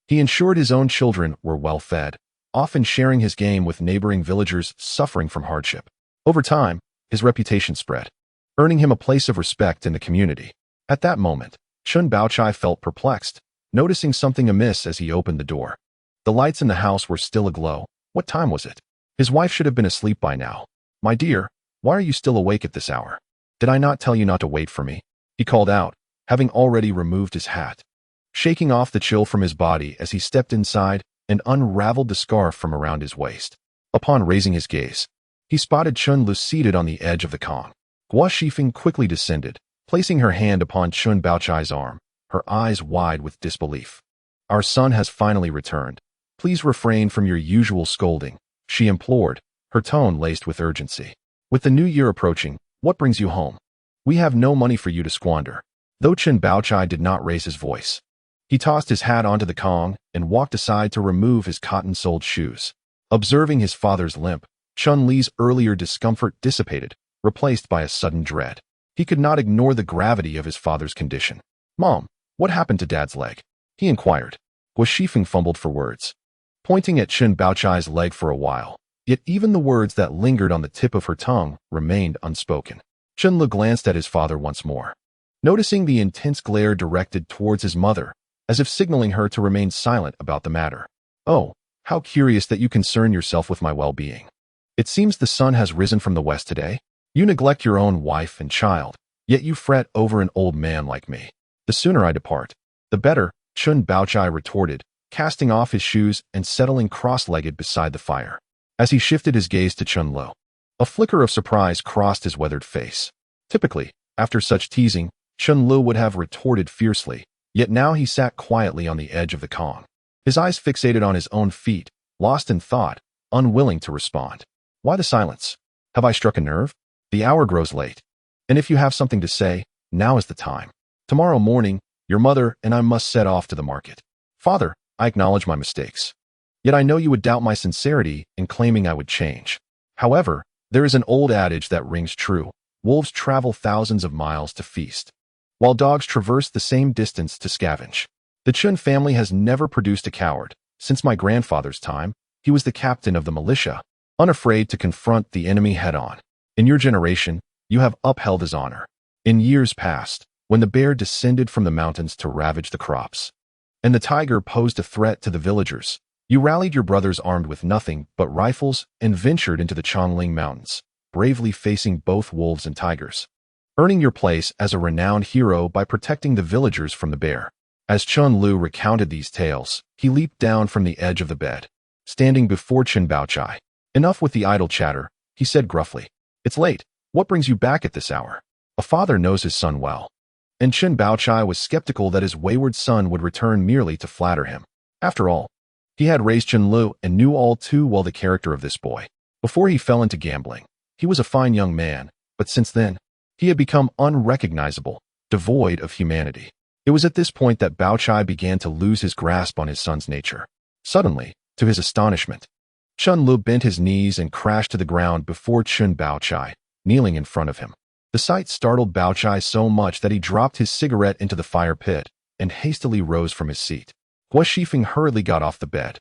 he ensured his own children were well fed, often sharing his game with neighboring villagers suffering from hardship. Over time, his reputation spread, earning him a place of respect in the community. At that moment, Chen Baochai felt perplexed, noticing something amiss as he opened the door. The lights in the house were still aglow. What time was it? His wife should have been asleep by now. My dear, why are you still awake at this hour? Did I not tell you not to wait for me? He called out, having already removed his hat. Shaking off the chill from his body as he stepped inside and unraveled the scarf from around his waist. Upon raising his gaze, he spotted Chun Lu seated on the edge of the Kong. Guo Shifeng quickly descended, placing her hand upon Chen Baochai's arm, her eyes wide with disbelief. Our son has finally returned. Please refrain from your usual scolding, she implored, her tone laced with urgency. With the new year approaching, what brings you home? We have no money for you to squander. Though Chen Baochai did not raise his voice, he tossed his hat onto the Kong and walked aside to remove his cotton-soled shoes. Observing his father's limp, Chun Li's earlier discomfort dissipated, replaced by a sudden dread. He could not ignore the gravity of his father's condition. Mom, what happened to Dad's leg? He inquired. Guo Shifeng fumbled for words, pointing at Chen Baochai's leg for a while. Yet even the words that lingered on the tip of her tongue remained unspoken. Chen Lu glanced at his father once more, noticing the intense glare directed towards his mother, as if signaling her to remain silent about the matter. Oh, how curious that you concern yourself with my well-being. It seems the sun has risen from the west today. You neglect your own wife and child, yet you fret over an old man like me. The sooner I depart, the better, Chen Baochai retorted, casting off his shoes and settling cross-legged beside the fire. As he shifted his gaze to Chen Lu, a flicker of surprise crossed his weathered face. Typically, after such teasing, Chen Lu would have retorted fiercely, yet now he sat quietly on the edge of the Kong, his eyes fixated on his own feet, lost in thought, unwilling to respond. Why the silence? Have I struck a nerve? The hour grows late, and if you have something to say, now is the time. Tomorrow morning, your mother and I must set off to the market. Father, I acknowledge my mistakes. Yet I know you would doubt my sincerity in claiming I would change. However, there is an old adage that rings true. Wolves travel thousands of miles to feast, while dogs traverse the same distance to scavenge. The Chen family has never produced a coward. Since my grandfather's time, he was the captain of the militia, unafraid to confront the enemy head-on. In your generation, you have upheld his honor. In years past, when the bear descended from the mountains to ravage the crops, and the tiger posed a threat to the villagers, you rallied your brothers armed with nothing but rifles and ventured into the Chongling Mountains, bravely facing both wolves and tigers, earning your place as a renowned hero by protecting the villagers from the bear. As Chun Lu recounted these tales, he leaped down from the edge of the bed, standing before Chen Baochai. Enough with the idle chatter, he said gruffly. It's late. What brings you back at this hour? A father knows his son well, and Chen Baochai was skeptical that his wayward son would return merely to flatter him. After all, he had raised Chen Lu and knew all too well the character of this boy. Before he fell into gambling, he was a fine young man, but since then, he had become unrecognizable, devoid of humanity. It was at this point that Baochai began to lose his grasp on his son's nature. Suddenly, to his astonishment, Chen Lu bent his knees and crashed to the ground before Chen Baochai, kneeling in front of him. The sight startled Bao Chai so much that he dropped his cigarette into the fire pit and hastily rose from his seat. Gua Shifeng hurriedly got off the bed,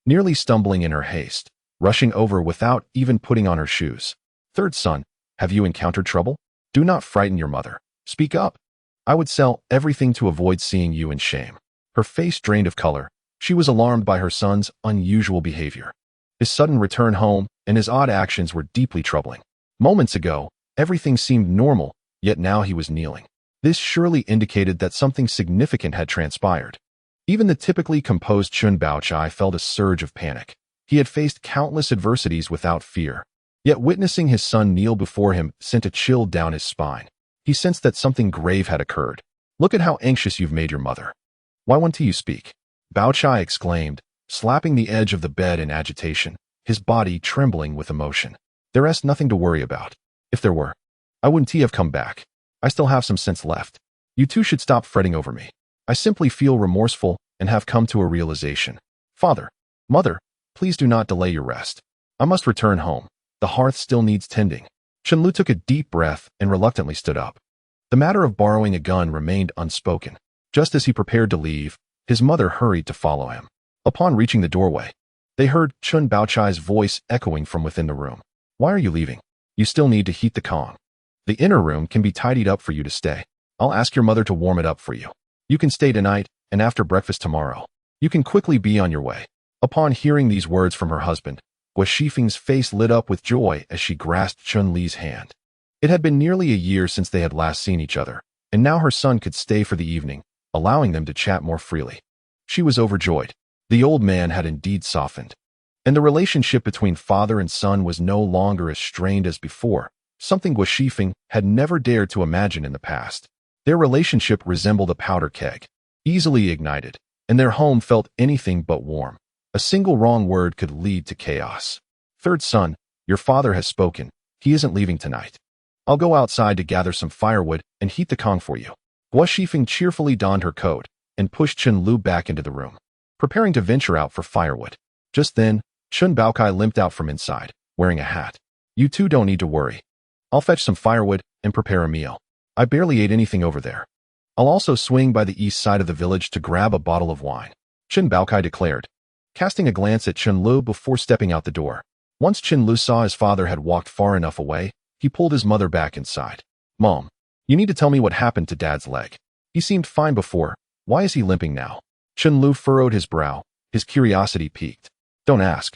nearly stumbling in her haste, rushing over without even putting on her shoes. "Third son, have you encountered trouble? Do not frighten your mother. Speak up. I would sell everything to avoid seeing you in shame." Her face drained of color. She was alarmed by her son's unusual behavior. His sudden return home and his odd actions were deeply troubling. Moments ago, everything seemed normal, yet now he was kneeling. This surely indicated that something significant had transpired. Even the typically composed Chun Baochai felt a surge of panic. He had faced countless adversities without fear. Yet witnessing his son kneel before him sent a chill down his spine. He sensed that something grave had occurred. "Look at how anxious you've made your mother. Why won't you speak?" Baochai exclaimed, slapping the edge of the bed in agitation, his body trembling with emotion. "There's nothing to worry about. If there were, I wouldn't have come back. I still have some sense left. You two should stop fretting over me. I simply feel remorseful and have come to a realization. Father, mother, please do not delay your rest. I must return home. The hearth still needs tending." Chen Lu took a deep breath and reluctantly stood up. The matter of borrowing a gun remained unspoken. Just as he prepared to leave, his mother hurried to follow him. Upon reaching the doorway, they heard Chun Baochai's voice echoing from within the room. "Why are you leaving? You still need to heat the Kong. The inner room can be tidied up for you to stay. I'll ask your mother to warm it up for you. You can stay tonight, and after breakfast tomorrow, you can quickly be on your way." Upon hearing these words from her husband, Gua Shifeng's face lit up with joy as she grasped Chun Li's hand. It had been nearly a year since they had last seen each other, and now her son could stay for the evening, allowing them to chat more freely. She was overjoyed. The old man had indeed softened, and the relationship between father and son was no longer as strained as before, something Gua Shifeng had never dared to imagine in the past. Their relationship resembled a powder keg, easily ignited, and their home felt anything but warm. A single wrong word could lead to chaos. "Third son, your father has spoken. He isn't leaving tonight. I'll go outside to gather some firewood and heat the Kong for you." Gua Shifeng cheerfully donned her coat and pushed Chen Lu back into the room, preparing to venture out for firewood. Just then, Chun Baochai limped out from inside, wearing a hat. "You two don't need to worry. I'll fetch some firewood and prepare a meal. I barely ate anything over there. I'll also swing by the east side of the village to grab a bottle of wine," Chun Baochai declared, casting a glance at Chen Lu before stepping out the door. Once Chen Lu saw his father had walked far enough away, he pulled his mother back inside. "Mom, you need to tell me what happened to Dad's leg. He seemed fine before. Why is he limping now?" Chen Lu furrowed his brow, his curiosity piqued. "Don't ask.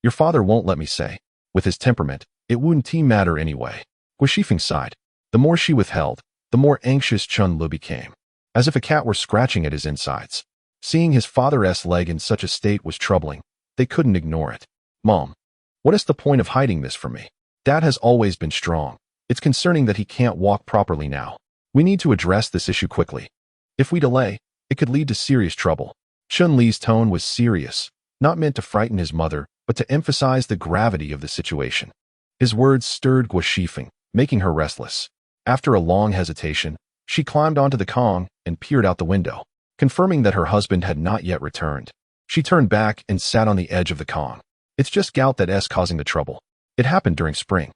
Your father won't let me say. With his temperament, it wouldn't matter anyway." Gua Shifeng sighed. The more she withheld, the more anxious Chen Lu became, as if a cat were scratching at his insides. Seeing his father's leg in such a state was troubling. They couldn't ignore it. "Mom, what is the point of hiding this from me? Dad has always been strong. It's concerning that he can't walk properly now. We need to address this issue quickly. If we delay, it could lead to serious trouble." Chun Li's tone was serious, not meant to frighten his mother, but to emphasize the gravity of the situation. His words stirred Gua Shifeng, making her restless. After a long hesitation, she climbed onto the Kong and peered out the window, confirming that her husband had not yet returned. She turned back and sat on the edge of the Kong. "It's just gout that's causing the trouble. It happened during spring.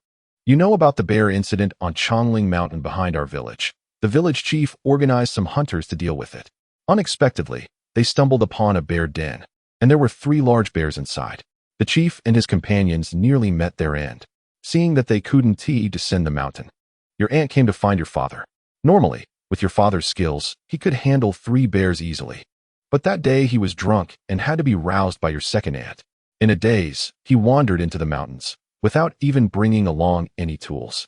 You know about the bear incident on Chongling Mountain behind our village. The village chief organized some hunters to deal with it. Unexpectedly, they stumbled upon a bear den, and there were 3 large bears inside. The chief and his companions nearly met their end, seeing that they couldn't descend the mountain. Your aunt came to find your father. Normally, with your father's skills, he could handle 3 bears easily. But that day he was drunk and had to be roused by your second aunt. In a daze, he wandered into the mountains, without even bringing along any tools.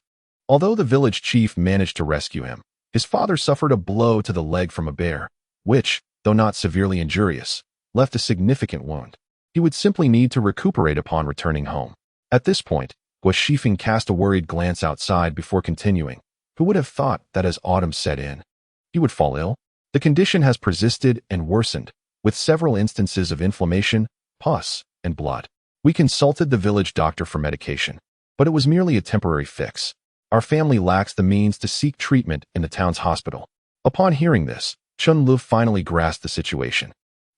Although the village chief managed to rescue him, his father suffered a blow to the leg from a bear, which, though not severely injurious, left a significant wound. He would simply need to recuperate upon returning home." At this point, Gua Shifeng cast a worried glance outside before continuing. Who would have thought that as autumn set in, he would fall ill? The condition has persisted and worsened, with several instances of inflammation, pus, and blood. We consulted the village doctor for medication, but it was merely a temporary fix. Our family lacks the means to seek treatment in the town's hospital. Upon hearing this, Chun Lu finally grasped the situation.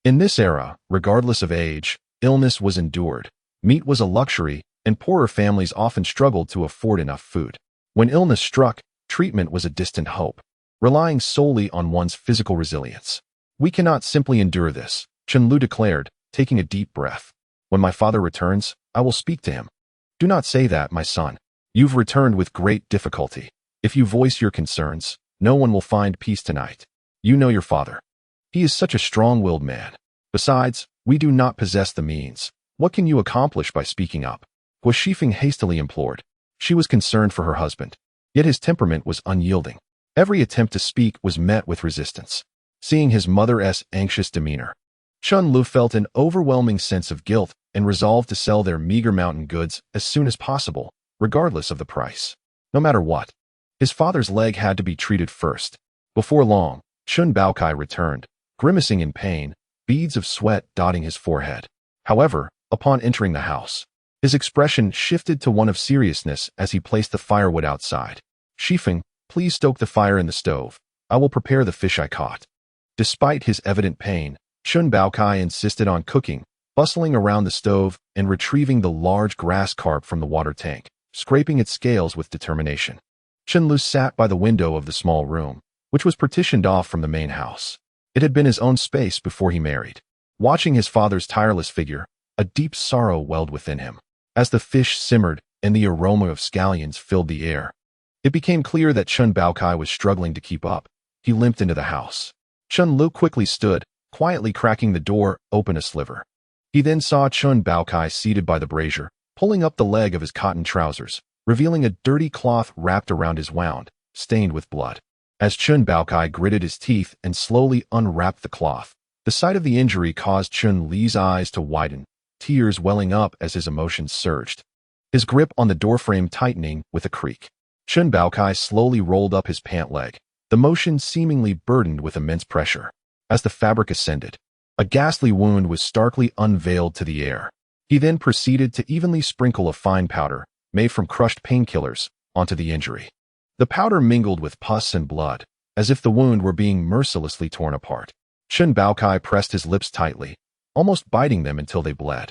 In this era, regardless of age, illness was endured, meat was a luxury, and poorer families often struggled to afford enough food. When illness struck, treatment was a distant hope, relying solely on one's physical resilience. We cannot simply endure this, Chen declared, taking a deep breath. When my father returns, I will speak to him. Do not say that, my son. You've returned with great difficulty. If you voice your concerns, no one will find peace tonight. You know your father. He is such a strong-willed man. Besides, we do not possess the means. What can you accomplish by speaking up? Guo Shifeng hastily implored. She was concerned for her husband, yet his temperament was unyielding. Every attempt to speak was met with resistance. Seeing his mother's anxious demeanor, Chen Lu felt an overwhelming sense of guilt and resolved to sell their meager mountain goods as soon as possible, regardless of the price. No matter what, his father's leg had to be treated first. Before long, Chun Baokai returned, grimacing in pain, beads of sweat dotting his forehead. However, upon entering the house, his expression shifted to one of seriousness as he placed the firewood outside. Shifeng, please stoke the fire in the stove. I will prepare the fish I caught. Despite his evident pain, Chun Baokai insisted on cooking, bustling around the stove and retrieving the large grass carp from the water tank, scraping its scales with determination. Chen Lu sat by the window of the small room, which was partitioned off from the main house. It had been his own space before he married. Watching his father's tireless figure, a deep sorrow welled within him. As the fish simmered and the aroma of scallions filled the air, it became clear that Chun Baokai was struggling to keep up. He limped into the house. Chen Lu quickly stood, quietly cracking the door open a sliver. He then saw Chun Baokai seated by the brazier, pulling up the leg of his cotton trousers, revealing a dirty cloth wrapped around his wound, stained with blood. As Chun Baokai gritted his teeth and slowly unwrapped the cloth, the sight of the injury caused Chun Li's eyes to widen, tears welling up as his emotions surged. His grip on the doorframe tightening with a creak. Chun Baokai slowly rolled up his pant leg, the motion seemingly burdened with immense pressure. As the fabric ascended, a ghastly wound was starkly unveiled to the air. He then proceeded to evenly sprinkle a fine powder, made from crushed painkillers, onto the injury. The powder mingled with pus and blood, as if the wound were being mercilessly torn apart. Chun Baokai pressed his lips tightly, almost biting them until they bled.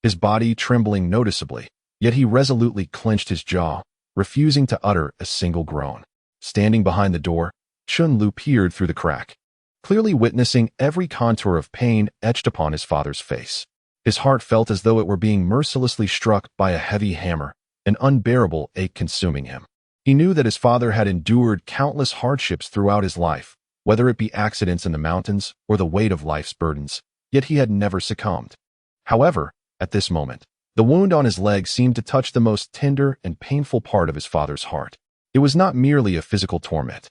His body trembling noticeably, yet he resolutely clenched his jaw, refusing to utter a single groan. Standing behind the door, Chun Lu peered through the crack, clearly witnessing every contour of pain etched upon his father's face. His heart felt as though it were being mercilessly struck by a heavy hammer, an unbearable ache consuming him. He knew that his father had endured countless hardships throughout his life, whether it be accidents in the mountains or the weight of life's burdens, yet he had never succumbed. However, at this moment, the wound on his leg seemed to touch the most tender and painful part of his father's heart. It was not merely a physical torment.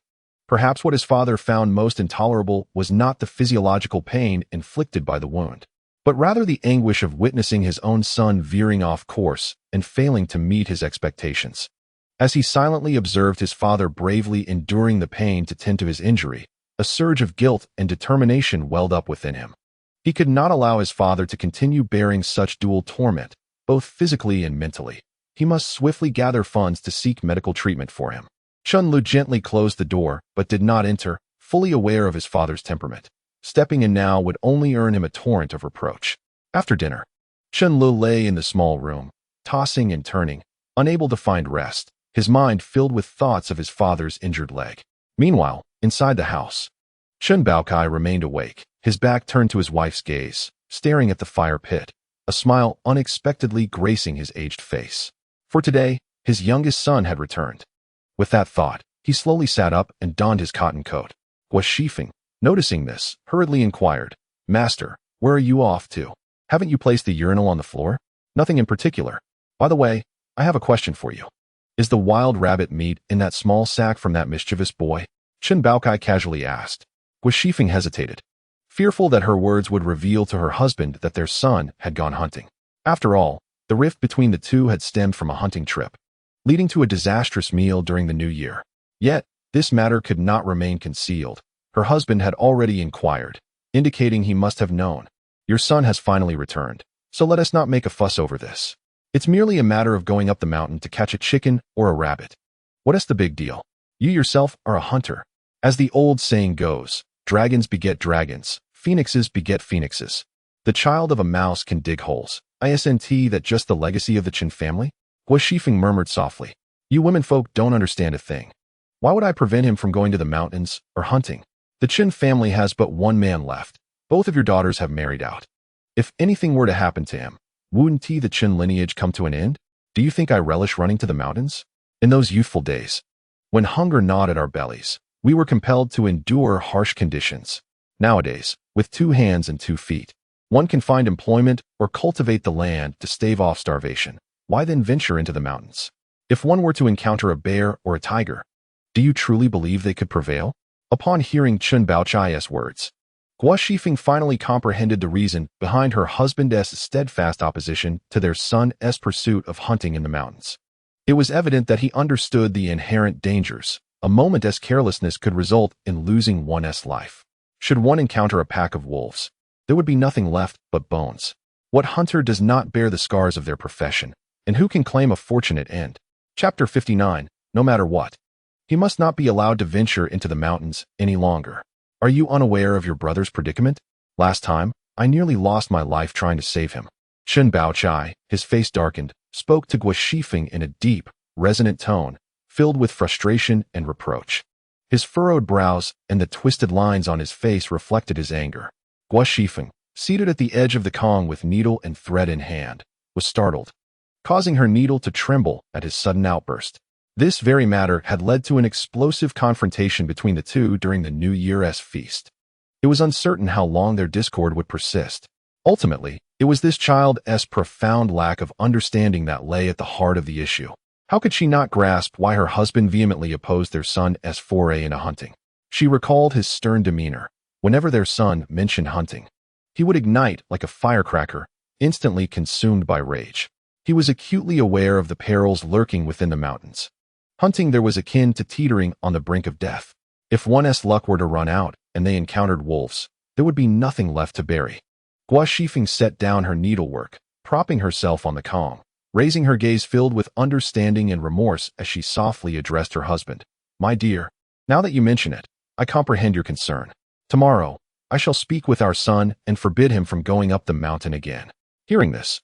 Perhaps what his father found most intolerable was not the physiological pain inflicted by the wound, but rather the anguish of witnessing his own son veering off course and failing to meet his expectations. As he silently observed his father bravely enduring the pain to tend to his injury, a surge of guilt and determination welled up within him. He could not allow his father to continue bearing such dual torment, both physically and mentally. He must swiftly gather funds to seek medical treatment for him. Chun Lu gently closed the door, but did not enter, fully aware of his father's temperament. Stepping in now would only earn him a torrent of reproach. After dinner, Chun Lu lay in the small room, tossing and turning, unable to find rest, his mind filled with thoughts of his father's injured leg. Meanwhile, inside the house, Chun Baokai remained awake, his back turned to his wife's gaze, staring at the fire pit, a smile unexpectedly gracing his aged face. For today, his youngest son had returned. With that thought, he slowly sat up and donned his cotton coat. Guo Shifeng, noticing this, hurriedly inquired, "Master, where are you off to? Haven't you placed the urinal on the floor?" "Nothing in particular. By the way, I have a question for you. Is the wild rabbit meat in that small sack from that mischievous boy?" Chun Baokai casually asked. Guo Shifeng hesitated, fearful that her words would reveal to her husband that their son had gone hunting. After all, the rift between the two had stemmed from a hunting trip, leading to a disastrous meal during the new year. Yet, this matter could not remain concealed. Her husband had already inquired, indicating he must have known. "Your son has finally returned, so let us not make a fuss over this. It's merely a matter of going up the mountain to catch a chicken or a rabbit. What is the big deal? You yourself are a hunter. As the old saying goes, dragons beget dragons, phoenixes beget phoenixes. The child of a mouse can dig holes. Isn't that just the legacy of the Chen family?" Guo Shifeng murmured softly. You women folk don't understand a thing. Why would I prevent him from going to the mountains or hunting? The Chen family has but one man left. Both of your daughters have married out. If anything were to happen to him, wouldn't the Chen lineage come to an end? Do you think I relish running to the mountains? In those youthful days, when hunger gnawed at our bellies, we were compelled to endure harsh conditions. Nowadays, with 2 hands and 2 feet, one can find employment or cultivate the land to stave off starvation. Why then venture into the mountains? If one were to encounter a bear or a tiger, do you truly believe they could prevail? Upon hearing Chen Baochai's words, Gua Shifeng finally comprehended the reason behind her husband's steadfast opposition to their son's pursuit of hunting in the mountains. It was evident that he understood the inherent dangers. A moment's carelessness could result in losing one's life. Should one encounter a pack of wolves, there would be nothing left but bones. What hunter does not bear the scars of their profession, and who can claim a fortunate end? Chapter 59. No matter what, he must not be allowed to venture into the mountains any longer. Are you unaware of your brother's predicament? Last time, I nearly lost my life trying to save him. Chen Baochai, his face darkened, spoke to Gua Shifeng in a deep, resonant tone, filled with frustration and reproach. His furrowed brows and the twisted lines on his face reflected his anger. Gua Shifeng, seated at the edge of the Kong with needle and thread in hand, was startled, causing her needle to tremble at his sudden outburst. This very matter had led to an explosive confrontation between the two during the New Year's feast. It was uncertain how long their discord would persist. Ultimately, it was this child's profound lack of understanding that lay at the heart of the issue. How could she not grasp why her husband vehemently opposed their son's foray into hunting? She recalled his stern demeanor. Whenever their son mentioned hunting, he would ignite like a firecracker, instantly consumed by rage. He was acutely aware of the perils lurking within the mountains. Hunting there was akin to teetering on the brink of death. If one's luck were to run out and they encountered wolves, there would be nothing left to bury. Gua Shifeng set down her needlework, propping herself on the Kong, raising her gaze filled with understanding and remorse as she softly addressed her husband. My dear, now that you mention it, I comprehend your concern. Tomorrow, I shall speak with our son and forbid him from going up the mountain again. Hearing this,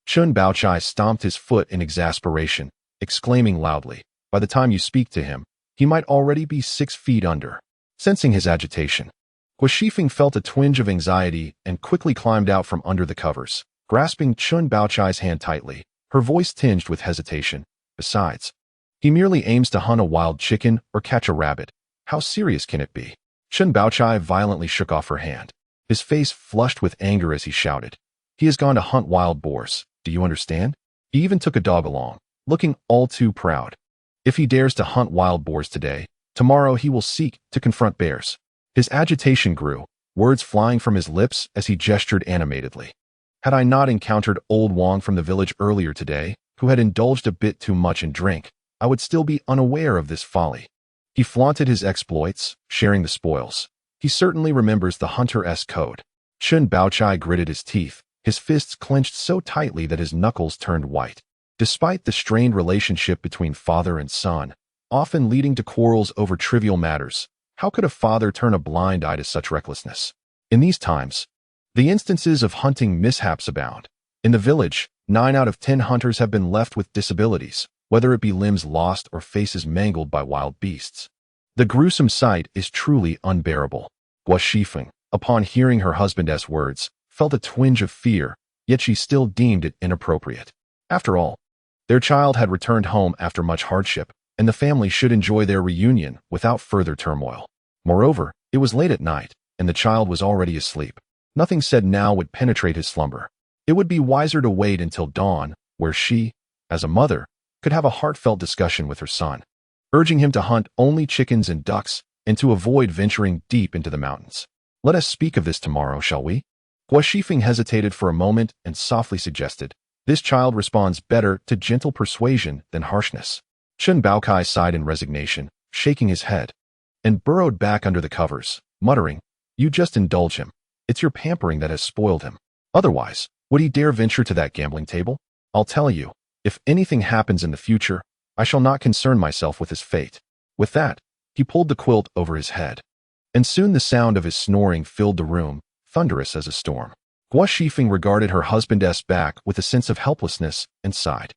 Chen Baochai stomped his foot in exasperation, exclaiming loudly, by the time you speak to him, he might already be 6 feet under. Sensing his agitation, Gua Shifeng felt a twinge of anxiety and quickly climbed out from under the covers, grasping Chen Baochai's hand tightly, her voice tinged with hesitation. Besides, he merely aims to hunt a wild chicken or catch a rabbit. How serious can it be? Chen Baochai violently shook off her hand. His face flushed with anger as he shouted. He has gone to hunt wild boars. Do you understand? He even took a dog along, looking all too proud. If he dares to hunt wild boars today, tomorrow he will seek to confront bears. His agitation grew, words flying from his lips as he gestured animatedly. Had I not encountered old Wang from the village earlier today, who had indulged a bit too much in drink, I would still be unaware of this folly. He flaunted his exploits, sharing the spoils. He certainly remembers the hunter-esque code. Chen Baochai gritted his teeth, his fists clenched so tightly that his knuckles turned white. Despite the strained relationship between father and son, often leading to quarrels over trivial matters, how could a father turn a blind eye to such recklessness? In these times, the instances of hunting mishaps abound. In the village, 9 out of 10 hunters have been left with disabilities, whether it be limbs lost or faces mangled by wild beasts. The gruesome sight is truly unbearable. Gua Shifeng, upon hearing her husband's words, felt a twinge of fear, yet she still deemed it inappropriate. After all, their child had returned home after much hardship, and the family should enjoy their reunion without further turmoil. Moreover, it was late at night, and the child was already asleep. Nothing said now would penetrate his slumber. It would be wiser to wait until dawn, where she, as a mother, could have a heartfelt discussion with her son, urging him to hunt only chickens and ducks and to avoid venturing deep into the mountains. Let us speak of this tomorrow, shall we? Gua Shifeng hesitated for a moment and softly suggested, this child responds better to gentle persuasion than harshness. Chen Baochai sighed in resignation, shaking his head, and burrowed back under the covers, muttering, you just indulge him. It's your pampering that has spoiled him. Otherwise, would he dare venture to that gambling table? I'll tell you, if anything happens in the future, I shall not concern myself with his fate. With that, he pulled the quilt over his head. And soon the sound of his snoring filled the room, thunderous as a storm. Gua Shifeng regarded her husband's back with a sense of helplessness and sighed.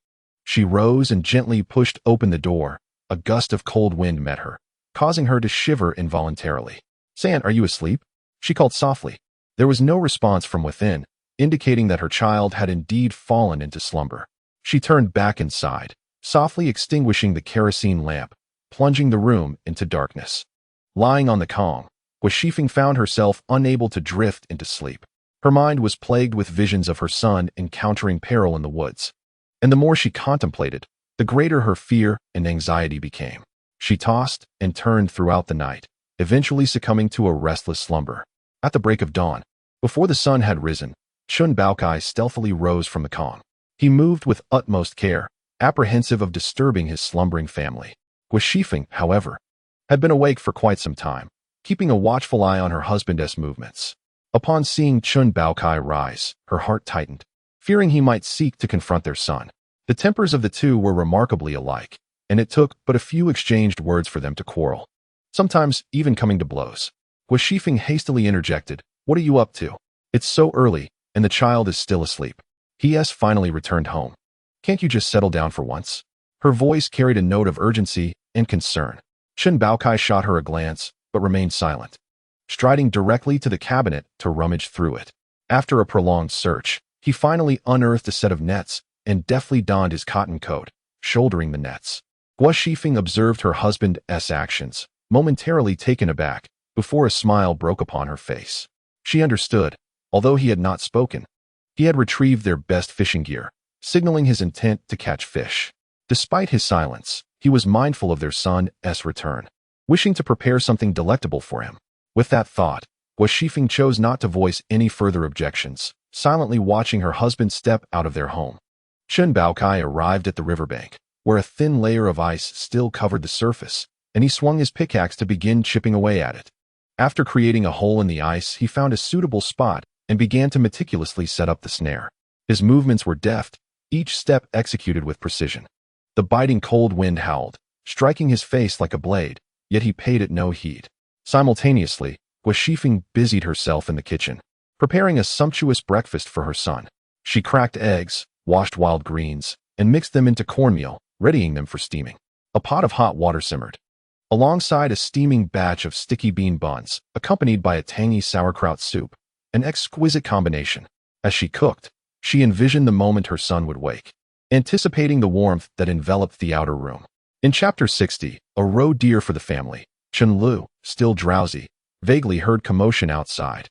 She rose and gently pushed open the door. A gust of cold wind met her, causing her to shiver involuntarily. "San, are you asleep?" she called softly. There was no response from within, indicating that her child had indeed fallen into slumber. She turned back inside, softly extinguishing the kerosene lamp, plunging the room into darkness. Lying on the Kong, Guashifeng found herself unable to drift into sleep. Her mind was plagued with visions of her son encountering peril in the woods. And the more she contemplated, the greater her fear and anxiety became. She tossed and turned throughout the night, eventually succumbing to a restless slumber. At the break of dawn, before the sun had risen, Chen Baokai stealthily rose from the Kong. He moved with utmost care, apprehensive of disturbing his slumbering family. Guashifeng, however, had been awake for quite some time, keeping a watchful eye on her husband's movements. Upon seeing Chen Baokai rise, her heart tightened, fearing he might seek to confront their son. The tempers of the two were remarkably alike, and it took but a few exchanged words for them to quarrel, sometimes even coming to blows. Guashifeng hastily interjected, "What are you up to? It's so early, and the child is still asleep." He finally returned home. "Can't you just settle down for once?" Her voice carried a note of urgency and concern. Chen Baokai shot her a glance, but remained silent, striding directly to the cabinet to rummage through it. After a prolonged search, he finally unearthed a set of nets and deftly donned his cotton coat, shouldering the nets. Guashifeng observed her husband's actions, momentarily taken aback, before a smile broke upon her face. She understood, although he had not spoken. He had retrieved their best fishing gear, signaling his intent to catch fish. Despite his silence, he was mindful of their son's return, wishing to prepare something delectable for him. With that thought, Guashifeng chose not to voice any further objections, silently watching her husband step out of their home. Chen Baokai arrived at the riverbank, where a thin layer of ice still covered the surface, and he swung his pickaxe to begin chipping away at it. After creating a hole in the ice, he found a suitable spot and began to meticulously set up the snare. His movements were deft, each step executed with precision. The biting cold wind howled, striking his face like a blade, yet he paid it no heed. Simultaneously, Guashifeng busied herself in the kitchen, preparing a sumptuous breakfast for her son. She cracked eggs, washed wild greens, and mixed them into cornmeal, readying them for steaming. A pot of hot water simmered, alongside a steaming batch of sticky bean buns, accompanied by a tangy sauerkraut soup, an exquisite combination. As she cooked, she envisioned the moment her son would wake, anticipating the warmth that enveloped the outer room. In Chapter 60, a roe deer for the family, Chen Lu, still drowsy, vaguely heard commotion outside,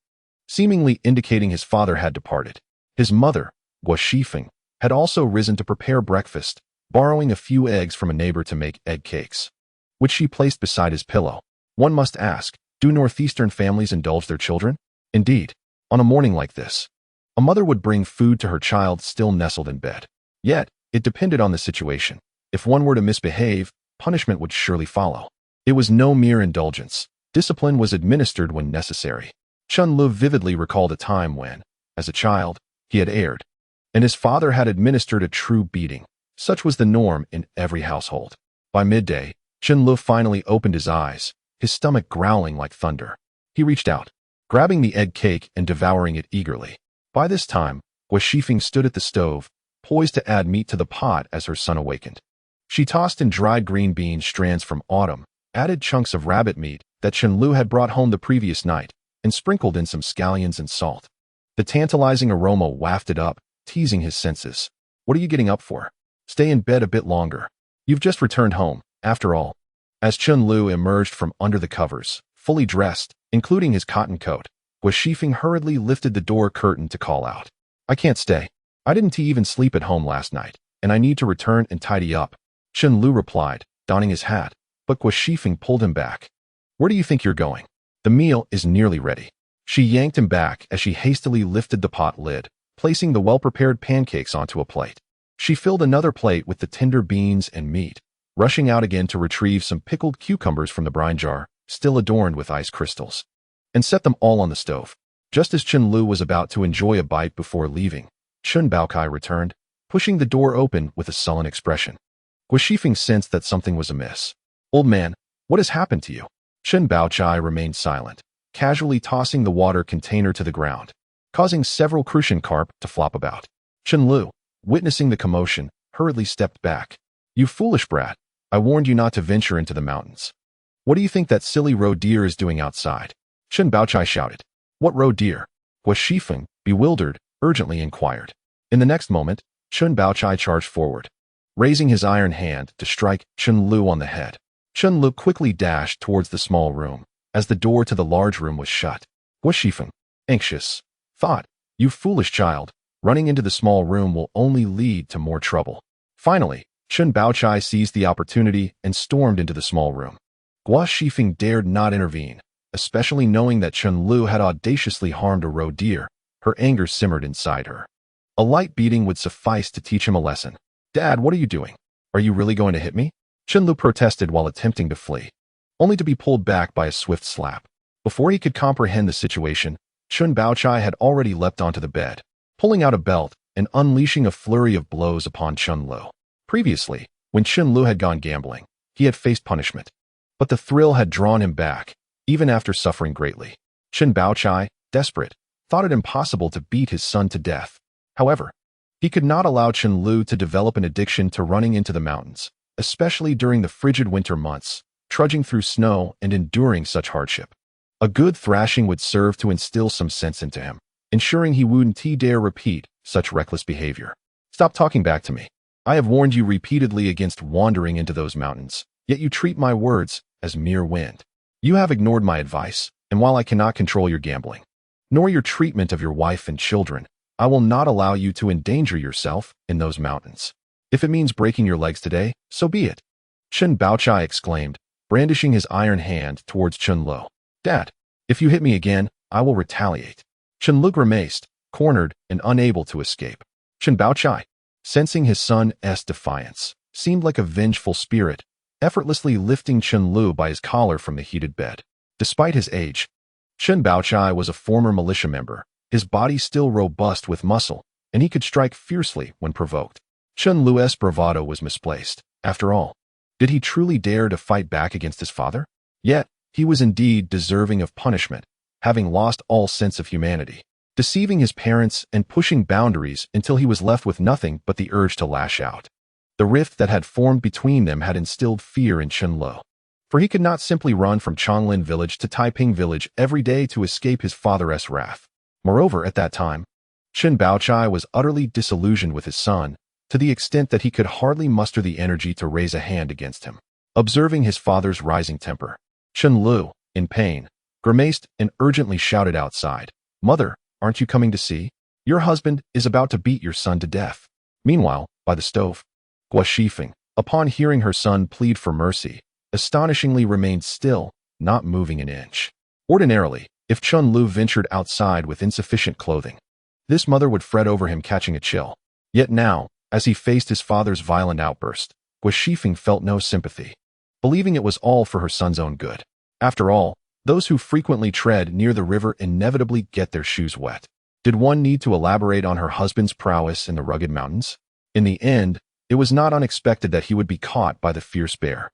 seemingly indicating his father had departed. His mother, Guashifeng, had also risen to prepare breakfast, borrowing a few eggs from a neighbor to make egg cakes, which she placed beside his pillow. One must ask, do northeastern families indulge their children? Indeed, on a morning like this, a mother would bring food to her child still nestled in bed. Yet, it depended on the situation. If one were to misbehave, punishment would surely follow. It was no mere indulgence. Discipline was administered when necessary. Chen Lu vividly recalled a time when, as a child, he had erred, and his father had administered a true beating. Such was the norm in every household. By midday, Chen Lu finally opened his eyes, his stomach growling like thunder. He reached out, grabbing the egg cake and devouring it eagerly. By this time, Guashifeng stood at the stove, poised to add meat to the pot as her son awakened. She tossed in dried green bean strands from autumn, added chunks of rabbit meat that Chen Lu had brought home the previous night, and sprinkled in some scallions and salt. The tantalizing aroma wafted up, teasing his senses. "What are you getting up for? Stay in bed a bit longer. You've just returned home, after all." As Chen Lu emerged from under the covers, fully dressed, including his cotton coat, Guashifeng hurriedly lifted the door curtain to call out, "I can't stay. I didn't even sleep at home last night, and I need to return and tidy up." Chen Lu replied, donning his hat, but Guashifeng pulled him back. "Where do you think you're going? The meal is nearly ready." She yanked him back as she hastily lifted the pot lid, placing the well-prepared pancakes onto a plate. She filled another plate with the tender beans and meat, rushing out again to retrieve some pickled cucumbers from the brine jar, still adorned with ice crystals, and set them all on the stove. Just as Chen Lu was about to enjoy a bite before leaving, Chen Baokai returned, pushing the door open with a sullen expression. Guashifeng sensed that something was amiss. "Old man, what has happened to you?" Chen Baochai remained silent, casually tossing the water container to the ground, causing several crucian carp to flop about. Chen Lu, witnessing the commotion, hurriedly stepped back. "You foolish brat. I warned you not to venture into the mountains. What do you think that silly roe deer is doing outside?" Chen Baochai shouted. "What roe deer?" Guo Shifeng, bewildered, urgently inquired. In the next moment, Chen Baochai charged forward, raising his iron hand to strike Chen Lu on the head. Chen Lu quickly dashed towards the small room, as the door to the large room was shut. Guo Shifeng, anxious, thought, "You foolish child, running into the small room will only lead to more trouble." Finally, Chen Baochai seized the opportunity and stormed into the small room. Guo Shifeng dared not intervene, especially knowing that Chen Lu had audaciously harmed a roe deer. Her anger simmered inside her. A light beating would suffice to teach him a lesson. "Dad, what are you doing? Are you really going to hit me?" Chen Lu protested while attempting to flee, only to be pulled back by a swift slap. Before he could comprehend the situation, Chen Baochai had already leapt onto the bed, pulling out a belt and unleashing a flurry of blows upon Chen Lu. Previously, when Chen Lu had gone gambling, he had faced punishment, but the thrill had drawn him back, even after suffering greatly. Chen Baochai, desperate, thought it impossible to beat his son to death. However, he could not allow Chen Lu to develop an addiction to running into the mountains, especially during the frigid winter months, trudging through snow and enduring such hardship. A good thrashing would serve to instill some sense into him, ensuring he wouldn't dare repeat such reckless behavior. "Stop talking back to me. I have warned you repeatedly against wandering into those mountains, yet you treat my words as mere wind. You have ignored my advice, and while I cannot control your gambling, nor your treatment of your wife and children, I will not allow you to endanger yourself in those mountains. If it means breaking your legs today, so be it." Chen Baochai exclaimed, brandishing his iron hand towards Chen Lu. "Dad, if you hit me again, I will retaliate." Chen Lu grimaced, cornered and unable to escape. Chen Baochai, sensing his son's defiance, seemed like a vengeful spirit, effortlessly lifting Chen Lu by his collar from the heated bed. Despite his age, Chen Baochai was a former militia member, his body still robust with muscle, and he could strike fiercely when provoked. Chen Lu's bravado was misplaced. After all, did he truly dare to fight back against his father? Yet, he was indeed deserving of punishment, having lost all sense of humanity, deceiving his parents and pushing boundaries until he was left with nothing but the urge to lash out. The rift that had formed between them had instilled fear in Chen Lu, for he could not simply run from Chonglin village to Taiping village every day to escape his father's wrath. Moreover, at that time, Chen Baochai was utterly disillusioned with his son, to the extent that he could hardly muster the energy to raise a hand against him. Observing his father's rising temper, Chen Lu, in pain, grimaced and urgently shouted outside, "Mother, aren't you coming to see? Your husband is about to beat your son to death." Meanwhile, by the stove, Guo Shifeng, upon hearing her son plead for mercy, astonishingly remained still, not moving an inch. Ordinarily, if Chen Lu ventured outside with insufficient clothing, this mother would fret over him catching a chill. Yet now, as he faced his father's violent outburst, Guo Shifeng felt no sympathy, believing it was all for her son's own good. After all, those who frequently tread near the river inevitably get their shoes wet. Did one need to elaborate on her husband's prowess in the rugged mountains? In the end, it was not unexpected that he would be caught by the fierce bear.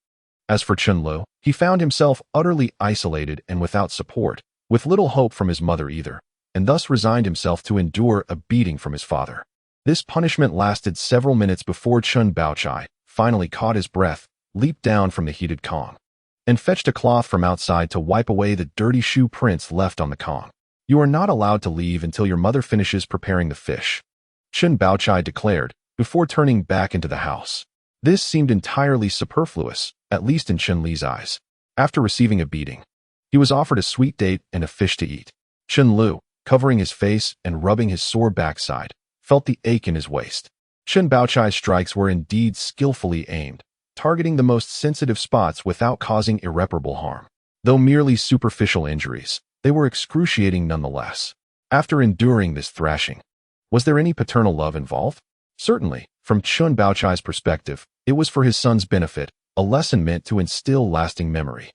As for Chen Lu, he found himself utterly isolated and without support, with little hope from his mother either, and thus resigned himself to endure a beating from his father. This punishment lasted several minutes before Chen Baochai finally caught his breath, leaped down from the heated Kong, and fetched a cloth from outside to wipe away the dirty shoe prints left on the Kong. "You are not allowed to leave until your mother finishes preparing the fish," Chen Baochai declared, before turning back into the house. This seemed entirely superfluous, at least in Chen Li's eyes. After receiving a beating, he was offered a sweet date and a fish to eat. Chen Lu, covering his face and rubbing his sore backside, felt the ache in his waist. Chen Baochai's strikes were indeed skillfully aimed, targeting the most sensitive spots without causing irreparable harm. Though merely superficial injuries, they were excruciating nonetheless. After enduring this thrashing, was there any paternal love involved? Certainly, from Chen Baochai's perspective, it was for his son's benefit, a lesson meant to instill lasting memory.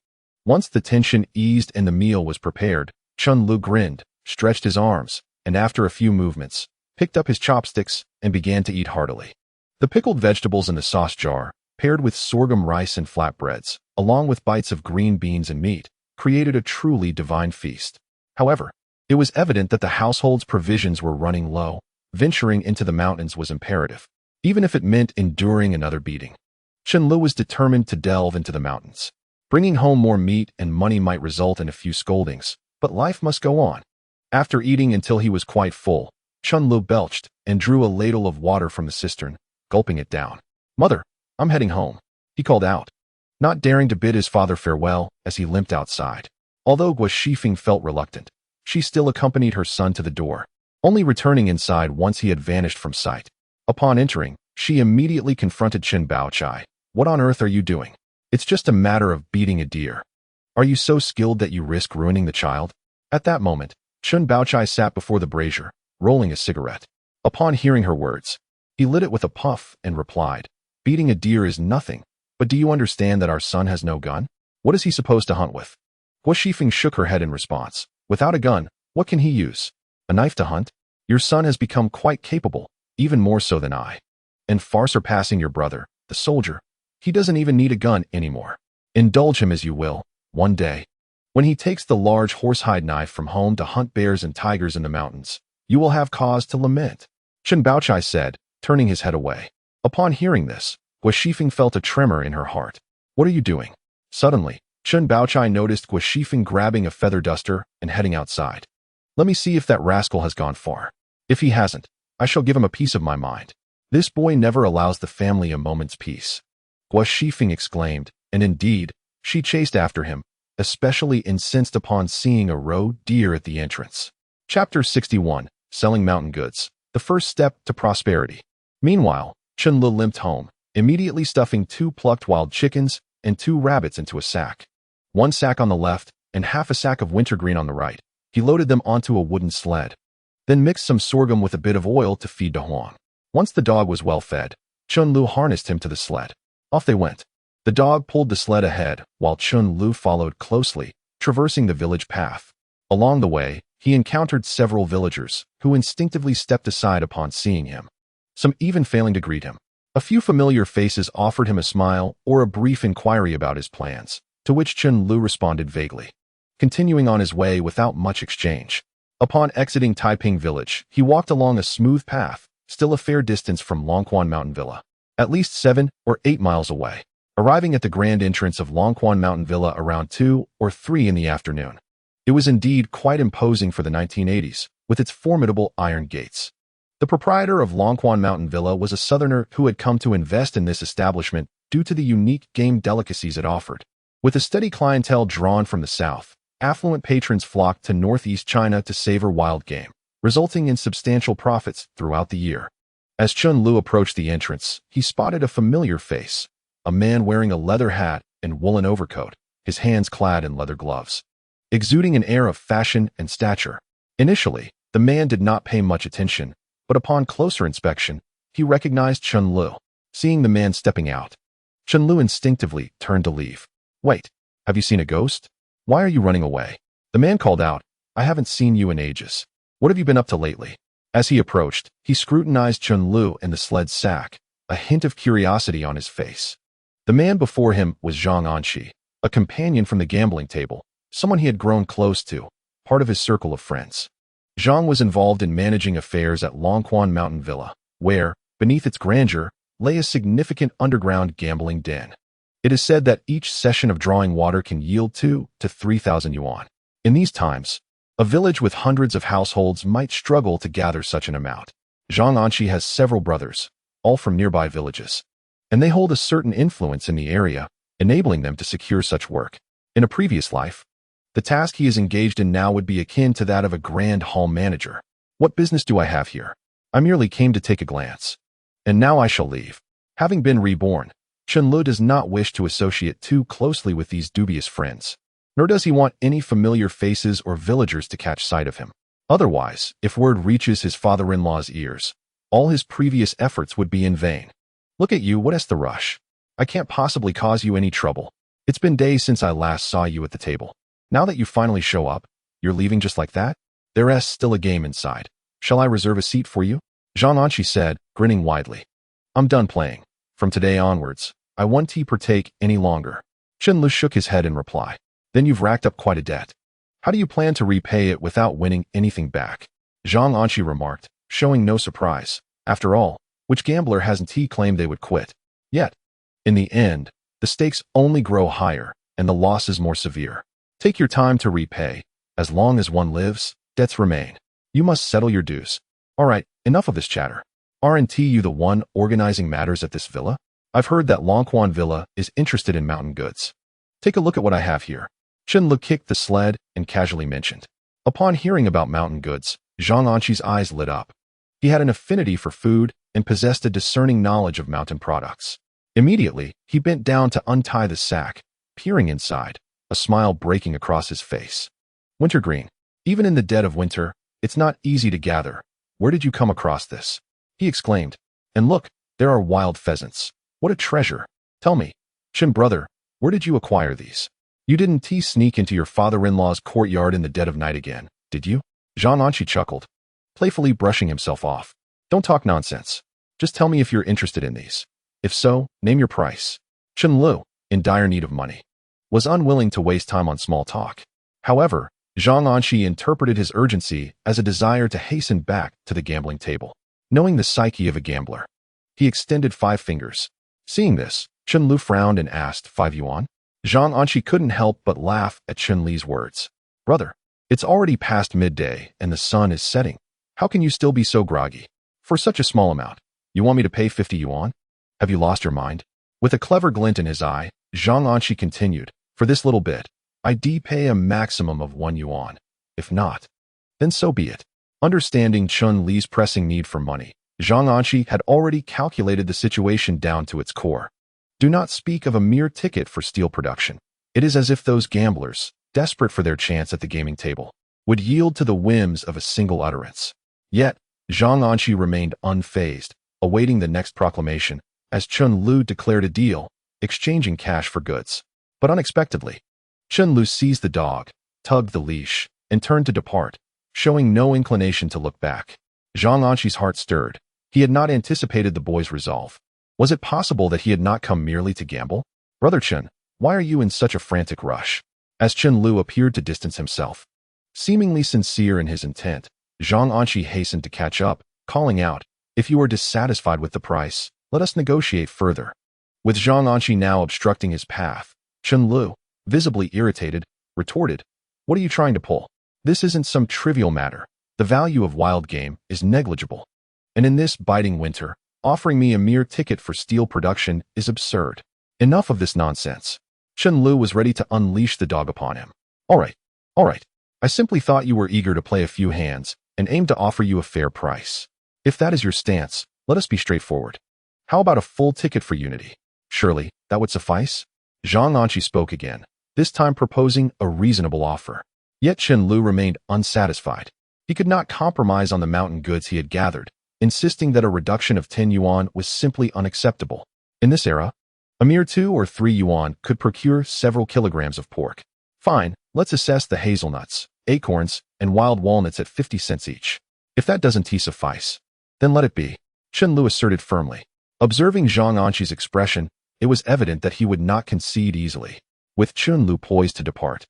Once the tension eased and the meal was prepared, Chen Lu grinned, stretched his arms, and after a few movements, picked up his chopsticks and began to eat heartily. The pickled vegetables in the sauce jar, paired with sorghum rice and flatbreads, along with bites of green beans and meat, created a truly divine feast. However, it was evident that the household's provisions were running low. Venturing into the mountains was imperative. even if it meant enduring another beating. Chen Lu was determined to delve into the mountains. Bringing home more meat and money might result in a few scoldings, but life must go on. After eating until he was quite full, Chen Lu belched and drew a ladle of water from the cistern, gulping it down. "Mother, I'm heading home," he called out, not daring to bid his father farewell as he limped outside. Although Guo Shifeng felt reluctant, she still accompanied her son to the door, only returning inside once he had vanished from sight. Upon entering, she immediately confronted Chen Baochai. "What on earth are you doing? It's just a matter of beating a deer. Are you so skilled that you risk ruining the child?" At that moment, Chen Baochai sat before the brazier, rolling a cigarette. Upon hearing her words, he lit it with a puff and replied, "Beating a deer is nothing, but do you understand that our son has no gun? What is he supposed to hunt with?" Guo Shifeng shook her head in response. "Without a gun, what can he use? A knife to hunt? Your son has become quite capable, even more so than I, and far surpassing your brother, the soldier. He doesn't even need a gun anymore. Indulge him as you will. One day, when he takes the large horsehide knife from home to hunt bears and tigers in the mountains, you will have cause to lament," Chen Baochai said, turning his head away. Upon hearing this, Guo Shifeng felt a tremor in her heart. "What are you doing?" Suddenly, Chen Baochai noticed Guo Shifeng grabbing a feather duster and heading outside. "Let me see if that rascal has gone far. If he hasn't, I shall give him a piece of my mind. This boy never allows the family a moment's peace," Guo Shifeng exclaimed, and indeed, she chased after him, especially incensed upon seeing a roe deer at the entrance. Chapter 61, Selling Mountain Goods, the First Step to Prosperity. Meanwhile, Chen Lu limped home, immediately stuffing 2 plucked wild chickens and 2 rabbits into a sack. 1 sack on the left and half a sack of wintergreen on the right. He loaded them onto a wooden sled, then mixed some sorghum with a bit of oil to feed De Huang. Once the dog was well fed, Chen Lu harnessed him to the sled. Off they went. The dog pulled the sled ahead, while Chen Lu followed closely, traversing the village path. Along the way, he encountered several villagers, who instinctively stepped aside upon seeing him, some even failing to greet him. A few familiar faces offered him a smile or a brief inquiry about his plans, to which Chen Lu responded vaguely, continuing on his way without much exchange. Upon exiting Taiping village, he walked along a smooth path, still a fair distance from Longquan Mountain Villa, at least 7 or 8 miles away, arriving at the grand entrance of Longquan Mountain Villa around 2 or 3 in the afternoon. It was indeed quite imposing for the 1980s, with its formidable iron gates. The proprietor of Longquan Mountain Villa was a southerner who had come to invest in this establishment due to the unique game delicacies it offered. With a steady clientele drawn from the south, affluent patrons flocked to northeast China to savor wild game, resulting in substantial profits throughout the year. As Chen Lu approached the entrance, he spotted a familiar face, a man wearing a leather hat and woolen overcoat, his hands clad in leather gloves, exuding an air of fashion and stature. Initially, the man did not pay much attention, but upon closer inspection, he recognized Chen Lu. Seeing the man stepping out, Chen Lu instinctively turned to leave. "Wait, have you seen a ghost? Why are you running away?" The man called out, "I haven't seen you in ages. What have you been up to lately?" As he approached, he scrutinized Chen Lu and the sled's sack, a hint of curiosity on his face. The man before him was Zhang Anqi, a companion from the gambling table, someone he had grown close to, part of his circle of friends. Zhang was involved in managing affairs at Longquan Mountain Villa, where, beneath its grandeur, lay a significant underground gambling den. It is said that each session of drawing water can yield 2,000 to 3,000 yuan. In these times, a village with hundreds of households might struggle to gather such an amount. Zhang Anqi has several brothers, all from nearby villages, and they hold a certain influence in the area, enabling them to secure such work. In a previous life, the task he is engaged in now would be akin to that of a grand hall manager. "What business do I have here? I merely came to take a glance. And now I shall leave." Having been reborn, Chen Lu does not wish to associate too closely with these dubious friends, nor does he want any familiar faces or villagers to catch sight of him. Otherwise, if word reaches his father-in-law's ears, all his previous efforts would be in vain. "Look at you, what's the rush? I can't possibly cause you any trouble. It's been days since I last saw you at the table. Now that you finally show up, you're leaving just like that? There's still a game inside. Shall I reserve a seat for you?" Zhang Anqi said, grinning widely. "I'm done playing. From today onwards, I won't partake any longer." Chen Lu shook his head in reply. "Then you've racked up quite a debt. How do you plan to repay it without winning anything back?" Zhang Anqi remarked, showing no surprise. After all, Which gambler hasn't he claimed they would quit? Yet, in the end, the stakes only grow higher and the losses more severe. Take your time to repay. As long as one lives, debts remain. You must settle your dues. All right, enough of this chatter. Aren't you the one organizing matters at this villa? I've heard that Longquan Villa is interested in mountain goods. Take a look at what I have here. Chen Lu kicked the sled and casually mentioned. Upon hearing about mountain goods, Zhang Anqi's eyes lit up. He had an affinity for food and possessed a discerning knowledge of mountain products. Immediately, he bent down to untie the sack, peering inside, a smile breaking across his face. Wintergreen. Even in the dead of winter, it's not easy to gather. Where did you come across this? He exclaimed. And look, there are wild pheasants. What a treasure. Tell me, Chen brother, where did you acquire these? You didn't sneak into your father-in-law's courtyard in the dead of night again, did you? Zhang Anqi chuckled, playfully brushing himself off. Don't talk nonsense. Just tell me if you're interested in these. If so, name your price. Chen Lu, in dire need of money, was unwilling to waste time on small talk. However, Zhang Anqi interpreted his urgency as a desire to hasten back to the gambling table. Knowing the psyche of a gambler, he extended 5 fingers. Seeing this, Chen Lu frowned and asked, 5 yuan? Zhang Anqi couldn't help but laugh at Chen Li's words. Brother, it's already past midday and the sun is setting. How can you still be so groggy? For such a small amount, you want me to pay 50 yuan? Have you lost your mind? With a clever glint in his eye, Zhang Anqi continued, for this little bit, I'd pay a maximum of 1 yuan. If not, then so be it. Understanding Chen Li's pressing need for money, Zhang Anqi had already calculated the situation down to its core. Do not speak of a mere ticket for steel production. It is as if those gamblers, desperate for their chance at the gaming table, would yield to the whims of a single utterance. Yet, Zhang Anqi remained unfazed, awaiting the next proclamation, as Chen Lu declared a deal, exchanging cash for goods. But unexpectedly, Chen Lu seized the dog, tugged the leash, and turned to depart, showing no inclination to look back. Zhang Anqi's heart stirred. He had not anticipated the boy's resolve. Was it possible that he had not come merely to gamble? Brother Chen, why are you in such a frantic rush? As Chen Lu appeared to distance himself, seemingly sincere in his intent, Zhang Anqi hastened to catch up, calling out, if you are dissatisfied with the price, let us negotiate further. With Zhang Anqi now obstructing his path, Chen Lu, visibly irritated, retorted, what are you trying to pull? This isn't some trivial matter. The value of wild game is negligible. And in this biting winter, offering me a mere ticket for steel production is absurd. Enough of this nonsense. Chen Lu was ready to unleash the dog upon him. All right. I simply thought you were eager to play a few hands and aimed to offer you a fair price. If that is your stance, let us be straightforward. How about a full ticket for unity? Surely, that would suffice? Zhang Anqi spoke again, this time proposing a reasonable offer. Yet Chen Lu remained unsatisfied. He could not compromise on the mountain goods he had gathered, insisting that a reduction of 10 yuan was simply unacceptable. In this era, a mere 2 or 3 yuan could procure several kilograms of pork. Fine, let's assess the hazelnuts, acorns, and wild walnuts at 50 cents each. If that doesn't suffice, then let it be, Chen Lu asserted firmly. Observing Zhang Anqi's expression, it was evident that he would not concede easily. With Chen Lu poised to depart,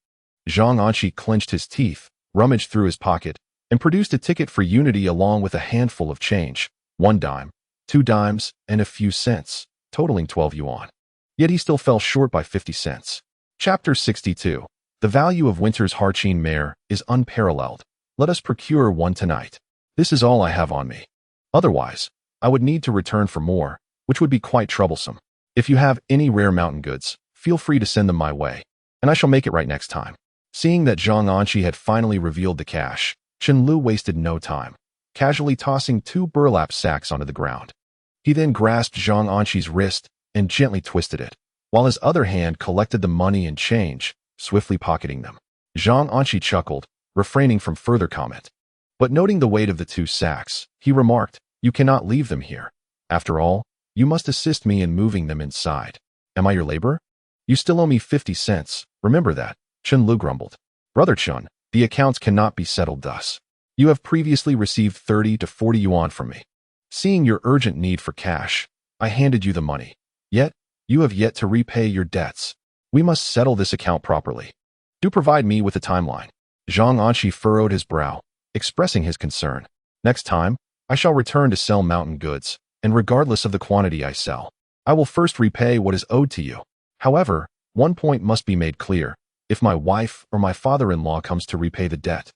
Zhang Anqi clenched his teeth, rummaged through his pocket, and produced a ticket for unity along with a handful of change, 1 dime, 2 dimes, and a few cents, totaling 12 yuan. Yet he still fell short by 50 cents. Chapter 62. The value of winter's Harchin mare is unparalleled. Let us procure one tonight. This is all I have on me. Otherwise, I would need to return for more, which would be quite troublesome. If you have any rare mountain goods, feel free to send them my way, and I shall make it right next time. Seeing that Zhang Anqi had finally revealed the cash, Chen Lu wasted no time, casually tossing 2 burlap sacks onto the ground. He then grasped Zhang Anqi's wrist and gently twisted it, while his other hand collected the money and change, swiftly pocketing them. Zhang Anqi chuckled, refraining from further comment. But noting the weight of the 2 sacks, he remarked, you cannot leave them here. After all, you must assist me in moving them inside. Am I your laborer? You still owe me 50 cents, remember that, Chen Lu grumbled. Brother Chen, the accounts cannot be settled thus. You have previously received 30 to 40 yuan from me. Seeing your urgent need for cash, I handed you the money. Yet, you have yet to repay your debts. We must settle this account properly. Do provide me with a timeline. Zhang Anqi furrowed his brow, expressing his concern. Next time, I shall return to sell mountain goods, and regardless of the quantity I sell, I will first repay what is owed to you. However, one point must be made clear. If my wife or my father-in-law comes to repay the debt,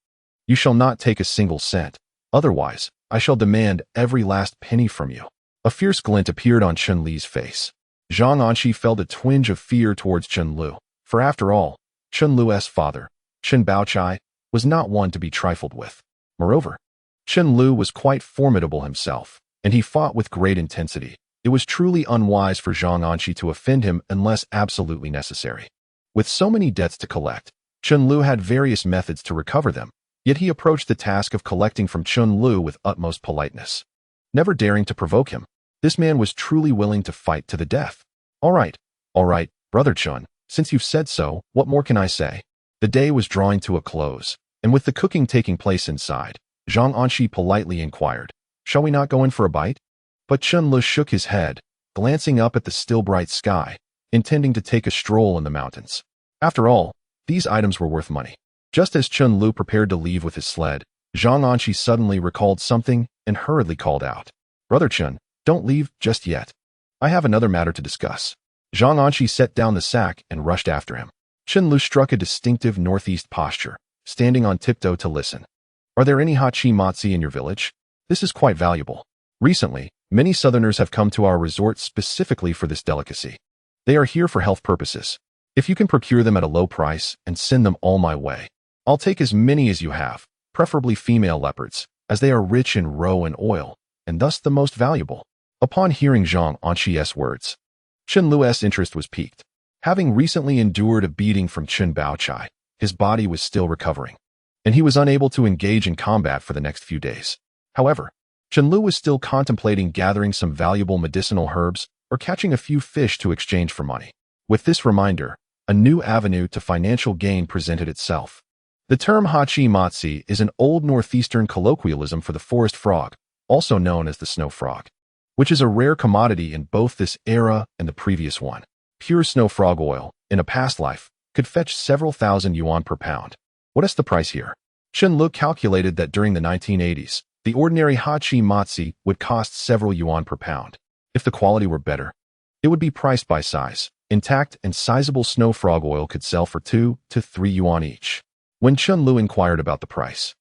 you shall not take a single cent. Otherwise, I shall demand every last penny from you." A fierce glint appeared on Chen Li's face. Zhang Anqi felt a twinge of fear towards Chen Lu, for after all, Chen Lu's father, Chen Baochai, was not one to be trifled with. Moreover, Chen Lu was quite formidable himself, and he fought with great intensity. It was truly unwise for Zhang Anqi to offend him unless absolutely necessary. With so many debts to collect, Chen Lu had various methods to recover them, yet he approached the task of collecting from Chen Lu with utmost politeness. Never daring to provoke him, this man was truly willing to fight to the death. All right, brother Chen, since you've said so, what more can I say?" The day was drawing to a close, and with the cooking taking place inside, Zhang Anqi politely inquired, "Shall we not go in for a bite?" But Chen Lu shook his head, glancing up at the still bright sky, intending to take a stroll in the mountains. After all, these items were worth money. Just as Chen Lu prepared to leave with his sled, Zhang Anqi suddenly recalled something and hurriedly called out, "Brother Chen, don't leave just yet. I have another matter to discuss." Zhang Anqi set down the sack and rushed after him. Chen Lu struck a distinctive northeast posture, standing on tiptoe to listen. "Are there any hachi matzi in your village? This is quite valuable. Recently, many southerners have come to our resort specifically for this delicacy. They are here for health purposes. If you can procure them at a low price and send them all my way, I'll take as many as you have, preferably female leopards, as they are rich in roe and oil, and thus the most valuable." Upon hearing Zhang Anqi's words, Chen Lu's interest was piqued. Having recently endured a beating from Chen Baochai, his body was still recovering, and he was unable to engage in combat for the next few days. However, Chen Lu was still contemplating gathering some valuable medicinal herbs or catching a few fish to exchange for money. With this reminder, a new avenue to financial gain presented itself. The term hachi matzi is an old northeastern colloquialism for the forest frog, also known as the snow frog, which is a rare commodity in both this era and the previous one. Pure snow frog oil, in a past life, could fetch several thousand yuan per pound. What is the price here? Chen Lu calculated that during the 1980s, the ordinary hachi matzi would cost several yuan per pound. If the quality were better, it would be priced by size. Intact and sizable snow frog oil could sell for 2 to 3 yuan each. When Chen Lu inquired about the price,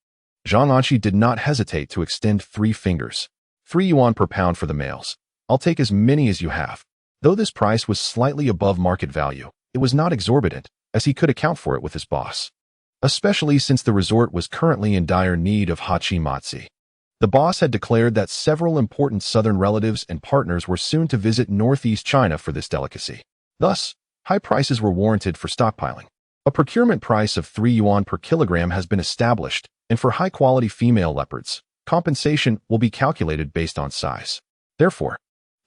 Zhang Anqi did not hesitate to extend 3 fingers. 3 yuan per pound for the males. I'll take as many as you have. Though this price was slightly above market value, it was not exorbitant, as he could account for it with his boss. Especially since the resort was currently in dire need of hachi matzi. The boss had declared that several important southern relatives and partners were soon to visit northeast China for this delicacy. Thus, high prices were warranted for stockpiling. A procurement price of 3 yuan per kilogram has been established, and for high-quality female leopards, compensation will be calculated based on size. Therefore,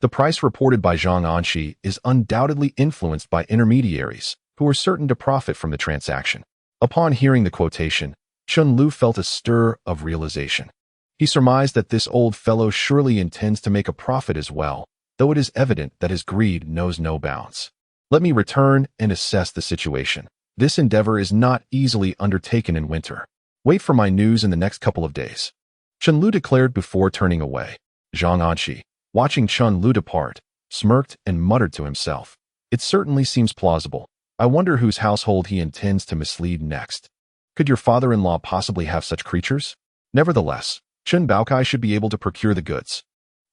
the price reported by Zhang Anqi is undoubtedly influenced by intermediaries who are certain to profit from the transaction. Upon hearing the quotation, Chen Lu felt a stir of realization. He surmised that this old fellow surely intends to make a profit as well, though it is evident that his greed knows no bounds. Let me return and assess the situation. This endeavor is not easily undertaken in winter. Wait for my news in the next couple of days. Chen Lu declared before turning away. Zhang Anqi, watching Chen Lu depart, smirked and muttered to himself, "It certainly seems plausible. I wonder whose household he intends to mislead next. Could your father-in-law possibly have such creatures?" Nevertheless, Chen Baochai should be able to procure the goods.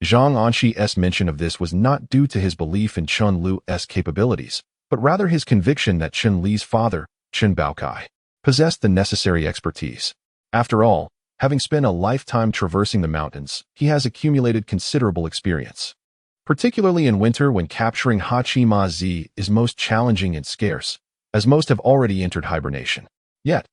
Zhang Anqi's mention of this was not due to his belief in Chen Lu's capabilities, but rather his conviction that Chen Li's father, Chen Baochai, possessed the necessary expertise. After all, having spent a lifetime traversing the mountains, he has accumulated considerable experience. Particularly in winter when capturing hachi matzi is most challenging and scarce, as most have already entered hibernation. Yet,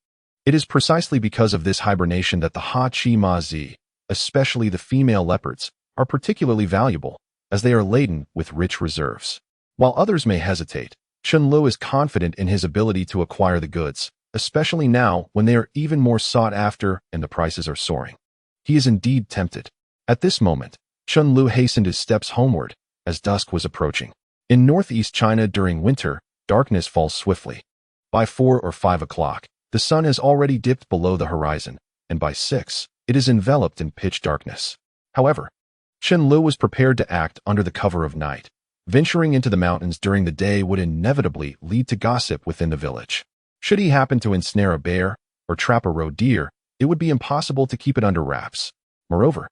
it is precisely because of this hibernation that the hachi matzi, especially the female leopards, are particularly valuable, as they are laden with rich reserves. While others may hesitate, Chen Lu is confident in his ability to acquire the goods, especially now when they are even more sought after and the prices are soaring. He is indeed tempted. At this moment, Chen Lu hastened his steps homeward, as dusk was approaching. In northeast China during winter, darkness falls swiftly. By 4 or 5 o'clock, the sun has already dipped below the horizon, and by 6, it is enveloped in pitch darkness. However, Chen Lu was prepared to act under the cover of night. Venturing into the mountains during the day would inevitably lead to gossip within the village. Should he happen to ensnare a bear or trap a roe deer, it would be impossible to keep it under wraps. Moreover,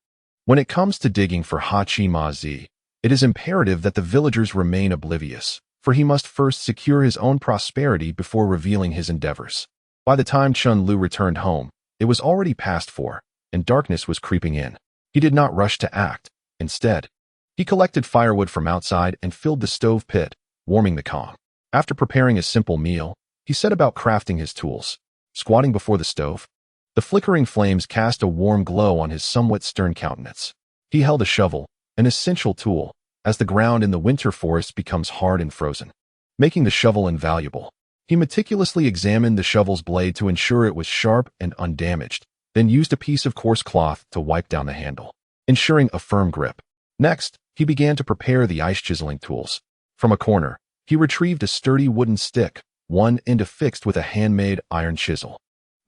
when it comes to digging for Hachi Mazi, it is imperative that the villagers remain oblivious, for he must first secure his own prosperity before revealing his endeavors. By the time Chen Lu returned home, it was already past 4, and darkness was creeping in. He did not rush to act. Instead, he collected firewood from outside and filled the stove pit, warming the calm. After preparing a simple meal, he set about crafting his tools. Squatting before the stove, the flickering flames cast a warm glow on his somewhat stern countenance. He held a shovel, an essential tool, as the ground in the winter forest becomes hard and frozen, making the shovel invaluable. He meticulously examined the shovel's blade to ensure it was sharp and undamaged, then used a piece of coarse cloth to wipe down the handle, ensuring a firm grip. Next, he began to prepare the ice chiseling tools. From a corner, he retrieved a sturdy wooden stick, one end affixed with a handmade iron chisel.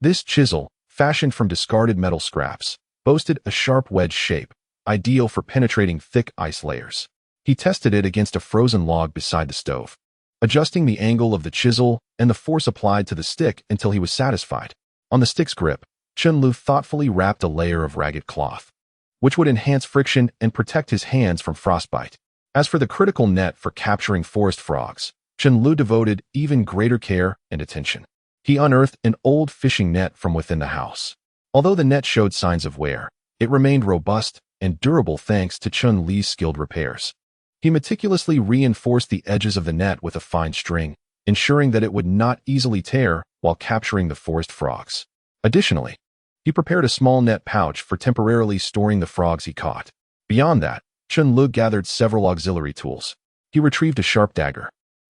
This chisel, fashioned from discarded metal scraps, boasted a sharp wedge shape, ideal for penetrating thick ice layers. He tested it against a frozen log beside the stove, adjusting the angle of the chisel and the force applied to the stick until he was satisfied. On the stick's grip, Chen Lu thoughtfully wrapped a layer of ragged cloth, which would enhance friction and protect his hands from frostbite. As for the critical net for capturing forest frogs, Chen Lu devoted even greater care and attention. He unearthed an old fishing net from within the house. Although the net showed signs of wear, it remained robust and durable thanks to Chen Li's skilled repairs. He meticulously reinforced the edges of the net with a fine string, ensuring that it would not easily tear while capturing the forest frogs. Additionally, he prepared a small net pouch for temporarily storing the frogs he caught. Beyond that, Chen Lu gathered several auxiliary tools. He retrieved a sharp dagger,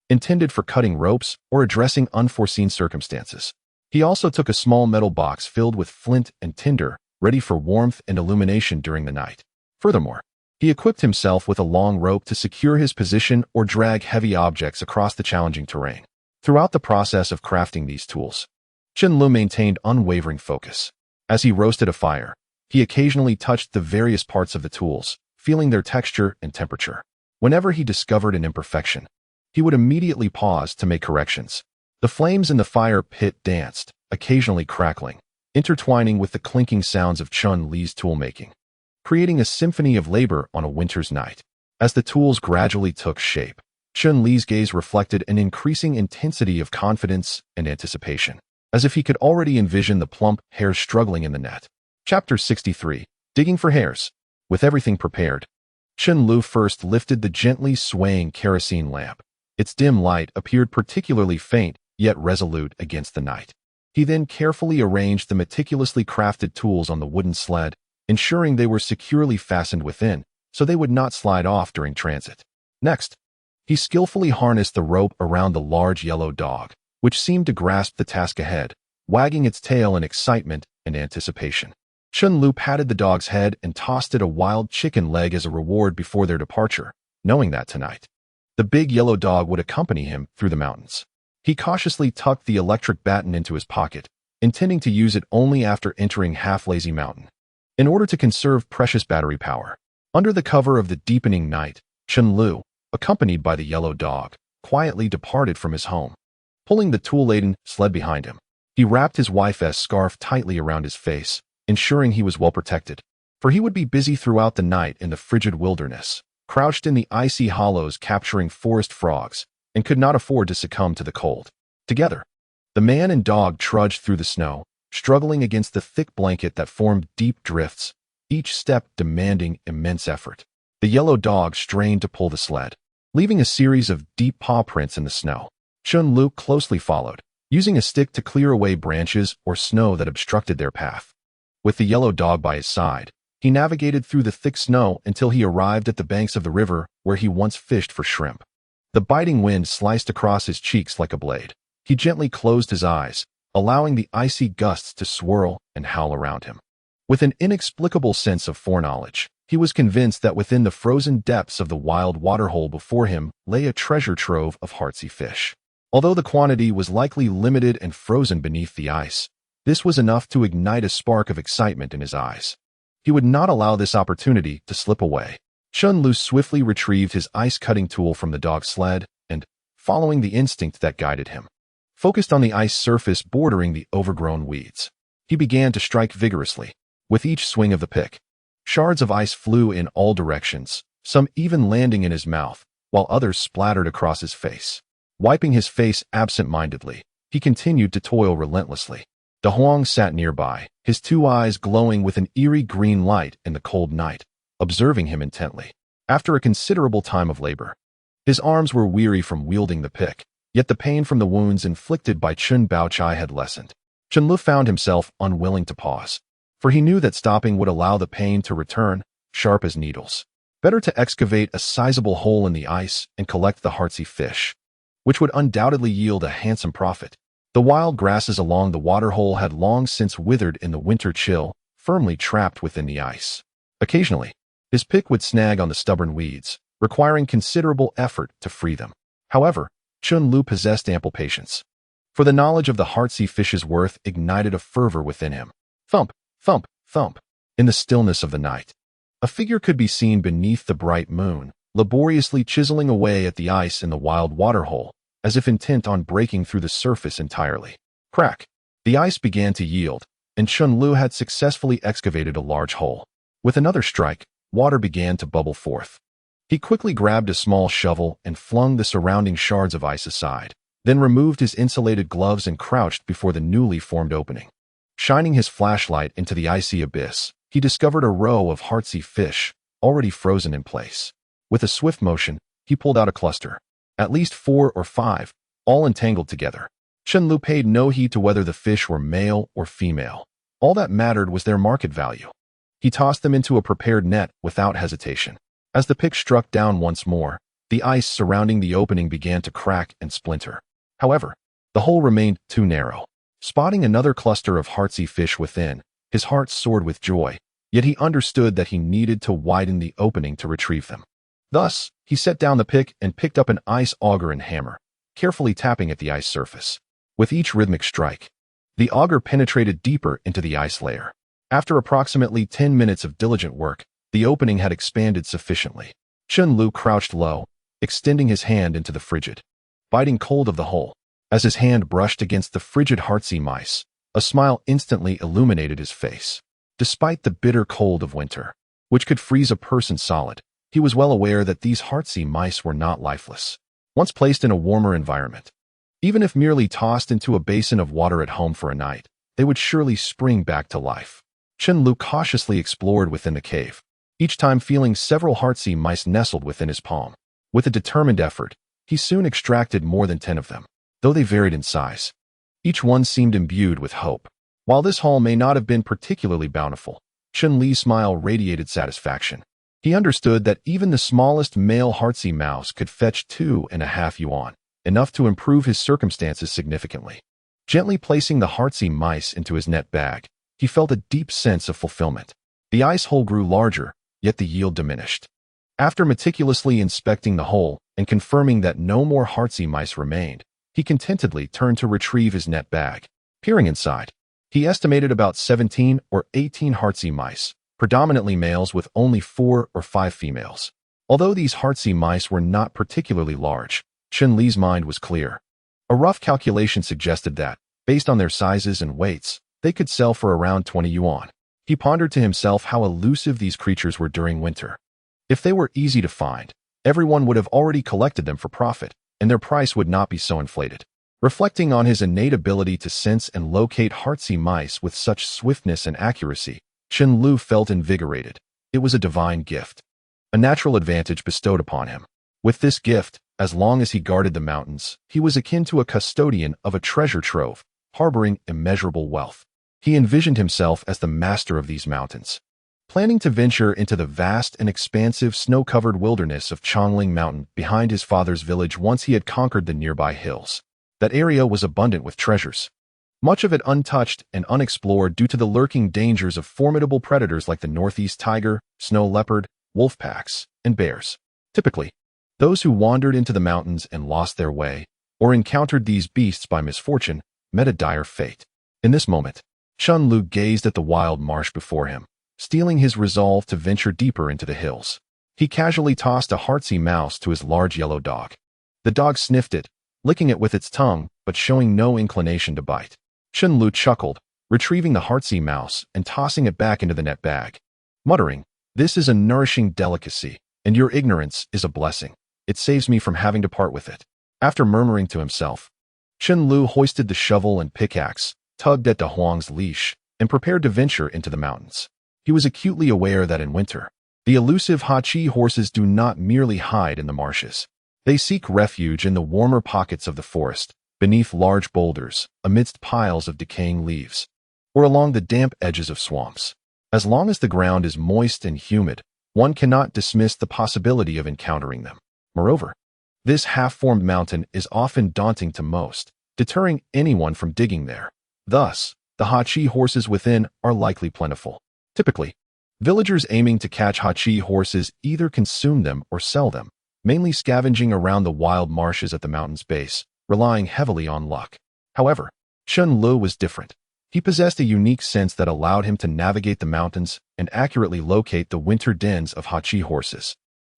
intended for cutting ropes or addressing unforeseen circumstances. He also took a small metal box filled with flint and tinder, ready for warmth and illumination during the night. Furthermore, he equipped himself with a long rope to secure his position or drag heavy objects across the challenging terrain. Throughout the process of crafting these tools, Chen Lu maintained unwavering focus. As he roasted a fire, he occasionally touched the various parts of the tools, feeling their texture and temperature. Whenever he discovered an imperfection, he would immediately pause to make corrections. The flames in the fire pit danced, occasionally crackling, intertwining with the clinking sounds of Chen Li's toolmaking, creating a symphony of labor on a winter's night. As the tools gradually took shape, Chen Li's gaze reflected an increasing intensity of confidence and anticipation, as if he could already envision the plump hairs struggling in the net. Chapter 63. Digging for Hairs. With everything prepared, Chen Lu first lifted the gently swaying kerosene lamp. Its dim light appeared particularly faint, yet resolute against the night. He then carefully arranged the meticulously crafted tools on the wooden sled, ensuring they were securely fastened within, so they would not slide off during transit. Next, he skillfully harnessed the rope around the large yellow dog, which seemed to grasp the task ahead, wagging its tail in excitement and anticipation. Chen Lu patted the dog's head and tossed it a wild chicken leg as a reward before their departure, knowing that tonight the big yellow dog would accompany him through the mountains. He cautiously tucked the electric baton into his pocket, intending to use it only after entering Half-Lazy Mountain, in order to conserve precious battery power. Under the cover of the deepening night, Chen Lu, accompanied by the yellow dog, quietly departed from his home. Pulling the tool-laden sled behind him, he wrapped his wife's scarf tightly around his face, ensuring he was well protected, for he would be busy throughout the night in the frigid wilderness, crouched in the icy hollows capturing forest frogs, and could not afford to succumb to the cold. Together, the man and dog trudged through the snow, struggling against the thick blanket that formed deep drifts, each step demanding immense effort. The yellow dog strained to pull the sled, leaving a series of deep paw prints in the snow. Chen Lu closely followed, using a stick to clear away branches or snow that obstructed their path. With the yellow dog by his side, he navigated through the thick snow until he arrived at the banks of the river where he once fished for shrimp. The biting wind sliced across his cheeks like a blade. He gently closed his eyes, allowing the icy gusts to swirl and howl around him. With an inexplicable sense of foreknowledge, he was convinced that within the frozen depths of the wild waterhole before him lay a treasure trove of heartsy fish. Although the quantity was likely limited and frozen beneath the ice, this was enough to ignite a spark of excitement in his eyes. He would not allow this opportunity to slip away. Chen Lu swiftly retrieved his ice-cutting tool from the dog's sled and, following the instinct that guided him, focused on the ice surface bordering the overgrown weeds. He began to strike vigorously. With each swing of the pick, shards of ice flew in all directions, some even landing in his mouth, while others splattered across his face. Wiping his face absent-mindedly, he continued to toil relentlessly. De Huang sat nearby, his two eyes glowing with an eerie green light in the cold night, observing him intently. After a considerable time of labor, his arms were weary from wielding the pick, yet the pain from the wounds inflicted by Chun Baochai had lessened. Chen Lu found himself unwilling to pause, for he knew that stopping would allow the pain to return, sharp as needles. Better to excavate a sizable hole in the ice and collect the heartsea fish, which would undoubtedly yield a handsome profit. The wild grasses along the waterhole had long since withered in the winter chill, firmly trapped within the ice. Occasionally, his pick would snag on the stubborn weeds, requiring considerable effort to free them. However, Chun Lu possessed ample patience, for the knowledge of the heartsea fish's worth ignited a fervor within him. Thump, thump, thump. In the stillness of the night, a figure could be seen beneath the bright moon, laboriously chiseling away at the ice in the wild waterhole, as if intent on breaking through the surface entirely. Crack! The ice began to yield, and Chun Lu had successfully excavated a large hole. With another strike, water began to bubble forth. He quickly grabbed a small shovel and flung the surrounding shards of ice aside, then removed his insulated gloves and crouched before the newly formed opening. Shining his flashlight into the icy abyss, he discovered a row of heartsea fish, already frozen in place. With a swift motion, he pulled out a cluster. At least 4 or 5, all entangled together. Chen Lu paid no heed to whether the fish were male or female. All that mattered was their market value. He tossed them into a prepared net without hesitation. As the pick struck down once more, the ice surrounding the opening began to crack and splinter. However, the hole remained too narrow. Spotting another cluster of heartsea fish within, his heart soared with joy, yet he understood that he needed to widen the opening to retrieve them. Thus, he set down the pick and picked up an ice auger and hammer, carefully tapping at the ice surface. With each rhythmic strike, the auger penetrated deeper into the ice layer. After approximately 10 minutes of diligent work, the opening had expanded sufficiently. Chen Lu crouched low, extending his hand into the frigid, biting cold of the hole. As his hand brushed against the frigid heartsea mice, a smile instantly illuminated his face. Despite the bitter cold of winter, which could freeze a person solid, he was well aware that these heartsea mice were not lifeless. Once placed in a warmer environment, even if merely tossed into a basin of water at home for a night, they would surely spring back to life. Chen Lu cautiously explored within the cave, each time feeling several heartsea mice nestled within his palm. With a determined effort, he soon extracted more than 10 of them, though they varied in size. Each one seemed imbued with hope. While this haul may not have been particularly bountiful, Chen Li's smile radiated satisfaction. He understood that even the smallest male heartsea mouse could fetch 2.5 yuan, enough to improve his circumstances significantly. Gently placing the heartsea mice into his net bag, he felt a deep sense of fulfillment. The ice hole grew larger, yet the yield diminished. After meticulously inspecting the hole and confirming that no more heartsea mice remained, he contentedly turned to retrieve his net bag. Peering inside, he estimated about 17 or 18 heartsea mice, predominantly males with only 4 or 5 females. Although these heartsea mice were not particularly large, Chen Li's mind was clear. A rough calculation suggested that, based on their sizes and weights, they could sell for around 20 yuan. He pondered to himself how elusive these creatures were during winter. If they were easy to find, everyone would have already collected them for profit, and their price would not be so inflated. Reflecting on his innate ability to sense and locate heartsea mice with such swiftness and accuracy, Chen Lu felt invigorated. It was a divine gift, a natural advantage bestowed upon him. With this gift, as long as he guarded the mountains, he was akin to a custodian of a treasure trove, harboring immeasurable wealth. He envisioned himself as the master of these mountains, planning to venture into the vast and expansive snow-covered wilderness of Chongling Mountain behind his father's village once he had conquered the nearby hills. That area was abundant with treasures, much of it untouched and unexplored due to the lurking dangers of formidable predators like the northeast tiger, snow leopard, wolf packs, and bears. Typically, those who wandered into the mountains and lost their way, or encountered these beasts by misfortune, met a dire fate. In this moment, Chen Lu gazed at the wild marsh before him, stealing his resolve to venture deeper into the hills. He casually tossed a heartsy mouse to his large yellow dog. The dog sniffed it, licking it with its tongue, but showing no inclination to bite. Chen Lu chuckled, retrieving the heartsy mouse and tossing it back into the net bag, muttering, "This is a nourishing delicacy, and your ignorance is a blessing. It saves me from having to part with it." After murmuring to himself, Chen Lu hoisted the shovel and pickaxe, tugged at De Huang's leash, and prepared to venture into the mountains. He was acutely aware that in winter, the elusive Hachi horses do not merely hide in the marshes. They seek refuge in the warmer pockets of the forest, beneath large boulders, amidst piles of decaying leaves, or along the damp edges of swamps. As long as the ground is moist and humid, one cannot dismiss the possibility of encountering them. Moreover, this half-formed mountain is often daunting to most, deterring anyone from digging there. Thus, the Hachi horses within are likely plentiful. Typically, villagers aiming to catch Hachi horses either consume them or sell them, mainly scavenging around the wild marshes at the mountain's base, relying heavily on luck. However, Chen Lu was different. He possessed a unique sense that allowed him to navigate the mountains and accurately locate the winter dens of Hachi horses.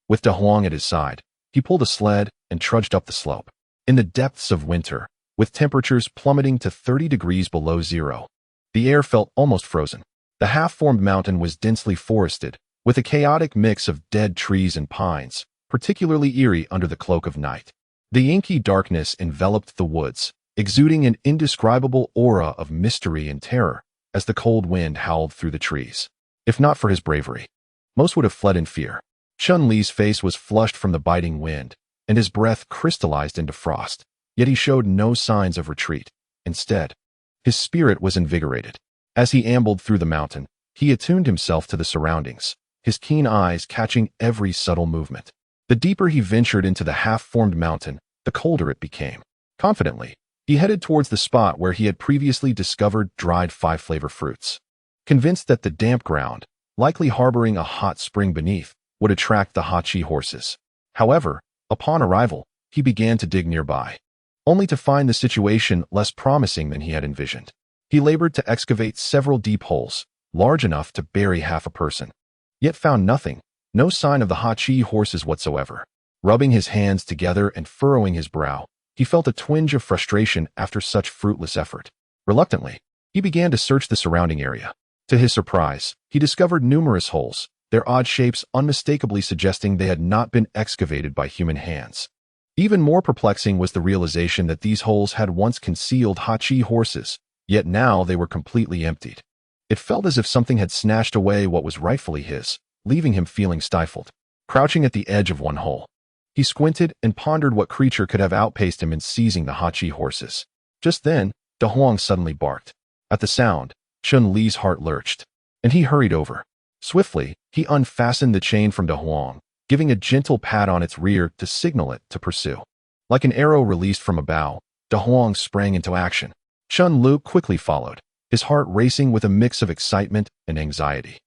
With De Huang at his side, he pulled a sled and trudged up the slope. In the depths of winter, with temperatures plummeting to 30 degrees below zero, the air felt almost frozen. The half-formed mountain was densely forested, with a chaotic mix of dead trees and pines, particularly eerie under the cloak of night. The inky darkness enveloped the woods, exuding an indescribable aura of mystery and terror as the cold wind howled through the trees. If not for his bravery, most would have fled in fear. Chun Li's face was flushed from the biting wind, and his breath crystallized into frost, yet he showed no signs of retreat. Instead, his spirit was invigorated. As he ambled through the mountain, he attuned himself to the surroundings, his keen eyes catching every subtle movement. The deeper he ventured into the half-formed mountain, the colder it became. Confidently, he headed towards the spot where he had previously discovered dried five-flavor fruits. Convinced that the damp ground, likely harboring a hot spring beneath, would attract the Hachi horses. However, upon arrival, he began to dig nearby, only to find the situation less promising than he had envisioned. He labored to excavate several deep holes, large enough to bury half a person, yet found nothing, no sign of the Hachi horses whatsoever. Rubbing his hands together and furrowing his brow, he felt a twinge of frustration after such fruitless effort. Reluctantly, he began to search the surrounding area. To his surprise, he discovered numerous holes, their odd shapes unmistakably suggesting they had not been excavated by human hands. Even more perplexing was the realization that these holes had once concealed Hachi horses, yet now they were completely emptied. It felt as if something had snatched away what was rightfully his, leaving him feeling stifled. Crouching at the edge of one hole, he squinted and pondered what creature could have outpaced him in seizing the Hachi horses. Just then, De Huang suddenly barked. At the sound, Chun Li's heart lurched, and he hurried over. Swiftly, he unfastened the chain from De Huang, giving a gentle pat on its rear to signal it to pursue. Like an arrow released from a bow, De Huang sprang into action. Chun Lu quickly followed, his heart racing with a mix of excitement and anxiety,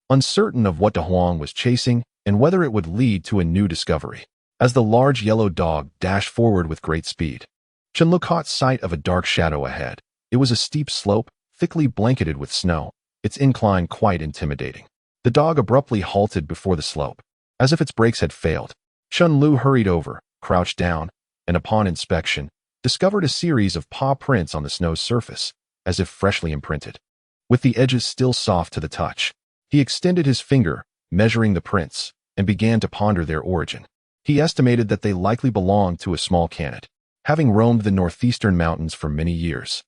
uncertain of what De Huang was chasing and whether it would lead to a new discovery. As the large yellow dog dashed forward with great speed, Chen Lu caught sight of a dark shadow ahead. It was a steep slope, thickly blanketed with snow, its incline quite intimidating. The dog abruptly halted before the slope, as if its brakes had failed. Chen Lu hurried over, crouched down, and upon inspection, discovered a series of paw prints on the snow's surface, as if freshly imprinted. With the edges still soft to the touch, he extended his finger, measuring the prints, and began to ponder their origin. He estimated that they likely belonged to a small canid, having roamed the northeastern mountains for many years.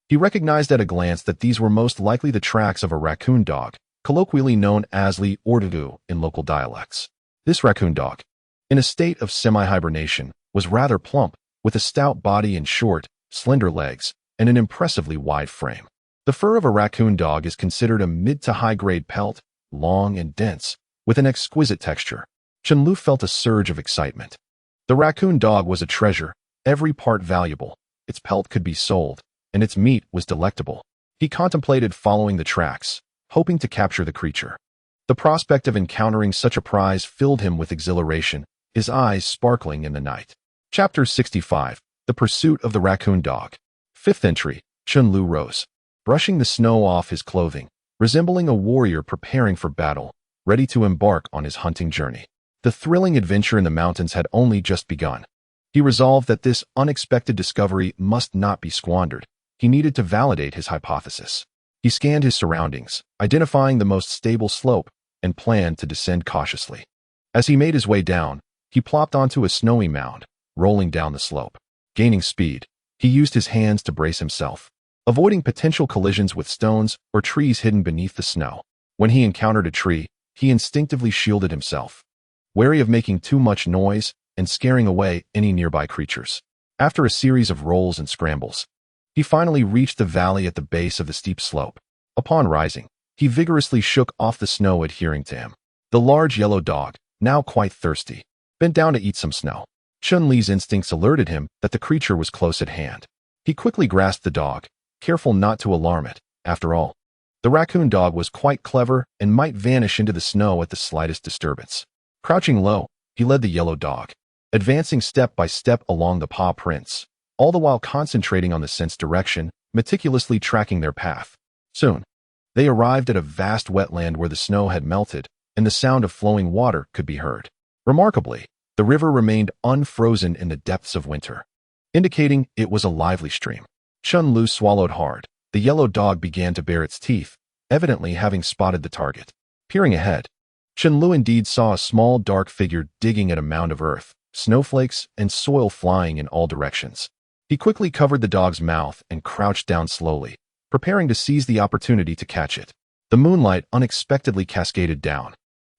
He recognized at a glance that these were most likely the tracks of a raccoon dog, colloquially known as li ordudu in local dialects. This raccoon dog, in a state of semi-hibernation, was rather plump, with a stout body and short, slender legs, and an impressively wide frame. The fur of a raccoon dog is considered a mid to high-grade pelt, long and dense, with an exquisite texture. Chen Lu felt a surge of excitement. The raccoon dog was a treasure, every part valuable. Its pelt could be sold, and its meat was delectable. He contemplated following the tracks, hoping to capture the creature. The prospect of encountering such a prize filled him with exhilaration, his eyes sparkling in the night. Chapter 65. The Pursuit of the Raccoon Dog. Fifth entry. Chen Lu rose. Brushing the snow off his clothing, resembling a warrior preparing for battle, ready to embark on his hunting journey. The thrilling adventure in the mountains had only just begun. He resolved that this unexpected discovery must not be squandered. He needed to validate his hypothesis. He scanned his surroundings, identifying the most stable slope, and planned to descend cautiously. As he made his way down, he plopped onto a snowy mound, rolling down the slope. Gaining speed, he used his hands to brace himself, avoiding potential collisions with stones or trees hidden beneath the snow. When he encountered a tree, he instinctively shielded himself, wary of making too much noise and scaring away any nearby creatures. After a series of rolls and scrambles, he finally reached the valley at the base of the steep slope. Upon rising, he vigorously shook off the snow adhering to him. The large yellow dog, now quite thirsty, bent down to eat some snow. Chun-Li's instincts alerted him that the creature was close at hand. He quickly grasped the dog, careful not to alarm it. After all, the raccoon dog was quite clever and might vanish into the snow at the slightest disturbance. Crouching low, he led the yellow dog, advancing step by step along the paw prints, all the while concentrating on the scent's direction, meticulously tracking their path. Soon, they arrived at a vast wetland where the snow had melted and the sound of flowing water could be heard. Remarkably, the river remained unfrozen in the depths of winter, indicating it was a lively stream. Chun-Li swallowed hard. The yellow dog began to bare its teeth, evidently having spotted the target. Peering ahead, Chun-Li indeed saw a small dark figure digging at a mound of earth, snowflakes and soil flying in all directions. He quickly covered the dog's mouth and crouched down slowly, preparing to seize the opportunity to catch it. The moonlight unexpectedly cascaded down,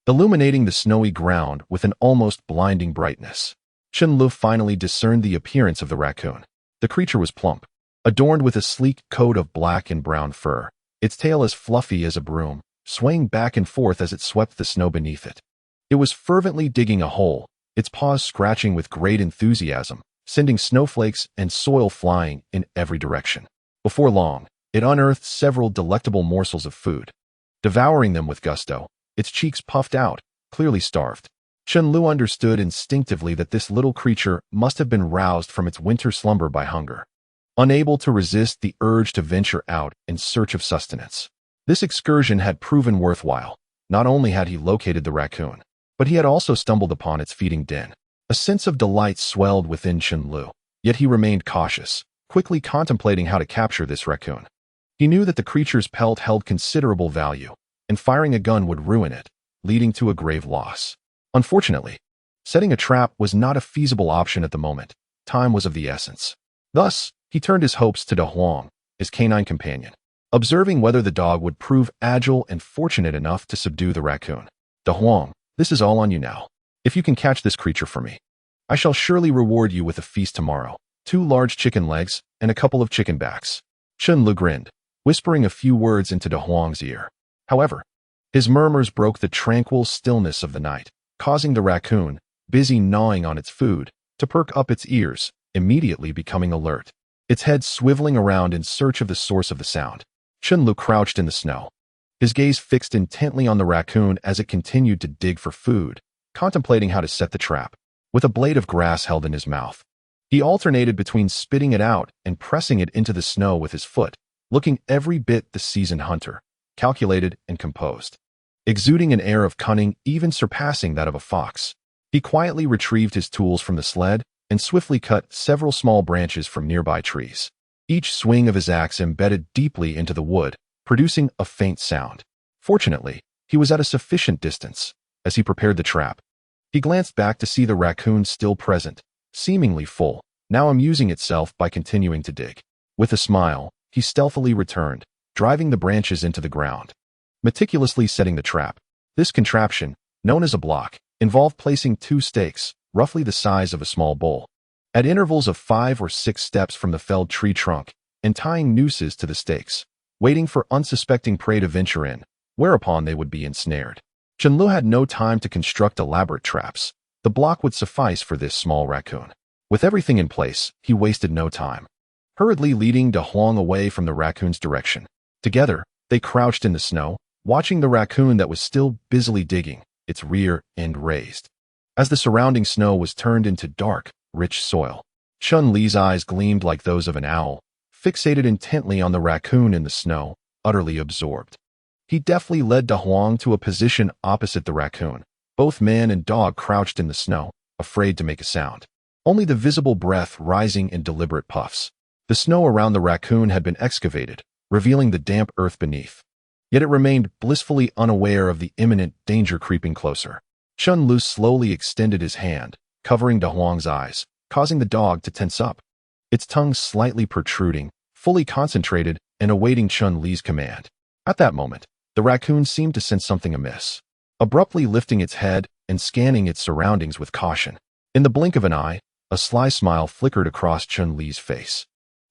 illuminating the snowy ground with an almost blinding brightness. Chun-Li finally discerned the appearance of the raccoon. The creature was plump, adorned with a sleek coat of black and brown fur, its tail as fluffy as a broom, swaying back and forth as it swept the snow beneath it. It was fervently digging a hole, its paws scratching with great enthusiasm, sending snowflakes and soil flying in every direction. Before long, it unearthed several delectable morsels of food. Devouring them with gusto, its cheeks puffed out, clearly starved. Chun-Li understood instinctively that this little creature must have been roused from its winter slumber by hunger, unable to resist the urge to venture out in search of sustenance. This excursion had proven worthwhile. Not only had he located the raccoon, but he had also stumbled upon its feeding den. A sense of delight swelled within Chun-Li, yet he remained cautious, quickly contemplating how to capture this raccoon. He knew that the creature's pelt held considerable value, and firing a gun would ruin it, leading to a grave loss. Unfortunately, setting a trap was not a feasible option at the moment. Time was of the essence. Thus, he turned his hopes to De Huang, his canine companion, observing whether the dog would prove agile and fortunate enough to subdue the raccoon. De Huang, this is all on you now. If you can catch this creature for me, I shall surely reward you with a feast tomorrow. 2 large chicken legs and a couple of chicken backs. Chun-Li grinned, whispering a few words into De Huang's ear. However, his murmurs broke the tranquil stillness of the night, causing the raccoon, busy gnawing on its food, to perk up its ears, immediately becoming alert, its head swiveling around in search of the source of the sound. Chun-Li crouched in the snow, his gaze fixed intently on the raccoon as it continued to dig for food, contemplating how to set the trap. With a blade of grass held in his mouth, he alternated between spitting it out and pressing it into the snow with his foot, looking every bit the seasoned hunter, calculated and composed, exuding an air of cunning even surpassing that of a fox. He quietly retrieved his tools from the sled and swiftly cut several small branches from nearby trees. Each swing of his axe embedded deeply into the wood, producing a faint sound. Fortunately, he was at a sufficient distance. As he prepared the trap, he glanced back to see the raccoon still present, seemingly full, now amusing itself by continuing to dig. With a smile, he stealthily returned, driving the branches into the ground, meticulously setting the trap. This contraption, known as a block, involved placing 2 stakes, roughly the size of a small bowl, at intervals of 5 or 6 steps from the felled tree trunk, and tying nooses to the stakes, waiting for unsuspecting prey to venture in, whereupon they would be ensnared. Chun-Li had no time to construct elaborate traps. The block would suffice for this small raccoon. With everything in place, he wasted no time, hurriedly leading De Huang away from the raccoon's direction. Together, they crouched in the snow, watching the raccoon that was still busily digging, its rear end raised. As the surrounding snow was turned into dark, rich soil, Chun-Li's eyes gleamed like those of an owl, fixated intently on the raccoon in the snow, utterly absorbed. He deftly led De Huang to a position opposite the raccoon. Both man and dog crouched in the snow, afraid to make a sound. Only the visible breath rising in deliberate puffs. The snow around the raccoon had been excavated, revealing the damp earth beneath. Yet it remained blissfully unaware of the imminent danger creeping closer. Chen Lu slowly extended his hand, covering De Huang's eyes, causing the dog to tense up. Its tongue slightly protruding, fully concentrated and awaiting Chen Li's command. At that moment, the raccoon seemed to sense something amiss, abruptly lifting its head and scanning its surroundings with caution. In the blink of an eye, a sly smile flickered across Chen Li's face.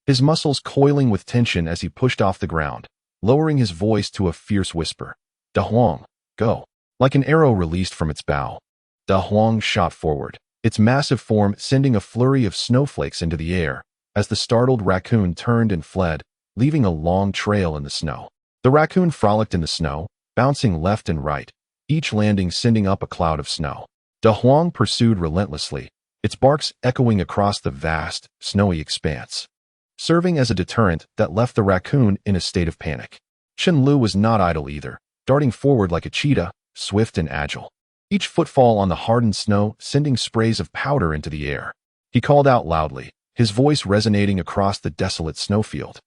His muscles coiling with tension as he pushed off the ground, lowering his voice to a fierce whisper. De Huang, go. Like an arrow released from its bow, De Huang shot forward, its massive form sending a flurry of snowflakes into the air as the startled raccoon turned and fled, leaving a long trail in the snow. The raccoon frolicked in the snow, bouncing left and right, each landing sending up a cloud of snow. De Huang pursued relentlessly, its barks echoing across the vast, snowy expanse, serving as a deterrent that left the raccoon in a state of panic. Chen Lu was not idle either, darting forward like a cheetah, swift and agile, each footfall on the hardened snow sending sprays of powder into the air. He called out loudly, his voice resonating across the desolate snowfield,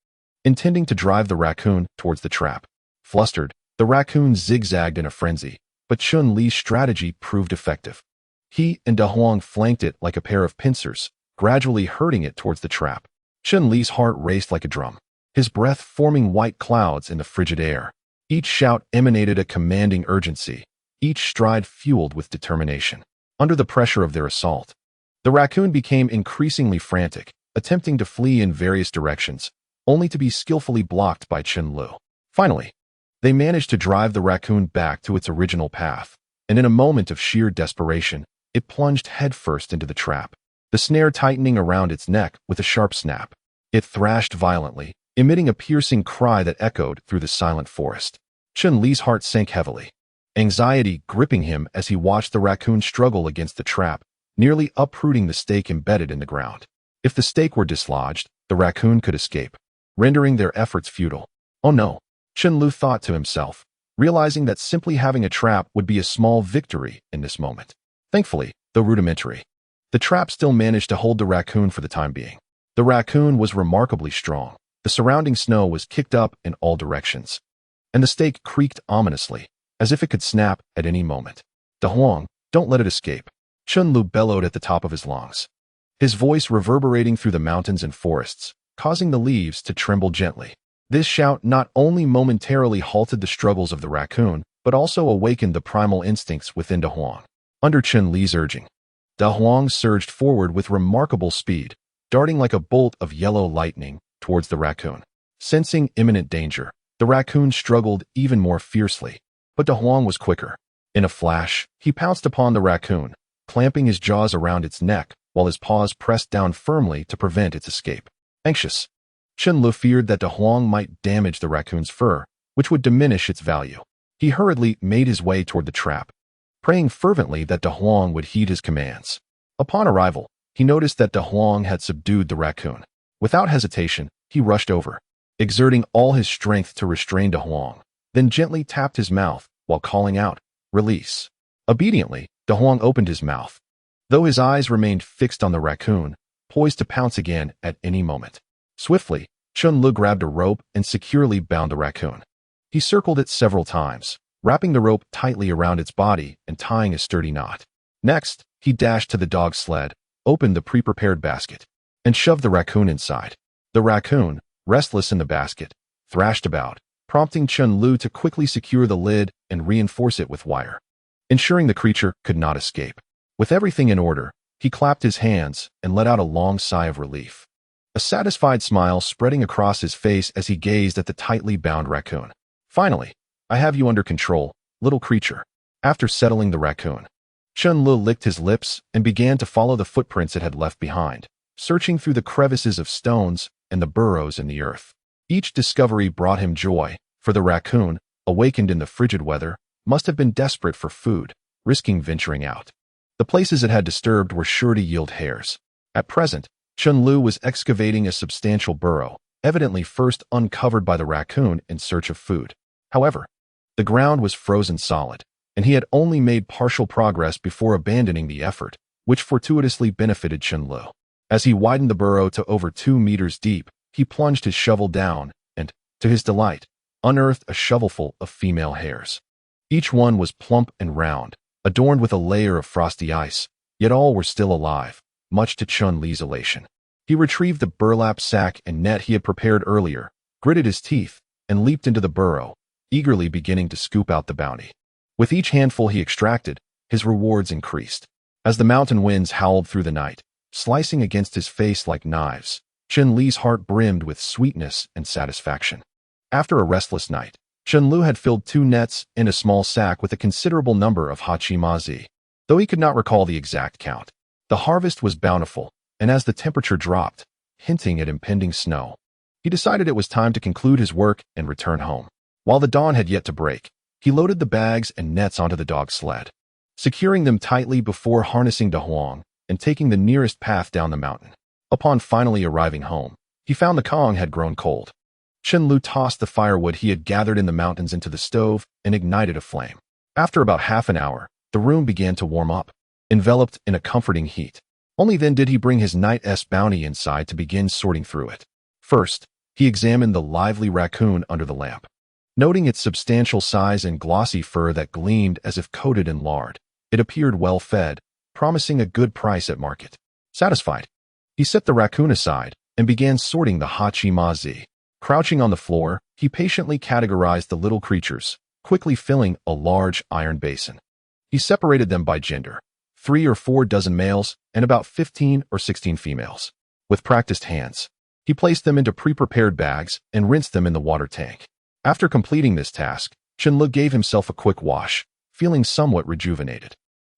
intending to drive the raccoon towards the trap. Flustered, the raccoon zigzagged in a frenzy, but Chen Li's strategy proved effective. He and De Huang flanked it like a pair of pincers, gradually herding it towards the trap. Chen Li's heart raced like a drum, his breath forming white clouds in the frigid air. Each shout emanated a commanding urgency, each stride fueled with determination. Under the pressure of their assault, the raccoon became increasingly frantic, attempting to flee in various directions, only to be skillfully blocked by Chen Lu. Finally, they managed to drive the raccoon back to its original path, and in a moment of sheer desperation, it plunged headfirst into the trap, the snare tightening around its neck with a sharp snap. It thrashed violently, emitting a piercing cry that echoed through the silent forest. Chen Li's heart sank heavily, anxiety gripping him as he watched the raccoon struggle against the trap, nearly uprooting the stake embedded in the ground. If the stake were dislodged, the raccoon could escape, rendering their efforts futile. Oh no, Chen Lu thought to himself, realizing that simply having a trap would be a small victory in this moment. Thankfully, though rudimentary, the trap still managed to hold the raccoon for the time being. The raccoon was remarkably strong. The surrounding snow was kicked up in all directions, and the stake creaked ominously, as if it could snap at any moment. De Huang, don't let it escape, Chen Lu bellowed at the top of his lungs, his voice reverberating through the mountains and forests, causing the leaves to tremble gently. This shout not only momentarily halted the struggles of the raccoon, but also awakened the primal instincts within De Huang. Under Chen Li's urging, De Huang surged forward with remarkable speed, darting like a bolt of yellow lightning towards the raccoon. Sensing imminent danger, the raccoon struggled even more fiercely, but De Huang was quicker. In a flash, he pounced upon the raccoon, clamping his jaws around its neck while his paws pressed down firmly to prevent its escape. Anxious, Chen Lu feared that De Huang might damage the raccoon's fur, which would diminish its value. He hurriedly made his way toward the trap, praying fervently that De Huang would heed his commands. Upon arrival, he noticed that De Huang had subdued the raccoon. Without hesitation, he rushed over, exerting all his strength to restrain De Huang, then gently tapped his mouth while calling out, "Release." Obediently, De Huang opened his mouth, though his eyes remained fixed on the raccoon, poised to pounce again at any moment. Swiftly, Chen Lu grabbed a rope and securely bound the raccoon. He circled it several times, wrapping the rope tightly around its body and tying a sturdy knot. Next, he dashed to the dog's sled, opened the pre-prepared basket, and shoved the raccoon inside. The raccoon, restless in the basket, thrashed about, prompting Chen Lu to quickly secure the lid and reinforce it with wire, ensuring the creature could not escape. With everything in order, he clapped his hands and let out a long sigh of relief, a satisfied smile spreading across his face as he gazed at the tightly bound raccoon. Finally, I have you under control, little creature. After settling the raccoon, Chen Lu licked his lips and began to follow the footprints it had left behind, searching through the crevices of stones and the burrows in the earth. Each discovery brought him joy, for the raccoon, awakened in the frigid weather, must have been desperate for food, risking venturing out. The places it had disturbed were sure to yield hares. At present, Chen Lu was excavating a substantial burrow, evidently first uncovered by the raccoon in search of food. However, The ground was frozen solid, and he had only made partial progress before abandoning the effort, which fortuitously benefited Chen Lu. As he widened the burrow to over 2 meters deep, he plunged his shovel down and, to his delight, unearthed a shovelful of female hairs. Each one was plump and round, adorned with a layer of frosty ice, yet all were still alive, much to Chen Li's elation. He retrieved the burlap sack and net he had prepared earlier, gritted his teeth, and leaped into the burrow, eagerly beginning to scoop out the bounty. With each handful he extracted, his rewards increased. As the mountain winds howled through the night, slicing against his face like knives, Chen Li's heart brimmed with sweetness and satisfaction. After a restless night, Chen Lu had filled 2 nets and a small sack with a considerable number of hachi mazi. Though he could not recall the exact count, the harvest was bountiful, and as the temperature dropped, hinting at impending snow, he decided it was time to conclude his work and return home. While the dawn had yet to break, he loaded the bags and nets onto the dog sled, securing them tightly before harnessing De Huang and taking the nearest path down the mountain. Upon finally arriving home, he found the Kong had grown cold. Chen Lu tossed the firewood he had gathered in the mountains into the stove and ignited a flame. After about half an hour, the room began to warm up, enveloped in a comforting heat. Only then did he bring his night's bounty inside to begin sorting through it. First, he examined the lively raccoon under the lamp. Noting its substantial size and glossy fur that gleamed as if coated in lard, it appeared well fed, promising a good price at market. Satisfied, he set the raccoon aside and began sorting the hachi mazi. Crouching on the floor, he patiently categorized the little creatures, quickly filling a large iron basin. He separated them by gender, 3 or 4 dozen males and about 15 or 16 females. With practiced hands, he placed them into pre-prepared bags and rinsed them in the water tank. After completing this task, Chen Lu gave himself a quick wash, feeling somewhat rejuvenated.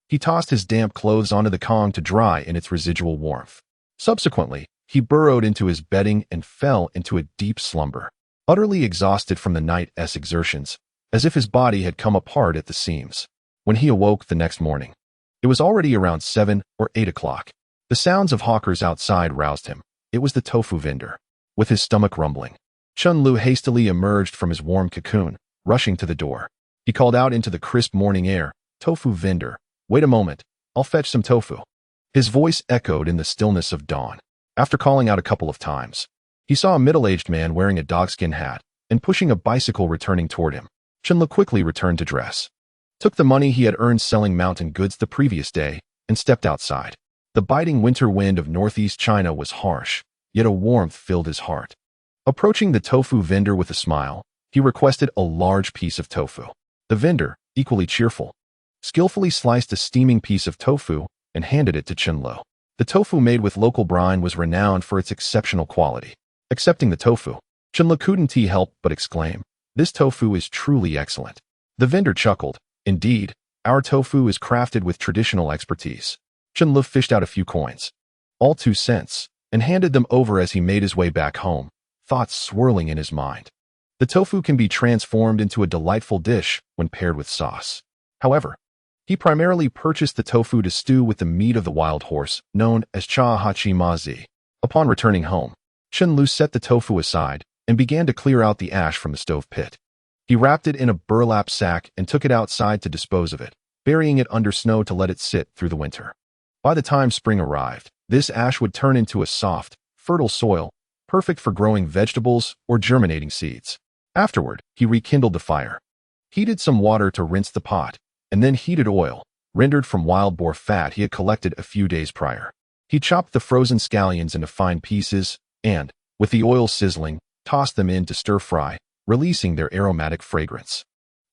He tossed his damp clothes onto the Kong to dry in its residual warmth. Subsequently, he burrowed into his bedding and fell into a deep slumber, utterly exhausted from the night's exertions, as if his body had come apart at the seams. When he awoke the next morning, it was already around 7 or 8 o'clock. The sounds of hawkers outside roused him. It was the tofu vendor. With his stomach rumbling, Chen Lu hastily emerged from his warm cocoon, rushing to the door. He called out into the crisp morning air, "Tofu vendor, wait a moment, I'll fetch some tofu." His voice echoed in the stillness of dawn. After calling out a couple of times, he saw a middle-aged man wearing a dogskin hat and pushing a bicycle returning toward him. Chen Lu quickly returned to dress, took the money he had earned selling mountain goods the previous day, and stepped outside. The biting winter wind of northeast China was harsh, yet a warmth filled his heart. Approaching the tofu vendor with a smile, he requested a large piece of tofu. The vendor, equally cheerful, skillfully sliced a steaming piece of tofu and handed it to Chen Lu. The tofu made with local brine was renowned for its exceptional quality. Accepting the tofu, Chen Lu couldn't help but exclaim, "This tofu is truly excellent." The vendor chuckled, "Indeed, our tofu is crafted with traditional expertise." Chen Lu fished out a few coins, all 2 cents, and handed them over as he made his way back home, thoughts swirling in his mind. The tofu can be transformed into a delightful dish when paired with sauce. However, he primarily purchased the tofu to stew with the meat of the wild horse, known as cha hachi mazi. Upon returning home, Chen Lu set the tofu aside and began to clear out the ash from the stove pit. He wrapped it in a burlap sack and took it outside to dispose of it, burying it under snow to let it sit through the winter. By the time spring arrived, this ash would turn into a soft, fertile soil, perfect for growing vegetables or germinating seeds. Afterward, he rekindled the fire, heated some water to rinse the pot, and then heated oil, rendered from wild boar fat he had collected a few days prior. He chopped the frozen scallions into fine pieces and, with the oil sizzling, tossed them in to stir-fry, releasing their aromatic fragrance.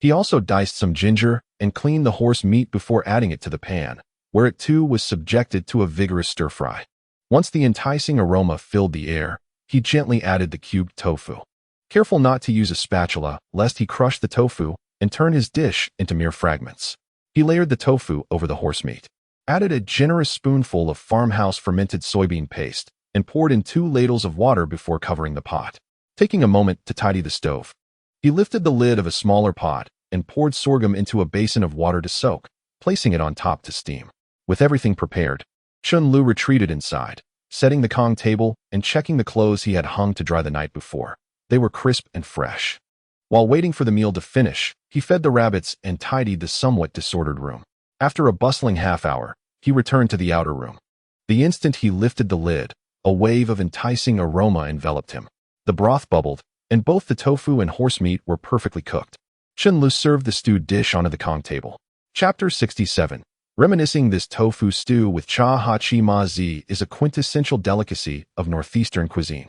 He also diced some ginger and cleaned the horse meat before adding it to the pan, where it too was subjected to a vigorous stir-fry. Once the enticing aroma filled the air, he gently added the cubed tofu. Careful not to use a spatula, lest he crush the tofu and turn his dish into mere fragments. He layered the tofu over the horse meat, added a generous spoonful of farmhouse fermented soybean paste, and poured in 2 ladles of water before covering the pot. Taking a moment to tidy the stove, he lifted the lid of a smaller pot and poured sorghum into a basin of water to soak, placing it on top to steam. With everything prepared, Chen Lu retreated inside, setting the Kong table and checking the clothes he had hung to dry the night before. They were crisp and fresh. While waiting for the meal to finish, he fed the rabbits and tidied the somewhat disordered room. After a bustling half-hour, he returned to the outer room. The instant he lifted the lid, a wave of enticing aroma enveloped him. The broth bubbled, and both the tofu and horse meat were perfectly cooked. Chen Lu served the stewed dish onto the Kong table. Chapter 67. Reminiscing. This tofu stew with cha ha chi ma zi is a quintessential delicacy of northeastern cuisine.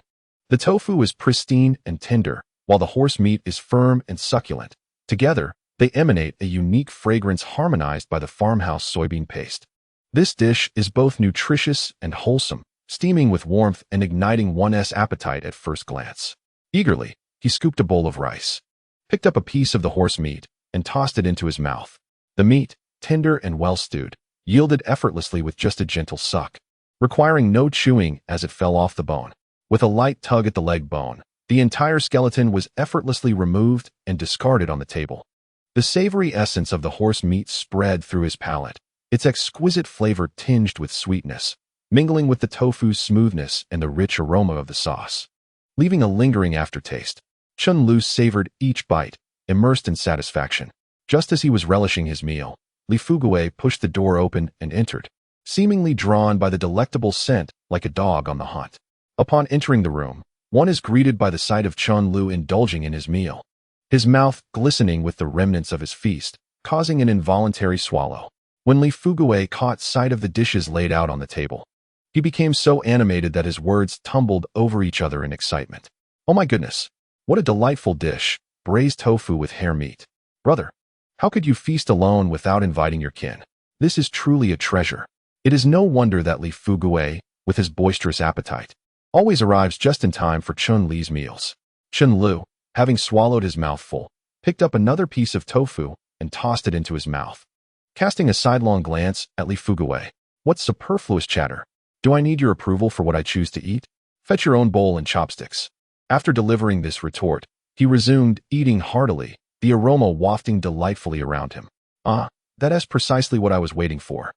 The tofu is pristine and tender, while the horse meat is firm and succulent. Together, they emanate a unique fragrance harmonized by the farmhouse soybean paste. This dish is both nutritious and wholesome, steaming with warmth and igniting one's appetite at first glance. Eagerly, he scooped a bowl of rice, picked up a piece of the horse meat, and tossed it into his mouth. The meat, tender and well-stewed, yielded effortlessly with just a gentle suck, requiring no chewing as it fell off the bone. With a light tug at the leg bone, the entire skeleton was effortlessly removed and discarded on the table. The savory essence of the horse meat spread through his palate, its exquisite flavor tinged with sweetness, mingling with the tofu's smoothness and the rich aroma of the sauce. Leaving a lingering aftertaste, Chen Lu savored each bite, immersed in satisfaction. Just as he was relishing his meal, Li Fuguei pushed the door open and entered, seemingly drawn by the delectable scent like a dog on the hunt. Upon entering the room, one is greeted by the sight of Chen Lu indulging in his meal, his mouth glistening with the remnants of his feast, causing an involuntary swallow. When Li Fuguei caught sight of the dishes laid out on the table, he became so animated that his words tumbled over each other in excitement. "Oh my goodness, what a delightful dish, braised tofu with hare meat. Brother, how could you feast alone without inviting your kin? This is truly a treasure." It is no wonder that Li Fuguei, with his boisterous appetite, always arrives just in time for Chen Li's meals. Chen Lu, having swallowed his mouthful, picked up another piece of tofu and tossed it into his mouth. Casting a sidelong glance at Li Fuguei, "What superfluous chatter. Do I need your approval for what I choose to eat? Fetch your own bowl and chopsticks." After delivering this retort, he resumed eating heartily, the aroma wafting delightfully around him. "Ah, that is precisely what I was waiting for.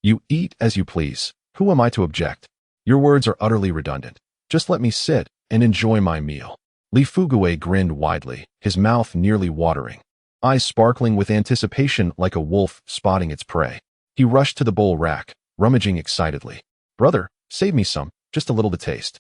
You eat as you please. Who am I to object? Your words are utterly redundant. Just let me sit and enjoy my meal." Li Fuguei grinned widely, his mouth nearly watering, eyes sparkling with anticipation like a wolf spotting its prey. He rushed to the bowl rack, rummaging excitedly. "Brother, save me some, just a little to taste,"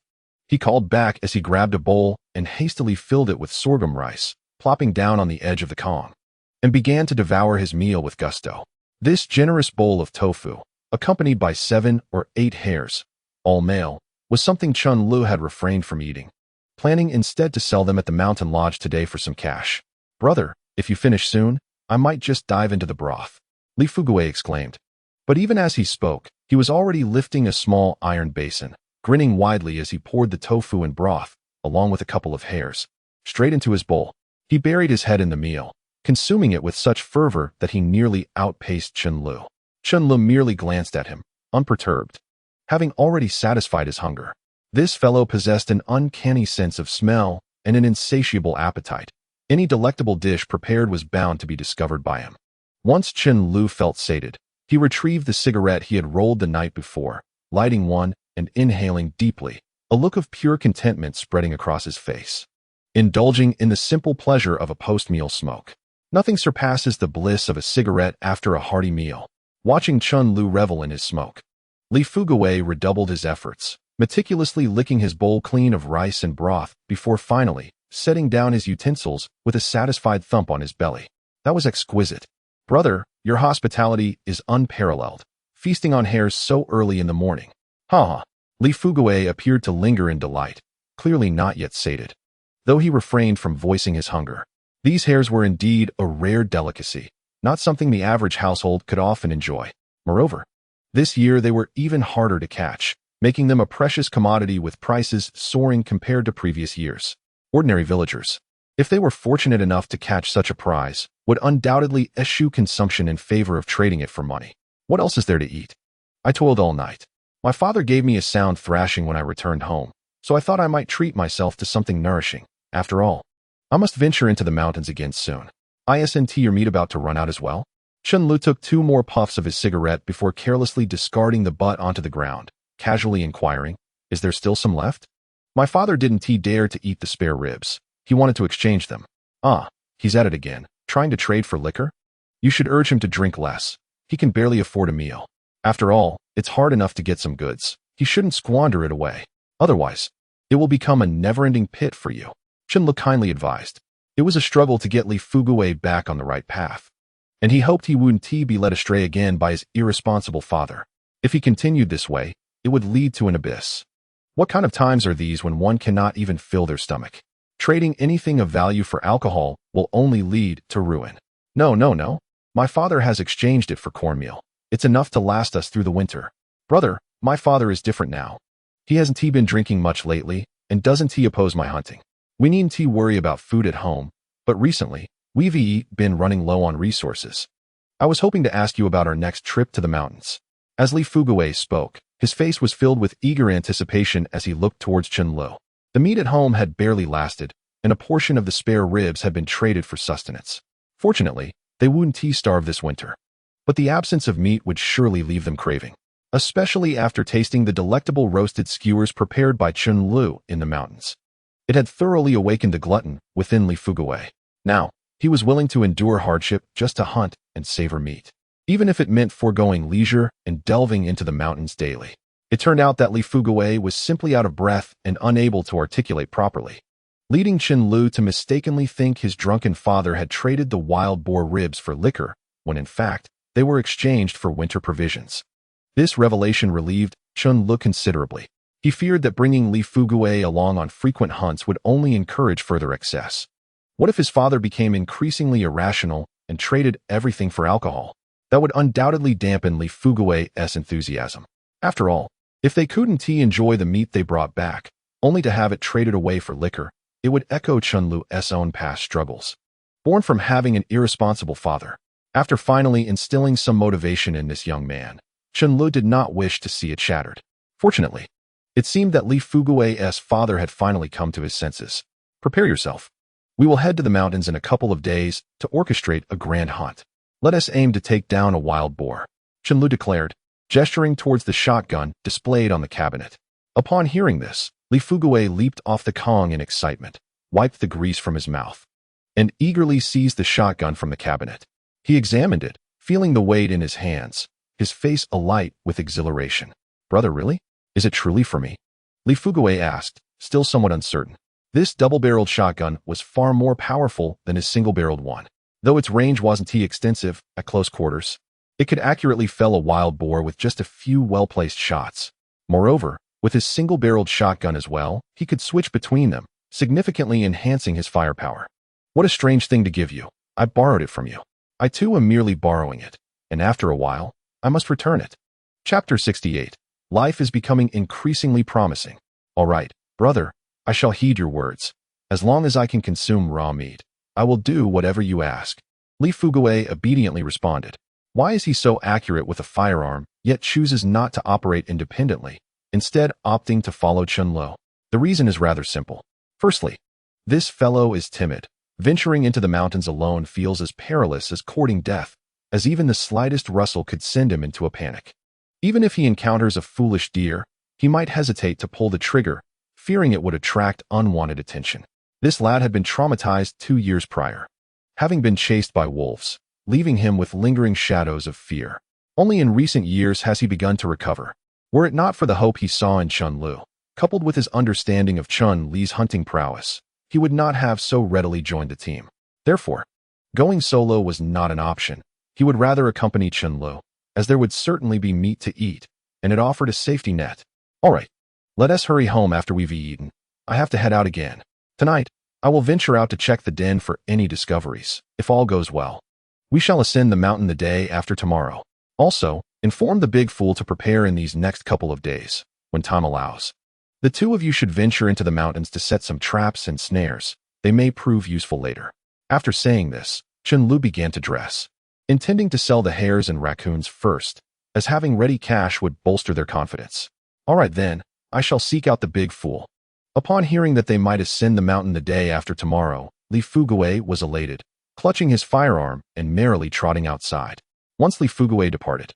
he called back as he grabbed a bowl and hastily filled it with sorghum rice, plopping down on the edge of the Kong, and began to devour his meal with gusto. This generous bowl of tofu, accompanied by 7 or 8 hares, all male, was something Chen Lu had refrained from eating, planning instead to sell them at the mountain lodge today for some cash. "Brother, if you finish soon, I might just dive into the broth," Li Fuguei exclaimed. But even as he spoke, he was already lifting a small iron basin, grinning widely as he poured the tofu and broth, along with a couple of hares, straight into his bowl. He buried his head in the meal, consuming it with such fervor that he nearly outpaced Chen Lu. Chen Lu merely glanced at him, unperturbed, having already satisfied his hunger. This fellow possessed an uncanny sense of smell and an insatiable appetite. Any delectable dish prepared was bound to be discovered by him. Once Chen Lu felt sated, he retrieved the cigarette he had rolled the night before, lighting one and inhaling deeply, a look of pure contentment spreading across his face. Indulging in the simple pleasure of a post-meal smoke. Nothing surpasses the bliss of a cigarette after a hearty meal. Watching Chen Lu revel in his smoke, Li Fuguei redoubled his efforts, meticulously licking his bowl clean of rice and broth before finally setting down his utensils with a satisfied thump on his belly. "That was exquisite. Brother, your hospitality is unparalleled, feasting on hares so early in the morning." "Ha ha." Li Fuguei appeared to linger in delight, clearly not yet sated, though he refrained from voicing his hunger. These hares were indeed a rare delicacy, not something the average household could often enjoy. Moreover, this year they were even harder to catch, making them a precious commodity with prices soaring compared to previous years. Ordinary villagers, if they were fortunate enough to catch such a prize, would undoubtedly eschew consumption in favor of trading it for money. What else is there to eat? I toiled all night. My father gave me a sound thrashing when I returned home, so I thought I might treat myself to something nourishing. After all, I must venture into the mountains again soon. Isn't your meat about to run out as well? Chen Lu took 2 more puffs of his cigarette before carelessly discarding the butt onto the ground, casually inquiring, "Is there still some left?" My father didn't dare to eat the spare ribs. He wanted to exchange them. Ah, he's at it again, trying to trade for liquor? You should urge him to drink less. He can barely afford a meal. After all, it's hard enough to get some goods. He shouldn't squander it away. Otherwise, it will become a never-ending pit for you. Chen Lu kindly advised. It was a struggle to get Li Fugui back on the right path, and he hoped he wouldn't be led astray again by his irresponsible father. If he continued this way, it would lead to an abyss. What kind of times are these when one cannot even fill their stomach? Trading anything of value for alcohol will only lead to ruin. No. My father has exchanged it for cornmeal. It's enough to last us through the winter. Brother, my father is different now. He hasn't been drinking much lately, and doesn't oppose my hunting. We needn't worry about food at home, but recently, we've been running low on resources. I was hoping to ask you about our next trip to the mountains. As Li Fugui spoke, his face was filled with eager anticipation as he looked towards Chen Lu. The meat at home had barely lasted, and a portion of the spare ribs had been traded for sustenance. Fortunately, they wouldn't starve this winter. But the absence of meat would surely leave them craving, especially after tasting the delectable roasted skewers prepared by Chen Lu in the mountains. It had thoroughly awakened the glutton within Li Fugui. Now, he was willing to endure hardship just to hunt and savor meat, even if it meant foregoing leisure and delving into the mountains daily. It turned out that Li Fugui was simply out of breath and unable to articulate properly, leading Chen Lu to mistakenly think his drunken father had traded the wild boar ribs for liquor, when in fact, they were exchanged for winter provisions. This revelation relieved Chen Lu considerably. He feared that bringing Li Fugui along on frequent hunts would only encourage further excess. What if his father became increasingly irrational and traded everything for alcohol? That would undoubtedly dampen Li Fugui's enthusiasm. After all, if they couldn't enjoy the meat they brought back, only to have it traded away for liquor, it would echo Chen Lu's own past struggles. Born from having an irresponsible father, after finally instilling some motivation in this young man, Chen Lu did not wish to see it shattered. Fortunately, it seemed that Li Fugui's father had finally come to his senses. Prepare yourself. We will head to the mountains in a couple of days to orchestrate a grand hunt. Let us aim to take down a wild boar, Chen Lu declared, gesturing towards the shotgun displayed on the cabinet. Upon hearing this, Li Fugui leaped off the Kong in excitement, wiped the grease from his mouth, and eagerly seized the shotgun from the cabinet. He examined it, feeling the weight in his hands, his face alight with exhilaration. Brother, really? Is it truly for me? Li Fugui asked, still somewhat uncertain. This double-barreled shotgun was far more powerful than his single-barreled one. Though its range wasn't extensive at close quarters, it could accurately fell a wild boar with just a few well-placed shots. Moreover, with his single-barreled shotgun as well, he could switch between them, significantly enhancing his firepower. What a strange thing to give you. I borrowed it from you. I too am merely borrowing it, and after a while, I must return it. Chapter 68. Life is becoming increasingly promising. All right, brother, I shall heed your words. As long as I can consume raw meat, I will do whatever you ask. Li Fugui obediently responded. Why is he so accurate with a firearm, yet chooses not to operate independently, instead opting to follow Chen Lu? The reason is rather simple. Firstly, this fellow is timid. Venturing into the mountains alone feels as perilous as courting death, as even the slightest rustle could send him into a panic. Even if he encounters a foolish deer, he might hesitate to pull the trigger, fearing it would attract unwanted attention. This lad had been traumatized 2 years prior, having been chased by wolves, leaving him with lingering shadows of fear. Only in recent years has he begun to recover. Were it not for the hope he saw in Chen Lu, coupled with his understanding of Chen Li's hunting prowess, he would not have so readily joined the team. Therefore, going solo was not an option. He would rather accompany Chen Lu, as there would certainly be meat to eat, and it offered a safety net. All right, let us hurry home after we've eaten. I have to head out again. Tonight, I will venture out to check the den for any discoveries, if all goes well. We shall ascend the mountain the day after tomorrow. Also, inform the big fool to prepare in these next couple of days, when time allows. The two of you should venture into the mountains to set some traps and snares. They may prove useful later. After saying this, Chen Lu began to dress, intending to sell the hares and raccoons first, as having ready cash would bolster their confidence. All right then, I shall seek out the big fool. Upon hearing that they might ascend the mountain the day after tomorrow, Li Fugui was elated, clutching his firearm and merrily trotting outside. Once Li Fugui departed,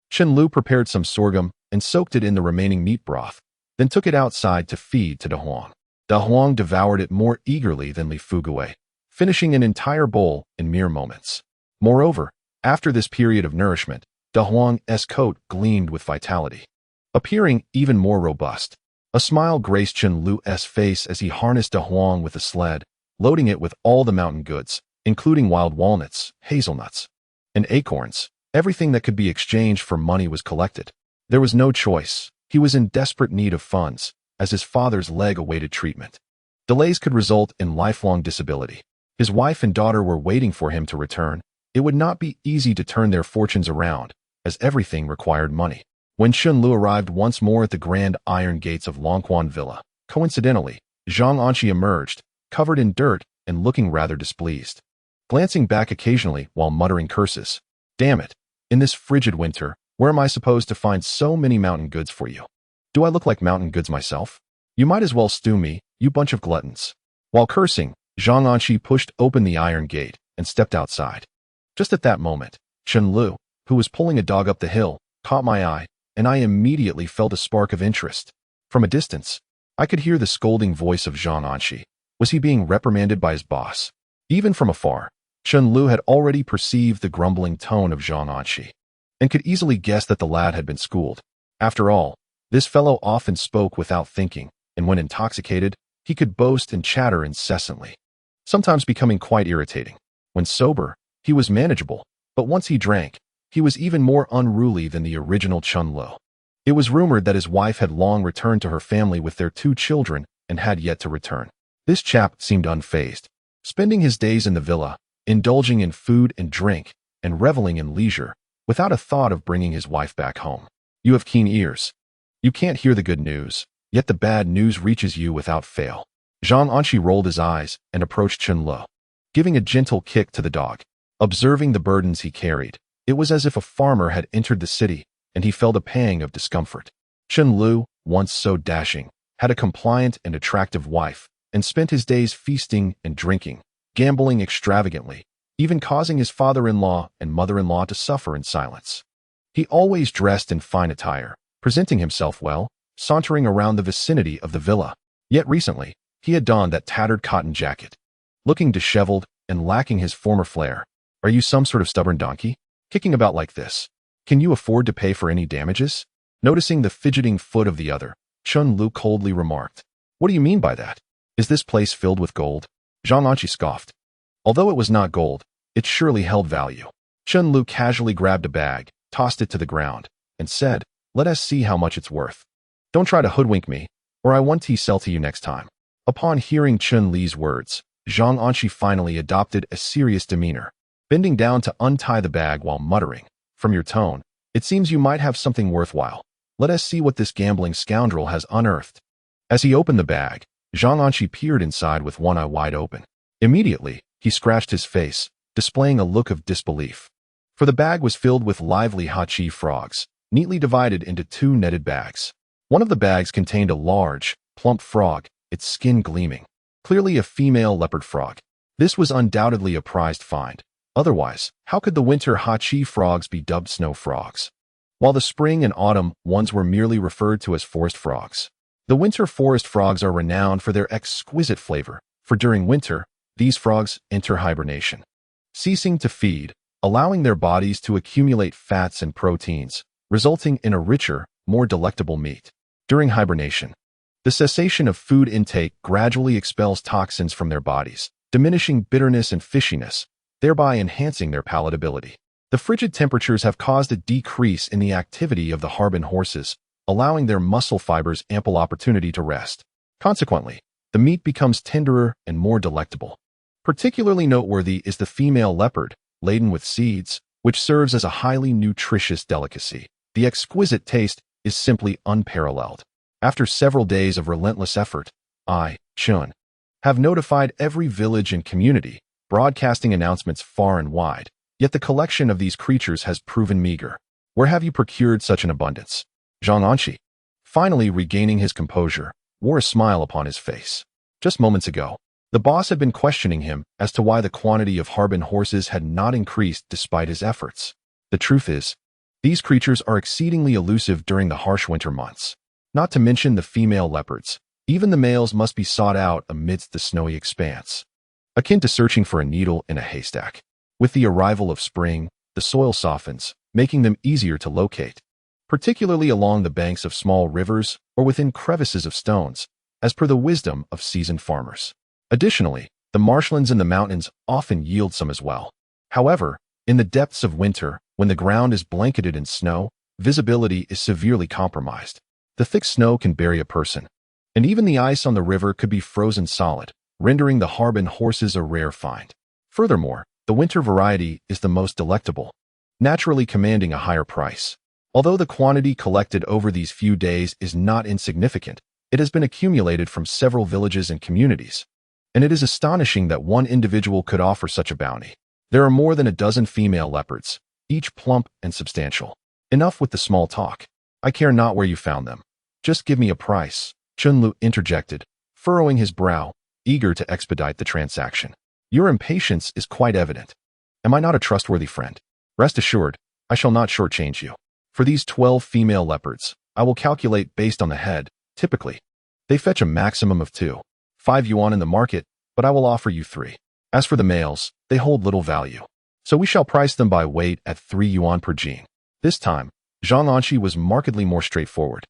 Chen Lu prepared some sorghum and soaked it in the remaining meat broth, then took it outside to feed to Da Huang. Da Huang devoured it more eagerly than Li Fugui, finishing an entire bowl in mere moments. Moreover, after this period of nourishment, De Huang's coat gleamed with vitality, appearing even more robust. A smile graced Chen Lu's face as he harnessed De Huang with the sled, loading it with all the mountain goods, including wild walnuts, hazelnuts, and acorns. Everything that could be exchanged for money was collected. There was no choice. He was in desperate need of funds, as his father's leg awaited treatment. Delays could result in lifelong disability. His wife and daughter were waiting for him to return. It would not be easy to turn their fortunes around, as everything required money. When Chen Lu arrived once more at the grand iron gates of Longquan Villa, coincidentally, Zhang Anqi emerged, covered in dirt and looking rather displeased, glancing back occasionally while muttering curses. Damn it! In this frigid winter, where am I supposed to find so many mountain goods for you? Do I look like mountain goods myself? You might as well stew me, you bunch of gluttons. While cursing, Zhang Anqi pushed open the iron gate and stepped outside. Just at that moment, Chen Lu, who was pulling a dog up the hill, caught my eye, and I immediately felt a spark of interest. From a distance, I could hear the scolding voice of Zhang Anqi. Was he being reprimanded by his boss? Even from afar, Chen Lu had already perceived the grumbling tone of Zhang Anqi, and could easily guess that the lad had been schooled. After all, this fellow often spoke without thinking, and when intoxicated, he could boast and chatter incessantly, sometimes becoming quite irritating. When sober, he was manageable, but once he drank, he was even more unruly than the original Chen Lu. It was rumored that his wife had long returned to her family with their 2 children and had yet to return. This chap seemed unfazed, spending his days in the villa, indulging in food and drink, and reveling in leisure, without a thought of bringing his wife back home. You have keen ears. You can't hear the good news, yet the bad news reaches you without fail. Zhang Anqi rolled his eyes and approached Chen Lu, giving a gentle kick to the dog. Observing the burdens he carried, it was as if a farmer had entered the city, and he felt a pang of discomfort. Chen Lu, once so dashing, had a compliant and attractive wife, and spent his days feasting and drinking, gambling extravagantly, even causing his father-in-law and mother-in-law to suffer in silence. He always dressed in fine attire, presenting himself well, sauntering around the vicinity of the villa. Yet recently, he had donned that tattered cotton jacket, looking disheveled and lacking his former flair. Are you some sort of stubborn donkey, kicking about like this? Can you afford to pay for any damages? Noticing the fidgeting foot of the other, Chen Lu coldly remarked. What do you mean by that? Is this place filled with gold? Zhang Anqi scoffed. Although it was not gold, it surely held value. Chen Lu casually grabbed a bag, tossed it to the ground, and said, let us see how much it's worth. Don't try to hoodwink me, or I want to sell to you next time. Upon hearing Chen Li's words, Zhang Anqi finally adopted a serious demeanor, bending down to untie the bag while muttering, from your tone, it seems you might have something worthwhile. Let us see what this gambling scoundrel has unearthed. As he opened the bag, Zhang Anqi peered inside with one eye wide open. Immediately, he scratched his face, displaying a look of disbelief. For the bag was filled with lively hachi frogs, neatly divided into 2 netted bags. One of the bags contained a large, plump frog, its skin gleaming, clearly a female leopard frog. This was undoubtedly a prized find. Otherwise, how could the winter hachi frogs be dubbed snow frogs, while the spring and autumn ones were merely referred to as forest frogs? The winter forest frogs are renowned for their exquisite flavor, for during winter, these frogs enter hibernation, ceasing to feed, allowing their bodies to accumulate fats and proteins, resulting in a richer, more delectable meat. During hibernation, the cessation of food intake gradually expels toxins from their bodies, diminishing bitterness and fishiness, thereby enhancing their palatability. The frigid temperatures have caused a decrease in the activity of the harbin horses, allowing their muscle fibers ample opportunity to rest. Consequently, the meat becomes tenderer and more delectable. Particularly noteworthy is the female leopard, laden with seeds, which serves as a highly nutritious delicacy. The exquisite taste is simply unparalleled. After several days of relentless effort, I, Chen, have notified every village and community, broadcasting announcements far and wide, yet the collection of these creatures has proven meager. Where have you procured such an abundance? Zhang Anqi, finally regaining his composure, wore a smile upon his face. Just moments ago, the boss had been questioning him as to why the quantity of harbin horses had not increased despite his efforts. The truth is, these creatures are exceedingly elusive during the harsh winter months. Not to mention the female leopards, even the males must be sought out amidst the snowy expanse. akin to searching for a needle in a haystack. With the arrival of spring, the soil softens, making them easier to locate, particularly along the banks of small rivers or within crevices of stones, as per the wisdom of seasoned farmers. Additionally, the marshlands in the mountains often yield some as well. However, in the depths of winter, when the ground is blanketed in snow, visibility is severely compromised. The thick snow can bury a person, and even the ice on the river could be frozen solid, rendering the harbin horses a rare find. Furthermore, the winter variety is the most delectable, naturally commanding a higher price. Although the quantity collected over these few days is not insignificant, it has been accumulated from several villages and communities, and it is astonishing that one individual could offer such a bounty. There are more than a dozen female leopards, each plump and substantial. Enough with the small talk. I care not where you found them. Just give me a price, Chen Lu interjected, furrowing his brow, eager to expedite the transaction. Your impatience is quite evident. Am I not a trustworthy friend? Rest assured, I shall not shortchange you. For these 12 female leopards, I will calculate based on the head. Typically, they fetch a maximum of 5 yuan in the market, but I will offer you 3. As for the males, they hold little value, so we shall price them by weight at 3 yuan per gene. This time, Zhang Anshi was markedly more straightforward,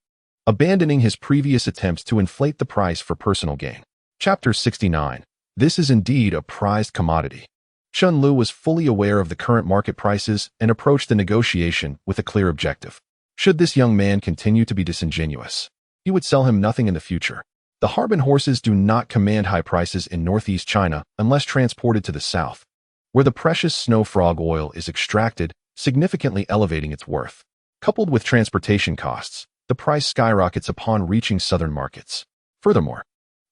abandoning his previous attempts to inflate the price for personal gain. Chapter 69. This is indeed a prized commodity. Chen Lu was fully aware of the current market prices and approached the negotiation with a clear objective. Should this young man continue to be disingenuous, he would sell him nothing in the future. The harbin horses do not command high prices in northeast China unless transported to the south, where the precious snow frog oil is extracted, significantly elevating its worth. Coupled with transportation costs, the price skyrockets upon reaching southern markets. Furthermore,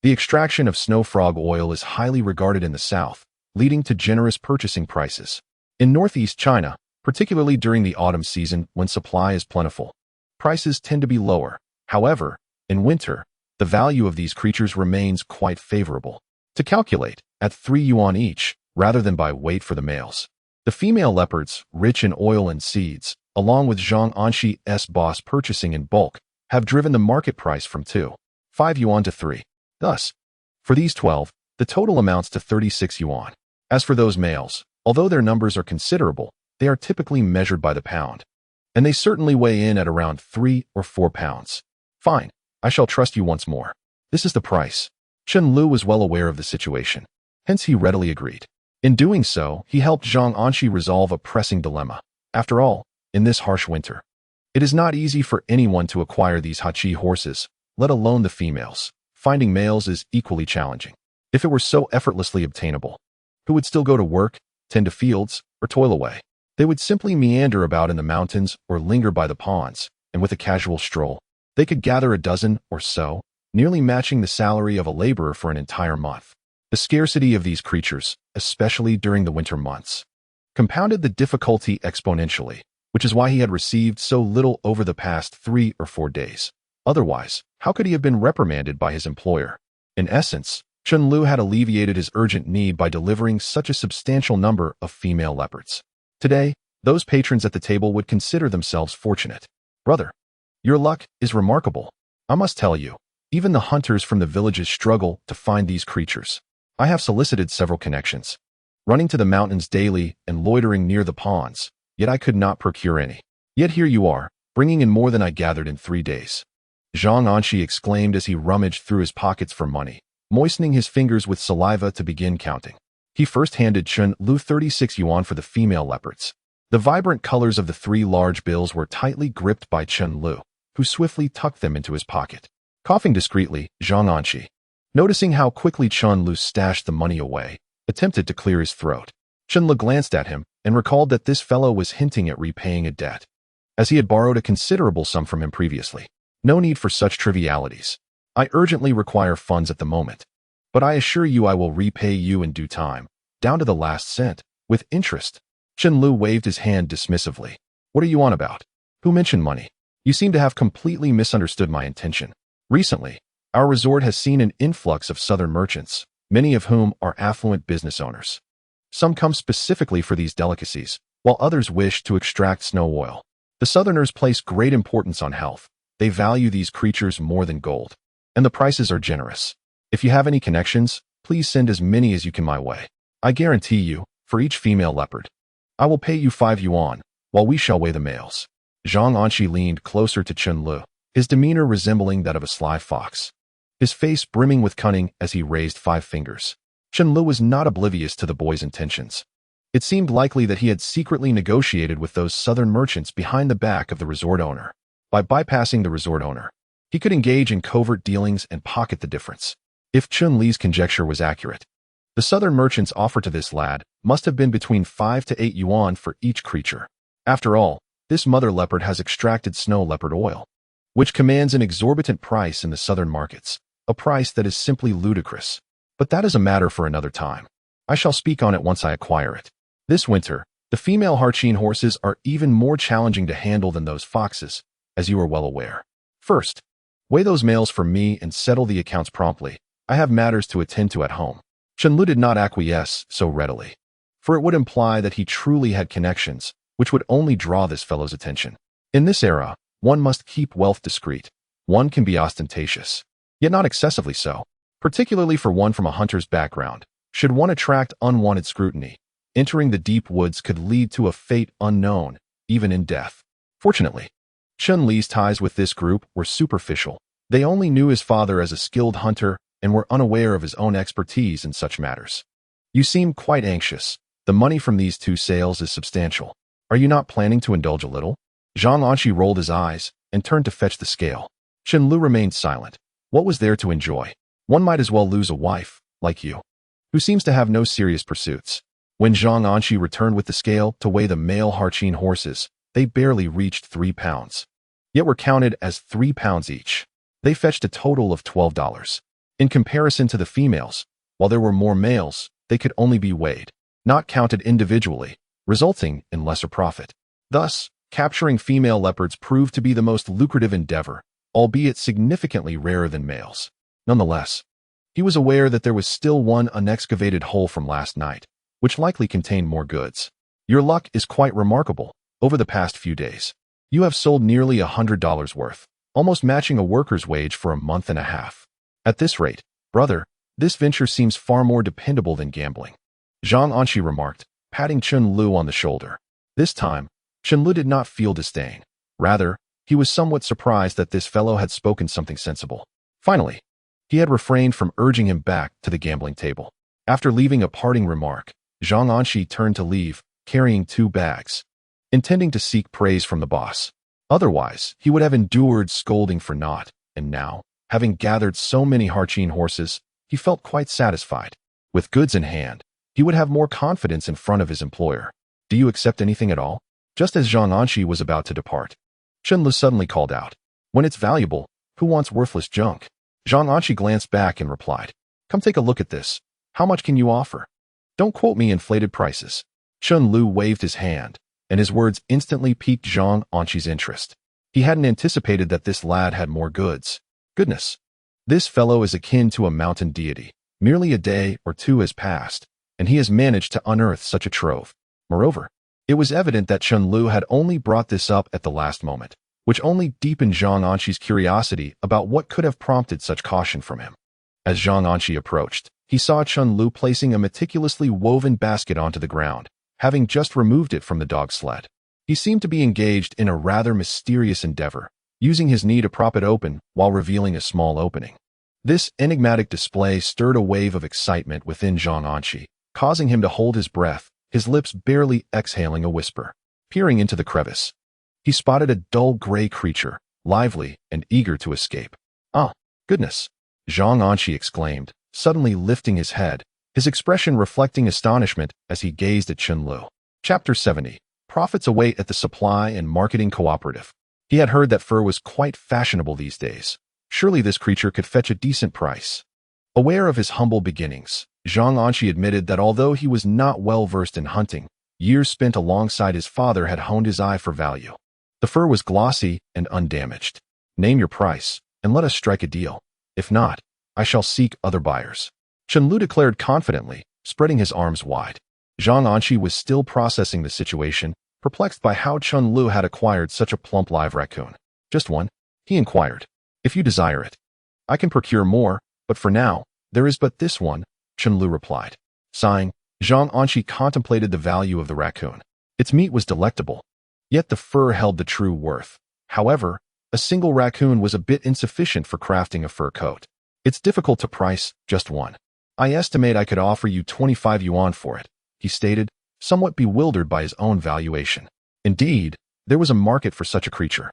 the extraction of snow frog oil is highly regarded in the south, leading to generous purchasing prices. In northeast China, particularly during the autumn season when supply is plentiful, prices tend to be lower. However, in winter, the value of these creatures remains quite favorable. To calculate, at 3 yuan each, rather than by weight for the males. The female leopards, rich in oil and seeds, along with Zhang Anshi's boss purchasing in bulk, have driven the market price from 5 yuan to 3. Thus, for these 12, the total amounts to 36 yuan. As for those males, although their numbers are considerable, they are typically measured by the pound, and they certainly weigh in at around 3 or 4 pounds. Fine, I shall trust you once more. This is the price. Chen Lu was well aware of the situation, hence he readily agreed. In doing so, he helped Zhang Anshi resolve a pressing dilemma. After all, in this harsh winter, it is not easy for anyone to acquire these hachi horses, let alone the females. Finding males is equally challenging. If it were so effortlessly obtainable, who would still go to work, tend to fields, or toil away? They would simply meander about in the mountains or linger by the ponds, and with a casual stroll, they could gather a dozen or so, nearly matching the salary of a laborer for an entire month. The scarcity of these creatures, especially during the winter months, compounded the difficulty exponentially, which is why he had received so little over the past 3 or 4 days. Otherwise, how could he have been reprimanded by his employer? In essence, Chen Lu had alleviated his urgent need by delivering such a substantial number of female leopards. Today, those patrons at the table would consider themselves fortunate. Brother, your luck is remarkable. I must tell you, even the hunters from the villages struggle to find these creatures. I have solicited several connections, running to the mountains daily and loitering near the ponds, yet I could not procure any. Yet here you are, bringing in more than I gathered in 3 days. Zhang Anshi exclaimed as he rummaged through his pockets for money, moistening his fingers with saliva to begin counting. He first handed Chen Lu 36 yuan for the female leopards. The vibrant colors of the 3 large bills were tightly gripped by Chen Lu, who swiftly tucked them into his pocket. Coughing discreetly, Zhang Anshi, noticing how quickly Chen Lu stashed the money away, attempted to clear his throat. Chen Lu glanced at him and recalled that this fellow was hinting at repaying a debt, as he had borrowed a considerable sum from him previously. No need for such trivialities. I urgently require funds at the moment, but I assure you I will repay you in due time, down to the last cent, with interest. Chen Lu waved his hand dismissively. What are you on about? Who mentioned money? You seem to have completely misunderstood my intention. Recently, our resort has seen an influx of southern merchants, many of whom are affluent business owners. Some come specifically for these delicacies, while others wish to extract snow oil. The southerners place great importance on health. They value these creatures more than gold, and the prices are generous. If you have any connections, Please send as many as you can my way. I guarantee you, for each female leopard, I will pay you 5 yuan, while we shall weigh the males. Zhang Anqi leaned closer to Chen Lu, his demeanor resembling that of a sly fox, his face brimming with cunning as he raised 5 fingers. Chen Lu was not oblivious to the boy's intentions. It seemed likely that he had secretly negotiated with those southern merchants behind the back of the resort owner. By bypassing the resort owner, he could engage in covert dealings and pocket the difference. If Chun Li's conjecture was accurate, the southern merchant's offer to this lad must have been between 5 to 8 yuan for each creature. After all, this mother leopard has extracted snow leopard oil, which commands an exorbitant price in the southern markets, a price that is simply ludicrous. But that is a matter for another time. I shall speak on it once I acquire it. This winter, the female Harchin horses are even more challenging to handle than those foxes, as you are well aware. First, weigh those males for me and settle the accounts promptly. I have matters to attend to at home. Chen Lu did not acquiesce so readily, for it would imply that he truly had connections, which would only draw this fellow's attention. In this era, one must keep wealth discreet. One can be ostentatious, yet not excessively so, particularly for one from a hunter's background. Should one attract unwanted scrutiny, entering the deep woods could lead to a fate unknown, even in death. Fortunately, Chun Li's ties with this group were superficial. They only knew his father as a skilled hunter and were unaware of his own expertise in such matters. You seem quite anxious. The money from these 2 sales is substantial. Are you not planning to indulge a little? Zhang Anqi rolled his eyes and turned to fetch the scale. Chen Lu remained silent. What was there to enjoy? One might as well lose a wife, like you, who seems to have no serious pursuits. When Zhang Anqi returned with the scale to weigh the male Harchin horses, they barely reached 3 pounds, yet were counted as 3 pounds each. They fetched a total of $12. In comparison to the females, while there were more males, they could only be weighed, not counted individually, resulting in lesser profit. Thus, capturing female leopards proved to be the most lucrative endeavor, albeit significantly rarer than males. Nonetheless, he was aware that there was still one unexcavated hole from last night, which likely contained more goods. Your luck is quite remarkable. Over the past few days, you have sold nearly $100 worth, almost matching a worker's wage for a month and a half. At this rate, brother, this venture seems far more dependable than gambling. Zhang Anqi remarked, patting Chen Lu on the shoulder. This time, Chen Lu did not feel disdain. Rather, he was somewhat surprised that this fellow had spoken something sensible. Finally, he had refrained from urging him back to the gambling table. After leaving a parting remark, Zhang Anqi turned to leave, carrying 2 bags, intending to seek praise from the boss. Otherwise, he would have endured scolding for naught, and now, having gathered so many Harchin horses, he felt quite satisfied. With goods in hand, he would have more confidence in front of his employer. Do you accept anything at all? Just as Zhang Anqi was about to depart, Chen Lu suddenly called out, when it's valuable, who wants worthless junk? Zhang Anqi glanced back and replied, come take a look at this. How much can you offer? Don't quote me inflated prices. Chen Lu waved his hand, and his words instantly piqued Zhang Anqi's interest. He hadn't anticipated that this lad had more goods. Goodness, this fellow is akin to a mountain deity. Merely a day or 2 has passed, and he has managed to unearth such a trove. Moreover, it was evident that Chen Lu had only brought this up at the last moment, which only deepened Zhang Anqi's curiosity about what could have prompted such caution from him. As Zhang Anqi approached, he saw Chen Lu placing a meticulously woven basket onto the ground, having just removed it from the dog sled. He seemed to be engaged in a rather mysterious endeavor, using his knee to prop it open while revealing a small opening. This enigmatic display stirred a wave of excitement within Zhang Anqi, causing him to hold his breath, his lips barely exhaling a whisper. Peering into the crevice, he spotted a dull gray creature, lively and eager to escape. Ah, goodness! Zhang Anqi exclaimed, suddenly lifting his head, his expression reflecting astonishment as he gazed at Chen Lu. Chapter 70. Profits await at the Supply and Marketing Cooperative. He had heard that fur was quite fashionable these days. Surely this creature could fetch a decent price. Aware of his humble beginnings, Zhang Anqi admitted that although he was not well versed in hunting, years spent alongside his father had honed his eye for value. The fur was glossy and undamaged. Name your price, and let us strike a deal. If not, I shall seek other buyers. Chen Lu declared confidently, spreading his arms wide. Zhang Anqi was still processing the situation, perplexed by how Chen Lu had acquired such a plump live raccoon. Just one? He inquired. If you desire it, I can procure more, but for now, there is but this one. Chen Lu replied. Sighing, Zhang Anqi contemplated the value of the raccoon. Its meat was delectable, yet the fur held the true worth. However, a single raccoon was a bit insufficient for crafting a fur coat. It's difficult to price just one. I estimate I could offer you 25 yuan for it, he stated, somewhat bewildered by his own valuation. Indeed, there was a market for such a creature,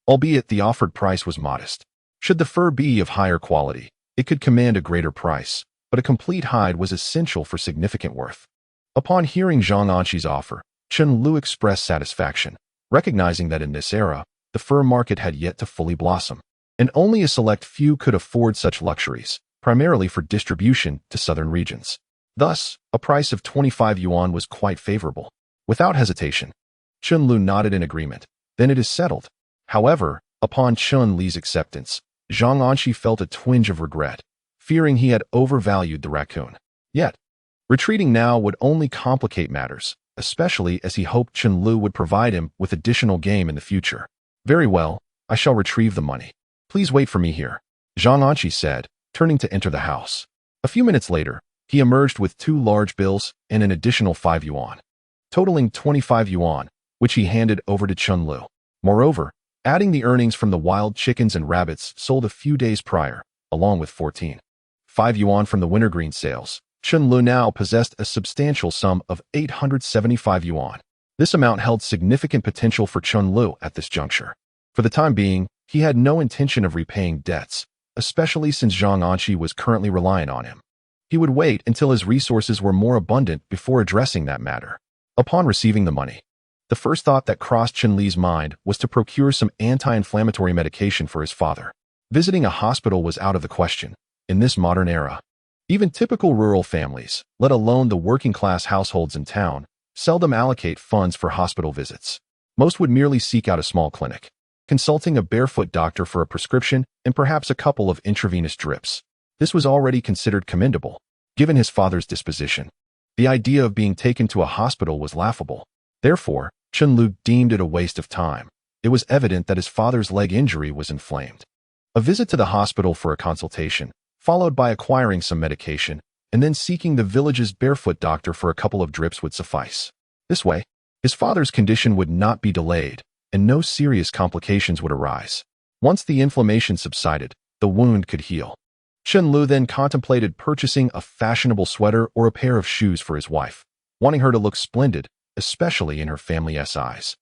albeit the offered price was modest. Should the fur be of higher quality, it could command a greater price, but a complete hide was essential for significant worth. Upon hearing Zhang Anqi's offer, Chen Lu expressed satisfaction, recognizing that in this era, the fur market had yet to fully blossom, and only a select few could afford such luxuries, primarily for distribution to southern regions. Thus, a price of 25 yuan was quite favorable. Without hesitation, Chen Lu nodded in agreement. Then it is settled. However, upon Chen Li's acceptance, Zhang Anqi felt a twinge of regret, fearing he had overvalued the raccoon. Yet, retreating now would only complicate matters, especially as he hoped Chen Lu would provide him with additional game in the future. Very well, I shall retrieve the money. Please wait for me here, Zhang Anqi said, turning to enter the house. A few minutes later, he emerged with 2 large bills and an additional 5 yuan, totaling 25 yuan, which he handed over to Chen Lu. Moreover, adding the earnings from the wild chickens and rabbits sold a few days prior, along with 5 yuan from the wintergreen sales, Chen Lu now possessed a substantial sum of 875 yuan. This amount held significant potential for Chen Lu at this juncture. For the time being, he had no intention of repaying debts, especially since Zhang Anqi was currently reliant on him. He would wait until his resources were more abundant before addressing that matter. Upon receiving the money, the first thought that crossed Chen Li's mind was to procure some anti-inflammatory medication for his father. Visiting a hospital was out of the question in this modern era. Even typical rural families, let alone the working-class households in town, seldom allocate funds for hospital visits. Most would merely seek out a small clinic, consulting a barefoot doctor for a prescription and perhaps a couple of intravenous drips. This was already considered commendable, given his father's disposition. The idea of being taken to a hospital was laughable. Therefore, Chen Lu deemed it a waste of time. It was evident that his father's leg injury was inflamed. A visit to the hospital for a consultation, followed by acquiring some medication, and then seeking the village's barefoot doctor for a couple of drips would suffice. This way, his father's condition would not be delayed, and no serious complications would arise. Once the inflammation subsided, the wound could heal. Chen Lu then contemplated purchasing a fashionable sweater or a pair of shoes for his wife, wanting her to look splendid, especially in her family's eyes.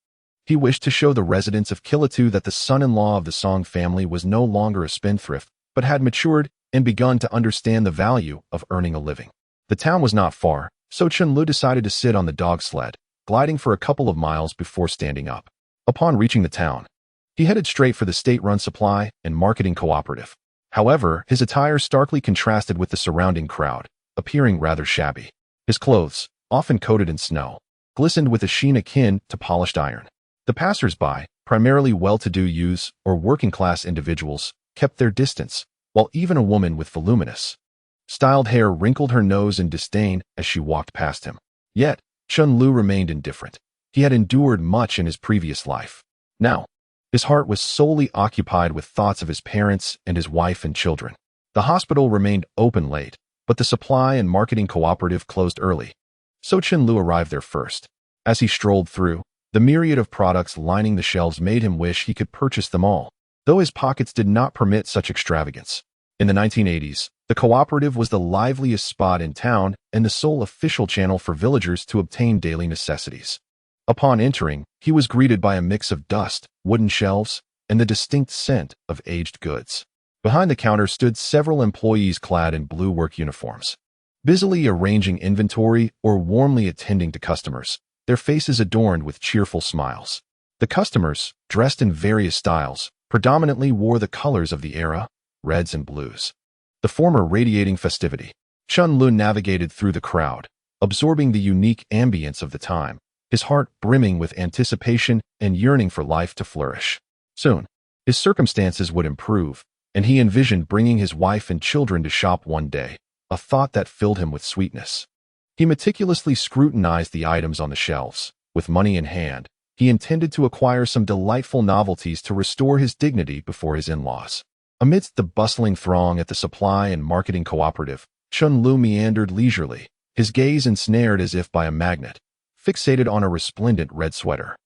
He wished to show the residents of Kilatu that the son-in-law of the Song family was no longer a spendthrift, but had matured and begun to understand the value of earning a living. The town was not far, so Chen Lu decided to sit on the dog sled, gliding for a couple of miles before standing up. Upon reaching the town, he headed straight for the state-run supply and marketing cooperative. However, his attire starkly contrasted with the surrounding crowd, appearing rather shabby. His clothes, often coated in snow, glistened with a sheen akin to polished iron. The passers-by, primarily well-to-do youths or working-class individuals, kept their distance, while even a woman with voluminous, styled hair wrinkled her nose in disdain as she walked past him. Yet, Chen Lu remained indifferent. He had endured much in his previous life. Now, his heart was solely occupied with thoughts of his parents and his wife and children. The hospital remained open late, but the supply and marketing cooperative closed early. So Chen Lu arrived there first. As he strolled through, the myriad of products lining the shelves made him wish he could purchase them all, though his pockets did not permit such extravagance. In the 1980s, the cooperative was the liveliest spot in town and the sole official channel for villagers to obtain daily necessities. Upon entering, he was greeted by a mix of dust, wooden shelves, and the distinct scent of aged goods. Behind the counter stood several employees clad in blue work uniforms, busily arranging inventory or warmly attending to customers, their faces adorned with cheerful smiles. The customers, dressed in various styles, predominantly wore the colors of the era, reds and blues, the former radiating festivity. Chen Lu navigated through the crowd, absorbing the unique ambience of the time, his heart brimming with anticipation and yearning for life to flourish. Soon, his circumstances would improve, and he envisioned bringing his wife and children to shop one day, a thought that filled him with sweetness. He meticulously scrutinized the items on the shelves. With money in hand, he intended to acquire some delightful novelties to restore his dignity before his in-laws. Amidst the bustling throng at the supply and marketing cooperative, Chen Lu meandered leisurely, his gaze ensnared as if by a magnet, fixated on a resplendent red sweater.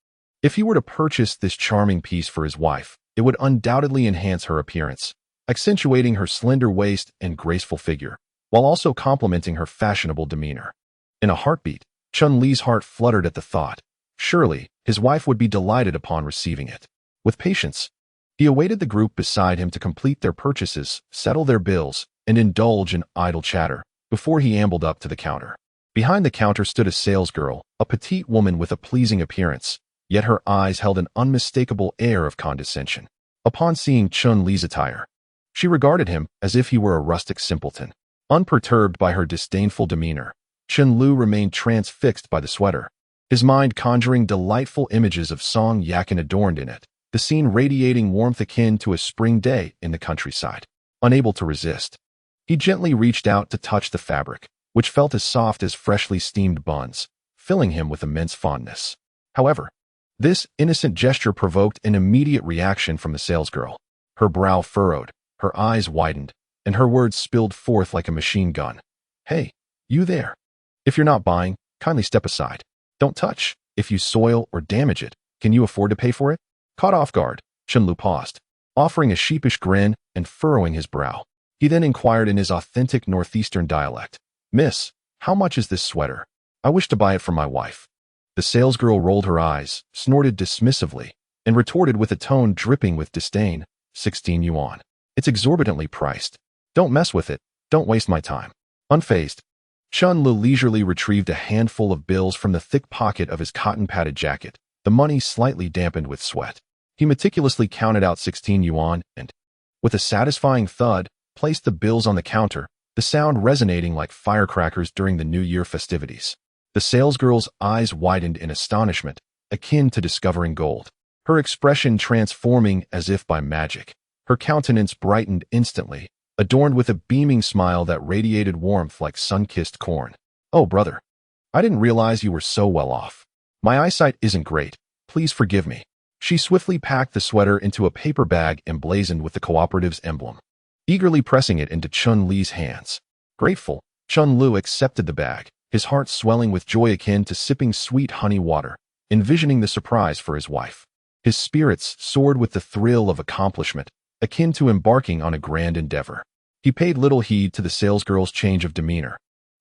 If he were to purchase this charming piece for his wife, it would undoubtedly enhance her appearance, accentuating her slender waist and graceful figure, while also complementing her fashionable demeanor. In a heartbeat, Chun Li's heart fluttered at the thought. Surely, his wife would be delighted upon receiving it. With patience, he awaited the group beside him to complete their purchases, settle their bills, and indulge in idle chatter before he ambled up to the counter. Behind the counter stood a salesgirl, a petite woman with a pleasing appearance, yet her eyes held an unmistakable air of condescension. Upon seeing Chun Li's attire, she regarded him as if he were a rustic simpleton. Unperturbed by her disdainful demeanor, Chen Lu remained transfixed by the sweater, his mind conjuring delightful images of Song Yakin adorned in it, the scene radiating warmth akin to a spring day in the countryside. Unable to resist, he gently reached out to touch the fabric, which felt as soft as freshly steamed buns, filling him with immense fondness. However, this innocent gesture provoked an immediate reaction from the salesgirl. Her brow furrowed, her eyes widened, and her words spilled forth like a machine gun. "Hey, you there. If you're not buying, kindly step aside. Don't touch. If you soil or damage it, can you afford to pay for it?" Caught off guard, Chen Lu paused, offering a sheepish grin and furrowing his brow. He then inquired in his authentic northeastern dialect, "Miss, how much is this sweater? I wish to buy it for my wife." The salesgirl rolled her eyes, snorted dismissively, and retorted with a tone dripping with disdain, 16 yuan. "It's exorbitantly priced. Don't mess with it. Don't waste my time." Unfazed, Chen Lu leisurely retrieved a handful of bills from the thick pocket of his cotton-padded jacket, the money slightly dampened with sweat. He meticulously counted out 16 yuan and, with a satisfying thud, placed the bills on the counter, the sound resonating like firecrackers during the New Year festivities. The salesgirl's eyes widened in astonishment, akin to discovering gold, her expression transforming as if by magic. Her countenance brightened instantly, adorned with a beaming smile that radiated warmth like sun-kissed corn. "Oh, brother, I didn't realize you were so well off. My eyesight isn't great. Please forgive me." She swiftly packed the sweater into a paper bag emblazoned with the cooperative's emblem, eagerly pressing it into Chun Li's hands. Grateful, Chun Lu accepted the bag, his heart swelling with joy akin to sipping sweet honey water, envisioning the surprise for his wife. His spirits soared with the thrill of accomplishment, akin to embarking on a grand endeavor. He paid little heed to the salesgirl's change of demeanor,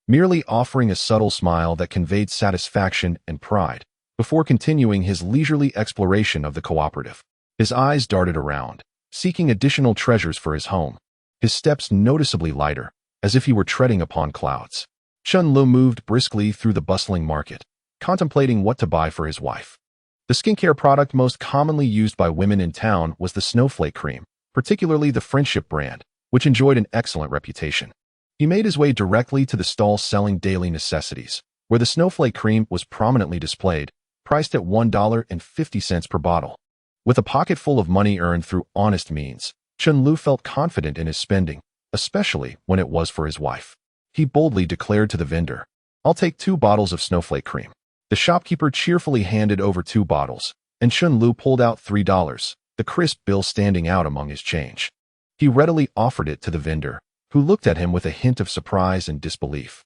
merely offering a subtle smile that conveyed satisfaction and pride, before continuing his leisurely exploration of the cooperative. His eyes darted around, seeking additional treasures for his home, his steps noticeably lighter, as if he were treading upon clouds. Chen Lu moved briskly through the bustling market, contemplating what to buy for his wife. The skincare product most commonly used by women in town was the snowflake cream, particularly the Friendship brand, which enjoyed an excellent reputation. He made his way directly to the stall selling daily necessities, where the snowflake cream was prominently displayed, priced at $1.50 per bottle. With a pocket full of money earned through honest means, Chen Lu felt confident in his spending, especially when it was for his wife. He boldly declared to the vendor, "I'll take 2 bottles of snowflake cream." The shopkeeper cheerfully handed over 2 bottles, and Chen Lu pulled out $3, the crisp bill standing out among his change. He readily offered it to the vendor, who looked at him with a hint of surprise and disbelief.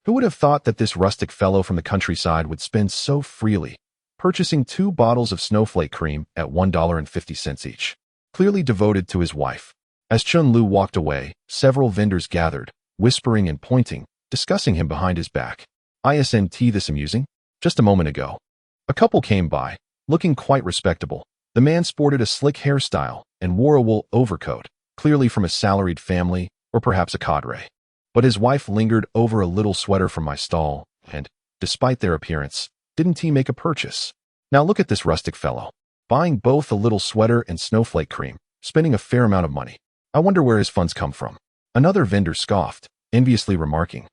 Who would have thought that this rustic fellow from the countryside would spend so freely, purchasing 2 bottles of snowflake cream at $1.50 each, clearly devoted to his wife. As Chen Lu walked away, several vendors gathered, whispering and pointing, discussing him behind his back. "Isn't this amusing? Just a moment ago, a couple came by, looking quite respectable. The man sported a slick hairstyle and wore a wool overcoat, clearly from a salaried family or perhaps a cadre. But his wife lingered over a little sweater from my stall, and, despite their appearance, didn't he make a purchase? Now look at this rustic fellow, buying both a little sweater and snowflake cream, spending a fair amount of money. I wonder where his funds come from." Another vendor scoffed, enviously remarking,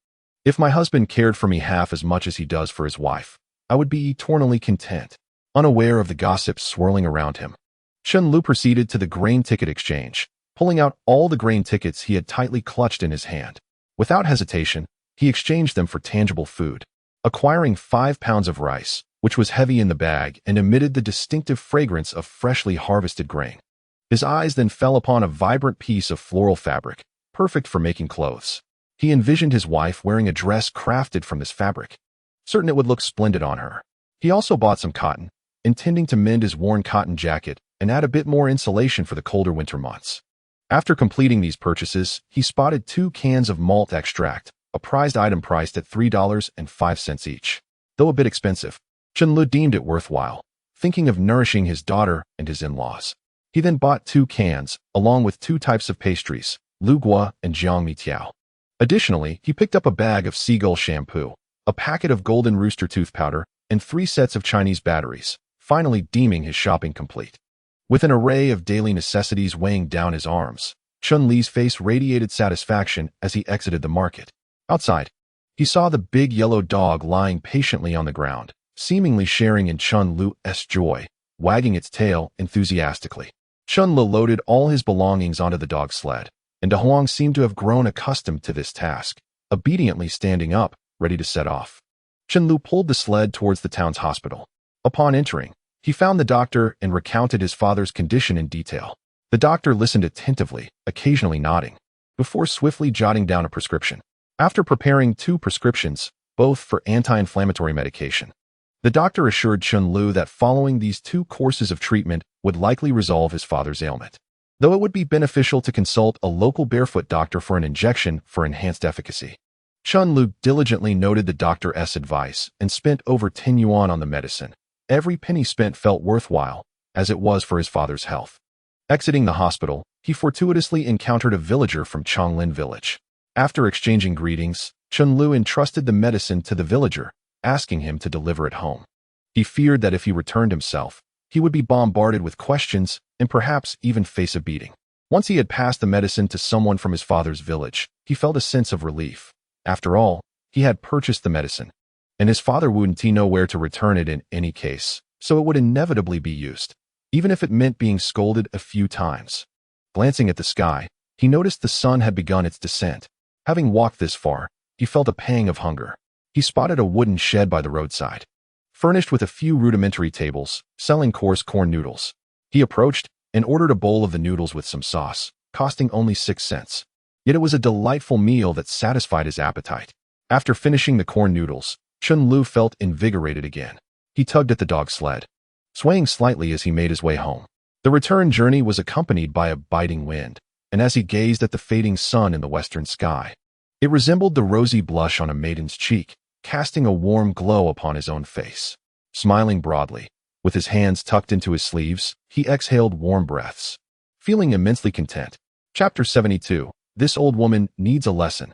"If my husband cared for me half as much as he does for his wife, I would be eternally content." Unaware of the gossip swirling around him, Chen Lu proceeded to the grain ticket exchange, pulling out all the grain tickets he had tightly clutched in his hand. Without hesitation, he exchanged them for tangible food, acquiring 5 pounds of rice, which was heavy in the bag and emitted the distinctive fragrance of freshly harvested grain. His eyes then fell upon a vibrant piece of floral fabric, perfect for making clothes. He envisioned his wife wearing a dress crafted from this fabric, certain it would look splendid on her. He also bought some cotton, intending to mend his worn cotton jacket and add a bit more insulation for the colder winter months. After completing these purchases, he spotted 2 cans of malt extract, a prized item priced at $3.05 each. Though a bit expensive, Chen Lu deemed it worthwhile, thinking of nourishing his daughter and his in-laws. He then bought 2 cans, along with 2 types of pastries, Lu Gua and Jiang Mi Tiao. Additionally, he picked up a bag of seagull shampoo, a packet of golden rooster tooth powder, and 3 sets of Chinese batteries, finally deeming his shopping complete. With an array of daily necessities weighing down his arms, Chun Li's face radiated satisfaction as he exited the market. Outside, he saw the big yellow dog lying patiently on the ground, seemingly sharing in Chun Lu's joy, wagging its tail enthusiastically. Chun Lu loaded all his belongings onto the dog sled, and De Huang seemed to have grown accustomed to this task, obediently standing up, ready to set off. Chen Lu pulled the sled towards the town's hospital. Upon entering, he found the doctor and recounted his father's condition in detail. The doctor listened attentively, occasionally nodding, before swiftly jotting down a prescription. After preparing 2 prescriptions, both for anti-inflammatory medication, the doctor assured Chen Lu that following these 2 courses of treatment would likely resolve his father's ailment, though it would be beneficial to consult a local barefoot doctor for an injection for enhanced efficacy. Chen Lu diligently noted the doctor's advice and spent over 10 yuan on the medicine. Every penny spent felt worthwhile, as it was for his father's health. Exiting the hospital, he fortuitously encountered a villager from Chonglin village. After exchanging greetings, Chen Lu entrusted the medicine to the villager, asking him to deliver it home. He feared that if he returned himself, he would be bombarded with questions and perhaps even face a beating. Once he had passed the medicine to someone from his father's village, he felt a sense of relief. After all, he had purchased the medicine, and his father wouldn't know where to return it in any case, so it would inevitably be used, even if it meant being scolded a few times. Glancing at the sky, he noticed the sun had begun its descent. Having walked this far, he felt a pang of hunger. He spotted a wooden shed by the roadside, furnished with a few rudimentary tables, selling coarse corn noodles. He approached and ordered a bowl of the noodles with some sauce, costing only 6 cents. Yet it was a delightful meal that satisfied his appetite. After finishing the corn noodles, Chen Lu felt invigorated again. He tugged at the dog sled, swaying slightly as he made his way home. The return journey was accompanied by a biting wind, and as he gazed at the fading sun in the western sky, it resembled the rosy blush on a maiden's cheek, casting a warm glow upon his own face. Smiling broadly, with his hands tucked into his sleeves, he exhaled warm breaths, feeling immensely content. Chapter 72. This old woman needs a lesson.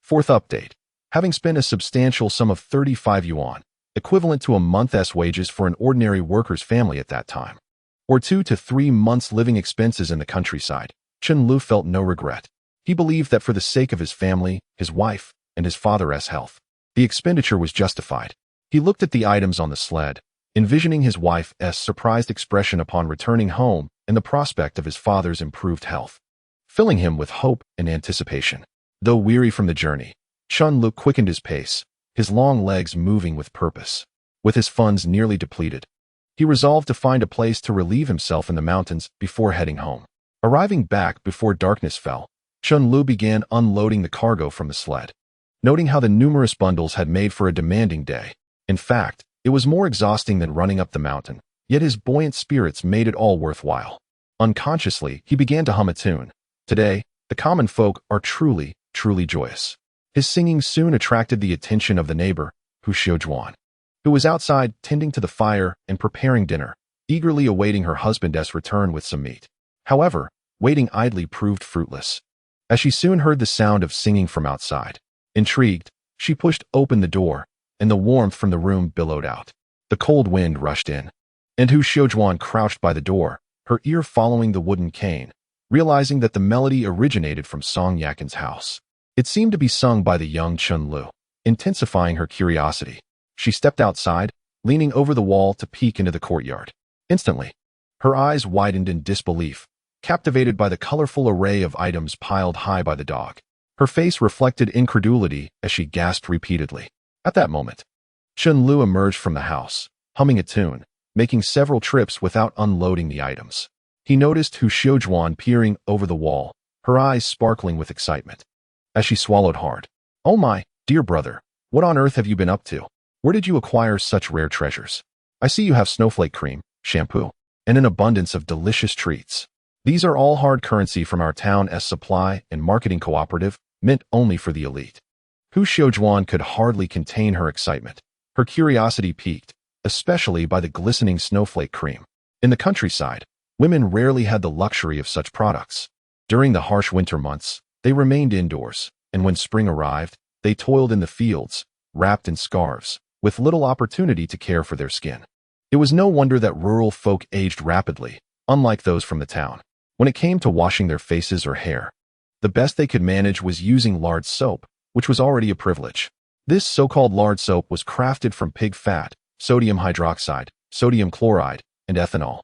4th update. Having spent a substantial sum of 35 yuan, equivalent to a month's wages for an ordinary worker's family at that time, or 2 to 3 months' living expenses in the countryside, Chen Lu felt no regret. He believed that for the sake of his family, his wife, and his father's health, the expenditure was justified. He looked at the items on the sled, envisioning his wife's surprised expression upon returning home and the prospect of his father's improved health, filling him with hope and anticipation. Though weary from the journey, Chen Lu quickened his pace, his long legs moving with purpose. With his funds nearly depleted, he resolved to find a place to relieve himself in the mountains before heading home. Arriving back before darkness fell, Chen Lu began unloading the cargo from the sled, noting how the numerous bundles had made for a demanding day. In fact, it was more exhausting than running up the mountain, yet his buoyant spirits made it all worthwhile. Unconsciously, he began to hum a tune. Today, the common folk are truly, truly joyous. His singing soon attracted the attention of the neighbor, Hu Xiujuan, who was outside tending to the fire and preparing dinner, eagerly awaiting her husband's return with some meat. However, waiting idly proved fruitless, as she soon heard the sound of singing from outside. Intrigued, she pushed open the door, and the warmth from the room billowed out. The cold wind rushed in, and Hu Xiujuan crouched by the door, her ear following the wooden cane, realizing that the melody originated from Song Yakin's house. It seemed to be sung by the young Chen Lu, intensifying her curiosity. She stepped outside, leaning over the wall to peek into the courtyard. Instantly, her eyes widened in disbelief, captivated by the colorful array of items piled high by the dog. Her face reflected incredulity as she gasped repeatedly. At that moment, Chen Lu emerged from the house, humming a tune, making several trips without unloading the items. He noticed Hu Xiujuan peering over the wall, her eyes sparkling with excitement. as she swallowed hard. "Oh my, dear brother, what on earth have you been up to? Where did you acquire such rare treasures? I see you have snowflake cream, shampoo, and an abundance of delicious treats. These are all hard currency from our town's supply and marketing cooperative, meant only for the elite." Hu Xiaojuan could hardly contain her excitement. Her curiosity piqued, especially by the glistening snowflake cream. In the countryside, women rarely had the luxury of such products. During the harsh winter months, they remained indoors, and when spring arrived, they toiled in the fields, wrapped in scarves, with little opportunity to care for their skin. It was no wonder that rural folk aged rapidly, unlike those from the town. When it came to washing their faces or hair, the best they could manage was using lard soap, which was already a privilege. This so-called lard soap was crafted from pig fat, sodium hydroxide, sodium chloride, and ethanol,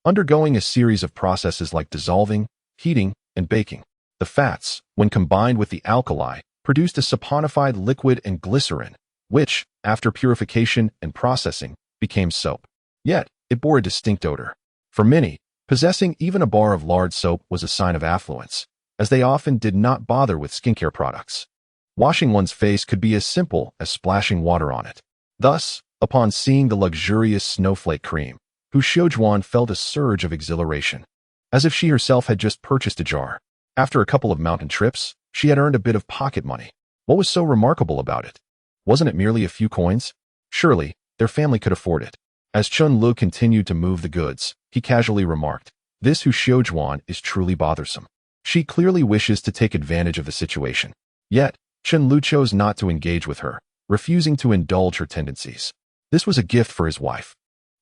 undergoing a series of processes like dissolving, heating, and baking. The fats, when combined with the alkali, produced a saponified liquid and glycerin, which, after purification and processing, became soap. Yet, it bore a distinct odor. For many, possessing even a bar of lard soap was a sign of affluence, as they often did not bother with skincare products. Washing one's face could be as simple as splashing water on it. Thus, upon seeing the luxurious snowflake cream, Hu Xiaojuan felt a surge of exhilaration, as if she herself had just purchased a jar. After a couple of mountain trips, she had earned a bit of pocket money. What was so remarkable about it? Wasn't it merely a few coins? Surely, their family could afford it. As Chen Lu continued to move the goods, he casually remarked, "This Hu Xiaojuan is truly bothersome. She clearly wishes to take advantage of the situation." Yet, Chen Lu chose not to engage with her, refusing to indulge her tendencies. This was a gift for his wife.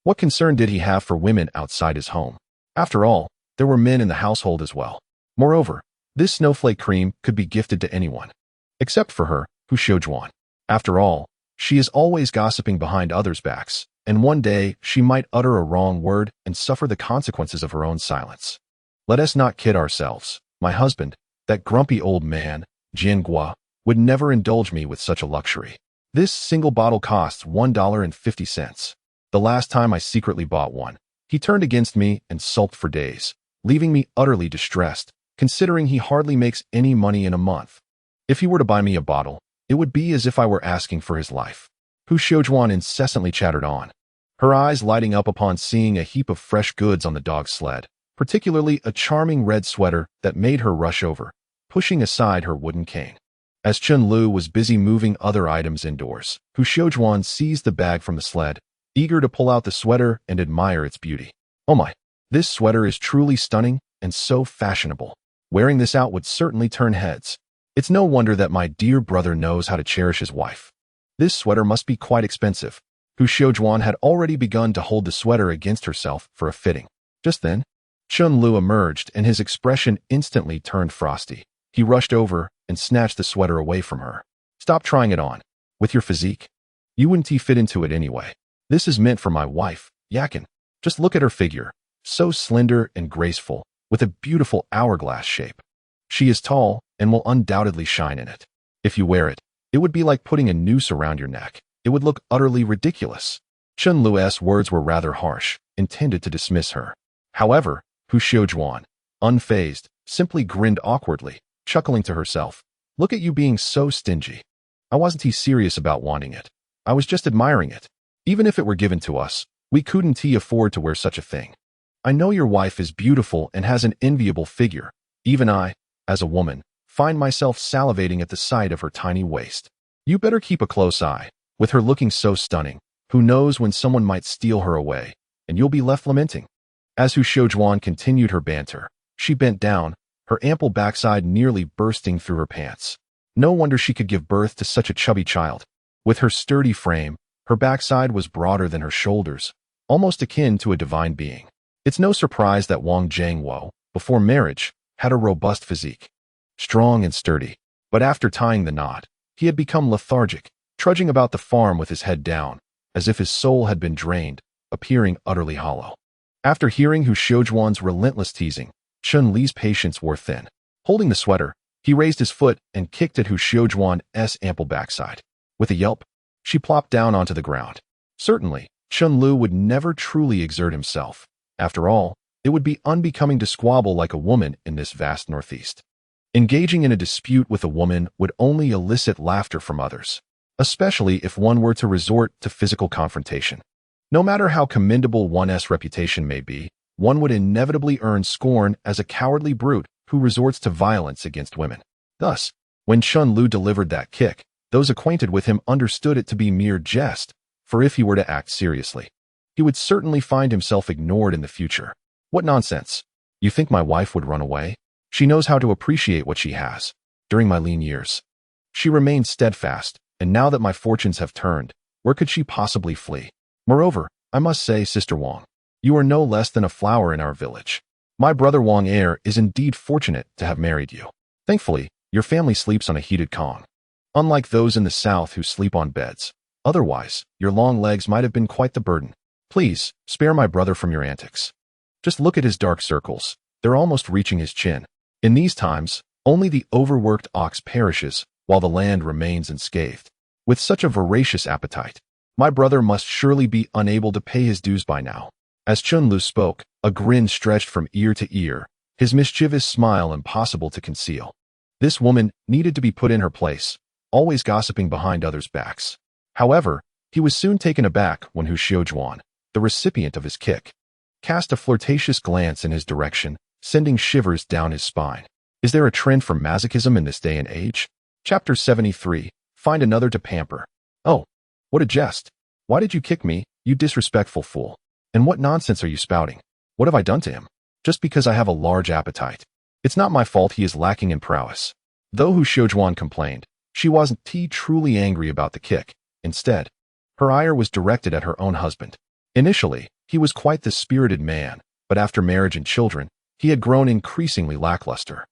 What concern did he have for women outside his home? After all, there were men in the household as well. Moreover, this snowflake cream could be gifted to anyone. Except for her, Hu Xiaojuan. After all, she is always gossiping behind others' backs, and one day she might utter a wrong word and suffer the consequences of her own silence. Let us not kid ourselves. My husband, that grumpy old man, Jian Gua, would never indulge me with such a luxury. This single bottle costs $1.50. The last time I secretly bought one, he turned against me and sulked for days, leaving me utterly distressed, considering he hardly makes any money in a month. If he were to buy me a bottle, it would be as if I were asking for his life." Hu Xiaojuan incessantly chattered on, her eyes lighting up upon seeing a heap of fresh goods on the dog's sled, particularly a charming red sweater that made her rush over, pushing aside her wooden cane. As Chen Lu was busy moving other items indoors, Hu Xiaojuan seized the bag from the sled, eager to pull out the sweater and admire its beauty. "Oh my, this sweater is truly stunning and so fashionable. Wearing this out would certainly turn heads. It's no wonder that my dear brother knows how to cherish his wife. This sweater must be quite expensive." Hu Xiaojuan had already begun to hold the sweater against herself for a fitting. Just then, Chen Lu emerged and his expression instantly turned frosty. He rushed over and snatched the sweater away from her. "Stop trying it on. With your physique, you wouldn't fit into it anyway. This is meant for my wife, Yakin. Just look at her figure, so slender and graceful, with a beautiful hourglass shape. She is tall and will undoubtedly shine in it. If you wear it, it would be like putting a noose around your neck. It would look utterly ridiculous." Chen Lu's words were rather harsh, intended to dismiss her. However, Hu Xiaojuan, unfazed, simply grinned awkwardly, chuckling to herself. "Look at you being so stingy. I wasn't serious about wanting it. I was just admiring it. Even if it were given to us, we couldn't afford to wear such a thing. I know your wife is beautiful and has an enviable figure. Even I, as a woman, find myself salivating at the sight of her tiny waist. You better keep a close eye. With her looking so stunning, who knows when someone might steal her away, and you'll be left lamenting." As Hu Xiaojuan continued her banter, she bent down, her ample backside nearly bursting through her pants. No wonder she could give birth to such a chubby child. With her sturdy frame, her backside was broader than her shoulders, almost akin to a divine being. It's no surprise that Wang Jiangwo, before marriage, had a robust physique. Strong and sturdy, but after tying the knot, he had become lethargic, trudging about the farm with his head down, as if his soul had been drained, appearing utterly hollow. After hearing Hu Xiaojuan's relentless teasing, Chen Li's patience wore thin. Holding the sweater, he raised his foot and kicked at Hu Xiaojuan's ample backside. With a yelp, she plopped down onto the ground. Certainly, Chen Lu would never truly exert himself. After all, it would be unbecoming to squabble like a woman in this vast northeast. Engaging in a dispute with a woman would only elicit laughter from others, especially if one were to resort to physical confrontation. No matter how commendable one's reputation may be, one would inevitably earn scorn as a cowardly brute who resorts to violence against women. Thus, when Chen Lu delivered that kick, those acquainted with him understood it to be mere jest, for if he were to act seriously, he would certainly find himself ignored in the future. What nonsense! You think my wife would run away? She knows how to appreciate what she has. During my lean years, she remained steadfast, and now that my fortunes have turned, where could she possibly flee? Moreover, I must say, Sister Wang, you are no less than a flower in our village. My brother Wang Er is indeed fortunate to have married you. Thankfully, your family sleeps on a heated kong, unlike those in the south who sleep on beds. Otherwise, your long legs might have been quite the burden. Please, spare my brother from your antics. Just look at his dark circles. They're almost reaching his chin. In these times, only the overworked ox perishes, while the land remains unscathed. With such a voracious appetite, my brother must surely be unable to pay his dues by now. As Chen Lu spoke, a grin stretched from ear to ear, his mischievous smile impossible to conceal. This woman needed to be put in her place, always gossiping behind others' backs. However, he was soon taken aback when Hu Xiujuan, the recipient of his kick, cast a flirtatious glance in his direction, sending shivers down his spine. Is there a trend for masochism in this day and age? Chapter 73. Find another to pamper. Oh, what a jest. Why did you kick me, you disrespectful fool? And what nonsense are you spouting? What have I done to him? Just because I have a large appetite. It's not my fault he is lacking in prowess. Though Hu Xiujuan complained, she wasn't truly angry about the kick. Instead, her ire was directed at her own husband. Initially, he was quite the spirited man, but after marriage and children, he had grown increasingly lackluster,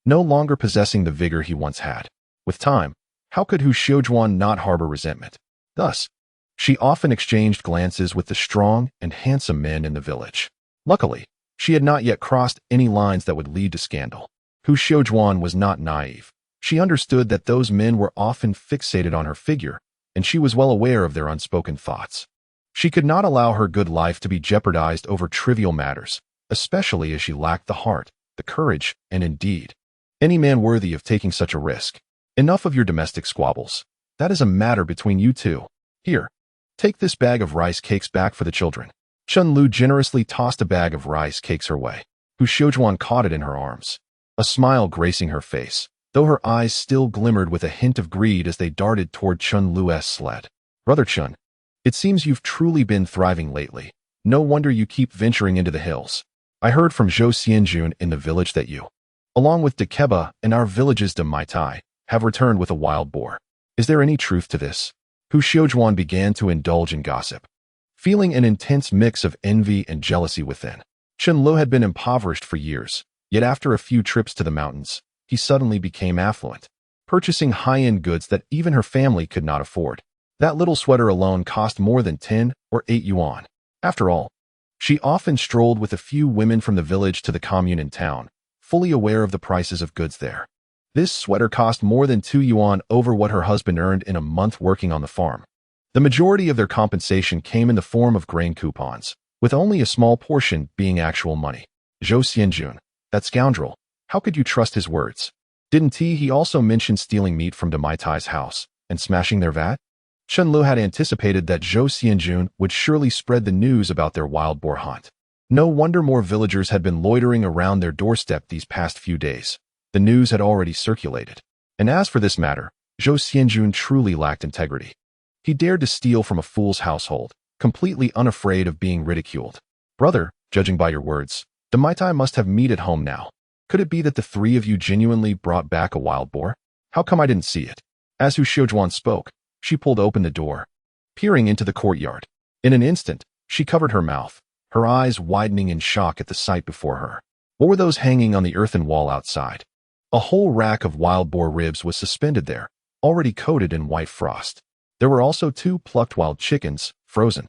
no longer possessing the vigor he once had. With time, how could Hu Xiujuan not harbor resentment? Thus, she often exchanged glances with the strong and handsome men in the village. Luckily, she had not yet crossed any lines that would lead to scandal. Hu Xiujuan was not naive. She understood that those men were often fixated on her figure, and she was well aware of their unspoken thoughts. She could not allow her good life to be jeopardized over trivial matters, especially as she lacked the heart, the courage, and indeed, any man worthy of taking such a risk. Enough of your domestic squabbles. That is a matter between you two. Here, take this bag of rice cakes back for the children. Chen Lu generously tossed a bag of rice cakes her way. Hu Xiujuan caught it in her arms, a smile gracing her face, though her eyes still glimmered with a hint of greed as they darted toward Chen Lu's sled. Brother Chen, it seems you've truly been thriving lately. No wonder you keep venturing into the hills. I heard from Zhou Xianjun in the village that you, along with Dekeba and our village's de Mai Tai, have returned with a wild boar. Is there any truth to this? Hu Xiujuan began to indulge in gossip, feeling an intense mix of envy and jealousy within. Chen Lu had been impoverished for years, yet after a few trips to the mountains, he suddenly became affluent, purchasing high-end goods that even her family could not afford. That little sweater alone cost more than 10 or 8 yuan. After all, she often strolled with a few women from the village to the commune in town, fully aware of the prices of goods there. This sweater cost more than 2 yuan over what her husband earned in a month working on the farm. The majority of their compensation came in the form of grain coupons, with only a small portion being actual money. Zhou Xianjun, that scoundrel, how could you trust his words? Didn't he also mention stealing meat from de Mai Tai's house and smashing their vat? Chen Lu had anticipated that Zhou Xianjun would surely spread the news about their wild boar hunt. No wonder more villagers had been loitering around their doorstep these past few days. The news had already circulated. And as for this matter, Zhou Xianjun truly lacked integrity. He dared to steal from a fool's household, completely unafraid of being ridiculed. Brother, judging by your words, the Mai Tai must have meat at home now. Could it be that the three of you genuinely brought back a wild boar? How come I didn't see it? As Hu Xiujuan spoke, she pulled open the door, peering into the courtyard. In an instant, she covered her mouth, her eyes widening in shock at the sight before her. What were those hanging on the earthen wall outside? A whole rack of wild boar ribs was suspended there, already coated in white frost. There were also 2 plucked wild chickens, frozen,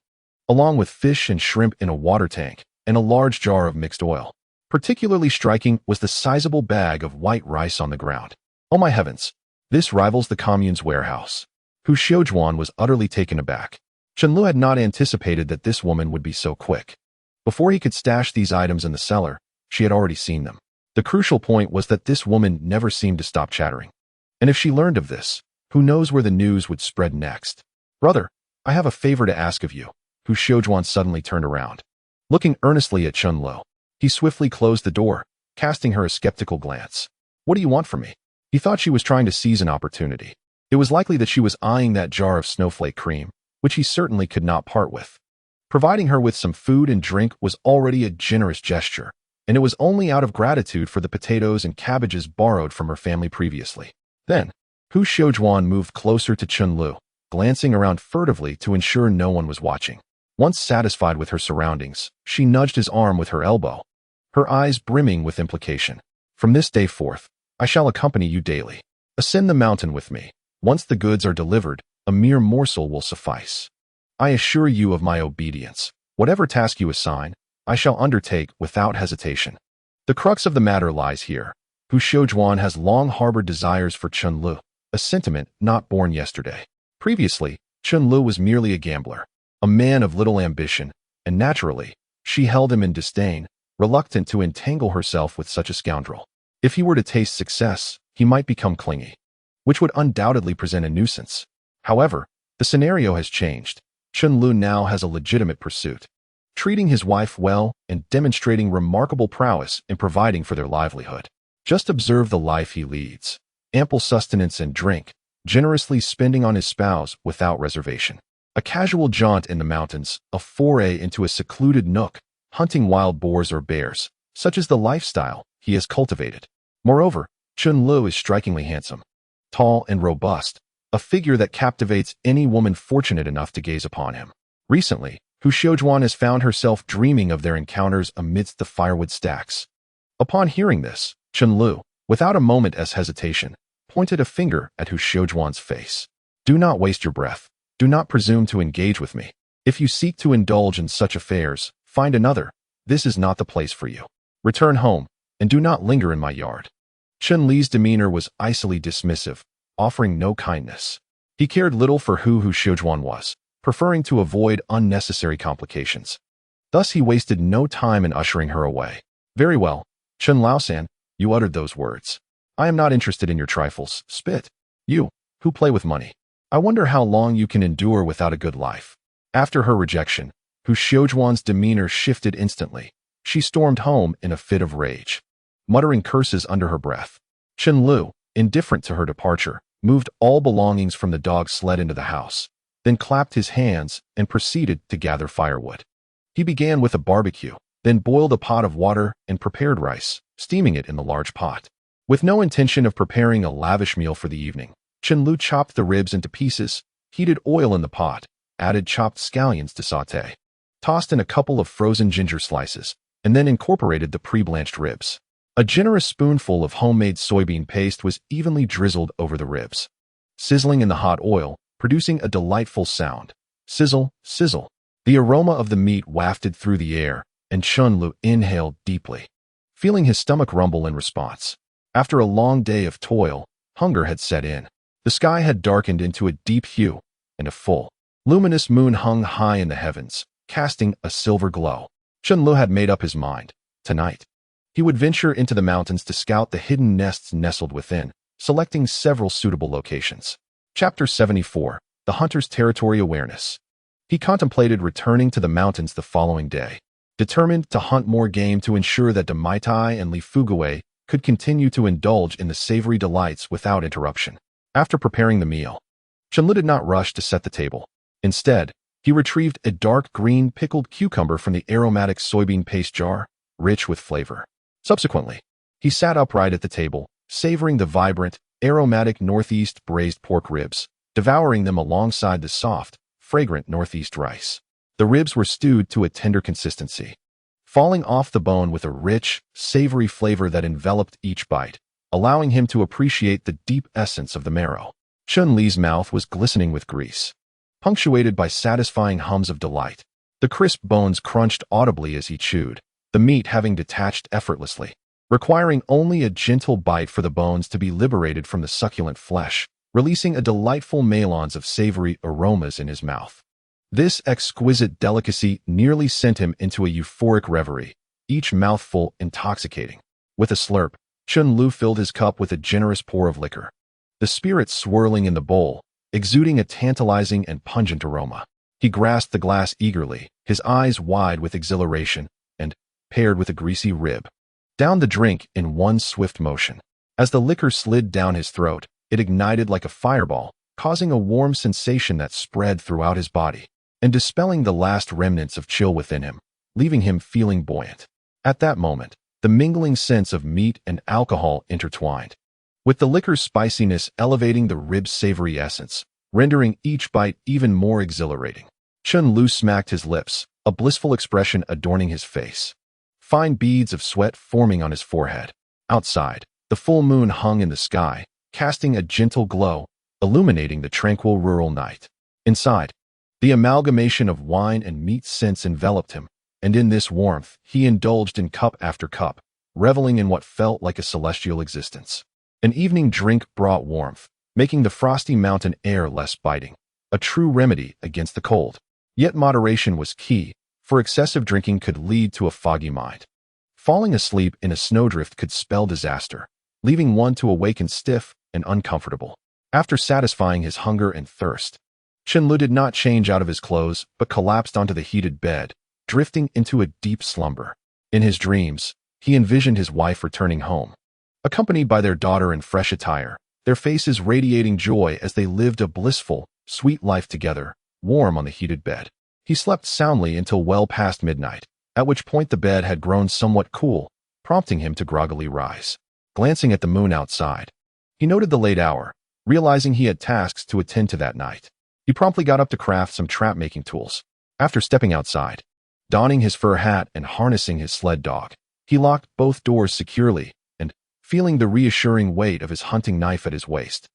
along with fish and shrimp in a water tank, and a large jar of mixed oil. Particularly striking was the sizable bag of white rice on the ground. Oh my heavens! This rivals the commune's warehouse. Hu Xiujuan was utterly taken aback. Chen Lu had not anticipated that this woman would be so quick. Before he could stash these items in the cellar, she had already seen them. The crucial point was that this woman never seemed to stop chattering. And if she learned of this, who knows where the news would spread next? Brother, I have a favor to ask of you. Hu Xiaojuan suddenly turned around. Looking earnestly at Chen Lu, he swiftly closed the door, casting her a skeptical glance. What do you want from me? He thought she was trying to seize an opportunity. It was likely that she was eyeing that jar of snowflake cream, which he certainly could not part with. Providing her with some food and drink was already a generous gesture, and it was only out of gratitude for the potatoes and cabbages borrowed from her family previously. Then, Hu Xiaojuan moved closer to Chen Lu, glancing around furtively to ensure no one was watching. Once satisfied with her surroundings, she nudged his arm with her elbow, her eyes brimming with implication. From this day forth, I shall accompany you daily. Ascend the mountain with me. Once the goods are delivered, a mere morsel will suffice. I assure you of my obedience. Whatever task you assign, I shall undertake without hesitation. The crux of the matter lies here. Hu Xiaojuan has long harbored desires for Chen Lu, a sentiment not born yesterday. Previously, Chen Lu was merely a gambler, a man of little ambition, and naturally, she held him in disdain, reluctant to entangle herself with such a scoundrel. If he were to taste success, he might become clingy, which would undoubtedly present a nuisance. However, the scenario has changed. Chen Lu now has a legitimate pursuit, treating his wife well and demonstrating remarkable prowess in providing for their livelihood. Just observe the life he leads. Ample sustenance and drink, generously spending on his spouse without reservation. A casual jaunt in the mountains, a foray into a secluded nook, hunting wild boars or bears, such is the lifestyle he has cultivated. Moreover, Chen Lu is strikingly handsome, tall and robust, a figure that captivates any woman fortunate enough to gaze upon him. Recently, Hu Xiaojuan has found herself dreaming of their encounters amidst the firewood stacks. Upon hearing this, Chen Lu, without a moment's hesitation, pointed a finger at Hu Xiaojuan's face. Do not waste your breath. Do not presume to engage with me. If you seek to indulge in such affairs, find another. This is not the place for you. Return home, and do not linger in my yard. Chen Li's demeanor was icily dismissive, offering no kindness. He cared little for who Hu Xiaojuan was, preferring to avoid unnecessary complications. Thus he wasted no time in ushering her away. Very well, Chen Laosan, you uttered those words. I am not interested in your trifles, spit. You, who play with money. I wonder how long you can endure without a good life. After her rejection, Hu Xiaojuan's demeanor shifted instantly. She stormed home in a fit of rage, muttering curses under her breath. Chen Lu, indifferent to her departure, moved all belongings from the dog sled into the house, then clapped his hands and proceeded to gather firewood. He began with a barbecue, then boiled a pot of water and prepared rice, steaming it in the large pot. With no intention of preparing a lavish meal for the evening, Chen Lu chopped the ribs into pieces, heated oil in the pot, added chopped scallions to sauté, tossed in a couple of frozen ginger slices, and then incorporated the pre-blanched ribs. A generous spoonful of homemade soybean paste was evenly drizzled over the ribs, sizzling in the hot oil, producing a delightful sound. Sizzle, sizzle. The aroma of the meat wafted through the air, and Chen Lu inhaled deeply, feeling his stomach rumble in response. After a long day of toil, hunger had set in. The sky had darkened into a deep hue, and a full, luminous moon hung high in the heavens, casting a silver glow. Chen Lu had made up his mind. Tonight, he would venture into the mountains to scout the hidden nests nestled within, selecting several suitable locations. Chapter 74, The Hunter's Territory Awareness. He contemplated returning to the mountains the following day, determined to hunt more game to ensure that Demaitai and Li Fugui could continue to indulge in the savory delights without interruption. After preparing the meal, Chen Lu did not rush to set the table. Instead, he retrieved a dark green pickled cucumber from the aromatic soybean paste jar, rich with flavor. Subsequently, he sat upright at the table, savoring the vibrant, aromatic northeast braised pork ribs, devouring them alongside the soft, fragrant northeast rice. The ribs were stewed to a tender consistency, falling off the bone with a rich, savory flavor that enveloped each bite, allowing him to appreciate the deep essence of the marrow. Chen Li's mouth was glistening with grease, punctuated by satisfying hums of delight. The crisp bones crunched audibly as he chewed, the meat having detached effortlessly, requiring only a gentle bite for the bones to be liberated from the succulent flesh, releasing a delightful melange of savory aromas in his mouth. This exquisite delicacy nearly sent him into a euphoric reverie, each mouthful intoxicating. With a slurp, Chen Lu filled his cup with a generous pour of liquor. The spirits swirling in the bowl, exuding a tantalizing and pungent aroma. He grasped the glass eagerly, his eyes wide with exhilaration, and, paired with a greasy rib, downed the drink in one swift motion. As the liquor slid down his throat, it ignited like a fireball, causing a warm sensation that spread throughout his body, and dispelling the last remnants of chill within him, leaving him feeling buoyant. At that moment, the mingling scents of meat and alcohol intertwined, with the liquor's spiciness elevating the rib's savory essence, rendering each bite even more exhilarating. Chen Lu smacked his lips, a blissful expression adorning his face. Fine beads of sweat forming on his forehead. Outside, the full moon hung in the sky, casting a gentle glow, illuminating the tranquil rural night. Inside, the amalgamation of wine and meat scents enveloped him, and in this warmth, he indulged in cup after cup, reveling in what felt like a celestial existence. An evening drink brought warmth, making the frosty mountain air less biting, a true remedy against the cold. Yet moderation was key, for excessive drinking could lead to a foggy mind. Falling asleep in a snowdrift could spell disaster, leaving one to awaken stiff and uncomfortable. After satisfying his hunger and thirst, Chen Lu did not change out of his clothes, but collapsed onto the heated bed, drifting into a deep slumber. In his dreams, he envisioned his wife returning home, accompanied by their daughter in fresh attire, their faces radiating joy as they lived a blissful, sweet life together, warm on the heated bed. He slept soundly until well past midnight, at which point the bed had grown somewhat cool, prompting him to groggily rise. Glancing at the moon outside, he noted the late hour, realizing he had tasks to attend to that night. He promptly got up to craft some trap-making tools. After stepping outside, donning his fur hat and harnessing his sled dog, he locked both doors securely and, feeling the reassuring weight of his hunting knife at his waist,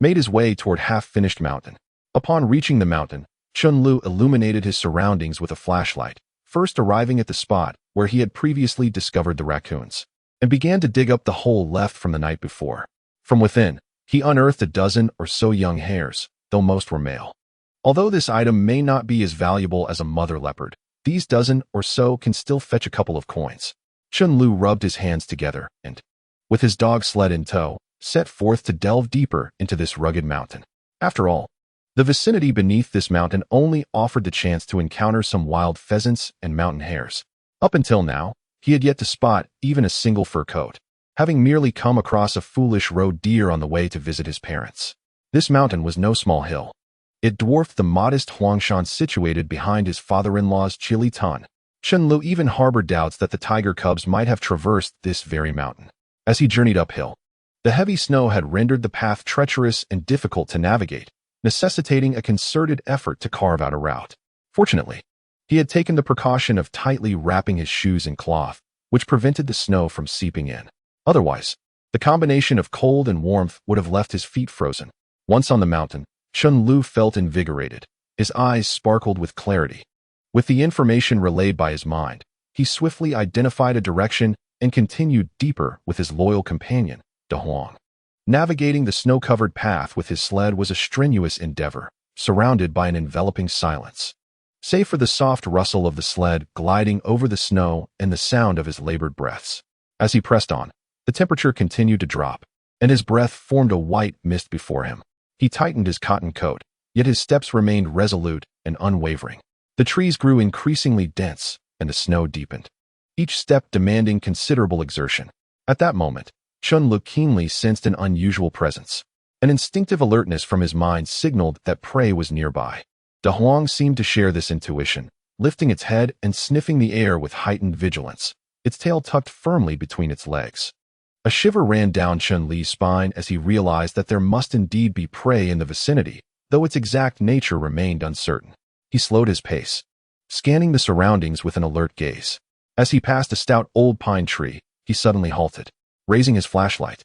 made his way toward half-finished mountain. Upon reaching the mountain, Chen Lu illuminated his surroundings with a flashlight, first arriving at the spot where he had previously discovered the raccoons, and began to dig up the hole left from the night before. From within, he unearthed a dozen or so young hares, though most were male. Although this item may not be as valuable as a mother leopard, these dozen or so can still fetch a couple of coins. Chen Lu rubbed his hands together and, with his dog sled in tow, set forth to delve deeper into this rugged mountain. After all, the vicinity beneath this mountain only offered the chance to encounter some wild pheasants and mountain hares. Up until now, he had yet to spot even a single fur coat, having merely come across a foolish roe deer on the way to visit his parents. This mountain was no small hill. It dwarfed the modest Huangshan situated behind his father-in-law's Chili Tan. Chen Lu even harbored doubts that the tiger cubs might have traversed this very mountain. As he journeyed uphill, the heavy snow had rendered the path treacherous and difficult to navigate, necessitating a concerted effort to carve out a route. Fortunately, he had taken the precaution of tightly wrapping his shoes in cloth, which prevented the snow from seeping in. Otherwise, the combination of cold and warmth would have left his feet frozen. Once on the mountain, Chen Lu felt invigorated. His eyes sparkled with clarity. With the information relayed by his mind, he swiftly identified a direction and continued deeper with his loyal companion, De Huang. Navigating the snow-covered path with his sled was a strenuous endeavor, surrounded by an enveloping silence. Save for the soft rustle of the sled gliding over the snow and the sound of his labored breaths. As he pressed on, the temperature continued to drop, and his breath formed a white mist before him. He tightened his cotton coat, yet his steps remained resolute and unwavering. The trees grew increasingly dense, and the snow deepened, each step demanding considerable exertion. At that moment, Chen Lu keenly sensed an unusual presence. An instinctive alertness from his mind signaled that prey was nearby. De Huang seemed to share this intuition, lifting its head and sniffing the air with heightened vigilance, its tail tucked firmly between its legs. A shiver ran down Chen Li's spine as he realized that there must indeed be prey in the vicinity, though its exact nature remained uncertain. He slowed his pace, scanning the surroundings with an alert gaze. As he passed a stout old pine tree, he suddenly halted. Raising his flashlight,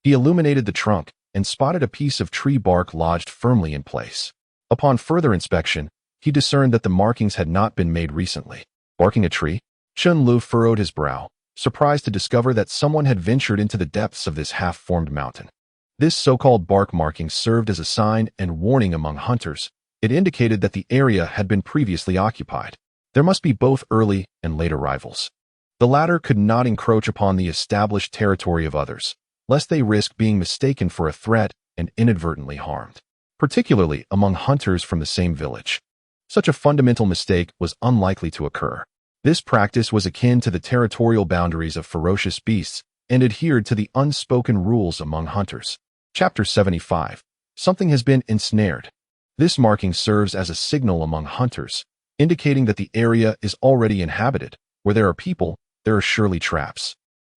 he illuminated the trunk and spotted a piece of tree bark lodged firmly in place. Upon further inspection, he discerned that the markings had not been made recently. Barking a tree? Chen Lu furrowed his brow, surprised to discover that someone had ventured into the depths of this half-formed mountain. This so-called bark marking served as a sign and warning among hunters. It indicated that the area had been previously occupied. There must be both early and late arrivals. The latter could not encroach upon the established territory of others, lest they risk being mistaken for a threat and inadvertently harmed, particularly among hunters from the same village. Such a fundamental mistake was unlikely to occur. This practice was akin to the territorial boundaries of ferocious beasts and adhered to the unspoken rules among hunters. Chapter 75. Something has been ensnared. This marking serves as a signal among hunters, indicating that the area is already inhabited. Where there are people, there are surely traps,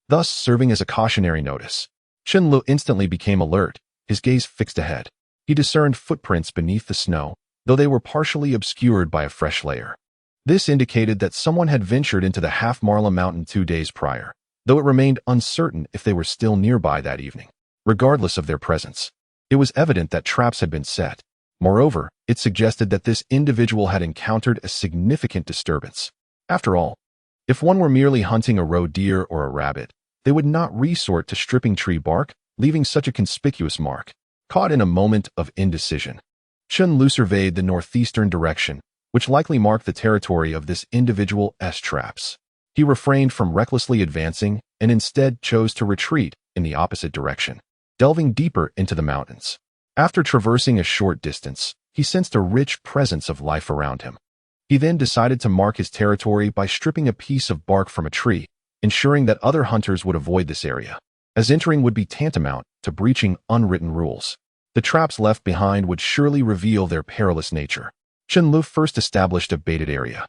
thus serving as a cautionary notice. Chen Lu instantly became alert, his gaze fixed ahead. He discerned footprints beneath the snow, though they were partially obscured by a fresh layer. This indicated that someone had ventured into the Half-Marla mountain 2 days prior, though it remained uncertain if they were still nearby that evening. Regardless of their presence, it was evident that traps had been set. Moreover, it suggested that this individual had encountered a significant disturbance. After all, if one were merely hunting a roe deer or a rabbit, they would not resort to stripping tree bark, leaving such a conspicuous mark. Caught in a moment of indecision, Chen Lu surveyed the northeastern direction, which likely marked the territory of this individual's traps. He refrained from recklessly advancing and instead chose to retreat in the opposite direction, delving deeper into the mountains. After traversing a short distance, he sensed a rich presence of life around him. He then decided to mark his territory by stripping a piece of bark from a tree, ensuring that other hunters would avoid this area, as entering would be tantamount to breaching unwritten rules. The traps left behind would surely reveal their perilous nature. Chen Lu first established a baited area,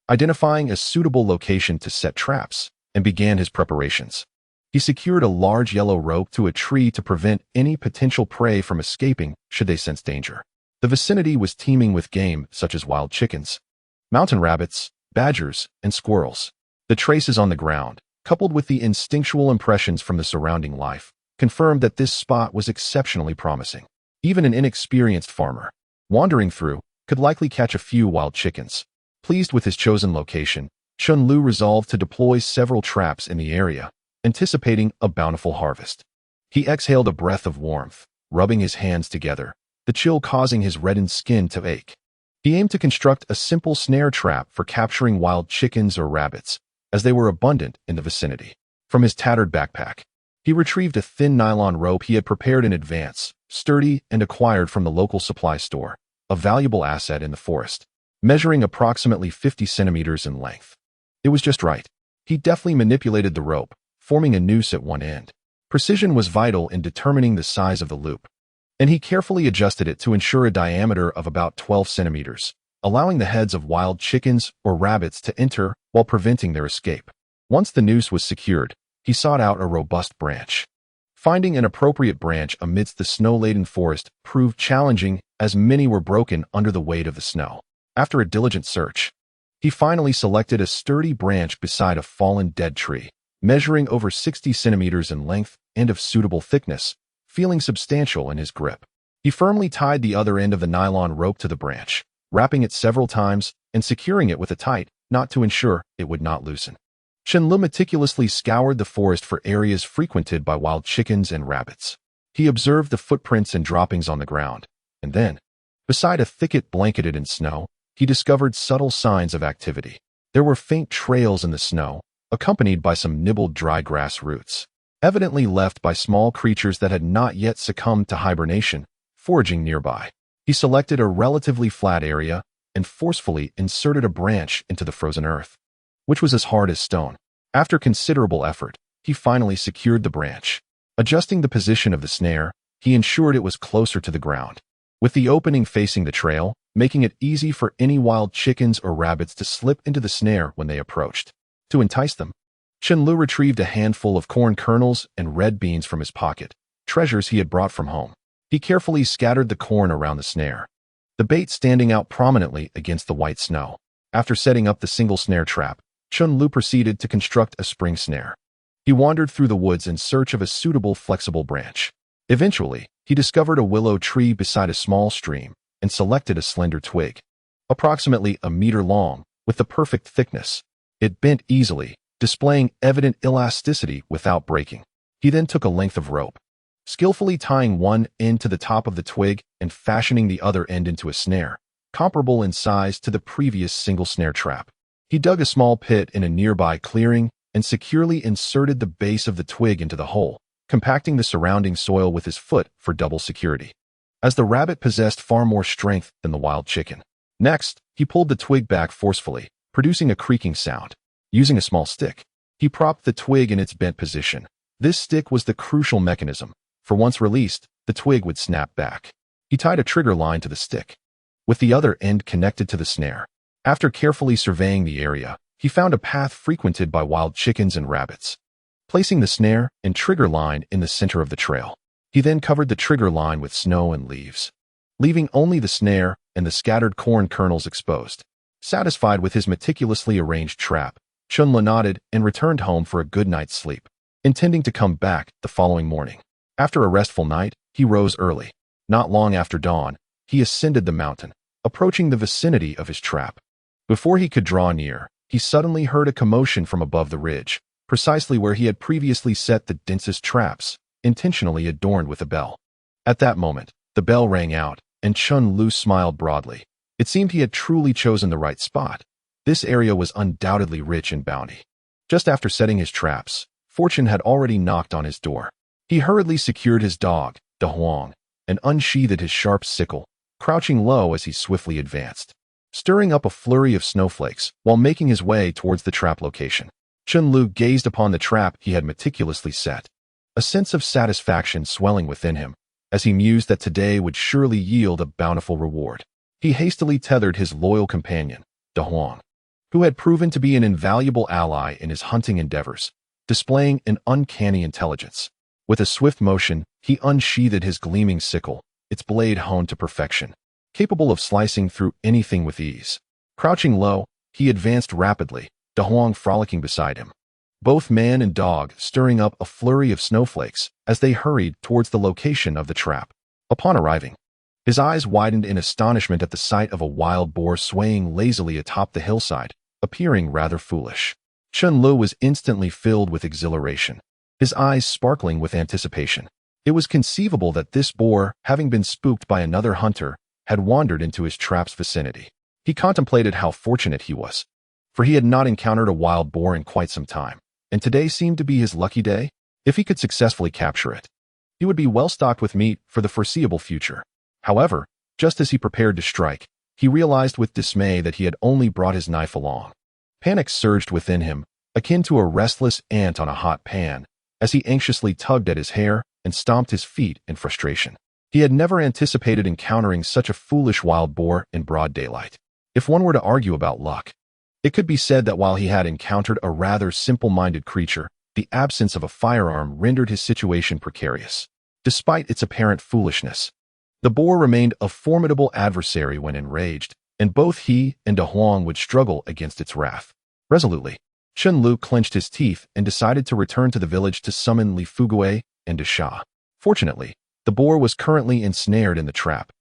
identifying a suitable location to set traps, and began his preparations. He secured a large yellow rope to a tree to prevent any potential prey from escaping should they sense danger. The vicinity was teeming with game such as wild chickens, mountain rabbits, badgers, and squirrels. The traces on the ground, coupled with the instinctual impressions from the surrounding life, confirmed that this spot was exceptionally promising. Even an inexperienced farmer, wandering through, could likely catch a few wild chickens. Pleased with his chosen location, Chen Lu resolved to deploy several traps in the area, anticipating a bountiful harvest. He exhaled a breath of warmth, rubbing his hands together, the chill causing his reddened skin to ache. He aimed to construct a simple snare trap for capturing wild chickens or rabbits, as they were abundant in the vicinity. From his tattered backpack, he retrieved a thin nylon rope he had prepared in advance, sturdy and acquired from the local supply store, a valuable asset in the forest, measuring approximately 50 centimeters in length. It was just right. He deftly manipulated the rope, forming a noose at one end. Precision was vital in determining the size of the loop, and he carefully adjusted it to ensure a diameter of about 12 centimeters, allowing the heads of wild chickens or rabbits to enter while preventing their escape. Once the noose was secured, he sought out a robust branch. Finding an appropriate branch amidst the snow-laden forest proved challenging, as many were broken under the weight of the snow. After a diligent search, he finally selected a sturdy branch beside a fallen dead tree, measuring over 60 centimeters in length and of suitable thickness, feeling substantial in his grip. He firmly tied the other end of the nylon rope to the branch, wrapping it several times and securing it with a tight knot to ensure it would not loosen. Chen Lu meticulously scoured the forest for areas frequented by wild chickens and rabbits. He observed the footprints and droppings on the ground, and then, beside a thicket blanketed in snow, he discovered subtle signs of activity. There were faint trails in the snow, accompanied by some nibbled dry grass roots, evidently left by small creatures that had not yet succumbed to hibernation, foraging nearby. He selected a relatively flat area and forcefully inserted a branch into the frozen earth, which was as hard as stone. After considerable effort, he finally secured the branch. Adjusting the position of the snare, he ensured it was closer to the ground, with the opening facing the trail, making it easy for any wild chickens or rabbits to slip into the snare when they approached. To entice them, Chen Lu retrieved a handful of corn kernels and red beans from his pocket, treasures he had brought from home. He carefully scattered the corn around the snare, the bait standing out prominently against the white snow. After setting up the single snare trap, Chen Lu proceeded to construct a spring snare. He wandered through the woods in search of a suitable flexible branch. Eventually, he discovered a willow tree beside a small stream and selected a slender twig, approximately a meter long, with the perfect thickness. It bent easily, displaying evident elasticity without breaking. He then took a length of rope, skillfully tying one end to the top of the twig and fashioning the other end into a snare, comparable in size to the previous single snare trap. He dug a small pit in a nearby clearing and securely inserted the base of the twig into the hole, compacting the surrounding soil with his foot for double security. As the rabbit possessed far more strength than the wild chicken. Next, he pulled the twig back forcefully, producing a creaking sound. Using a small stick, he propped the twig in its bent position. This stick was the crucial mechanism, for once released, the twig would snap back. He tied a trigger line to the stick, with the other end connected to the snare. After carefully surveying the area, he found a path frequented by wild chickens and rabbits. Placing the snare and trigger line in the center of the trail, he then covered the trigger line with snow and leaves, leaving only the snare and the scattered corn kernels exposed. Satisfied with his meticulously arranged trap, Chen nodded and returned home for a good night's sleep, intending to come back the following morning. After a restful night, he rose early. Not long after dawn, he ascended the mountain, approaching the vicinity of his trap. Before he could draw near, he suddenly heard a commotion from above the ridge, precisely where he had previously set the densest traps, intentionally adorned with a bell. At that moment, the bell rang out, and Chen Lu smiled broadly. It seemed he had truly chosen the right spot. This area was undoubtedly rich in bounty. Just after setting his traps, fortune had already knocked on his door. He hurriedly secured his dog, De Huang, and unsheathed his sharp sickle, crouching low as he swiftly advanced, stirring up a flurry of snowflakes while making his way towards the trap location. Chen Lu gazed upon the trap he had meticulously set, a sense of satisfaction swelling within him, as he mused that today would surely yield a bountiful reward. He hastily tethered his loyal companion, De Huang, who had proven to be an invaluable ally in his hunting endeavors, displaying an uncanny intelligence. With a swift motion, he unsheathed his gleaming sickle, its blade honed to perfection, capable of slicing through anything with ease. Crouching low, he advanced rapidly, De Huang frolicking beside him, both man and dog stirring up a flurry of snowflakes as they hurried towards the location of the trap. Upon arriving, his eyes widened in astonishment at the sight of a wild boar swaying lazily atop the hillside, appearing rather foolish. Chen Lu was instantly filled with exhilaration, his eyes sparkling with anticipation. It was conceivable that this boar, having been spooked by another hunter, had wandered into his trap's vicinity. He contemplated how fortunate he was, for he had not encountered a wild boar in quite some time, and today seemed to be his lucky day. If he could successfully capture it, he would be well stocked with meat for the foreseeable future. However, just as he prepared to strike, he realized with dismay that he had only brought his knife along. Panic surged within him, akin to a restless ant on a hot pan, as he anxiously tugged at his hair and stomped his feet in frustration. He had never anticipated encountering such a foolish wild boar in broad daylight. If one were to argue about luck, it could be said that while he had encountered a rather simple-minded creature, the absence of a firearm rendered his situation precarious. Despite its apparent foolishness, the boar remained a formidable adversary when enraged, and both he and De Huang would struggle against its wrath. Resolutely, Chen Lu clenched his teeth and decided to return to the village to summon Li Fuguei and Desha. Fortunately, the boar was currently ensnared in the trap,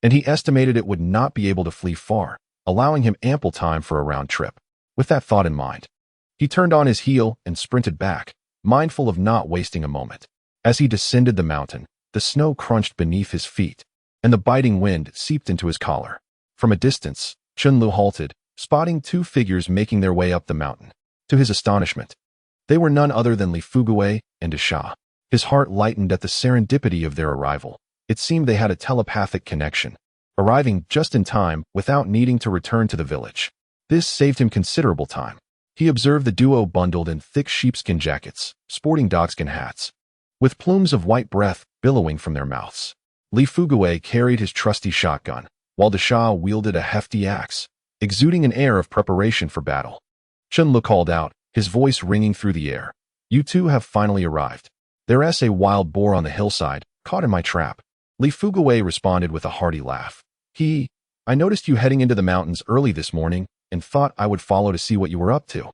and he estimated it would not be able to flee far, allowing him ample time for a round trip. With that thought in mind, he turned on his heel and sprinted back, mindful of not wasting a moment. As he descended the mountain, the snow crunched beneath his feet, and the biting wind seeped into his collar. From a distance, Chen Lu halted, spotting two figures making their way up the mountain. To his astonishment, they were none other than Li Fuguei and Desha. His heart lightened at the serendipity of their arrival. It seemed they had a telepathic connection, arriving just in time without needing to return to the village. This saved him considerable time. He observed the duo bundled in thick sheepskin jackets, sporting dogskin hats, with plumes of white breath billowing from their mouths. Li Fuguei carried his trusty shotgun, while Desha wielded a hefty axe, exuding an air of preparation for battle. Chen Lu called out, his voice ringing through the air. "You two have finally arrived. There's a wild boar on the hillside, caught in my trap." Li Fuguei responded with a hearty laugh. I noticed you heading into the mountains early this morning and thought I would follow to see what you were up to.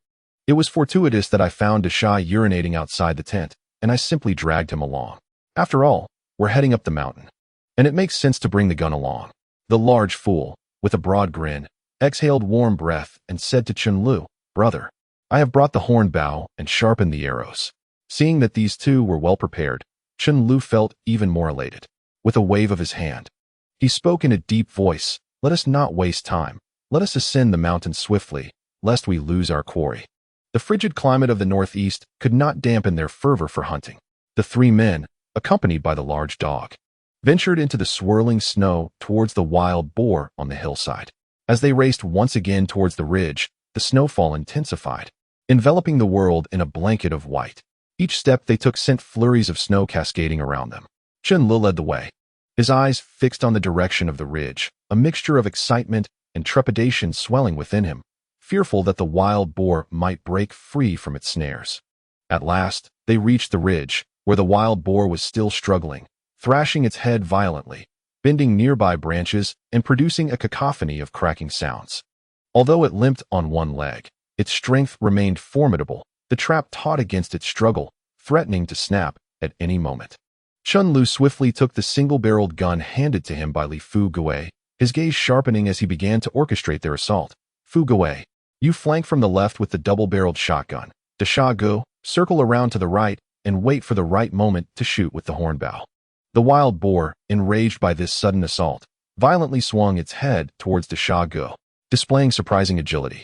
It was fortuitous that I found Desha urinating outside the tent, and I simply dragged him along. After all, we're heading up the mountain, and it makes sense to bring the gun along." The large fool, with a broad grin, exhaled warm breath and said to Chen Lu, "Brother, I have brought the horn bow and sharpened the arrows." Seeing that these two were well prepared, Chen Lu felt even more elated. With a wave of his hand, he spoke in a deep voice, "Let us not waste time. Let us ascend the mountain swiftly, lest we lose our quarry." The frigid climate of the northeast could not dampen their fervor for hunting. The three men, accompanied by the large dog, ventured into the swirling snow towards the wild boar on the hillside. As they raced once again towards the ridge, the snowfall intensified, enveloping the world in a blanket of white. Each step they took sent flurries of snow cascading around them. Chen led the way, his eyes fixed on the direction of the ridge, a mixture of excitement and trepidation swelling within him, fearful that the wild boar might break free from its snares. At last, they reached the ridge, where the wild boar was still struggling, thrashing its head violently, bending nearby branches and producing a cacophony of cracking sounds. Although it limped on one leg, its strength remained formidable, the trap taut against its struggle, threatening to snap at any moment. Chen swiftly took the single-barreled gun handed to him by Li Fu Gui, his gaze sharpening as he began to orchestrate their assault. Fu Gui, you flank from the left with the double-barreled shotgun. Desha Gu, circle around to the right and wait for the right moment to shoot with the hornbow. The wild boar, enraged by this sudden assault, violently swung its head towards Desha Gu, displaying surprising agility.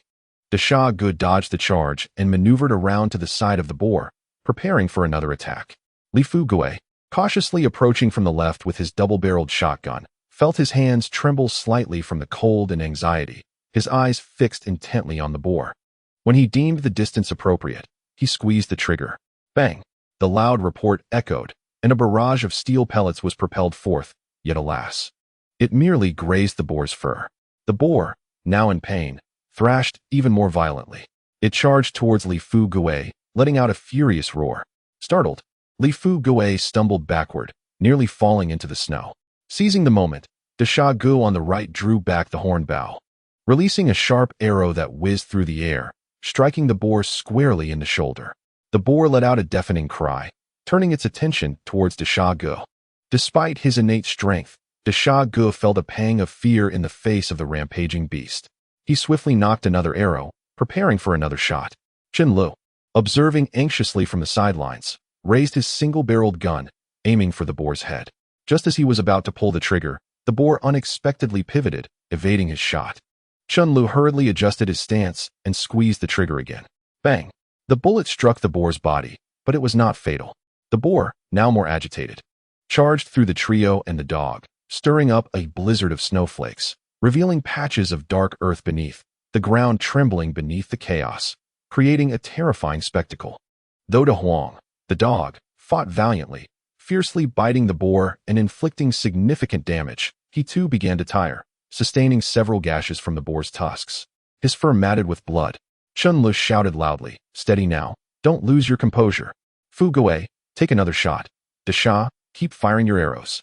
Desha Gu dodged the charge and maneuvered around to the side of the boar, preparing for another attack. Li Fu Gui, cautiously approaching from the left with his double-barreled shotgun, felt his hands tremble slightly from the cold and anxiety, his eyes fixed intently on the boar. When he deemed the distance appropriate, he squeezed the trigger. Bang! The loud report echoed, and a barrage of steel pellets was propelled forth, yet alas, it merely grazed the boar's fur. The boar, now in pain, thrashed even more violently. It charged towards Li Fu Gui, letting out a furious roar. Startled, Li Fu Gui stumbled backward, nearly falling into the snow. Seizing the moment, Desha Gu on the right drew back the hornbow, releasing a sharp arrow that whizzed through the air, striking the boar squarely in the shoulder. The boar let out a deafening cry, turning its attention towards Desha Gu. Despite his innate strength, Desha Gu felt a pang of fear in the face of the rampaging beast. He swiftly knocked another arrow, preparing for another shot. Chen Lu, observing anxiously from the sidelines, raised his single-barreled gun, aiming for the boar's head. Just as he was about to pull the trigger, the boar unexpectedly pivoted, evading his shot. Chen Lu hurriedly adjusted his stance and squeezed the trigger again. Bang! The bullet struck the boar's body, but it was not fatal. The boar, now more agitated, charged through the trio and the dog, stirring up a blizzard of snowflakes, revealing patches of dark earth beneath, the ground trembling beneath the chaos, creating a terrifying spectacle. Though De Huang, the dog, fought valiantly, fiercely biting the boar and inflicting significant damage, he too began to tire, sustaining several gashes from the boar's tusks, his fur matted with blood. Chen Lu shouted loudly, "Steady now, don't lose your composure. Fu Gui, take another shot. Desha, keep firing your arrows."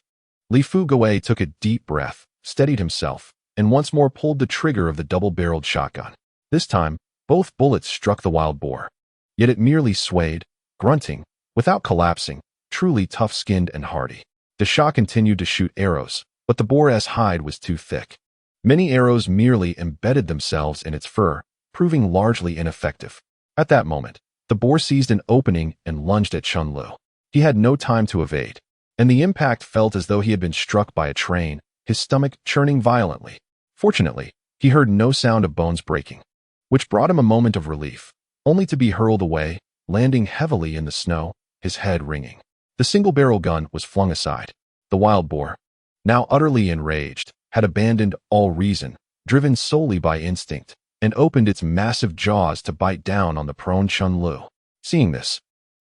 Li Fu Gui took a deep breath, steadied himself, and once more pulled the trigger of the double-barreled shotgun. This time, both bullets struck the wild boar. Yet it merely swayed, grunting, without collapsing, truly tough-skinned and hardy. Desha continued to shoot arrows, but the boar's hide was too thick. Many arrows merely embedded themselves in its fur, proving largely ineffective. At that moment, the boar seized an opening and lunged at Chen Lu. He had no time to evade, and the impact felt as though he had been struck by a train, his stomach churning violently. Fortunately, he heard no sound of bones breaking, which brought him a moment of relief, only to be hurled away, landing heavily in the snow, his head ringing. The single-barrel gun was flung aside. The wild boar, now utterly enraged, had abandoned all reason, driven solely by instinct, and opened its massive jaws to bite down on the prone Chen Lu. Seeing this,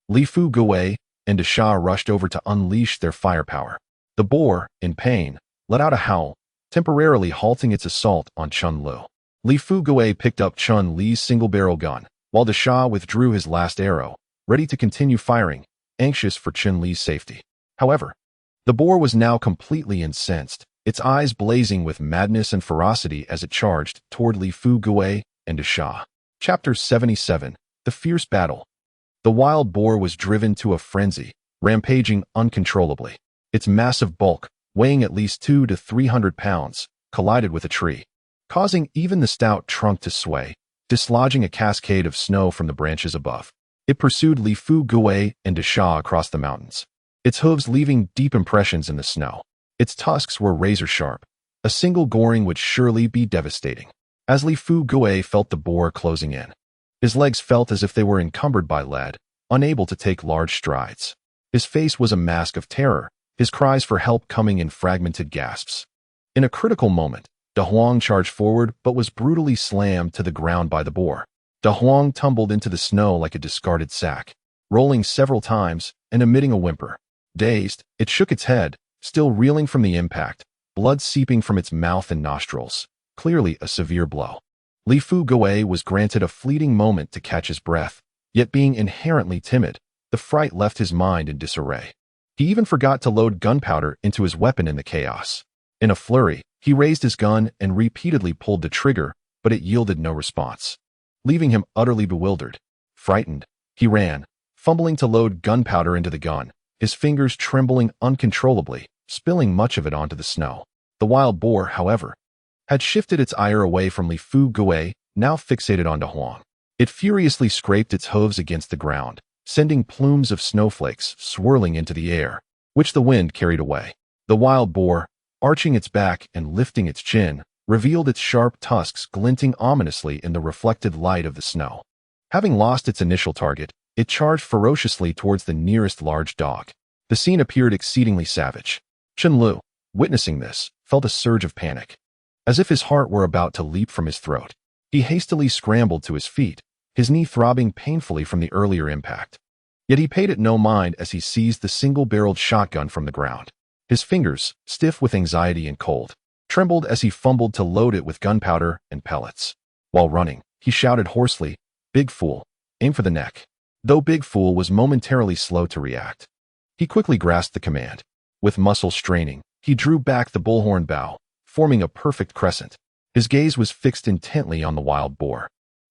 Li Fu Gui and Desha rushed over to unleash their firepower. The boar, in pain, let out a howl, temporarily halting its assault on Chen Lu. Li Fu Gui picked up Chen Li's single-barrel gun, while Desha withdrew his last arrow, ready to continue firing, anxious for Chen Li's safety. However, the boar was now completely incensed, its eyes blazing with madness and ferocity as it charged toward Li Fu Gui and Desha. Chapter 77. The Fierce Battle. The wild boar was driven to a frenzy, rampaging uncontrollably. Its massive bulk, weighing at least 200 to 300 pounds, collided with a tree, causing even the stout trunk to sway, dislodging a cascade of snow from the branches above. It pursued Li Fu Gui and Desha across the mountains, its hooves leaving deep impressions in the snow. Its tusks were razor-sharp. A single goring would surely be devastating. As Li Fu Gui felt the boar closing in, His legs felt as if they were encumbered by lead, unable to take large strides. His face was a mask of terror, his cries for help coming in fragmented gasps. In a critical moment, De Huang charged forward but was brutally slammed to the ground by the boar. De Huang tumbled into the snow like a discarded sack, rolling several times and emitting a whimper. Dazed, it shook its head, still reeling from the impact, blood seeping from its mouth and nostrils, clearly a severe blow. Li Fu Gui was granted a fleeting moment to catch his breath, yet being inherently timid, the fright left his mind in disarray. He even forgot to load gunpowder into his weapon in the chaos. In a flurry, he raised his gun and repeatedly pulled the trigger, but it yielded no response. Leaving him utterly bewildered. Frightened, he ran, fumbling to load gunpowder into the gun, his fingers trembling uncontrollably, spilling much of it onto the snow. The wild boar, however, had shifted its ire away from Li Fu Gui, now fixated on De Huang. It furiously scraped its hooves against the ground, sending plumes of snowflakes swirling into the air, which the wind carried away. The wild boar, arching its back and lifting its chin, revealed its sharp tusks glinting ominously in the reflected light of the snow. Having lost its initial target, it charged ferociously towards the nearest large dog. The scene appeared exceedingly savage. Chen Lu, witnessing this, felt a surge of panic. As if his heart were about to leap from his throat, he hastily scrambled to his feet, his knee throbbing painfully from the earlier impact. Yet he paid it no mind as he seized the single-barreled shotgun from the ground. His fingers, stiff with anxiety and cold, trembled as he fumbled to load it with gunpowder and pellets. While running, he shouted hoarsely, "Big Fool, aim for the neck." Though Big Fool was momentarily slow to react, he quickly grasped the command. With muscles straining, he drew back the bullhorn bow, forming a perfect crescent. His gaze was fixed intently on the wild boar,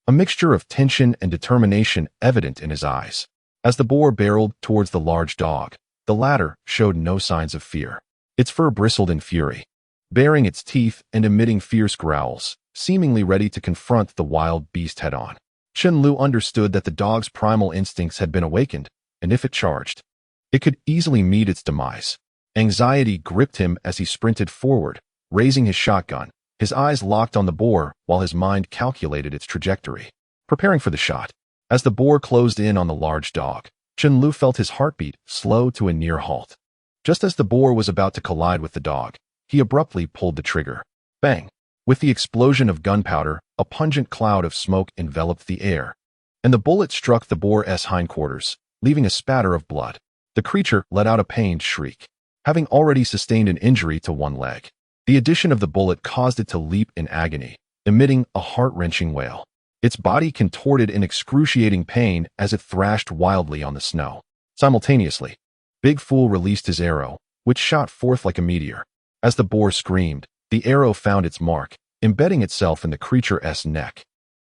a mixture of tension and determination evident in his eyes. As the boar barreled towards the large dog, the latter showed no signs of fear. Its fur bristled in fury, baring its teeth and emitting fierce growls, seemingly ready to confront the wild beast head-on. Chen Lu understood that the dog's primal instincts had been awakened, and if it charged, it could easily meet its demise. Anxiety gripped him as he sprinted forward, raising his shotgun, his eyes locked on the boar while his mind calculated its trajectory, preparing for the shot. As the boar closed in on the large dog, Chen Lu felt his heartbeat slow to a near halt. Just as the boar was about to collide with the dog, he abruptly pulled the trigger. Bang! With the explosion of gunpowder, a pungent cloud of smoke enveloped the air, and the bullet struck the boar's hindquarters, leaving a spatter of blood. The creature let out a pained shriek, having already sustained an injury to one leg. The addition of the bullet caused it to leap in agony, emitting a heart-wrenching wail. Its body contorted in excruciating pain as it thrashed wildly on the snow. Simultaneously, Big Fool released his arrow, which shot forth like a meteor. As the boar screamed, the arrow found its mark, embedding itself in the creature's neck,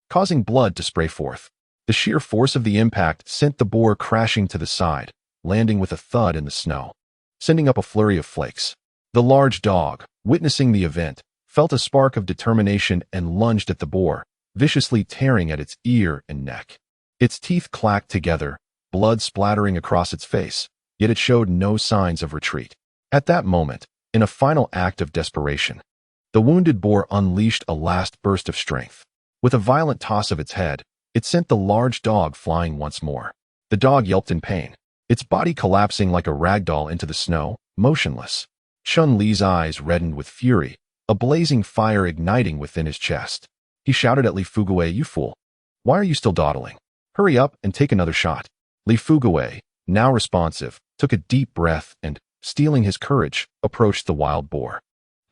causing blood to spray forth. The sheer force of the impact sent the boar crashing to the side, landing with a thud in the snow, sending up a flurry of flakes. The large dog, witnessing the event, felt a spark of determination and lunged at the boar, viciously tearing at its ear and neck. Its teeth clacked together, blood splattering across its face, yet it showed no signs of retreat. At that moment, in a final act of desperation, the wounded boar unleashed a last burst of strength. With a violent toss of its head, it sent the large dog flying once more. The dog yelped in pain, its body collapsing like a ragdoll into the snow, motionless. Chun Li's eyes reddened with fury, a blazing fire igniting within his chest. He shouted at Li Fu Gui, "You fool! Why are you still dawdling? Hurry up and take another shot." Li Fu Gui, now responsive, took a deep breath and, steeling his courage, approached the wild boar.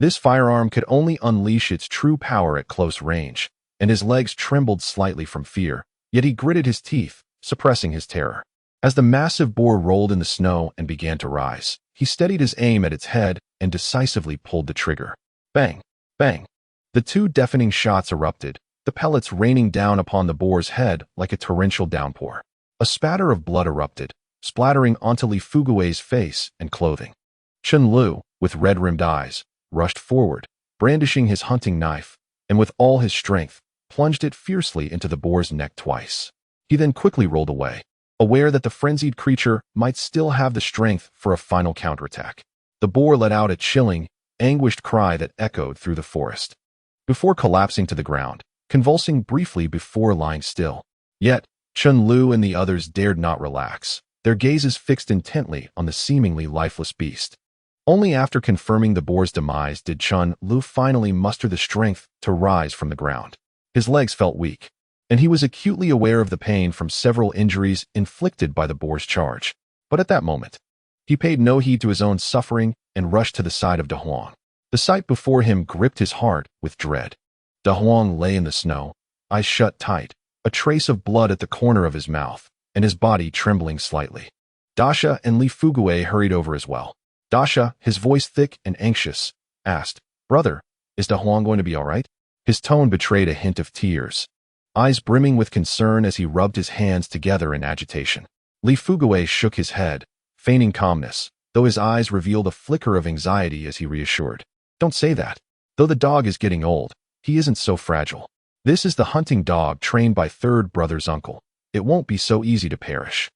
This firearm could only unleash its true power at close range, and his legs trembled slightly from fear, yet he gritted his teeth, suppressing his terror. As the massive boar rolled in the snow and began to rise, he steadied his aim at its head and decisively pulled the trigger. Bang! Bang! The two deafening shots erupted, the pellets raining down upon the boar's head like a torrential downpour. A spatter of blood erupted, splattering onto Li Fu Gui's face and clothing. Chen Lu, with red-rimmed eyes, rushed forward, brandishing his hunting knife, and with all his strength, plunged it fiercely into the boar's neck twice. He then quickly rolled away, aware that the frenzied creature might still have the strength for a final counterattack. The boar let out a chilling, anguished cry that echoed through the forest, before collapsing to the ground, convulsing briefly before lying still. Yet, Chen Lu and the others dared not relax, their gazes fixed intently on the seemingly lifeless beast. Only after confirming the boar's demise did Chen Lu finally muster the strength to rise from the ground. His legs felt weak, and he was acutely aware of the pain from several injuries inflicted by the boar's charge. But at that moment, he paid no heed to his own suffering and rushed to the side of De Huang. The sight before him gripped his heart with dread. De Huang lay in the snow, eyes shut tight, a trace of blood at the corner of his mouth, and his body trembling slightly. Dasha and Li Fugue hurried over as well. Dasha, his voice thick and anxious, asked, "Brother, is De Huang going to be all right?" His tone betrayed a hint of tears, eyes brimming with concern as he rubbed his hands together in agitation. Li Fugue shook his head, feigning calmness, though his eyes revealed a flicker of anxiety as he reassured. "Don't say that. Though the dog is getting old, he isn't so fragile. This is the hunting dog trained by third brother's uncle. It won't be so easy to perish."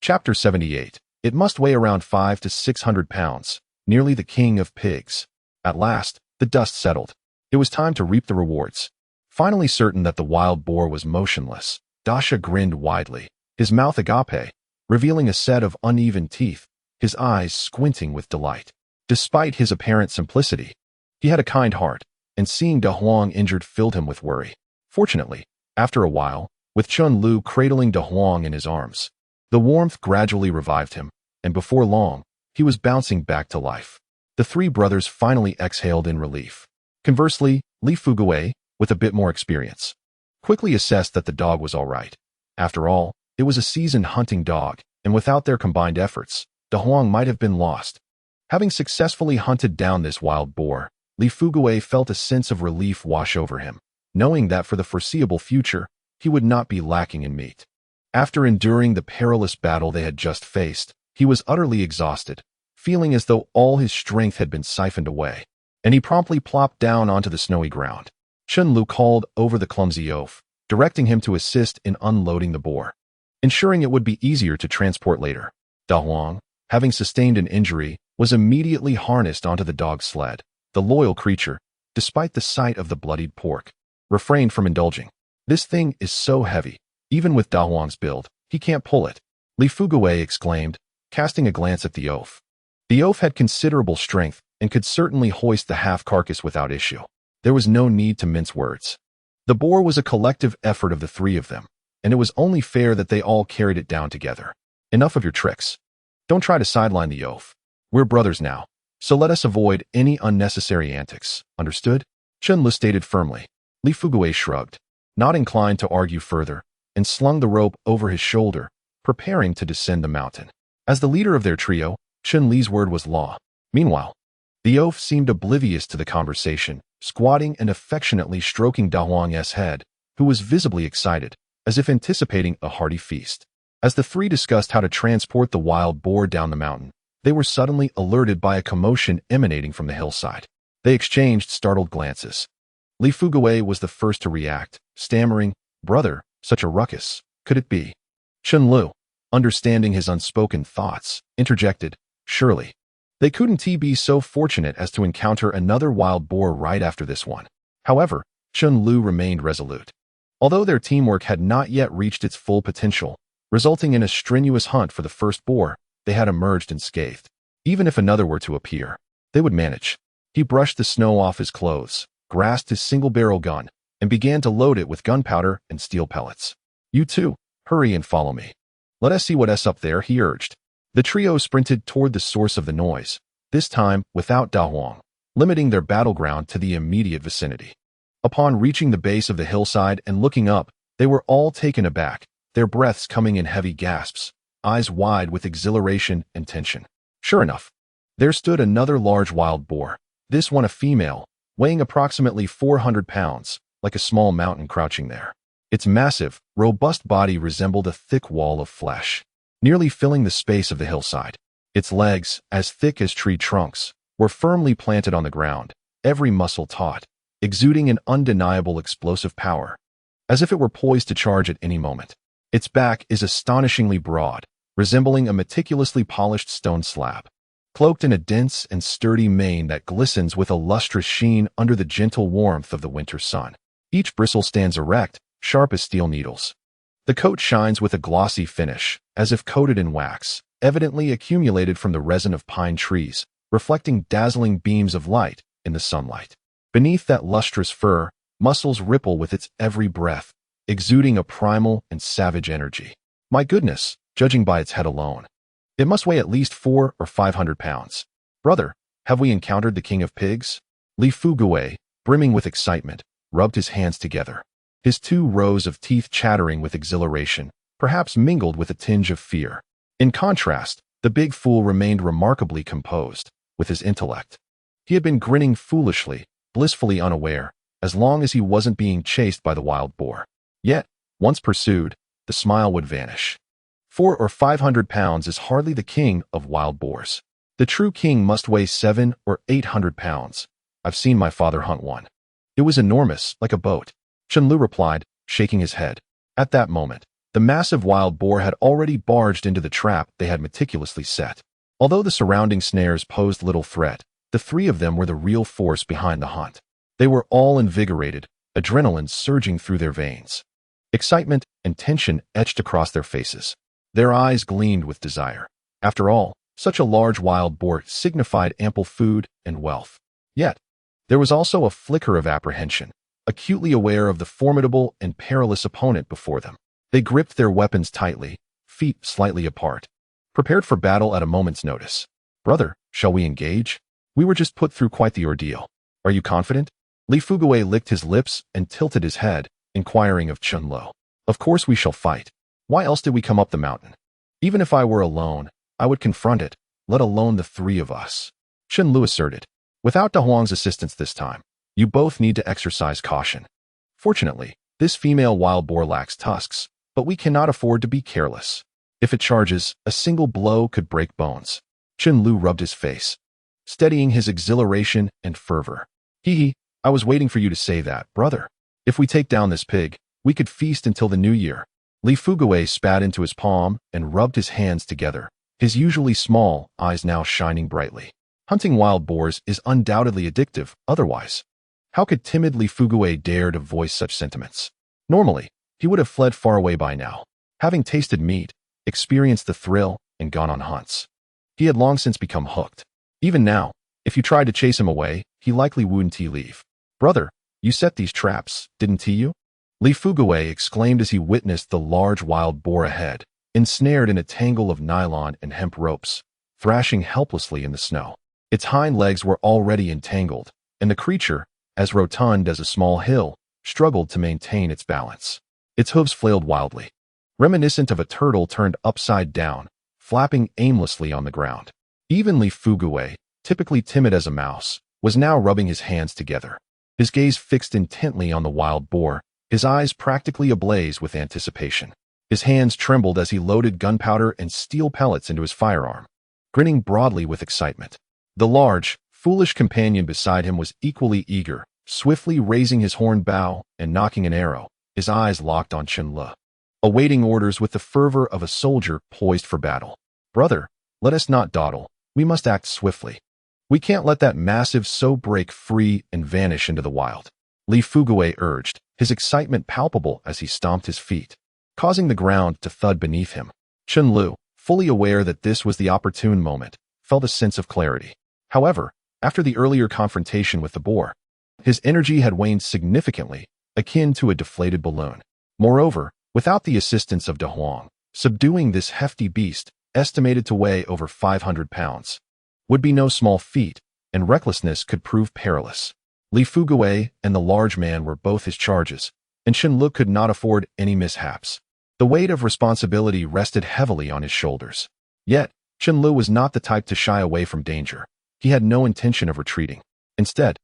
Chapter 78. It must weigh around 500 to 600 pounds, nearly the king of pigs. At last, the dust settled. It was time to reap the rewards. Finally certain that the wild boar was motionless, Dasha grinned widely, his mouth agape, revealing a set of uneven teeth, his eyes squinting with delight. Despite his apparent simplicity, he had a kind heart, and seeing De Huang injured filled him with worry. Fortunately, after a while, with Chen Lu cradling De Huang in his arms, the warmth gradually revived him, and before long, he was bouncing back to life. The three brothers finally exhaled in relief. Conversely, Li Fugue, with a bit more experience, quickly assessed that the dog was all right. After all, it was a seasoned hunting dog, and without their combined efforts, De Huang might have been lost. Having successfully hunted down this wild boar, Li Fugue felt a sense of relief wash over him, knowing that for the foreseeable future, he would not be lacking in meat. After enduring the perilous battle they had just faced, he was utterly exhausted, feeling as though all his strength had been siphoned away, and he promptly plopped down onto the snowy ground. Chen Lu called over the clumsy oaf, directing him to assist in unloading the boar, ensuring it would be easier to transport later. De Huang, having sustained an injury, was immediately harnessed onto the dog's sled. The loyal creature, despite the sight of the bloodied pork, refrained from indulging. "This thing is so heavy, even with De Huang's build, he can't pull it," Li Fugue exclaimed, casting a glance at the oaf. The oaf had considerable strength and could certainly hoist the half-carcass without issue. There was no need to mince words. The boar was a collective effort of the three of them, and it was only fair that they all carried it down together. "Enough of your tricks. Don't try to sideline the oaf. We're brothers now, so let us avoid any unnecessary antics, understood?" Chen Lu stated firmly. Li Fugue shrugged, not inclined to argue further, and slung the rope over his shoulder, preparing to descend the mountain. As the leader of their trio, Chen Li's word was law. Meanwhile, the oaf seemed oblivious to the conversation, squatting and affectionately stroking Da Huang's head, who was visibly excited, as if anticipating a hearty feast. As the three discussed how to transport the wild boar down the mountain, they were suddenly alerted by a commotion emanating from the hillside. They exchanged startled glances. Li Fugue was the first to react, stammering, "Brother, such a ruckus. Could it be?" Chen Lu, understanding his unspoken thoughts, interjected, "Surely. They couldn't be so fortunate as to encounter another wild boar right after this one." However, Chen Lu remained resolute. Although their teamwork had not yet reached its full potential, resulting in a strenuous hunt for the first boar, they had emerged unscathed. Even if another were to appear, they would manage. He brushed the snow off his clothes, grasped his single-barrel gun, and began to load it with gunpowder and steel pellets. "You two, hurry and follow me. Let us see what's up there," he urged. The trio sprinted toward the source of the noise, this time without Da Huang, limiting their battleground to the immediate vicinity. Upon reaching the base of the hillside and looking up, they were all taken aback, their breaths coming in heavy gasps, eyes wide with exhilaration and tension. Sure enough, there stood another large wild boar, this one a female, weighing approximately 400 pounds, like a small mountain crouching there. Its massive, robust body resembled a thick wall of flesh, nearly filling the space of the hillside. Its legs, as thick as tree trunks, were firmly planted on the ground, every muscle taut, exuding an undeniable explosive power, as if it were poised to charge at any moment. Its back is astonishingly broad, resembling a meticulously polished stone slab, cloaked in a dense and sturdy mane that glistens with a lustrous sheen under the gentle warmth of the winter sun. Each bristle stands erect, sharp as steel needles. The coat shines with a glossy finish, as if coated in wax, evidently accumulated from the resin of pine trees, reflecting dazzling beams of light in the sunlight. Beneath that lustrous fur, muscles ripple with its every breath, exuding a primal and savage energy. My goodness, judging by its head alone. It must weigh at least 400 or 500 pounds. Brother, have we encountered the king of pigs? Li Fugui, brimming with excitement, rubbed his hands together. His 2 rows of teeth chattering with exhilaration, perhaps mingled with a tinge of fear. In contrast, the big fool remained remarkably composed, with his intellect. He had been grinning foolishly, blissfully unaware, as long as he wasn't being chased by the wild boar. Yet, once pursued, the smile would vanish. 400 or 500 pounds is hardly the king of wild boars. The true king must weigh 700 or 800 pounds. I've seen my father hunt one. It was enormous, like a boat. Chen Lu replied, shaking his head. At that moment, the massive wild boar had already barged into the trap they had meticulously set. Although the surrounding snares posed little threat, the 3 of them were the real force behind the hunt. They were all invigorated, adrenaline surging through their veins. Excitement and tension etched across their faces. Their eyes gleamed with desire. After all, such a large wild boar signified ample food and wealth. Yet, there was also a flicker of apprehension, acutely aware of the formidable and perilous opponent before them. They gripped their weapons tightly, feet slightly apart, prepared for battle at a moment's notice. Brother, shall we engage? We were just put through quite the ordeal. Are you confident? Li Fugui licked his lips and tilted his head, inquiring of Chen Lu. Of course we shall fight. Why else did we come up the mountain? Even if I were alone, I would confront it, let alone the 3 of us. Chen Lu asserted. Without Da Huang's assistance this time, you both need to exercise caution. Fortunately, this female wild boar lacks tusks, but we cannot afford to be careless. If it charges, a single blow could break bones. Chen Lu rubbed his face, steadying his exhilaration and fervor. Hee, I was waiting for you to say that, brother. If we take down this pig, we could feast until the new year. Li Fugui spat into his palm and rubbed his hands together, his usually small eyes now shining brightly. Hunting wild boars is undoubtedly addictive, otherwise. How could timid Li Fugui dare to voice such sentiments? Normally, he would have fled far away by now, having tasted meat, experienced the thrill, and gone on hunts. He had long since become hooked. Even now, if you tried to chase him away, he likely wouldn't leave. Brother, you set these traps, didn't you? Li Fugui exclaimed as he witnessed the large wild boar ahead, ensnared in a tangle of nylon and hemp ropes, thrashing helplessly in the snow. Its hind legs were already entangled, and the creature, as rotund as a small hill, struggled to maintain its balance. Its hooves flailed wildly, reminiscent of a turtle turned upside down, flapping aimlessly on the ground. Even Li Fugui, typically timid as a mouse, was now rubbing his hands together, his gaze fixed intently on the wild boar, his eyes practically ablaze with anticipation. His hands trembled as he loaded gunpowder and steel pellets into his firearm, grinning broadly with excitement. The large, foolish companion beside him was equally eager, swiftly raising his horned bow and nocking an arrow, his eyes locked on Chen Lu, awaiting orders with the fervor of a soldier poised for battle. Brother, let us not dawdle. We must act swiftly. We can't let that massive so break free and vanish into the wild. Li Fugui urged, his excitement palpable as he stomped his feet, causing the ground to thud beneath him. Chen Lu, fully aware that this was the opportune moment, felt a sense of clarity. However, after the earlier confrontation with the boar, his energy had waned significantly, akin to a deflated balloon. Moreover, without the assistance of Da Huang, subduing this hefty beast, estimated to weigh over 500 pounds, would be no small feat, and recklessness could prove perilous. Li Fugui and the large man were both his charges, and Chen Lu could not afford any mishaps. The weight of responsibility rested heavily on his shoulders. Yet, Chen Lu was not the type to shy away from danger. He had no intention of retreating. Instead,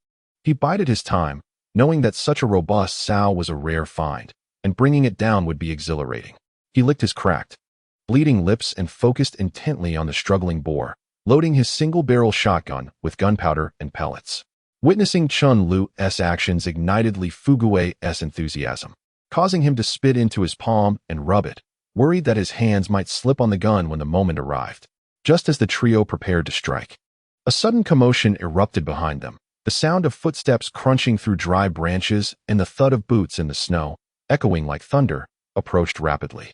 he bided his time, knowing that such a robust sow was a rare find, and bringing it down would be exhilarating. He licked his cracked, bleeding lips and focused intently on the struggling boar, loading his single-barrel shotgun with gunpowder and pellets. Witnessing Chen Lu's actions ignited Li Fugui's enthusiasm, causing him to spit into his palm and rub it, worried that his hands might slip on the gun when the moment arrived. Just as the trio prepared to strike, a sudden commotion erupted behind them, the sound of footsteps crunching through dry branches and the thud of boots in the snow, echoing like thunder, approached rapidly.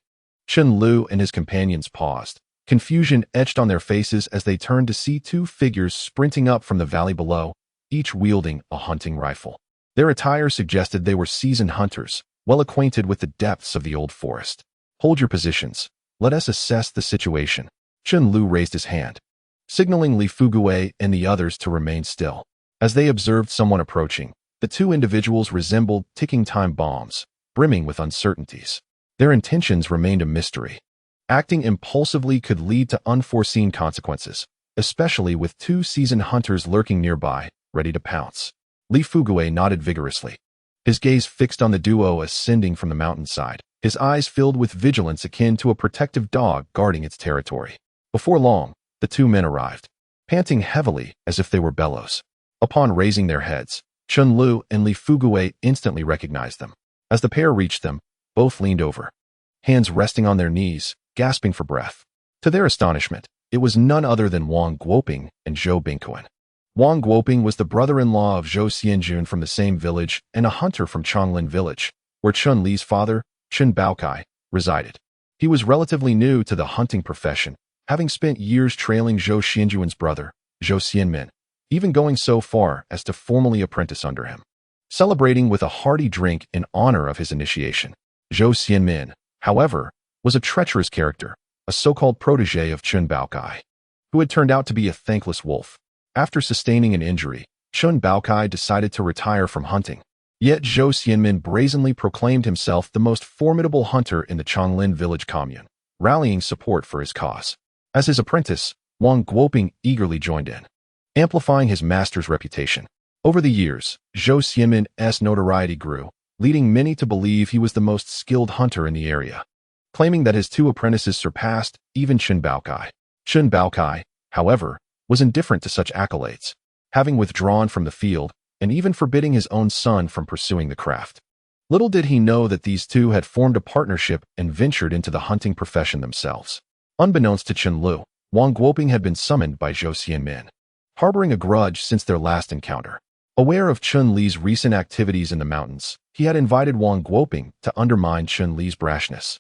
Chen Lu and his companions paused, confusion etched on their faces as they turned to see two figures sprinting up from the valley below, each wielding a hunting rifle. Their attire suggested they were seasoned hunters, well acquainted with the depths of the old forest. "Hold your positions. Let us assess the situation." Chen Lu raised his hand, signaling Li Fugue and the others to remain still. As they observed someone approaching, the two individuals resembled ticking time bombs, brimming with uncertainties. Their intentions remained a mystery. Acting impulsively could lead to unforeseen consequences, especially with two seasoned hunters lurking nearby, ready to pounce. Li Fugue nodded vigorously, his gaze fixed on the duo ascending from the mountainside, his eyes filled with vigilance akin to a protective dog guarding its territory. Before long, the two men arrived, panting heavily as if they were bellows. Upon raising their heads, Chen Lu and Li Fugue instantly recognized them. As the pair reached them, both leaned over, hands resting on their knees, gasping for breath. To their astonishment, it was none other than Wang Guoping and Zhou Bingquan. Wang Guoping was the brother-in-law of Zhou Xianjun from the same village and a hunter from Chonglin village, where Chen Li's father, Chen Baokai, resided. He was relatively new to the hunting profession, having spent years trailing Zhou Xianjuan's brother, Zhou Xianmin, even going so far as to formally apprentice under him. Celebrating with a hearty drink in honor of his initiation, Zhou Xianmin, however, was a treacherous character, a so-called protege of Chen Baokai, who had turned out to be a thankless wolf. After sustaining an injury, Chen Baokai decided to retire from hunting. Yet Zhou Xianmin brazenly proclaimed himself the most formidable hunter in the Chonglin village commune, rallying support for his cause. As his apprentice, Wang Guoping eagerly joined in, amplifying his master's reputation. Over the years, Zhou Xianmin's notoriety grew, leading many to believe he was the most skilled hunter in the area, claiming that his two apprentices surpassed even Chen Baokai. Chen Baokai, however, was indifferent to such accolades, having withdrawn from the field and even forbidding his own son from pursuing the craft. Little did he know that these two had formed a partnership and ventured into the hunting profession themselves. Unbeknownst to Chen Lu, Wang Guoping had been summoned by Zhou Xianmin, harboring a grudge since their last encounter. Aware of Chen Li's recent activities in the mountains, he had invited Wang Guoping to undermine Chen Li's brashness,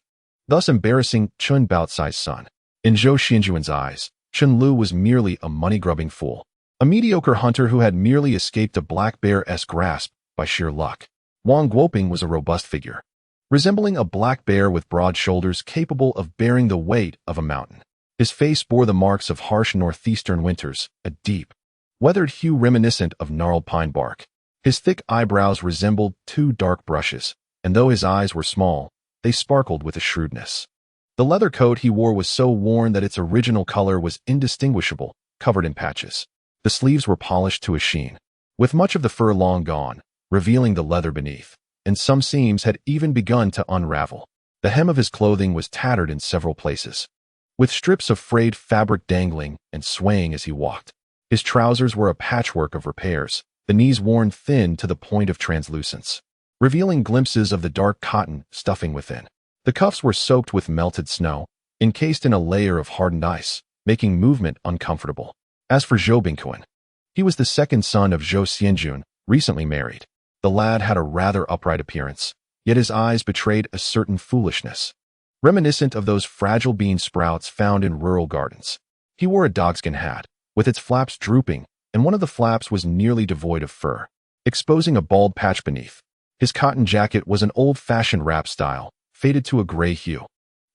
thus embarrassing Chen Baocai's son. In Zhou Xianjuan's eyes, Chen Lu was merely a money-grubbing fool, a mediocre hunter who had merely escaped a black bear's grasp by sheer luck. Wang Guoping was a robust figure, resembling a black bear with broad shoulders capable of bearing the weight of a mountain. His face bore the marks of harsh northeastern winters, a deep, weathered hue reminiscent of gnarled pine bark. His thick eyebrows resembled two dark brushes, and though his eyes were small, they sparkled with a shrewdness. The leather coat he wore was so worn that its original color was indistinguishable, covered in patches. The sleeves were polished to a sheen, with much of the fur long gone, revealing the leather beneath, and some seams had even begun to unravel. The hem of his clothing was tattered in several places, with strips of frayed fabric dangling and swaying as he walked. His trousers were a patchwork of repairs, the knees worn thin to the point of translucence, revealing glimpses of the dark cotton stuffing within. The cuffs were soaked with melted snow, encased in a layer of hardened ice, making movement uncomfortable. As for Zhou Bingquan, he was the second son of Zhou Xianjun, recently married. The lad had a rather upright appearance, yet his eyes betrayed a certain foolishness, reminiscent of those fragile bean sprouts found in rural gardens. He wore a dogskin hat, with its flaps drooping, and one of the flaps was nearly devoid of fur, exposing a bald patch beneath. His cotton jacket was an old-fashioned wrap style, faded to a gray hue,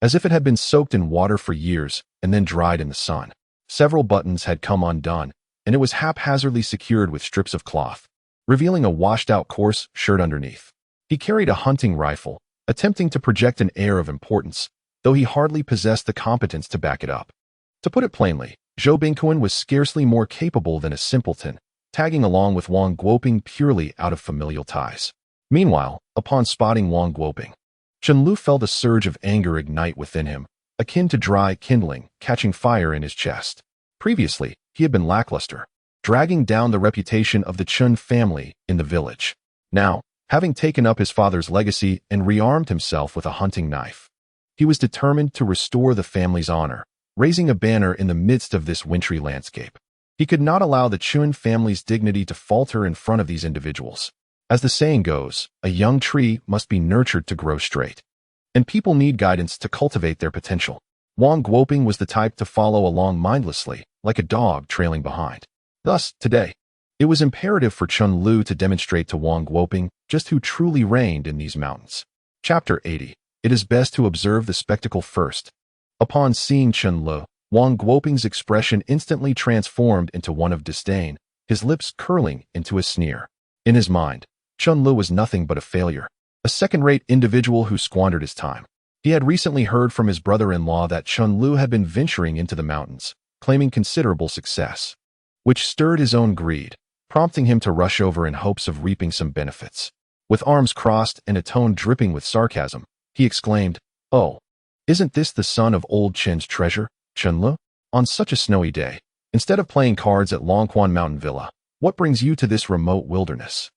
as if it had been soaked in water for years and then dried in the sun. Several buttons had come undone, and it was haphazardly secured with strips of cloth, revealing a washed-out coarse shirt underneath. He carried a hunting rifle, attempting to project an air of importance, though he hardly possessed the competence to back it up. To put it plainly, Zhou Bingquan was scarcely more capable than a simpleton, tagging along with Wang Guoping purely out of familial ties. Meanwhile, upon spotting Wang Guoping, Chen Lu felt a surge of anger ignite within him, akin to dry kindling catching fire in his chest. Previously, he had been lackluster, dragging down the reputation of the Chen family in the village. Now, having taken up his father's legacy and rearmed himself with a hunting knife, he was determined to restore the family's honor, raising a banner in the midst of this wintry landscape. He could not allow the Chen family's dignity to falter in front of these individuals. As the saying goes, a young tree must be nurtured to grow straight. and people need guidance to cultivate their potential. Wang Guoping was the type to follow along mindlessly, like a dog trailing behind. Thus, today, it was imperative for Chen Lu to demonstrate to Wang Guoping just who truly reigned in these mountains. Chapter 80. It is best to observe the spectacle first. Upon seeing Chen Lu, Wang Guoping's expression instantly transformed into one of disdain, his lips curling into a sneer. In his mind, Chen Lu was nothing but a failure, a second-rate individual who squandered his time. He had recently heard from his brother-in-law that Chen Lu had been venturing into the mountains, claiming considerable success, which stirred his own greed, prompting him to rush over in hopes of reaping some benefits. With arms crossed and a tone dripping with sarcasm, he exclaimed, "Oh, isn't this the son of old Chen's treasure, Chen Lu? On such a snowy day, instead of playing cards at Longquan Mountain Villa, what brings you to this remote wilderness?"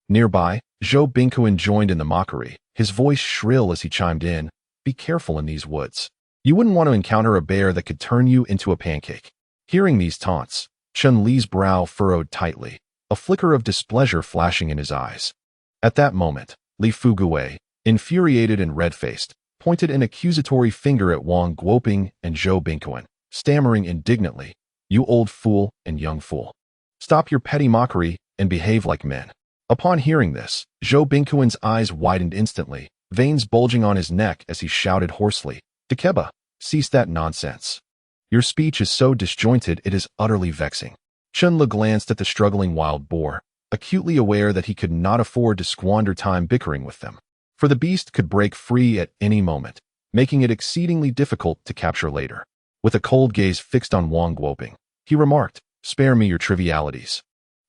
Nearby, Zhou Bingquan joined in the mockery, his voice shrill as he chimed in, "Be careful in these woods. You wouldn't want to encounter a bear that could turn you into a pancake." Hearing these taunts, Chen Li's brow furrowed tightly, a flicker of displeasure flashing in his eyes. At that moment, Li Fugui, infuriated and red-faced, pointed an accusatory finger at Wang Guoping and Zhou Bingquan, stammering indignantly, "You old fool and young fool. Stop your petty mockery and behave like men." Upon hearing this, Zhou Bingquan's eyes widened instantly, veins bulging on his neck as he shouted hoarsely, "Dikeba, cease that nonsense. Your speech is so disjointed it is utterly vexing." Chen Lu glanced at the struggling wild boar, acutely aware that he could not afford to squander time bickering with them, for the beast could break free at any moment, making it exceedingly difficult to capture later. With a cold gaze fixed on Wang Guoping, he remarked, "Spare me your trivialities.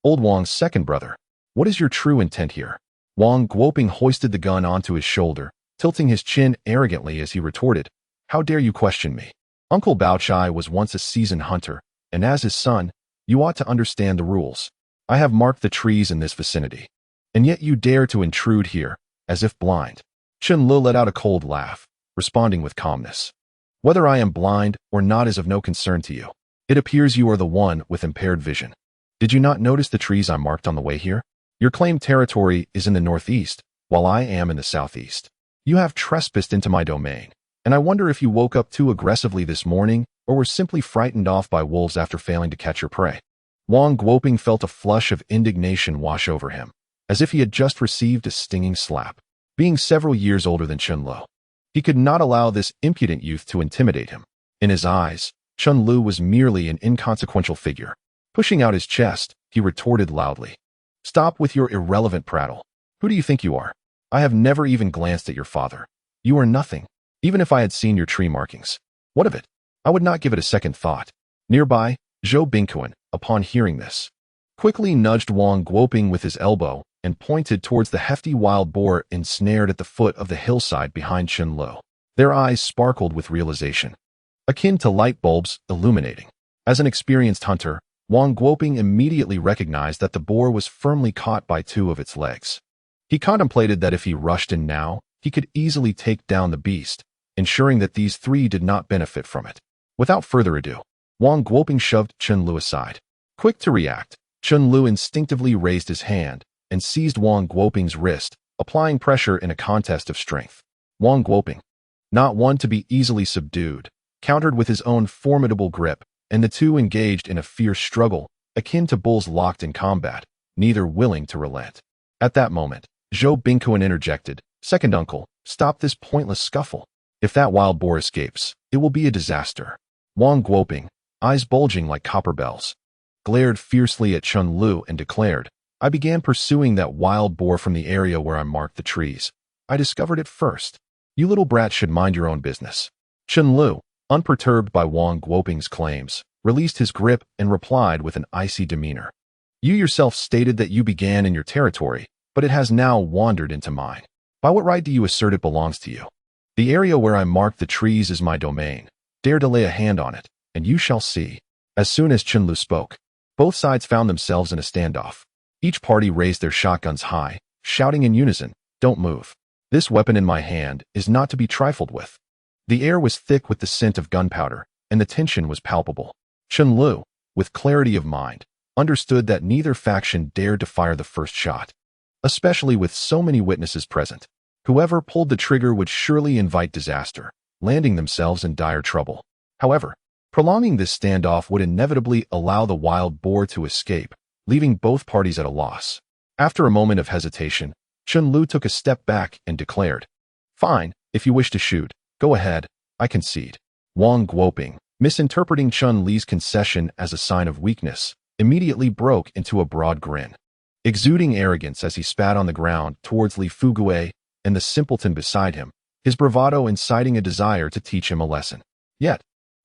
Old Wang's second brother, what is your true intent here?" Wang Guoping hoisted the gun onto his shoulder, tilting his chin arrogantly as he retorted, "How dare you question me? Uncle Baochai was once a seasoned hunter, and as his son, you ought to understand the rules. I have marked the trees in this vicinity, and yet you dare to intrude here, as if blind." Chen Lu let out a cold laugh, responding with calmness, "Whether I am blind or not is of no concern to you. It appears you are the one with impaired vision. Did you not notice the trees I marked on the way here? Your claimed territory is in the northeast, while I am in the southeast. You have trespassed into my domain, and I wonder if you woke up too aggressively this morning or were simply frightened off by wolves after failing to catch your prey." Wang Guoping felt a flush of indignation wash over him, as if he had just received a stinging slap. Being several years older than Chen Lu, he could not allow this impudent youth to intimidate him. In his eyes, Chen Lu was merely an inconsequential figure. Pushing out his chest, he retorted loudly, "Stop with your irrelevant prattle. Who do you think you are? I have never even glanced at your father. You are nothing, even if I had seen your tree markings. What of it? I would not give it a second thought." Nearby, Zhou Bingquan, upon hearing this, quickly nudged Wang Guoping with his elbow and pointed towards the hefty wild boar ensnared at the foot of the hillside behind Chen Lu. Their eyes sparkled with realization, akin to light bulbs illuminating. As an experienced hunter, Wang Guoping immediately recognized that the boar was firmly caught by two of its legs. He contemplated that if he rushed in now, he could easily take down the beast, ensuring that these three did not benefit from it. Without further ado, Wang Guoping shoved Chen Lu aside. Quick to react, Chen Lu instinctively raised his hand and seized Wang Guoping's wrist, applying pressure in a contest of strength. Wang Guoping, not one to be easily subdued, countered with his own formidable grip, and the two engaged in a fierce struggle, akin to bulls locked in combat, neither willing to relent. At that moment, Zhou Bingquan interjected, "Second uncle, stop this pointless scuffle. If that wild boar escapes, it will be a disaster." Wang Guoping, eyes bulging like copper bells, glared fiercely at Chen Lu and declared, "I began pursuing that wild boar from the area where I marked the trees. I discovered it first. You little brat should mind your own business." Chen Lu, unperturbed by Wang Guoping's claims, released his grip and replied with an icy demeanor, "You yourself stated that you began in your territory, but it has now wandered into mine. By what right do you assert it belongs to you? The area where I marked the trees is my domain. Dare to lay a hand on it, and you shall see." As soon as Chen Lu spoke, both sides found themselves in a standoff. Each party raised their shotguns high, shouting in unison, "Don't move. This weapon in my hand is not to be trifled with." The air was thick with the scent of gunpowder, and the tension was palpable. Chen Lu, with clarity of mind, understood that neither faction dared to fire the first shot, especially with so many witnesses present, Whoever pulled the trigger would surely invite disaster, landing themselves in dire trouble. However, prolonging this standoff would inevitably allow the wild boar to escape, leaving both parties at a loss. After a moment of hesitation, Chen Lu took a step back and declared, "Fine, if you wish to shoot, go ahead, I concede." Wang Guoping, misinterpreting Chen Li's concession as a sign of weakness, immediately broke into a broad grin, exuding arrogance as he spat on the ground towards Li Fugue and the simpleton beside him, his bravado inciting a desire to teach him a lesson. Yet,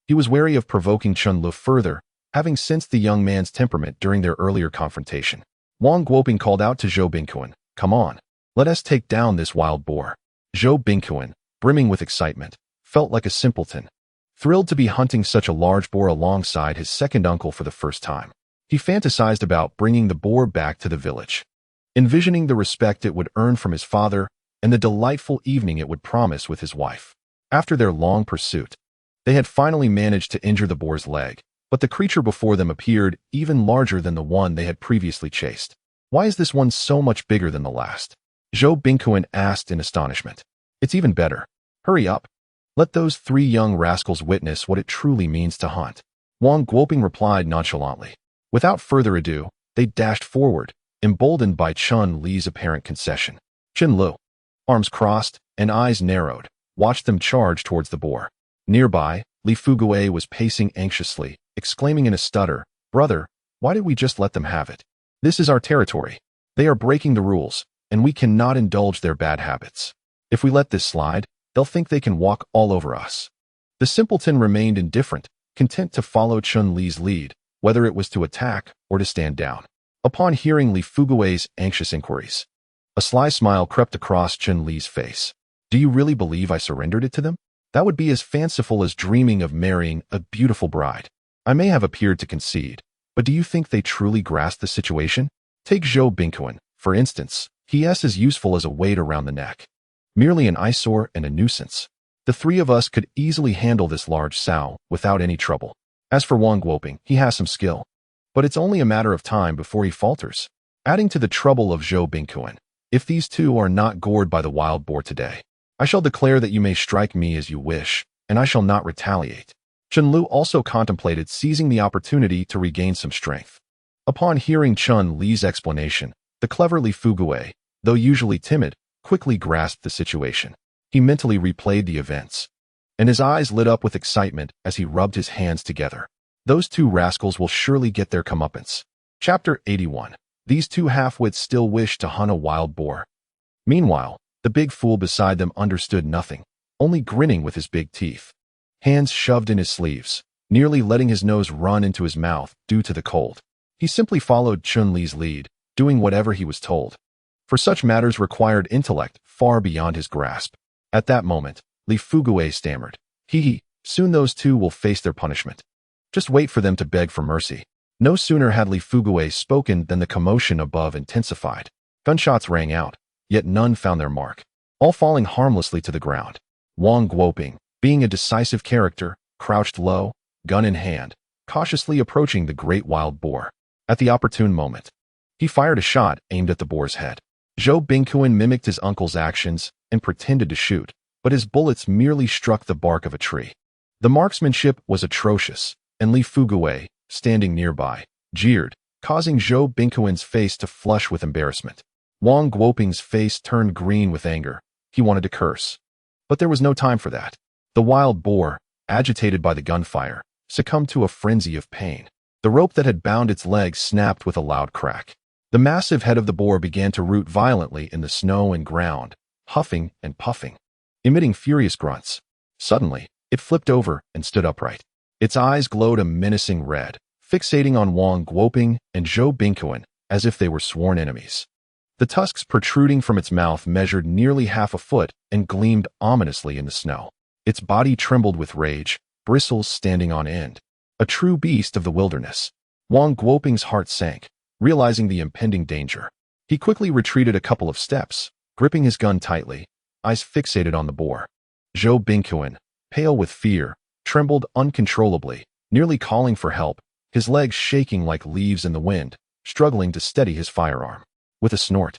he was wary of provoking Chen Lu further, having sensed the young man's temperament during their earlier confrontation. Wang Guoping called out to Zhou Bingquan, "Come on, let us take down this wild boar." Zhou Bingquan, brimming with excitement, felt like a simpleton, thrilled to be hunting such a large boar alongside his second uncle for the first time. He fantasized about bringing the boar back to the village, envisioning the respect it would earn from his father and the delightful evening it would promise with his wife. After their long pursuit, they had finally managed to injure the boar's leg, but the creature before them appeared even larger than the one they had previously chased. "Why is this one so much bigger than the last?" Zhou Bingquan asked in astonishment. "It's even better. Hurry up. Let those three young rascals witness what it truly means to hunt." Wang Guoping replied nonchalantly. Without further ado, they dashed forward, emboldened by Chen Li's apparent concession. Chen Lu, arms crossed and eyes narrowed, watched them charge towards the boar. Nearby, Li Fugue was pacing anxiously, exclaiming in a stutter, "Brother, why did we just let them have it? This is our territory. They are breaking the rules, and we cannot indulge their bad habits. If we let this slide, they'll think they can walk all over us." The simpleton remained indifferent, content to follow Chen Li's lead, whether it was to attack or to stand down. Upon hearing Li Fugue's anxious inquiries, a sly smile crept across Chen Li's face. "Do you really believe I surrendered it to them? That would be as fanciful as dreaming of marrying a beautiful bride. I may have appeared to concede, but do you think they truly grasp the situation? Take Zhou Bingquan, for instance. He is as useful as a weight around the neck. Merely an eyesore and a nuisance. The three of us could easily handle this large sow without any trouble. As for Wang Guoping, he has some skill, but it's only a matter of time before he falters." Adding to the trouble of Zhou Bingquan, "If these two are not gored by the wild boar today, I shall declare that you may strike me as you wish, and I shall not retaliate." Chen Lu also contemplated seizing the opportunity to regain some strength. Upon hearing Chen Li's explanation, the clever Li Fugue, though usually timid, quickly grasped the situation. He mentally replayed the events, and his eyes lit up with excitement as he rubbed his hands together. Those two rascals will surely get their comeuppance. Chapter 81. These two half-wits still wish to hunt a wild boar. Meanwhile, the big fool beside them understood nothing, only grinning with his big teeth, hands shoved in his sleeves, nearly letting his nose run into his mouth due to the cold. He simply followed Chen Li's lead, doing whatever he was told, for such matters required intellect far beyond his grasp. At that moment, Li Fugue stammered, "Hee, soon those two will face their punishment. Just wait for them to beg for mercy." No sooner had Li Fugue spoken than the commotion above intensified. Gunshots rang out, yet none found their mark, all falling harmlessly to the ground. Wang Guoping, being a decisive character, crouched low, gun in hand, cautiously approaching the great wild boar. At the opportune moment, he fired a shot aimed at the boar's head. Zhou Bingquan mimicked his uncle's actions and pretended to shoot, but his bullets merely struck the bark of a tree. The marksmanship was atrocious, and Li Fugue, standing nearby, jeered, causing Zhou Bingquan's face to flush with embarrassment. Wang Guoping's face turned green with anger. He wanted to curse, but there was no time for that. The wild boar, agitated by the gunfire, succumbed to a frenzy of pain. The rope that had bound its legs snapped with a loud crack. The massive head of the boar began to root violently in the snow and ground, huffing and puffing, emitting furious grunts. Suddenly, it flipped over and stood upright. Its eyes glowed a menacing red, fixating on Wang Guoping and Zhou Bingquan as if they were sworn enemies. The tusks protruding from its mouth measured nearly half a foot and gleamed ominously in the snow. Its body trembled with rage, bristles standing on end. A true beast of the wilderness. Wang Guoping's heart sank, realizing the impending danger. He quickly retreated a couple of steps, gripping his gun tightly, eyes fixated on the boar. Zhou Bingquan, pale with fear, trembled uncontrollably, nearly calling for help, his legs shaking like leaves in the wind, struggling to steady his firearm. With a snort,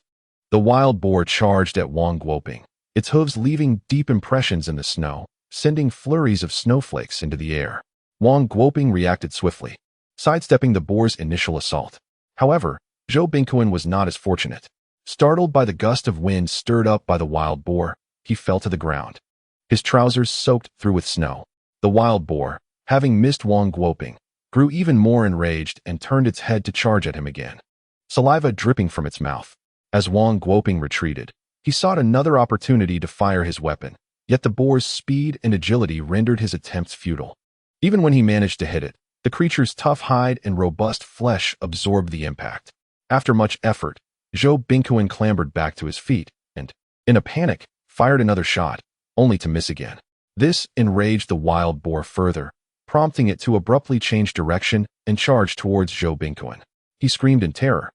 the wild boar charged at Wang Guoping, its hooves leaving deep impressions in the snow, sending flurries of snowflakes into the air. Wang Guoping reacted swiftly, sidestepping the boar's initial assault. However, Zhou Bingquan was not as fortunate. Startled by the gust of wind stirred up by the wild boar, he fell to the ground, his trousers soaked through with snow. The wild boar, having missed Wang Guoping, grew even more enraged and turned its head to charge at him again, saliva dripping from its mouth. As Wang Guoping retreated, he sought another opportunity to fire his weapon, yet the boar's speed and agility rendered his attempts futile. Even when he managed to hit it, the creature's tough hide and robust flesh absorbed the impact. After much effort, Zhou Bingquan clambered back to his feet and, in a panic, fired another shot, only to miss again. This enraged the wild boar further, prompting it to abruptly change direction and charge towards Zhou Bingquan. He screamed in terror,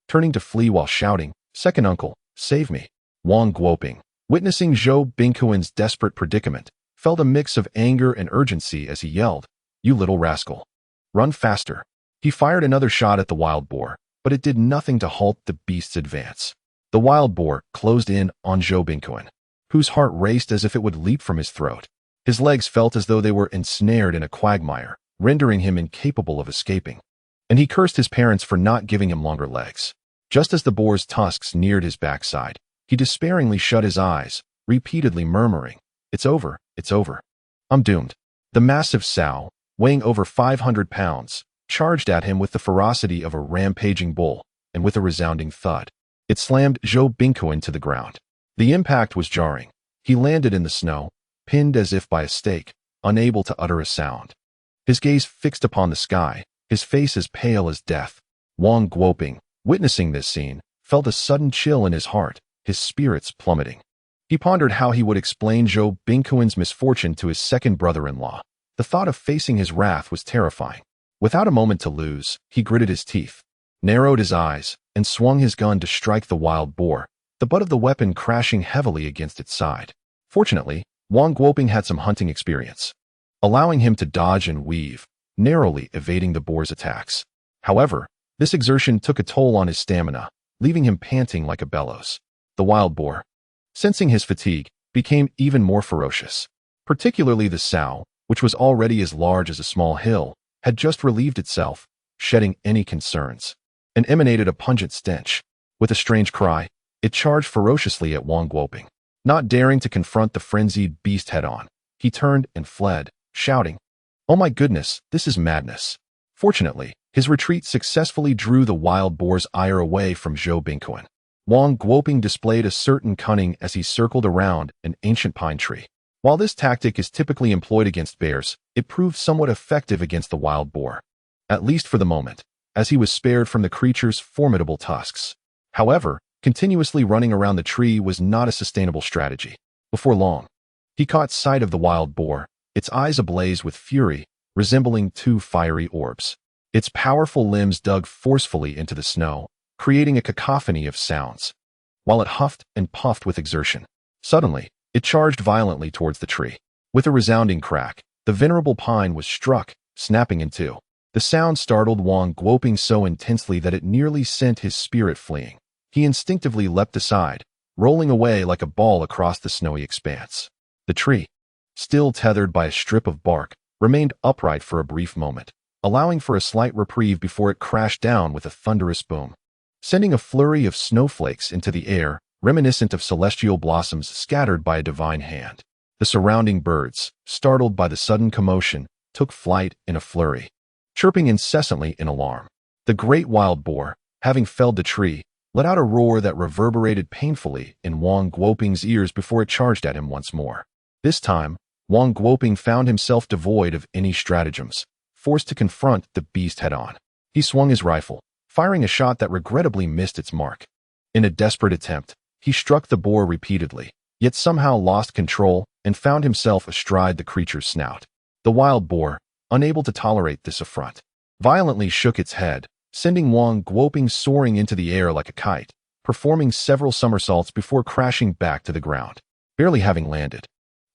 turning to flee while shouting, "Second uncle, save me." Wang Guoping, witnessing Zhou Bingquan's desperate predicament, felt a mix of anger and urgency as he yelled, "You little rascal! Run faster!" He fired another shot at the wild boar, but it did nothing to halt the beast's advance. The wild boar closed in on Zhou Bingquan, whose heart raced as if it would leap from his throat. His legs felt as though they were ensnared in a quagmire, rendering him incapable of escaping. And he cursed his parents for not giving him longer legs. Just as the boar's tusks neared his backside, he despairingly shut his eyes, repeatedly murmuring, "It's over, it's over. I'm doomed." The massive sow, weighing over 500 pounds, charged at him with the ferocity of a rampaging bull, and with a resounding thud, it slammed Zhou Bingquan to the ground. The impact was jarring. He landed in the snow, pinned as if by a stake, unable to utter a sound. His gaze fixed upon the sky, his face as pale as death. Wang Guoping, witnessing this scene, felt a sudden chill in his heart, his spirits plummeting. He pondered how he would explain Zhou Bingquan's misfortune to his second brother-in-law. The thought of facing his wrath was terrifying. Without a moment to lose, he gritted his teeth, narrowed his eyes, and swung his gun to strike the wild boar, the butt of the weapon crashing heavily against its side. Fortunately, Wang Guoping had some hunting experience, allowing him to dodge and weave, narrowly evading the boar's attacks. However, this exertion took a toll on his stamina, leaving him panting like a bellows. The wild boar, sensing his fatigue, became even more ferocious. Particularly the sow, which was already as large as a small hill, had just relieved itself, shedding any concerns, and emanated a pungent stench. With a strange cry, it charged ferociously at Wang Guoping. Not daring to confront the frenzied beast head-on, he turned and fled, shouting, "Oh my goodness, this is madness." Fortunately, his retreat successfully drew the wild boar's ire away from Zhou Bingquan. Wang Guoping displayed a certain cunning as he circled around an ancient pine tree. While this tactic is typically employed against bears, it proved somewhat effective against the wild boar, at least for the moment, as he was spared from the creature's formidable tusks. However, continuously running around the tree was not a sustainable strategy. Before long, he caught sight of the wild boar, its eyes ablaze with fury, resembling two fiery orbs. Its powerful limbs dug forcefully into the snow, creating a cacophony of sounds, while it huffed and puffed with exertion. Suddenly, it charged violently towards the tree. With a resounding crack, the venerable pine was struck, snapping in two. The sound startled Wang Guoping so intensely that it nearly sent his spirit fleeing. He instinctively leapt aside, rolling away like a ball across the snowy expanse. The tree, still tethered by a strip of bark, remained upright for a brief moment, allowing for a slight reprieve before it crashed down with a thunderous boom, sending a flurry of snowflakes into the air, reminiscent of celestial blossoms scattered by a divine hand. The surrounding birds, startled by the sudden commotion, took flight in a flurry, chirping incessantly in alarm. The great wild boar, having felled the tree, let out a roar that reverberated painfully in Wang Guoping's ears before it charged at him once more. This time, Wang Guoping found himself devoid of any stratagems, forced to confront the beast head-on. He swung his rifle, firing a shot that regrettably missed its mark. In a desperate attempt, he struck the boar repeatedly, yet somehow lost control and found himself astride the creature's snout. The wild boar, unable to tolerate this affront, violently shook its head, sending Wang Guoping soaring into the air like a kite, performing several somersaults before crashing back to the ground. Barely having landed,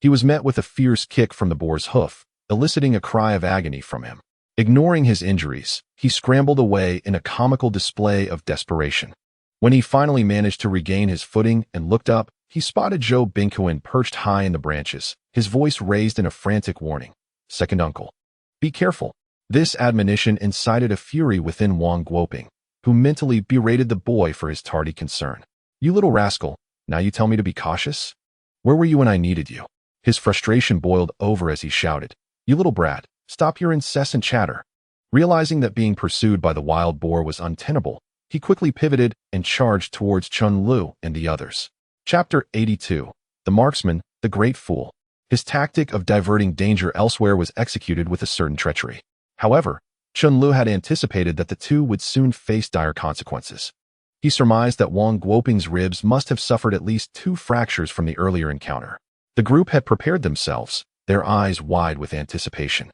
he was met with a fierce kick from the boar's hoof, eliciting a cry of agony from him. Ignoring his injuries, he scrambled away in a comical display of desperation. When he finally managed to regain his footing and looked up, he spotted Zhou Bingquan perched high in the branches, his voice raised in a frantic warning. Second uncle. Be careful. This admonition incited a fury within Wang Guoping, who mentally berated the boy for his tardy concern. You little rascal, now you tell me to be cautious? Where were you when I needed you? His frustration boiled over as he shouted, You little brat, stop your incessant chatter. Realizing that being pursued by the wild boar was untenable, he quickly pivoted and charged towards Chen Lu and the others. Chapter 82. The Marksman, the Great Fool. His tactic of diverting danger elsewhere was executed with a certain treachery. However, Chen Lu had anticipated that the two would soon face dire consequences. He surmised that Wang Guoping's ribs must have suffered at least 2 fractures from the earlier encounter. The group had prepared themselves, their eyes wide with anticipation,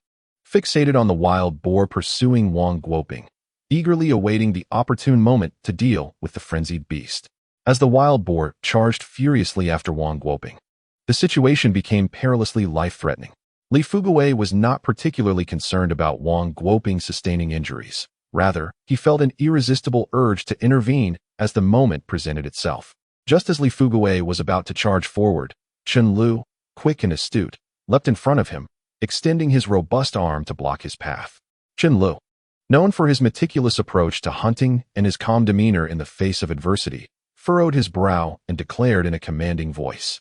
fixated on the wild boar pursuing Wang Guoping, eagerly awaiting the opportune moment to deal with the frenzied beast. As the wild boar charged furiously after Wang Guoping, the situation became perilously life-threatening. Li Fugui was not particularly concerned about Wang Guoping sustaining injuries. Rather, he felt an irresistible urge to intervene as the moment presented itself. Just as Li Fugui was about to charge forward, Chen Lu, quick and astute, leapt in front of him, extending his robust arm to block his path. Chen Lu, known for his meticulous approach to hunting and his calm demeanor in the face of adversity, furrowed his brow and declared in a commanding voice,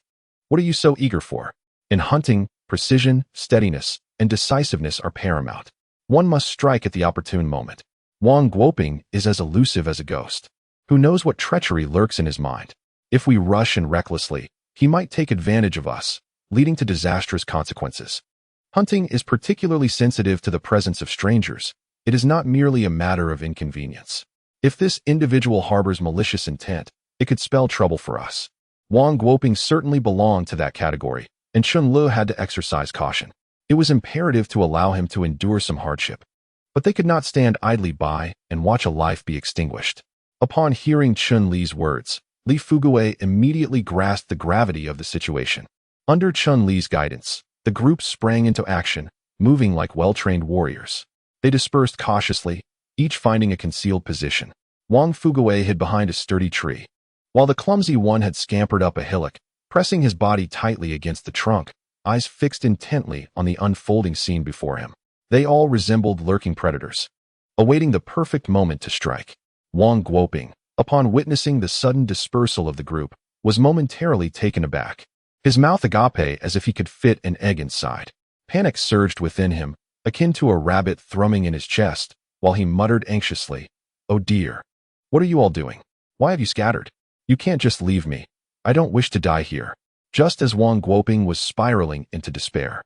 What are you so eager for? In hunting, precision, steadiness, and decisiveness are paramount. One must strike at the opportune moment. Wang Guoping is as elusive as a ghost. Who knows what treachery lurks in his mind? If we rush in recklessly, he might take advantage of us, leading to disastrous consequences. Hunting is particularly sensitive to the presence of strangers. It is not merely a matter of inconvenience. If this individual harbors malicious intent, it could spell trouble for us. Wang Guoping certainly belonged to that category, and Chen Lu had to exercise caution. It was imperative to allow him to endure some hardship. But they could not stand idly by and watch a life be extinguished. Upon hearing Chen Li's words, Li Fugui immediately grasped the gravity of the situation. Under Chen Li's guidance, the group sprang into action, moving like well-trained warriors. They dispersed cautiously, each finding a concealed position. Wang Fugui hid behind a sturdy tree, while the clumsy one had scampered up a hillock, pressing his body tightly against the trunk, eyes fixed intently on the unfolding scene before him. They all resembled lurking predators, awaiting the perfect moment to strike. Wang Guoping, upon witnessing the sudden dispersal of the group, was momentarily taken aback. His mouth agape as if he could fit an egg inside. Panic surged within him, akin to a rabbit thrumming in his chest, while he muttered anxiously, Oh dear. What are you all doing? Why have you scattered? You can't just leave me. I don't wish to die here. Just as Wang Guoping was spiraling into despair,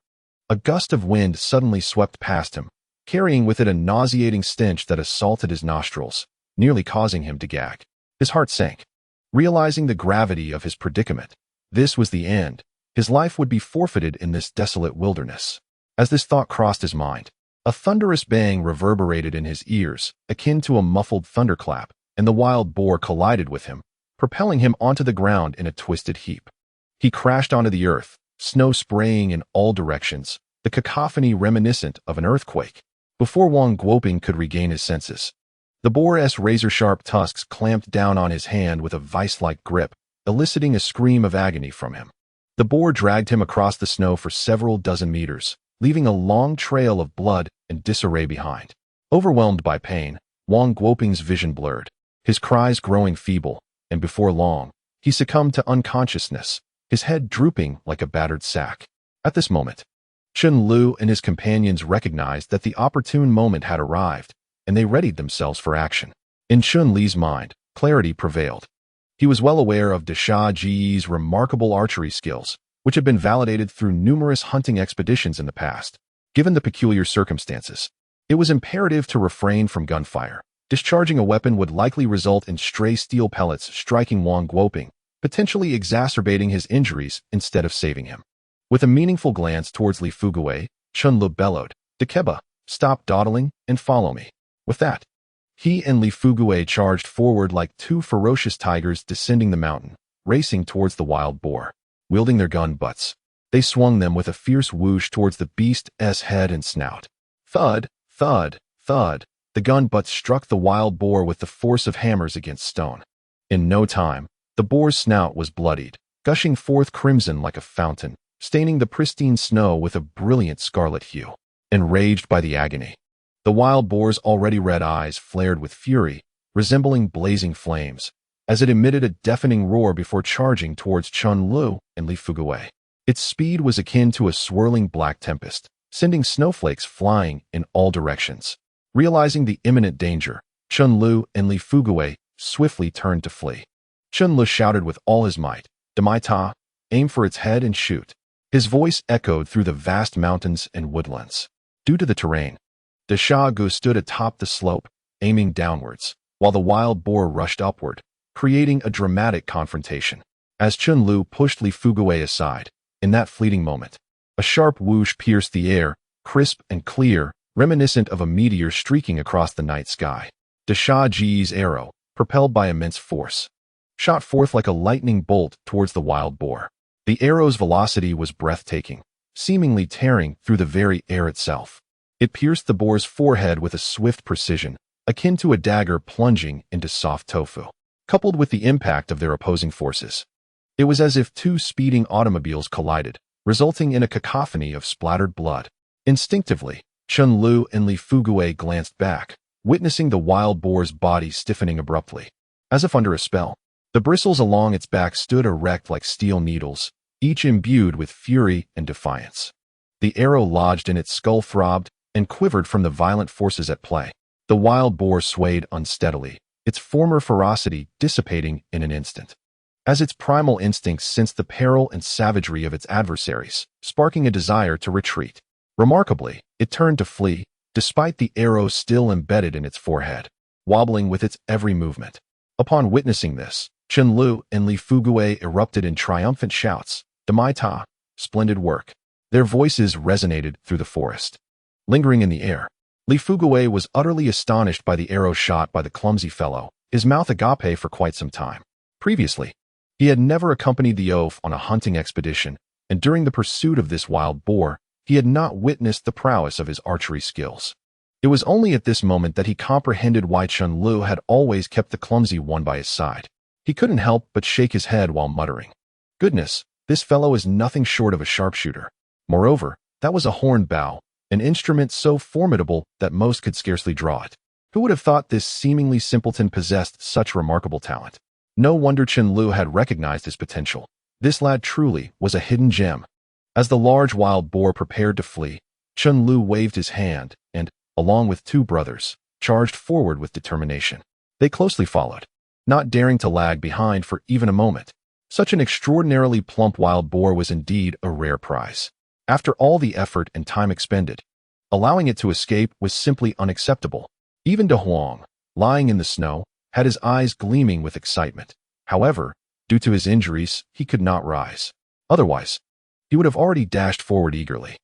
a gust of wind suddenly swept past him, carrying with it a nauseating stench that assaulted his nostrils, nearly causing him to gag. His heart sank. Realizing the gravity of his predicament, this was the end. His life would be forfeited in this desolate wilderness. As this thought crossed his mind, a thunderous bang reverberated in his ears, akin to a muffled thunderclap, and the wild boar collided with him, propelling him onto the ground in a twisted heap. He crashed onto the earth, snow spraying in all directions, the cacophony reminiscent of an earthquake. Before Wang Guoping could regain his senses, the boar's razor-sharp tusks clamped down on his hand with a vice-like grip, eliciting a scream of agony from him. The boar dragged him across the snow for several dozen meters, leaving a long trail of blood and disarray behind. Overwhelmed by pain, Wang Guoping's vision blurred, his cries growing feeble, and before long, he succumbed to unconsciousness, his head drooping like a battered sack. At this moment, Chen Lu and his companions recognized that the opportune moment had arrived, and they readied themselves for action. In Chen Li's mind, clarity prevailed. He was well aware of Desha Ji's remarkable archery skills, which had been validated through numerous hunting expeditions in the past. Given the peculiar circumstances, it was imperative to refrain from gunfire. Discharging a weapon would likely result in stray steel pellets striking Wang Guoping, potentially exacerbating his injuries instead of saving him. With a meaningful glance towards Li Fugui, Chen Lu bellowed, Dekeba, stop dawdling and follow me. With that, he and Li Fugui charged forward like 2 ferocious tigers descending the mountain, racing towards the wild boar. Wielding their gun butts, they swung them with a fierce whoosh towards the beast's head and snout. Thud, thud, thud, the gun butts struck the wild boar with the force of hammers against stone. In no time, the boar's snout was bloodied, gushing forth crimson like a fountain, staining the pristine snow with a brilliant scarlet hue. Enraged by the agony, the wild boar's already red eyes flared with fury, resembling blazing flames, as it emitted a deafening roar before charging towards Chen Lu and Li Fugui. Its speed was akin to a swirling black tempest, sending snowflakes flying in all directions. Realizing the imminent danger, Chen Lu and Li Fugui swiftly turned to flee. Chen Lu shouted with all his might, "Demai Ta, aim for its head and shoot." His voice echoed through the vast mountains and woodlands. Due to the terrain, the Gu stood atop the slope, aiming downwards, while the wild boar rushed upward, creating a dramatic confrontation. As Chen Lu pushed Li Fugui aside, in that fleeting moment, a sharp whoosh pierced the air, crisp and clear, reminiscent of a meteor streaking across the night sky. The Ji's arrow, propelled by immense force, shot forth like a lightning bolt towards the wild boar. The arrow's velocity was breathtaking, seemingly tearing through the very air itself. It pierced the boar's forehead with a swift precision, akin to a dagger plunging into soft tofu. Coupled with the impact of their opposing forces, it was as if two speeding automobiles collided, resulting in a cacophony of splattered blood. Instinctively, Chen Lu and Li Fugui glanced back, witnessing the wild boar's body stiffening abruptly. As if under a spell, the bristles along its back stood erect like steel needles, each imbued with fury and defiance. The arrow lodged in its skull throbbed and quivered from the violent forces at play. The wild boar swayed unsteadily, its former ferocity dissipating in an instant, as its primal instincts sensed the peril and savagery of its adversaries, sparking a desire to retreat. Remarkably, it turned to flee, despite the arrow still embedded in its forehead, wobbling with its every movement. Upon witnessing this, Chen Lu and Li Fugui erupted in triumphant shouts, "Demai Ta, splendid work." Their voices resonated through the forest. Lingering in the air, Li Fugui was utterly astonished by the arrow shot by the clumsy fellow, his mouth agape for quite some time. Previously, he had never accompanied the oaf on a hunting expedition, and during the pursuit of this wild boar, he had not witnessed the prowess of his archery skills. It was only at this moment that he comprehended why Chen Lu had always kept the clumsy one by his side. He couldn't help but shake his head while muttering, "Goodness, this fellow is nothing short of a sharpshooter." Moreover, that was a horned bow, an instrument so formidable that most could scarcely draw it. Who would have thought this seemingly simpleton possessed such remarkable talent? No wonder Chen Lu had recognized his potential. This lad truly was a hidden gem. As the large wild boar prepared to flee, Chen Lu waved his hand and, along with two brothers, charged forward with determination. They closely followed, not daring to lag behind for even a moment. Such an extraordinarily plump wild boar was indeed a rare prize. After all the effort and time expended, allowing it to escape was simply unacceptable. Even De Huang, lying in the snow, had his eyes gleaming with excitement. However, due to his injuries, he could not rise. Otherwise, he would have already dashed forward eagerly.